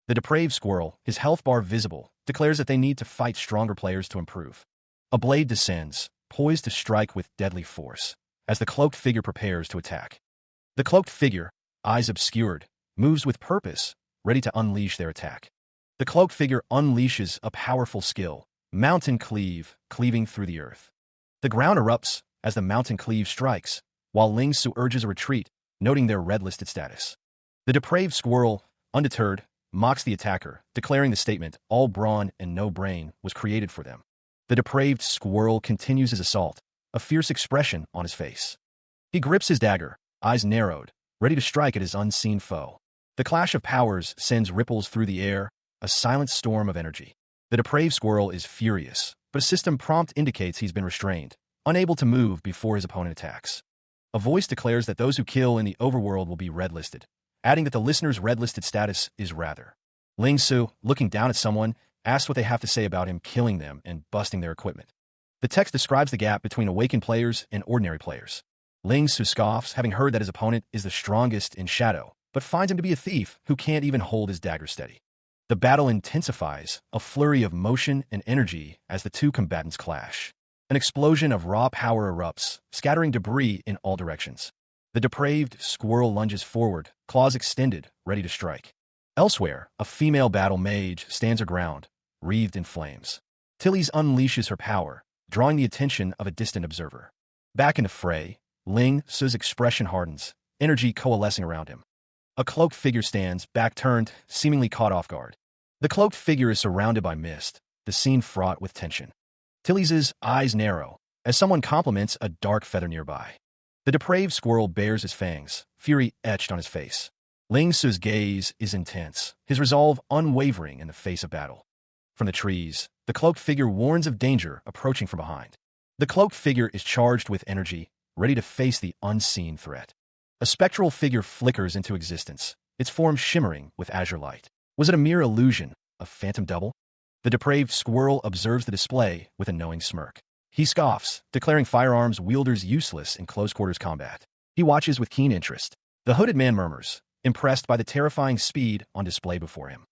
The depraved squirrel, his health bar visible, declares that they need to fight stronger players to improve. A blade descends, poised to strike with deadly force, as the cloaked figure prepares to attack. The cloaked figure, eyes obscured, moves with purpose, ready to unleash their attack. The cloaked figure unleashes a powerful skill, Mountain Cleave, cleaving through the earth. The ground erupts as the Mountain Cleave strikes, while Ling Ce urges a retreat, noting their red-listed status. The depraved squirrel, undeterred, mocks the attacker, declaring the statement, all brawn and no brain, was created for them. The depraved squirrel continues his assault, a fierce expression on his face. He grips his dagger, eyes narrowed, ready to strike at his unseen foe. The clash of powers sends ripples through the air, a silent storm of energy. The depraved squirrel is furious, but a system prompt indicates he's been restrained, unable to move before his opponent attacks. A voice declares that those who kill in the overworld will be red-listed, adding that the listener's red-listed status is rather. Ling Ce, looking down at someone, asks what they have to say about him killing them and busting their equipment. The text describes the gap between awakened players and ordinary players. Ling Ce scoffs, having heard that his opponent is the strongest in shadow, but finds him to be a thief who can't even hold his dagger steady. The battle intensifies, a flurry of motion and energy as the two combatants clash. An explosion of raw power erupts, scattering debris in all directions. The depraved squirrel lunges forward, claws extended, ready to strike. Elsewhere, a female battle mage stands her ground, wreathed in flames. Tillies unleashes her power, drawing the attention of a distant observer. Back in the fray, Ling Ce's expression hardens, energy coalescing around him. A cloaked figure stands, back turned, seemingly caught off guard. The cloaked figure is surrounded by mist, the scene fraught with tension. Tillies' eyes narrow, as someone compliments a dark feather nearby. The depraved squirrel bares his fangs, fury etched on his face. Ling Ce's gaze is intense, his resolve unwavering in the face of battle. From the trees, the cloaked figure warns of danger approaching from behind. The cloaked figure is charged with energy, ready to face the unseen threat. A spectral figure flickers into existence, its form shimmering with azure light. Was it a mere illusion, a phantom double? The depraved squirrel observes the display with a knowing smirk. He scoffs, declaring firearms wielders useless in close-quarters combat. He watches with keen interest. The hooded man murmurs, impressed by the terrifying speed on display before him.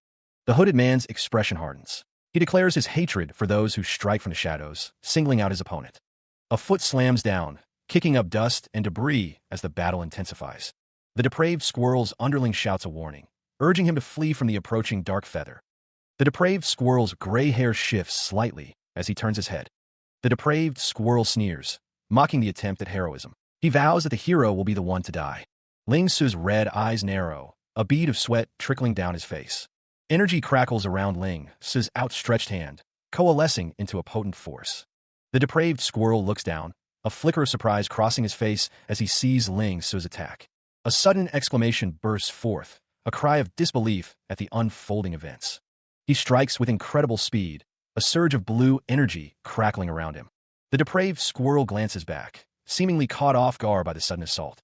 The hooded man's expression hardens. He declares his hatred for those who strike from the shadows, singling out his opponent. A foot slams down, kicking up dust and debris as the battle intensifies. The depraved squirrel's underling shouts a warning, urging him to flee from the approaching dark feather. The depraved squirrel's gray hair shifts slightly as he turns his head. The depraved squirrel sneers, mocking the attempt at heroism. He vows that the hero will be the one to die. Ling Su's red eyes narrow, a bead of sweat trickling down his face. Energy crackles around Ling Su's outstretched hand, coalescing into a potent force. The depraved squirrel looks down, a flicker of surprise crossing his face as he sees Ling Su's attack. A sudden exclamation bursts forth, a cry of disbelief at the unfolding events. He strikes with incredible speed, a surge of blue energy crackling around him. The depraved squirrel glances back, seemingly caught off guard by the sudden assault.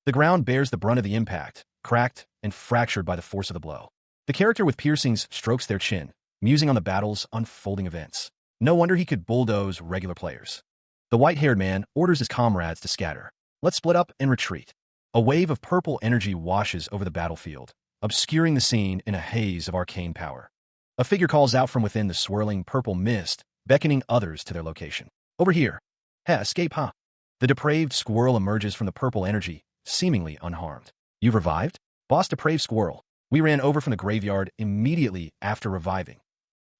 The ground bears the brunt of the impact, cracked and fractured by the force of the blow. The character with piercings strokes their chin, musing on the battle's unfolding events. No wonder he could bulldoze regular players. The white-haired man orders his comrades to scatter. Let's split up and retreat. A wave of purple energy washes over the battlefield, obscuring the scene in a haze of arcane power. A figure calls out from within the swirling purple mist, beckoning others to their location. Over here. Escape, huh? The depraved squirrel emerges from the purple energy, seemingly unharmed. You've revived? Boss depraved squirrel. We ran over from the graveyard immediately after reviving.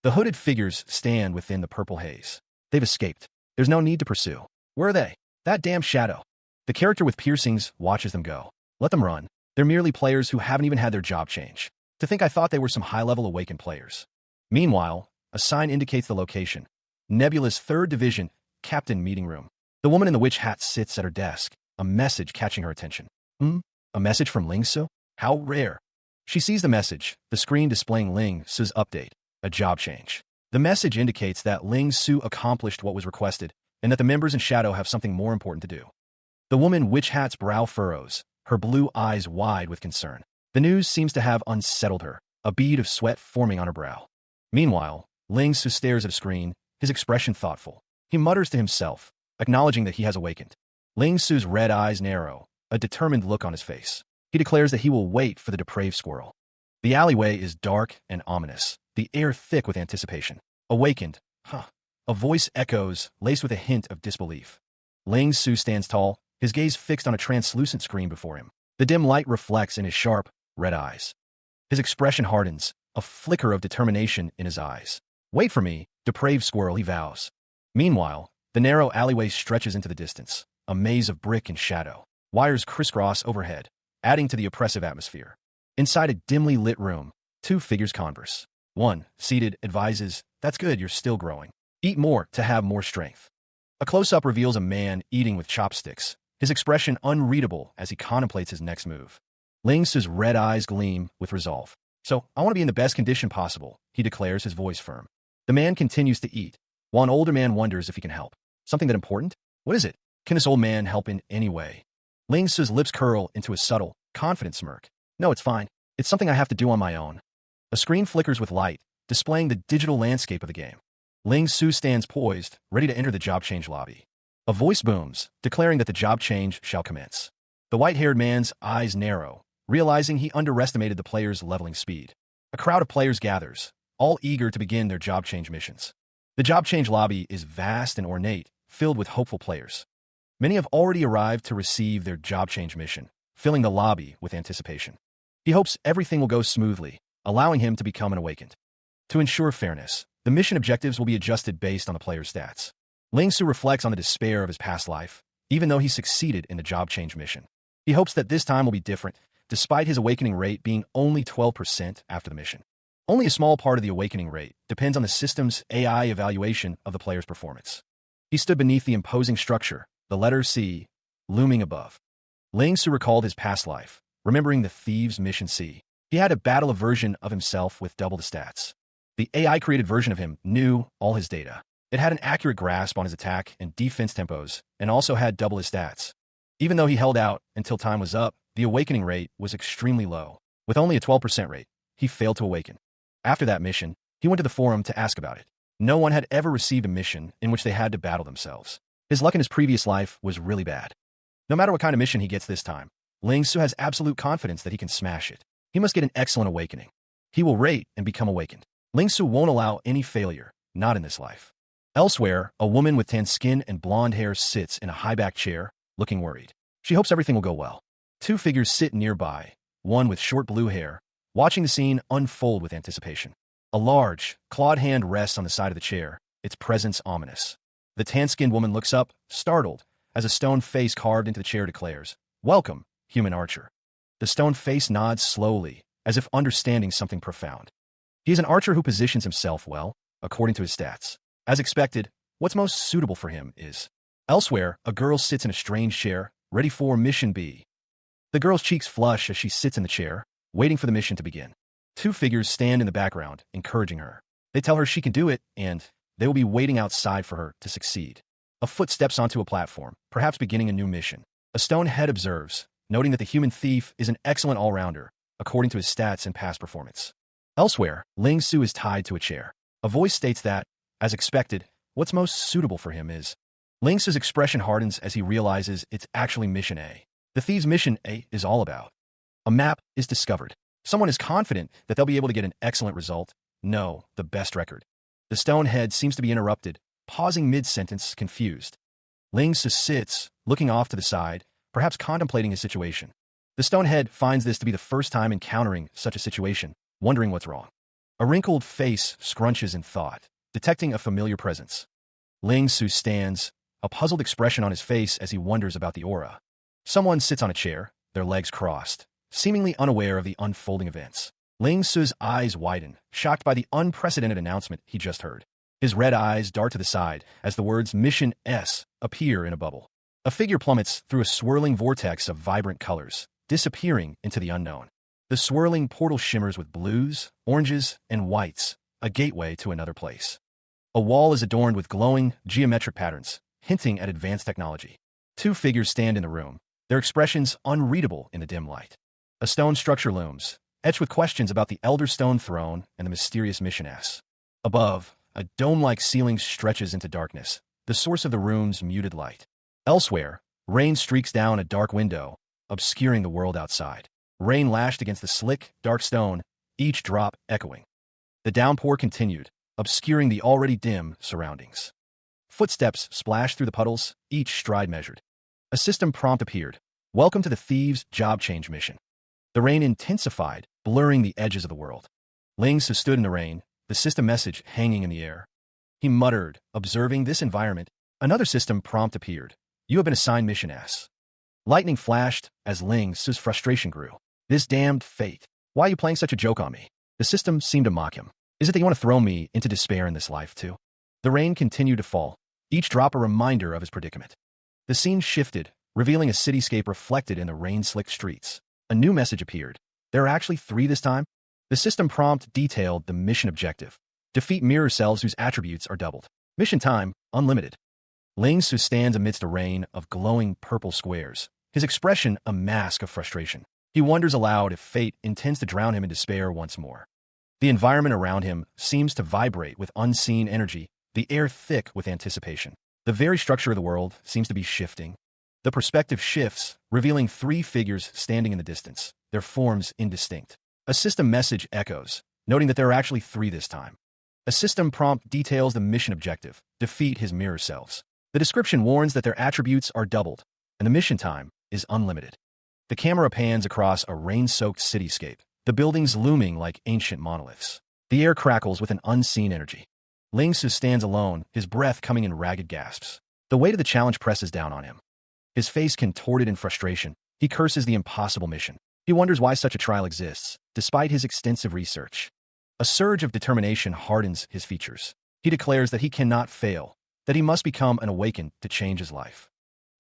The hooded figures stand within the purple haze. They've escaped. There's no need to pursue. Where are they? That damn shadow. The character with piercings watches them go. Let them run. They're merely players who haven't even had their job change. To think I thought they were some high-level awakened players. Meanwhile, a sign indicates the location. Nebula's 3rd Division, Captain Meeting Room. The woman in the witch hat sits at her desk, a message catching her attention. A message from Ling Su? How rare. She sees the message, the screen displaying Ling Su's update, a job change. The message indicates that Ling Su accomplished what was requested, and that the members in Shadow have something more important to do. The woman witch hat's brow furrows, her blue eyes wide with concern. The news seems to have unsettled her, a bead of sweat forming on her brow. Meanwhile, Ling Su stares at a screen, his expression thoughtful. He mutters to himself, acknowledging that he has awakened. Ling Su's red eyes narrow, a determined look on his face. He declares that he will wait for the depraved squirrel. The alleyway is dark and ominous, the air thick with anticipation. Awakened, huh? A voice echoes, laced with a hint of disbelief. Ling Su stands tall, his gaze fixed on a translucent screen before him. The dim light reflects in his sharp, red eyes. His expression hardens, a flicker of determination in his eyes. Wait for me, depraved squirrel, he vows. Meanwhile, the narrow alleyway stretches into the distance, a maze of brick and shadow. Wires crisscross overhead, adding to the oppressive atmosphere. Inside a dimly lit room, 2 figures converse. One, seated, advises, "That's good, you're still growing. Eat more to have more strength." A close-up reveals a man eating with chopsticks, his expression unreadable as he contemplates his next move. Ling Su's red eyes gleam with resolve. "So, I want to be in the best condition possible," he declares, his voice firm. The man continues to eat, while an older man wonders if he can help. Something that important? What is it? Can this old man help in any way? Ling Su's lips curl into a subtle, confident smirk. "No, it's fine. It's something I have to do on my own." A screen flickers with light, displaying the digital landscape of the game. Ling Su stands poised, ready to enter the job change lobby. A voice booms, declaring that the job change shall commence. The white-haired man's eyes narrow, realizing he underestimated the player's leveling speed. A crowd of players gathers, all eager to begin their job change missions. The job change lobby is vast and ornate, filled with hopeful players. Many have already arrived to receive their job change mission, filling the lobby with anticipation. He hopes everything will go smoothly, allowing him to become an awakened. To ensure fairness, the mission objectives will be adjusted based on the player's stats. Ling Su reflects on the despair of his past life, even though he succeeded in the job change mission. He hopes that this time will be different, despite his awakening rate being only 12% after the mission. Only a small part of the awakening rate depends on the system's AI evaluation of the player's performance. He stood beneath the imposing structure, the letter C, looming above. Ling Su recalled his past life, remembering the Thieves' Mission C. He had to battle a version of himself with double the stats. The AI-created version of him knew all his data. It had an accurate grasp on his attack and defense tempos, and also had double his stats. Even though he held out until time was up, the awakening rate was extremely low. With only a 12% rate, he failed to awaken. After that mission, he went to the forum to ask about it. No one had ever received a mission in which they had to battle themselves. His luck in his previous life was really bad. No matter what kind of mission he gets this time, Ling Su has absolute confidence that he can smash it. He must get an excellent awakening. He will rate and become awakened. Ling Su won't allow any failure, not in this life. Elsewhere, a woman with tan skin and blonde hair sits in a high-backed chair, looking worried. She hopes everything will go well. Two figures sit nearby, one with short blue hair, watching the scene unfold with anticipation. A large, clawed hand rests on the side of the chair, its presence ominous. The tan-skinned woman looks up, startled, as a stone face carved into the chair declares, "Welcome, human archer." The stone face nods slowly, as if understanding something profound. He is an archer who positions himself well, according to his stats. As expected, what's most suitable for him is. Elsewhere, a girl sits in a strange chair, ready for Mission B. The girl's cheeks flush as she sits in the chair, waiting for the mission to begin. Two figures stand in the background, encouraging her. They tell her she can do it, and they will be waiting outside for her to succeed. A foot steps onto a platform, perhaps beginning a new mission. A stone head observes, noting that the human thief is an excellent all-rounder, according to his stats and past performance. Elsewhere, Ling Su is tied to a chair. A voice states that, as expected, what's most suitable for him is. Ling Su's expression hardens as he realizes it's actually Mission A. The thieves' Mission A is all about. A map is discovered. Someone is confident that they'll be able to get an excellent result. No, the best record. The stone head seems to be interrupted, pausing mid-sentence, confused. Ling Su sits, looking off to the side, perhaps contemplating his situation. The stone head finds this to be the first time encountering such a situation, wondering what's wrong. A wrinkled face scrunches in thought, detecting a familiar presence. Ling Su stands, a puzzled expression on his face as he wonders about the aura. Someone sits on a chair, their legs crossed, seemingly unaware of the unfolding events. Ling Su's eyes widen, shocked by the unprecedented announcement he just heard. His red eyes dart to the side as the words Mission S appear in a bubble. A figure plummets through a swirling vortex of vibrant colors, disappearing into the unknown. The swirling portal shimmers with blues, oranges, and whites, a gateway to another place. A wall is adorned with glowing, geometric patterns, hinting at advanced technology. Two figures stand in the room, their expressions unreadable in the dim light. A stone structure looms, etched with questions about the Elder Stone Throne and the mysterious Mission S. Above, a dome-like ceiling stretches into darkness, the source of the room's muted light. Elsewhere, rain streaks down a dark window, obscuring the world outside. Rain lashed against the slick, dark stone, each drop echoing. The downpour continued, obscuring the already dim surroundings. Footsteps splashed through the puddles, each stride measured. A system prompt appeared. "Welcome to the Thieves' Job Change Mission." The rain intensified, blurring the edges of the world. Ling Su stood in the rain, the system message hanging in the air. He muttered, observing this environment. Another system prompt appeared. "You have been assigned Mission S." Lightning flashed as Ling Su's frustration grew. "This damned fate. Why are you playing such a joke on me?" The system seemed to mock him. "Is it that you want to throw me into despair in this life, too?" The rain continued to fall, each drop a reminder of his predicament. The scene shifted, revealing a cityscape reflected in the rain-slicked streets. A new message appeared. There are actually 3 this time? The system prompt detailed the mission objective. Defeat mirror cells whose attributes are doubled. Mission time, unlimited. Ling Su stands amidst a rain of glowing purple squares, his expression a mask of frustration. He wonders aloud if fate intends to drown him in despair once more. The environment around him seems to vibrate with unseen energy, the air thick with anticipation. The very structure of the world seems to be shifting. The perspective shifts, revealing 3 figures standing in the distance, their forms indistinct. A system message echoes, noting that there are actually 3 this time. A system prompt details the mission objective, defeat his mirror selves. The description warns that their attributes are doubled, and the mission time is unlimited. The camera pans across a rain-soaked cityscape, the buildings looming like ancient monoliths. The air crackles with an unseen energy. Ling Su stands alone, his breath coming in ragged gasps. The weight of the challenge presses down on him. His face contorted in frustration, he curses the impossible mission. He wonders why such a trial exists, despite his extensive research. A surge of determination hardens his features. He declares that he cannot fail, that he must become an awakened to change his life.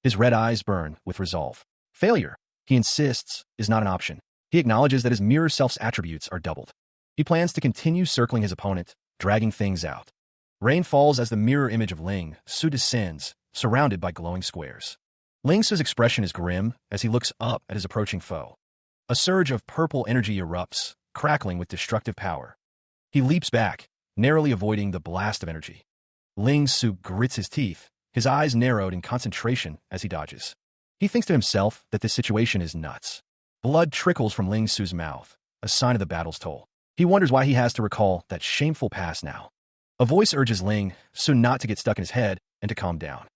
His red eyes burn with resolve. Failure, he insists, is not an option. He acknowledges that his mirror self's attributes are doubled. He plans to continue circling his opponent, dragging things out. Rain falls as the mirror image of Ling Su descends, surrounded by glowing squares. Ling Su's expression is grim as he looks up at his approaching foe. A surge of purple energy erupts, crackling with destructive power. He leaps back, narrowly avoiding the blast of energy. Ling Su grits his teeth, his eyes narrowed in concentration as he dodges. He thinks to himself that this situation is nuts. Blood trickles from Ling Su's mouth, a sign of the battle's toll. He wonders why he has to recall that shameful past now. A voice urges Ling Su not to get stuck in his head and to calm down.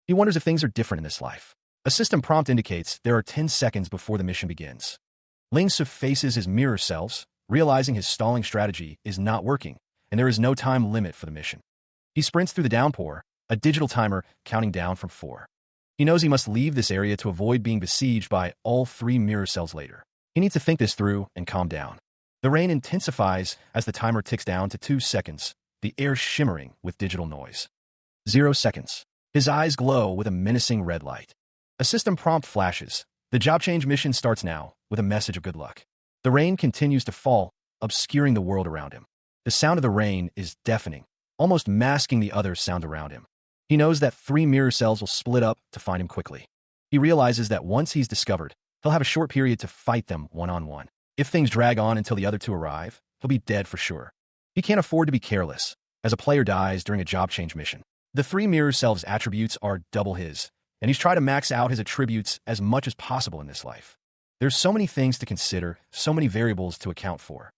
He wonders if things are different in this life. A system prompt indicates there are 10 seconds before the mission begins. Ling Su faces his mirror selves, realizing his stalling strategy is not working, and there is no time limit for the mission. He sprints through the downpour, a digital timer counting down from 4. He knows he must leave this area to avoid being besieged by all 3 mirror cells later. He needs to think this through and calm down. The rain intensifies as the timer ticks down to 2 seconds, the air shimmering with digital noise. 0 seconds. His eyes glow with a menacing red light. A system prompt flashes. The job change mission starts now, with a message of good luck. The rain continues to fall, obscuring the world around him. The sound of the rain is deafening, almost masking the other sound around him. He knows that 3 mirror cells will split up to find him quickly. He realizes that once he's discovered, he'll have a short period to fight them one-on-one. If things drag on until the other 2 arrive, he'll be dead for sure. He can't afford to be careless, as a player dies during a job change mission. The 3 mirror selves' attributes are double his, and he's tried to max out his attributes as much as possible in this life. There's so many things to consider, so many variables to account for.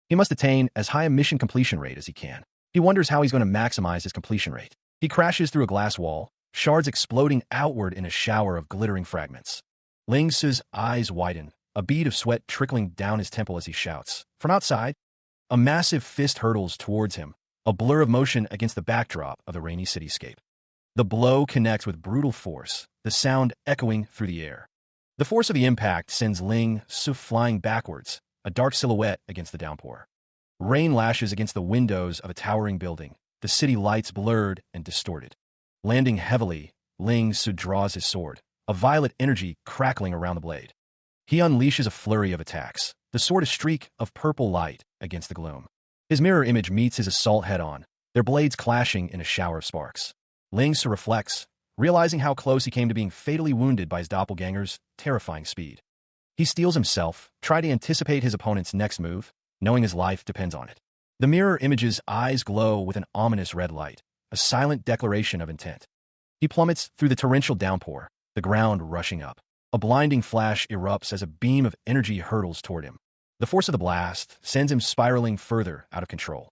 He must attain as high a mission completion rate as he can. He wonders how he's going to maximize his completion rate. He crashes through a glass wall, shards exploding outward in a shower of glittering fragments. Ling Su's eyes widen, a bead of sweat trickling down his temple as he shouts. From outside, a massive fist hurtles towards him, a blur of motion against the backdrop of the rainy cityscape. The blow connects with brutal force, the sound echoing through the air. The force of the impact sends Ling Su flying backwards, a dark silhouette against the downpour. Rain lashes against the windows of a towering building, the city lights blurred and distorted. Landing heavily, Ling Su draws his sword, a violet energy crackling around the blade. He unleashes a flurry of attacks, the sword a streak of purple light against the gloom. His mirror image meets his assault head-on, their blades clashing in a shower of sparks. Ling Su reflects, realizing how close he came to being fatally wounded by his doppelganger's terrifying speed. He steels himself, trying to anticipate his opponent's next move, knowing his life depends on it. The mirror image's eyes glow with an ominous red light, a silent declaration of intent. He plummets through the torrential downpour, the ground rushing up. A blinding flash erupts as a beam of energy hurtles toward him. The force of the blast sends him spiraling further out of control.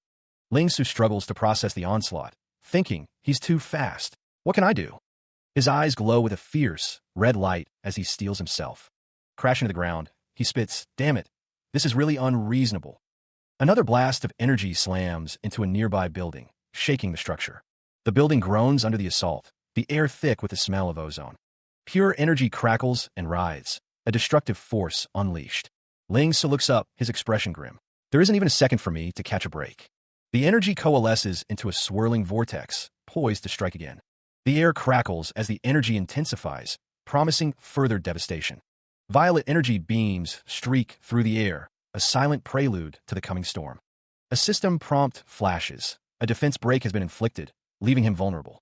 Ling Su struggles to process the onslaught, thinking he's too fast. What can I do? His eyes glow with a fierce, red light as he steels himself. Crashing to the ground, he spits, "Damn it, this is really unreasonable." Another blast of energy slams into a nearby building, shaking the structure. The building groans under the assault, the air thick with the smell of ozone. Pure energy crackles and writhes, a destructive force unleashed. Ling Su looks up, his expression grim. There isn't even a second for me to catch a break. The energy coalesces into a swirling vortex, poised to strike again. The air crackles as the energy intensifies, promising further devastation. Violet energy beams streak through the air, a silent prelude to the coming storm. A system prompt flashes. A defense break has been inflicted, leaving him vulnerable.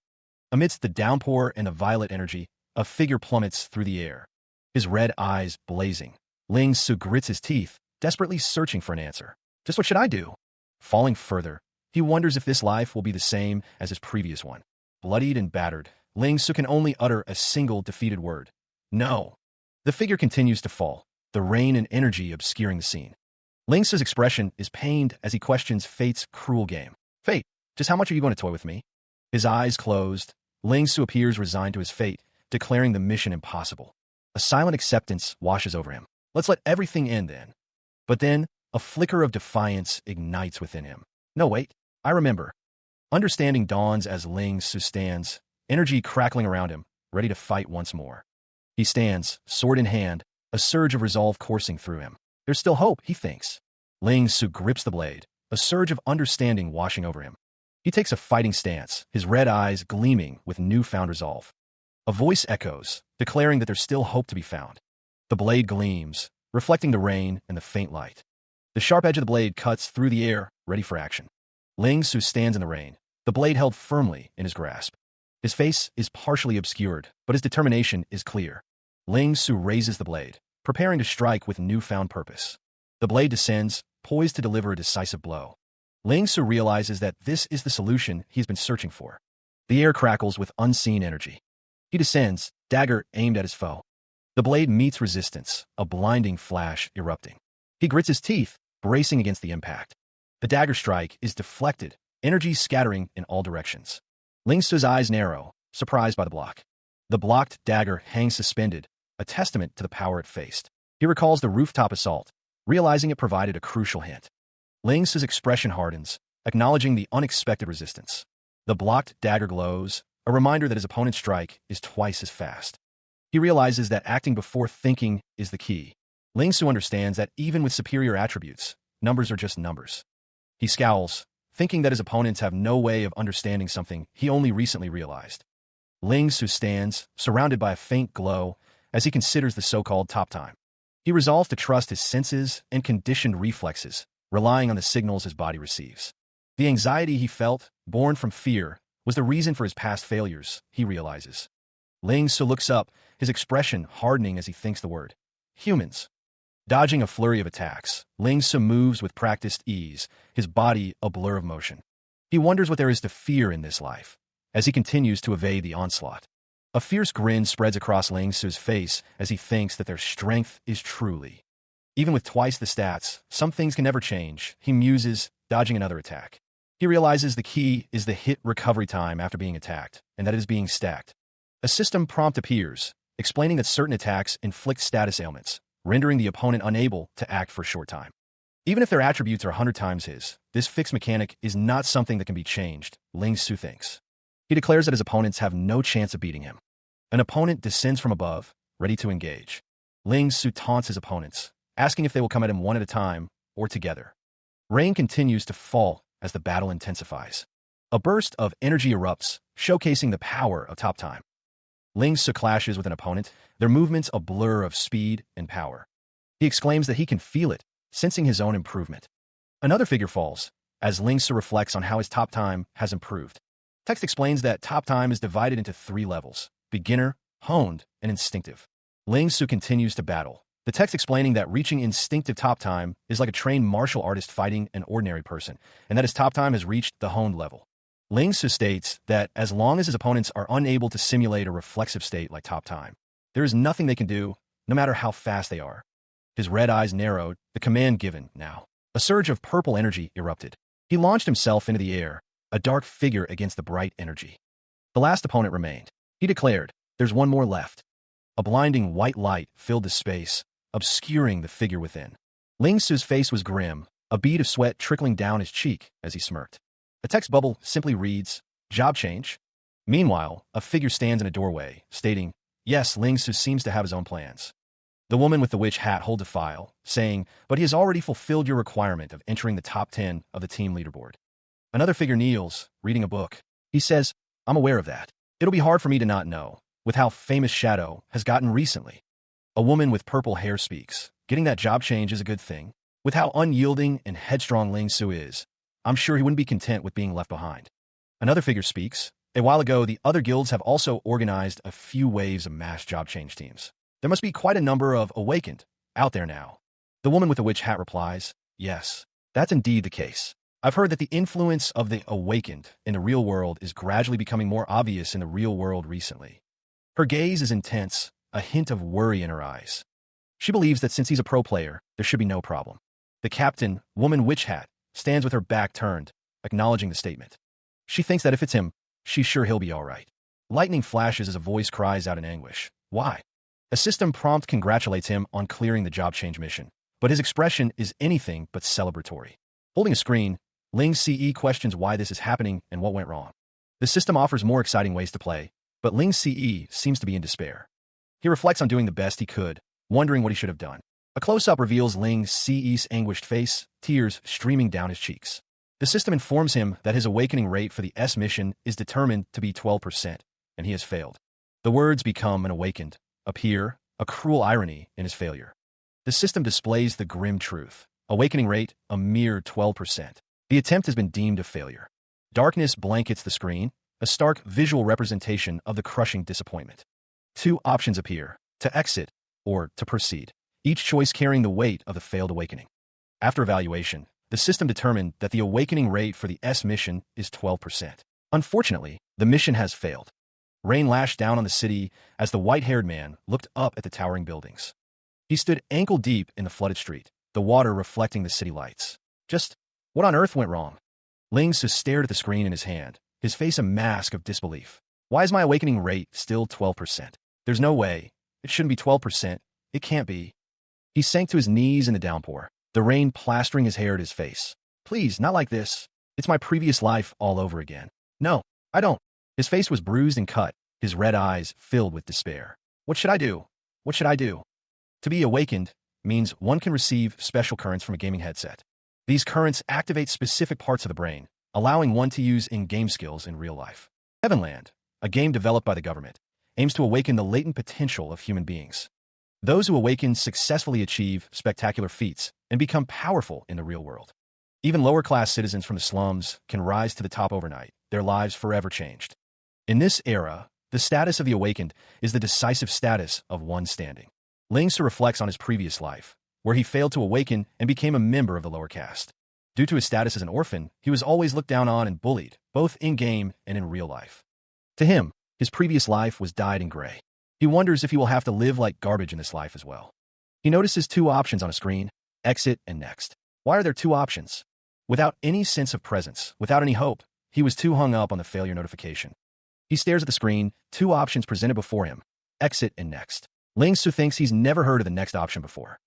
Amidst the downpour and the violet energy, a figure plummets through the air, his red eyes blazing. Ling Su grits his teeth, desperately searching for an answer. Just what should I do? Falling further, he wonders if this life will be the same as his previous one. Bloodied and battered, Ling Su can only utter a single defeated word. No. The figure continues to fall, the rain and energy obscuring the scene. Ling Su's expression is pained as he questions fate's cruel game. Fate, just how much are you going to toy with me? His eyes closed, Ling Su appears resigned to his fate, declaring the mission impossible. A silent acceptance washes over him. Let's let everything end then. But then, a flicker of defiance ignites within him. No, wait, I remember. Understanding dawns as Ling Su stands, energy crackling around him, ready to fight once more. He stands, sword in hand, a surge of resolve coursing through him. There's still hope, he thinks. Ling Su grips the blade, a surge of understanding washing over him. He takes a fighting stance, his red eyes gleaming with newfound resolve. A voice echoes, declaring that there's still hope to be found. The blade gleams, reflecting the rain and the faint light. The sharp edge of the blade cuts through the air, ready for action. Ling Su stands in the rain, the blade held firmly in his grasp. His face is partially obscured, but his determination is clear. Ling Su raises the blade, preparing to strike with newfound purpose. The blade descends, poised to deliver a decisive blow. Ling Su realizes that this is the solution he's been searching for. The air crackles with unseen energy. He descends, dagger aimed at his foe. The blade meets resistance, a blinding flash erupting. He grits his teeth, bracing against the impact. The dagger strike is deflected, energy scattering in all directions. Ling Su's eyes narrow, surprised by the block. The blocked dagger hangs suspended, a testament to the power it faced. He recalls the rooftop assault, realizing it provided a crucial hint. Ling Su's expression hardens, acknowledging the unexpected resistance. The blocked dagger glows, a reminder that his opponent's strike is twice as fast. He realizes that acting before thinking is the key. Ling Su understands that even with superior attributes, numbers are just numbers. He scowls, thinking that his opponents have no way of understanding something he only recently realized. Ling Su stands, surrounded by a faint glow, as he considers the so-called top time. He resolves to trust his senses and conditioned reflexes, relying on the signals his body receives. The anxiety he felt, born from fear, was the reason for his past failures, he realizes. Ling Su looks up, his expression hardening as he thinks the word. Humans. Dodging a flurry of attacks, Ling Su moves with practiced ease, his body a blur of motion. He wonders what there is to fear in this life, as he continues to evade the onslaught. A fierce grin spreads across Ling Su's face as he thinks that their strength is truly. Even with twice the stats, some things can never change, he muses, dodging another attack. He realizes the key is the hit recovery time after being attacked, and that it is being stacked. A system prompt appears, explaining that certain attacks inflict status ailments, rendering the opponent unable to act for a short time. Even if their attributes are 100 times his, this fixed mechanic is not something that can be changed, Ling Su thinks. He declares that his opponents have no chance of beating him. An opponent descends from above, ready to engage. Ling Su taunts his opponents, asking if they will come at him one at a time or together. Rain continues to fall as the battle intensifies. A burst of energy erupts, showcasing the power of top time. Ling Su clashes with an opponent, their movements a blur of speed and power. He exclaims that he can feel it, sensing his own improvement. Another figure falls, as Ling Su reflects on how his top time has improved. Text explains that top time is divided into 3 levels: beginner, honed, and instinctive. Ling Su continues to battle, the text explaining that reaching instinctive top time is like a trained martial artist fighting an ordinary person, and that his top time has reached the honed level. Ling Su states that as long as his opponents are unable to simulate a reflexive state like top time, there is nothing they can do, no matter how fast they are. His red eyes narrowed, the command given now. A surge of purple energy erupted. He launched himself into the air, a dark figure against the bright energy. The last opponent remained. He declared, "There's one more left." A blinding white light filled the space, obscuring the figure within. Ling Su's face was grim, a bead of sweat trickling down his cheek as he smirked. A text bubble simply reads, "Job change?" Meanwhile, a figure stands in a doorway, stating, "Yes, Ling Su seems to have his own plans." The woman with the witch hat holds a file, saying, "But he has already fulfilled your requirement of entering the top 10 of the team leaderboard." Another figure kneels, reading a book. He says, "I'm aware of that. It'll be hard for me to not know, with how famous Shadow has gotten recently." A woman with purple hair speaks, "Getting that job change is a good thing. With how unyielding and headstrong Ling Su is, I'm sure he wouldn't be content with being left behind." Another figure speaks, "A while ago, the other guilds have also organized a few waves of mass job change teams. There must be quite a number of awakened out there now." The woman with the witch hat replies, "Yes, that's indeed the case. I've heard that the influence of the awakened in the real world is gradually becoming more obvious in the real world recently." Her gaze is intense, a hint of worry in her eyes. She believes that since he's a pro player, there should be no problem. The captain, woman witch hat, stands with her back turned, acknowledging the statement. She thinks that if it's him, she's sure he'll be all right. Lightning flashes as a voice cries out in anguish, "Why?" A system prompt congratulates him on clearing the job change mission, but his expression is anything but celebratory. Holding a screen, Ling Ce questions why this is happening and what went wrong. The system offers more exciting ways to play, but Ling Ce seems to be in despair. He reflects on doing the best he could, wondering what he should have done. A close-up reveals Ling Ce's anguished face, tears streaming down his cheeks. The system informs him that his awakening rate for the S mission is determined to be 12%, and he has failed. The words "become" and "awakened" appear, a cruel irony in his failure. The system displays the grim truth. Awakening rate, a mere 12%. The attempt has been deemed a failure. Darkness blankets the screen, a stark visual representation of the crushing disappointment. Two options appear: to exit or to proceed, each choice carrying the weight of the failed awakening. After evaluation, the system determined that the awakening rate for the S mission is 12%. Unfortunately, the mission has failed. Rain lashed down on the city as the white-haired man looked up at the towering buildings. He stood ankle-deep in the flooded street, the water reflecting the city lights. Just what on earth went wrong? Ling Su stared at the screen in his hand, his face a mask of disbelief. Why is my awakening rate still 12%? There's no way. It shouldn't be 12%. It can't be. He sank to his knees in the downpour, the rain plastering his hair at his face. Please, not like this. It's my previous life all over again. No, I don't. His face was bruised and cut, his red eyes filled with despair. What should I do? What should I do? To be awakened means one can receive special currents from a gaming headset. These currents activate specific parts of the brain, allowing one to use in-game skills in real life. Heavenland, a game developed by the government, aims to awaken the latent potential of human beings. Those who awaken successfully achieve spectacular feats and become powerful in the real world. Even lower-class citizens from the slums can rise to the top overnight, their lives forever changed. In this era, the status of the awakened is the decisive status of one standing. Ling Su reflects on his previous life, where he failed to awaken and became a member of the lower caste. Due to his status as an orphan, he was always looked down on and bullied, both in-game and in real life. To him, his previous life was dyed in gray. He wonders if he will have to live like garbage in this life as well. He notices two options on a screen: exit and next. Why are there two options? Without any sense of presence, without any hope, he was too hung up on the failure notification. He stares at the screen, two options presented before him: exit and next. Ling Su thinks he's never heard of the next option before.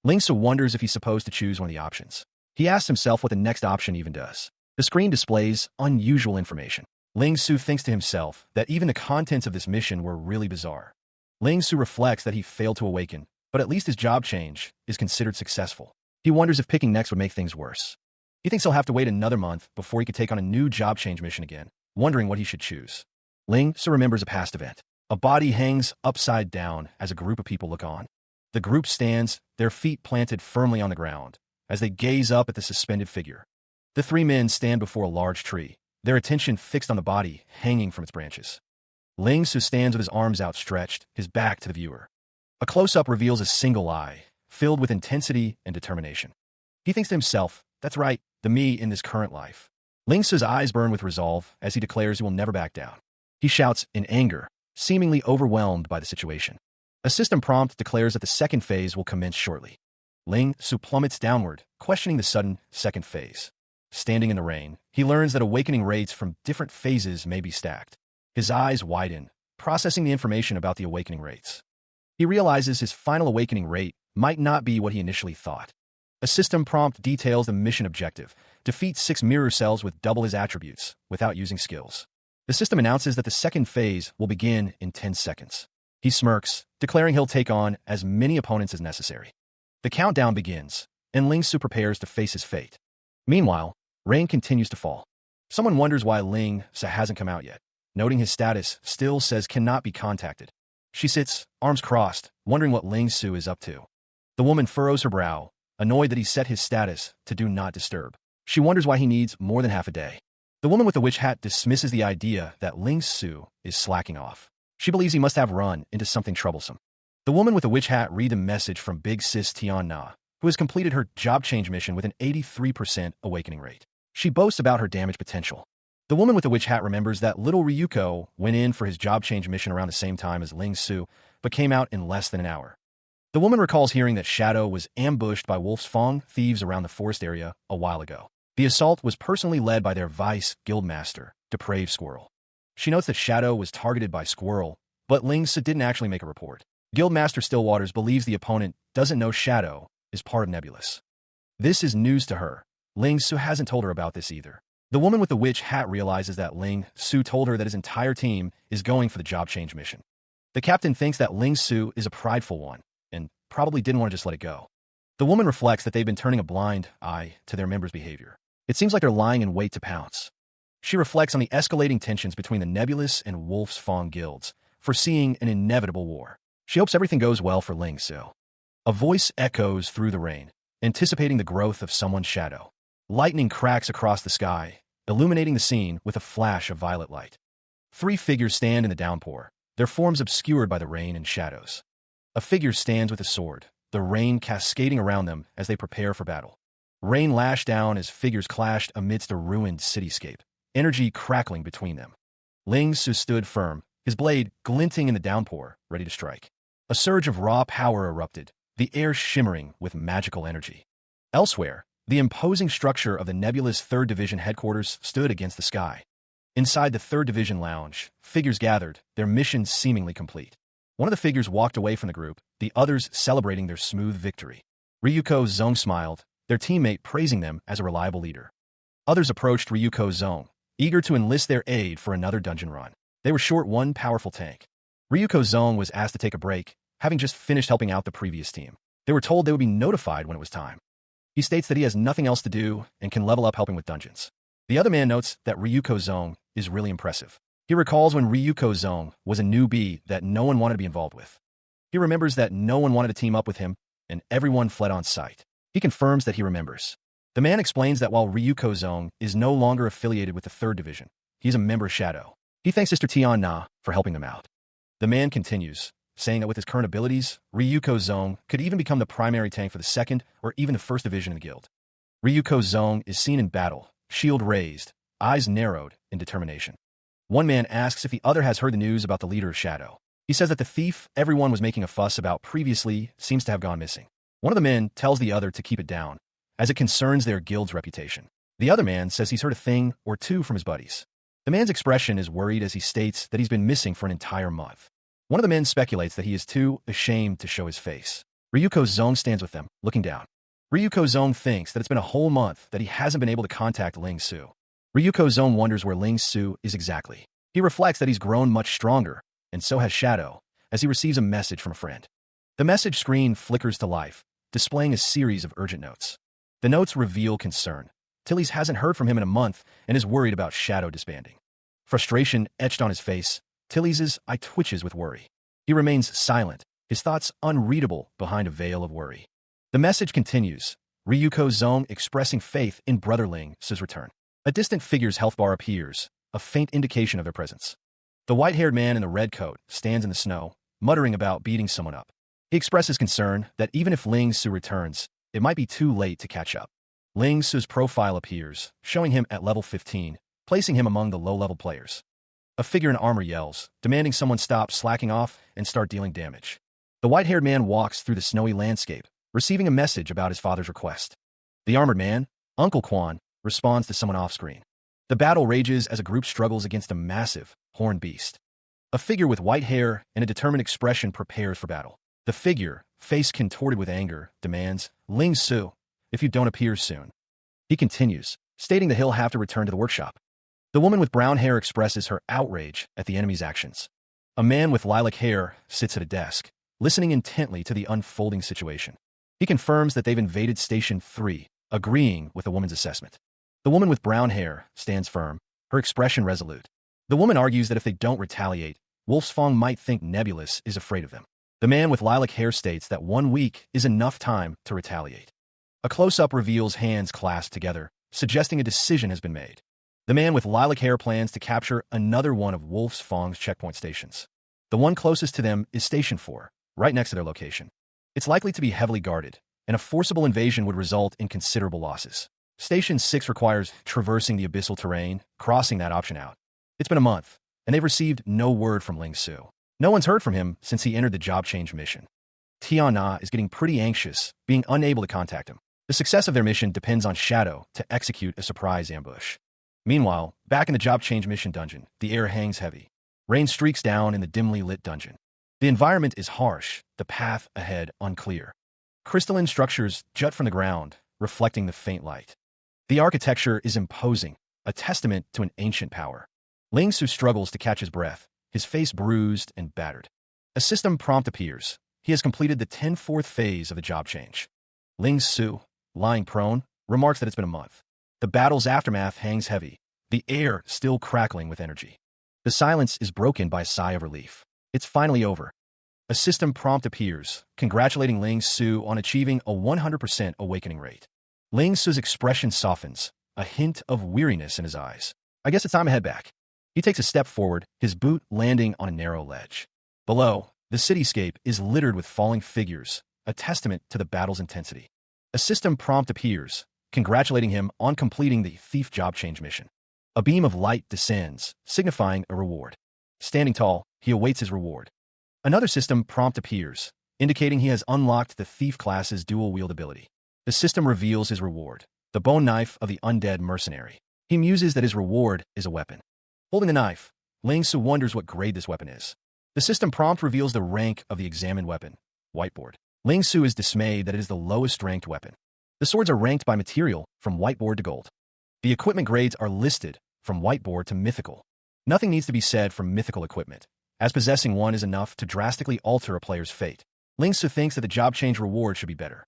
Ling Su wonders if he's supposed to choose one of the options. He asks himself what the next option even does. The screen displays unusual information. Ling Su thinks to himself that even the contents of this mission were really bizarre. Ling Su reflects that he failed to awaken, but at least his job change is considered successful. He wonders if picking next would make things worse. He thinks he'll have to wait another month before he could take on a new job change mission again, wondering what he should choose. Ling Su remembers a past event. A body hangs upside down as a group of people look on. The group stands, their feet planted firmly on the ground, as they gaze up at the suspended figure. The three men stand before a large tree, their attention fixed on the body hanging from its branches. Ling Su stands with his arms outstretched, his back to the viewer. A close-up reveals a single eye, filled with intensity and determination. He thinks to himself, that's right, the me in this current life. Ling Su's eyes burn with resolve as he declares he will never back down. He shouts in anger, seemingly overwhelmed by the situation. A system prompt declares that the second phase will commence shortly. Ling Su plummets downward, questioning the sudden second phase. Standing in the rain, he learns that awakening rates from different phases may be stacked. His eyes widen, processing the information about the awakening rates. He realizes his final awakening rate might not be what he initially thought. A system prompt details the mission objective: defeat 6 mirror cells with double his attributes, without using skills. The system announces that the second phase will begin in 10 seconds. He smirks, declaring he'll take on as many opponents as necessary. The countdown begins, and Ling Su prepares to face his fate. Meanwhile, rain continues to fall. Someone wonders why Ling Su hasn't come out yet. Noting his status, still says cannot be contacted. She sits, arms crossed, wondering what Ling Su is up to. The woman furrows her brow, annoyed that he set his status to do not disturb. She wonders why he needs more than half a day. The woman with the witch hat dismisses the idea that Ling Su is slacking off. She believes he must have run into something troublesome. The woman with the witch hat reads a message from Big Sis Tian Na, who has completed her job change mission with an 83% awakening rate. She boasts about her damage potential. The woman with the witch hat remembers that little Ryuko went in for his job change mission around the same time as Ling Su, but came out in less than an hour. The woman recalls hearing that Shadow was ambushed by Wolf's Fong thieves around the forest area a while ago. The assault was personally led by their vice guildmaster, Depraved Squirrel. She notes that Shadow was targeted by Squirrel, but Ling Su didn't actually make a report. Guildmaster Stillwaters believes the opponent doesn't know Shadow is part of Nebulous. This is news to her. Ling Su hasn't told her about this either. The woman with the witch hat realizes that Ling Su told her that his entire team is going for the job change mission. The captain thinks that Ling Su is a prideful one, and probably didn't want to just let it go. The woman reflects that they've been turning a blind eye to their members' behavior. It seems like they're lying in wait to pounce. She reflects on the escalating tensions between the Nebulous and Wolf's Fong guilds, foreseeing an inevitable war. She hopes everything goes well for Ling Su. A voice echoes through the rain, anticipating the growth of someone's shadow. Lightning cracks across the sky, illuminating the scene with a flash of violet light. Three figures stand in the downpour, their forms obscured by the rain and shadows. A figure stands with a sword, the rain cascading around them as they prepare for battle. Rain lashed down as figures clashed amidst a ruined cityscape, energy crackling between them. Ling Su stood firm, his blade glinting in the downpour, ready to strike. A surge of raw power erupted, the air shimmering with magical energy. Elsewhere, the imposing structure of the nebulous 3rd Division headquarters stood against the sky. Inside the 3rd Division lounge, figures gathered, their mission seemingly complete. One of the figures walked away from the group, the others celebrating their smooth victory. Ryuko Zong smiled, their teammate praising them as a reliable leader. Others approached Ryuko Zong, eager to enlist their aid for another dungeon run. They were short one powerful tank. Ryuko Zong was asked to take a break, having just finished helping out the previous team. They were told they would be notified when it was time. He states that he has nothing else to do and can level up helping with dungeons. The other man notes that Ryuko Zong is really impressive. He recalls when Ryuko Zong was a newbie that no one wanted to be involved with. He remembers that no one wanted to team up with him, and everyone fled on sight. He confirms that he remembers. The man explains that while Ryuko Zong is no longer affiliated with the 3rd Division, he is a member Shadow. He thanks Sister Tian Na for helping them out. The man continues, saying that with his current abilities, Ryuko Zong could even become the primary tank for the 2nd or even the 1st Division in the guild. Ryuko Zong is seen in battle, shield raised, eyes narrowed in determination. One man asks if the other has heard the news about the leader of Shadow. He says that the thief everyone was making a fuss about previously seems to have gone missing. One of the men tells the other to keep it down, as it concerns their guild's reputation. The other man says he's heard a thing or two from his buddies. The man's expression is worried as he states that he's been missing for an entire month. One of the men speculates that he is too ashamed to show his face. Ryuko Zong stands with them, looking down. Ryuko Zong thinks that it's been a whole month that he hasn't been able to contact Ling Su. Ryuko Zong wonders where Ling Su is exactly. He reflects that he's grown much stronger, and so has Shadow, as he receives a message from a friend. The message screen flickers to life, displaying a series of urgent notes. The notes reveal concern. Tilly's hasn't heard from him in a month and is worried about Shadow disbanding. Frustration etched on his face, Tilly's eye twitches with worry. He remains silent, his thoughts unreadable behind a veil of worry. The message continues, Ryuko Zong expressing faith in Brother Ling Su's return. A distant figure's health bar appears, a faint indication of their presence. The white-haired man in the red coat stands in the snow, muttering about beating someone up. He expresses concern that even if Ling Su returns, it might be too late to catch up. Ling Su's profile appears, showing him at level 15, placing him among the low-level players. A figure in armor yells, demanding someone stop slacking off and start dealing damage. The white-haired man walks through the snowy landscape, receiving a message about his father's request. The armored man, Uncle Quan, responds to someone off-screen. The battle rages as a group struggles against a massive, horned beast. A figure with white hair and a determined expression prepares for battle. The figure, face contorted with anger, demands, Ling Su, if you don't appear soon. He continues, stating that he'll have to return to the workshop. The woman with brown hair expresses her outrage at the enemy's actions. A man with lilac hair sits at a desk, listening intently to the unfolding situation. He confirms that they've invaded Station 3, agreeing with the woman's assessment. The woman with brown hair stands firm, her expression resolute. The woman argues that if they don't retaliate, Wolfsfang might think Nebulous is afraid of them. The man with lilac hair states that 1 week is enough time to retaliate. A close-up reveals hands clasped together, suggesting a decision has been made. The man with lilac hair plans to capture another one of Wolfsfang's checkpoint stations. The one closest to them is Station 4, right next to their location. It's likely to be heavily guarded, and a forcible invasion would result in considerable losses. Station 6 requires traversing the abyssal terrain, crossing that option out. It's been a month, and they've received no word from Ling Su. No one's heard from him since he entered the job change mission. Tian Na is getting pretty anxious, being unable to contact him. The success of their mission depends on Shadow to execute a surprise ambush. Meanwhile, back in the job change mission dungeon, the air hangs heavy. Rain streaks down in the dimly lit dungeon. The environment is harsh, the path ahead unclear. Crystalline structures jut from the ground, reflecting the faint light. The architecture is imposing, a testament to an ancient power. Ling Su struggles to catch his breath, his face bruised and battered. A system prompt appears. He has completed the 10th phase of the job change. Ling Su, lying prone, remarks that it's been a month. The battle's aftermath hangs heavy, the air still crackling with energy. The silence is broken by a sigh of relief. It's finally over. A system prompt appears, congratulating Ling Su on achieving a 100% awakening rate. Ling Su's expression softens, a hint of weariness in his eyes. I guess it's time to head back. He takes a step forward, his boot landing on a narrow ledge. Below, the cityscape is littered with falling figures, a testament to the battle's intensity. A system prompt appears, congratulating him on completing the thief job change mission. A beam of light descends, signifying a reward. Standing tall, he awaits his reward. Another system prompt appears, indicating he has unlocked the thief class's dual-wield ability. The system reveals his reward, the bone knife of the undead mercenary. He muses that his reward is a weapon. Holding the knife, Ling Su wonders what grade this weapon is. The system prompt reveals the rank of the examined weapon, whiteboard. Ling Su is dismayed that it is the lowest ranked weapon. The swords are ranked by material, from whiteboard to gold. The equipment grades are listed, from whiteboard to mythical. Nothing needs to be said for mythical equipment, as possessing one is enough to drastically alter a player's fate. Ling Su thinks that the job change reward should be better.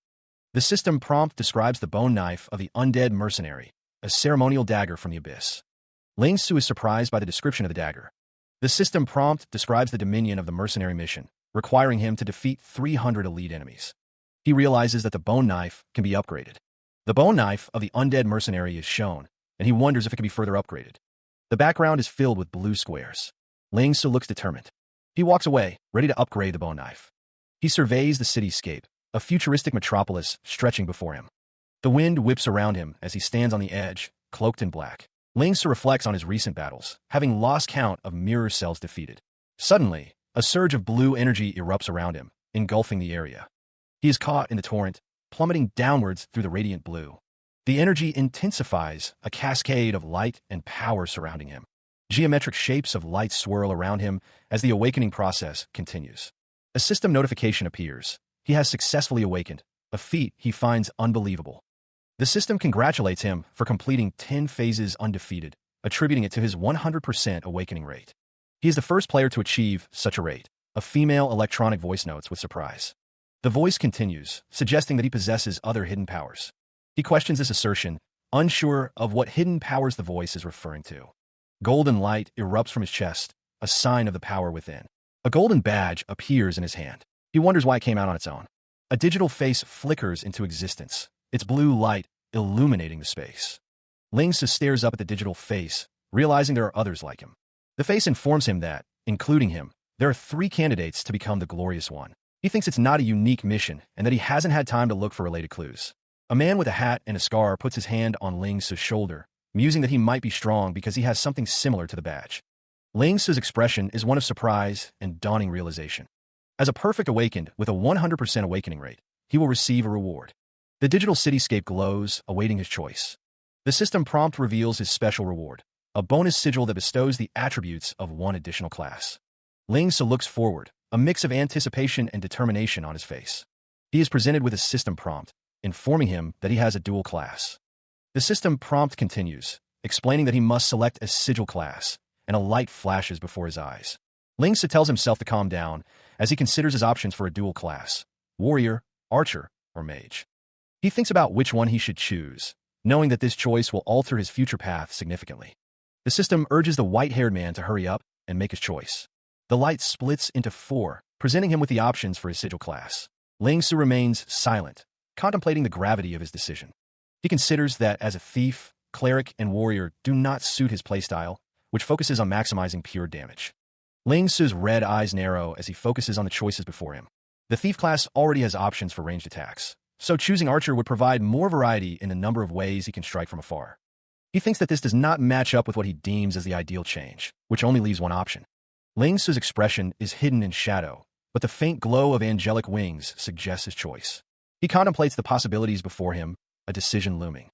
The system prompt describes the bone knife of the undead mercenary, a ceremonial dagger from the abyss. Ling Su is surprised by the description of the dagger. The system prompt describes the dominion of the mercenary mission, requiring him to defeat 300 elite enemies. He realizes that the bone knife can be upgraded. The bone knife of the undead mercenary is shown, and he wonders if it can be further upgraded. The background is filled with blue squares. Ling Su looks determined. He walks away, ready to upgrade the bone knife. He surveys the cityscape, a futuristic metropolis stretching before him. The wind whips around him as he stands on the edge, cloaked in black. Ling Su reflects on his recent battles, having lost count of mirror cells defeated. Suddenly, a surge of blue energy erupts around him, engulfing the area. He is caught in the torrent, plummeting downwards through the radiant blue. The energy intensifies, a cascade of light and power surrounding him. Geometric shapes of light swirl around him as the awakening process continues. A system notification appears. He has successfully awakened, a feat he finds unbelievable. The system congratulates him for completing 10 phases undefeated, attributing it to his 100% awakening rate. He is the first player to achieve such a rate. A female electronic voice notes with surprise. The voice continues, suggesting that he possesses other hidden powers. He questions this assertion, unsure of what hidden powers the voice is referring to. Golden light erupts from his chest, a sign of the power within. A golden badge appears in his hand. He wonders why it came out on its own. A digital face flickers into existence, its blue light illuminating the space. Ling Su stares up at the digital face, realizing there are others like him. The face informs him that, including him, there are 3 candidates to become the glorious one. He thinks it's not a unique mission and that he hasn't had time to look for related clues. A man with a hat and a scar puts his hand on Ling Su's shoulder, musing that he might be strong because he has something similar to the badge. Ling Su's expression is one of surprise and dawning realization. As a perfect awakened with a 100% awakening rate, he will receive a reward. The digital cityscape glows, awaiting his choice. The system prompt reveals his special reward, a bonus sigil that bestows the attributes of 1 additional class. Ling Su looks forward, a mix of anticipation and determination on his face. He is presented with a system prompt, informing him that he has a dual class. The system prompt continues, explaining that he must select a sigil class, and a light flashes before his eyes. Ling Su tells himself to calm down as he considers his options for a dual class: warrior, archer, or mage. He thinks about which one he should choose, knowing that this choice will alter his future path significantly. The system urges the white-haired man to hurry up and make his choice. The light splits into 4, presenting him with the options for his sigil class. Ling Su remains silent, contemplating the gravity of his decision. He considers that as a thief, cleric, and warrior do not suit his playstyle, which focuses on maximizing pure damage. Ling Su's red eyes narrow as he focuses on the choices before him. The thief class already has options for ranged attacks, so choosing archer would provide more variety in the number of ways he can strike from afar. He thinks that this does not match up with what he deems as the ideal change, which only leaves 1 option. Ling Su's expression is hidden in shadow, but the faint glow of angelic wings suggests his choice. He contemplates the possibilities before him, a decision looming.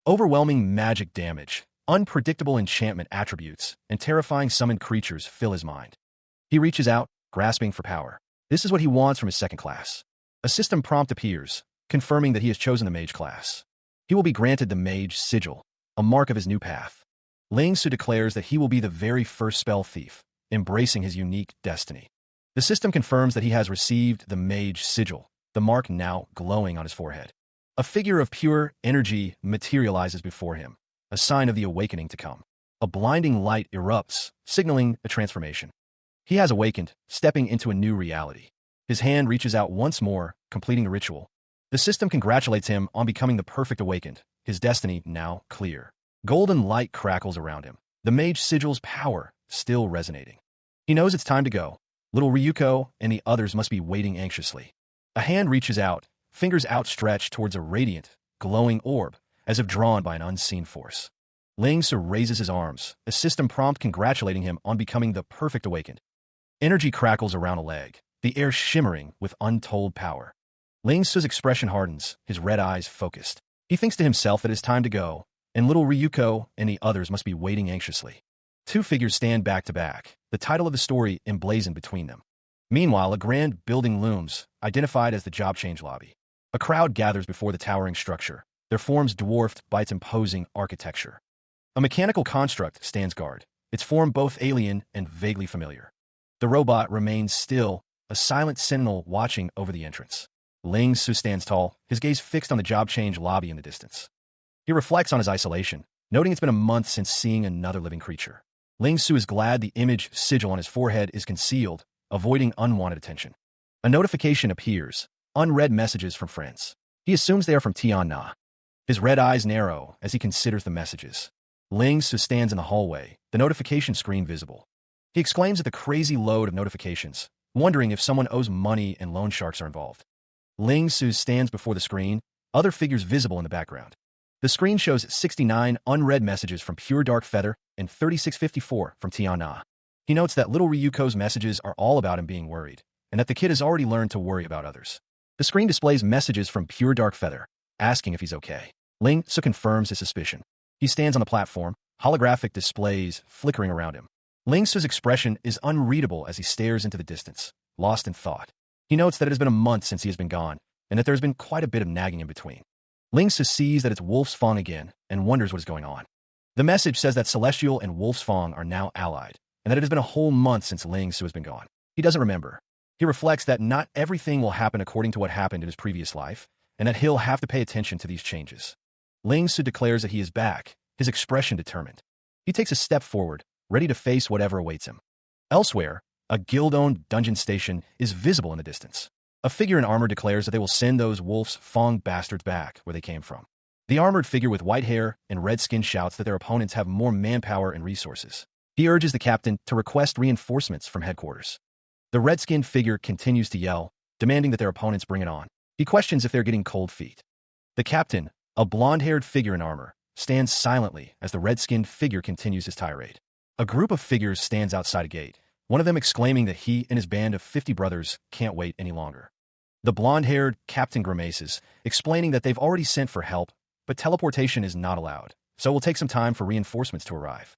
Overwhelming magic damage, unpredictable enchantment attributes, and terrifying summoned creatures fill his mind. He reaches out, grasping for power. This is what he wants from his second class. A system prompt appears, confirming that he has chosen the mage class. He will be granted the mage sigil, a mark of his new path. Ling Su declares that he will be the very first spell thief, embracing his unique destiny. The system confirms that he has received the mage sigil, the mark now glowing on his forehead. A figure of pure energy materializes before him, a sign of the awakening to come. A blinding light erupts, signaling a transformation. He has awakened, stepping into a new reality. His hand reaches out once more, completing the ritual. The system congratulates him on becoming the perfect awakened, his destiny now clear. Golden light crackles around him. The mage sigil's power, still resonating. He knows it's time to go. Little Ryuko and the others must be waiting anxiously. A hand reaches out, fingers outstretched towards a radiant, glowing orb, as if drawn by an unseen force. Ling-Su raises his arms, a system prompt congratulating him on becoming the perfect awakened. Energy crackles around a leg, the air shimmering with untold power. Ling-Su's expression hardens, his red eyes focused. He thinks to himself that it's time to go, and little Ryuko and the others must be waiting anxiously. Two figures stand back to back, the title of the story emblazoned between them. Meanwhile, a grand building looms, identified as the job change lobby. A crowd gathers before the towering structure, their forms dwarfed by its imposing architecture. A mechanical construct stands guard, its form both alien and vaguely familiar. The robot remains still, a silent sentinel watching over the entrance. Ling-Su stands tall, his gaze fixed on the job change lobby in the distance. He reflects on his isolation, noting it's been a month since seeing another living creature. Ling-Su is glad the image sigil on his forehead is concealed, avoiding unwanted attention. A notification appears, unread messages from friends. He assumes they are from Tian-Na. His red eyes narrow as he considers the messages. Ling-Su stands in the hallway, the notification screen visible. He exclaims at the crazy load of notifications, wondering if someone owes money and loan sharks are involved. Ling-Su stands before the screen, other figures visible in the background. The screen shows 69 unread messages from Pure Dark Feather and 3654 from Tian-Na. He notes that little Ryuko's messages are all about him being worried, and that the kid has already learned to worry about others. The screen displays messages from Pure Dark Feather, asking if he's okay. Ling-Su confirms his suspicion. He stands on the platform, holographic displays flickering around him. Ling-Su's expression is unreadable as he stares into the distance, lost in thought. He notes that it has been a month since he has been gone, and that there has been quite a bit of nagging in between. Ling-Su sees that it's Wolf's Fong again, and wonders what is going on. The message says that Celestial and Wolf's Fong are now allied, and that it has been a whole month since Ling-Su has been gone. He doesn't remember. He reflects that not everything will happen according to what happened in his previous life, and that he'll have to pay attention to these changes. Ling-Su declares that he is back, his expression determined. He takes a step forward, ready to face whatever awaits him. Elsewhere, a guild-owned dungeon station is visible in the distance. A figure in armor declares that they will send those Wolf's Fong bastards back where they came from. The armored figure with white hair and red skin shouts that their opponents have more manpower and resources. He urges the captain to request reinforcements from headquarters. The red-skinned figure continues to yell, demanding that their opponents bring it on. He questions if they're getting cold feet. The captain, a blonde-haired figure in armor, stands silently as the red-skinned figure continues his tirade. A group of figures stands outside a gate, one of them exclaiming that he and his band of 50 brothers can't wait any longer. The blonde-haired captain grimaces, explaining that they've already sent for help, but teleportation is not allowed, so it will take some time for reinforcements to arrive.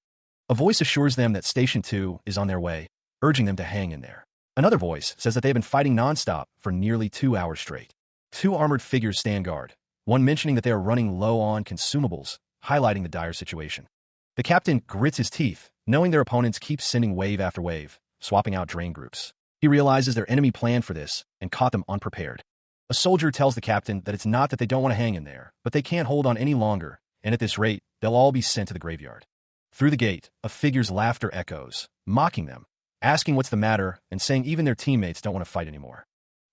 A voice assures them that Station 2 is on their way, urging them to hang in there. Another voice says that they've been fighting non-stop for nearly 2 hours straight. Two armored figures stand guard, one mentioning that they are running low on consumables, highlighting the dire situation. The captain grits his teeth, knowing their opponents keep sending wave after wave, swapping out drain groups. He realizes their enemy planned for this and caught them unprepared. A soldier tells the captain that it's not that they don't want to hang in there, but they can't hold on any longer, and at this rate, they'll all be sent to the graveyard. Through the gate, a figure's laughter echoes, mocking them, asking what's the matter and saying even their teammates don't want to fight anymore.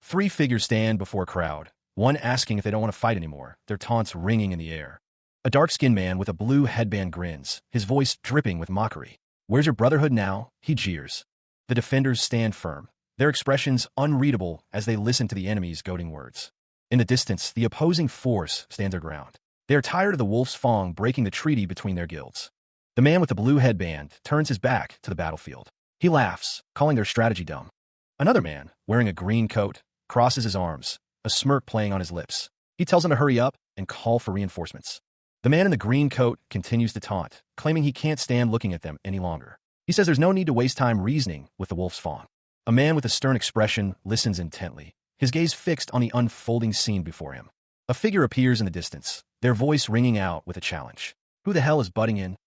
Three figures stand before a crowd, one asking if they don't want to fight anymore, their taunts ringing in the air. A dark-skinned man with a blue headband grins, his voice dripping with mockery. "Where's your brotherhood now?" he jeers. The defenders stand firm, their expressions unreadable as they listen to the enemy's goading words. In the distance, the opposing force stands their ground. They are tired of the Wolf's Fong breaking the treaty between their guilds. The man with the blue headband turns his back to the battlefield. He laughs, calling their strategy dumb. Another man, wearing a green coat, crosses his arms, a smirk playing on his lips. He tells them to hurry up and call for reinforcements. The man in the green coat continues to taunt, claiming he can't stand looking at them any longer. He says there's no need to waste time reasoning with the Wolf's Fong. A man with a stern expression listens intently, his gaze fixed on the unfolding scene before him. A figure appears in the distance, their voice ringing out with a challenge. Who the hell is butting in?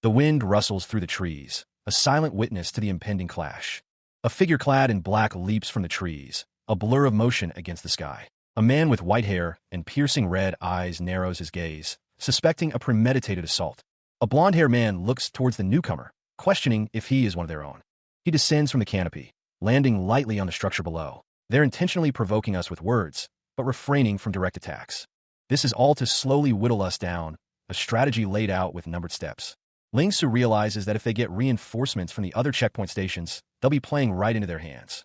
The wind rustles through the trees, a silent witness to the impending clash. A figure clad in black leaps from the trees, a blur of motion against the sky. A man with white hair and piercing red eyes narrows his gaze, suspecting a premeditated assault. A blonde-haired man looks towards the newcomer, questioning if he is one of their own. He descends from the canopy, landing lightly on the structure below. They're intentionally provoking us with words, but refraining from direct attacks. This is all to slowly whittle us down, a strategy laid out with numbered steps. Ling Su realizes that if they get reinforcements from the other checkpoint stations, they'll be playing right into their hands.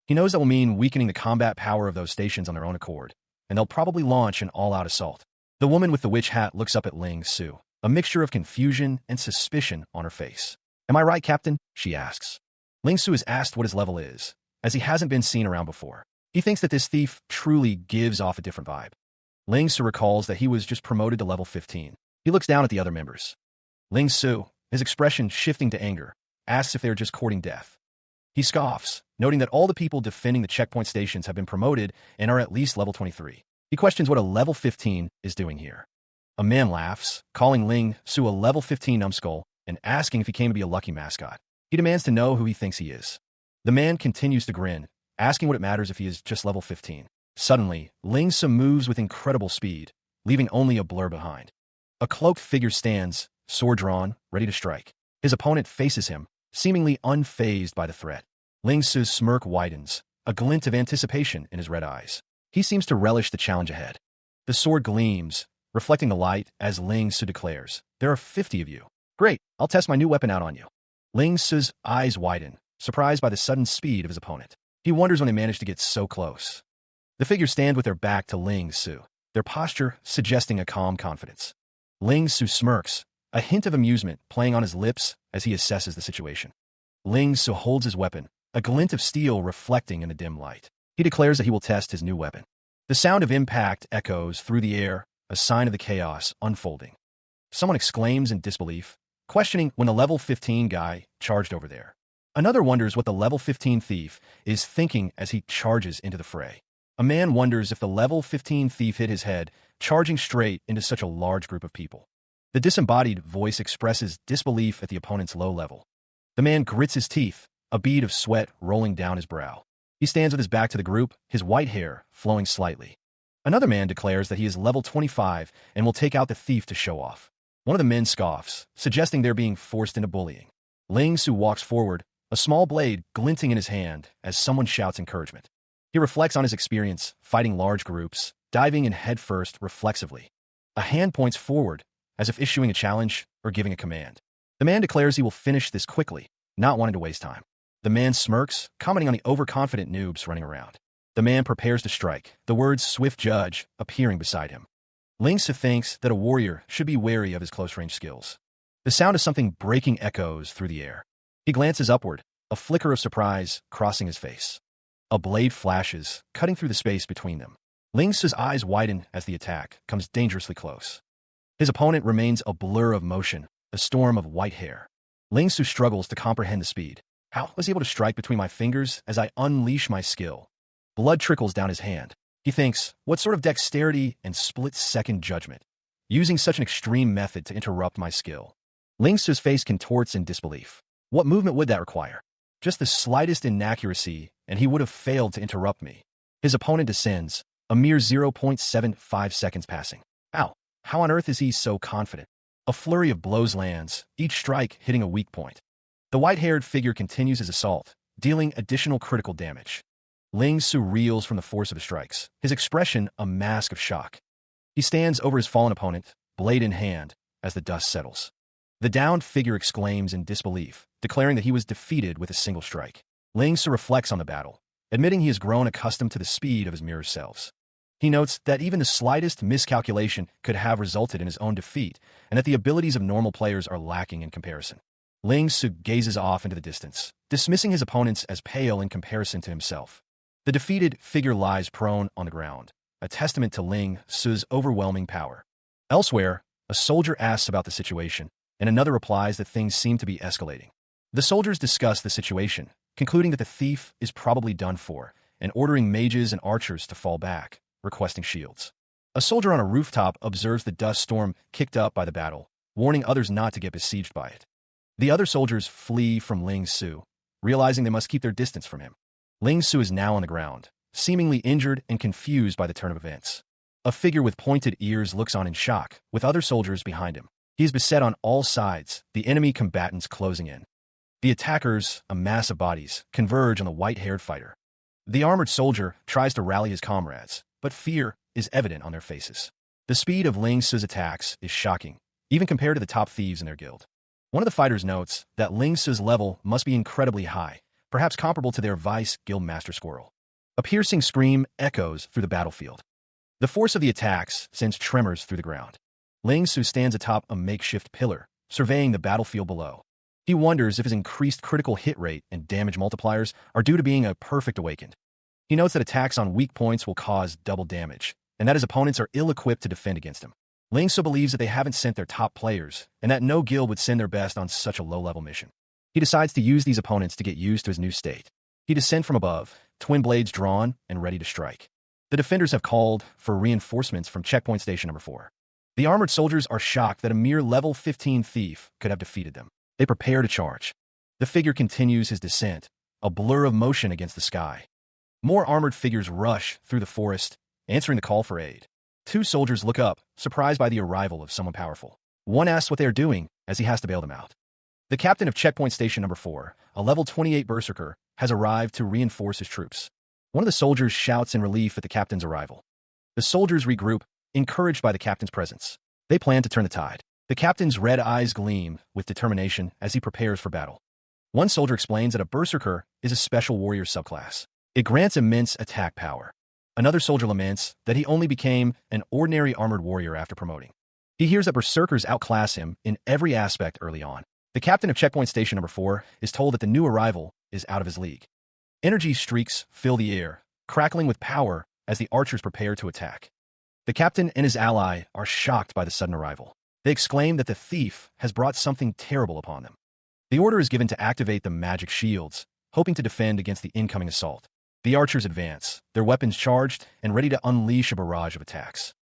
He knows that will mean weakening the combat power of those stations on their own accord, and they'll probably launch an all-out assault. The woman with the witch hat looks up at Ling Su, a mixture of confusion and suspicion on her face. "Am I right, Captain?" she asks. Ling Su is asked what his level is, as he hasn't been seen around before. He thinks that this thief truly gives off a different vibe. Ling Su recalls that he was just promoted to level 15. He looks down at the other members. Ling Su, his expression shifting to anger, asks if they are just courting death. He scoffs, noting that all the people defending the checkpoint stations have been promoted and are at least level 23. He questions what a level 15 is doing here. A man laughs, calling Ling Su a level 15 numbskull and asking if he came to be a lucky mascot. He demands to know who he thinks he is. The man continues to grin, asking what it matters if he is just level 15. Suddenly, Ling Su moves with incredible speed, leaving only a blur behind. A cloaked figure stands, sword drawn, ready to strike. His opponent faces him, seemingly unfazed by the threat. Ling Su's smirk widens, a glint of anticipation in his red eyes. He seems to relish the challenge ahead. The sword gleams, reflecting the light as Ling Su declares, "There are 50 of you. Great, I'll test my new weapon out on you." Ling Su's eyes widen, surprised by the sudden speed of his opponent. He wonders when they managed to get so close. The figures stand with their back to Ling Su, their posture suggesting a calm confidence. Ling Su smirks, a hint of amusement playing on his lips as he assesses the situation. Ling Su holds his weapon, a glint of steel reflecting in the dim light. He declares that he will test his new weapon. The sound of impact echoes through the air, a sign of the chaos unfolding. Someone exclaims in disbelief, questioning when the level 15 guy charged over there. Another wonders what the level 15 thief is thinking as he charges into the fray. A man wonders if the level 15 thief hit his head, charging straight into such a large group of people. The disembodied voice expresses disbelief at the opponent's low level. The man grits his teeth, a bead of sweat rolling down his brow. He stands with his back to the group, his white hair flowing slightly. Another man declares that he is level 25 and will take out the thief to show off. One of the men scoffs, suggesting they're being forced into bullying. Ling Su walks forward, a small blade glinting in his hand as someone shouts encouragement. He reflects on his experience, fighting large groups, diving in headfirst reflexively. A hand points forward, as if issuing a challenge or giving a command. The man declares he will finish this quickly, not wanting to waste time. The man smirks, commenting on the overconfident noobs running around. The man prepares to strike, the words "swift judge" appearing beside him. Ling Su thinks that a warrior should be wary of his close-range skills. The sound of something breaking echoes through the air. He glances upward, a flicker of surprise crossing his face. A blade flashes, cutting through the space between them. Ling Su's eyes widen as the attack comes dangerously close. His opponent remains a blur of motion, a storm of white hair. Ling Su struggles to comprehend the speed. How was he able to strike between my fingers as I unleash my skill? Blood trickles down his hand. He thinks, what sort of dexterity and split-second judgment? Using such an extreme method to interrupt my skill. Ling Su's face contorts in disbelief. What movement would that require? Just the slightest inaccuracy, and he would have failed to interrupt me. His opponent descends, a mere 0.75 seconds passing. Ow! How on earth is he so confident? A flurry of blows lands, each strike hitting a weak point. The white-haired figure continues his assault, dealing additional critical damage. Ling Su reels from the force of his strikes, his expression a mask of shock. He stands over his fallen opponent, blade in hand, as the dust settles. The downed figure exclaims in disbelief, declaring that he was defeated with a single strike. Ling Su reflects on the battle, admitting he has grown accustomed to the speed of his mirror selves. He notes that even the slightest miscalculation could have resulted in his own defeat, and that the abilities of normal players are lacking in comparison. Ling Su gazes off into the distance, dismissing his opponents as pale in comparison to himself. The defeated figure lies prone on the ground, a testament to Ling Su's overwhelming power. Elsewhere, a soldier asks about the situation, and another replies that things seem to be escalating. The soldiers discuss the situation, concluding that the thief is probably done for, and ordering mages and archers to fall back, requesting shields. A soldier on a rooftop observes the dust storm kicked up by the battle, warning others not to get besieged by it. The other soldiers flee from Ling Su, realizing they must keep their distance from him. Ling Su is now on the ground, seemingly injured and confused by the turn of events. A figure with pointed ears looks on in shock, with other soldiers behind him. He is beset on all sides, the enemy combatants closing in. The attackers, a mass of bodies, converge on the white-haired fighter. The armored soldier tries to rally his comrades, but fear is evident on their faces. The speed of Ling Su's attacks is shocking, even compared to the top thieves in their guild. One of the fighters notes that Ling Su's level must be incredibly high, perhaps comparable to their vice guild master Squirrel. A piercing scream echoes through the battlefield. The force of the attacks sends tremors through the ground. Ling Su stands atop a makeshift pillar, surveying the battlefield below. He wonders if his increased critical hit rate and damage multipliers are due to being a perfect awakened. He notes that attacks on weak points will cause double damage, and that his opponents are ill-equipped to defend against him. Ling Su believes that they haven't sent their top players, and that no guild would send their best on such a low-level mission. He decides to use these opponents to get used to his new state. He descends from above, twin blades drawn and ready to strike. The defenders have called for reinforcements from checkpoint station number 4. The armored soldiers are shocked that a mere level 15 thief could have defeated them. They prepare to charge. The figure continues his descent, a blur of motion against the sky. More armored figures rush through the forest, answering the call for aid. 2 soldiers look up, surprised by the arrival of someone powerful. One asks what they are doing, as he has to bail them out. The captain of checkpoint station number 4, a level 28 berserker, has arrived to reinforce his troops. One of the soldiers shouts in relief at the captain's arrival. The soldiers regroup, encouraged by the captain's presence. They plan to turn the tide. The captain's red eyes gleam with determination as he prepares for battle. One soldier explains that a berserker is a special warrior subclass. It grants immense attack power. Another soldier laments that he only became an ordinary armored warrior after promoting. He hears that berserkers outclass him in every aspect early on. The captain of checkpoint station number 4 is told that the new arrival is out of his league. Energy streaks fill the air, crackling with power as the archers prepare to attack. The captain and his ally are shocked by the sudden arrival. They exclaim that the thief has brought something terrible upon them. The order is given to activate the magic shields, hoping to defend against the incoming assault. The archers advance, their weapons charged and ready to unleash a barrage of attacks.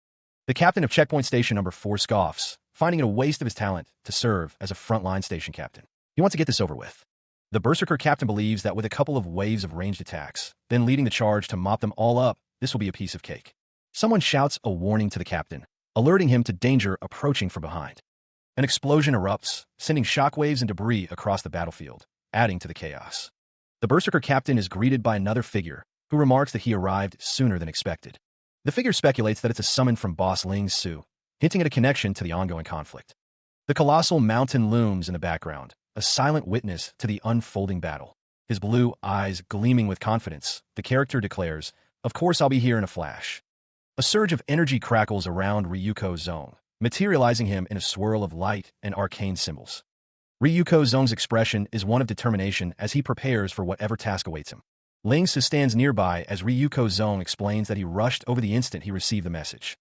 The captain of checkpoint station number 4 scoffs, finding it a waste of his talent to serve as a frontline station captain. He wants to get this over with. The berserker captain believes that with a couple of waves of ranged attacks, then leading the charge to mop them all up, this will be a piece of cake. Someone shouts a warning to the captain, alerting him to danger approaching from behind. An explosion erupts, sending shockwaves and debris across the battlefield, adding to the chaos. The berserker captain is greeted by another figure, who remarks that he arrived sooner than expected. The figure speculates that it's a summon from boss Ling Su, hinting at a connection to the ongoing conflict. The colossal mountain looms in the background, a silent witness to the unfolding battle. His blue eyes gleaming with confidence, the character declares, "Of course I'll be here in a flash." A surge of energy crackles around Ryuko Zong, materializing him in a swirl of light and arcane symbols. Ryuko Zong's expression is one of determination as he prepares for whatever task awaits him. Ling Su stands nearby as Ryuko Zong explains that he rushed over the instant he received the message.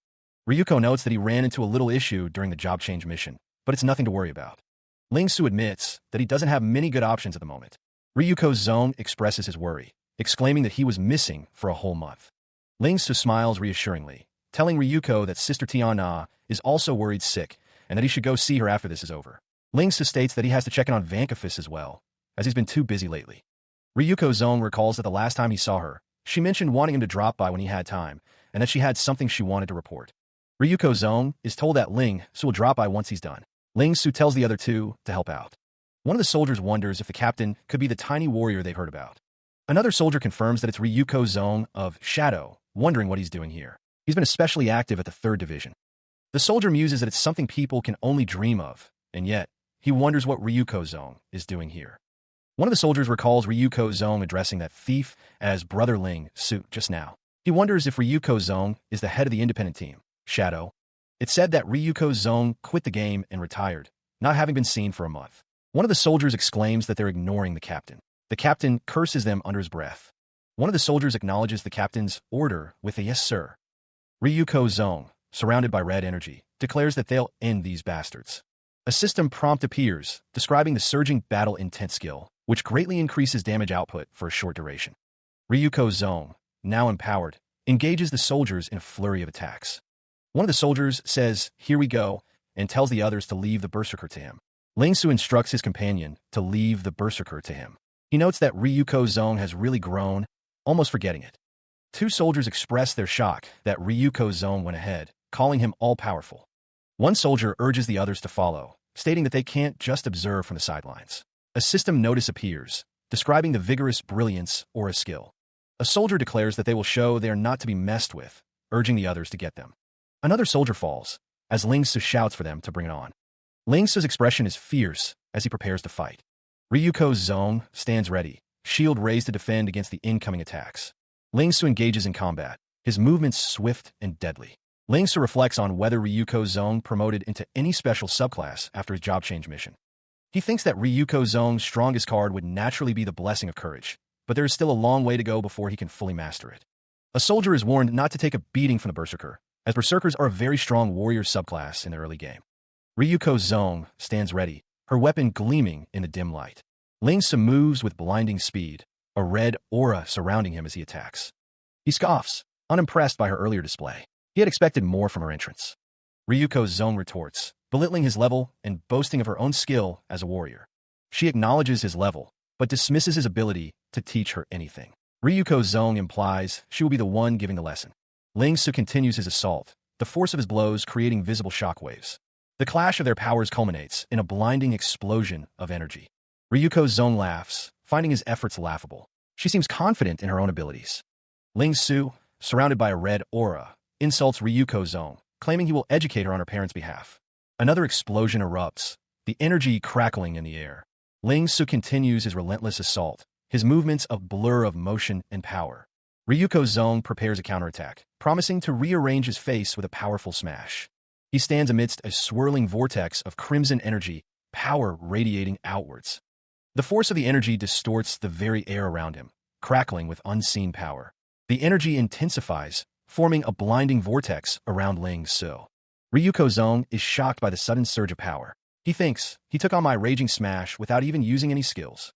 Ryuko notes that he ran into a little issue during the job change mission, but it's nothing to worry about. Ling Su admits that he doesn't have many good options at the moment. Ryuko Zong expresses his worry, exclaiming that he was missing for a whole month. Ling Su smiles reassuringly, telling Ryuko that Sister Tiana is also worried sick and that he should go see her after this is over. Ling Su states that he has to check in on Vankafis as well, as he's been too busy lately. Ryuko Zong recalls that the last time he saw her, she mentioned wanting him to drop by when he had time, and that she had something she wanted to report. Ryuko Zong is told that Ling Su will drop by once he's done. Ling Su tells the other two to help out. One of the soldiers wonders if the captain could be the tiny warrior they've heard about. Another soldier confirms that it's Ryuko Zong of Shadow, wondering what he's doing here. He's been especially active at the 3rd Division. The soldier muses that it's something people can only dream of, and yet, he wonders what Ryuko Zong is doing here. One of the soldiers recalls Ryuko Zong addressing that thief as Brother Ling Su just now. He wonders if Ryuko Zong is the head of the independent team, Shadow. It's said that Ryuko Zong quit the game and retired, not having been seen for a month. One of the soldiers exclaims that they're ignoring the captain. The captain curses them under his breath. One of the soldiers acknowledges the captain's order with a "yes, sir." Ryuko Zong, surrounded by red energy, declares that they'll end these bastards. A system prompt appears, describing the surging battle intent skill, which greatly increases damage output for a short duration. Ryuko Zong, now empowered, engages the soldiers in a flurry of attacks. One of the soldiers says, "Here we go," and tells the others to leave the berserker to him. Ling Su instructs his companion to leave the berserker to him. He notes that Ryuko Zong has really grown, almost forgetting it. 2 soldiers express their shock that Ryuko Zong went ahead, calling him all-powerful. One soldier urges the others to follow, stating that they can't just observe from the sidelines. A system notice appears, describing the vigorous brilliance or a skill. A soldier declares that they will show they are not to be messed with, urging the others to get them. Another soldier falls, as Ling Su shouts for them to bring it on. Ling Su's expression is fierce, as he prepares to fight. Ryuko's zone stands ready, shield raised to defend against the incoming attacks. Ling Su engages in combat, his movements swift and deadly. Ling Su reflects on whether Ryuko's zone promoted into any special subclass after his job change mission. He thinks that Ryuko's zone's strongest card would naturally be the Blessing of Courage, but there is still a long way to go before he can fully master it. A soldier is warned not to take a beating from the Berserker, as Berserkers are a very strong warrior subclass in the early game. Ryuko's zone stands ready, her weapon gleaming in the dim light. Ling Su moves with blinding speed, a red aura surrounding him as he attacks. He scoffs, unimpressed by her earlier display. He had expected more from her entrance. Ryuko's zone retorts, belittling his level and boasting of her own skill as a warrior. She acknowledges his level, but dismisses his ability to teach her anything. Ryuko's zone implies she will be the one giving the lesson. Ling Su continues his assault, the force of his blows creating visible shockwaves. The clash of their powers culminates in a blinding explosion of energy. Ryuko's zone laughs, finding his efforts laughable. She seems confident in her own abilities. Ling Su, surrounded by a red aura, insults Ryuko's zone, claiming he will educate her on her parents' behalf. Another explosion erupts, the energy crackling in the air. Ling Su continues his relentless assault, his movements a blur of motion and power. Ryuko's zone prepares a counterattack, promising to rearrange his face with a powerful smash. He stands amidst a swirling vortex of crimson energy, power radiating outwards. The force of the energy distorts the very air around him, crackling with unseen power. The energy intensifies, forming a blinding vortex around Ling Su. Ryuko's zone is shocked by the sudden surge of power. He thinks, he took on my raging smash without even using any skills.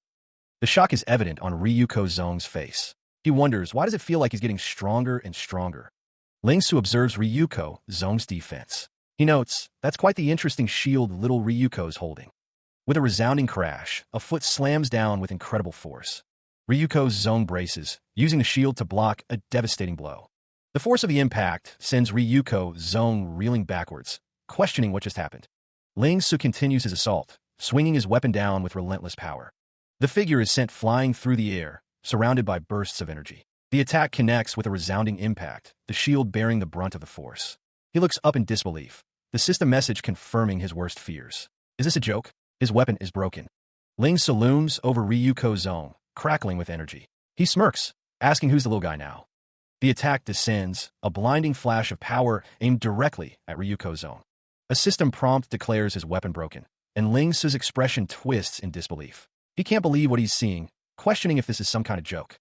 The shock is evident on Ryuko's zone's face. He wonders, why does it feel like he's getting stronger and stronger? Ling Su observes Ryuko's zone's defense. He notes, that's quite the interesting shield little Ryuko's holding. With a resounding crash, a foot slams down with incredible force. Ryuko's zone braces, using the shield to block a devastating blow. The force of the impact sends Ryuko's zone reeling backwards, questioning what just happened. Ling Su continues his assault, swinging his weapon down with relentless power. The figure is sent flying through the air, surrounded by bursts of energy. The attack connects with a resounding impact, the shield bearing the brunt of the force. He looks up in disbelief, the system message confirming his worst fears. Is this a joke? His weapon is broken. Ling Su looms over Ryuko's zone, crackling with energy. He smirks, asking who's the little guy now. The attack descends, a blinding flash of power aimed directly at Ryuko's zone. A system prompt declares his weapon broken, and Ling Su's expression twists in disbelief. He can't believe what he's seeing, questioning if this is some kind of joke.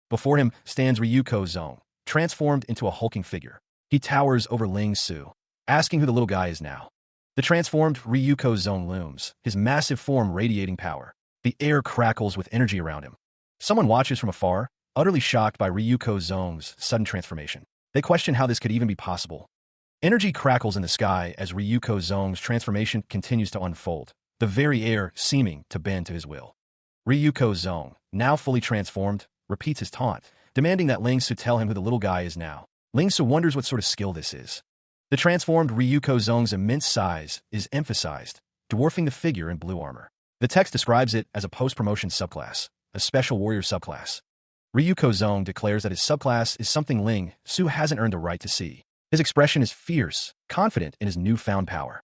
Before him stands Ryuko's zone, transformed into a hulking figure. He towers over Ling Su, asking who the little guy is now. The transformed Ryuko's zone looms, his massive form radiating power. The air crackles with energy around him. Someone watches from afar, utterly shocked by Ryuko's zone's sudden transformation. They question how this could even be possible. Energy crackles in the sky as Ryuko's zone's transformation continues to unfold, the very air seeming to bend to his will. Ryuko's zone, now fully transformed, repeats his taunt, demanding that Ling Su tell him who the little guy is now. Ling Su wonders what sort of skill this is. The transformed Ryuko's zone's immense size is emphasized, dwarfing the figure in blue armor. The text describes it as a post-promotion subclass, a special warrior subclass. Ryuko's zone declares that his subclass is something Ling Su hasn't earned the right to see. His expression is fierce, confident in his newfound power.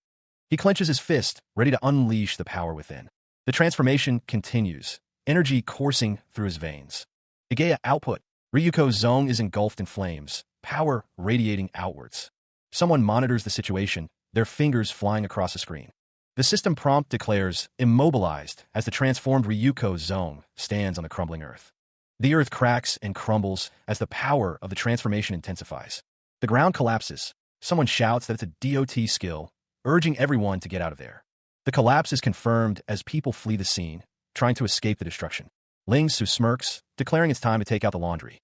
He clenches his fist, ready to unleash the power within. The transformation continues, energy coursing through his veins. Igea output. Ryuko's zone is engulfed in flames, power radiating outwards. Someone monitors the situation, their fingers flying across the screen. The system prompt declares, immobilized, as the transformed Ryuko's zone stands on the crumbling earth. The earth cracks and crumbles as the power of the transformation intensifies. The ground collapses. Someone shouts that it's a DOT skill, urging everyone to get out of there. The collapse is confirmed as people flee the scene, trying to escape the destruction. Ling Su smirks, declaring it's time to take out the laundry.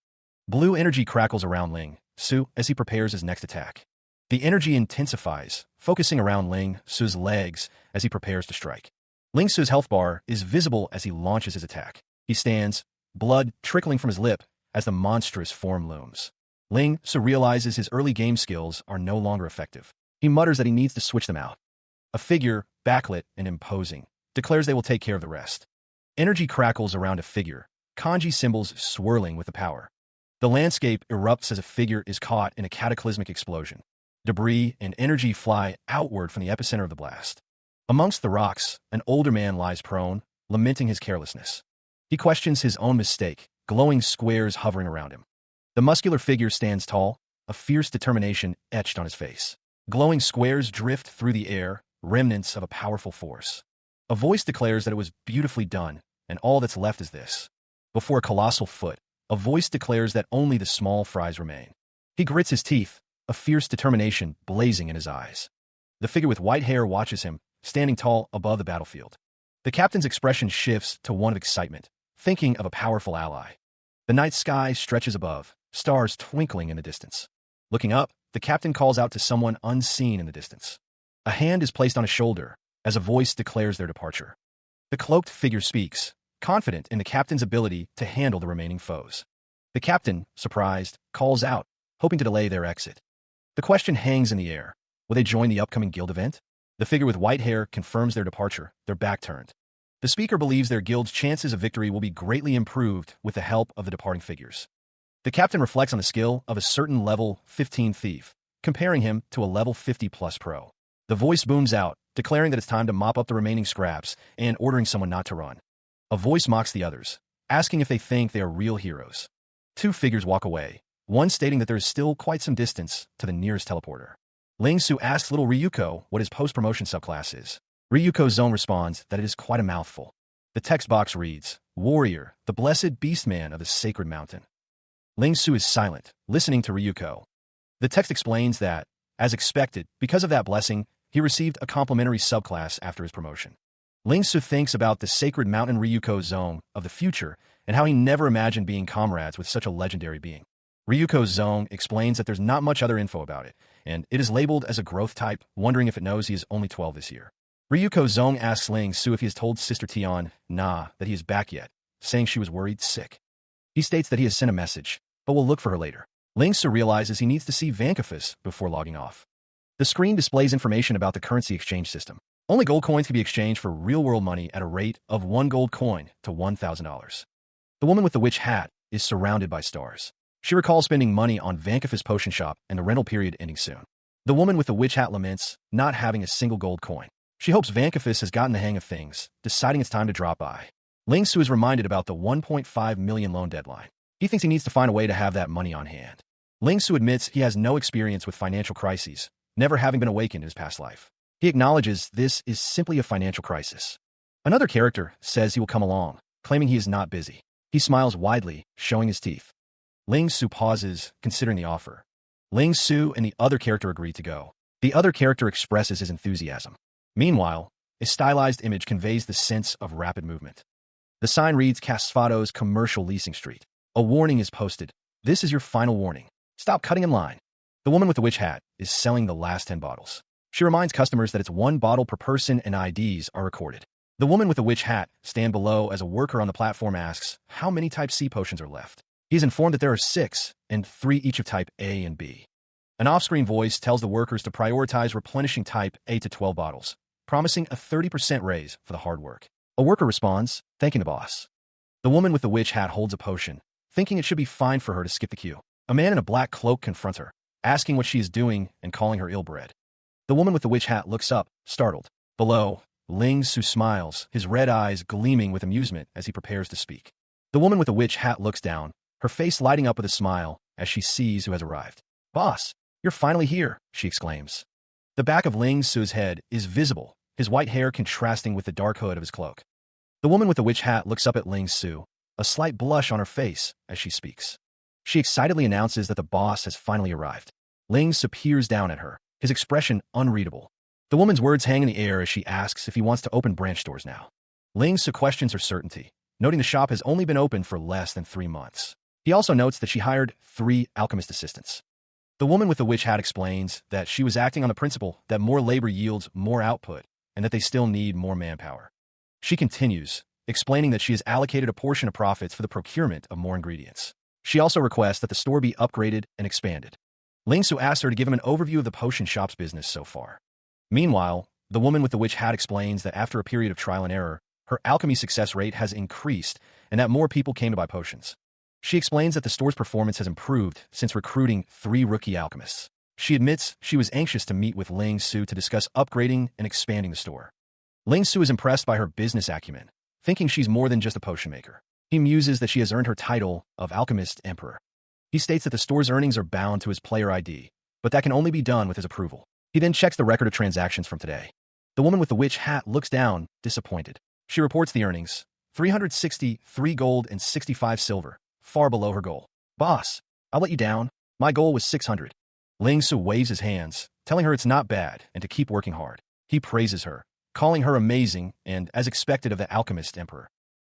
Blue energy crackles around Ling Su as he prepares his next attack. The energy intensifies, focusing around Ling Su's legs as he prepares to strike. Ling Su's health bar is visible as he launches his attack. He stands, blood trickling from his lip as the monstrous form looms. Ling Su realizes his early game skills are no longer effective. He mutters that he needs to switch them out. A figure, backlit and imposing, declares they will take care of the rest. Energy crackles around a figure, kanji symbols swirling with the power. The landscape erupts as a figure is caught in a cataclysmic explosion. Debris and energy fly outward from the epicenter of the blast. Amongst the rocks, an older man lies prone, lamenting his carelessness. He questions his own mistake, glowing squares hovering around him. The muscular figure stands tall, a fierce determination etched on his face. Glowing squares drift through the air, remnants of a powerful force. A voice declares that it was beautifully done, and all that's left is this. Before a colossal foot, a voice declares that only the small fries remain. He grits his teeth, a fierce determination blazing in his eyes. The figure with white hair watches him, standing tall above the battlefield. The captain's expression shifts to one of excitement, thinking of a powerful ally. The night sky stretches above, stars twinkling in the distance. Looking up, the captain calls out to someone unseen in the distance. A hand is placed on his shoulder, as a voice declares their departure. The cloaked figure speaks, confident in the captain's ability to handle the remaining foes. The captain, surprised, calls out, hoping to delay their exit. The question hangs in the air. Will they join the upcoming guild event? The figure with white hair confirms their departure, their back turned. The speaker believes their guild's chances of victory will be greatly improved with the help of the departing figures. The captain reflects on the skill of a certain level 15 thief, comparing him to a level 50+ pro. The voice booms out, declaring that it's time to mop up the remaining scraps and ordering someone not to run. A voice mocks the others, asking if they think they are real heroes. Two figures walk away, one stating that there is still quite some distance to the nearest teleporter. Ling Su asks little Ryuko what his post-promotion subclass is. Ryuko's zone responds that it is quite a mouthful. The text box reads, Warrior, the blessed beastman of the sacred mountain. Ling Su is silent, listening to Ryuko. The text explains that, as expected, because of that blessing, he received a complimentary subclass after his promotion. Ling Su thinks about the sacred mountain Ryuko's zone of the future and how he never imagined being comrades with such a legendary being. Ryuko's zone explains that there's not much other info about it, and it is labeled as a growth type, wondering if it knows he is only 12 this year. Ryuko's zone asks Ling Su if he has told Sister Tion, that he is back yet, saying she was worried sick. He states that he has sent a message, but will look for her later. Ling Su realizes he needs to see Vankafus before logging off. The screen displays information about the currency exchange system. Only gold coins can be exchanged for real-world money at a rate of 1 gold coin to $1,000. The woman with the witch hat is surrounded by stars. She recalls spending money on Vankafus potion shop and the rental period ending soon. The woman with the witch hat laments not having a single gold coin. She hopes Vankafus has gotten the hang of things, deciding it's time to drop by. Ling Su is reminded about the 1.5 million loan deadline. He thinks he needs to find a way to have that money on hand. Ling Su admits he has no experience with financial crises, never having been awakened in his past life. He acknowledges this is simply a financial crisis. Another character says he will come along, claiming he is not busy. He smiles widely, showing his teeth. Ling Su pauses, considering the offer. Ling Su and the other character agree to go. The other character expresses his enthusiasm. Meanwhile, a stylized image conveys the sense of rapid movement. The sign reads Casfado's Commercial Leasing Street. A warning is posted. This is your final warning. Stop cutting in line. The woman with the witch hat is selling the last 10 bottles. She reminds customers that it's 1 bottle per person and IDs are recorded. The woman with the witch hat stands below as a worker on the platform asks how many Type C potions are left. He is informed that there are 6, and 3 each of Type A and B. An off-screen voice tells the workers to prioritize replenishing Type A to 12 bottles, promising a 30% raise for the hard work. A worker responds, thanking the boss. The woman with the witch hat holds a potion, thinking it should be fine for her to skip the queue. A man in a black cloak confronts her, asking what she is doing and calling her ill-bred. The woman with the witch hat looks up, startled. Below, Ling Su smiles, his red eyes gleaming with amusement as he prepares to speak. The woman with the witch hat looks down, her face lighting up with a smile as she sees who has arrived. Boss, you're finally here, she exclaims. The back of Ling Su's head is visible, his white hair contrasting with the dark hood of his cloak. The woman with the witch hat looks up at Ling Su, a slight blush on her face as she speaks. She excitedly announces that the boss has finally arrived. Ling Su peers down at her, his expression unreadable. The woman's words hang in the air as she asks if he wants to open branch stores now. Ling Su questions her certainty, noting the shop has only been open for less than 3 months. He also notes that she hired 3 alchemist assistants. The woman with the witch hat explains that she was acting on the principle that more labor yields more output and that they still need more manpower. She continues, explaining that she has allocated a portion of profits for the procurement of more ingredients. She also requests that the store be upgraded and expanded. Ling Su asks her to give him an overview of the potion shop's business so far. Meanwhile, the woman with the witch hat explains that after a period of trial and error, her alchemy success rate has increased and that more people came to buy potions. She explains that the store's performance has improved since recruiting 3 rookie alchemists. She admits she was anxious to meet with Ling Su to discuss upgrading and expanding the store. Ling Su is impressed by her business acumen, thinking she's more than just a potion maker. He muses that she has earned her title of Alchemist Emperor. He states that the store's earnings are bound to his player ID, but that can only be done with his approval. He then checks the record of transactions from today. The woman with the witch hat looks down, disappointed. She reports the earnings, 363 gold and 65 silver, far below her goal. Boss, I'll let you down. My goal was 600. Ling Su waves his hands, telling her it's not bad and to keep working hard. He praises her, calling her amazing and as expected of the Alchemist Emperor.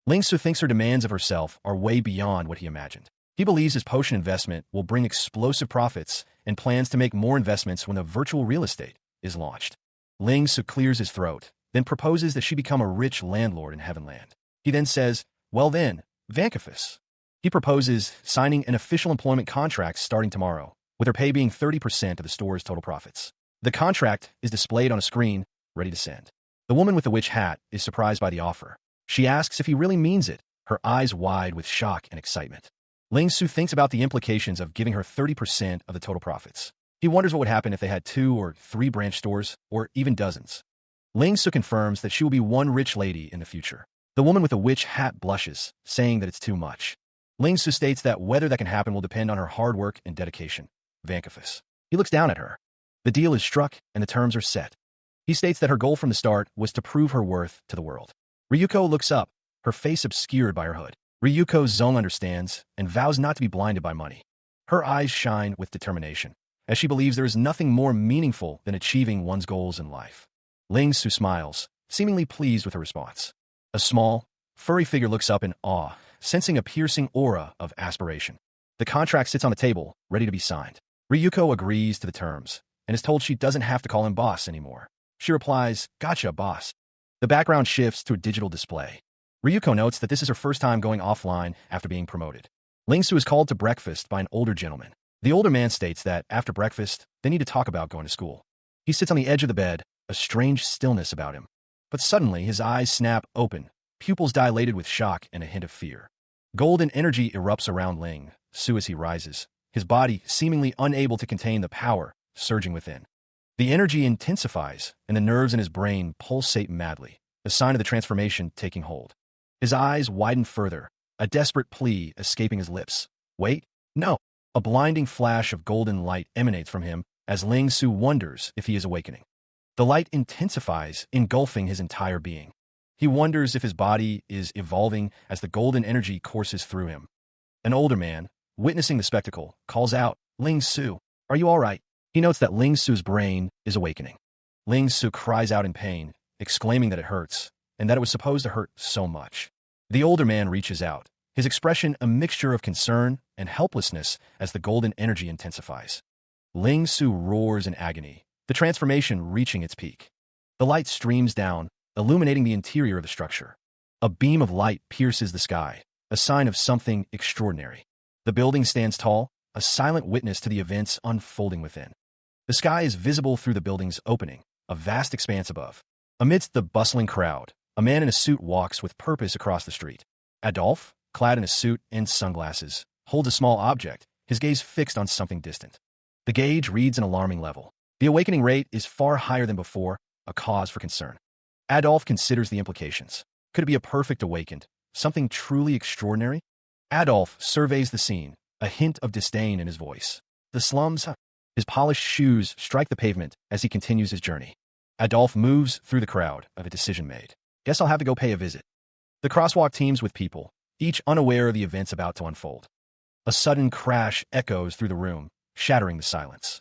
Ling Su thinks her demands of herself are way beyond what he imagined. He believes his potion investment will bring explosive profits and plans to make more investments when the virtual real estate is launched. Ling Su clears his throat, then proposes that she become a rich landlord in Heavenland. He then says, well then, Vankafis. He proposes signing an official employment contract starting tomorrow, with her pay being 30% of the store's total profits. The contract is displayed on a screen, ready to send. The woman with the witch hat is surprised by the offer. She asks if he really means it, her eyes wide with shock and excitement. Ling Su thinks about the implications of giving her 30% of the total profits. He wonders what would happen if they had 2 or 3 branch stores, or even dozens. Ling Su confirms that she will be one rich lady in the future. The woman with the witch hat blushes, saying that it's too much. Ling Su states that whether that can happen will depend on her hard work and dedication. Vankafis. He looks down at her. The deal is struck and the terms are set. He states that her goal from the start was to prove her worth to the world. Ryuko looks up, her face obscured by her hood. Ryuko Zong understands and vows not to be blinded by money. Her eyes shine with determination, as she believes there is nothing more meaningful than achieving one's goals in life. Ling Su smiles, seemingly pleased with her response. A small, furry figure looks up in awe, sensing a piercing aura of aspiration. The contract sits on the table, ready to be signed. Ryuko agrees to the terms, and is told she doesn't have to call him boss anymore. She replies, gotcha, boss. The background shifts to a digital display. Ryuko notes that this is her first time going offline after being promoted. Ling Su is called to breakfast by an older gentleman. The older man states that, after breakfast, they need to talk about going to school. He sits on the edge of the bed, a strange stillness about him. But suddenly, his eyes snap open, pupils dilated with shock and a hint of fear. Golden energy erupts around Ling Su as he rises, his body seemingly unable to contain the power surging within. The energy intensifies, and the nerves in his brain pulsate madly, a sign of the transformation taking hold. His eyes widen further, a desperate plea escaping his lips. Wait, no. A blinding flash of golden light emanates from him as Ling Su wonders if he is awakening. The light intensifies, engulfing his entire being. He wonders if his body is evolving as the golden energy courses through him. An older man, witnessing the spectacle, calls out, Ling Su, are you all right? He notes that Ling Su's brain is awakening. Ling Su cries out in pain, exclaiming that it hurts, and that it was supposed to hurt so much. The older man reaches out, his expression a mixture of concern and helplessness as the golden energy intensifies. Ling Su roars in agony, the transformation reaching its peak. The light streams down, illuminating the interior of the structure. A beam of light pierces the sky, a sign of something extraordinary. The building stands tall, a silent witness to the events unfolding within. The sky is visible through the building's opening, a vast expanse above. Amidst the bustling crowd, a man in a suit walks with purpose across the street. Adolphe, clad in a suit and sunglasses, holds a small object, his gaze fixed on something distant. The gauge reads an alarming level. The awakening rate is far higher than before, a cause for concern. Adolphe considers the implications. Could it be a perfect awakened, something truly extraordinary? Adolphe surveys the scene, a hint of disdain in his voice. The slums, his polished shoes strike the pavement as he continues his journey. Adolphe moves through the crowd of a decision made. Guess I'll have to go pay a visit. The crosswalk teems with people, each unaware of the events about to unfold. A sudden crash echoes through the room, shattering the silence.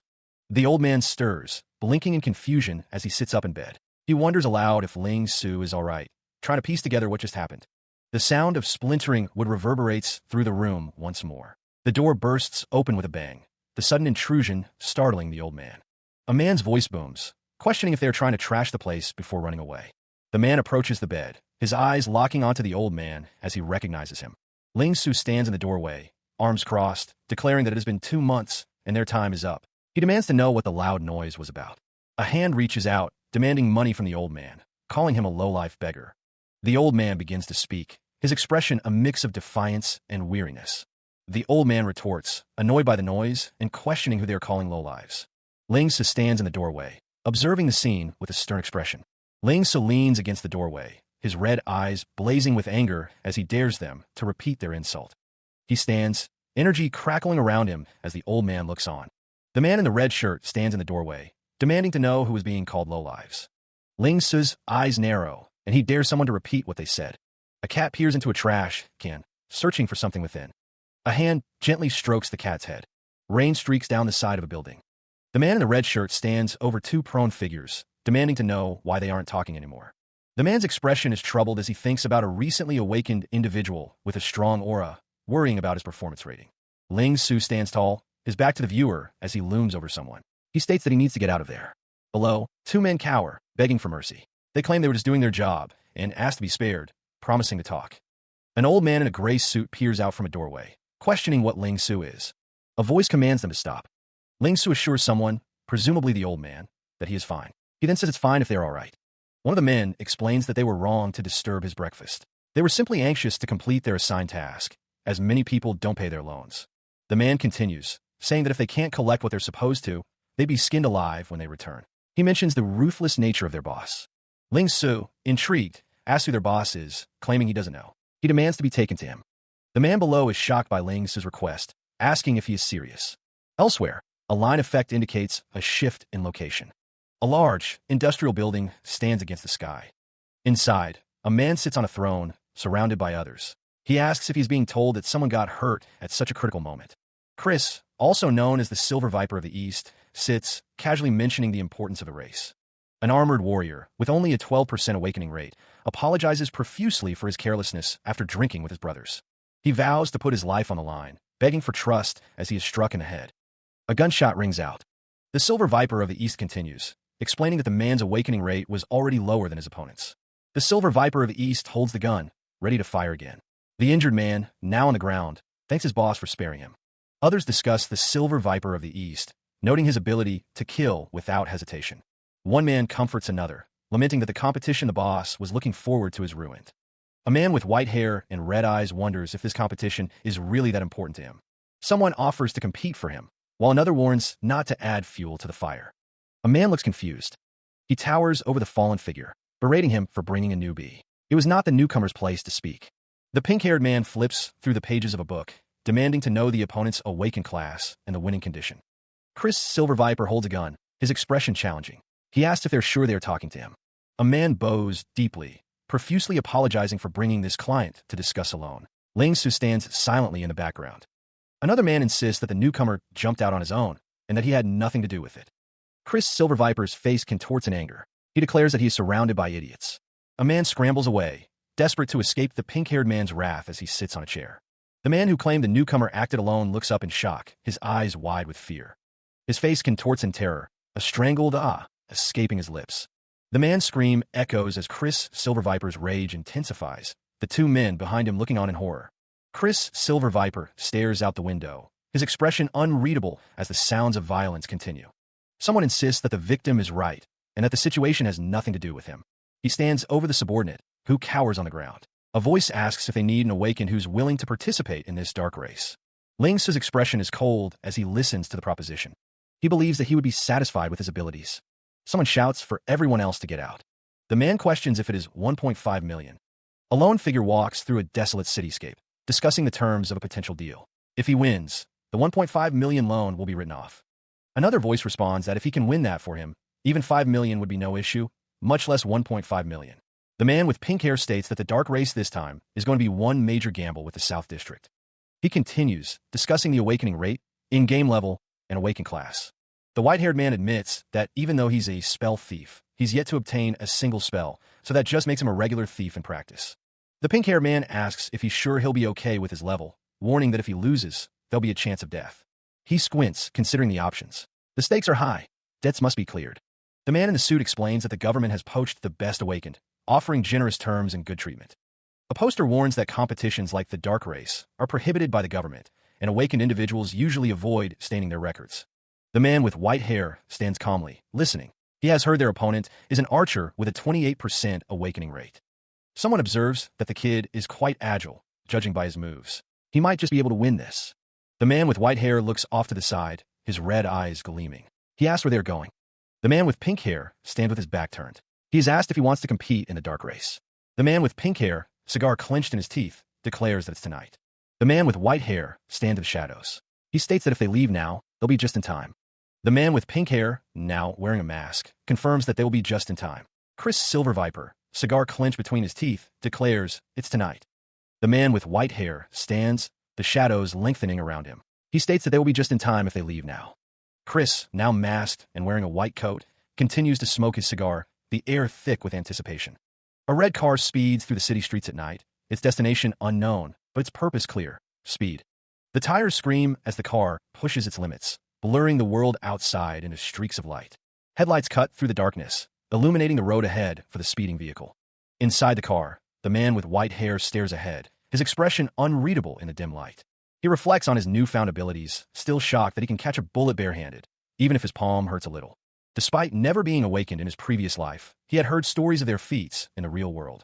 The old man stirs, blinking in confusion as he sits up in bed. He wonders aloud if Ling Su is all right, trying to piece together what just happened. The sound of splintering wood reverberates through the room once more. The door bursts open with a bang, the sudden intrusion startling the old man. A man's voice booms, questioning if they are trying to trash the place before running away. The man approaches the bed, his eyes locking onto the old man as he recognizes him. Ling Su stands in the doorway, arms crossed, declaring that it has been 2 months and their time is up. He demands to know what the loud noise was about. A hand reaches out, demanding money from the old man, calling him a low-life beggar. The old man begins to speak, his expression a mix of defiance and weariness. The old man retorts, annoyed by the noise and questioning who they are calling lowlives. Ling Su stands in the doorway, observing the scene with a stern expression. Ling Su leans against the doorway, his red eyes blazing with anger as he dares them to repeat their insult. He stands, energy crackling around him as the old man looks on. The man in the red shirt stands in the doorway, demanding to know who is being called lowlives. Ling Su's eyes narrow, and he dares someone to repeat what they said. A cat peers into a trash can, searching for something within. A hand gently strokes the cat's head. Rain streaks down the side of a building. The man in the red shirt stands over two prone figures, demanding to know why they aren't talking anymore. The man's expression is troubled as he thinks about a recently awakened individual with a strong aura, worrying about his performance rating. Ling Su stands tall, his back to the viewer as he looms over someone. He states that he needs to get out of there. Below, two men cower, begging for mercy. They claim they were just doing their job and asked to be spared, promising to talk. An old man in a gray suit peers out from a doorway, questioning what Ling Su is. A voice commands them to stop. Ling Su assures someone, presumably the old man, that he is fine. He then says it's fine if they're all right. One of the men explains that they were wrong to disturb his breakfast. They were simply anxious to complete their assigned task, as many people don't pay their loans. The man continues, saying that if they can't collect what they're supposed to, they'd be skinned alive when they return. He mentions the ruthless nature of their boss. Ling Su, intrigued, asks who their boss is, claiming he doesn't know. He demands to be taken to him. The man below is shocked by Ling Su's request, asking if he is serious. Elsewhere, a line effect indicates a shift in location. A large, industrial building stands against the sky. Inside, a man sits on a throne, surrounded by others. He asks if he's being told that someone got hurt at such a critical moment. Chris, also known as the Silver Viper of the East, sits, casually mentioning the importance of a race. An armored warrior, with only a 12% awakening rate, apologizes profusely for his carelessness after drinking with his brothers. He vows to put his life on the line, begging for trust as he is struck in the head. A gunshot rings out. The Silver Viper of the East continues, explaining that the man's awakening rate was already lower than his opponent's. The Silver Viper of the East holds the gun, ready to fire again. The injured man, now on the ground, thanks his boss for sparing him. Others discuss the Silver Viper of the East, noting his ability to kill without hesitation. One man comforts another, lamenting that the competition the boss was looking forward to is ruined. A man with white hair and red eyes wonders if this competition is really that important to him. Someone offers to compete for him, while another warns not to add fuel to the fire. A man looks confused. He towers over the fallen figure, berating him for bringing a newbie. It was not the newcomer's place to speak. The pink-haired man flips through the pages of a book, demanding to know the opponent's awakened class and the winning condition. Chris Silver Viper holds a gun, his expression challenging. He asks if they're sure they are talking to him. A man bows deeply, profusely apologizing for bringing this client to discuss alone. Ling Su stands silently in the background. Another man insists that the newcomer jumped out on his own and that he had nothing to do with it. Chris Silver Viper's face contorts in anger. He declares that he is surrounded by idiots. A man scrambles away, desperate to escape the pink-haired man's wrath as he sits on a chair. The man who claimed the newcomer acted alone looks up in shock, his eyes wide with fear. His face contorts in terror, a strangled "ah" escaping his lips. The man's scream echoes as Chris Silver Viper's rage intensifies, the two men behind him looking on in horror. Chris Silver Viper stares out the window, his expression unreadable as the sounds of violence continue. Someone insists that the victim is right, and that the situation has nothing to do with him. He stands over the subordinate, who cowers on the ground. A voice asks if they need an awakened who's willing to participate in this dark race. Ling Su's expression is cold as he listens to the proposition. He believes that he would be satisfied with his abilities. Someone shouts for everyone else to get out. The man questions if it is 1.5 million. A lone figure walks through a desolate cityscape, discussing the terms of a potential deal. If he wins, the 1.5 million loan will be written off. Another voice responds that if he can win that for him, even 5 million would be no issue, much less 1.5 million. The man with pink hair states that the dark race this time is going to be one major gamble with the South District. He continues, discussing the awakening rate, in-game level, and awakened class. The white-haired man admits that even though he's a spell thief, he's yet to obtain a single spell, so that just makes him a regular thief in practice. The pink-haired man asks if he's sure he'll be okay with his level, warning that if he loses, there'll be a chance of death. He squints, considering the options. The stakes are high. Debts must be cleared. The man in the suit explains that the government has poached the best awakened, offering generous terms and good treatment. A poster warns that competitions like the dark race are prohibited by the government, and awakened individuals usually avoid staining their records. The man with white hair stands calmly, listening. He has heard their opponent is an archer with a 28% awakening rate. Someone observes that the kid is quite agile, judging by his moves. He might just be able to win this. The man with white hair looks off to the side, his red eyes gleaming. He asks where they're going. The man with pink hair stands with his back turned. He is asked if he wants to compete in the dark race. The man with pink hair, cigar clenched in his teeth, declares that it's tonight. The man with white hair stands in the shadows. He states that if they leave now, they'll be just in time. The man with pink hair, now wearing a mask, confirms that they will be just in time. Chris Silver Viper, cigar clenched between his teeth, declares it's tonight. The man with white hair stands, the shadows lengthening around him. He states that they will be just in time if they leave now. Chris, now masked and wearing a white coat, continues to smoke his cigar, the air thick with anticipation. A red car speeds through the city streets at night, its destination unknown, but its purpose clear: speed. The tires scream as the car pushes its limits, blurring the world outside into streaks of light. Headlights cut through the darkness, illuminating the road ahead for the speeding vehicle. Inside the car, the man with white hair stares ahead, his expression unreadable in the dim light. He reflects on his newfound abilities, still shocked that he can catch a bullet barehanded, even if his palm hurts a little. Despite never being awakened in his previous life, he had heard stories of their feats in the real world.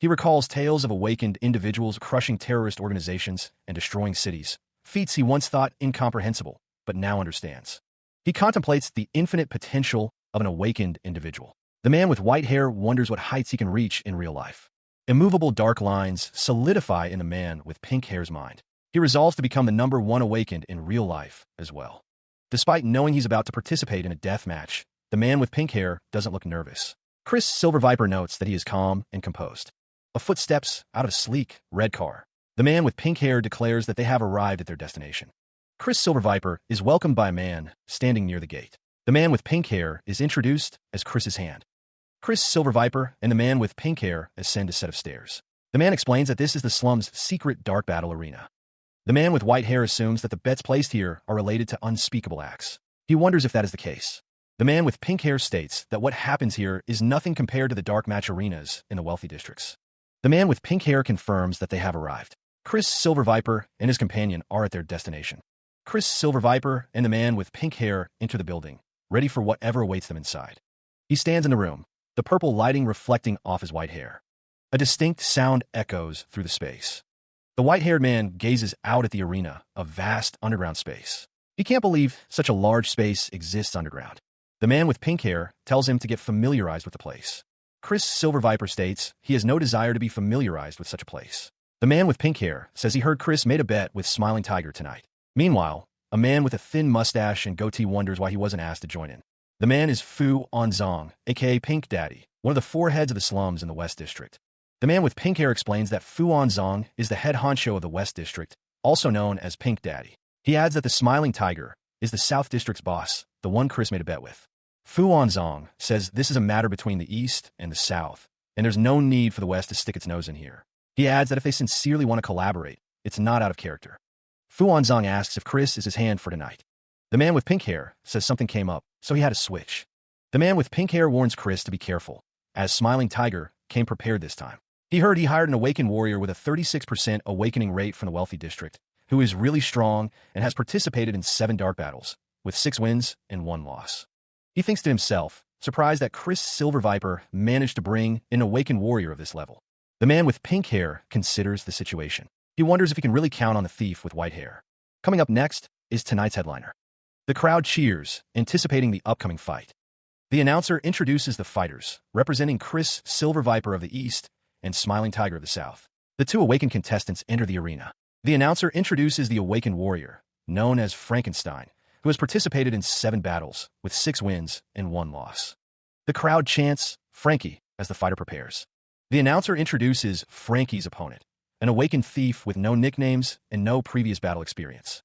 He recalls tales of awakened individuals crushing terrorist organizations and destroying cities, feats he once thought incomprehensible, but now understands. He contemplates the infinite potential of an awakened individual. The man with white hair wonders what heights he can reach in real life. Immovable dark lines solidify in the man with pink hair's mind. He resolves to become the number one awakened in real life as well. Despite knowing he's about to participate in a death match, the man with pink hair doesn't look nervous. Chris Silver Viper notes that he is calm and composed. A foot steps out of a sleek, red car. The man with pink hair declares that they have arrived at their destination. Chris Silver Viper is welcomed by a man standing near the gate. The man with pink hair is introduced as Chris's hand. Chris Silver Viper and the man with pink hair ascend a set of stairs. The man explains that this is the slum's secret dark battle arena. The man with white hair assumes that the bets placed here are related to unspeakable acts. He wonders if that is the case. The man with pink hair states that what happens here is nothing compared to the dark match arenas in the wealthy districts. The man with pink hair confirms that they have arrived. Chris Silver Viper and his companion are at their destination. Chris Silver Viper and the man with pink hair enter the building, ready for whatever awaits them inside. He stands in the room, the purple lighting reflecting off his white hair. A distinct sound echoes through the space. The white-haired man gazes out at the arena, a vast underground space. He can't believe such a large space exists underground. The man with pink hair tells him to get familiarized with the place. Chris Silver Viper states he has no desire to be familiarized with such a place. The man with pink hair says he heard Chris made a bet with Smiling Tiger tonight. Meanwhile, a man with a thin mustache and goatee wonders why he wasn't asked to join in. The man is Fu Onzong, aka Pink Daddy, one of the four heads of the slums in the West District. The man with pink hair explains that Fu Onzong is the head honcho of the West District, also known as Pink Daddy. He adds that the Smiling Tiger is the South District's boss, the one Chris made a bet with. Fu Onzong says this is a matter between the East and the South, and there's no need for the West to stick its nose in here. He adds that if they sincerely want to collaborate, it's not out of character. Fu Onzong asks if Chris is his hand for tonight. The man with pink hair says something came up, so he had to switch. The man with pink hair warns Chris to be careful, as Smiling Tiger came prepared this time. He heard he hired an awakened warrior with a 36% awakening rate from the wealthy district, who is really strong and has participated in 7 dark battles, with 6 wins and 1 loss. He thinks to himself, surprised that Chris Silver Viper managed to bring an awakened warrior of this level. The man with pink hair considers the situation. He wonders if he can really count on the thief with white hair. Coming up next is tonight's headliner. The crowd cheers, anticipating the upcoming fight. The announcer introduces the fighters, representing Chris Silver Viper of the East and Smiling Tiger of the South. The 2 awakened contestants enter the arena. The announcer introduces the awakened warrior, known as Frankenstein, who has participated in 7 battles, with 6 wins and 1 loss. The crowd chants, "Frankie," as the fighter prepares. The announcer introduces Frankie's opponent, an awakened thief with no nicknames and no previous battle experience.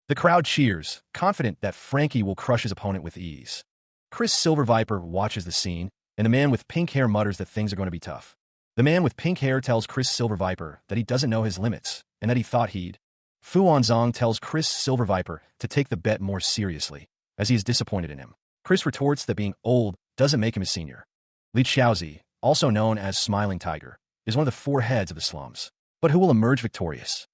The crowd cheers, confident that Frankie will crush his opponent with ease. Chris Silver Viper watches the scene, and the man with pink hair mutters that things are going to be tough. The man with pink hair tells Chris Silver Viper that he doesn't know his limits, and that he thought he'd. Fu Onzong tells Chris Silver Viper to take the bet more seriously, as he is disappointed in him. Chris retorts that being old doesn't make him a senior. Li Xiaozi, also known as Smiling Tiger, is one of the 4 heads of the slums. But who will emerge victorious?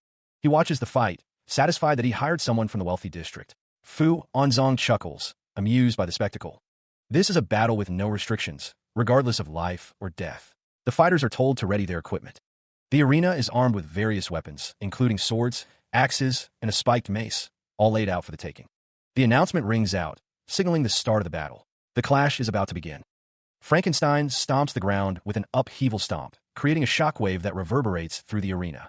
He watches the fight, satisfied that he hired someone from the wealthy district. Fu Onzong chuckles, amused by the spectacle. This is a battle with no restrictions, regardless of life or death. The fighters are told to ready their equipment. The arena is armed with various weapons, including swords, axes, and a spiked mace, all laid out for the taking. The announcement rings out, signaling the start of the battle. The clash is about to begin. Frankenstein stomps the ground with an upheaval stomp, creating a shockwave that reverberates through the arena.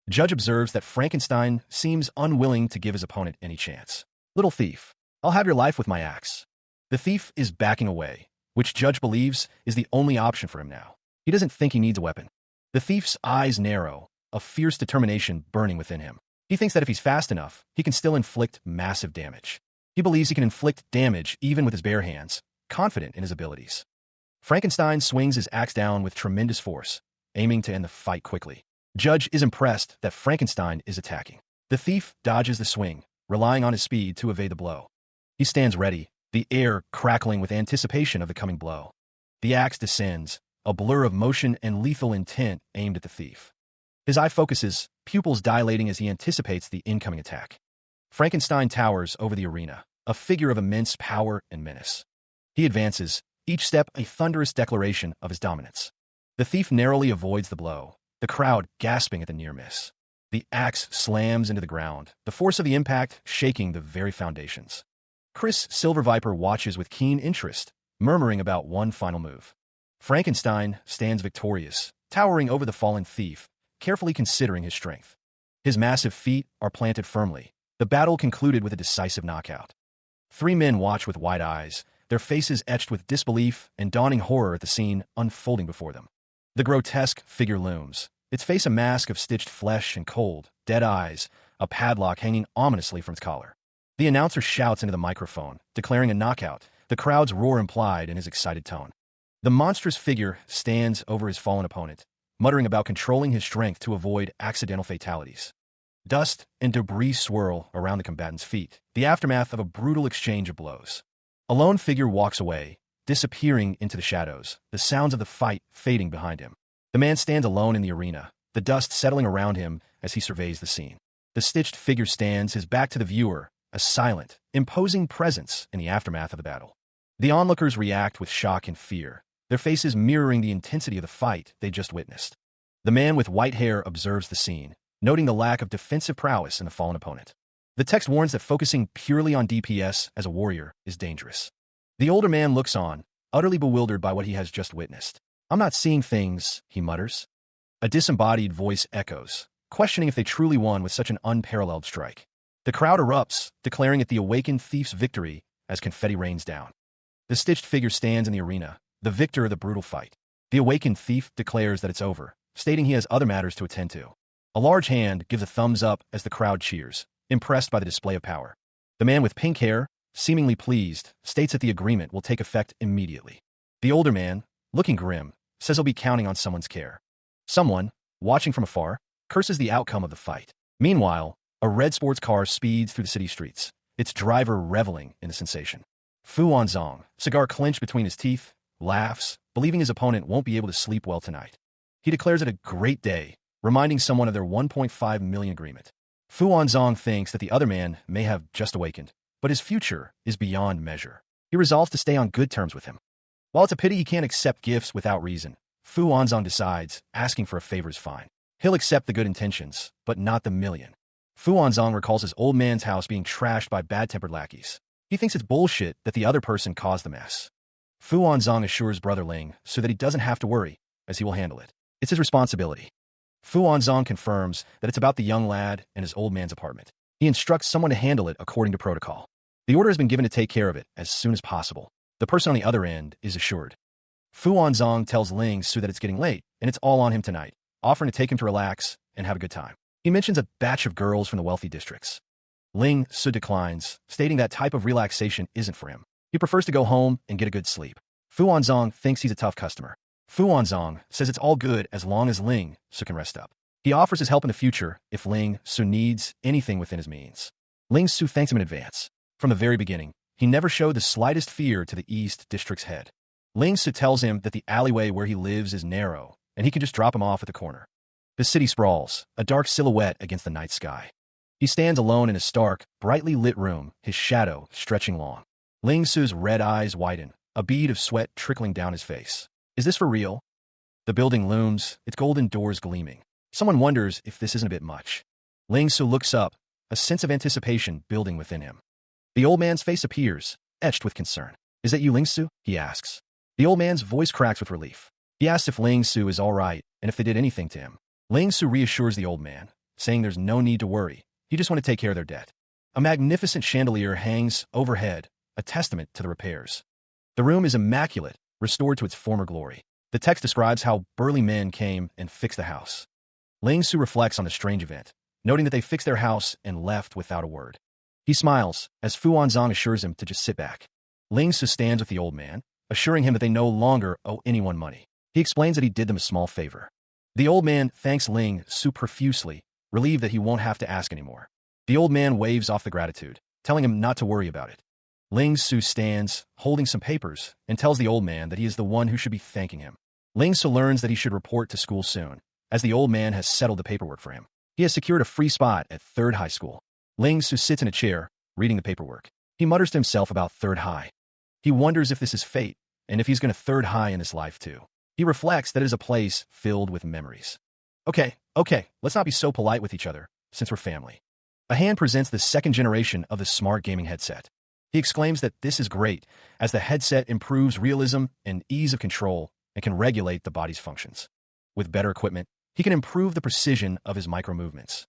Judge observes that Frankenstein seems unwilling to give his opponent any chance. Little thief, I'll have your life with my axe. The thief is backing away, which Judge believes is the only option for him now. He doesn't think he needs a weapon. The thief's eyes narrow, a fierce determination burning within him. He thinks that if he's fast enough, he can still inflict massive damage. He believes he can inflict damage even with his bare hands, confident in his abilities. Frankenstein swings his axe down with tremendous force, aiming to end the fight quickly. Judge is impressed that Frankenstein is attacking. The thief dodges the swing, relying on his speed to evade the blow. He stands ready, the air crackling with anticipation of the coming blow. The axe descends, a blur of motion and lethal intent aimed at the thief. His eye focuses, pupils dilating as he anticipates the incoming attack. Frankenstein towers over the arena, a figure of immense power and menace. He advances, each step a thunderous declaration of his dominance. The thief narrowly avoids the blow, the crowd gasping at the near miss. The axe slams into the ground, the force of the impact shaking the very foundations. Chris Silver Viper watches with keen interest, murmuring about one final move. Frankenstein stands victorious, towering over the fallen thief, carefully considering his strength. His massive feet are planted firmly. The battle concluded with a decisive knockout. Three men watch with wide eyes, their faces etched with disbelief and dawning horror at the scene unfolding before them. The grotesque figure looms, its face a mask of stitched flesh and cold, dead eyes, a padlock hanging ominously from its collar. The announcer shouts into the microphone, declaring a knockout, the crowd's roar implied in his excited tone. The monstrous figure stands over his fallen opponent, muttering about controlling his strength to avoid accidental fatalities. Dust and debris swirl around the combatant's feet, the aftermath of a brutal exchange of blows. A lone figure walks away, disappearing into the shadows, the sounds of the fight fading behind him. The man stands alone in the arena, the dust settling around him as he surveys the scene. The stitched figure stands, his back to the viewer, a silent, imposing presence in the aftermath of the battle. The onlookers react with shock and fear, their faces mirroring the intensity of the fight they just witnessed. The man with white hair observes the scene, noting the lack of defensive prowess in the fallen opponent. The text warns that focusing purely on DPS as a warrior is dangerous. The older man looks on, utterly bewildered by what he has just witnessed. I'm not seeing things, he mutters. A disembodied voice echoes, questioning if they truly won with such an unparalleled strike. The crowd erupts, declaring it the awakened thief's victory as confetti rains down. The stitched figure stands in the arena, the victor of the brutal fight. The awakened thief declares that it's over, stating he has other matters to attend to. A large hand gives a thumbs up as the crowd cheers, impressed by the display of power. The man with pink hair, seemingly pleased, states that the agreement will take effect immediately. The older man, looking grim, says he'll be counting on someone's care. Someone, watching from afar, curses the outcome of the fight. Meanwhile, a red sports car speeds through the city streets, its driver reveling in the sensation. Fu Wanzong, cigar clenched between his teeth, laughs, believing his opponent won't be able to sleep well tonight. He declares it a great day, reminding someone of their 1.5 million agreement. Fu Wanzong thinks that the other man may have just awakened, but his future is beyond measure. He resolves to stay on good terms with him. While it's a pity he can't accept gifts without reason, Fu Wanzong decides asking for a favor is fine. He'll accept the good intentions, but not the million. Fu Wanzong recalls his old man's house being trashed by bad-tempered lackeys. He thinks it's bullshit that the other person caused the mess. Fu Wanzong assures Brother Ling so that he doesn't have to worry, as he will handle it. It's his responsibility. Fu Wanzong confirms that it's about the young lad and his old man's apartment. He instructs someone to handle it according to protocol. The order has been given to take care of it as soon as possible. The person on the other end is assured. Fu Wanzong tells Ling Su that it's getting late, and it's all on him tonight, offering to take him to relax and have a good time. He mentions a batch of girls from the wealthy districts. Ling Su declines, stating that type of relaxation isn't for him. He prefers to go home and get a good sleep. Fu Wanzong thinks he's a tough customer. Fu Wanzong says it's all good as long as Ling Su can rest up. He offers his help in the future if Ling Su needs anything within his means. Ling Su thanks him in advance. From the very beginning, he never showed the slightest fear to the East District's head. Ling Su tells him that the alleyway where he lives is narrow, and he can just drop him off at the corner. The city sprawls, a dark silhouette against the night sky. He stands alone in a stark, brightly lit room, his shadow stretching long. Ling Su's red eyes widen, a bead of sweat trickling down his face. Is this for real? The building looms, its golden doors gleaming. Someone wonders if this isn't a bit much. Ling Su looks up, a sense of anticipation building within him. The old man's face appears, etched with concern. Is that you, Ling Su? He asks. The old man's voice cracks with relief. He asks if Ling Su is all right and if they did anything to him. Ling Su reassures the old man, saying there's no need to worry. He just want to take care of their debt. A magnificent chandelier hangs overhead, a testament to the repairs. The room is immaculate, restored to its former glory. The text describes how burly men came and fixed the house. Ling Su reflects on the strange event, noting that they fixed their house and left without a word. He smiles as Fu Wanzong assures him to just sit back. Ling Su stands with the old man, assuring him that they no longer owe anyone money. He explains that he did them a small favor. The old man thanks Ling Su profusely, relieved that he won't have to ask anymore. The old man waves off the gratitude, telling him not to worry about it. Ling Su stands, holding some papers, and tells the old man that he is the one who should be thanking him. Ling Su learns that he should report to school soon, as the old man has settled the paperwork for him. He has secured a free spot at 3rd High School. Ling Su sits in a chair, reading the paperwork. He mutters to himself about 3rd High. He wonders if this is fate, and if he's going to 3rd High in his life too. He reflects that it is a place filled with memories. Okay, let's not be so polite with each other, since we're family. A hand presents the 2nd generation of the smart gaming headset. He exclaims that this is great, as the headset improves realism and ease of control and can regulate the body's functions. With better equipment, he can improve the precision of his micro-movements.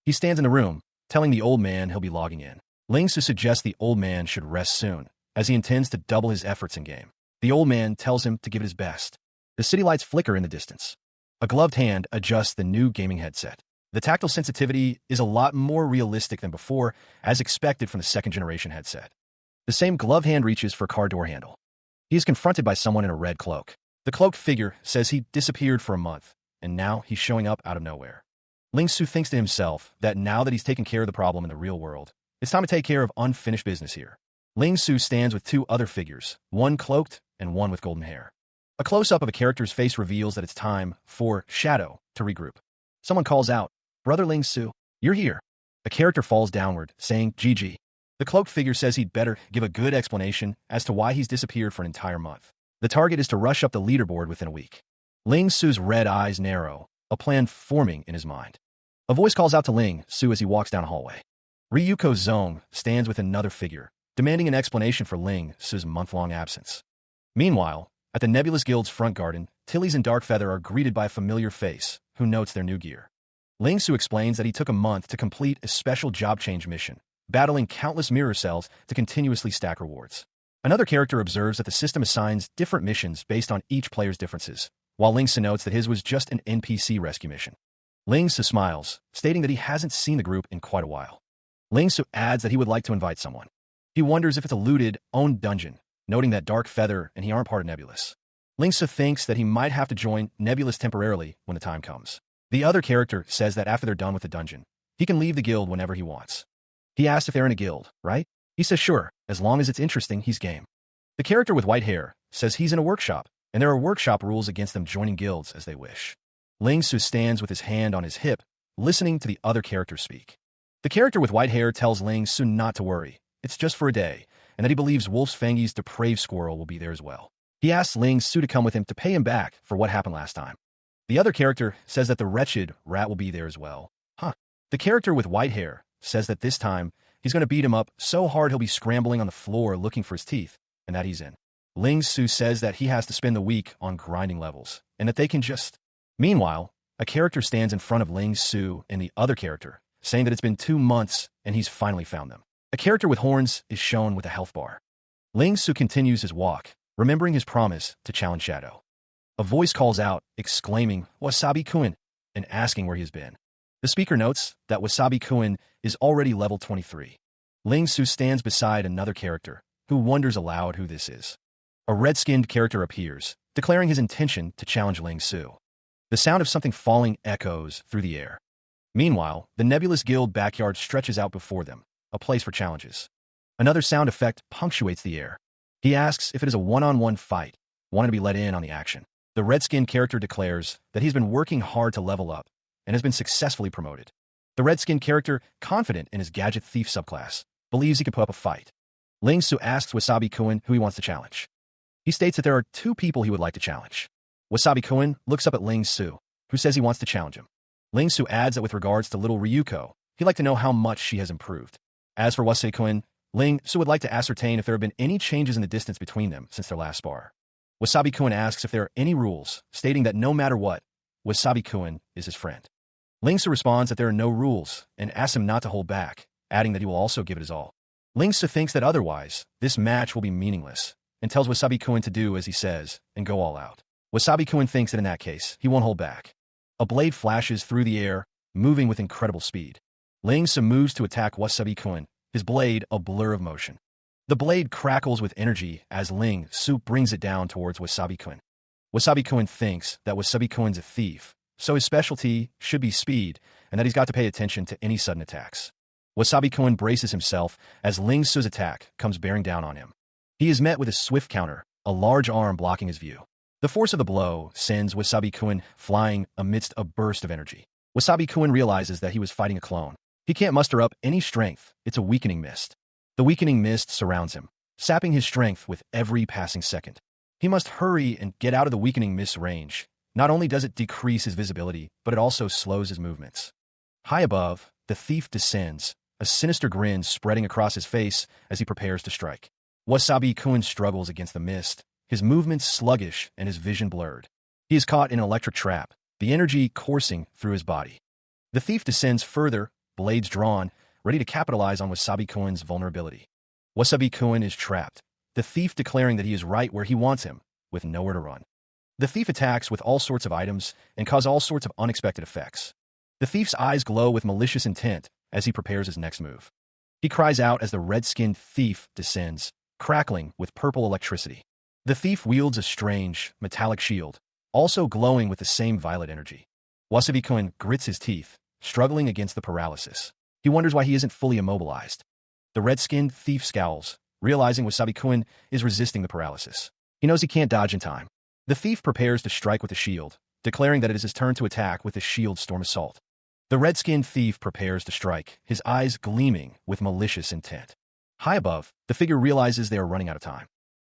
He stands in the room, telling the old man he'll be logging in. Ling Su suggests the old man should rest soon, as he intends to double his efforts in-game. The old man tells him to give it his best. The city lights flicker in the distance. A gloved hand adjusts the new gaming headset. The tactile sensitivity is a lot more realistic than before, as expected from the 2nd generation headset. The same gloved hand reaches for a car door handle. He is confronted by someone in a red cloak. The cloaked figure says he disappeared for a month, and now he's showing up out of nowhere. Ling Su thinks to himself that now that he's taken care of the problem in the real world, it's time to take care of unfinished business here. Ling Su stands with 2 other figures, one cloaked and one with golden hair. A close-up of a character's face reveals that it's time for Shadow to regroup. Someone calls out, "Brother Ling Su, you're here." A character falls downward, saying, "GG." The cloaked figure says he'd better give a good explanation as to why he's disappeared for an entire month. The target is to rush up the leaderboard within a week. Ling Su's red eyes narrow, a plan forming in his mind. A voice calls out to Ling Su as he walks down a hallway. Ryuko Zong stands with another figure, demanding an explanation for Ling Su's month-long absence. Meanwhile, at the Nebulous Guild's front garden, Tillies and Darkfeather are greeted by a familiar face, who notes their new gear. Ling Su explains that he took a month to complete a special job change mission, battling countless mirror cells to continuously stack rewards. Another character observes that the system assigns different missions based on each player's differences, while Ling Su notes that his was just an NPC rescue mission. Ling Su smiles, stating that he hasn't seen the group in quite a while. Ling Su adds that he would like to invite someone. He wonders if it's a looted, owned dungeon, noting that Darkfeather and he aren't part of Nebulous. Ling Su thinks that he might have to join Nebulous temporarily when the time comes. The other character says that after they're done with the dungeon, he can leave the guild whenever he wants. He asks if they're in a guild, right? He says sure, as long as it's interesting, he's game. The character with white hair says he's in a workshop, and there are workshop rules against them joining guilds as they wish. Ling Su stands with his hand on his hip, listening to the other characters speak. The character with white hair tells Ling Su not to worry, it's just for a day, and that he believes Wolf's Fangy's depraved squirrel will be there as well. He asks Ling Su to come with him to pay him back for what happened last time. The other character says that the wretched rat will be there as well. The character with white hair says that this time, he's going to beat him up so hard he'll be scrambling on the floor looking for his teeth, and that he's in. Ling Su says that he has to spend the week on grinding levels, and that they can just... Meanwhile, a character stands in front of Ling Su and the other character, saying that it's been 2 months and he's finally found them. A character with horns is shown with a health bar. Ling Su continues his walk, remembering his promise to challenge Shadow. A voice calls out, exclaiming, "Wasabi-kun," and asking where he has been. The speaker notes that Wasabi-kun is already level 23. Ling Su stands beside another character, who wonders aloud who this is. A red-skinned character appears, declaring his intention to challenge Ling Su. The sound of something falling echoes through the air. Meanwhile, the Nebulous Guild backyard stretches out before them, a place for challenges. Another sound effect punctuates the air. He asks if it is a one-on-one fight, wanting to be let in on the action. The red-skinned character declares that he's been working hard to level up and has been successfully promoted. The red-skinned character, confident in his gadget thief subclass, believes he can put up a fight. Ling Su asks Wasabi-kun who he wants to challenge. He states that there are 2 people he would like to challenge. Wasabi-kun looks up at Ling Su, who says he wants to challenge him. Ling Su adds that with regards to little Ryuko, he'd like to know how much she has improved. As for Wasabi-kun, Ling Su would like to ascertain if there have been any changes in the distance between them since their last spar. Wasabi-kun asks if there are any rules, stating that no matter what, Wasabi-kun is his friend. Ling-su responds that there are no rules and asks him not to hold back, adding that he will also give it his all. Ling-su thinks that otherwise, this match will be meaningless, and tells Wasabi-kun to do as he says and go all out. Wasabi-kun thinks that in that case, he won't hold back. A blade flashes through the air, moving with incredible speed. Ling-su moves to attack Wasabi-kun, his blade a blur of motion. The blade crackles with energy as Ling-su brings it down towards Wasabi-kun. Wasabi-kun thinks that Wasabi-kun's a thief, so his specialty should be speed, and that he's got to pay attention to any sudden attacks. Wasabi-kun braces himself as Ling-su's attack comes bearing down on him. He is met with a swift counter, a large arm blocking his view. The force of the blow sends Wasabi-kun flying amidst a burst of energy. Wasabi-kun realizes that he was fighting a clone. He can't muster up any strength. It's a weakening mist. The weakening mist surrounds him, sapping his strength with every passing second. He must hurry and get out of the weakening mist's range. Not only does it decrease his visibility, but it also slows his movements. High above, the thief descends, a sinister grin spreading across his face as he prepares to strike. Wasabi-kun struggles against the mist, his movements sluggish and his vision blurred. He is caught in an electric trap, the energy coursing through his body. The thief descends further, blades drawn, ready to capitalize on Wasabi-kun's vulnerability. Wasabi-kun is trapped, the thief declaring that he is right where he wants him, with nowhere to run. The thief attacks with all sorts of items and cause all sorts of unexpected effects. The thief's eyes glow with malicious intent as he prepares his next move. He cries out as the red-skinned thief descends, crackling with purple electricity. The thief wields a strange, metallic shield, also glowing with the same violet energy. Wasabi-kun grits his teeth, struggling against the paralysis. He wonders why he isn't fully immobilized. The red-skinned thief scowls, realizing Wasabi-kun is resisting the paralysis. He knows he can't dodge in time. The thief prepares to strike with the shield, declaring that it is his turn to attack with the shield storm assault. The red-skinned thief prepares to strike, his eyes gleaming with malicious intent. High above, the figure realizes they are running out of time.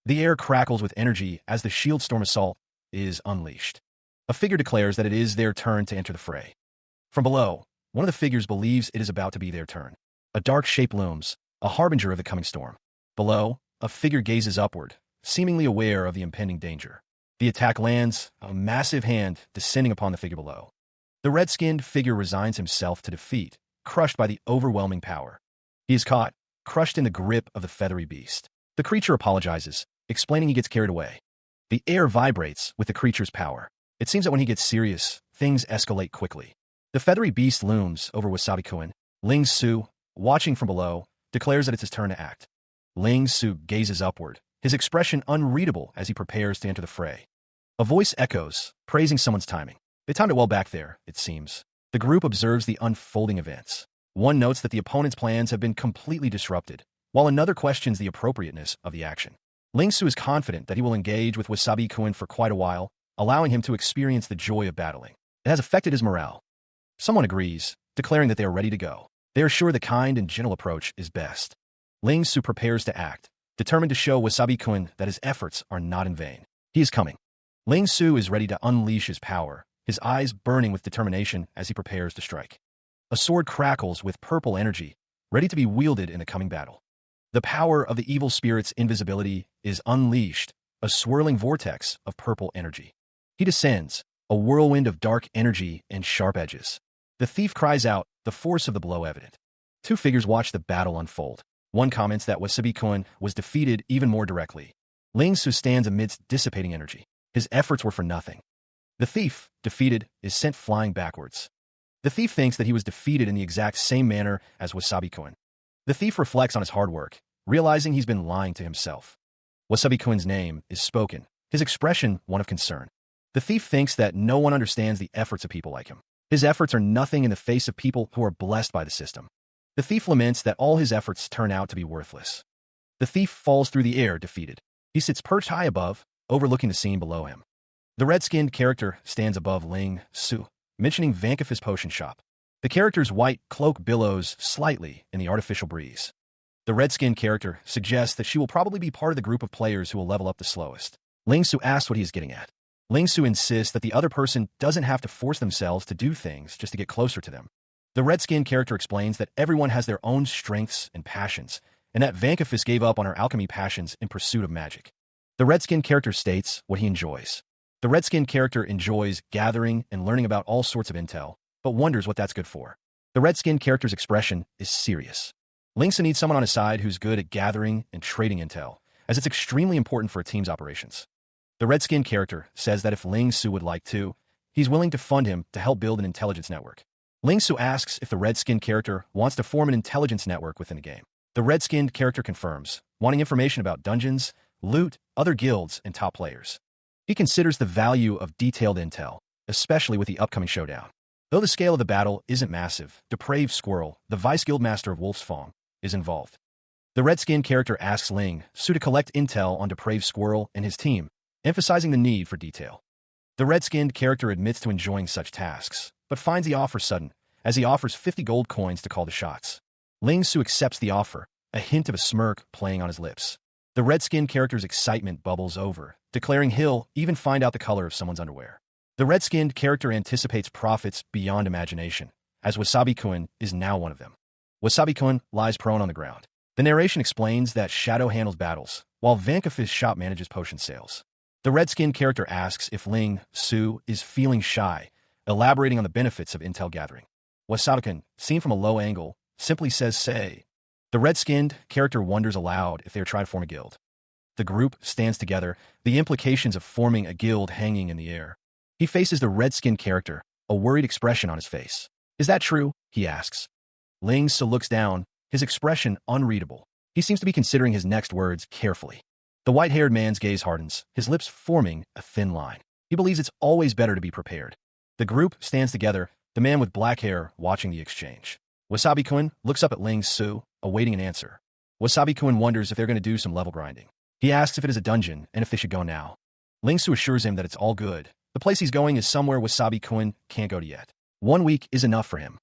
The air crackles with energy as the shield storm assault is unleashed. A figure declares that it is their turn to enter the fray. From below, one of the figures believes it is about to be their turn. A dark shape looms, a harbinger of the coming storm. Below, a figure gazes upward, seemingly aware of the impending danger. The attack lands, a massive hand descending upon the figure below. The red-skinned figure resigns himself to defeat, crushed by the overwhelming power. He is caught, crushed in the grip of the feathery beast. The creature apologizes, explaining he gets carried away. The air vibrates with the creature's power. It seems that when he gets serious, things escalate quickly. The feathery beast looms over Wasabi-kun. Ling-su, watching from below, declares that it's his turn to act. Ling-su gazes upward, his expression unreadable as he prepares to enter the fray. A voice echoes, praising someone's timing. They timed it well back there, it seems. The group observes the unfolding events. One notes that the opponent's plans have been completely disrupted, while another questions the appropriateness of the action. Ling-su is confident that he will engage with Wasabi-kun for quite a while, allowing him to experience the joy of battling. It has affected his morale. Someone agrees, declaring that they are ready to go. They are sure the kind and gentle approach is best. Ling-su prepares to act, determined to show Wasabi-kun that his efforts are not in vain. He is coming. Ling-su is ready to unleash his power, his eyes burning with determination as he prepares to strike. A sword crackles with purple energy, ready to be wielded in the coming battle. The power of the evil spirit's invisibility is unleashed, a swirling vortex of purple energy. He descends, a whirlwind of dark energy and sharp edges. The thief cries out, the force of the blow evident. Two figures watch the battle unfold. One comments that Wasabi-kun was defeated even more directly. Ling-su stands amidst dissipating energy. His efforts were for nothing. The thief, defeated, is sent flying backwards. The thief thinks that he was defeated in the exact same manner as Wasabi-kun. The thief reflects on his hard work, realizing he's been lying to himself. Wasabi-kun's name is spoken, his expression one of concern. The thief thinks that no one understands the efforts of people like him. His efforts are nothing in the face of people who are blessed by the system. The thief laments that all his efforts turn out to be worthless. The thief falls through the air defeated. He sits perched high above, overlooking the scene below him. The red-skinned character stands above Ling-su, mentioning Vankafi's potion shop. The character's white cloak billows slightly in the artificial breeze. The red-skinned character suggests that she will probably be part of the group of players who will level up the slowest. Ling-su asks what he is getting at. Ling-su insists that the other person doesn't have to force themselves to do things just to get closer to them. The red-skinned character explains that everyone has their own strengths and passions, and that Vankafis gave up on her alchemy passions in pursuit of magic. The red-skinned character states what he enjoys. The red-skinned character enjoys gathering and learning about all sorts of intel, but wonders what that's good for. The red-skinned character's expression is serious. Lingsu needs someone on his side who's good at gathering and trading intel, as it's extremely important for a team's operations. The red-skinned character says that if Lingsu would like to, he's willing to fund him to help build an intelligence network. Lingsu asks if the red-skinned character wants to form an intelligence network within the game. The red-skinned character confirms, wanting information about dungeons, loot, other guilds, and top players. He considers the value of detailed intel, especially with the upcoming showdown. Though the scale of the battle isn't massive, Depraved Squirrel, the Vice Guildmaster of Wolf's Fong, is involved. The red-skinned character asks Lingsu to collect intel on Depraved Squirrel and his team, emphasizing the need for detail. The red-skinned character admits to enjoying such tasks, but finds the offer sudden, as he offers 50 gold coins to call the shots. Lingsu accepts the offer, a hint of a smirk playing on his lips. The red-skinned character's excitement bubbles over, declaring he'll even find out the color of someone's underwear. The red-skinned character anticipates profits beyond imagination, as Wasabi-kun is now one of them. Wasabi-kun lies prone on the ground. The narration explains that Shadow handles battles, while Vankafi's shop manages potion sales. The red-skinned character asks if Lingsu is feeling shy, elaborating on the benefits of intel gathering. Wasabi-kun, seen from a low angle, simply says say. The red-skinned character wonders aloud if they are trying to form a guild. The group stands together, the implications of forming a guild hanging in the air. He faces the red-skinned character, a worried expression on his face. Is that true? He asks. Lingsu looks down, his expression unreadable. He seems to be considering his next words carefully. The white-haired man's gaze hardens, his lips forming a thin line. He believes it's always better to be prepared. The group stands together, the man with black hair watching the exchange. Wasabi-kun looks up at Lingsu, awaiting an answer. Wasabi-kun wonders if they're going to do some level grinding. He asks if it is a dungeon and if they should go now. Lingsu assures him that it's all good. The place he's going is somewhere Wasabi-kun can't go to yet. 1 week is enough for him.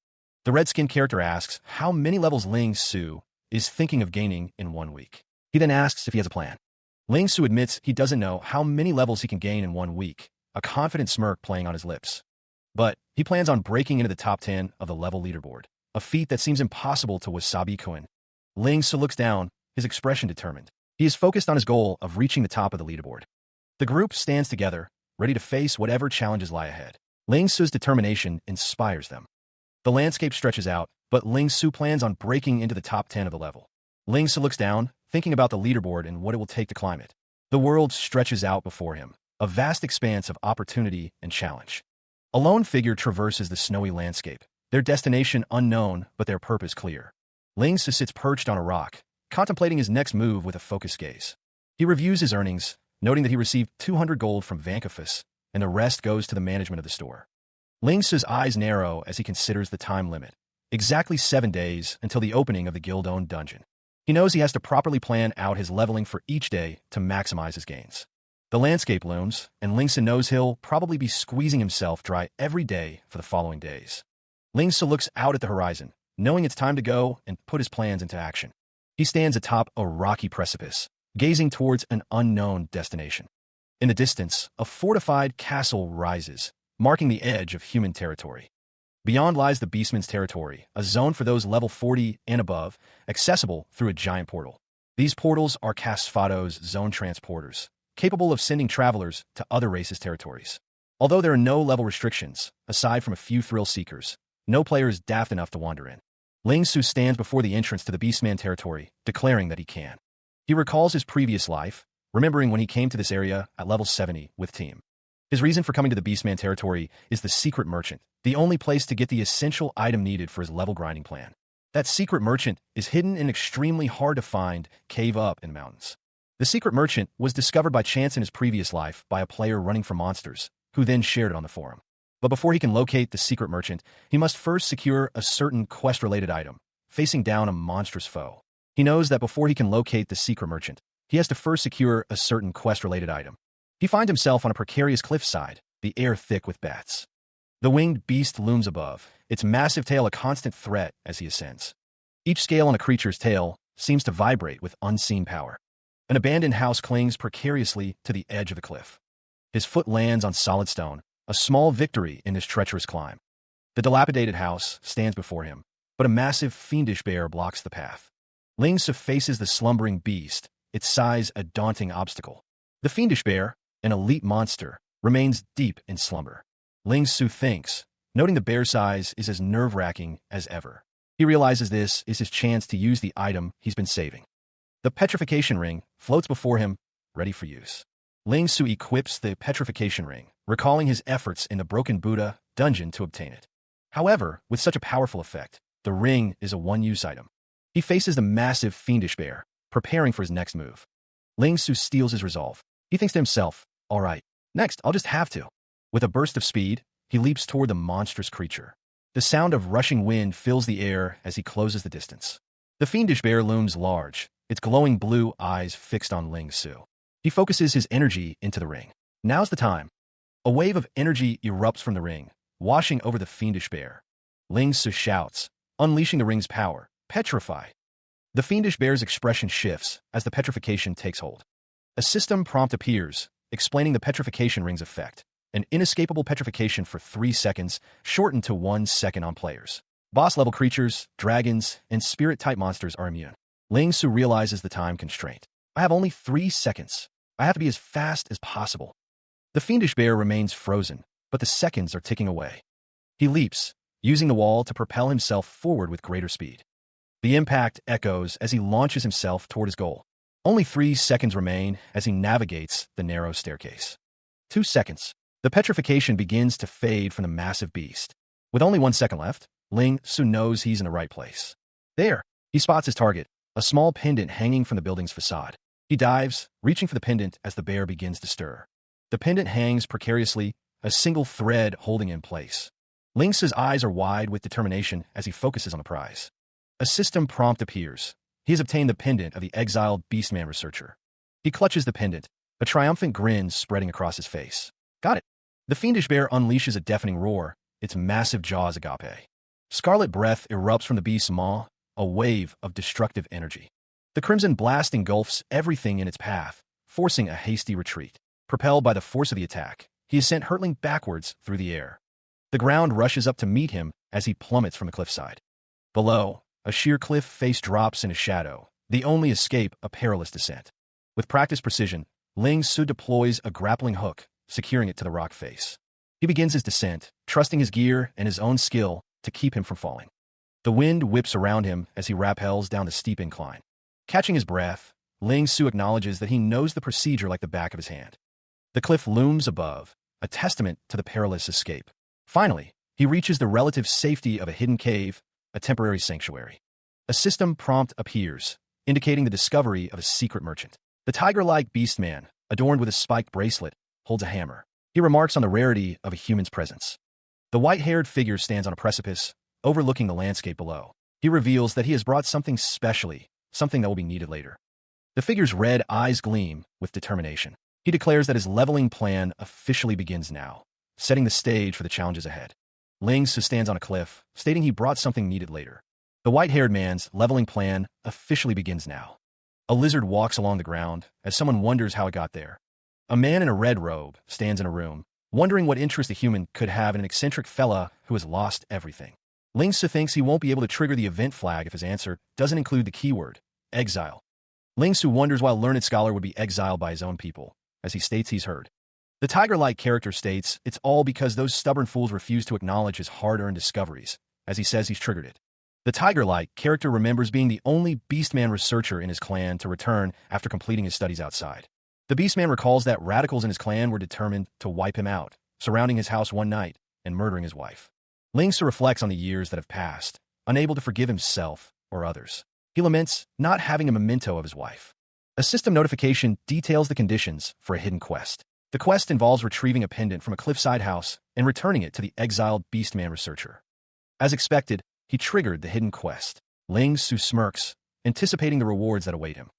The red-skinned character asks how many levels Lingsu is thinking of gaining in 1 week. He then asks if he has a plan. Lingsu admits he doesn't know how many levels he can gain in 1 week, a confident smirk playing on his lips. But he plans on breaking into the top 10 of the level leaderboard, a feat that seems impossible to Wasabi-kun. Lingsu looks down, his expression determined. He is focused on his goal of reaching the top of the leaderboard. The group stands together, ready to face whatever challenges lie ahead. Lingsu's determination inspires them. The landscape stretches out, but Lingsu plans on breaking into the top 10 of the level. Lingsu looks down, thinking about the leaderboard and what it will take to climb it. The world stretches out before him, a vast expanse of opportunity and challenge. A lone figure traverses the snowy landscape, their destination unknown but their purpose clear. Lingsu sits perched on a rock, contemplating his next move with a focused gaze. He reviews his earnings, noting that he received 200 gold from Vankafis, and the rest goes to the management of the store. Lingsu's eyes narrow as he considers the time limit. Exactly 7 days until the opening of the guild-owned dungeon. He knows he has to properly plan out his leveling for each day to maximize his gains. The landscape looms, and Lingsu knows he'll probably be squeezing himself dry every day for the following days. Lingsu looks out at the horizon, knowing it's time to go and put his plans into action. He stands atop a rocky precipice, gazing towards an unknown destination. In the distance, a fortified castle rises, marking the edge of human territory. Beyond lies the Beastman's territory, a zone for those level 40 and above, accessible through a giant portal. These portals are Casfado's zone transporters, capable of sending travelers to other races' territories. Although there are no level restrictions, aside from a few thrill seekers, no player is daft enough to wander in. Lingsu stands before the entrance to the Beastman territory, declaring that he can. He recalls his previous life, remembering when he came to this area at level 70 with team. His reason for coming to the Beastman territory is the secret merchant, the only place to get the essential item needed for his level grinding plan. That secret merchant is hidden in an extremely hard-to-find cave up in the mountains. The secret merchant was discovered by chance in his previous life by a player running from monsters, who then shared it on the forum. But before he can locate the secret merchant, he must first secure a certain quest-related item, facing down a monstrous foe. He knows that before he can locate the secret merchant, he has to first secure a certain quest-related item. He finds himself on a precarious cliffside, the air thick with bats. The winged beast looms above, its massive tail a constant threat as he ascends. Each scale on a creature's tail seems to vibrate with unseen power. An abandoned house clings precariously to the edge of the cliff. His foot lands on solid stone, a small victory in this treacherous climb. The dilapidated house stands before him, but a massive fiendish bear blocks the path. Lingsu faces the slumbering beast, its size a daunting obstacle. The fiendish bear, an elite monster, remains deep in slumber. Ling Su thinks, noting the bear's size is as nerve-wracking as ever. He realizes this is his chance to use the item he's been saving. The petrification ring floats before him, ready for use. Ling Su equips the petrification ring, recalling his efforts in the Broken Buddha dungeon to obtain it. However, with such a powerful effect, the ring is a one-use item. He faces the massive fiendish bear, preparing for his next move. Ling Su steals his resolve. He thinks to himself, all right, next I'll just have to. With a burst of speed, he leaps toward the monstrous creature. The sound of rushing wind fills the air as he closes the distance. The fiendish bear looms large, its glowing blue eyes fixed on Ling Su. He focuses his energy into the ring. Now's the time. A wave of energy erupts from the ring, washing over the fiendish bear. Ling Su shouts, unleashing the ring's power, petrify. The fiendish bear's expression shifts as the petrification takes hold. A system prompt appears, explaining the petrification ring's effect. An inescapable petrification for 3 seconds, shortened to 1 second on players. Boss-level creatures, dragons, and spirit-type monsters are immune. Ling Su realizes the time constraint. I have only 3 seconds. I have to be as fast as possible. The fiendish bear remains frozen, but the seconds are ticking away. He leaps, using the wall to propel himself forward with greater speed. The impact echoes as he launches himself toward his goal. Only 3 seconds remain as he navigates the narrow staircase. 2 seconds. The petrification begins to fade from the massive beast. With only 1 second left, Ling Su knows he's in the right place. There, he spots his target, a small pendant hanging from the building's facade. He dives, reaching for the pendant as the bear begins to stir. The pendant hangs precariously, a single thread holding it in place. Ling Su's eyes are wide with determination as he focuses on the prize. A system prompt appears. He has obtained the pendant of the exiled Beastman researcher. He clutches the pendant, a triumphant grin spreading across his face. Got it. The fiendish bear unleashes a deafening roar, its massive jaws agape. Scarlet breath erupts from the beast's maw, a wave of destructive energy. The crimson blast engulfs everything in its path, forcing a hasty retreat. Propelled by the force of the attack, he is sent hurtling backwards through the air. The ground rushes up to meet him as he plummets from the cliffside. Below, a sheer cliff face drops in a shadow, the only escape a perilous descent. With practiced precision, Ling Su deploys a grappling hook, securing it to the rock face. He begins his descent, trusting his gear and his own skill to keep him from falling. The wind whips around him as he rappels down the steep incline. Catching his breath, Ling Su acknowledges that he knows the procedure like the back of his hand. The cliff looms above, a testament to the perilous escape. Finally, he reaches the relative safety of a hidden cave, a temporary sanctuary. A system prompt appears, indicating the discovery of a secret merchant. The tiger-like beastman, adorned with a spiked bracelet, holds a hammer. He remarks on the rarity of a human's presence. The white-haired figure stands on a precipice, overlooking the landscape below. He reveals that he has brought something specially, something that will be needed later. The figure's red eyes gleam with determination. He declares that his leveling plan officially begins now, setting the stage for the challenges ahead. Ling Su stands on a cliff, stating he brought something needed later. The white-haired man's leveling plan officially begins now. A lizard walks along the ground as someone wonders how it got there. A man in a red robe stands in a room, wondering what interest a human could have in an eccentric fella who has lost everything. Ling Su thinks he won't be able to trigger the event flag if his answer doesn't include the keyword, exile. Ling Su wonders why a learned scholar would be exiled by his own people, as he states he's heard. The tiger-like character states it's all because those stubborn fools refuse to acknowledge his hard-earned discoveries, as he says he's triggered it. The tiger-like character remembers being the only Beastman researcher in his clan to return after completing his studies outside. The Beastman recalls that radicals in his clan were determined to wipe him out, surrounding his house one night and murdering his wife. Ling Su reflects on the years that have passed, unable to forgive himself or others. He laments not having a memento of his wife. A system notification details the conditions for a hidden quest. The quest involves retrieving a pendant from a cliffside house and returning it to the exiled Beastman researcher. As expected, he triggered the hidden quest. Ling Su smirks, anticipating the rewards that await him.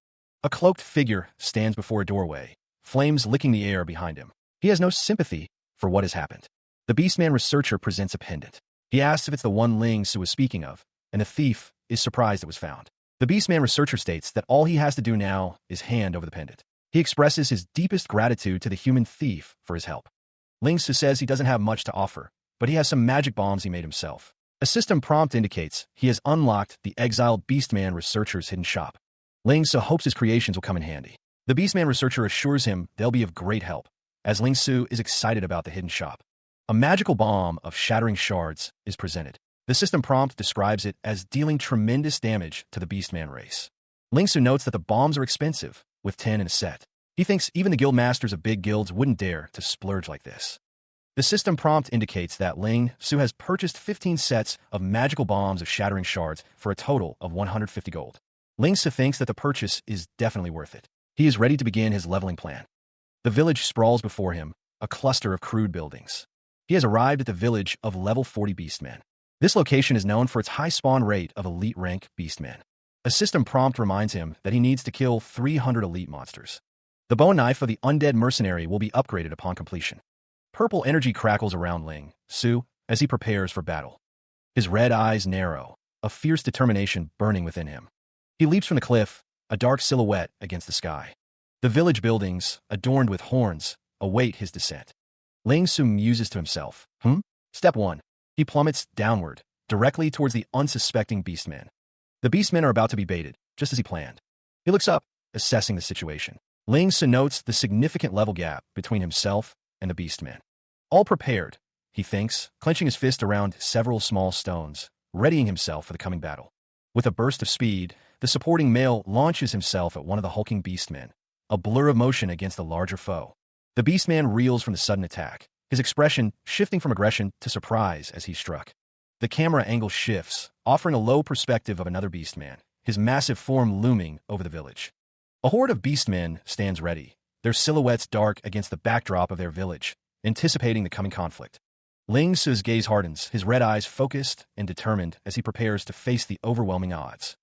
A cloaked figure stands before a doorway, flames licking the air behind him. He has no sympathy for what has happened. The Beastman researcher presents a pendant. He asks if it's the one Ling Su was speaking of, and the thief is surprised it was found. The Beastman researcher states that all he has to do now is hand over the pendant. He expresses his deepest gratitude to the human thief for his help. Ling Su says he doesn't have much to offer, but he has some magic bombs he made himself. A system prompt indicates he has unlocked the exiled Beastman researcher's hidden shop. Ling Su hopes his creations will come in handy. The Beastman researcher assures him they'll be of great help, as Ling Su is excited about the hidden shop. A magical bomb of shattering shards is presented. The system prompt describes it as dealing tremendous damage to the Beastman race. Ling Su notes that the bombs are expensive, with 10 in a set. He thinks even the guild masters of big guilds wouldn't dare to splurge like this. The system prompt indicates that Ling Su has purchased 15 sets of magical bombs of shattering shards for a total of 150 gold. Ling Su thinks that the purchase is definitely worth it. He is ready to begin his leveling plan. The village sprawls before him, a cluster of crude buildings. He has arrived at the village of level 40 Beastmen. This location is known for its high spawn rate of elite rank Beastmen. A system prompt reminds him that he needs to kill 300 elite monsters. The bow and knife of the undead mercenary will be upgraded upon completion. Purple energy crackles around Ling Su as he prepares for battle. His red eyes narrow, a fierce determination burning within him. He leaps from the cliff, a dark silhouette against the sky. The village buildings, adorned with horns, await his descent. Ling Su muses to himself. Step 1. He plummets downward, directly towards the unsuspecting Beastmen. The Beastmen are about to be baited, just as he planned. He looks up, assessing the situation. Ling Su notes the significant level gap between himself and the Beastmen. All prepared, he thinks, clenching his fist around several small stones, readying himself for the coming battle. With a burst of speed, the supporting male launches himself at one of the hulking Beastmen, a blur of motion against the larger foe. The Beastman reels from the sudden attack, his expression shifting from aggression to surprise as he struck. The camera angle shifts, offering a low perspective of another Beastman, his massive form looming over the village. A horde of Beastmen stands ready, their silhouettes dark against the backdrop of their village, anticipating the coming conflict. Ling Su's gaze hardens, his red eyes focused and determined as he prepares to face the overwhelming odds.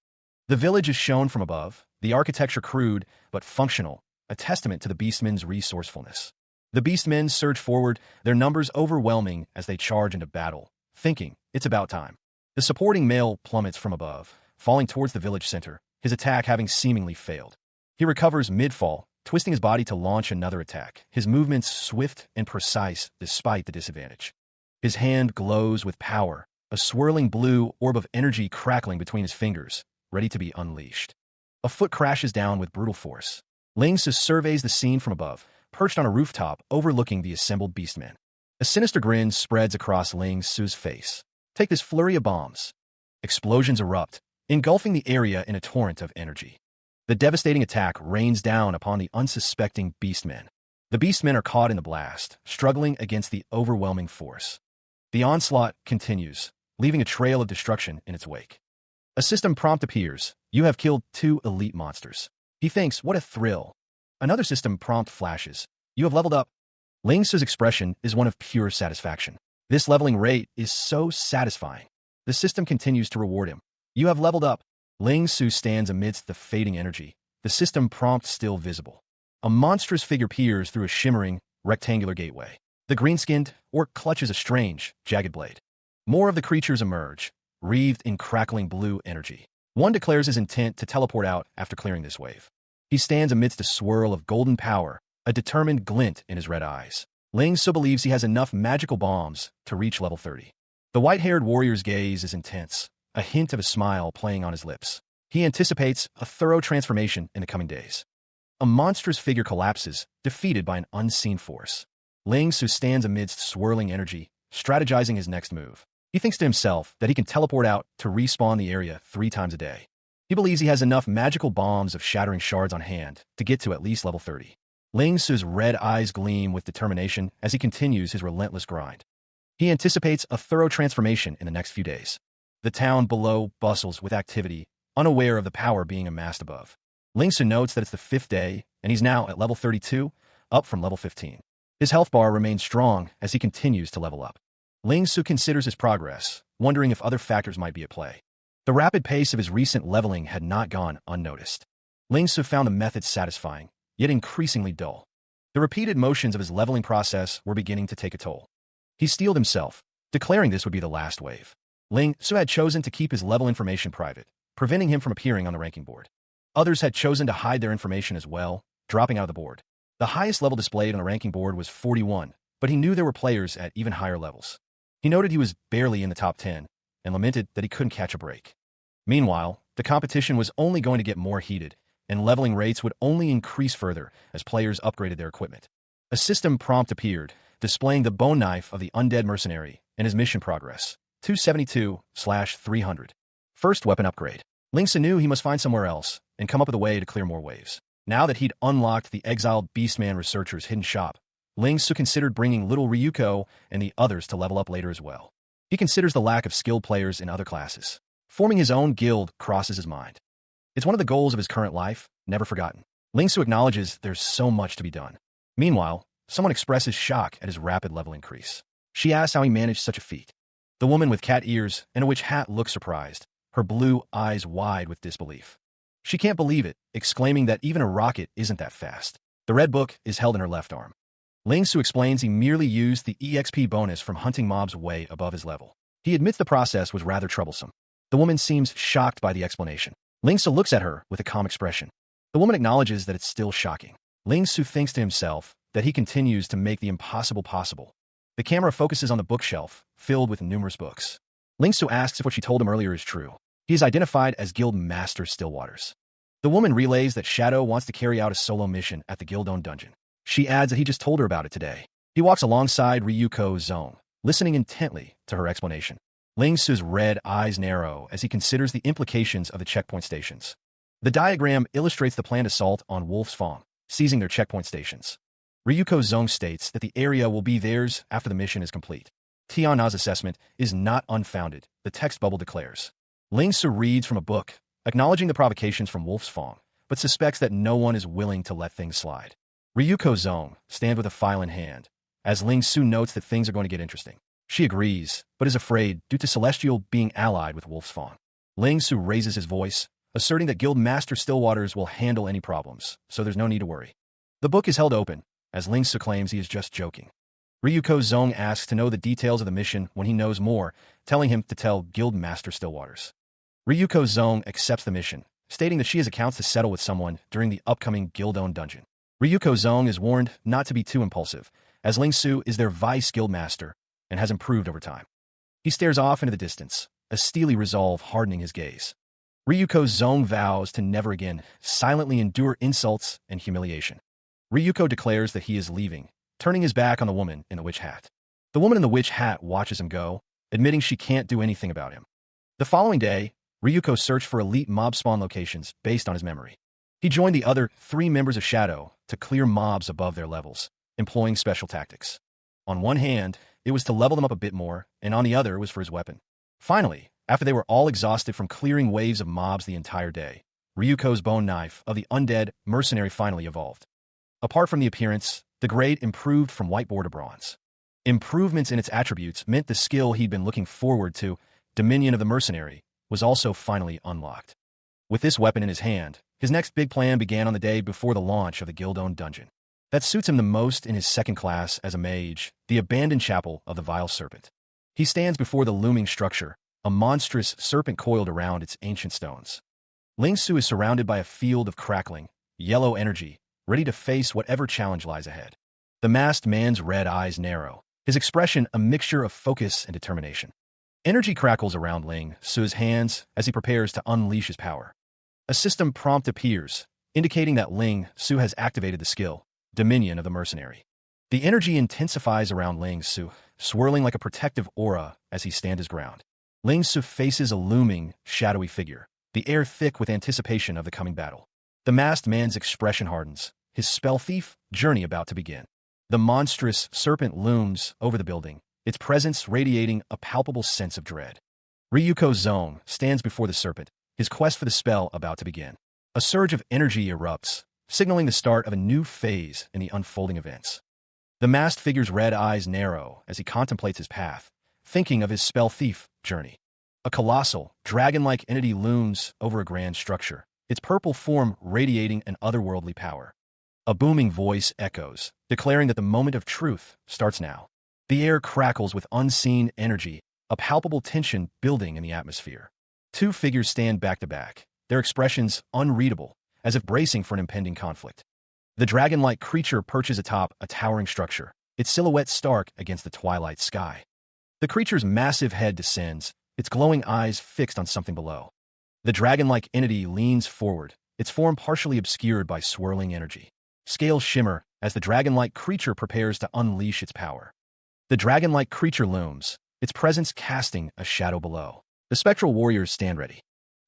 The village is shown from above, the architecture crude but functional, a testament to the Beastmen's resourcefulness. The Beastmen surge forward, their numbers overwhelming as they charge into battle, thinking, it's about time. The supporting male plummets from above, falling towards the village center, his attack having seemingly failed. He recovers mid-fall, twisting his body to launch another attack, his movements swift and precise despite the disadvantage. His hand glows with power, a swirling blue orb of energy crackling between his fingers, ready to be unleashed. A foot crashes down with brutal force. Ling Su surveys the scene from above, perched on a rooftop overlooking the assembled Beastmen. A sinister grin spreads across Ling Su's face. Take this flurry of bombs. Explosions erupt, engulfing the area in a torrent of energy. The devastating attack rains down upon the unsuspecting Beastmen. The Beastmen are caught in the blast, struggling against the overwhelming force. The onslaught continues, leaving a trail of destruction in its wake. A system prompt appears. You have killed 2 elite monsters. He thinks, what a thrill. Another system prompt flashes. You have leveled up. Ling Su's expression is one of pure satisfaction. This leveling rate is so satisfying. The system continues to reward him. You have leveled up. Ling Su stands amidst the fading energy, the system prompt still visible. A monstrous figure peers through a shimmering, rectangular gateway. The green-skinned orc clutches a strange, jagged blade. More of the creatures emerge, wreathed in crackling blue energy. One declares his intent to teleport out after clearing this wave. He stands amidst a swirl of golden power, a determined glint in his red eyes. Ling Su believes he has enough magical bombs to reach level 30. The white-haired warrior's gaze is intense, a hint of a smile playing on his lips. He anticipates a thorough transformation in the coming days. A monstrous figure collapses, defeated by an unseen force. Ling Su stands amidst swirling energy, strategizing his next move. He thinks to himself that he can teleport out to respawn the area 3 times a day. He believes he has enough magical bombs of shattering shards on hand to get to at least level 30. Ling Su's red eyes gleam with determination as he continues his relentless grind. He anticipates a thorough transformation in the next few days. The town below bustles with activity, unaware of the power being amassed above. Ling Su notes that it's the 5th day, and he's now at level 32, up from level 15. His health bar remains strong as he continues to level up. Ling Su considers his progress, wondering if other factors might be at play. The rapid pace of his recent leveling had not gone unnoticed. Ling Su found the method satisfying, yet increasingly dull. The repeated motions of his leveling process were beginning to take a toll. He steeled himself, declaring this would be the last wave. Ling Su had chosen to keep his level information private, preventing him from appearing on the ranking board. Others had chosen to hide their information as well, dropping out of the board. The highest level displayed on the ranking board was 41, but he knew there were players at even higher levels. He noted he was barely in the top 10, and lamented that he couldn't catch a break. Meanwhile, the competition was only going to get more heated, and leveling rates would only increase further as players upgraded their equipment. A system prompt appeared, displaying the bone knife of the undead mercenary and his mission progress. 272/300. First weapon upgrade. Linksu knew he must find somewhere else and come up with a way to clear more waves. Now that he'd unlocked the exiled Beastman researcher's hidden shop, Linksu considered bringing little Ryuko and the others to level up later as well. He considers the lack of skilled players in other classes. Forming his own guild crosses his mind. It's one of the goals of his current life, never forgotten. Linksu acknowledges there's so much to be done. Meanwhile, someone expresses shock at his rapid level increase. She asks how he managed such a feat. The woman with cat ears and a witch hat looks surprised, her blue eyes wide with disbelief. She can't believe it, exclaiming that even a rocket isn't that fast. The red book is held in her left arm. Linksu explains he merely used the EXP bonus from hunting mobs way above his level. He admits the process was rather troublesome. The woman seems shocked by the explanation. Linksu looks at her with a calm expression. The woman acknowledges that it's still shocking. Linksu thinks to himself that he continues to make the impossible possible. The camera focuses on the bookshelf, filled with numerous books. Linksu asks if what she told him earlier is true. He is identified as Guild Master Stillwaters. The woman relays that Shadow wants to carry out a solo mission at the Guild-owned dungeon. She adds that he just told her about it today. He walks alongside Ryuko Zong, listening intently to her explanation. Linksu's red eyes narrow as he considers the implications of the checkpoint stations. The diagram illustrates the planned assault on Wolf's Fong, seizing their checkpoint stations. Ryuko Zong states that the area will be theirs after the mission is complete. Tiana's assessment is not unfounded, the text bubble declares. Linksu reads from a book, acknowledging the provocations from Wolf's Fong, but suspects that no one is willing to let things slide. Ryuko Zong stands with a file in hand, as Linksu notes that things are going to get interesting. She agrees, but is afraid due to Celestial being allied with Wolf's Fong. Linksu raises his voice, asserting that Guild Master Stillwaters will handle any problems, so there's no need to worry. The book is held open, as Linksu claims he is just joking. Ryuko Zong asks to know the details of the mission when he knows more, telling him to tell Guild Master Stillwaters. Ryuko Zong accepts the mission, stating that she has accounts to settle with someone during the upcoming Guild-owned dungeon. Ryuko Zong is warned not to be too impulsive, as Linksu is their vice guild master and has improved over time. He stares off into the distance, a steely resolve hardening his gaze. Ryuko Zong vows to never again silently endure insults and humiliation. Ryuko declares that he is leaving, turning his back on the woman in the witch hat. The woman in the witch hat watches him go, admitting she can't do anything about him. The following day, Ryuko searched for elite mob spawn locations based on his memory. He joined the other 3 members of Shadow to clear mobs above their levels, employing special tactics. On one hand, it was to level them up a bit more, and on the other was for his weapon. Finally, after they were all exhausted from clearing waves of mobs the entire day, Ryuko's bone knife of the undead mercenary finally evolved. Apart from the appearance, the grade improved from whiteboard to bronze. Improvements in its attributes meant the skill he'd been looking forward to, Dominion of the Mercenary, was also finally unlocked. With this weapon in his hand, his next big plan began on the day before the launch of the Guild-owned dungeon. That suits him the most in his second class as a mage, the abandoned chapel of the Vile Serpent. He stands before the looming structure, a monstrous serpent coiled around its ancient stones. Linksu is surrounded by a field of crackling, yellow energy, ready to face whatever challenge lies ahead. The masked man's red eyes narrow, his expression a mixture of focus and determination. Energy crackles around Linksu's hands as he prepares to unleash his power. A system prompt appears, indicating that Linksu has activated the skill, Dominion of the Mercenary. The energy intensifies around Linksu, swirling like a protective aura as he stands his ground. Linksu faces a looming, shadowy figure, the air thick with anticipation of the coming battle. The masked man's expression hardens, his spell thief journey about to begin. The monstrous serpent looms over the building, its presence radiating a palpable sense of dread. Ryuko Zong stands before the serpent, his quest for the spell about to begin. A surge of energy erupts, signaling the start of a new phase in the unfolding events. The masked figure's red eyes narrow as he contemplates his path, thinking of his spell thief journey. A colossal, dragon-like entity looms over a grand structure, its purple form radiating an otherworldly power. A booming voice echoes, declaring that the moment of truth starts now. The air crackles with unseen energy, a palpable tension building in the atmosphere. 2 figures stand back to back, their expressions unreadable, as if bracing for an impending conflict. The dragon-like creature perches atop a towering structure, its silhouette stark against the twilight sky. The creature's massive head descends, its glowing eyes fixed on something below. The dragon-like entity leans forward, its form partially obscured by swirling energy. Scales shimmer as the dragon-like creature prepares to unleash its power. The dragon-like creature looms, its presence casting a shadow below. The spectral warriors stand ready.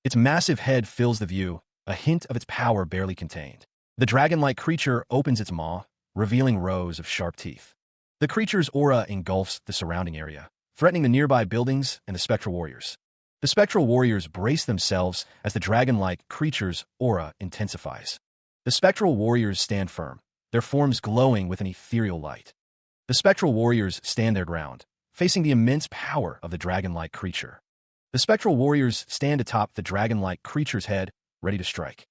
Its massive head fills the view, a hint of its power barely contained. The dragon-like creature opens its maw, revealing rows of sharp teeth. The creature's aura engulfs the surrounding area, threatening the nearby buildings and the spectral warriors. The spectral warriors brace themselves as the dragon-like creature's aura intensifies. The spectral warriors stand firm, their forms glowing with an ethereal light. The spectral warriors stand their ground, facing the immense power of the dragon-like creature. The spectral warriors stand atop the dragon-like creature's head, ready to strike.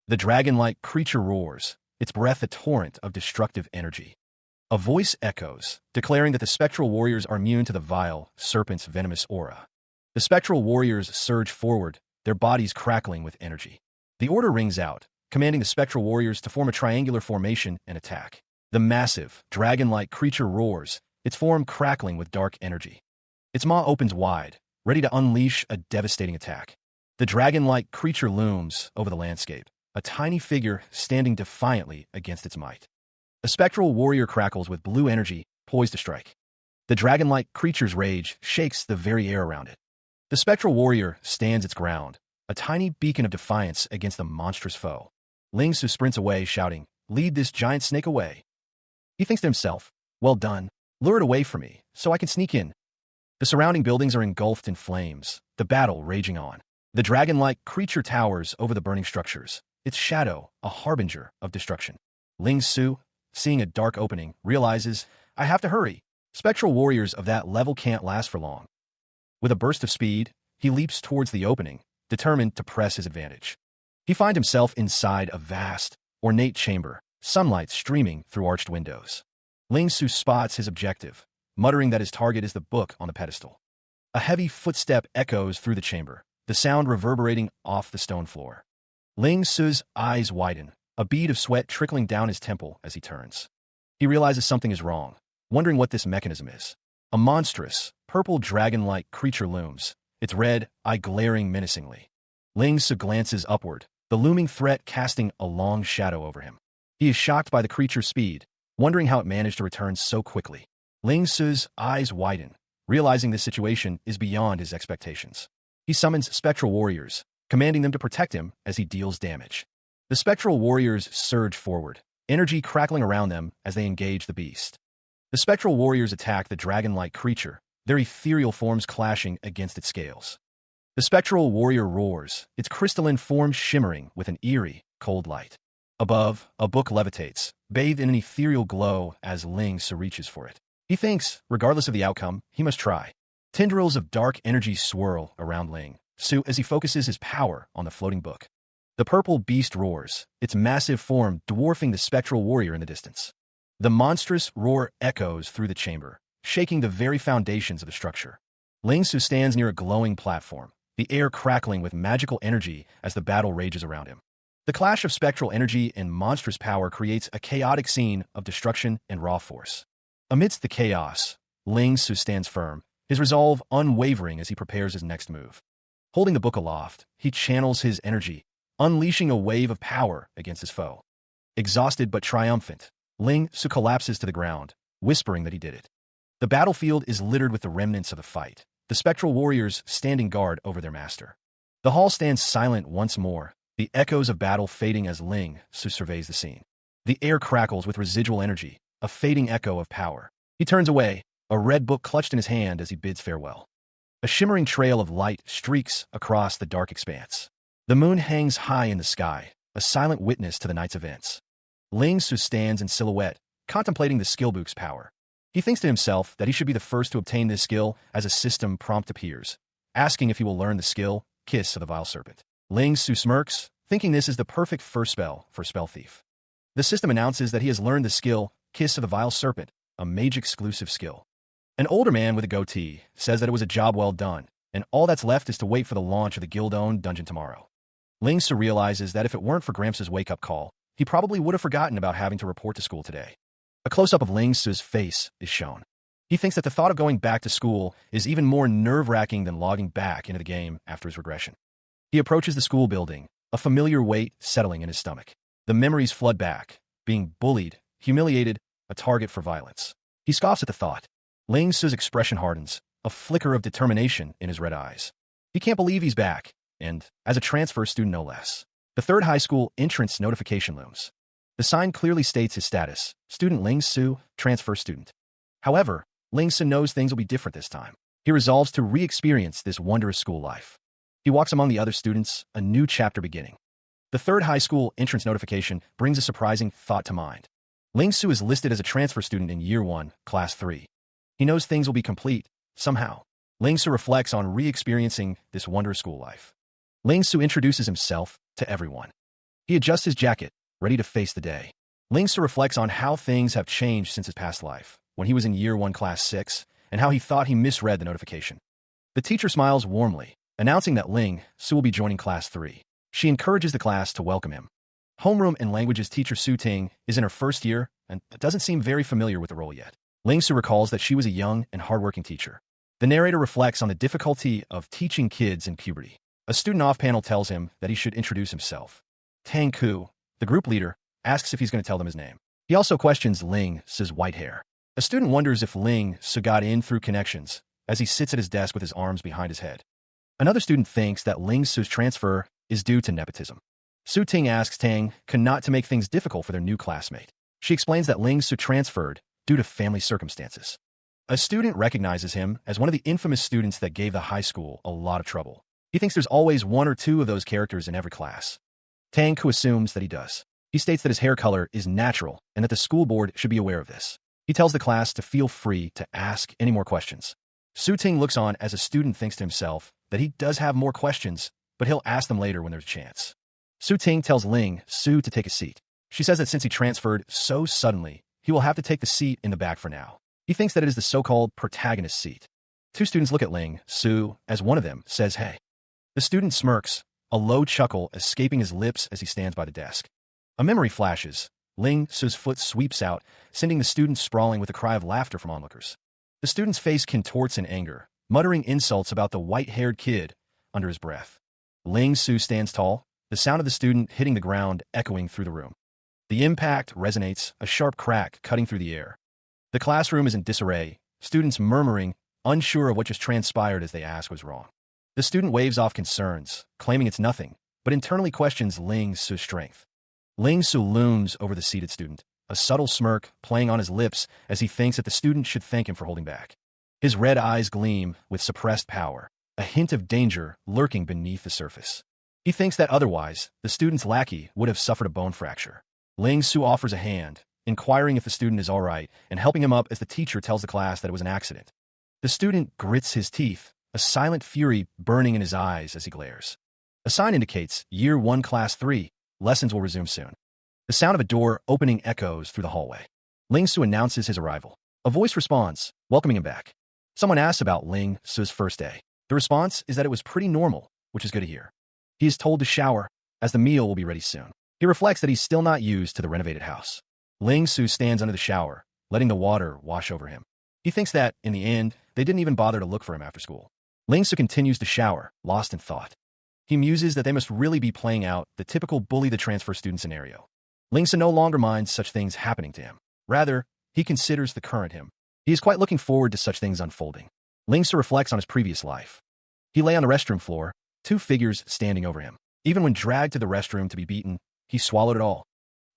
The dragon-like creature roars, its breath a torrent of destructive energy. A voice echoes, declaring that the spectral warriors are immune to the vile serpent's venomous aura. The spectral warriors surge forward, their bodies crackling with energy. The order rings out, commanding the spectral warriors to form a triangular formation and attack. The massive, dragon-like creature roars, its form crackling with dark energy. Its maw opens wide, ready to unleash a devastating attack. The dragon-like creature looms over the landscape, a tiny figure standing defiantly against its might. A spectral warrior crackles with blue energy, poised to strike. The dragon-like creature's rage shakes the very air around it. The spectral warrior stands its ground, a tiny beacon of defiance against the monstrous foe. Ling Su sprints away, shouting, "Lead this giant snake away." He thinks to himself, "Well done. Lure it away from me, so I can sneak in." The surrounding buildings are engulfed in flames, the battle raging on. The dragon-like creature towers over the burning structures, its shadow a harbinger of destruction. Ling Su, seeing a dark opening, realizes, "I have to hurry. Spectral warriors of that level can't last for long." With a burst of speed, he leaps towards the opening, determined to press his advantage. He finds himself inside a vast, ornate chamber, sunlight streaming through arched windows. Ling Su spots his objective, muttering that his target is the book on the pedestal. A heavy footstep echoes through the chamber, the sound reverberating off the stone floor. Ling Su's eyes widen, a bead of sweat trickling down his temple as he turns. He realizes something is wrong, wondering what this mechanism is. A monstrous, purple dragon-like creature looms, its red eye glaring menacingly. Ling Su glances upward, the looming threat casting a long shadow over him. He is shocked by the creature's speed, wondering how it managed to return so quickly. Ling Su's eyes widen, realizing this situation is beyond his expectations. He summons spectral warriors, commanding them to protect him as he deals damage. The spectral warriors surge forward, energy crackling around them as they engage the beast. The spectral warriors attack the dragon-like creature, their ethereal forms clashing against its scales. The spectral warrior roars, its crystalline form shimmering with an eerie, cold light. Above, a book levitates, bathed in an ethereal glow as Ling Su reaches for it. He thinks, regardless of the outcome, he must try. Tendrils of dark energy swirl around Ling Su as he focuses his power on the floating book. The purple beast roars, its massive form dwarfing the spectral warrior in the distance. The monstrous roar echoes through the chamber, shaking the very foundations of the structure. Ling Su stands near a glowing platform, the air crackling with magical energy as the battle rages around him. The clash of spectral energy and monstrous power creates a chaotic scene of destruction and raw force. Amidst the chaos, Ling Su stands firm, his resolve unwavering as he prepares his next move. Holding the book aloft, he channels his energy, unleashing a wave of power against his foe. Exhausted but triumphant, Ling Su collapses to the ground, whispering that he did it. The battlefield is littered with the remnants of the fight, the spectral warriors standing guard over their master. The hall stands silent once more, the echoes of battle fading as Ling Su surveys the scene. The air crackles with residual energy, a fading echo of power. He turns away, a red book clutched in his hand as he bids farewell. A shimmering trail of light streaks across the dark expanse. The moon hangs high in the sky, a silent witness to the night's events. Ling Su stands in silhouette, contemplating the skillbook's power. He thinks to himself that he should be the first to obtain this skill as a system prompt appears, asking if he will learn the skill, Kiss of the Vile Serpent. Ling Su smirks, thinking this is the perfect first spell for Spell Thief. The system announces that he has learned the skill, Kiss of the Vile Serpent, a mage-exclusive skill. An older man with a goatee says that it was a job well done, and all that's left is to wait for the launch of the guild-owned dungeon tomorrow. Ling Su realizes that if it weren't for Gramps' wake-up call, he probably would have forgotten about having to report to school today. A close-up of Ling Su's face is shown. He thinks that the thought of going back to school is even more nerve-wracking than logging back into the game after his regression. He approaches the school building, a familiar weight settling in his stomach. The memories flood back, being bullied, humiliated, a target for violence. He scoffs at the thought. Ling Su's expression hardens, a flicker of determination in his red eyes. He can't believe he's back, and as a transfer student no less. The third high school entrance notification looms. The sign clearly states his status, student Ling Su, transfer student. However, Ling Su knows things will be different this time. He resolves to re-experience this wondrous school life. He walks among the other students, a new chapter beginning. The third high school entrance notification brings a surprising thought to mind. Ling Su is listed as a transfer student in Year 1, Class 3. He knows things will be complete, somehow. Ling Su reflects on re-experiencing this wondrous school life. Ling Su introduces himself to everyone. He adjusts his jacket, ready to face the day. Ling Su reflects on how things have changed since his past life, when he was in Year 1, Class 6, and how he thought he misread the notification. The teacher smiles warmly, announcing that Ling Su will be joining Class 3. She encourages the class to welcome him. Homeroom and languages teacher Su Ting is in her first year and doesn't seem very familiar with the role yet. Ling Su recalls that she was a young and hardworking teacher. The narrator reflects on the difficulty of teaching kids in puberty. A student off-panel tells him that he should introduce himself. Tang Ku, the group leader, asks if he's going to tell them his name. He also questions Ling Su's white hair. A student wonders if Ling Su got in through connections as he sits at his desk with his arms behind his head. Another student thinks that Ling Su's transfer is due to nepotism. Su Ting asks Tang Ku not to make things difficult for their new classmate. She explains that Ling Su transferred due to family circumstances. A student recognizes him as one of the infamous students that gave the high school a lot of trouble. He thinks there's always one or two of those characters in every class. Tang Ku assumes that he does. He states that his hair color is natural and that the school board should be aware of this. He tells the class to feel free to ask any more questions. Su Ting looks on as a student thinks to himself that he does have more questions, but he'll ask them later when there's a chance. Su Ting tells Ling Su to take a seat. She says that since he transferred so suddenly, he will have to take the seat in the back for now. He thinks that it is the so-called protagonist seat. Two students look at Ling Su as one of them says, "Hey." The student smirks, a low chuckle escaping his lips as he stands by the desk. A memory flashes. Ling Su's foot sweeps out, sending the student sprawling with a cry of laughter from onlookers. The student's face contorts in anger, muttering insults about the white-haired kid under his breath. Ling Su stands tall, the sound of the student hitting the ground echoing through the room. The impact resonates, a sharp crack cutting through the air. The classroom is in disarray, students murmuring, unsure of what just transpired as they ask what's wrong. The student waves off concerns, claiming it's nothing, but internally questions Ling Su's strength. Ling Su looms over the seated student, a subtle smirk playing on his lips as he thinks that the student should thank him for holding back. His red eyes gleam with suppressed power, a hint of danger lurking beneath the surface. He thinks that otherwise, the student's lackey would have suffered a bone fracture. Ling Su offers a hand, inquiring if the student is all right and helping him up as the teacher tells the class that it was an accident. The student grits his teeth, a silent fury burning in his eyes as he glares. A sign indicates Year 1, Class 3, lessons will resume soon. The sound of a door opening echoes through the hallway. Ling Su announces his arrival. A voice responds, welcoming him back. Someone asks about Ling Su's first day. The response is that it was pretty normal, which is good to hear. He is told to shower, as the meal will be ready soon. He reflects that he's still not used to the renovated house. Ling Su stands under the shower, letting the water wash over him. He thinks that, in the end, they didn't even bother to look for him after school. Ling Su continues to shower, lost in thought. He muses that they must really be playing out the typical bully the transfer student scenario. Ling Su no longer minds such things happening to him. Rather, he considers the current him. He is quite looking forward to such things unfolding. Ling Su reflects on his previous life. He lay on the restroom floor, two figures standing over him. Even when dragged to the restroom to be beaten, he swallowed it all.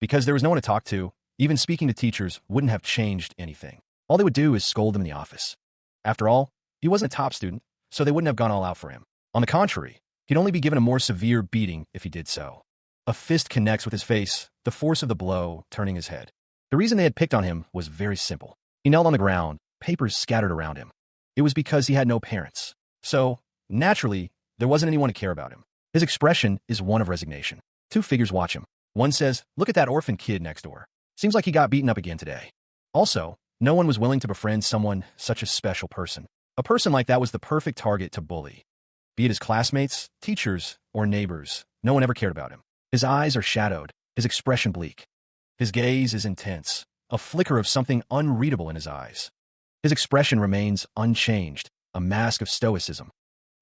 Because there was no one to talk to, even speaking to teachers wouldn't have changed anything. All they would do is scold him in the office. After all, he wasn't a top student, so they wouldn't have gone all out for him. On the contrary, he'd only be given a more severe beating if he did so. A fist connects with his face, the force of the blow turning his head. The reason they had picked on him was very simple. He knelt on the ground, papers scattered around him. It was because he had no parents. So, naturally, there wasn't anyone to care about him. His expression is one of resignation. Two figures watch him. One says, "Look at that orphan kid next door. Seems like he got beaten up again today." Also, no one was willing to befriend someone such a special person. A person like that was the perfect target to bully. Be it his classmates, teachers, or neighbors, no one ever cared about him. His eyes are shadowed, his expression bleak. His gaze is intense, a flicker of something unreadable in his eyes. His expression remains unchanged, a mask of stoicism.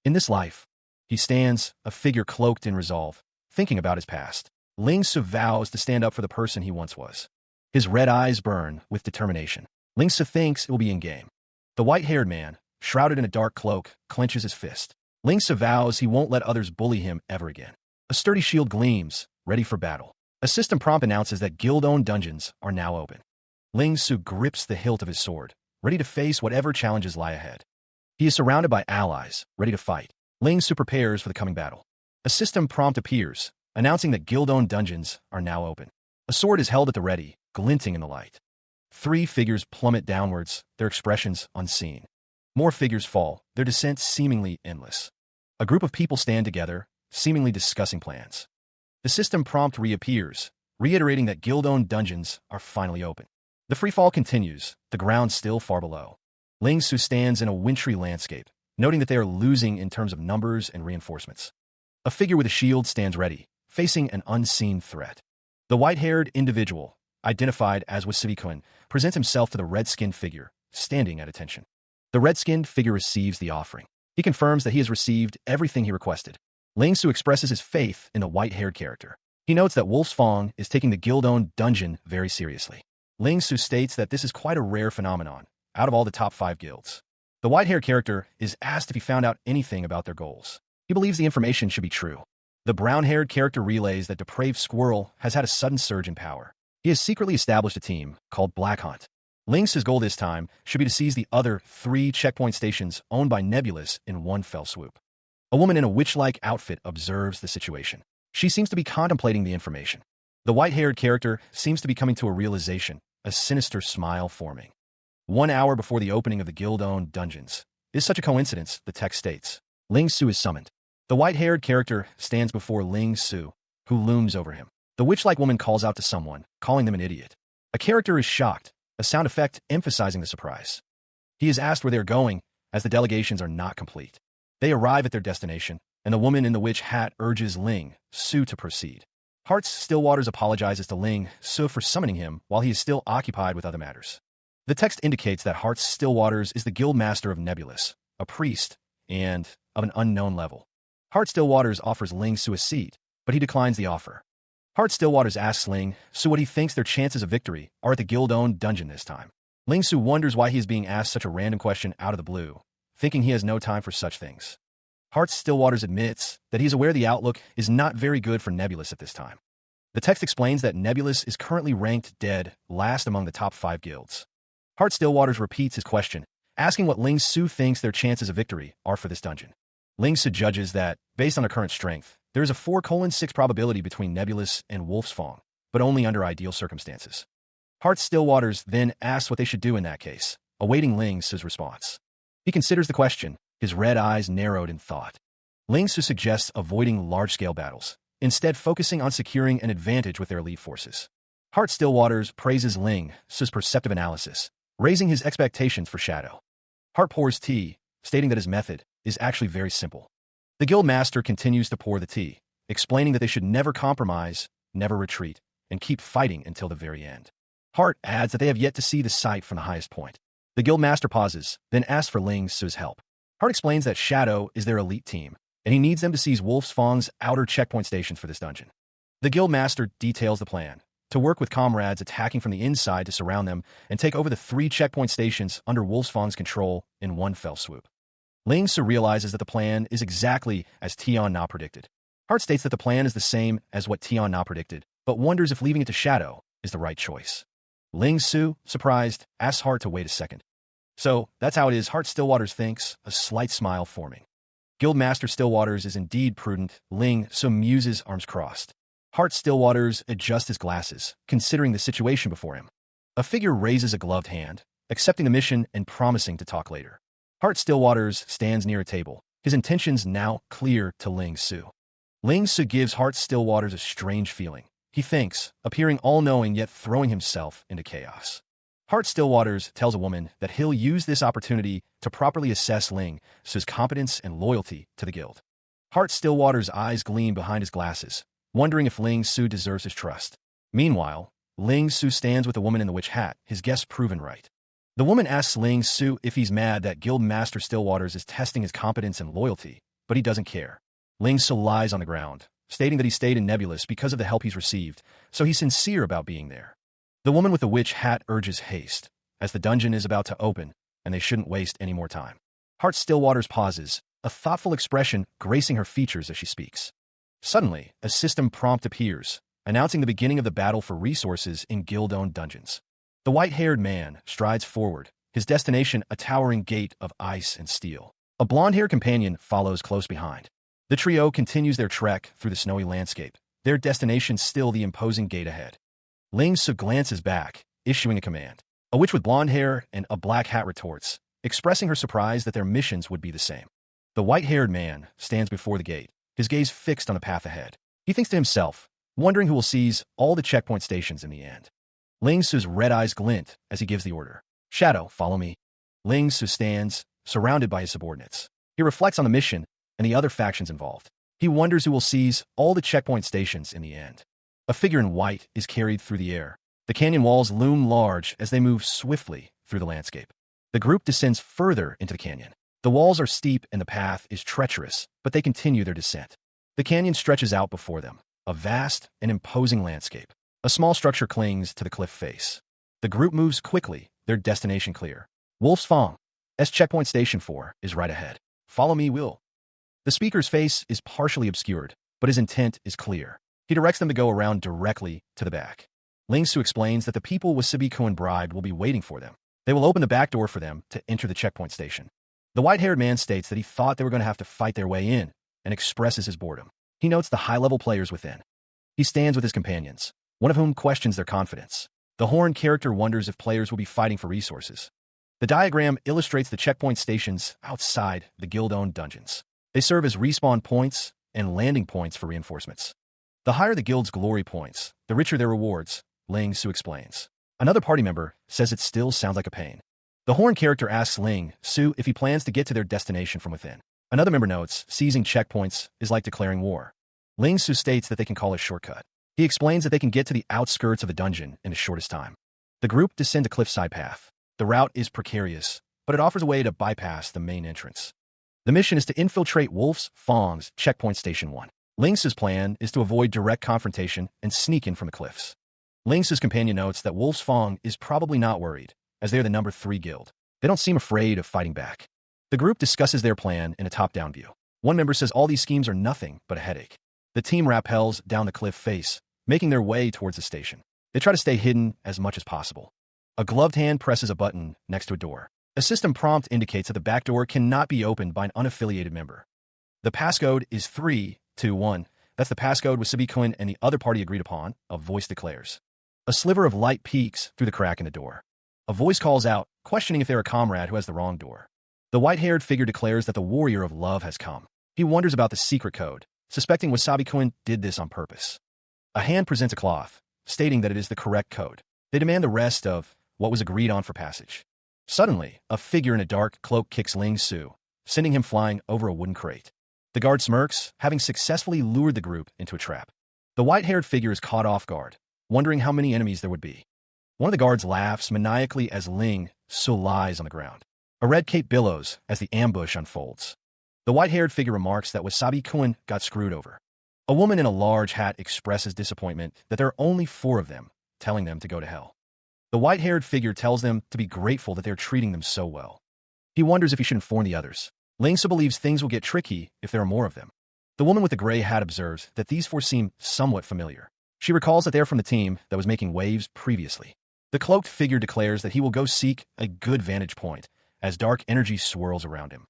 In this life, he stands, a figure cloaked in resolve, thinking about his past. Ling Su vows to stand up for the person he once was. His red eyes burn with determination. Ling Su thinks it will be in-game. The white-haired man, shrouded in a dark cloak, clenches his fist. Ling Su vows he won't let others bully him ever again. A sturdy shield gleams, ready for battle. A system prompt announces that guild-owned dungeons are now open. Ling Su grips the hilt of his sword, ready to face whatever challenges lie ahead. He is surrounded by allies, ready to fight. Ling Su prepares for the coming battle. A system prompt appears, announcing that guild-owned dungeons are now open. A sword is held at the ready, glinting in the light. 3 figures plummet downwards, their expressions unseen. More figures fall, their descent seemingly endless. A group of people stand together, seemingly discussing plans. The system prompt reappears, reiterating that guild-owned dungeons are finally open. The freefall continues, the ground still far below. Ling Su stands in a wintry landscape, noting that they are losing in terms of numbers and reinforcements. A figure with a shield stands ready, facing an unseen threat. The white-haired individual, identified as Wasibi-kun, presents himself to the red-skinned figure, standing at attention. The red-skinned figure receives the offering. He confirms that he has received everything he requested. Ling Su expresses his faith in the white-haired character. He notes that Wolf's Fong is taking the guild-owned dungeon very seriously. Ling Su states that this is quite a rare phenomenon, out of all the top 5 guilds. The white-haired character is asked if he found out anything about their goals. He believes the information should be true. The brown-haired character relays that Depraved Squirrel has had a sudden surge in power. He has secretly established a team called Black Hunt. Ling Su's goal this time should be to seize the other 3 checkpoint stations owned by Nebulous in one fell swoop. A woman in a witch-like outfit observes the situation. She seems to be contemplating the information. The white-haired character seems to be coming to a realization, a sinister smile forming. 1 hour before the opening of the guild-owned dungeons. Is such a coincidence, the text states. Ling Su is summoned. The white-haired character stands before Ling Su, who looms over him. The witch-like woman calls out to someone, calling them an idiot. A character is shocked, a sound effect emphasizing the surprise. He is asked where they are going, as the delegations are not complete. They arrive at their destination, and the woman in the witch hat urges Ling Su to proceed. Hearts Stillwaters apologizes to Ling Su for summoning him while he is still occupied with other matters. The text indicates that Hearts Stillwaters is the guild master of Nebulous, a priest, and of an unknown level. Heart Stillwaters offers Ling Su a seat, but he declines the offer. Heart Stillwaters asks Ling Su what he thinks their chances of victory are at the guild-owned dungeon this time. Ling Su wonders why he is being asked such a random question out of the blue, thinking he has no time for such things. Heart Stillwaters admits that he is aware the outlook is not very good for Nebulous at this time. The text explains that Nebulous is currently ranked dead last among the top 5 guilds. Heart Stillwaters repeats his question, asking what Ling Su thinks their chances of victory are for this dungeon. Ling Su judges that, based on their current strength, there is a 4:6 probability between Nebulous and Wolf's Fong, but only under ideal circumstances. Heart Stillwaters then asks what they should do in that case, awaiting Ling Su's response. He considers the question, his red eyes narrowed in thought. Ling Su suggests avoiding large-scale battles, instead focusing on securing an advantage with their elite forces. Heart Stillwaters praises Ling Su's perceptive analysis, raising his expectations for Shadow. Heart pours tea, stating that his method is actually very simple. The guild master continues to pour the tea, explaining that they should never compromise, never retreat, and keep fighting until the very end. Heart adds that they have yet to see the sight from the highest point. The guild master pauses, then asks for Ling Su's help. Heart explains that Shadow is their elite team, and he needs them to seize Wolf's Fong's outer checkpoint stations for this dungeon. The guild master details the plan, to work with comrades attacking from the inside to surround them and take over the 3 checkpoint stations under Wolf's Fong's control in one fell swoop. Ling Su realizes that the plan is exactly as Tian Na predicted. Heart states that the plan is the same as what Tian Na predicted, but wonders if leaving it to Shadow is the right choice. Ling Su, surprised, asks Heart to wait a second. So, that's how it is, Heart Stillwaters thinks, a slight smile forming. Guildmaster Stillwaters is indeed prudent. Ling Su muses, arms crossed. Heart Stillwaters adjusts his glasses, considering the situation before him. A figure raises a gloved hand, accepting the mission and promising to talk later. Heart Stillwaters stands near a table, his intentions now clear to Ling Su. Ling Su gives Heart Stillwaters a strange feeling. He thinks, appearing all-knowing yet throwing himself into chaos. Heart Stillwaters tells a woman that he'll use this opportunity to properly assess Ling Su's competence and loyalty to the guild. Heart Stillwaters' eyes gleam behind his glasses, wondering if Ling Su deserves his trust. Meanwhile, Ling Su stands with the woman in the witch hat, his guess proven right. The woman asks Ling Su if he's mad that Guild Master Stillwaters is testing his competence and loyalty, but he doesn't care. Ling Su lies on the ground, stating that he stayed in Nebulous because of the help he's received, so he's sincere about being there. The woman with the witch hat urges haste, as the dungeon is about to open, and they shouldn't waste any more time. Heart Stillwaters pauses, a thoughtful expression gracing her features as she speaks. Suddenly, a system prompt appears, announcing the beginning of the battle for resources in guild-owned dungeons. The white-haired man strides forward, his destination a towering gate of ice and steel. A blonde-haired companion follows close behind. The trio continues their trek through the snowy landscape, their destination still the imposing gate ahead. Ling Su glances back, issuing a command. A witch with blonde hair and a black hat retorts, expressing her surprise that their missions would be the same. The white-haired man stands before the gate, his gaze fixed on the path ahead. He thinks to himself, wondering who will seize all the checkpoint stations in the end. Ling Su's red eyes glint as he gives the order. Shadow, follow me. Ling Su stands, surrounded by his subordinates. He reflects on the mission and the other factions involved. He wonders who will seize all the checkpoint stations in the end. A figure in white is carried through the air. The canyon walls loom large as they move swiftly through the landscape. The group descends further into the canyon. The walls are steep and the path is treacherous, but they continue their descent. The canyon stretches out before them, a vast and imposing landscape. A small structure clings to the cliff face. The group moves quickly, their destination clear. Wolf's Fong. Checkpoint Station 4 is right ahead. Follow me, Will. The speaker's face is partially obscured, but his intent is clear. He directs them to go around directly to the back. Ling Su explains that the people with Sabiko bribed will be waiting for them. They will open the back door for them to enter the checkpoint station. The white-haired man states that he thought they were going to have to fight their way in, and expresses his boredom. He notes the high-level players within. He stands with his companions, one of whom questions their confidence. The horned character wonders if players will be fighting for resources. The diagram illustrates the checkpoint stations outside the guild-owned dungeons. They serve as respawn points and landing points for reinforcements. The higher the guild's glory points, the richer their rewards, Ling Su explains. Another party member says it still sounds like a pain. The horned character asks Ling Su if he plans to get to their destination from within. Another member notes, seizing checkpoints is like declaring war. Ling Su states that they can call a shortcut. He explains that they can get to the outskirts of the dungeon in the shortest time. The group descend a cliffside path. The route is precarious, but it offers a way to bypass the main entrance. The mission is to infiltrate Wolf's Fong's Checkpoint Station 1. Ling Su's plan is to avoid direct confrontation and sneak in from the cliffs. Ling Su's companion notes that Wolf's Fong is probably not worried, as they're the number 3 guild. They don't seem afraid of fighting back. The group discusses their plan in a top-down view. One member says all these schemes are nothing but a headache. The team rappels down the cliff face, making their way towards the station. They try to stay hidden as much as possible. A gloved hand presses a button next to a door. A system prompt indicates that the back door cannot be opened by an unaffiliated member. The passcode is 321. That's the passcode with Sabiko and the other party agreed upon, a voice declares. A sliver of light peeks through the crack in the door. A voice calls out, questioning if they're a comrade who has the wrong door. The white-haired figure declares that the warrior of love has come. He wonders about the secret code, suspecting Wasabi-kun did this on purpose. A hand presents a cloth, stating that it is the correct code. They demand the rest of what was agreed on for passage. Suddenly, a figure in a dark cloak kicks Ling Su, sending him flying over a wooden crate. The guard smirks, having successfully lured the group into a trap. The white-haired figure is caught off guard, wondering how many enemies there would be. One of the guards laughs maniacally as Ling Su lies on the ground. A red cape billows as the ambush unfolds. The white-haired figure remarks that Wasabi-kun got screwed over. A woman in a large hat expresses disappointment that there are only 4 of them, telling them to go to hell. The white-haired figure tells them to be grateful that they're treating them so well. He wonders if he should inform the others. Ling Su believes things will get tricky if there are more of them. The woman with the gray hat observes that these 4 seem somewhat familiar. She recalls that they're from the team that was making waves previously. The cloaked figure declares that he will go seek a good vantage point as dark energy swirls around him.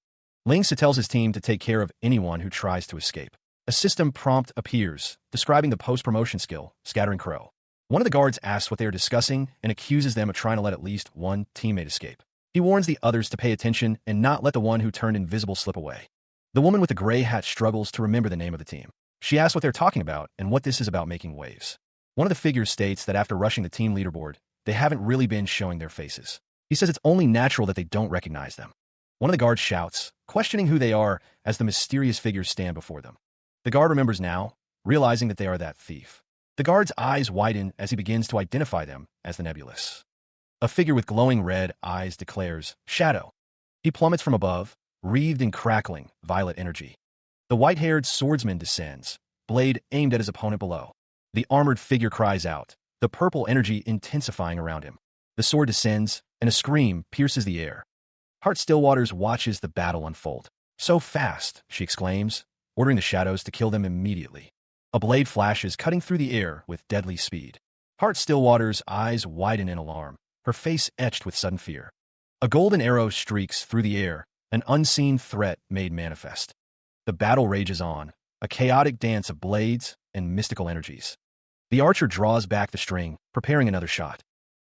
Ling Su tells his team to take care of anyone who tries to escape. A system prompt appears, describing the post-promotion skill, Scattering Crow. One of the guards asks what they are discussing and accuses them of trying to let at least one teammate escape. He warns the others to pay attention and not let the one who turned invisible slip away. The woman with the gray hat struggles to remember the name of the team. She asks what they're talking about and what this is about making waves. One of the figures states that after rushing the team leaderboard, they haven't really been showing their faces. He says it's only natural that they don't recognize them. One of the guards shouts, questioning who they are as the mysterious figures stand before them. The guard remembers now, realizing that they are that thief. The guard's eyes widen as he begins to identify them as the Nebulous. A figure with glowing red eyes declares, Shadow. He plummets from above, wreathed in crackling, violet energy. The white-haired swordsman descends, blade aimed at his opponent below. The armored figure cries out, the purple energy intensifying around him. The sword descends, and a scream pierces the air. Heart Stillwaters watches the battle unfold. So fast, she exclaims, ordering the shadows to kill them immediately. A blade flashes, cutting through the air with deadly speed. Heart Stillwater's eyes widen in alarm, her face etched with sudden fear. A golden arrow streaks through the air, an unseen threat made manifest. The battle rages on, a chaotic dance of blades and mystical energies. The archer draws back the string, preparing another shot.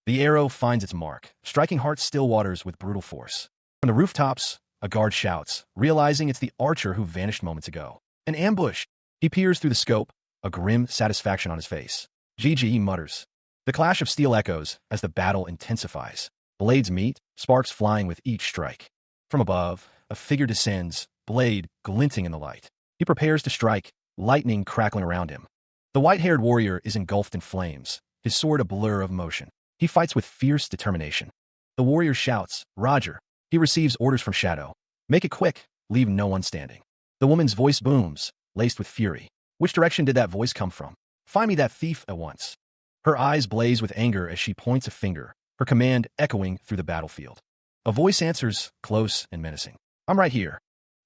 The arrow finds its mark, striking Heart Stillwaters with brutal force. From the rooftops, a guard shouts, realizing it's the archer who vanished moments ago. An ambush! He peers through the scope, a grim satisfaction on his face. GG, he mutters. The clash of steel echoes as the battle intensifies. Blades meet, sparks flying with each strike. From above, a figure descends, blade glinting in the light. He prepares to strike, lightning crackling around him. The white-haired warrior is engulfed in flames, his sword a blur of motion. He fights with fierce determination. The warrior shouts, Roger. He receives orders from Shadow. Make it quick, leave no one standing. The woman's voice booms, laced with fury. Which direction did that voice come from? Find me that thief at once. Her eyes blaze with anger as she points a finger, her command echoing through the battlefield. A voice answers, close and menacing. I'm right here.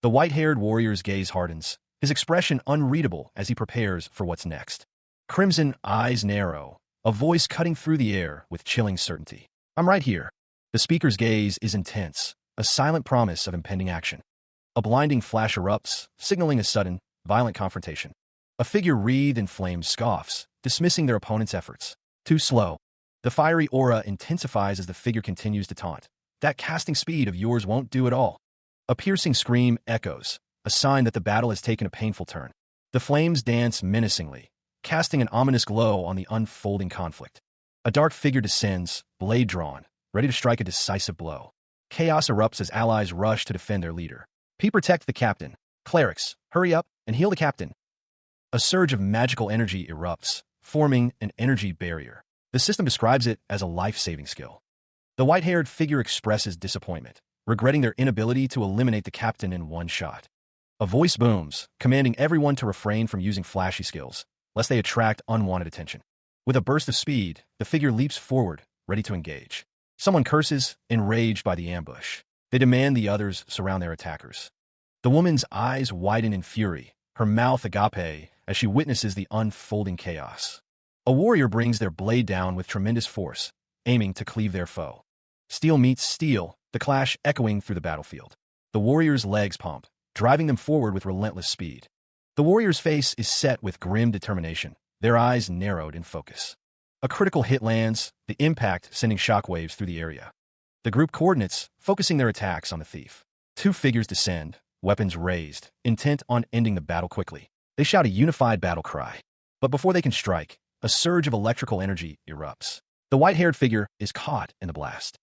The white-haired warrior's gaze hardens, his expression unreadable as he prepares for what's next. Crimson eyes narrow, a voice cutting through the air with chilling certainty. I'm right here. The speaker's gaze is intense, a silent promise of impending action. A blinding flash erupts, signaling a sudden, violent confrontation. A figure wreathed in flames scoffs, dismissing their opponent's efforts. Too slow. The fiery aura intensifies as the figure continues to taunt. That casting speed of yours won't do it all. A piercing scream echoes, a sign that the battle has taken a painful turn. The flames dance menacingly, casting an ominous glow on the unfolding conflict. A dark figure descends, blade drawn, ready to strike a decisive blow. Chaos erupts as allies rush to defend their leader. Protect the captain. Clerics, hurry up and heal the captain. A surge of magical energy erupts, forming an energy barrier. The system describes it as a life-saving skill. The white-haired figure expresses disappointment, regretting their inability to eliminate the captain in one shot. A voice booms, commanding everyone to refrain from using flashy skills, lest they attract unwanted attention. With a burst of speed, the figure leaps forward, ready to engage. Someone curses, enraged by the ambush. They demand the others surround their attackers. The woman's eyes widen in fury, her mouth agape as she witnesses the unfolding chaos. A warrior brings their blade down with tremendous force, aiming to cleave their foe. Steel meets steel, the clash echoing through the battlefield. The warrior's legs pump, driving them forward with relentless speed. The warrior's face is set with grim determination, their eyes narrowed in focus. A critical hit lands, the impact sending shockwaves through the area. The group coordinates, focusing their attacks on the thief. Two figures descend, weapons raised, intent on ending the battle quickly. They shout a unified battle cry. But before they can strike, a surge of electrical energy erupts. The white-haired figure is caught in the blast.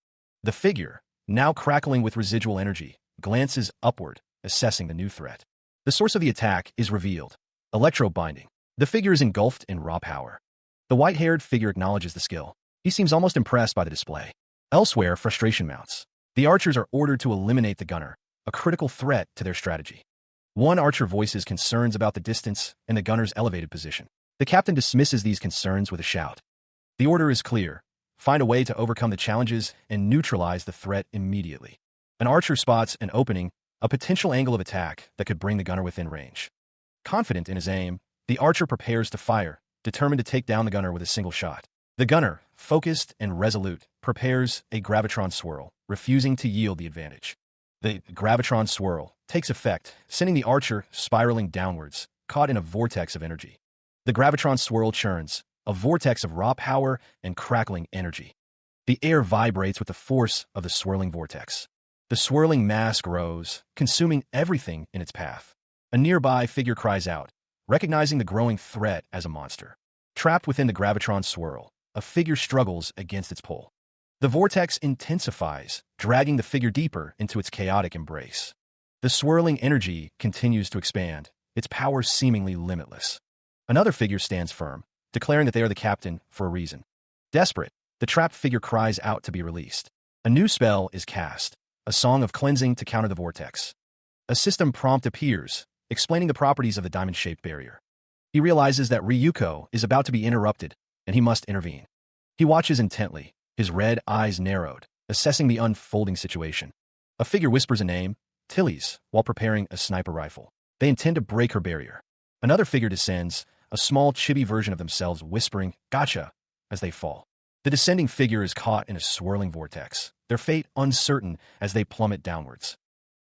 The figure, now crackling with residual energy, glances upward, assessing the new threat. The source of the attack is revealed. Electro-binding. The figure is engulfed in raw power. The white-haired figure acknowledges the skill. He seems almost impressed by the display. Elsewhere, frustration mounts. The archers are ordered to eliminate the gunner, a critical threat to their strategy. One archer voices concerns about the distance and the gunner's elevated position. The captain dismisses these concerns with a shout. The order is clear. Find a way to overcome the challenges and neutralize the threat immediately. An archer spots an opening, a potential angle of attack that could bring the gunner within range. Confident in his aim, the archer prepares to fire, determined to take down the gunner with a single shot. The gunner, focused and resolute, prepares a gravitron swirl, refusing to yield the advantage. The gravitron swirl takes effect, sending the archer spiraling downwards, caught in a vortex of energy. The gravitron swirl churns, a vortex of raw power and crackling energy. The air vibrates with the force of the swirling vortex. The swirling mass grows, consuming everything in its path. A nearby figure cries out, recognizing the growing threat as a monster. Trapped within the gravitron swirl, a figure struggles against its pull. The vortex intensifies, dragging the figure deeper into its chaotic embrace. The swirling energy continues to expand, its power seemingly limitless. Another figure stands firm, declaring that they are the captain for a reason. Desperate, the trapped figure cries out to be released. A new spell is cast, a song of cleansing to counter the vortex. A system prompt appears, explaining the properties of the diamond-shaped barrier. He realizes that Ryuko is about to be interrupted, and he must intervene. He watches intently, his red eyes narrowed, assessing the unfolding situation. A figure whispers a name, Tilly's, while preparing a sniper rifle. They intend to break her barrier. Another figure descends, a small chibi version of themselves whispering, "Gotcha," as they fall. The descending figure is caught in a swirling vortex, their fate uncertain as they plummet downwards.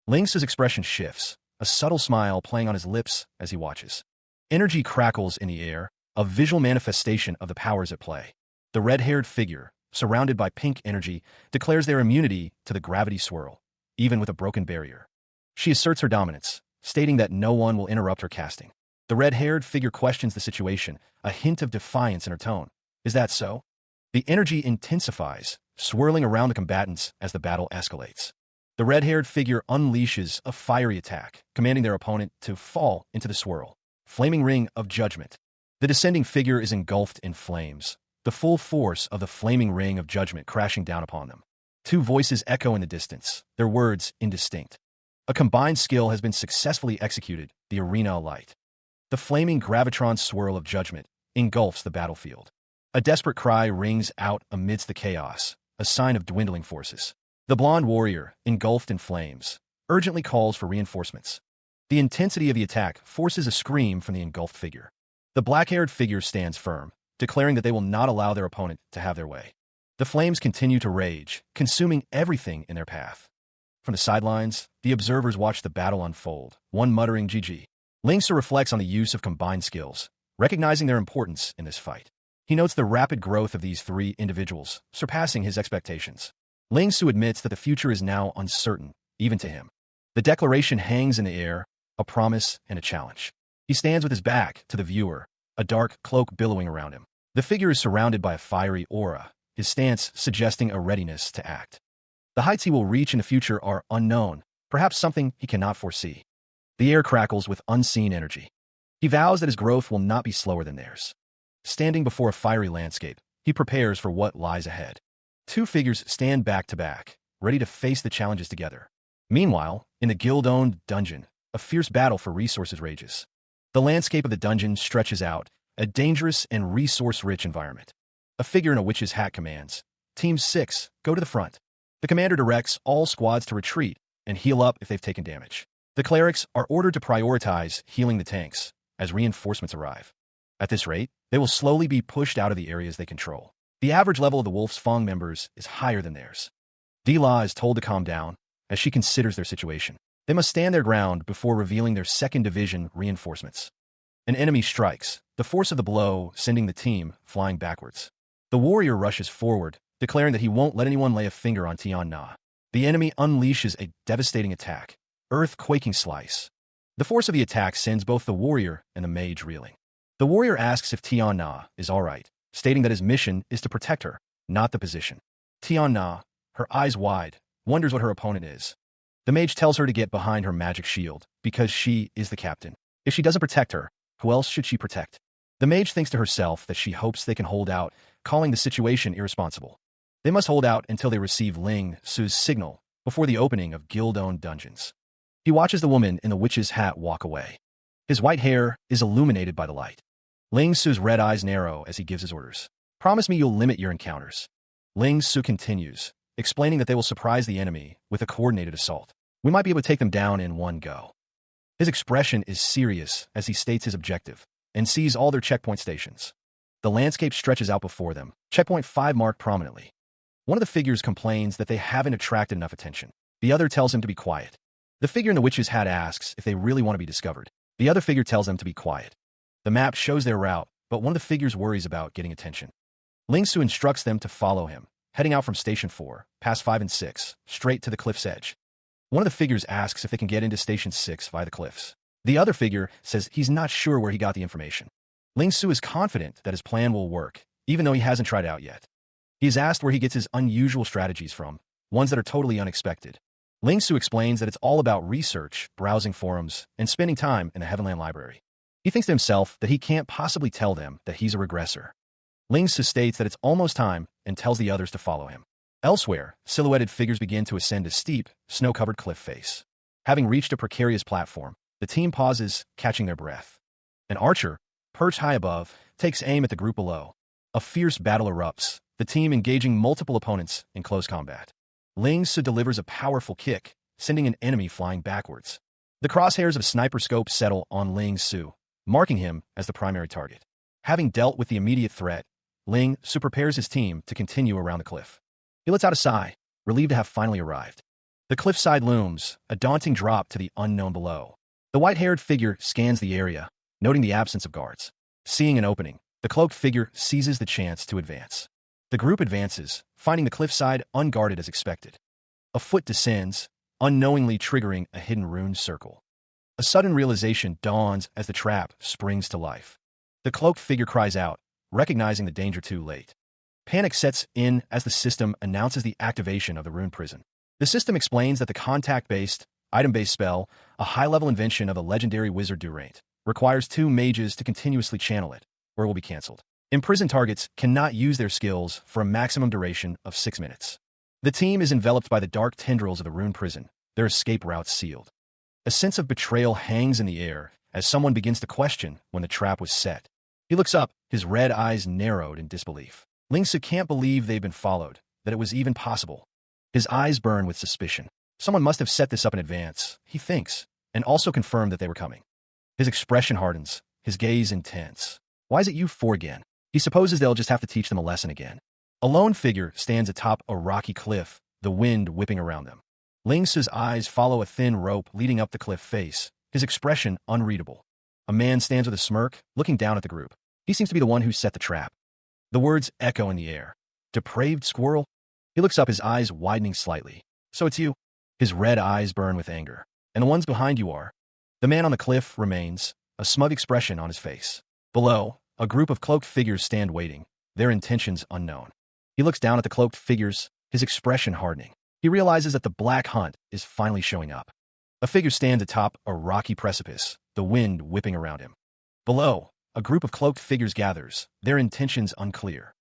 Ling's expression shifts, a subtle smile playing on his lips as he watches. Energy crackles in the air, a visual manifestation of the powers at play. The red-haired figure, surrounded by pink energy, declares their immunity to the gravity swirl, even with a broken barrier. She asserts her dominance, stating that no one will interrupt her casting. The red-haired figure questions the situation, a hint of defiance in her tone. Is that so? The energy intensifies, swirling around the combatants as the battle escalates. The red-haired figure unleashes a fiery attack, commanding their opponent to fall into the swirl. Flaming Ring of Judgment. The descending figure is engulfed in flames, the full force of the flaming ring of judgment crashing down upon them. Two voices echo in the distance, their words indistinct. A combined skill has been successfully executed, the arena alight. The flaming gravitron swirl of judgment engulfs the battlefield. A desperate cry rings out amidst the chaos, a sign of dwindling forces. The blonde warrior, engulfed in flames, urgently calls for reinforcements. The intensity of the attack forces a scream from the engulfed figure. The black-haired figure stands firm, declaring that they will not allow their opponent to have their way. The flames continue to rage, consuming everything in their path. From the sidelines, the observers watch the battle unfold, one muttering GG. Lingsu reflects on the use of combined skills, recognizing their importance in this fight. He notes the rapid growth of these three individuals, surpassing his expectations. Lingsu admits that the future is now uncertain, even to him. The declaration hangs in the air, a promise and a challenge. He stands with his back to the viewer, a dark cloak billowing around him. The figure is surrounded by a fiery aura, his stance suggesting a readiness to act. The heights he will reach in the future are unknown, perhaps something he cannot foresee. The air crackles with unseen energy. He vows that his growth will not be slower than theirs. Standing before a fiery landscape, he prepares for what lies ahead. Two figures stand back to back, ready to face the challenges together. Meanwhile, in the guild-owned dungeon, a fierce battle for resources rages. The landscape of the dungeon stretches out, a dangerous and resource-rich environment. A figure in a witch's hat commands, "Team 6, go to the front." The commander directs all squads to retreat and heal up if they've taken damage. The clerics are ordered to prioritize healing the tanks as reinforcements arrive. At this rate, they will slowly be pushed out of the areas they control. The average level of the Wolf's Fong members is higher than theirs. Dila is told to calm down as she considers their situation. They must stand their ground before revealing their 2nd Division reinforcements. An enemy strikes, the force of the blow sending the team flying backwards. The warrior rushes forward, declaring that he won't let anyone lay a finger on Tian Na. The enemy unleashes a devastating attack, earth-quaking slice. The force of the attack sends both the warrior and the mage reeling. The warrior asks if Tian Na is all right, stating that his mission is to protect her, not the position. Tian Na, her eyes wide, wonders what her opponent is. The mage tells her to get behind her magic shield, because she is the captain. If she doesn't protect her, who else should she protect? The mage thinks to herself that she hopes they can hold out, calling the situation irresponsible. They must hold out until they receive Ling Su's signal before the opening of guild-owned dungeons. He watches the woman in the witch's hat walk away. His white hair is illuminated by the light. Ling Su's red eyes narrow as he gives his orders. "Promise me you'll limit your encounters." Ling Su continues, explaining that they will surprise the enemy with a coordinated assault. "We might be able to take them down in one go." His expression is serious as he states his objective and sees all their checkpoint stations. The landscape stretches out before them, checkpoint 5 marked prominently. One of the figures complains that they haven't attracted enough attention. The other tells him to be quiet. The figure in the witch's hat asks if they really want to be discovered. The other figure tells them to be quiet. The map shows their route, but one of the figures worries about getting attention. Ling Su instructs them to follow him, heading out from Station 4, past 5 and 6, straight to the cliff's edge. One of the figures asks if they can get into Station 6 via the cliffs. The other figure says he's not sure where he got the information. Ling Su is confident that his plan will work, even though he hasn't tried it out yet. He is asked where he gets his unusual strategies from, ones that are totally unexpected. Ling Su explains that it's all about research, browsing forums, and spending time in the Heavenland Library. He thinks to himself that he can't possibly tell them that he's a regressor. Ling Su states that it's almost time and tells the others to follow him. Elsewhere, silhouetted figures begin to ascend a steep, snow-covered cliff face. Having reached a precarious platform, the team pauses, catching their breath. An archer, perched high above, takes aim at the group below. A fierce battle erupts, the team engaging multiple opponents in close combat. Ling Su delivers a powerful kick, sending an enemy flying backwards. The crosshairs of a sniper scope settle on Ling Su, marking him as the primary target. Having dealt with the immediate threat, Ling Su prepares his team to continue around the cliff. He lets out a sigh, relieved to have finally arrived. The cliffside looms, a daunting drop to the unknown below. The white-haired figure scans the area, noting the absence of guards. Seeing an opening, the cloaked figure seizes the chance to advance. The group advances, finding the cliffside unguarded as expected. A foot descends, unknowingly triggering a hidden rune circle. A sudden realization dawns as the trap springs to life. The cloaked figure cries out, recognizing the danger too late. Panic sets in as the system announces the activation of the rune prison. The system explains that the contact-based, item-based spell, a high-level invention of a legendary wizard Durant, requires 2 mages to continuously channel it, or it will be cancelled. Imprisoned targets cannot use their skills for a maximum duration of 6 minutes. The team is enveloped by the dark tendrils of the rune prison, their escape routes sealed. A sense of betrayal hangs in the air as someone begins to question when the trap was set. He looks up, his red eyes narrowed in disbelief. Ling Su can't believe they've been followed, that it was even possible. His eyes burn with suspicion. Someone must have set this up in advance, he thinks, and also confirmed that they were coming. His expression hardens, his gaze intense. Why is it you 4 again? He supposes they'll just have to teach them a lesson again. A lone figure stands atop a rocky cliff, the wind whipping around them. Ling Su's eyes follow a thin rope leading up the cliff face, his expression unreadable. A man stands with a smirk, looking down at the group. He seems to be the one who set the trap. The words echo in the air. Depraved squirrel? He looks up, his eyes widening slightly. So it's you? His red eyes burn with anger. And the ones behind you are? The man on the cliff remains, a smug expression on his face. Below, a group of cloaked figures stand waiting, their intentions unknown. He looks down at the cloaked figures, his expression hardening. He realizes that the Black Hunt is finally showing up. A figure stands atop a rocky precipice, the wind whipping around him. Below, a group of cloaked figures gathers, their intentions unclear.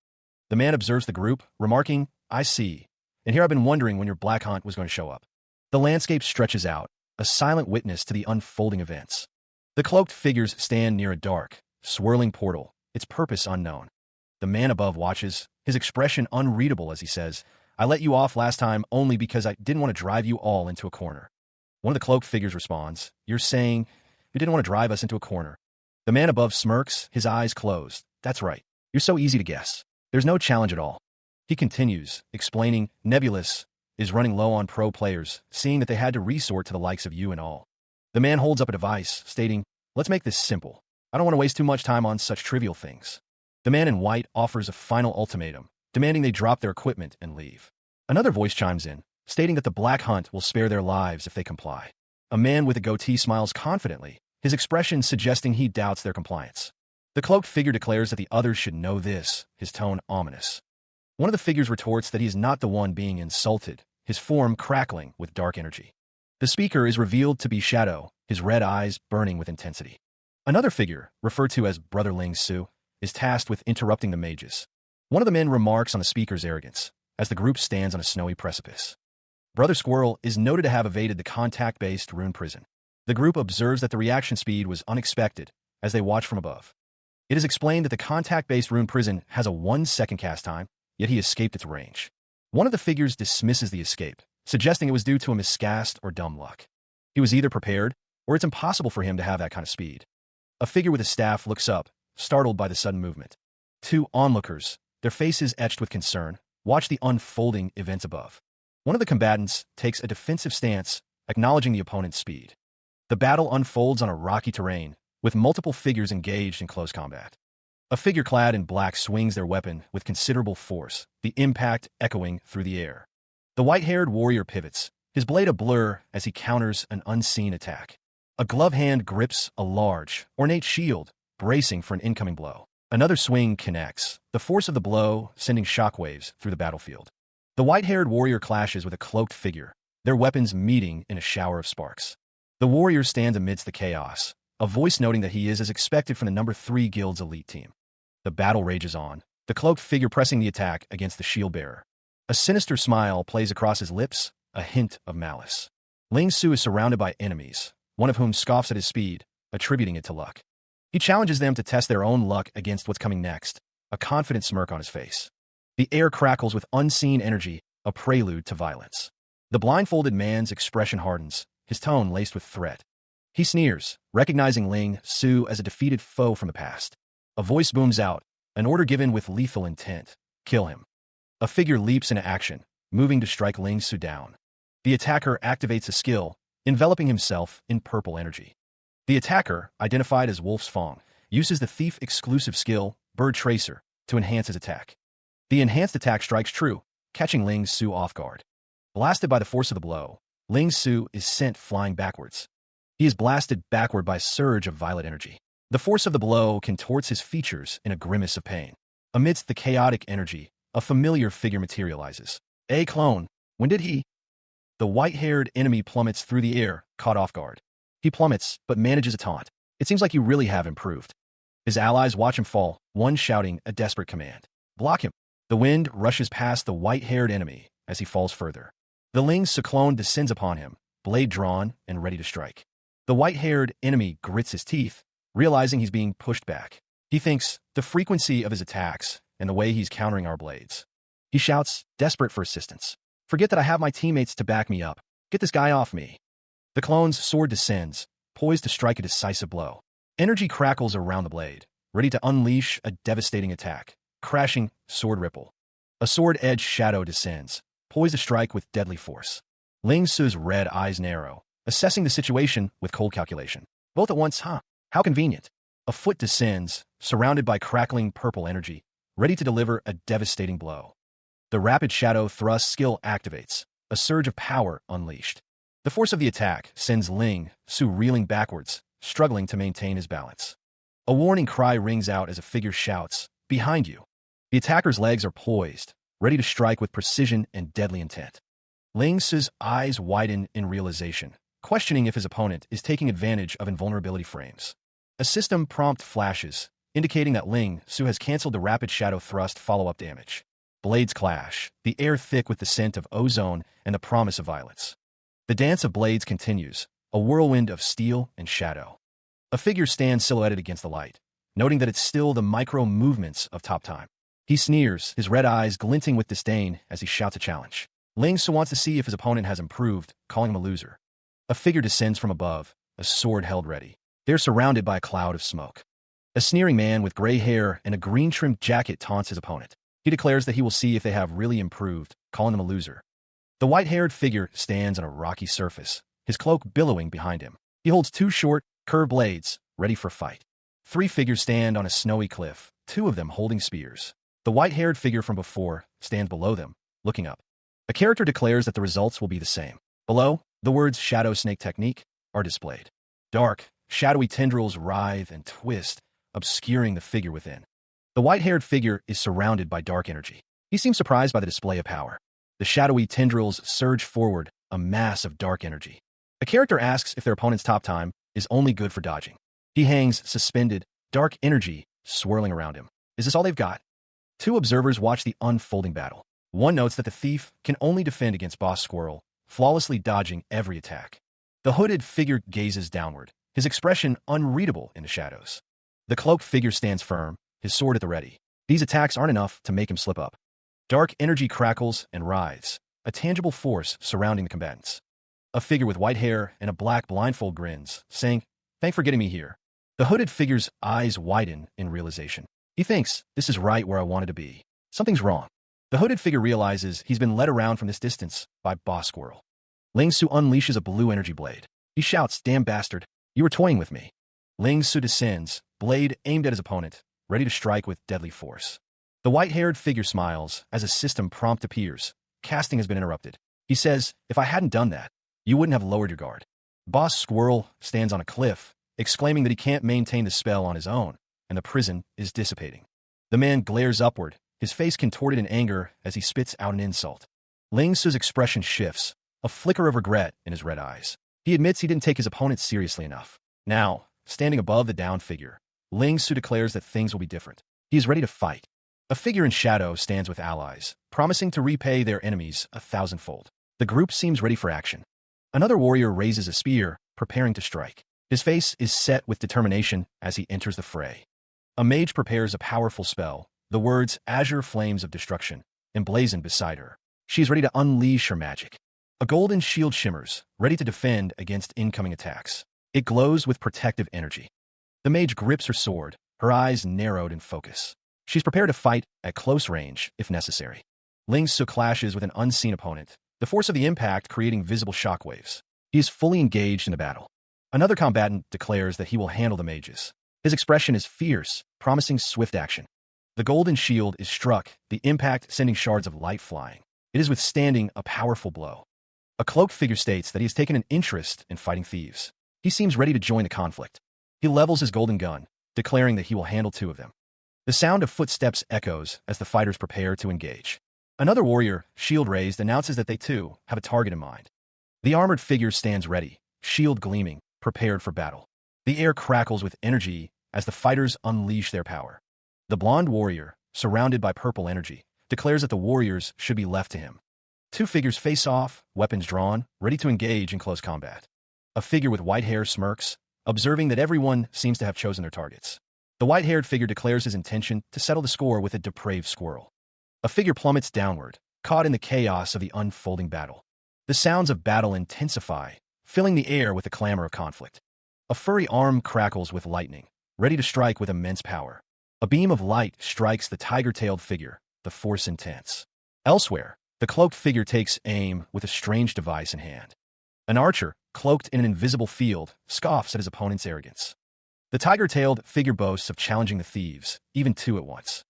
The man observes the group, remarking, I see, and here I've been wondering when your Black Hunt was going to show up. The landscape stretches out, a silent witness to the unfolding events. The cloaked figures stand near a dark, swirling portal, its purpose unknown. The man above watches, his expression unreadable as he says, I let you off last time only because I didn't want to drive you all into a corner. One of the cloaked figures responds, You're saying you didn't want to drive us into a corner. The man above smirks, his eyes closed. That's right. You're so easy to guess. There's no challenge at all. He continues, explaining, Nebulous is running low on pro players, seeing that they had to resort to the likes of you and all. The man holds up a device, stating, Let's make this simple. I don't want to waste too much time on such trivial things. The man in white offers a final ultimatum, demanding they drop their equipment and leave. Another voice chimes in, stating that the Black Hunt will spare their lives if they comply. A man with a goatee smiles confidently, his expression suggesting he doubts their compliance. The cloaked figure declares that the others should know this, his tone ominous. One of the figures retorts that he is not the one being insulted, his form crackling with dark energy. The speaker is revealed to be Shadow, his red eyes burning with intensity. Another figure, referred to as Brother Ling Su, is tasked with interrupting the mages. One of the men remarks on the speaker's arrogance, as the group stands on a snowy precipice. Brother Squirrel is noted to have evaded the contact-based rune prison. The group observes that the reaction speed was unexpected as they watch from above. It is explained that the contact-based rune prison has a 1-second cast time, yet he escaped its range. One of the figures dismisses the escape, suggesting it was due to a miscast or dumb luck. He was either prepared, or it's impossible for him to have that kind of speed. A figure with a staff looks up, startled by the sudden movement. 2 onlookers, their faces etched with concern, watch the unfolding events above. One of the combatants takes a defensive stance, acknowledging the opponent's speed. The battle unfolds on a rocky terrain, with multiple figures engaged in close combat. A figure clad in black swings their weapon with considerable force, the impact echoing through the air. The white-haired warrior pivots, his blade a blur as he counters an unseen attack. A glove hand grips a large, ornate shield, bracing for an incoming blow. Another swing connects, the force of the blow sending shockwaves through the battlefield. The white-haired warrior clashes with a cloaked figure, their weapons meeting in a shower of sparks. The warrior stands amidst the chaos, a voice noting that he is as expected from the number 3 guild's elite team. The battle rages on, the cloaked figure pressing the attack against the shield bearer. A sinister smile plays across his lips, a hint of malice. Ling Su is surrounded by enemies, one of whom scoffs at his speed, attributing it to luck. He challenges them to test their own luck against what's coming next, a confident smirk on his face. The air crackles with unseen energy, a prelude to violence. The blindfolded man's expression hardens, his tone laced with threat. He sneers, recognizing Ling Su as a defeated foe from the past. A voice booms out, an order given with lethal intent. Kill him. A figure leaps into action, moving to strike Ling Su down. The attacker activates a skill, enveloping himself in purple energy. The attacker, identified as Wolf's Fong, uses the thief-exclusive skill, Bird Tracer, to enhance his attack. The enhanced attack strikes true, catching Ling Su off guard. Blasted by the force of the blow, Ling Su is sent flying backwards. He is blasted backward by a surge of violet energy. The force of the blow contorts his features in a grimace of pain. Amidst the chaotic energy, a familiar figure materializes. A clone. When did he? The white-haired enemy plummets through the air, caught off guard. He plummets, but manages a taunt. It seems like you really have improved. His allies watch him fall, one shouting a desperate command. Block him. The wind rushes past the white-haired enemy as he falls further. The Ling Su clone descends upon him, blade drawn and ready to strike. The white-haired enemy grits his teeth, realizing he's being pushed back. He thinks the frequency of his attacks and the way he's countering our blades. He shouts, desperate for assistance. Forget that I have my teammates to back me up. Get this guy off me. The clone's sword descends, poised to strike a decisive blow. Energy crackles around the blade, ready to unleash a devastating attack. Crashing, sword ripple. A sword-edged shadow descends, poised to strike with deadly force. Ling Su's red eyes narrow, assessing the situation with cold calculation. Both at once, huh? How convenient. A foot descends, surrounded by crackling purple energy, ready to deliver a devastating blow. The rapid shadow thrust skill activates, a surge of power unleashed. The force of the attack sends Ling Su reeling backwards, struggling to maintain his balance. A warning cry rings out as a figure shouts, behind you. The attacker's legs are poised, ready to strike with precision and deadly intent. Ling Su's eyes widen in realization, questioning if his opponent is taking advantage of invulnerability frames. A system prompt flashes, indicating that Ling Su has canceled the rapid shadow thrust follow-up damage. Blades clash, the air thick with the scent of ozone and the promise of violence. The dance of blades continues, a whirlwind of steel and shadow. A figure stands silhouetted against the light, noting that it's still the micro-movements of top time. He sneers, his red eyes glinting with disdain as he shouts a challenge. Ling Su wants to see if his opponent has improved, calling him a loser. A figure descends from above, a sword held ready. They're surrounded by a cloud of smoke. A sneering man with gray hair and a green-trimmed jacket taunts his opponent. He declares that he will see if they have really improved, calling him a loser. The white-haired figure stands on a rocky surface, his cloak billowing behind him. He holds two short, curved blades, ready for fight. Three figures stand on a snowy cliff, two of them holding spears. The white-haired figure from before stands below them, looking up. A character declares that the results will be the same. Below, the words Shadow Snake Technique are displayed. Dark, shadowy tendrils writhe and twist, obscuring the figure within. The white-haired figure is surrounded by dark energy. He seems surprised by the display of power. The shadowy tendrils surge forward, a mass of dark energy. A character asks if their opponent's top time is only good for dodging. He hangs suspended, dark energy swirling around him. Is this all they've got? Two observers watch the unfolding battle. One notes that the thief can only defend against Boss Squirrel, flawlessly dodging every attack. The hooded figure gazes downward, his expression unreadable in the shadows. The cloaked figure stands firm, his sword at the ready. These attacks aren't enough to make him slip up. Dark energy crackles and writhes, a tangible force surrounding the combatants. A figure with white hair and a black blindfold grins, saying, "Thanks for getting me here." The hooded figure's eyes widen in realization. He thinks, this is right where I wanted to be. Something's wrong. The hooded figure realizes he's been led around from this distance by Boss Squirrel. Ling Su unleashes a blue energy blade. He shouts, "Damn bastard, you were toying with me." Ling Su descends, blade aimed at his opponent, ready to strike with deadly force. The white-haired figure smiles as a system prompt appears. Casting has been interrupted. He says, "If I hadn't done that, you wouldn't have lowered your guard." Boss Squirrel stands on a cliff, exclaiming that he can't maintain the spell on his own, and the prison is dissipating. The man glares upward, his face contorted in anger as he spits out an insult. Ling Su's expression shifts, a flicker of regret in his red eyes. He admits he didn't take his opponent seriously enough. Now, standing above the downed figure, Ling Su declares that things will be different. He is ready to fight. A figure in shadow stands with allies, promising to repay their enemies 1,000-fold. The group seems ready for action. Another warrior raises a spear, preparing to strike. His face is set with determination as he enters the fray. A mage prepares a powerful spell, the words Azure Flames of Destruction, emblazoned beside her. She is ready to unleash her magic. A golden shield shimmers, ready to defend against incoming attacks. It glows with protective energy. The mage grips her sword, her eyes narrowed in focus. She's prepared to fight at close range, if necessary. Ling Su clashes with an unseen opponent, the force of the impact creating visible shockwaves. He is fully engaged in the battle. Another combatant declares that he will handle the mages. His expression is fierce, promising swift action. The golden shield is struck, the impact sending shards of light flying. It is withstanding a powerful blow. A cloaked figure states that he has taken an interest in fighting thieves. He seems ready to join the conflict. He levels his golden gun, declaring that he will handle two of them. The sound of footsteps echoes as the fighters prepare to engage. Another warrior, shield raised, announces that they too have a target in mind. The armored figure stands ready, shield gleaming, prepared for battle. The air crackles with energy as the fighters unleash their power. The blonde warrior, surrounded by purple energy, declares that the warriors should be left to him. Two figures face off, weapons drawn, ready to engage in close combat. A figure with white hair smirks, observing that everyone seems to have chosen their targets. The white-haired figure declares his intention to settle the score with a depraved squirrel. A figure plummets downward, caught in the chaos of the unfolding battle. The sounds of battle intensify, filling the air with the clamor of conflict. A furry arm crackles with lightning, ready to strike with immense power. A beam of light strikes the tiger-tailed figure, the force intense. Elsewhere, the cloaked figure takes aim with a strange device in hand. An archer, cloaked in an invisible field, scoffs at his opponent's arrogance. The tiger-tailed figure boasts of challenging the thieves, even two at once.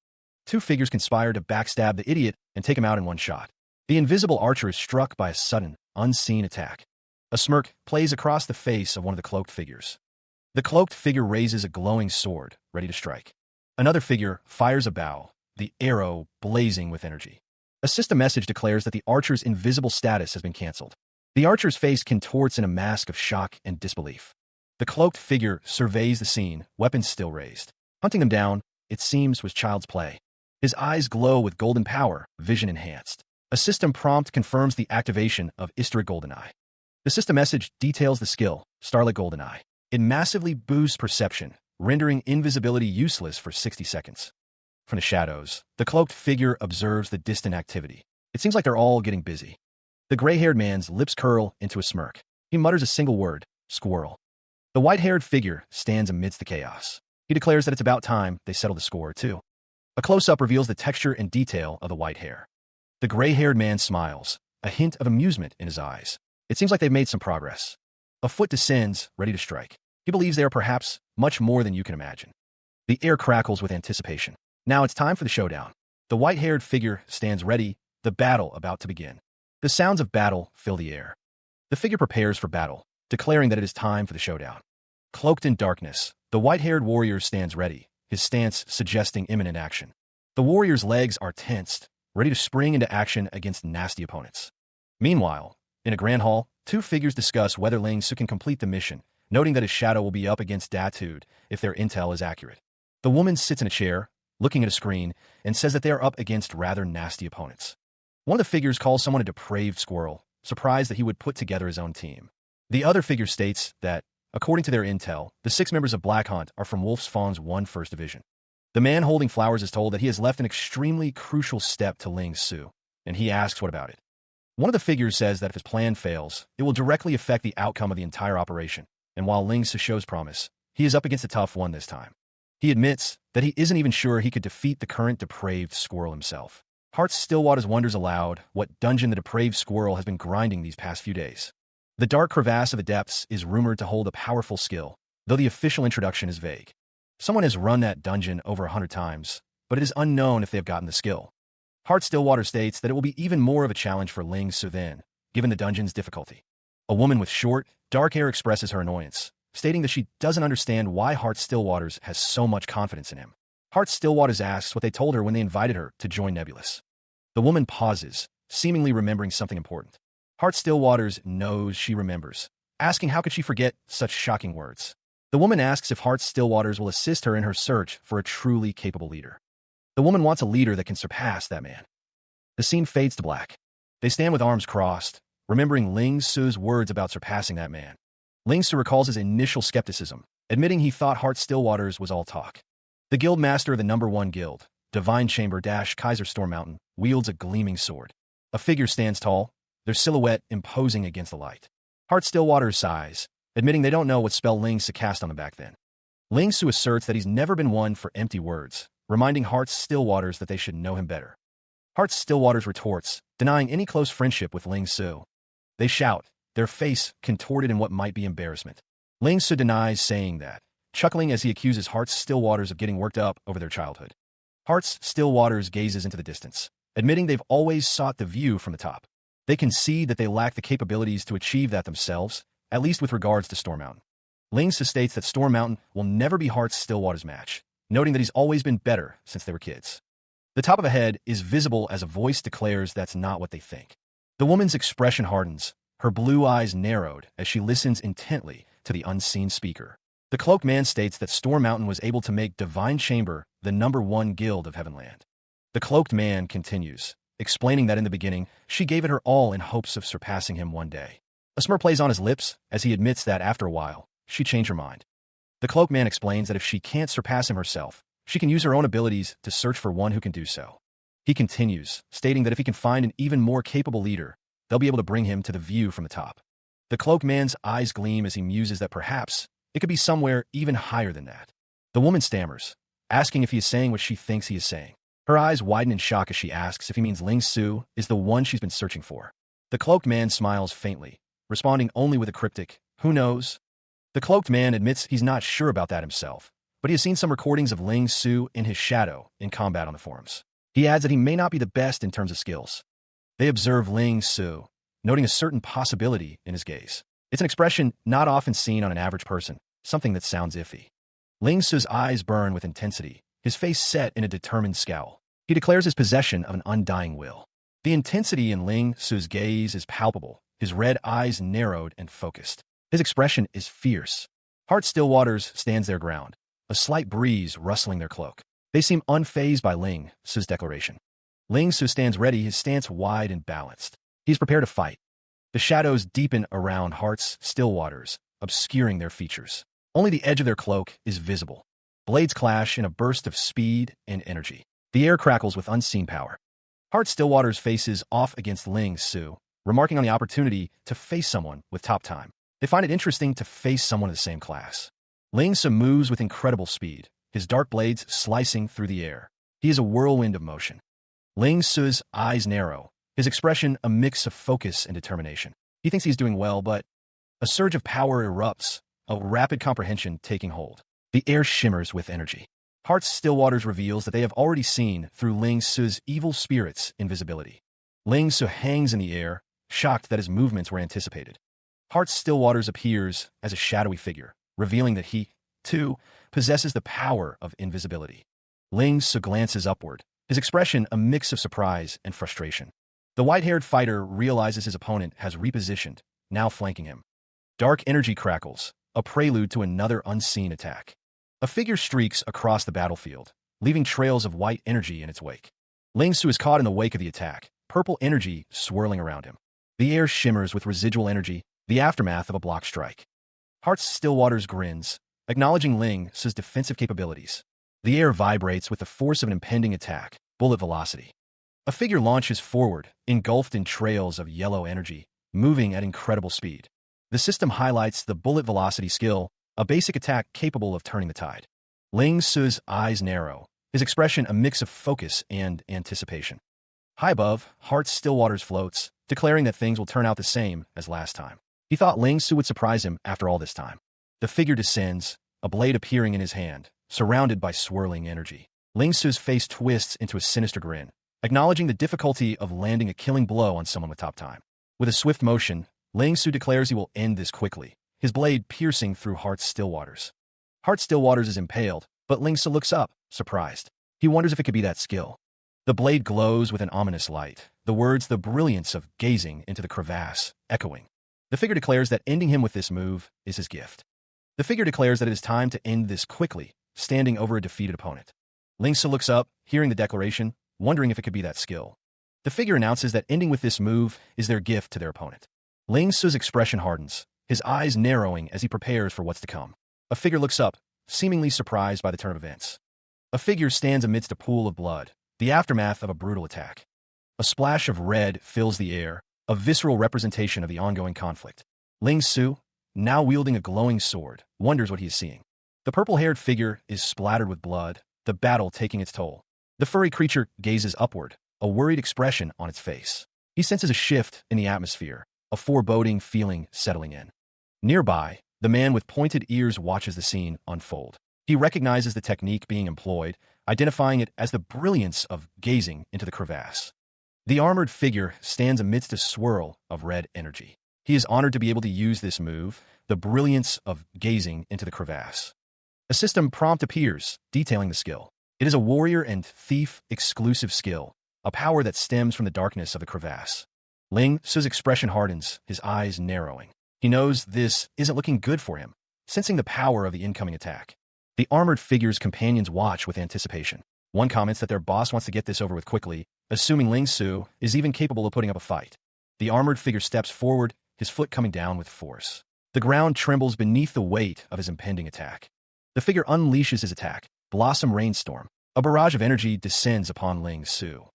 Two figures conspire to backstab the idiot and take him out in one shot. The invisible archer is struck by a sudden, unseen attack. A smirk plays across the face of one of the cloaked figures. The cloaked figure raises a glowing sword, ready to strike. Another figure fires a bow, the arrow blazing with energy. A system message declares that the archer's invisible status has been cancelled. The archer's face contorts in a mask of shock and disbelief. The cloaked figure surveys the scene, weapons still raised. Hunting them down, it seems, was child's play. His eyes glow with golden power, vision enhanced. A system prompt confirms the activation of Istaric Goldeneye. The system message details the skill, Starlit Goldeneye. It massively boosts perception, rendering invisibility useless for 60 seconds. From the shadows, the cloaked figure observes the distant activity. It seems like they're all getting busy. The gray-haired man's lips curl into a smirk. He mutters a single word, squirrel. The white-haired figure stands amidst the chaos. He declares that it's about time they settle the score, too. A close-up reveals the texture and detail of the white hair. The gray-haired man smiles, a hint of amusement in his eyes. It seems like they've made some progress. A foot descends, ready to strike. He believes they are perhaps much more than you can imagine. The air crackles with anticipation. Now it's time for the showdown. The white-haired figure stands ready, the battle about to begin. The sounds of battle fill the air. The figure prepares for battle, declaring that it is time for the showdown. Cloaked in darkness, the white-haired warrior stands ready, his stance suggesting imminent action. The warrior's legs are tensed, ready to spring into action against nasty opponents. Meanwhile, in a grand hall, two figures discuss whether Ling Su can complete the mission, noting that his shadow will be up against Datude if their intel is accurate. The woman sits in a chair, looking at a screen, and says that they are up against rather nasty opponents. One of the figures calls someone a depraved squirrel, surprised that he would put together his own team. The other figure states that, according to their intel, the 6 members of Black Hunt are from Wolf's Fawn's 1st Division. The man holding flowers is told that he has left an extremely crucial step to Ling Su, and he asks what about it. One of the figures says that if his plan fails, it will directly affect the outcome of the entire operation, and while Ling Su shows promise, he is up against a tough one this time. He admits that he isn't even sure he could defeat the current depraved squirrel himself. Heart Stillwaters wonders aloud what dungeon the depraved squirrel has been grinding these past few days. The dark crevasse of the depths is rumored to hold a powerful skill, though the official introduction is vague. Someone has run that dungeon over 100 times, but it is unknown if they have gotten the skill. Heart Stillwater states that it will be even more of a challenge for Ling Su then, given the dungeon's difficulty. A woman with short, dark hair expresses her annoyance, stating that she doesn't understand why Heart Stillwaters has so much confidence in him. Heart Stillwaters asks what they told her when they invited her to join Nebulous. The woman pauses, seemingly remembering something important. Heart Stillwaters knows she remembers, asking how could she forget such shocking words. The woman asks if Heart Stillwaters will assist her in her search for a truly capable leader. The woman wants a leader that can surpass that man. The scene fades to black. They stand with arms crossed, remembering Ling Su's words about surpassing that man. Ling Su recalls his initial skepticism, admitting he thought Heart Stillwaters was all talk. The guild master of the #1 guild, Divine Chamber Kaiser Storm Mountain, wields a gleaming sword. A figure stands tall, their silhouette imposing against the light. Heart Stillwaters sighs, admitting they don't know what spell Ling Su cast on them back then. Ling Su asserts that he's never been one for empty words, reminding Heart Stillwaters that they should know him better. Heart Stillwaters retorts, denying any close friendship with Ling Su. They shout, their face contorted in what might be embarrassment. Ling Su denies saying that, chuckling as he accuses Heart Stillwaters of getting worked up over their childhood. Heart Stillwaters gazes into the distance, admitting they've always sought the view from the top. They concede that they lack the capabilities to achieve that themselves, at least with regards to Storm Mountain. Ling Su states that Storm Mountain will never be Heart Stillwaters' match, noting that he's always been better since they were kids. The top of a head is visible as a voice declares that's not what they think. The woman's expression hardens, her blue eyes narrowed as she listens intently to the unseen speaker. The cloaked man states that Storm Mountain was able to make Divine Chamber the #1 guild of Heavenland. The cloaked man continues, explaining that in the beginning, she gave it her all in hopes of surpassing him one day. A smirk plays on his lips as he admits that after a while, she changed her mind. The cloaked man explains that if she can't surpass him herself, she can use her own abilities to search for one who can do so. He continues, stating that if he can find an even more capable leader, they'll be able to bring him to the view from the top. The cloaked man's eyes gleam as he muses that perhaps it could be somewhere even higher than that. The woman stammers, asking if he is saying what she thinks he is saying. Her eyes widen in shock as she asks if he means Ling Su is the one she's been searching for. The cloaked man smiles faintly, responding only with a cryptic, "Who knows?" The cloaked man admits he's not sure about that himself, but he has seen some recordings of Ling Su in his shadow in combat on the forums. He adds that he may not be the best in terms of skills. They observe Ling Su, noting a certain possibility in his gaze. It's an expression not often seen on an average person, something that sounds iffy. Ling Su's eyes burn with intensity, his face set in a determined scowl. He declares his possession of an undying will. The intensity in Ling Su's gaze is palpable, his red eyes narrowed and focused. His expression is fierce. Heart Stillwaters stands their ground, a slight breeze rustling their cloak. They seem unfazed by Ling Su's declaration. Ling Su stands ready, his stance wide and balanced. He's prepared to fight. The shadows deepen around Heart's Stillwaters, obscuring their features. Only the edge of their cloak is visible. Blades clash in a burst of speed and energy. The air crackles with unseen power. Heart Stillwaters faces off against Ling Su, remarking on the opportunity to face someone with top time. They find it interesting to face someone of the same class. Ling Su moves with incredible speed, his dark blades slicing through the air. He is a whirlwind of motion. Ling Su's eyes narrow, his expression a mix of focus and determination. He thinks he's doing well, but a surge of power erupts, a rapid comprehension taking hold. The air shimmers with energy. Heart Stillwaters reveals that they have already seen through Ling Su's evil spirit's invisibility. Ling Su hangs in the air, shocked that his movements were anticipated. Heart Stillwaters appears as a shadowy figure, revealing that he, too, possesses the power of invisibility. Ling Su glances upward, his expression a mix of surprise and frustration. The white-haired fighter realizes his opponent has repositioned, now flanking him. Dark energy crackles, a prelude to another unseen attack. A figure streaks across the battlefield, leaving trails of white energy in its wake. Ling Su is caught in the wake of the attack, purple energy swirling around him. The air shimmers with residual energy, the aftermath of a block strike. Heart Stillwaters grins, acknowledging Ling Su's defensive capabilities. The air vibrates with the force of an impending attack, bullet velocity. A figure launches forward, engulfed in trails of yellow energy, moving at incredible speed. The system highlights the bullet velocity skill, a basic attack capable of turning the tide. Ling Su's eyes narrow, his expression a mix of focus and anticipation. High above, Heart Stillwaters floats, declaring that things will turn out the same as last time. He thought Ling Su would surprise him after all this time. The figure descends, a blade appearing in his hand, surrounded by swirling energy. Ling Su's face twists into a sinister grin, acknowledging the difficulty of landing a killing blow on someone with top time. With a swift motion, Ling Su declares he will end this quickly, his blade piercing through Heart Stillwaters. Heart Stillwaters is impaled, but Ling Su looks up, surprised. He wonders if it could be that skill. The blade glows with an ominous light, the words the brilliance of gazing into the crevasse, echoing. The figure declares that ending him with this move is his gift. The figure declares that it is time to end this quickly, standing over a defeated opponent. Ling Su looks up, hearing the declaration, wondering if it could be that skill. The figure announces that ending with this move is their gift to their opponent. Ling Su's expression hardens, his eyes narrowing as he prepares for what's to come. A figure looks up, seemingly surprised by the turn of events. A figure stands amidst a pool of blood, the aftermath of a brutal attack. A splash of red fills the air, a visceral representation of the ongoing conflict. Ling Su, now wielding a glowing sword, wonders what he is seeing. The purple-haired figure is splattered with blood, the battle taking its toll. The furry creature gazes upward, a worried expression on its face. He senses a shift in the atmosphere, a foreboding feeling settling in. Nearby, the man with pointed ears watches the scene unfold. He recognizes the technique being employed, identifying it as the brilliance of gazing into the crevasse. The armored figure stands amidst a swirl of red energy. He is honored to be able to use this move, the brilliance of gazing into the crevasse. A system prompt appears, detailing the skill. It is a warrior and thief exclusive skill, a power that stems from the darkness of the crevasse. Ling Su's expression hardens, his eyes narrowing. He knows this isn't looking good for him, sensing the power of the incoming attack. The armored figure's companions watch with anticipation. One comments that their boss wants to get this over with quickly, assuming Ling Su is even capable of putting up a fight. The armored figure steps forward, his foot coming down with force. The ground trembles beneath the weight of his impending attack. The figure unleashes his attack, Blossom Rainstorm. A barrage of energy descends upon Ling Su.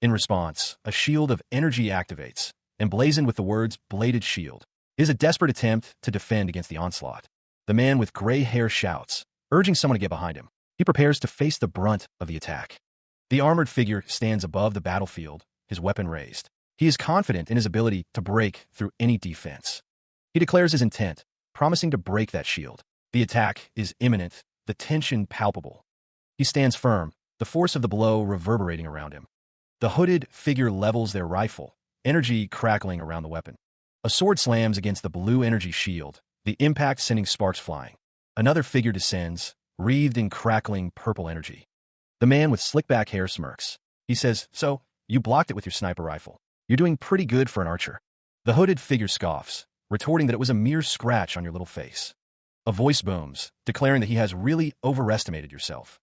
In response, a shield of energy activates, emblazoned with the words Bladed Shield. It is a desperate attempt to defend against the onslaught. The man with gray hair shouts, urging someone to get behind him. He prepares to face the brunt of the attack. The armored figure stands above the battlefield, his weapon raised. He is confident in his ability to break through any defense. He declares his intent, promising to break that shield. The attack is imminent, the tension palpable. He stands firm, the force of the blow reverberating around him. The hooded figure levels their rifle, energy crackling around the weapon. A sword slams against the blue energy shield, the impact sending sparks flying. Another figure descends, wreathed in crackling purple energy. The man with slick-back hair smirks. He says, "So, you blocked it with your sniper rifle. You're doing pretty good for an archer." The hooded figure scoffs, retorting that it was a mere scratch on your little face. A voice booms, declaring that he has really overestimated yourself.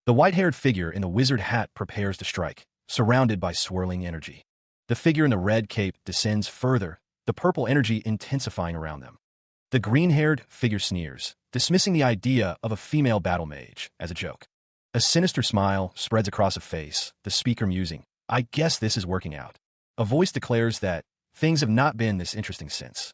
The white-haired figure in the wizard hat prepares to strike, surrounded by swirling energy. The figure in the red cape descends further, the purple energy intensifying around them. The green-haired figure sneers, dismissing the idea of a female battle mage as a joke. A sinister smile spreads across a face, the speaker musing, "I guess this is working out." A voice declares that things have not been this interesting since.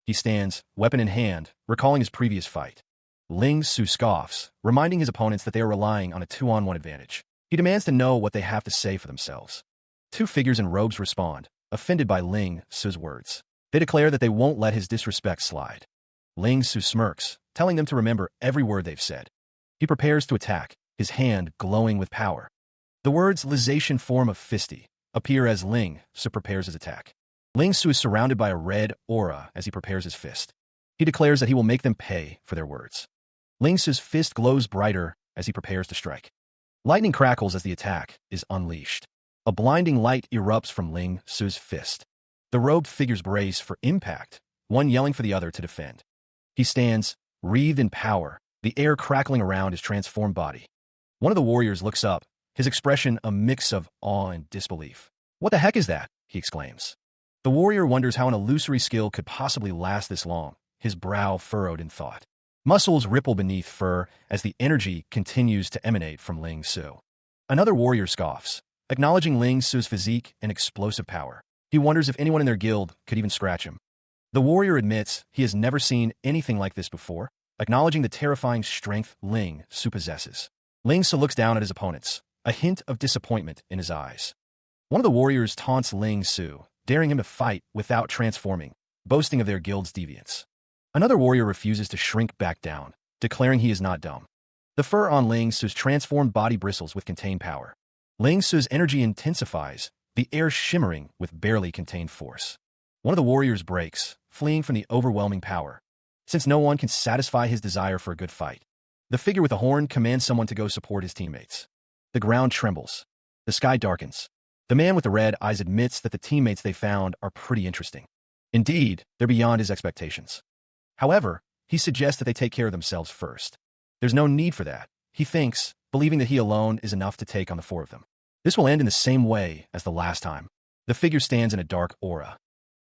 He stands, weapon in hand, recalling his previous fight. Ling Su scoffs, reminding his opponents that they are relying on a 2-on-1 advantage. He demands to know what they have to say for themselves. Two figures in robes respond, offended by Ling Su's words. They declare that they won't let his disrespect slide. Ling Su smirks, telling them to remember every word they've said. He prepares to attack, his hand glowing with power. The words Lization form of Fisty appear as Ling Su prepares his attack. Ling Su is surrounded by a red aura as he prepares his fist. He declares that he will make them pay for their words. Ling Su's fist glows brighter as he prepares to strike. Lightning crackles as the attack is unleashed. A blinding light erupts from Ling Su's fist. The robed figures brace for impact, one yelling for the other to defend. He stands, wreathed in power, the air crackling around his transformed body. One of the warriors looks up, his expression a mix of awe and disbelief. "What the heck is that?" he exclaims. The warrior wonders how an illusory skill could possibly last this long, his brow furrowed in thought. Muscles ripple beneath fur as the energy continues to emanate from Ling Su. Another warrior scoffs, acknowledging Ling Su's physique and explosive power. He wonders if anyone in their guild could even scratch him. The warrior admits he has never seen anything like this before, acknowledging the terrifying strength Ling Su possesses. Ling Su looks down at his opponents, a hint of disappointment in his eyes. One of the warriors taunts Ling Su, daring him to fight without transforming, boasting of their guild's deviance. Another warrior refuses to shrink back down, declaring he is not dumb. The fur on Ling Su's transformed body bristles with contained power. Ling Su's energy intensifies, the air shimmering with barely contained force. One of the warriors breaks, fleeing from the overwhelming power. Since no one can satisfy his desire for a good fight, the figure with the horn commands someone to go support his teammates. The ground trembles. The sky darkens. The man with the red eyes admits that the teammates they found are pretty interesting. Indeed, they're beyond his expectations. However, he suggests that they take care of themselves first. There's no need for that, he thinks, believing that he alone is enough to take on the four of them. This will end in the same way as the last time. The figure stands in a dark aura.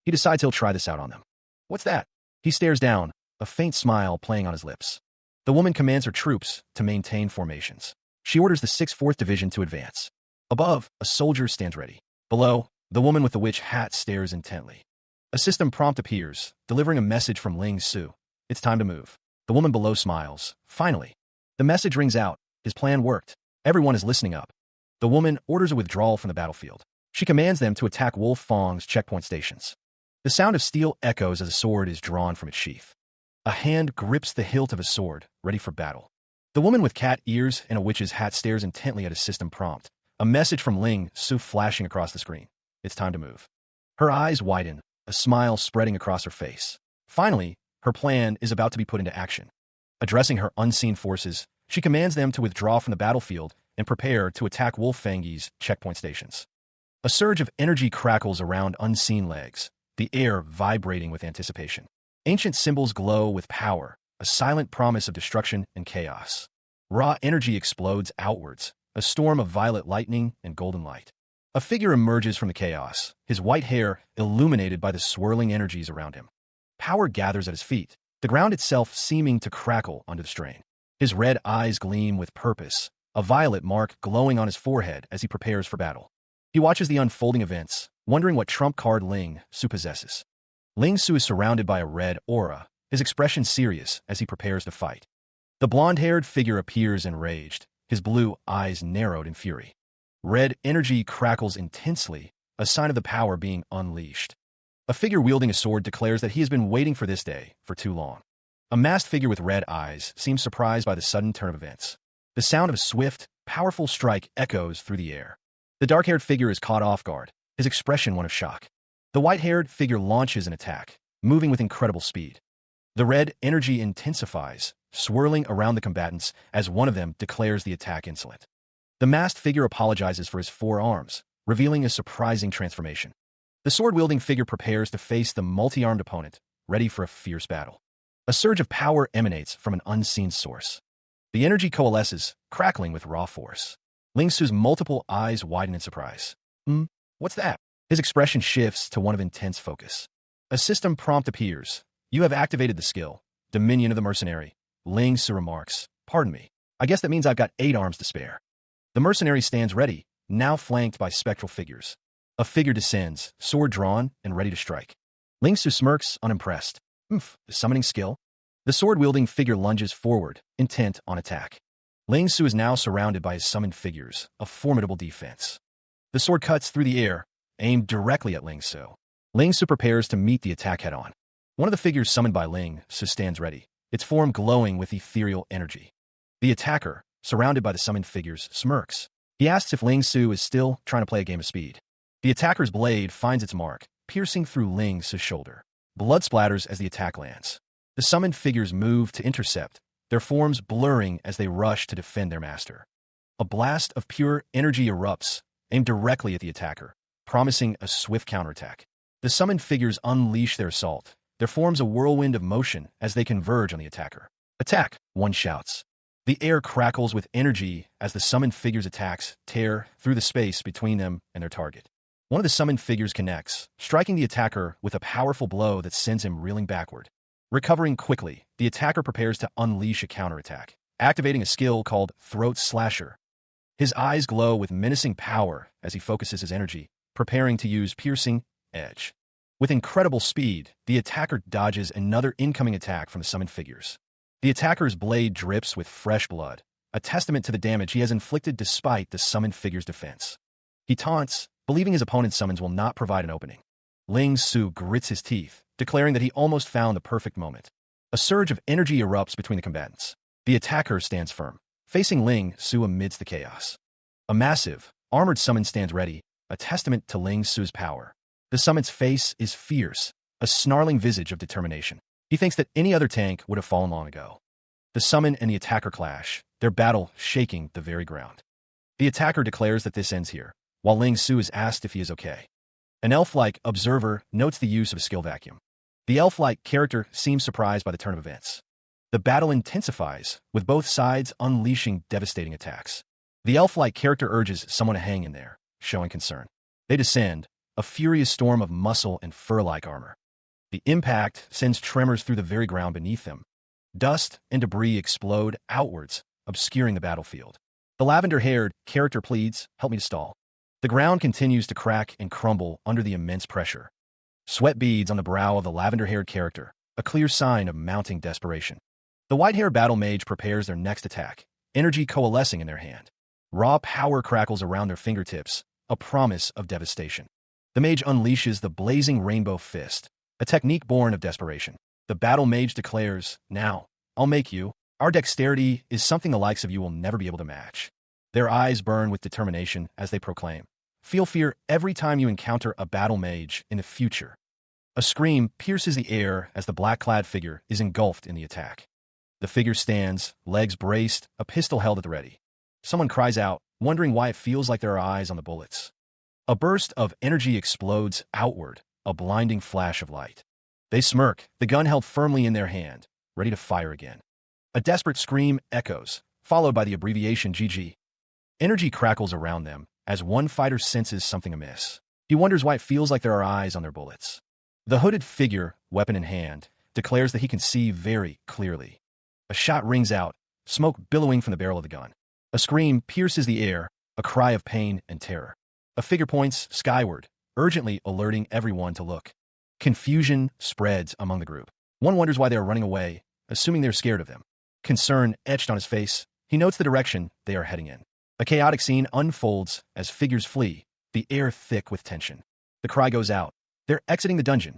He decides he'll try this out on them. "What's that?" He stares down, a faint smile playing on his lips. The woman commands her troops to maintain formations. She orders the 6th 4th Division to advance. Above, a soldier stands ready. Below, the woman with the witch hat stares intently. A system prompt appears, delivering a message from Ling Su. It's time to move. The woman below smiles. Finally. The message rings out. His plan worked. Everyone is listening up. The woman orders a withdrawal from the battlefield. She commands them to attack Wolf Fong's checkpoint stations. The sound of steel echoes as a sword is drawn from its sheath. A hand grips the hilt of a sword, ready for battle. The woman with cat ears and a witch's hat stares intently at a system prompt. A message from Ling Su flashing across the screen. It's time to move. Her eyes widen, a smile spreading across her face. Finally, her plan is about to be put into action. Addressing her unseen forces, she commands them to withdraw from the battlefield and prepare to attack Wolf Fang's checkpoint stations. A surge of energy crackles around unseen legs, the air vibrating with anticipation. Ancient symbols glow with power, a silent promise of destruction and chaos. Raw energy explodes outwards, a storm of violet lightning and golden light. A figure emerges from the chaos, his white hair illuminated by the swirling energies around him. Power gathers at his feet, the ground itself seeming to crackle under the strain. His red eyes gleam with purpose, a violet mark glowing on his forehead as he prepares for battle. He watches the unfolding events, wondering what trump card Ling Su possesses. Ling Su is surrounded by a red aura, his expression serious as he prepares to fight. The blonde-haired figure appears enraged, his blue eyes narrowed in fury. Red energy crackles intensely, a sign of the power being unleashed. A figure wielding a sword declares that he has been waiting for this day for too long. A masked figure with red eyes seems surprised by the sudden turn of events. The sound of a swift, powerful strike echoes through the air. The dark-haired figure is caught off guard, his expression one of shock. The white-haired figure launches an attack, moving with incredible speed. The red energy intensifies, swirling around the combatants as one of them declares the attack insolent. The masked figure apologizes for his 4 arms, revealing a surprising transformation. The sword-wielding figure prepares to face the multi-armed opponent, ready for a fierce battle. A surge of power emanates from an unseen source. The energy coalesces, crackling with raw force. Ling Su's multiple eyes widen in surprise. What's that? His expression shifts to one of intense focus. A system prompt appears. You have activated the skill, Dominion of the Mercenary. Ling Su remarks, pardon me. I guess that means I've got 8 arms to spare. The mercenary stands ready, now flanked by spectral figures. A figure descends, sword drawn and ready to strike. Ling Su smirks, unimpressed. The summoning skill? The sword-wielding figure lunges forward, intent on attack. Ling Su is now surrounded by his summoned figures, a formidable defense. The sword cuts through the air, aimed directly at Ling Su. Ling Su prepares to meet the attack head-on. One of the figures summoned by Ling Su stands ready, its form glowing with ethereal energy. The attacker, surrounded by the summoned figures, smirks. He asks if Ling Su is still trying to play a game of speed. The attacker's blade finds its mark, piercing through Ling Su's shoulder. Blood splatters as the attack lands. The summoned figures move to intercept, their forms blurring as they rush to defend their master. A blast of pure energy erupts, aimed directly at the attacker, promising a swift counterattack. The summoned figures unleash their assault, their forms a whirlwind of motion as they converge on the attacker. Attack, one shouts. The air crackles with energy as the summoned figures' attacks tear through the space between them and their target. One of the summoned figures connects, striking the attacker with a powerful blow that sends him reeling backward. Recovering quickly, the attacker prepares to unleash a counterattack, activating a skill called Throat Slasher. His eyes glow with menacing power as he focuses his energy, preparing to use Piercing Edge. With incredible speed, the attacker dodges another incoming attack from the summoned figures. The attacker's blade drips with fresh blood, a testament to the damage he has inflicted despite the summoned figure's defense. He taunts, believing his opponent's summons will not provide an opening. Ling Su grits his teeth, declaring that he almost found the perfect moment. A surge of energy erupts between the combatants. The attacker stands firm, facing Ling Su amidst the chaos. A massive, armored summon stands ready, a testament to Ling Su's power. The summon's face is fierce, a snarling visage of determination. He thinks that any other tank would have fallen long ago. The summon and the attacker clash, their battle shaking the very ground. The attacker declares that this ends here, while Ling Su is asked if he is okay. An elf-like observer notes the use of a skill vacuum. The elf-like character seems surprised by the turn of events. The battle intensifies, with both sides unleashing devastating attacks. The elf-like character urges someone to hang in there, showing concern. They descend, a furious storm of muscle and fur-like armor. The impact sends tremors through the very ground beneath them. Dust and debris explode outwards, obscuring the battlefield. The lavender-haired character pleads, "Help me to stall." The ground continues to crack and crumble under the immense pressure. Sweat beads on the brow of the lavender-haired character, a clear sign of mounting desperation. The white-haired battle mage prepares their next attack, energy coalescing in their hand. Raw power crackles around their fingertips, a promise of devastation. The mage unleashes the blazing rainbow fist, a technique born of desperation. The battle mage declares, "Now, I'll make you. Our dexterity is something the likes of you will never be able to match." Their eyes burn with determination as they proclaim, "Feel fear every time you encounter a battle mage in the future." A scream pierces the air as the black-clad figure is engulfed in the attack. The figure stands, legs braced, a pistol held at the ready. Someone cries out, wondering why it feels like there are eyes on the bullets. A burst of energy explodes outward, a blinding flash of light. They smirk, the gun held firmly in their hand, ready to fire again. A desperate scream echoes, followed by the abbreviation GG. Energy crackles around them as one fighter senses something amiss. He wonders why it feels like there are eyes on their bullets. The hooded figure, weapon in hand, declares that he can see very clearly. A shot rings out, smoke billowing from the barrel of the gun. A scream pierces the air, a cry of pain and terror. A figure points skyward, urgently alerting everyone to look. Confusion spreads among the group. One wonders why they are running away, assuming they're scared of them. Concern etched on his face, he notes the direction they are heading in. A chaotic scene unfolds as figures flee, the air thick with tension. The cry goes out. They're exiting the dungeon.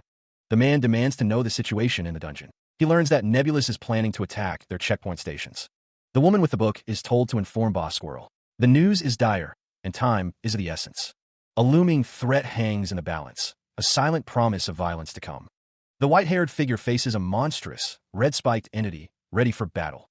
The man demands to know the situation in the dungeon. He learns that Nebulous is planning to attack their checkpoint stations. The woman with the book is told to inform Boss Squirrel. The news is dire, and time is of the essence. A looming threat hangs in the balance, a silent promise of violence to come. The white-haired figure faces a monstrous, red-spiked entity, ready for battle.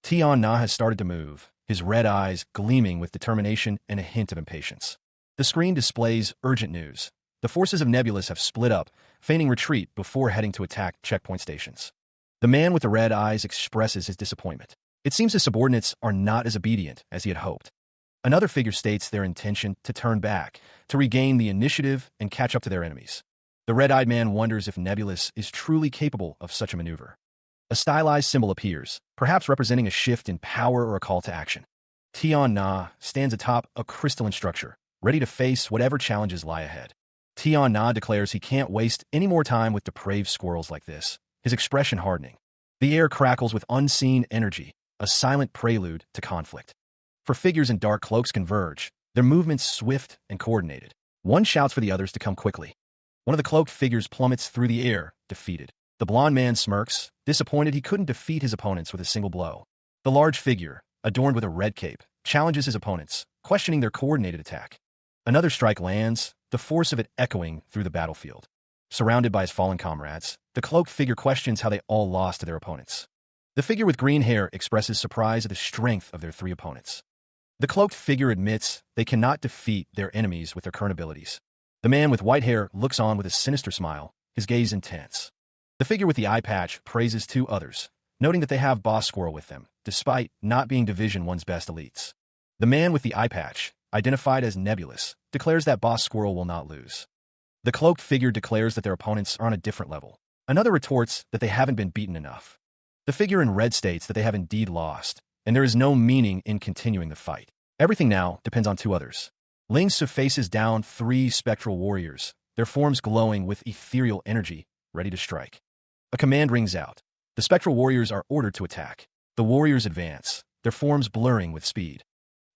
Tian Na has started to move, his red eyes gleaming with determination and a hint of impatience. The screen displays urgent news. The forces of Nebulous have split up, feigning retreat before heading to attack checkpoint stations. The man with the red eyes expresses his disappointment. It seems his subordinates are not as obedient as he had hoped. Another figure states their intention to turn back, to regain the initiative and catch up to their enemies. The red-eyed man wonders if Nebulous is truly capable of such a maneuver. A stylized symbol appears, perhaps representing a shift in power or a call to action. Tian Na stands atop a crystalline structure, ready to face whatever challenges lie ahead. Tian Na declares he can't waste any more time with depraved squirrels like this, his expression hardening. The air crackles with unseen energy, a silent prelude to conflict. For figures in dark cloaks converge, their movements swift and coordinated. One shouts for the others to come quickly. One of the cloaked figures plummets through the air, defeated. The blond man smirks, disappointed he couldn't defeat his opponents with a single blow. The large figure, adorned with a red cape, challenges his opponents, questioning their coordinated attack. Another strike lands, the force of it echoing through the battlefield. Surrounded by his fallen comrades, the cloaked figure questions how they all lost to their opponents. The figure with green hair expresses surprise at the strength of their three opponents. The cloaked figure admits they cannot defeat their enemies with their current abilities. The man with white hair looks on with a sinister smile, his gaze intense. The figure with the eye patch praises two others, noting that they have Boss Squirrel with them, despite not being Division 1's best elites. The man with the eye patch, identified as Nebulous, declares that Boss Squirrel will not lose. The cloaked figure declares that their opponents are on a different level. Another retorts that they haven't been beaten enough. The figure in red states that they have indeed lost, and there is no meaning in continuing the fight. Everything now depends on two others. Ling Su faces down three spectral warriors, their forms glowing with ethereal energy, ready to strike. A command rings out. The spectral warriors are ordered to attack. The warriors advance, their forms blurring with speed.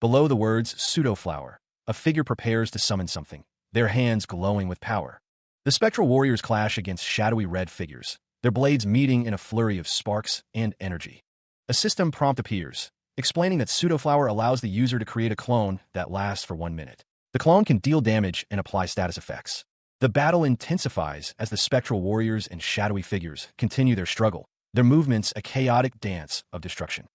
Below the words pseudo-flower, a figure prepares to summon something, their hands glowing with power. The spectral warriors clash against shadowy red figures, their blades meeting in a flurry of sparks and energy. A system prompt appears, explaining that pseudo-flower allows the user to create a clone that lasts for 1 minute. The clone can deal damage and apply status effects. The battle intensifies as the spectral warriors and shadowy figures continue their struggle, their movements a chaotic dance of destruction.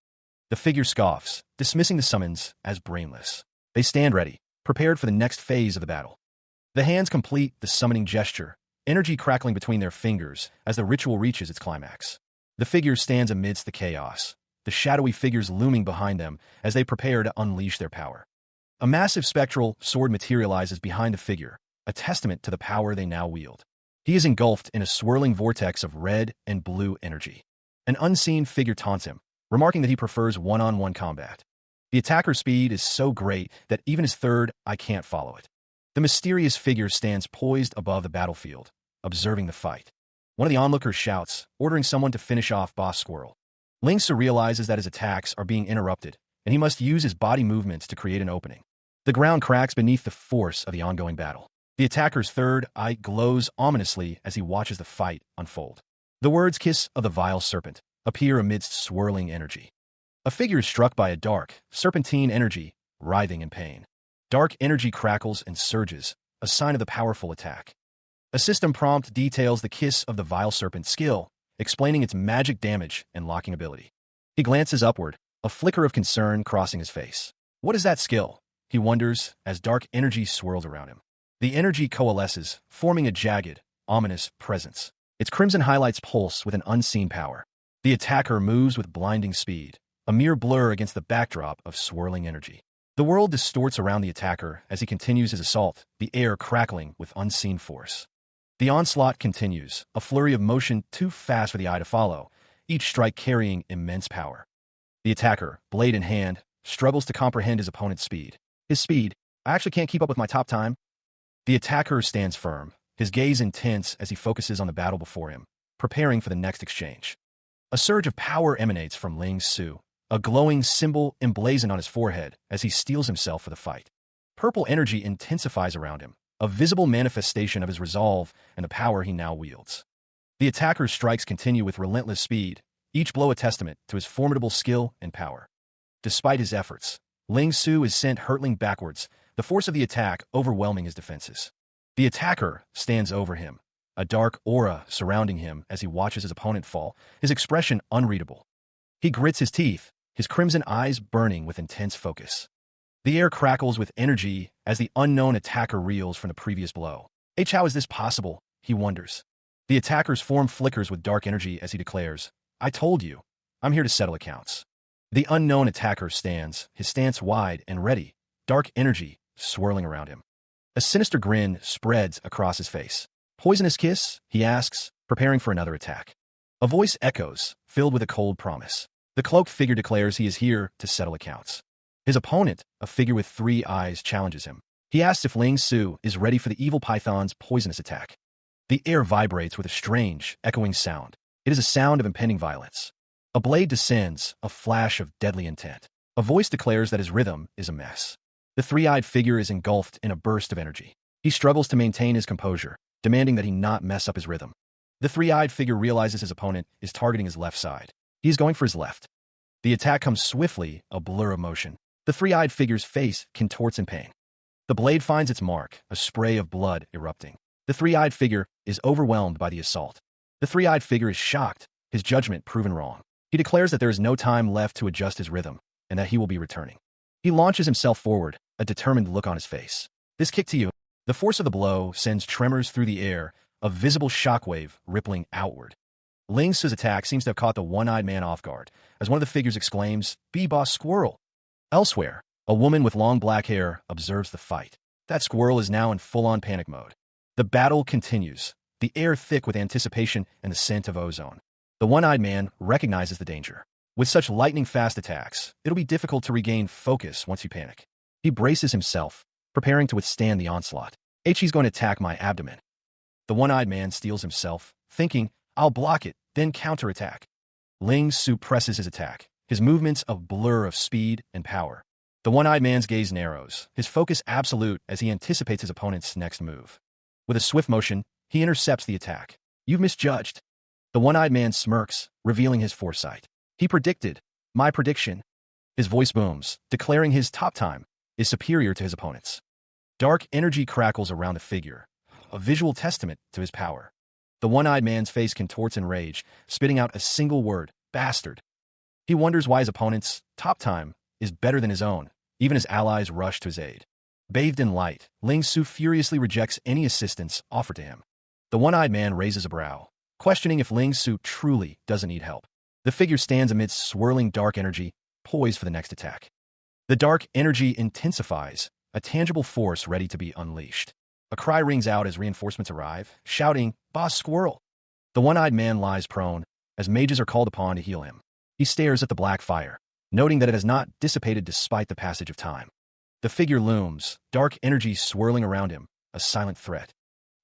The figure scoffs, dismissing the summons as brainless. They stand ready, prepared for the next phase of the battle. The hands complete the summoning gesture, energy crackling between their fingers as the ritual reaches its climax. The figure stands amidst the chaos, the shadowy figures looming behind them as they prepare to unleash their power. A massive spectral sword materializes behind the figure, a testament to the power they now wield. He is engulfed in a swirling vortex of red and blue energy. An unseen figure taunts him, remarking that he prefers one-on-one combat. The attacker's speed is so great that even his third eye can't follow it. The mysterious figure stands poised above the battlefield, observing the fight. One of the onlookers shouts, ordering someone to finish off Boss Squirrel. Lingsu realizes that his attacks are being interrupted, and he must use his body movements to create an opening. The ground cracks beneath the force of the ongoing battle. The attacker's third eye glows ominously as he watches the fight unfold. The words "Kiss of the Vile Serpent" appear amidst swirling energy. A figure is struck by a dark, serpentine energy, writhing in pain. Dark energy crackles and surges, a sign of the powerful attack. A system prompt details the Kiss of the Vile Serpent skill, explaining its magic damage and locking ability. He glances upward, a flicker of concern crossing his face. What is that skill? He wonders as dark energy swirls around him. The energy coalesces, forming a jagged, ominous presence. Its crimson highlights pulse with an unseen power. The attacker moves with blinding speed, a mere blur against the backdrop of swirling energy. The world distorts around the attacker as he continues his assault, the air crackling with unseen force. The onslaught continues, a flurry of motion too fast for the eye to follow, each strike carrying immense power. The attacker, blade in hand, struggles to comprehend his opponent's speed. His speed? I actually can't keep up with my top time. The attacker stands firm, his gaze intense as he focuses on the battle before him, preparing for the next exchange. A surge of power emanates from Lingsu, a glowing symbol emblazoned on his forehead as he steels himself for the fight. Purple energy intensifies around him, a visible manifestation of his resolve and the power he now wields. The attacker's strikes continue with relentless speed, each blow a testament to his formidable skill and power. Despite his efforts, Lingsu is sent hurtling backwards, the force of the attack overwhelming his defenses. The attacker stands over him, a dark aura surrounding him as he watches his opponent fall, his expression unreadable. He grits his teeth, his crimson eyes burning with intense focus. The air crackles with energy as the unknown attacker reels from the previous blow. How is this possible? He wonders. The attacker's form flickers with dark energy as he declares, I told you, I'm here to settle accounts. The unknown attacker stands, his stance wide and ready, dark energy swirling around him. A sinister grin spreads across his face. Poisonous kiss? He asks, preparing for another attack. A voice echoes, filled with a cold promise. The cloaked figure declares he is here to settle accounts. His opponent, a figure with 3 eyes, challenges him. He asks if Lingsu is ready for the evil python's poisonous attack. The air vibrates with a strange, echoing sound. It is a sound of impending violence. A blade descends, a flash of deadly intent. A voice declares that his rhythm is a mess. The 3-eyed figure is engulfed in a burst of energy. He struggles to maintain his composure, demanding that he not mess up his rhythm. The 3-eyed figure realizes his opponent is targeting his left side. He is going for his left. The attack comes swiftly, a blur of motion. The 3-eyed figure's face contorts in pain. The blade finds its mark, a spray of blood erupting. The 3-eyed figure is overwhelmed by the assault. The 3-eyed figure is shocked, his judgment proven wrong. He declares that there is no time left to adjust his rhythm, and that he will be returning. He launches himself forward, a determined look on his face. This kick to you. The force of the blow sends tremors through the air, a visible shockwave rippling outward. Lingsu's attack seems to have caught the one-eyed man off guard, as one of the figures exclaims, "Be Boss Squirrel!" Elsewhere, a woman with long black hair observes the fight. That squirrel is now in full-on panic mode. The battle continues, the air thick with anticipation and the scent of ozone. The one-eyed man recognizes the danger. With such lightning-fast attacks, it'll be difficult to regain focus once you panic. He braces himself, preparing to withstand the onslaught. He's going to attack my abdomen. The one-eyed man steels himself, thinking, I'll block it, then counterattack. Lingsu presses his attack, his movements a blur of speed and power. The one-eyed man's gaze narrows, his focus absolute as he anticipates his opponent's next move. With a swift motion, he intercepts the attack. You've misjudged. The one-eyed man smirks, revealing his foresight. He predicted my prediction. His voice booms, declaring his top time is superior to his opponent's. Dark energy crackles around the figure, a visual testament to his power. The one-eyed man's face contorts in rage, spitting out a single word, bastard. He wonders why his opponent's top time is better than his own. Even his allies rush to his aid. Bathed in light, Lingsu furiously rejects any assistance offered to him. The one-eyed man raises a brow, questioning if Lingsu truly doesn't need help. The figure stands amidst swirling dark energy, poised for the next attack. The dark energy intensifies, a tangible force ready to be unleashed. A cry rings out as reinforcements arrive, shouting, "Boss Squirrel!" The one-eyed man lies prone, as mages are called upon to heal him. He stares at the black fire, noting that it has not dissipated despite the passage of time. The figure looms, dark energy swirling around him, a silent threat.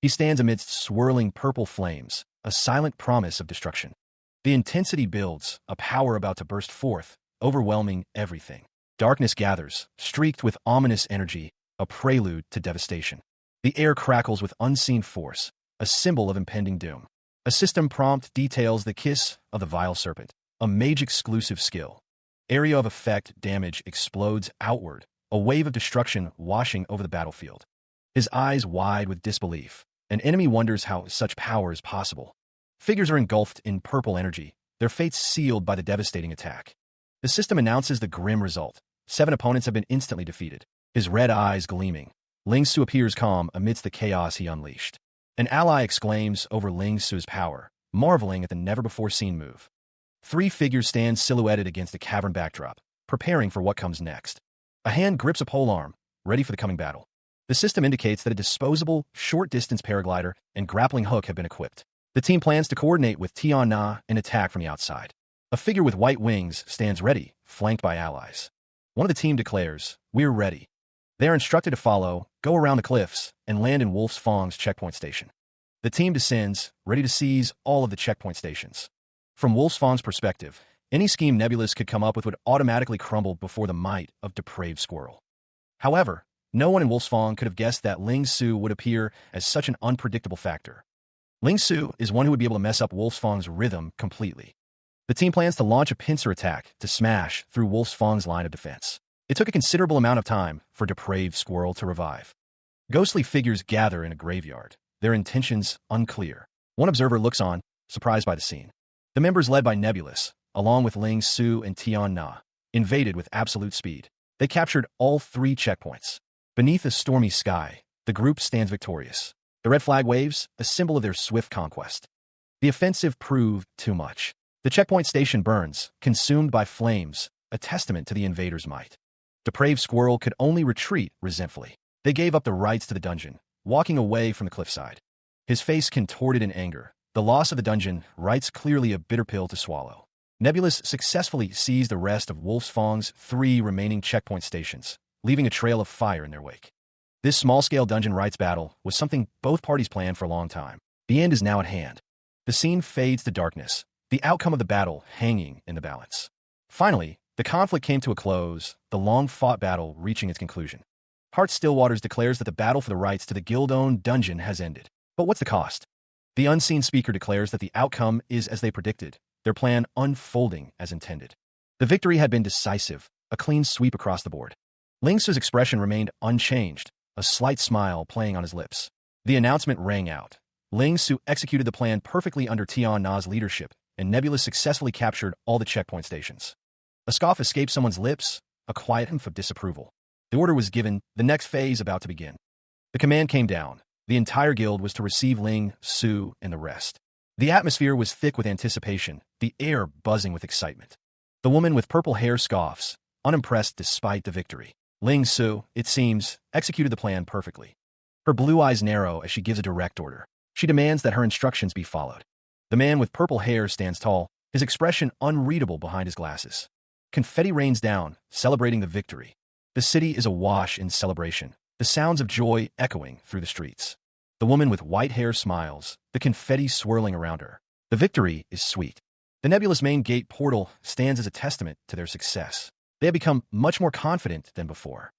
He stands amidst swirling purple flames, a silent promise of destruction. The intensity builds, a power about to burst forth, overwhelming everything. Darkness gathers, streaked with ominous energy, a prelude to devastation. The air crackles with unseen force, a symbol of impending doom. A system prompt details the kiss of the vile serpent, a mage-exclusive skill. Area of effect damage explodes outward, a wave of destruction washing over the battlefield. His eyes wide with disbelief. An enemy wonders how such power is possible. Figures are engulfed in purple energy, their fates sealed by the devastating attack. The system announces the grim result. 7 opponents have been instantly defeated. His red eyes gleaming. Ling Su appears calm amidst the chaos he unleashed. An ally exclaims over Ling Su's power, marveling at the never-before-seen move. 3 figures stand silhouetted against a cavern backdrop, preparing for what comes next. A hand grips a polearm, ready for the coming battle. The system indicates that a disposable, short-distance paraglider and grappling hook have been equipped. The team plans to coordinate with Tian Na and attack from the outside. A figure with white wings stands ready, flanked by allies. One of the team declares, "We're ready." They are instructed to follow, go around the cliffs, and land in Wolf's Fang's checkpoint station. The team descends, ready to seize all of the checkpoint stations. From Wolf's Fang's perspective, any scheme Nebulous could come up with would automatically crumble before the might of depraved Squirrel. However, no one in Wolf's Fang could have guessed that Ling Su would appear as such an unpredictable factor. Ling Su is one who would be able to mess up Wolf's Fang's rhythm completely. The team plans to launch a pincer attack to smash through Wolf's Fang's line of defense. It took a considerable amount of time for depraved Squirrel to revive. Ghostly figures gather in a graveyard, their intentions unclear. One observer looks on, surprised by the scene. The members led by Nebulous, along with Ling Su and Tian Na, invaded with absolute speed. They captured all 3 checkpoints. Beneath a stormy sky, the group stands victorious. The red flag waves, a symbol of their swift conquest. The offensive proved too much. The checkpoint station burns, consumed by flames, a testament to the invaders' might. Depraved Squirrel could only retreat resentfully. They gave up the rights to the dungeon, walking away from the cliffside. His face contorted in anger. The loss of the dungeon writes clearly a bitter pill to swallow. Nebulous successfully seized the rest of Wolf's Fang's 3 remaining checkpoint stations, leaving a trail of fire in their wake. This small-scale dungeon rights battle was something both parties planned for a long time. The end is now at hand. The scene fades to darkness, the outcome of the battle hanging in the balance. Finally, the conflict came to a close, the long-fought battle reaching its conclusion. Hart Stillwaters declares that the battle for the rights to the guild-owned dungeon has ended. But what's the cost? The unseen speaker declares that the outcome is as they predicted, their plan unfolding as intended. The victory had been decisive, a clean sweep across the board. Ling Su's expression remained unchanged, a slight smile playing on his lips. The announcement rang out. Ling Su executed the plan perfectly under Tian Na's leadership, and Nebulous successfully captured all the checkpoint stations. A scoff escaped someone's lips, a quiet hint of disapproval. The order was given, the next phase about to begin. The command came down. The entire guild was to receive Ling, Su, and the rest. The atmosphere was thick with anticipation, the air buzzing with excitement. The woman with purple hair scoffs, unimpressed despite the victory. Ling Su, it seems, executed the plan perfectly. Her blue eyes narrow as she gives a direct order. She demands that her instructions be followed. The man with purple hair stands tall, his expression unreadable behind his glasses. Confetti rains down, celebrating the victory. The city is awash in celebration, the sounds of joy echoing through the streets. The woman with white hair smiles, the confetti swirling around her. The victory is sweet. The Nebulous main gate portal stands as a testament to their success. They have become much more confident than before.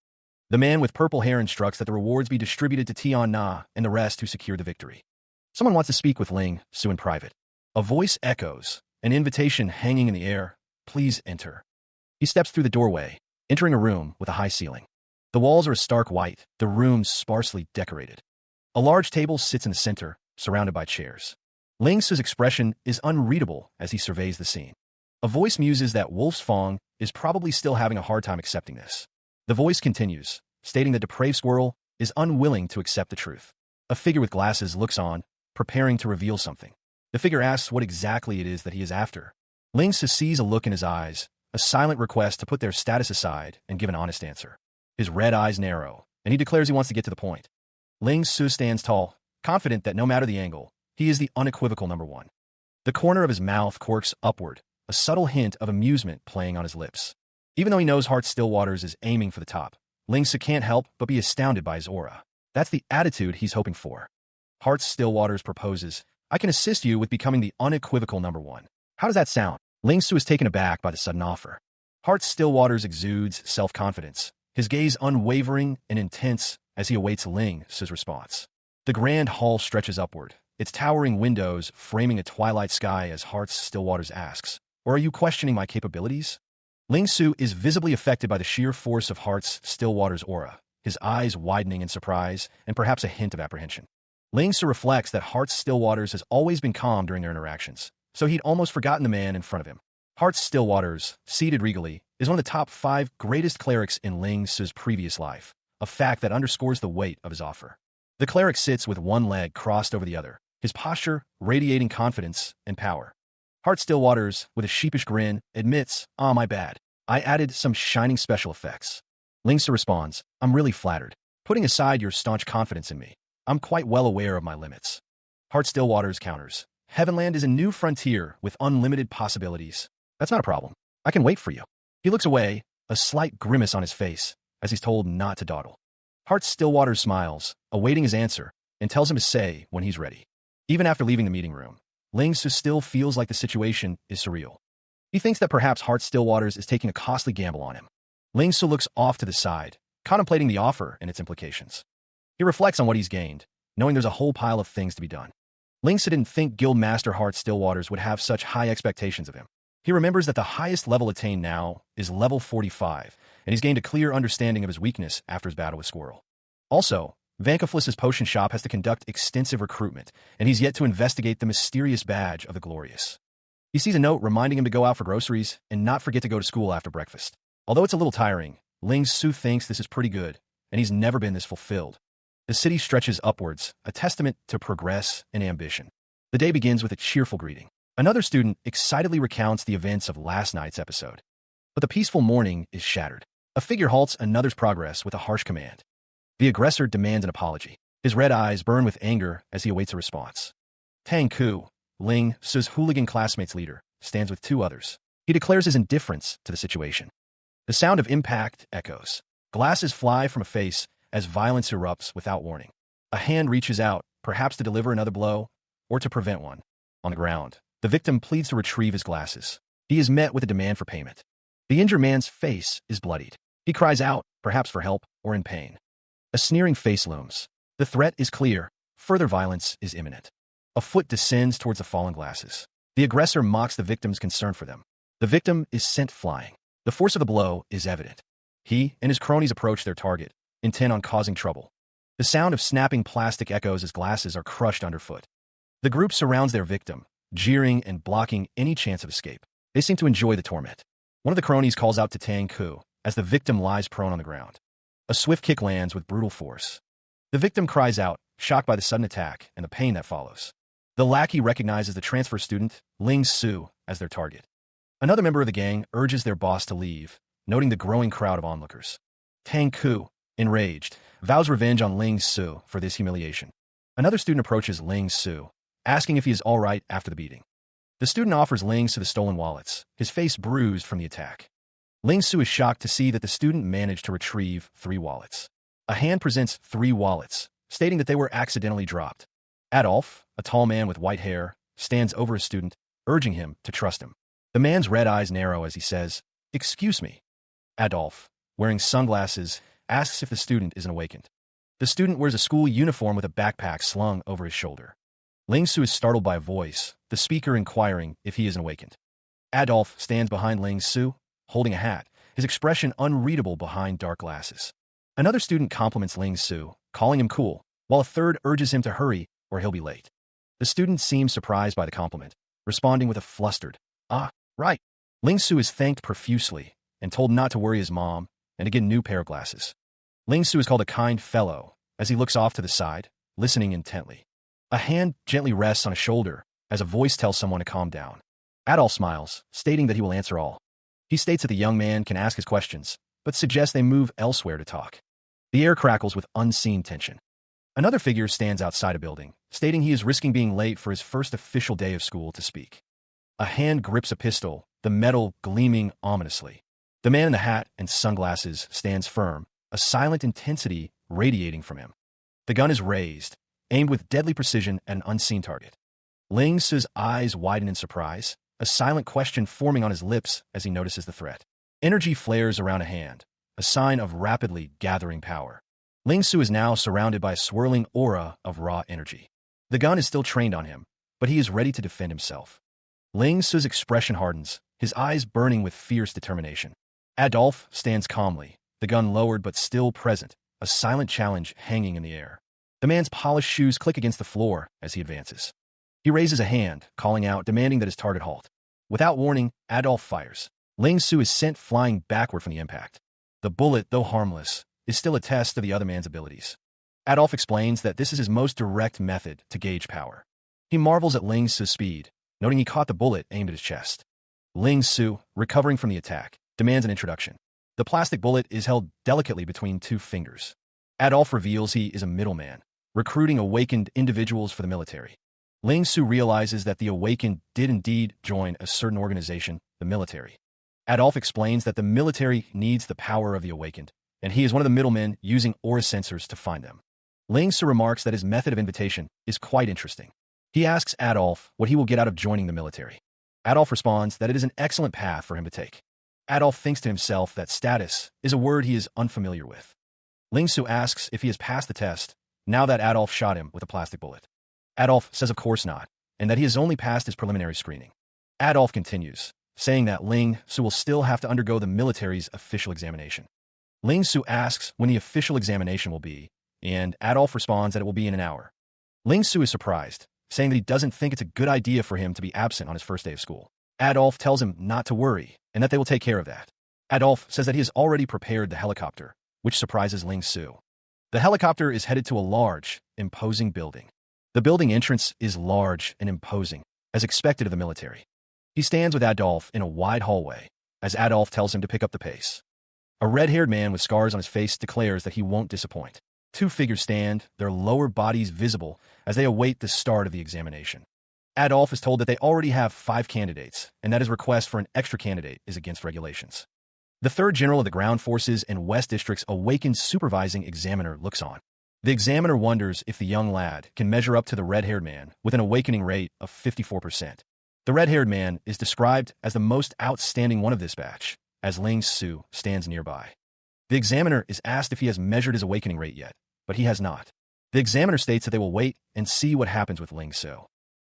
The man with purple hair instructs that the rewards be distributed to Tian Na and the rest who secure the victory. Someone wants to speak with Ling Su in private. A voice echoes, an invitation hanging in the air. Please enter. He steps through the doorway, entering a room with a high ceiling. The walls are a stark white, the room sparsely decorated. A large table sits in the center, surrounded by chairs. Ling Su's expression is unreadable as he surveys the scene. A voice muses that Wolf's Fang is probably still having a hard time accepting this. The voice continues, stating that depraved Squirrel is unwilling to accept the truth. A figure with glasses looks on, preparing to reveal something. The figure asks what exactly it is that he is after. Ling Su sees a look in his eyes, a silent request to put their status aside and give an honest answer. His red eyes narrow, and he declares he wants to get to the point. Ling Su stands tall, confident that no matter the angle, he is the unequivocal number one. The corner of his mouth quirks upward, a subtle hint of amusement playing on his lips. Even though he knows Heart Stillwaters is aiming for the top, Ling Su can't help but be astounded by his aura. That's the attitude he's hoping for. Heart Stillwaters proposes, "I can assist you with becoming the unequivocal number one." How does that sound? Ling Su is taken aback by the sudden offer. Heart Stillwaters exudes self-confidence, his gaze unwavering and intense as he awaits Ling Su's response. The grand hall stretches upward, its towering windows framing a twilight sky as Heart Stillwaters asks, "Or are you questioning my capabilities?" Ling Su is visibly affected by the sheer force of Heart Stillwaters' aura, his eyes widening in surprise and perhaps a hint of apprehension. Ling Su reflects that Heart Stillwaters has always been calm during their interactions, so he'd almost forgotten the man in front of him. Heart Stillwaters, seated regally, is one of the top 5 greatest clerics in Ling Su's previous life, a fact that underscores the weight of his offer. The cleric sits with one leg crossed over the other, his posture radiating confidence and power. Heart Stillwaters, with a sheepish grin, admits, "Ah, my bad. I added some shining special effects." Ling Su responds, "I'm really flattered. Putting aside your staunch confidence in me, I'm quite well aware of my limits." Heart Stillwaters counters, "Heavenland is a new frontier with unlimited possibilities. That's not a problem. I can wait for you." He looks away, a slight grimace on his face, as he's told not to dawdle. Heart Stillwaters smiles, awaiting his answer, and tells him to say when he's ready. Even after leaving the meeting room, Ling Su still feels like the situation is surreal. He thinks that perhaps Heart Stillwaters is taking a costly gamble on him. Ling Su looks off to the side, contemplating the offer and its implications. He reflects on what he's gained, knowing there's a whole pile of things to be done. Ling Su didn't think Guildmaster Heart Stillwaters would have such high expectations of him. He remembers that the highest level attained now is level 45, and he's gained a clear understanding of his weakness after his battle with Squirrel. Also, Vankaflis's potion shop has to conduct extensive recruitment, and he's yet to investigate the mysterious badge of the Glorious. He sees a note reminding him to go out for groceries and not forget to go to school after breakfast. Although it's a little tiring, Ling Su thinks this is pretty good, and he's never been this fulfilled. The city stretches upwards, a testament to progress and ambition. The day begins with a cheerful greeting. Another student excitedly recounts the events of last night's episode. But the peaceful morning is shattered. A figure halts another's progress with a harsh command. The aggressor demands an apology. His red eyes burn with anger as he awaits a response. Tang Ku, Ling Su's hooligan classmate's leader, stands with 2 others. He declares his indifference to the situation. The sound of impact echoes. Glasses fly from a face as violence erupts without warning. A hand reaches out, perhaps to deliver another blow, or to prevent one. On the ground, the victim pleads to retrieve his glasses. He is met with a demand for payment. The injured man's face is bloodied. He cries out, perhaps for help or in pain. A sneering face looms. The threat is clear. Further violence is imminent. A foot descends towards the fallen glasses. The aggressor mocks the victim's concern for them. The victim is sent flying. The force of the blow is evident. He and his cronies approach their target, intent on causing trouble. The sound of snapping plastic echoes as glasses are crushed underfoot. The group surrounds their victim, jeering and blocking any chance of escape. They seem to enjoy the torment. One of the cronies calls out to Tang Ku as the victim lies prone on the ground. A swift kick lands with brutal force. The victim cries out, shocked by the sudden attack and the pain that follows. The lackey recognizes the transfer student, Ling Su, as their target. Another member of the gang urges their boss to leave, noting the growing crowd of onlookers. Tang Ku, enraged, vows revenge on Ling Su for this humiliation. Another student approaches Ling Su, asking if he is all right after the beating. The student offers Ling Su the stolen wallets, his face bruised from the attack. Ling Su is shocked to see that the student managed to retrieve 3 wallets. A hand presents 3 wallets, stating that they were accidentally dropped. Adolf, a tall man with white hair, stands over his student, urging him to trust him. The man's red eyes narrow as he says, "Excuse me." Adolf, wearing sunglasses, asks if the student isn't awakened. The student wears a school uniform with a backpack slung over his shoulder. Ling Su is startled by a voice, the speaker inquiring if he isn't awakened. Adolf stands behind Ling Su, holding a hat, his expression unreadable behind dark glasses. Another student compliments Ling Su, calling him cool, while a third urges him to hurry or he'll be late. The student seems surprised by the compliment, responding with a flustered, "Ah, right." Ling Su is thanked profusely and told not to worry his mom and to get a new pair of glasses. Ling Su is called a kind fellow as he looks off to the side, listening intently. A hand gently rests on his shoulder as a voice tells someone to calm down. Adolf smiles, stating that he will answer all. He states that the young man can ask his questions, but suggests they move elsewhere to talk. The air crackles with unseen tension. Another figure stands outside a building, stating he is risking being late for his first official day of school to speak. A hand grips a pistol, the metal gleaming ominously. The man in the hat and sunglasses stands firm, a silent intensity radiating from him. The gun is raised, aimed with deadly precision at an unseen target. Ling Su's eyes widen in surprise, a silent question forming on his lips as he notices the threat. Energy flares around a hand, a sign of rapidly gathering power. Ling Su is now surrounded by a swirling aura of raw energy. The gun is still trained on him, but he is ready to defend himself. Ling Su's expression hardens, his eyes burning with fierce determination. Adolphe stands calmly, the gun lowered but still present, a silent challenge hanging in the air. The man's polished shoes click against the floor as he advances. He raises a hand, calling out, demanding that his target halt. Without warning, Adolphe fires. Ling Su is sent flying backward from the impact. The bullet, though harmless, is still a test of the other man's abilities. Adolphe explains that this is his most direct method to gauge power. He marvels at Ling Su's speed, noting he caught the bullet aimed at his chest. Ling Su, recovering from the attack, demands an introduction. The plastic bullet is held delicately between two fingers. Adolphe reveals he is a middleman, recruiting awakened individuals for the military. Ling Su realizes that the awakened did indeed join a certain organization, the military. Adolphe explains that the military needs the power of the awakened, and he is one of the middlemen using aura sensors to find them. Ling Su remarks that his method of invitation is quite interesting. He asks Adolphe what he will get out of joining the military. Adolphe responds that it is an excellent path for him to take. Adolphe thinks to himself that status is a word he is unfamiliar with. Ling Su asks if he has passed the test, now that Adolphe shot him with a plastic bullet. Adolphe says of course not, and that he has only passed his preliminary screening. Adolphe continues, saying that Ling Su will still have to undergo the military's official examination. Ling Su asks when the official examination will be, and Adolphe responds that it will be in an hour. Ling Su is surprised, saying that he doesn't think it's a good idea for him to be absent on his first day of school. Adolphe tells him not to worry, and that they will take care of that. Adolphe says that he has already prepared the helicopter, which surprises Ling Su. The helicopter is headed to a large, imposing building. The building entrance is large and imposing, as expected of the military. He stands with Adolphe in a wide hallway, as Adolphe tells him to pick up the pace. A red-haired man with scars on his face declares that he won't disappoint. Two figures stand, their lower bodies visible, as they await the start of the examination. Adolphe is told that they already have 5 candidates, and that his request for an extra candidate is against regulations. The 3rd General of the Ground Forces and West District's awakened supervising examiner looks on. The examiner wonders if the young lad can measure up to the red-haired man with an awakening rate of 54%. The red-haired man is described as the most outstanding one of this batch, as Ling Su stands nearby. The examiner is asked if he has measured his awakening rate yet, but he has not. The examiner states that they will wait and see what happens with Ling Su.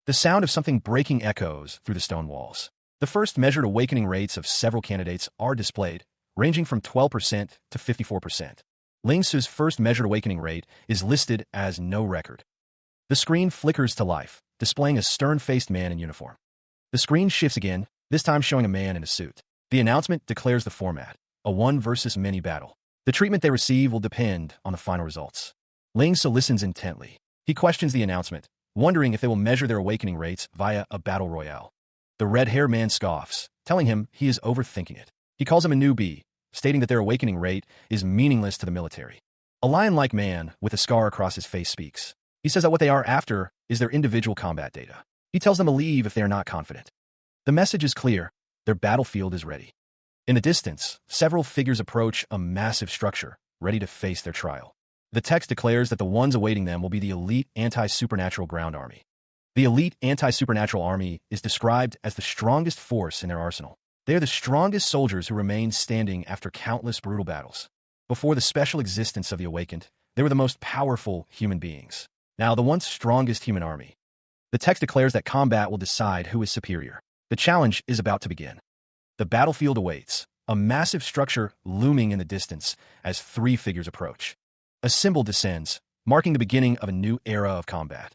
The sound of something breaking echoes through the stone walls. The first measured awakening rates of several candidates are displayed, ranging from 12% to 54%. Ling Su's first measured awakening rate is listed as no record. The screen flickers to life, displaying a stern-faced man in uniform. The screen shifts again, this time showing a man in a suit. The announcement declares the format, a 1 versus many battle. The treatment they receive will depend on the final results. Ling Su listens intently. He questions the announcement, wondering if they will measure their awakening rates via a battle royale. The red-haired man scoffs, telling him he is overthinking it. He calls him a newbie, stating that their awakening rate is meaningless to the military. A lion-like man with a scar across his face speaks. He says that what they are after is their individual combat data. He tells them to leave if they are not confident. The message is clear. Their battlefield is ready. In the distance, several figures approach a massive structure, ready to face their trial. The text declares that the ones awaiting them will be the elite anti-supernatural ground army. The elite anti-supernatural army is described as the strongest force in their arsenal. They are the strongest soldiers who remain standing after countless brutal battles. Before the special existence of the awakened, they were the most powerful human beings. Now the once strongest human army. The text declares that combat will decide who is superior. The challenge is about to begin. The battlefield awaits, a massive structure looming in the distance as 3 figures approach. A symbol descends, marking the beginning of a new era of combat.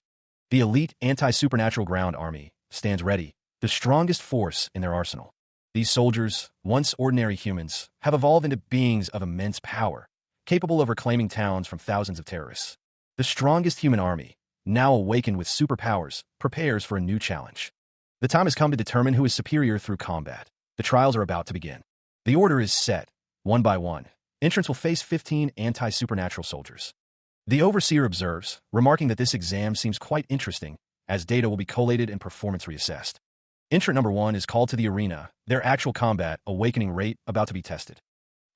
The elite anti-supernatural ground army stands ready, the strongest force in their arsenal. These soldiers, once ordinary humans, have evolved into beings of immense power, capable of reclaiming towns from thousands of terrorists. The strongest human army, now awakened with superpowers, prepares for a new challenge. The time has come to determine who is superior through combat. The trials are about to begin. The order is set, one by one. Entrants will face 15 anti-supernatural soldiers. The overseer observes, remarking that this exam seems quite interesting, as data will be collated and performance reassessed. Entrant number 1 is called to the arena, their actual combat awakening rate about to be tested.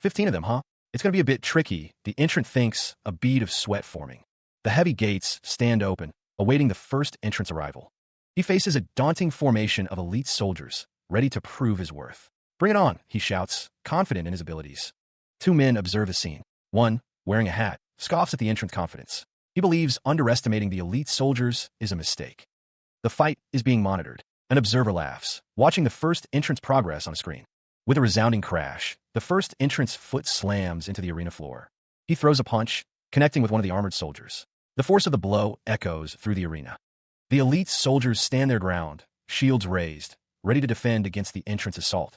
15 of them, huh? It's going to be a bit tricky, the entrant thinks, a bead of sweat forming. The heavy gates stand open, awaiting the first entrant's arrival. He faces a daunting formation of elite soldiers, ready to prove his worth. Bring it on, he shouts, confident in his abilities. 2 men observe the scene. One, wearing a hat, scoffs at the entrant's confidence. He believes underestimating the elite soldiers is a mistake. The fight is being monitored. An observer laughs, watching the first entrant's progress on a screen. With a resounding crash, the first entrant's foot slams into the arena floor. He throws a punch, connecting with one of the armored soldiers. The force of the blow echoes through the arena. The elite soldiers stand their ground, shields raised, ready to defend against the entrant's assault.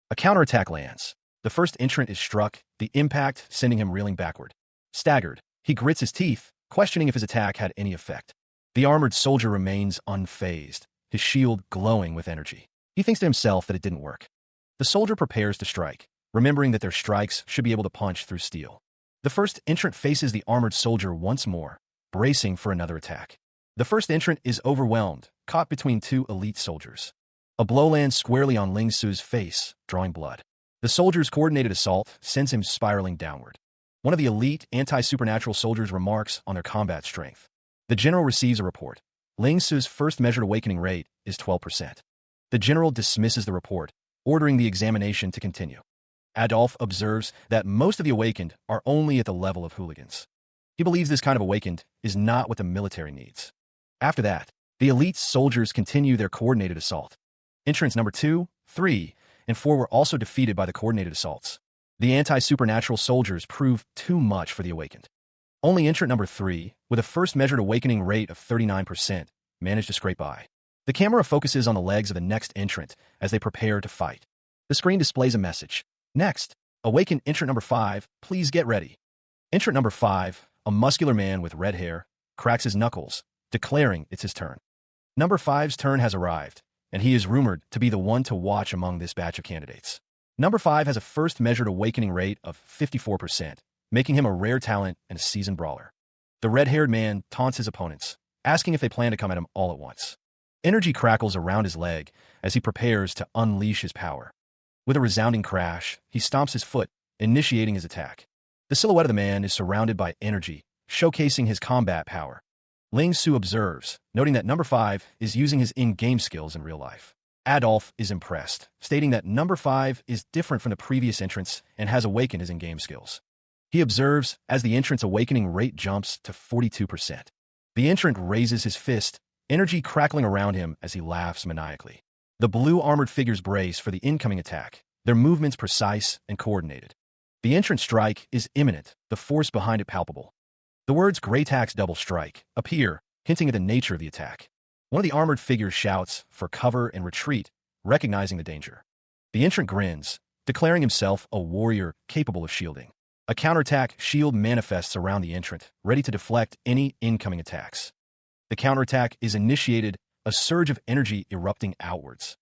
A counterattack lands. The first entrant is struck, the impact sending him reeling backward. Staggered, he grits his teeth, questioning if his attack had any effect. The armored soldier remains unfazed, his shield glowing with energy. He thinks to himself that it didn't work. The soldier prepares to strike, remembering that their strikes should be able to punch through steel. The first entrant faces the armored soldier once more, bracing for another attack. The first entrant is overwhelmed, caught between 2 elite soldiers. A blow lands squarely on Ling Su's face, drawing blood. The soldier's coordinated assault sends him spiraling downward. One of the elite anti-supernatural soldiers remarks on their combat strength. The general receives a report. Ling Su's first measured awakening rate is 12%. The general dismisses the report, ordering the examination to continue. Adolf observes that most of the awakened are only at the level of hooligans. He believes this kind of awakened is not what the military needs. After that, the elite soldiers continue their coordinated assault. Entrants number 2, 3, and 4 were also defeated by the coordinated assaults. The anti-supernatural soldiers proved too much for the awakened. Only entrant number 3, with a first measured awakening rate of 39%, managed to scrape by. The camera focuses on the legs of the next entrant as they prepare to fight. The screen displays a message. Next, awaken entrant number 5, please get ready. Entrant number 5, a muscular man with red hair, cracks his knuckles, declaring it's his turn. Number 5's turn has arrived, and he is rumored to be the one to watch among this batch of candidates. Number 5 has a first measured awakening rate of 54%, making him a rare talent and a seasoned brawler. The red-haired man taunts his opponents, asking if they plan to come at him all at once. Energy crackles around his leg as he prepares to unleash his power. With a resounding crash, he stomps his foot, initiating his attack. The silhouette of the man is surrounded by energy, showcasing his combat power. Ling Su observes, noting that number 5 is using his in-game skills in real life. Adolf is impressed, stating that number 5 is different from the previous entrants and has awakened his in-game skills. He observes as the entrant's awakening rate jumps to 42%. The entrant raises his fist, energy crackling around him as he laughs maniacally. The blue armored figures brace for the incoming attack, their movements precise and coordinated. The entrant strike is imminent, the force behind it palpable. The words "Greytax double strike" appear, hinting at the nature of the attack. One of the armored figures shouts for cover and retreat, recognizing the danger. The entrant grins, declaring himself a warrior capable of shielding. A counterattack shield manifests around the entrant, ready to deflect any incoming attacks. The counterattack is initiated, a surge of energy erupting outwards.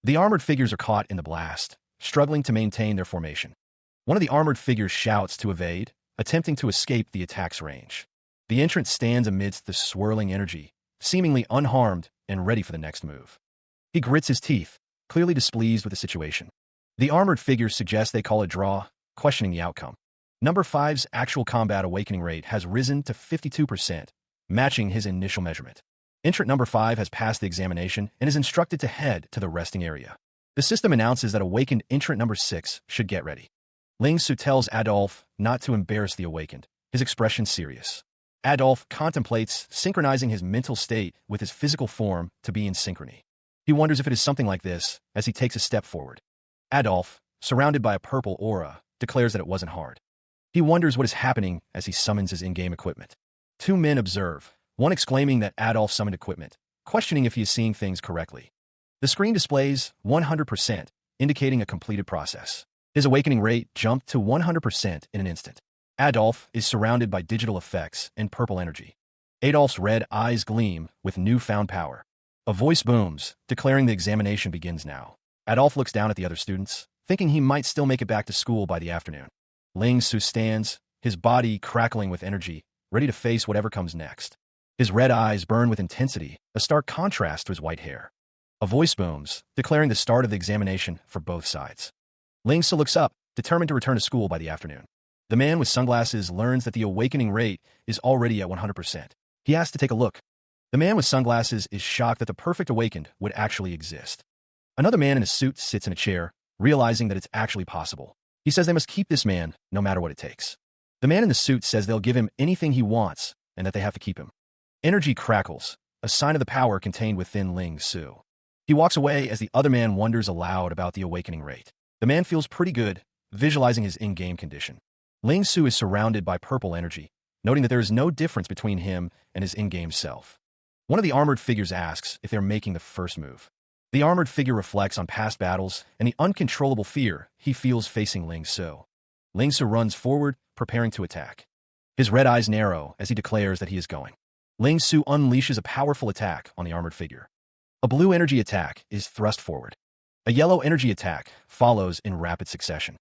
The armored figures are caught in the blast, struggling to maintain their formation. One of the armored figures shouts to evade, attempting to escape the attack's range. The entrant stands amidst the swirling energy, seemingly unharmed and ready for the next move. He grits his teeth, clearly displeased with the situation. The armored figures suggest they call a draw, questioning the outcome. Number 5's actual combat awakening rate has risen to 52%, matching his initial measurement. Entrant number 5 has passed the examination and is instructed to head to the resting area. The system announces that awakened entrant number 6 should get ready. Ling Su tells Adolf not to embarrass the awakened, his expression serious. Adolf contemplates synchronizing his mental state with his physical form to be in synchrony. He wonders if it is something like this as he takes a step forward. Adolf, surrounded by a purple aura, declares that it wasn't hard. He wonders what is happening as he summons his in-game equipment. 2 men observe, one exclaiming that Adolf summoned equipment, questioning if he is seeing things correctly. The screen displays 100%, indicating a completed process. His awakening rate jumped to 100% in an instant. Adolf is surrounded by digital effects and purple energy. Adolf's red eyes gleam with newfound power. A voice booms, declaring the examination begins now. Adolf looks down at the other students, thinking he might still make it back to school by the afternoon. Ling Su stands, his body crackling with energy, ready to face whatever comes next. His red eyes burn with intensity, a stark contrast to his white hair. A voice booms, declaring the start of the examination for both sides. Ling Su looks up, determined to return to school by the afternoon. The man with sunglasses learns that the awakening rate is already at 100%. He asks to take a look. The man with sunglasses is shocked that the perfect awakened would actually exist. Another man in a suit sits in a chair, realizing that it's actually possible. He says they must keep this man, no matter what it takes. The man in the suit says they'll give him anything he wants, and that they have to keep him. Energy crackles, a sign of the power contained within Ling Su. He walks away as the other man wonders aloud about the awakening rate. The man feels pretty good, visualizing his in-game condition. Ling Su is surrounded by purple energy, noting that there is no difference between him and his in-game self. One of the armored figures asks if they're making the first move. The armored figure reflects on past battles and the uncontrollable fear he feels facing Ling Su. Ling Su runs forward, preparing to attack. His red eyes narrow as he declares that he is going. Ling Su unleashes a powerful attack on the armored figure. A blue energy attack is thrust forward. A yellow energy attack follows in rapid succession.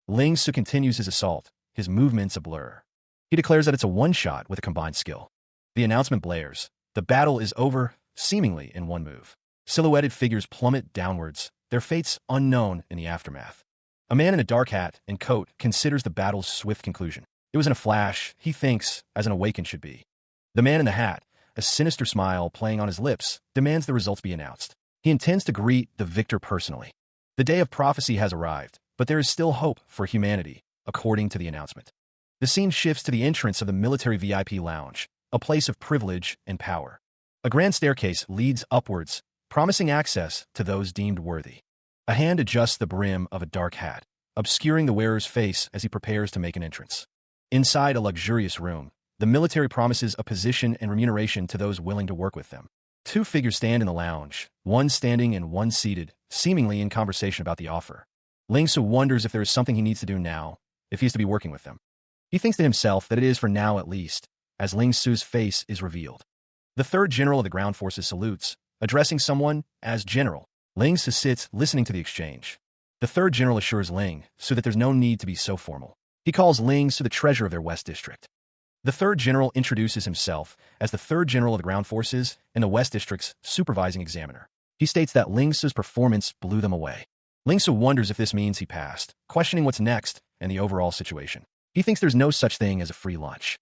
Ling Su continues his assault, his movements a blur. He declares that it's a one-shot with a combined skill. The announcement blares. The battle is over, seemingly in one move. Silhouetted figures plummet downwards, their fates unknown in the aftermath. A man in a dark hat and coat considers the battle's swift conclusion. It was in a flash, he thinks, as an awakened should be. The man in the hat, a sinister smile playing on his lips, demands the results be announced. He intends to greet the victor personally. The day of prophecy has arrived, but there is still hope for humanity, according to the announcement. The scene shifts to the entrance of the military VIP lounge, a place of privilege and power. A grand staircase leads upwards, promising access to those deemed worthy. A hand adjusts the brim of a dark hat, obscuring the wearer's face as he prepares to make an entrance. Inside a luxurious room, the military promises a position and remuneration to those willing to work with them. Two figures stand in the lounge, one standing and one seated, seemingly in conversation about the offer. Ling Su wonders if there is something he needs to do now, if he is to be working with them. He thinks to himself that it is for now at least, as Ling Su's face is revealed. The third general of the ground forces salutes, addressing someone as general. Ling Su sits listening to the exchange. The third general assures Ling Su that there's no need to be so formal. He calls Ling Su the treasurer of their West District. The third general introduces himself as the third general of the ground forces and the West District's supervising examiner. He states that Ling Su's performance blew them away. Ling Su wonders if this means he passed, questioning what's next and the overall situation. He thinks there's no such thing as a free lunch.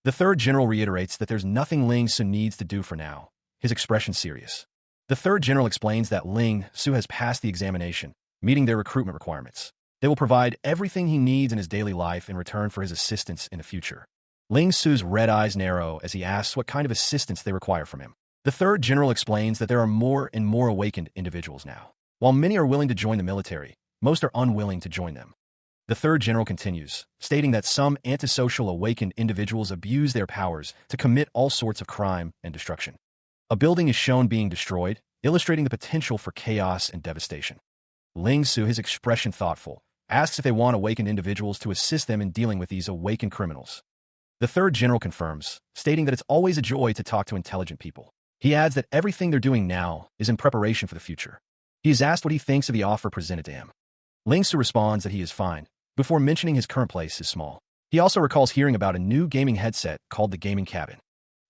The third general reiterates that there's nothing Ling Su needs to do for now, his expression serious. The third general explains that Ling Su has passed the examination, meeting their recruitment requirements. They will provide everything he needs in his daily life in return for his assistance in the future. Ling Su's red eyes narrow as he asks what kind of assistance they require from him. The third general explains that there are more and more awakened individuals now. While many are willing to join the military, most are unwilling to join them. The third general continues, stating that some antisocial awakened individuals abuse their powers to commit all sorts of crime and destruction. A building is shown being destroyed, illustrating the potential for chaos and devastation. Ling Su, his expression thoughtful, asks if they want awakened individuals to assist them in dealing with these awakened criminals. The third general confirms, stating that it's always a joy to talk to intelligent people. He adds that everything they're doing now is in preparation for the future. He is asked what he thinks of the offer presented to him. Ling Su responds that he is fine, before mentioning his current place is small. He also recalls hearing about a new gaming headset called the gaming cabin.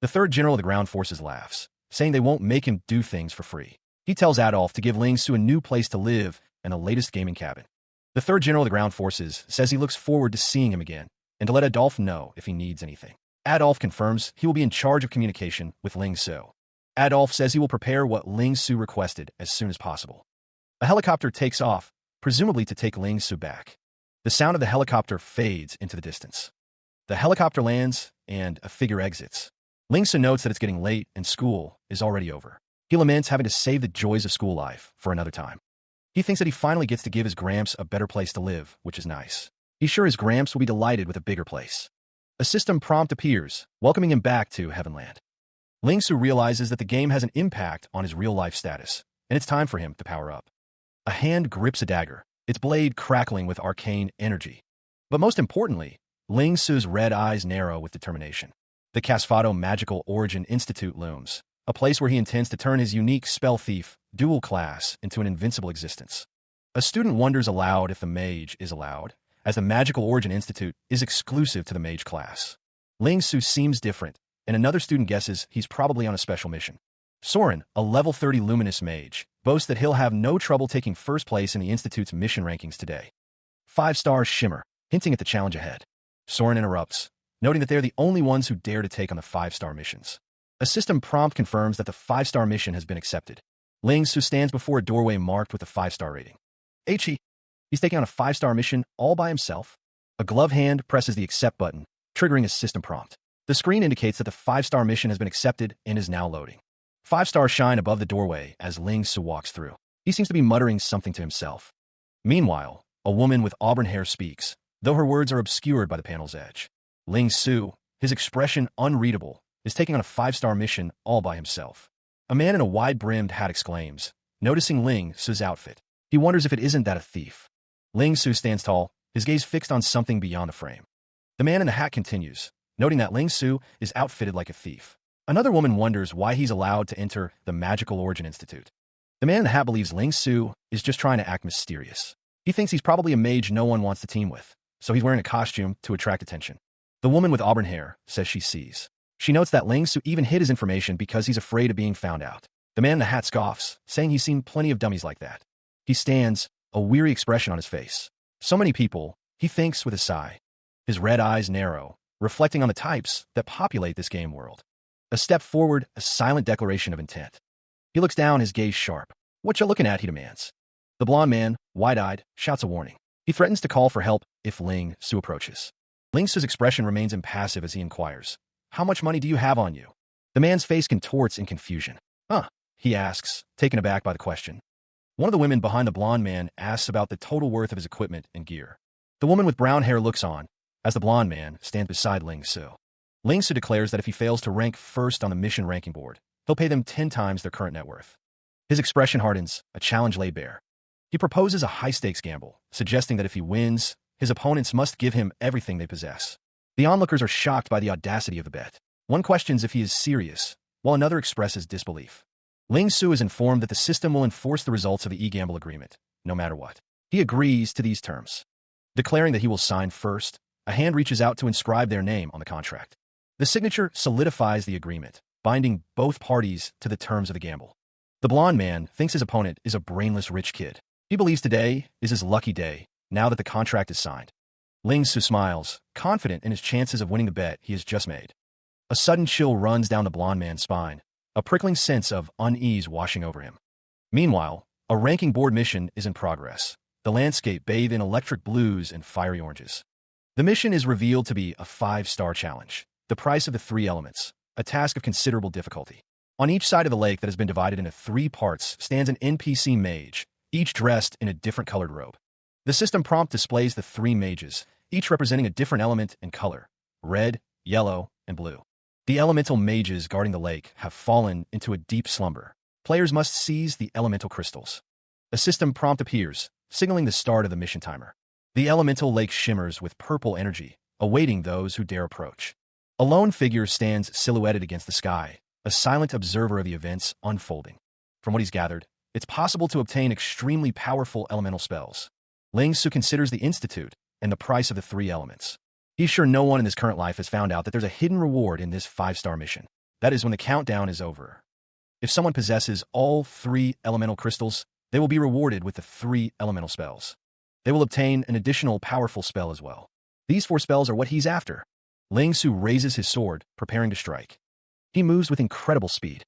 The third general of the ground forces laughs, saying they won't make him do things for free. He tells Adolf to give Ling Su a new place to live and the latest gaming cabin. The third general of the ground forces says he looks forward to seeing him again and to let Adolf know if he needs anything. Adolf confirms he will be in charge of communication with Ling Su. Adolf says he will prepare what Ling Su requested as soon as possible. A helicopter takes off, presumably to take Ling Su back. The sound of the helicopter fades into the distance. The helicopter lands, and a figure exits. Ling Su notes that it's getting late and school is already over. He laments having to save the joys of school life for another time. He thinks that he finally gets to give his Gramps a better place to live, which is nice. He's sure his Gramps will be delighted with a bigger place. A system prompt appears, welcoming him back to Heavenland. Ling Su realizes that the game has an impact on his real-life status, and it's time for him to power up. A hand grips a dagger, its blade crackling with arcane energy. But most importantly, Ling Su's red eyes narrow with determination. The Casfado Magical Origin Institute looms, a place where he intends to turn his unique spell thief dual class into an invincible existence. A student wonders aloud if the mage is allowed, as the Magical Origin Institute is exclusive to the mage class. Ling Su seems different, and another student guesses he's probably on a special mission. Soren, a level 30 luminous mage, boasts that he'll have no trouble taking first place in the Institute's mission rankings today. 5-star Shimmer, hinting at the challenge ahead. Soren interrupts, noting that they're the only ones who dare to take on the 5-star missions. A system prompt confirms that the 5-star mission has been accepted. Ling Su stands before a doorway marked with a 5-star rating. He's taking on a 5-star mission all by himself. A glove hand presses the accept button, triggering a system prompt. The screen indicates that the 5-star mission has been accepted and is now loading. 5 stars shine above the doorway as Ling Su walks through. He seems to be muttering something to himself. Meanwhile, a woman with auburn hair speaks, though her words are obscured by the panel's edge. Ling Su, his expression unreadable, is taking on a 5-star mission all by himself. A man in a wide-brimmed hat exclaims, noticing Ling Su's outfit. He wonders if it isn't that a thief. Ling Su stands tall, his gaze fixed on something beyond the frame. The man in the hat continues, noting that Ling Su is outfitted like a thief. Another woman wonders why he's allowed to enter the Magical Origin Institute. The man in the hat believes Ling Su is just trying to act mysterious. He thinks he's probably a mage no one wants to team with, so he's wearing a costume to attract attention. The woman with auburn hair says she sees. She notes that Ling Su even hid his information because he's afraid of being found out. The man in the hat scoffs, saying he's seen plenty of dummies like that. He stands, a weary expression on his face. So many people, he thinks with a sigh. His red eyes narrow, reflecting on the types that populate this game world. A step forward, a silent declaration of intent. He looks down, his gaze sharp. "What you looking at?" he demands. The blond man, wide-eyed, shouts a warning. He threatens to call for help if Ling Su approaches. Ling Su's expression remains impassive as he inquires, "How much money do you have on you?" The man's face contorts in confusion. He asks, taken aback by the question. One of the women behind the blond man asks about the total worth of his equipment and gear. The woman with brown hair looks on, as the blond man stands beside Ling Su. Ling Su declares that if he fails to rank first on the mission ranking board, he'll pay them 10 times their current net worth. His expression hardens, a challenge laid bare. He proposes a high-stakes gamble, suggesting that if he wins, his opponents must give him everything they possess. The onlookers are shocked by the audacity of the bet. One questions if he is serious, while another expresses disbelief. Ling Su is informed that the system will enforce the results of the e-gamble agreement, no matter what. He agrees to these terms. Declaring that he will sign first, a hand reaches out to inscribe their name on the contract. The signature solidifies the agreement, binding both parties to the terms of the gamble. The blond man thinks his opponent is a brainless rich kid. He believes today is his lucky day, now that the contract is signed. Ling Su smiles, confident in his chances of winning the bet he has just made. A sudden chill runs down the blond man's spine, a prickling sense of unease washing over him. Meanwhile, a ranking board mission is in progress, the landscape bathed in electric blues and fiery oranges. The mission is revealed to be a 5-star challenge, the price of the 3 elements, a task of considerable difficulty. On each side of the lake that has been divided into 3 parts stands an NPC mage, each dressed in a different colored robe. The system prompt displays the 3 mages, each representing a different element and color: red, yellow, and blue. The elemental mages guarding the lake have fallen into a deep slumber. Players must seize the elemental crystals. A system prompt appears, signaling the start of the mission timer. The elemental lake shimmers with purple energy, awaiting those who dare approach. A lone figure stands silhouetted against the sky, a silent observer of the events unfolding. From what he's gathered, it's possible to obtain extremely powerful elemental spells. Ling Su considers the Institute and the price of the 3 elements. He's sure no one in his current life has found out that there's a hidden reward in this 5-star mission. That is when the countdown is over. If someone possesses all 3 elemental crystals, they will be rewarded with the 3 elemental spells. They will obtain an additional powerful spell as well. These 4 spells are what he's after. Ling Su raises his sword, preparing to strike. He moves with incredible speed.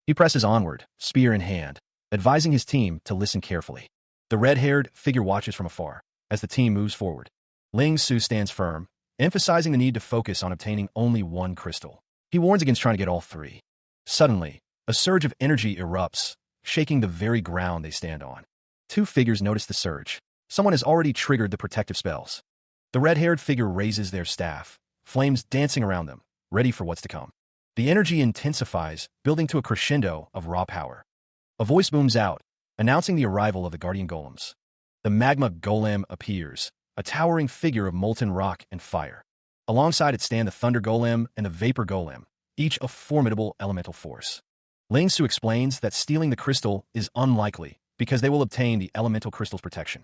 He presses onward, spear in hand, advising his team to listen carefully. The red-haired figure watches from afar as the team moves forward. Ling Su stands firm, emphasizing the need to focus on obtaining only 1 crystal. He warns against trying to get all 3. Suddenly, a surge of energy erupts, shaking the very ground they stand on. 2 figures notice the surge. Someone has already triggered the protective spells. The red-haired figure raises their staff, flames dancing around them, ready for what's to come. The energy intensifies, building to a crescendo of raw power. A voice booms out, announcing the arrival of the guardian golems. The magma golem appears, a towering figure of molten rock and fire. Alongside it stand the thunder golem and the vapor golem, each a formidable elemental force. Ling Su explains that stealing the crystal is unlikely because they will obtain the elemental crystal's protection.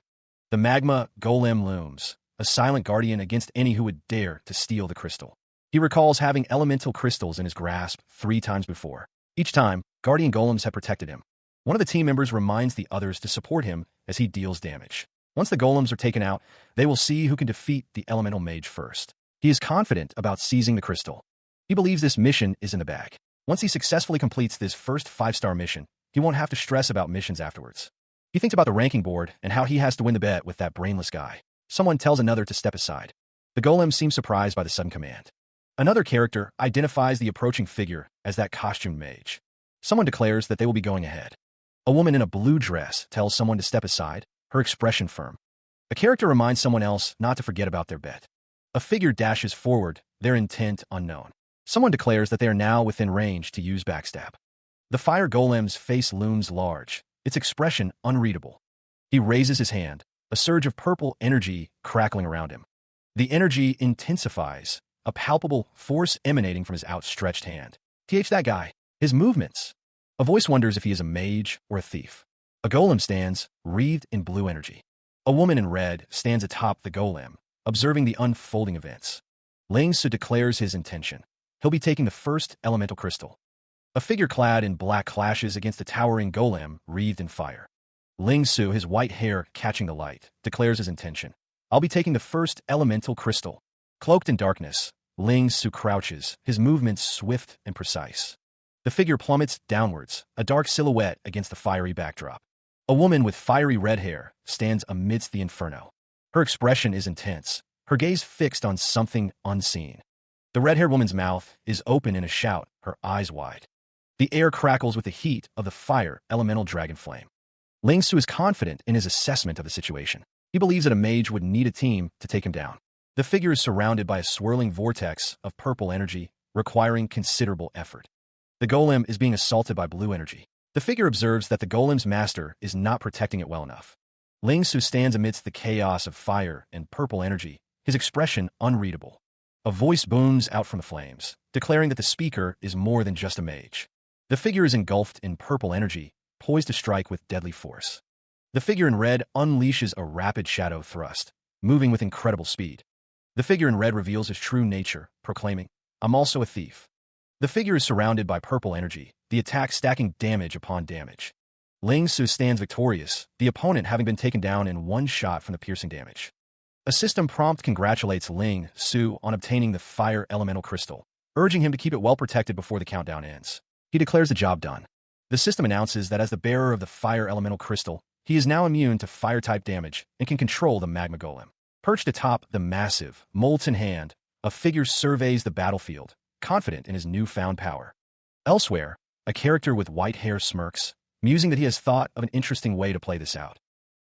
The magma golem looms, a silent guardian against any who would dare to steal the crystal. He recalls having elemental crystals in his grasp 3 times before. Each time, guardian golems have protected him. One of the team members reminds the others to support him as he deals damage. Once the golems are taken out, they will see who can defeat the elemental mage first. He is confident about seizing the crystal. He believes this mission is in the bag. Once he successfully completes this first 5-star mission, he won't have to stress about missions afterwards. He thinks about the ranking board and how he has to win the bet with that brainless guy. Someone tells another to step aside. The golem seems surprised by the sudden command. Another character identifies the approaching figure as that costumed mage. Someone declares that they will be going ahead. A woman in a blue dress tells someone to step aside, her expression firm. A character reminds someone else not to forget about their bet. A figure dashes forward, their intent unknown. Someone declares that they are now within range to use backstab. The fire golem's face looms large, its expression unreadable. He raises his hand, a surge of purple energy crackling around him. The energy intensifies, a palpable force emanating from his outstretched hand. That guy. His movements. A voice wonders if he is a mage or a thief. A golem stands, wreathed in blue energy. A woman in red stands atop the golem, observing the unfolding events. Ling Su declares his intention. He'll be taking the first elemental crystal. A figure clad in black clashes against a towering golem wreathed in fire. Ling Su, his white hair catching the light, declares his intention. I'll be taking the first elemental crystal. Cloaked in darkness, Ling Su crouches, his movements swift and precise. The figure plummets downwards, a dark silhouette against the fiery backdrop. A woman with fiery red hair stands amidst the inferno. Her expression is intense, her gaze fixed on something unseen. The red-haired woman's mouth is open in a shout, her eyes wide. The air crackles with the heat of the fire elemental dragon flame. Ling Su is confident in his assessment of the situation. He believes that a mage would need a team to take him down. The figure is surrounded by a swirling vortex of purple energy, requiring considerable effort. The golem is being assaulted by blue energy. The figure observes that the golem's master is not protecting it well enough. Ling Su stands amidst the chaos of fire and purple energy, his expression unreadable. A voice booms out from the flames, declaring that the speaker is more than just a mage. The figure is engulfed in purple energy, poised to strike with deadly force. The figure in red unleashes a rapid shadow thrust, moving with incredible speed. The figure in red reveals his true nature, proclaiming, "I'm also a thief." The figure is surrounded by purple energy, the attack stacking damage upon damage. Ling Su stands victorious, the opponent having been taken down in one shot from the piercing damage. A system prompt congratulates Ling Su on obtaining the fire elemental crystal, urging him to keep it well protected before the countdown ends. He declares the job done. The system announces that as the bearer of the fire elemental crystal, he is now immune to fire-type damage and can control the magma golem. Perched atop the massive, molten hand, a figure surveys the battlefield, confident in his newfound power. Elsewhere, a character with white hair smirks, musing that he has thought of an interesting way to play this out.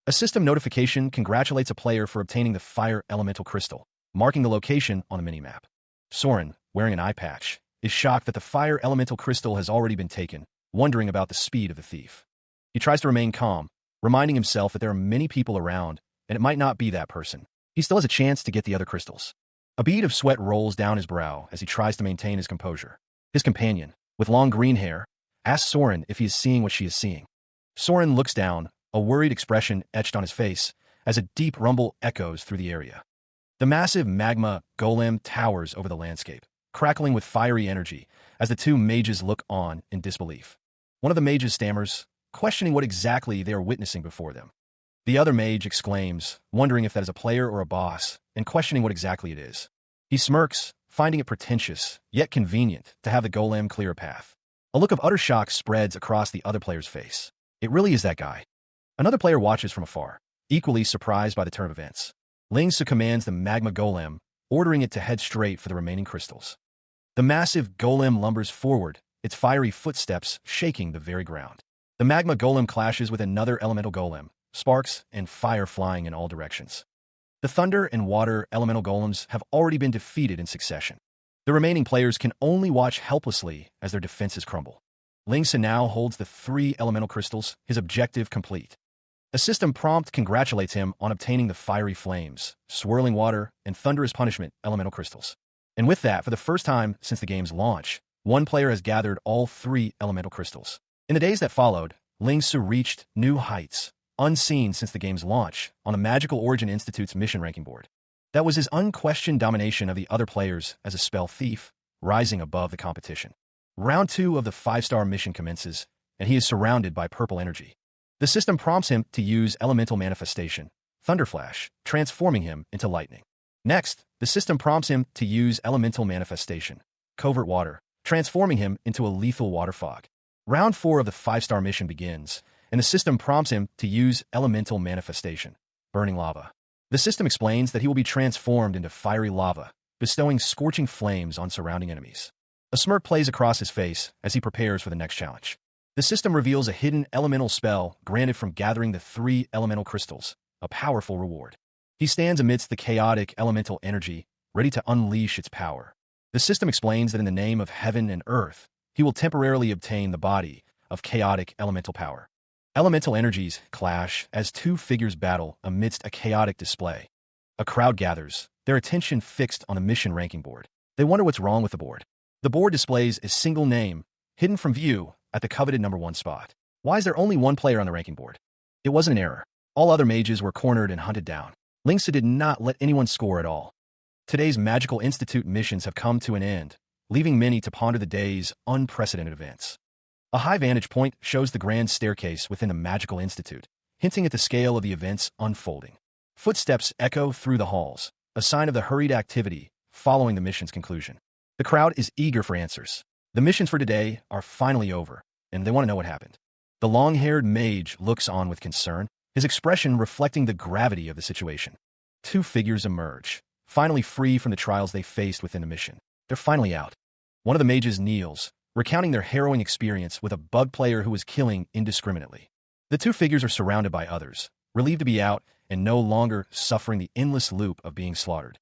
A system notification congratulates a player for obtaining the fire elemental crystal, marking the location on the minimap. Soren, wearing an eye patch, is shocked that the fire elemental crystal has already been taken, wondering about the speed of the thief. He tries to remain calm, reminding himself that there are many people around, and it might not be that person. He still has a chance to get the other crystals. A bead of sweat rolls down his brow as he tries to maintain his composure. His companion, with long green hair, asks Soren if he is seeing what she is seeing. Soren looks down, a worried expression etched on his face, as a deep rumble echoes through the area. The massive magma golem towers over the landscape, crackling with fiery energy as the two mages look on in disbelief. One of the mages stammers, questioning what exactly they are witnessing before them. The other mage exclaims, wondering if that is a player or a boss, and questioning what exactly it is. He smirks, finding it pretentious, yet convenient, to have the golem clear a path. A look of utter shock spreads across the other player's face. It really is that guy. Another player watches from afar, equally surprised by the turn of events. Ling Su commands the magma golem, ordering it to head straight for the remaining crystals. The massive golem lumbers forward, its fiery footsteps shaking the very ground. The magma golem clashes with another elemental golem, sparks and fire flying in all directions. The thunder and water elemental golems have already been defeated in succession. The remaining players can only watch helplessly as their defenses crumble. Ling Su now holds the 3 elemental crystals, his objective complete. A system prompt congratulates him on obtaining the fiery flames, swirling water, and thunderous punishment elemental crystals. And with that, for the first time since the game's launch, one player has gathered all 3 elemental crystals. In the days that followed, Ling Su reached new heights, unseen since the game's launch, on the Magical Origin Institute's mission ranking board. That was his unquestioned domination of the other players as a spell thief, rising above the competition. Round 2 of the 5-star mission commences, and he is surrounded by purple energy. The system prompts him to use elemental manifestation, Thunderflash, transforming him into lightning. Next, the system prompts him to use elemental manifestation, Covert Water, transforming him into a lethal water fog. Round 4 of the 5-star mission begins, and the system prompts him to use elemental manifestation, Burning Lava. The system explains that he will be transformed into fiery lava, bestowing scorching flames on surrounding enemies. A smirk plays across his face as he prepares for the next challenge. The system reveals a hidden elemental spell granted from gathering the 3 elemental crystals, a powerful reward. He stands amidst the chaotic elemental energy, ready to unleash its power. The system explains that in the name of heaven and earth, he will temporarily obtain the body of chaotic elemental power. Elemental energies clash as 2 figures battle amidst a chaotic display. A crowd gathers, their attention fixed on the mission ranking board. They wonder what's wrong with the board. The board displays a single name, hidden from view, at the coveted number 1 spot. Why is there only one player on the ranking board? It wasn't an error. All other mages were cornered and hunted down. Linksa did not let anyone score at all. Today's Magical Institute missions have come to an end, leaving many to ponder the day's unprecedented events. A high vantage point shows the grand staircase within the Magical Institute, hinting at the scale of the events unfolding. Footsteps echo through the halls, a sign of the hurried activity following the mission's conclusion. The crowd is eager for answers. The missions for today are finally over, and they want to know what happened. The long-haired mage looks on with concern, his expression reflecting the gravity of the situation. 2 figures emerge, finally free from the trials they faced within the mission. They're finally out. One of the mages kneels, recounting their harrowing experience with a bug player who was killing indiscriminately. The 2 figures are surrounded by others, relieved to be out and no longer suffering the endless loop of being slaughtered.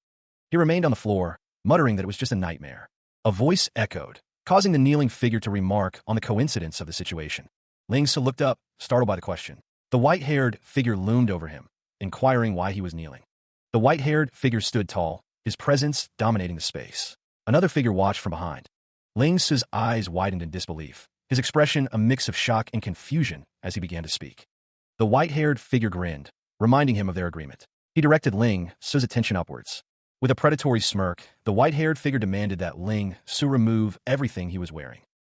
He remained on the floor, muttering that it was just a nightmare. A voice echoed, causing the kneeling figure to remark on the coincidence of the situation. Linksa looked up, startled by the question. The white-haired figure loomed over him, inquiring why he was kneeling. The white-haired figure stood tall, his presence dominating the space. Another figure watched from behind. Linksa's eyes widened in disbelief, his expression a mix of shock and confusion as he began to speak. The white-haired figure grinned, reminding him of their agreement. He directed Linksa's attention upwards. With a predatory smirk, the white-haired figure demanded that Linksa remove everything he was wearing.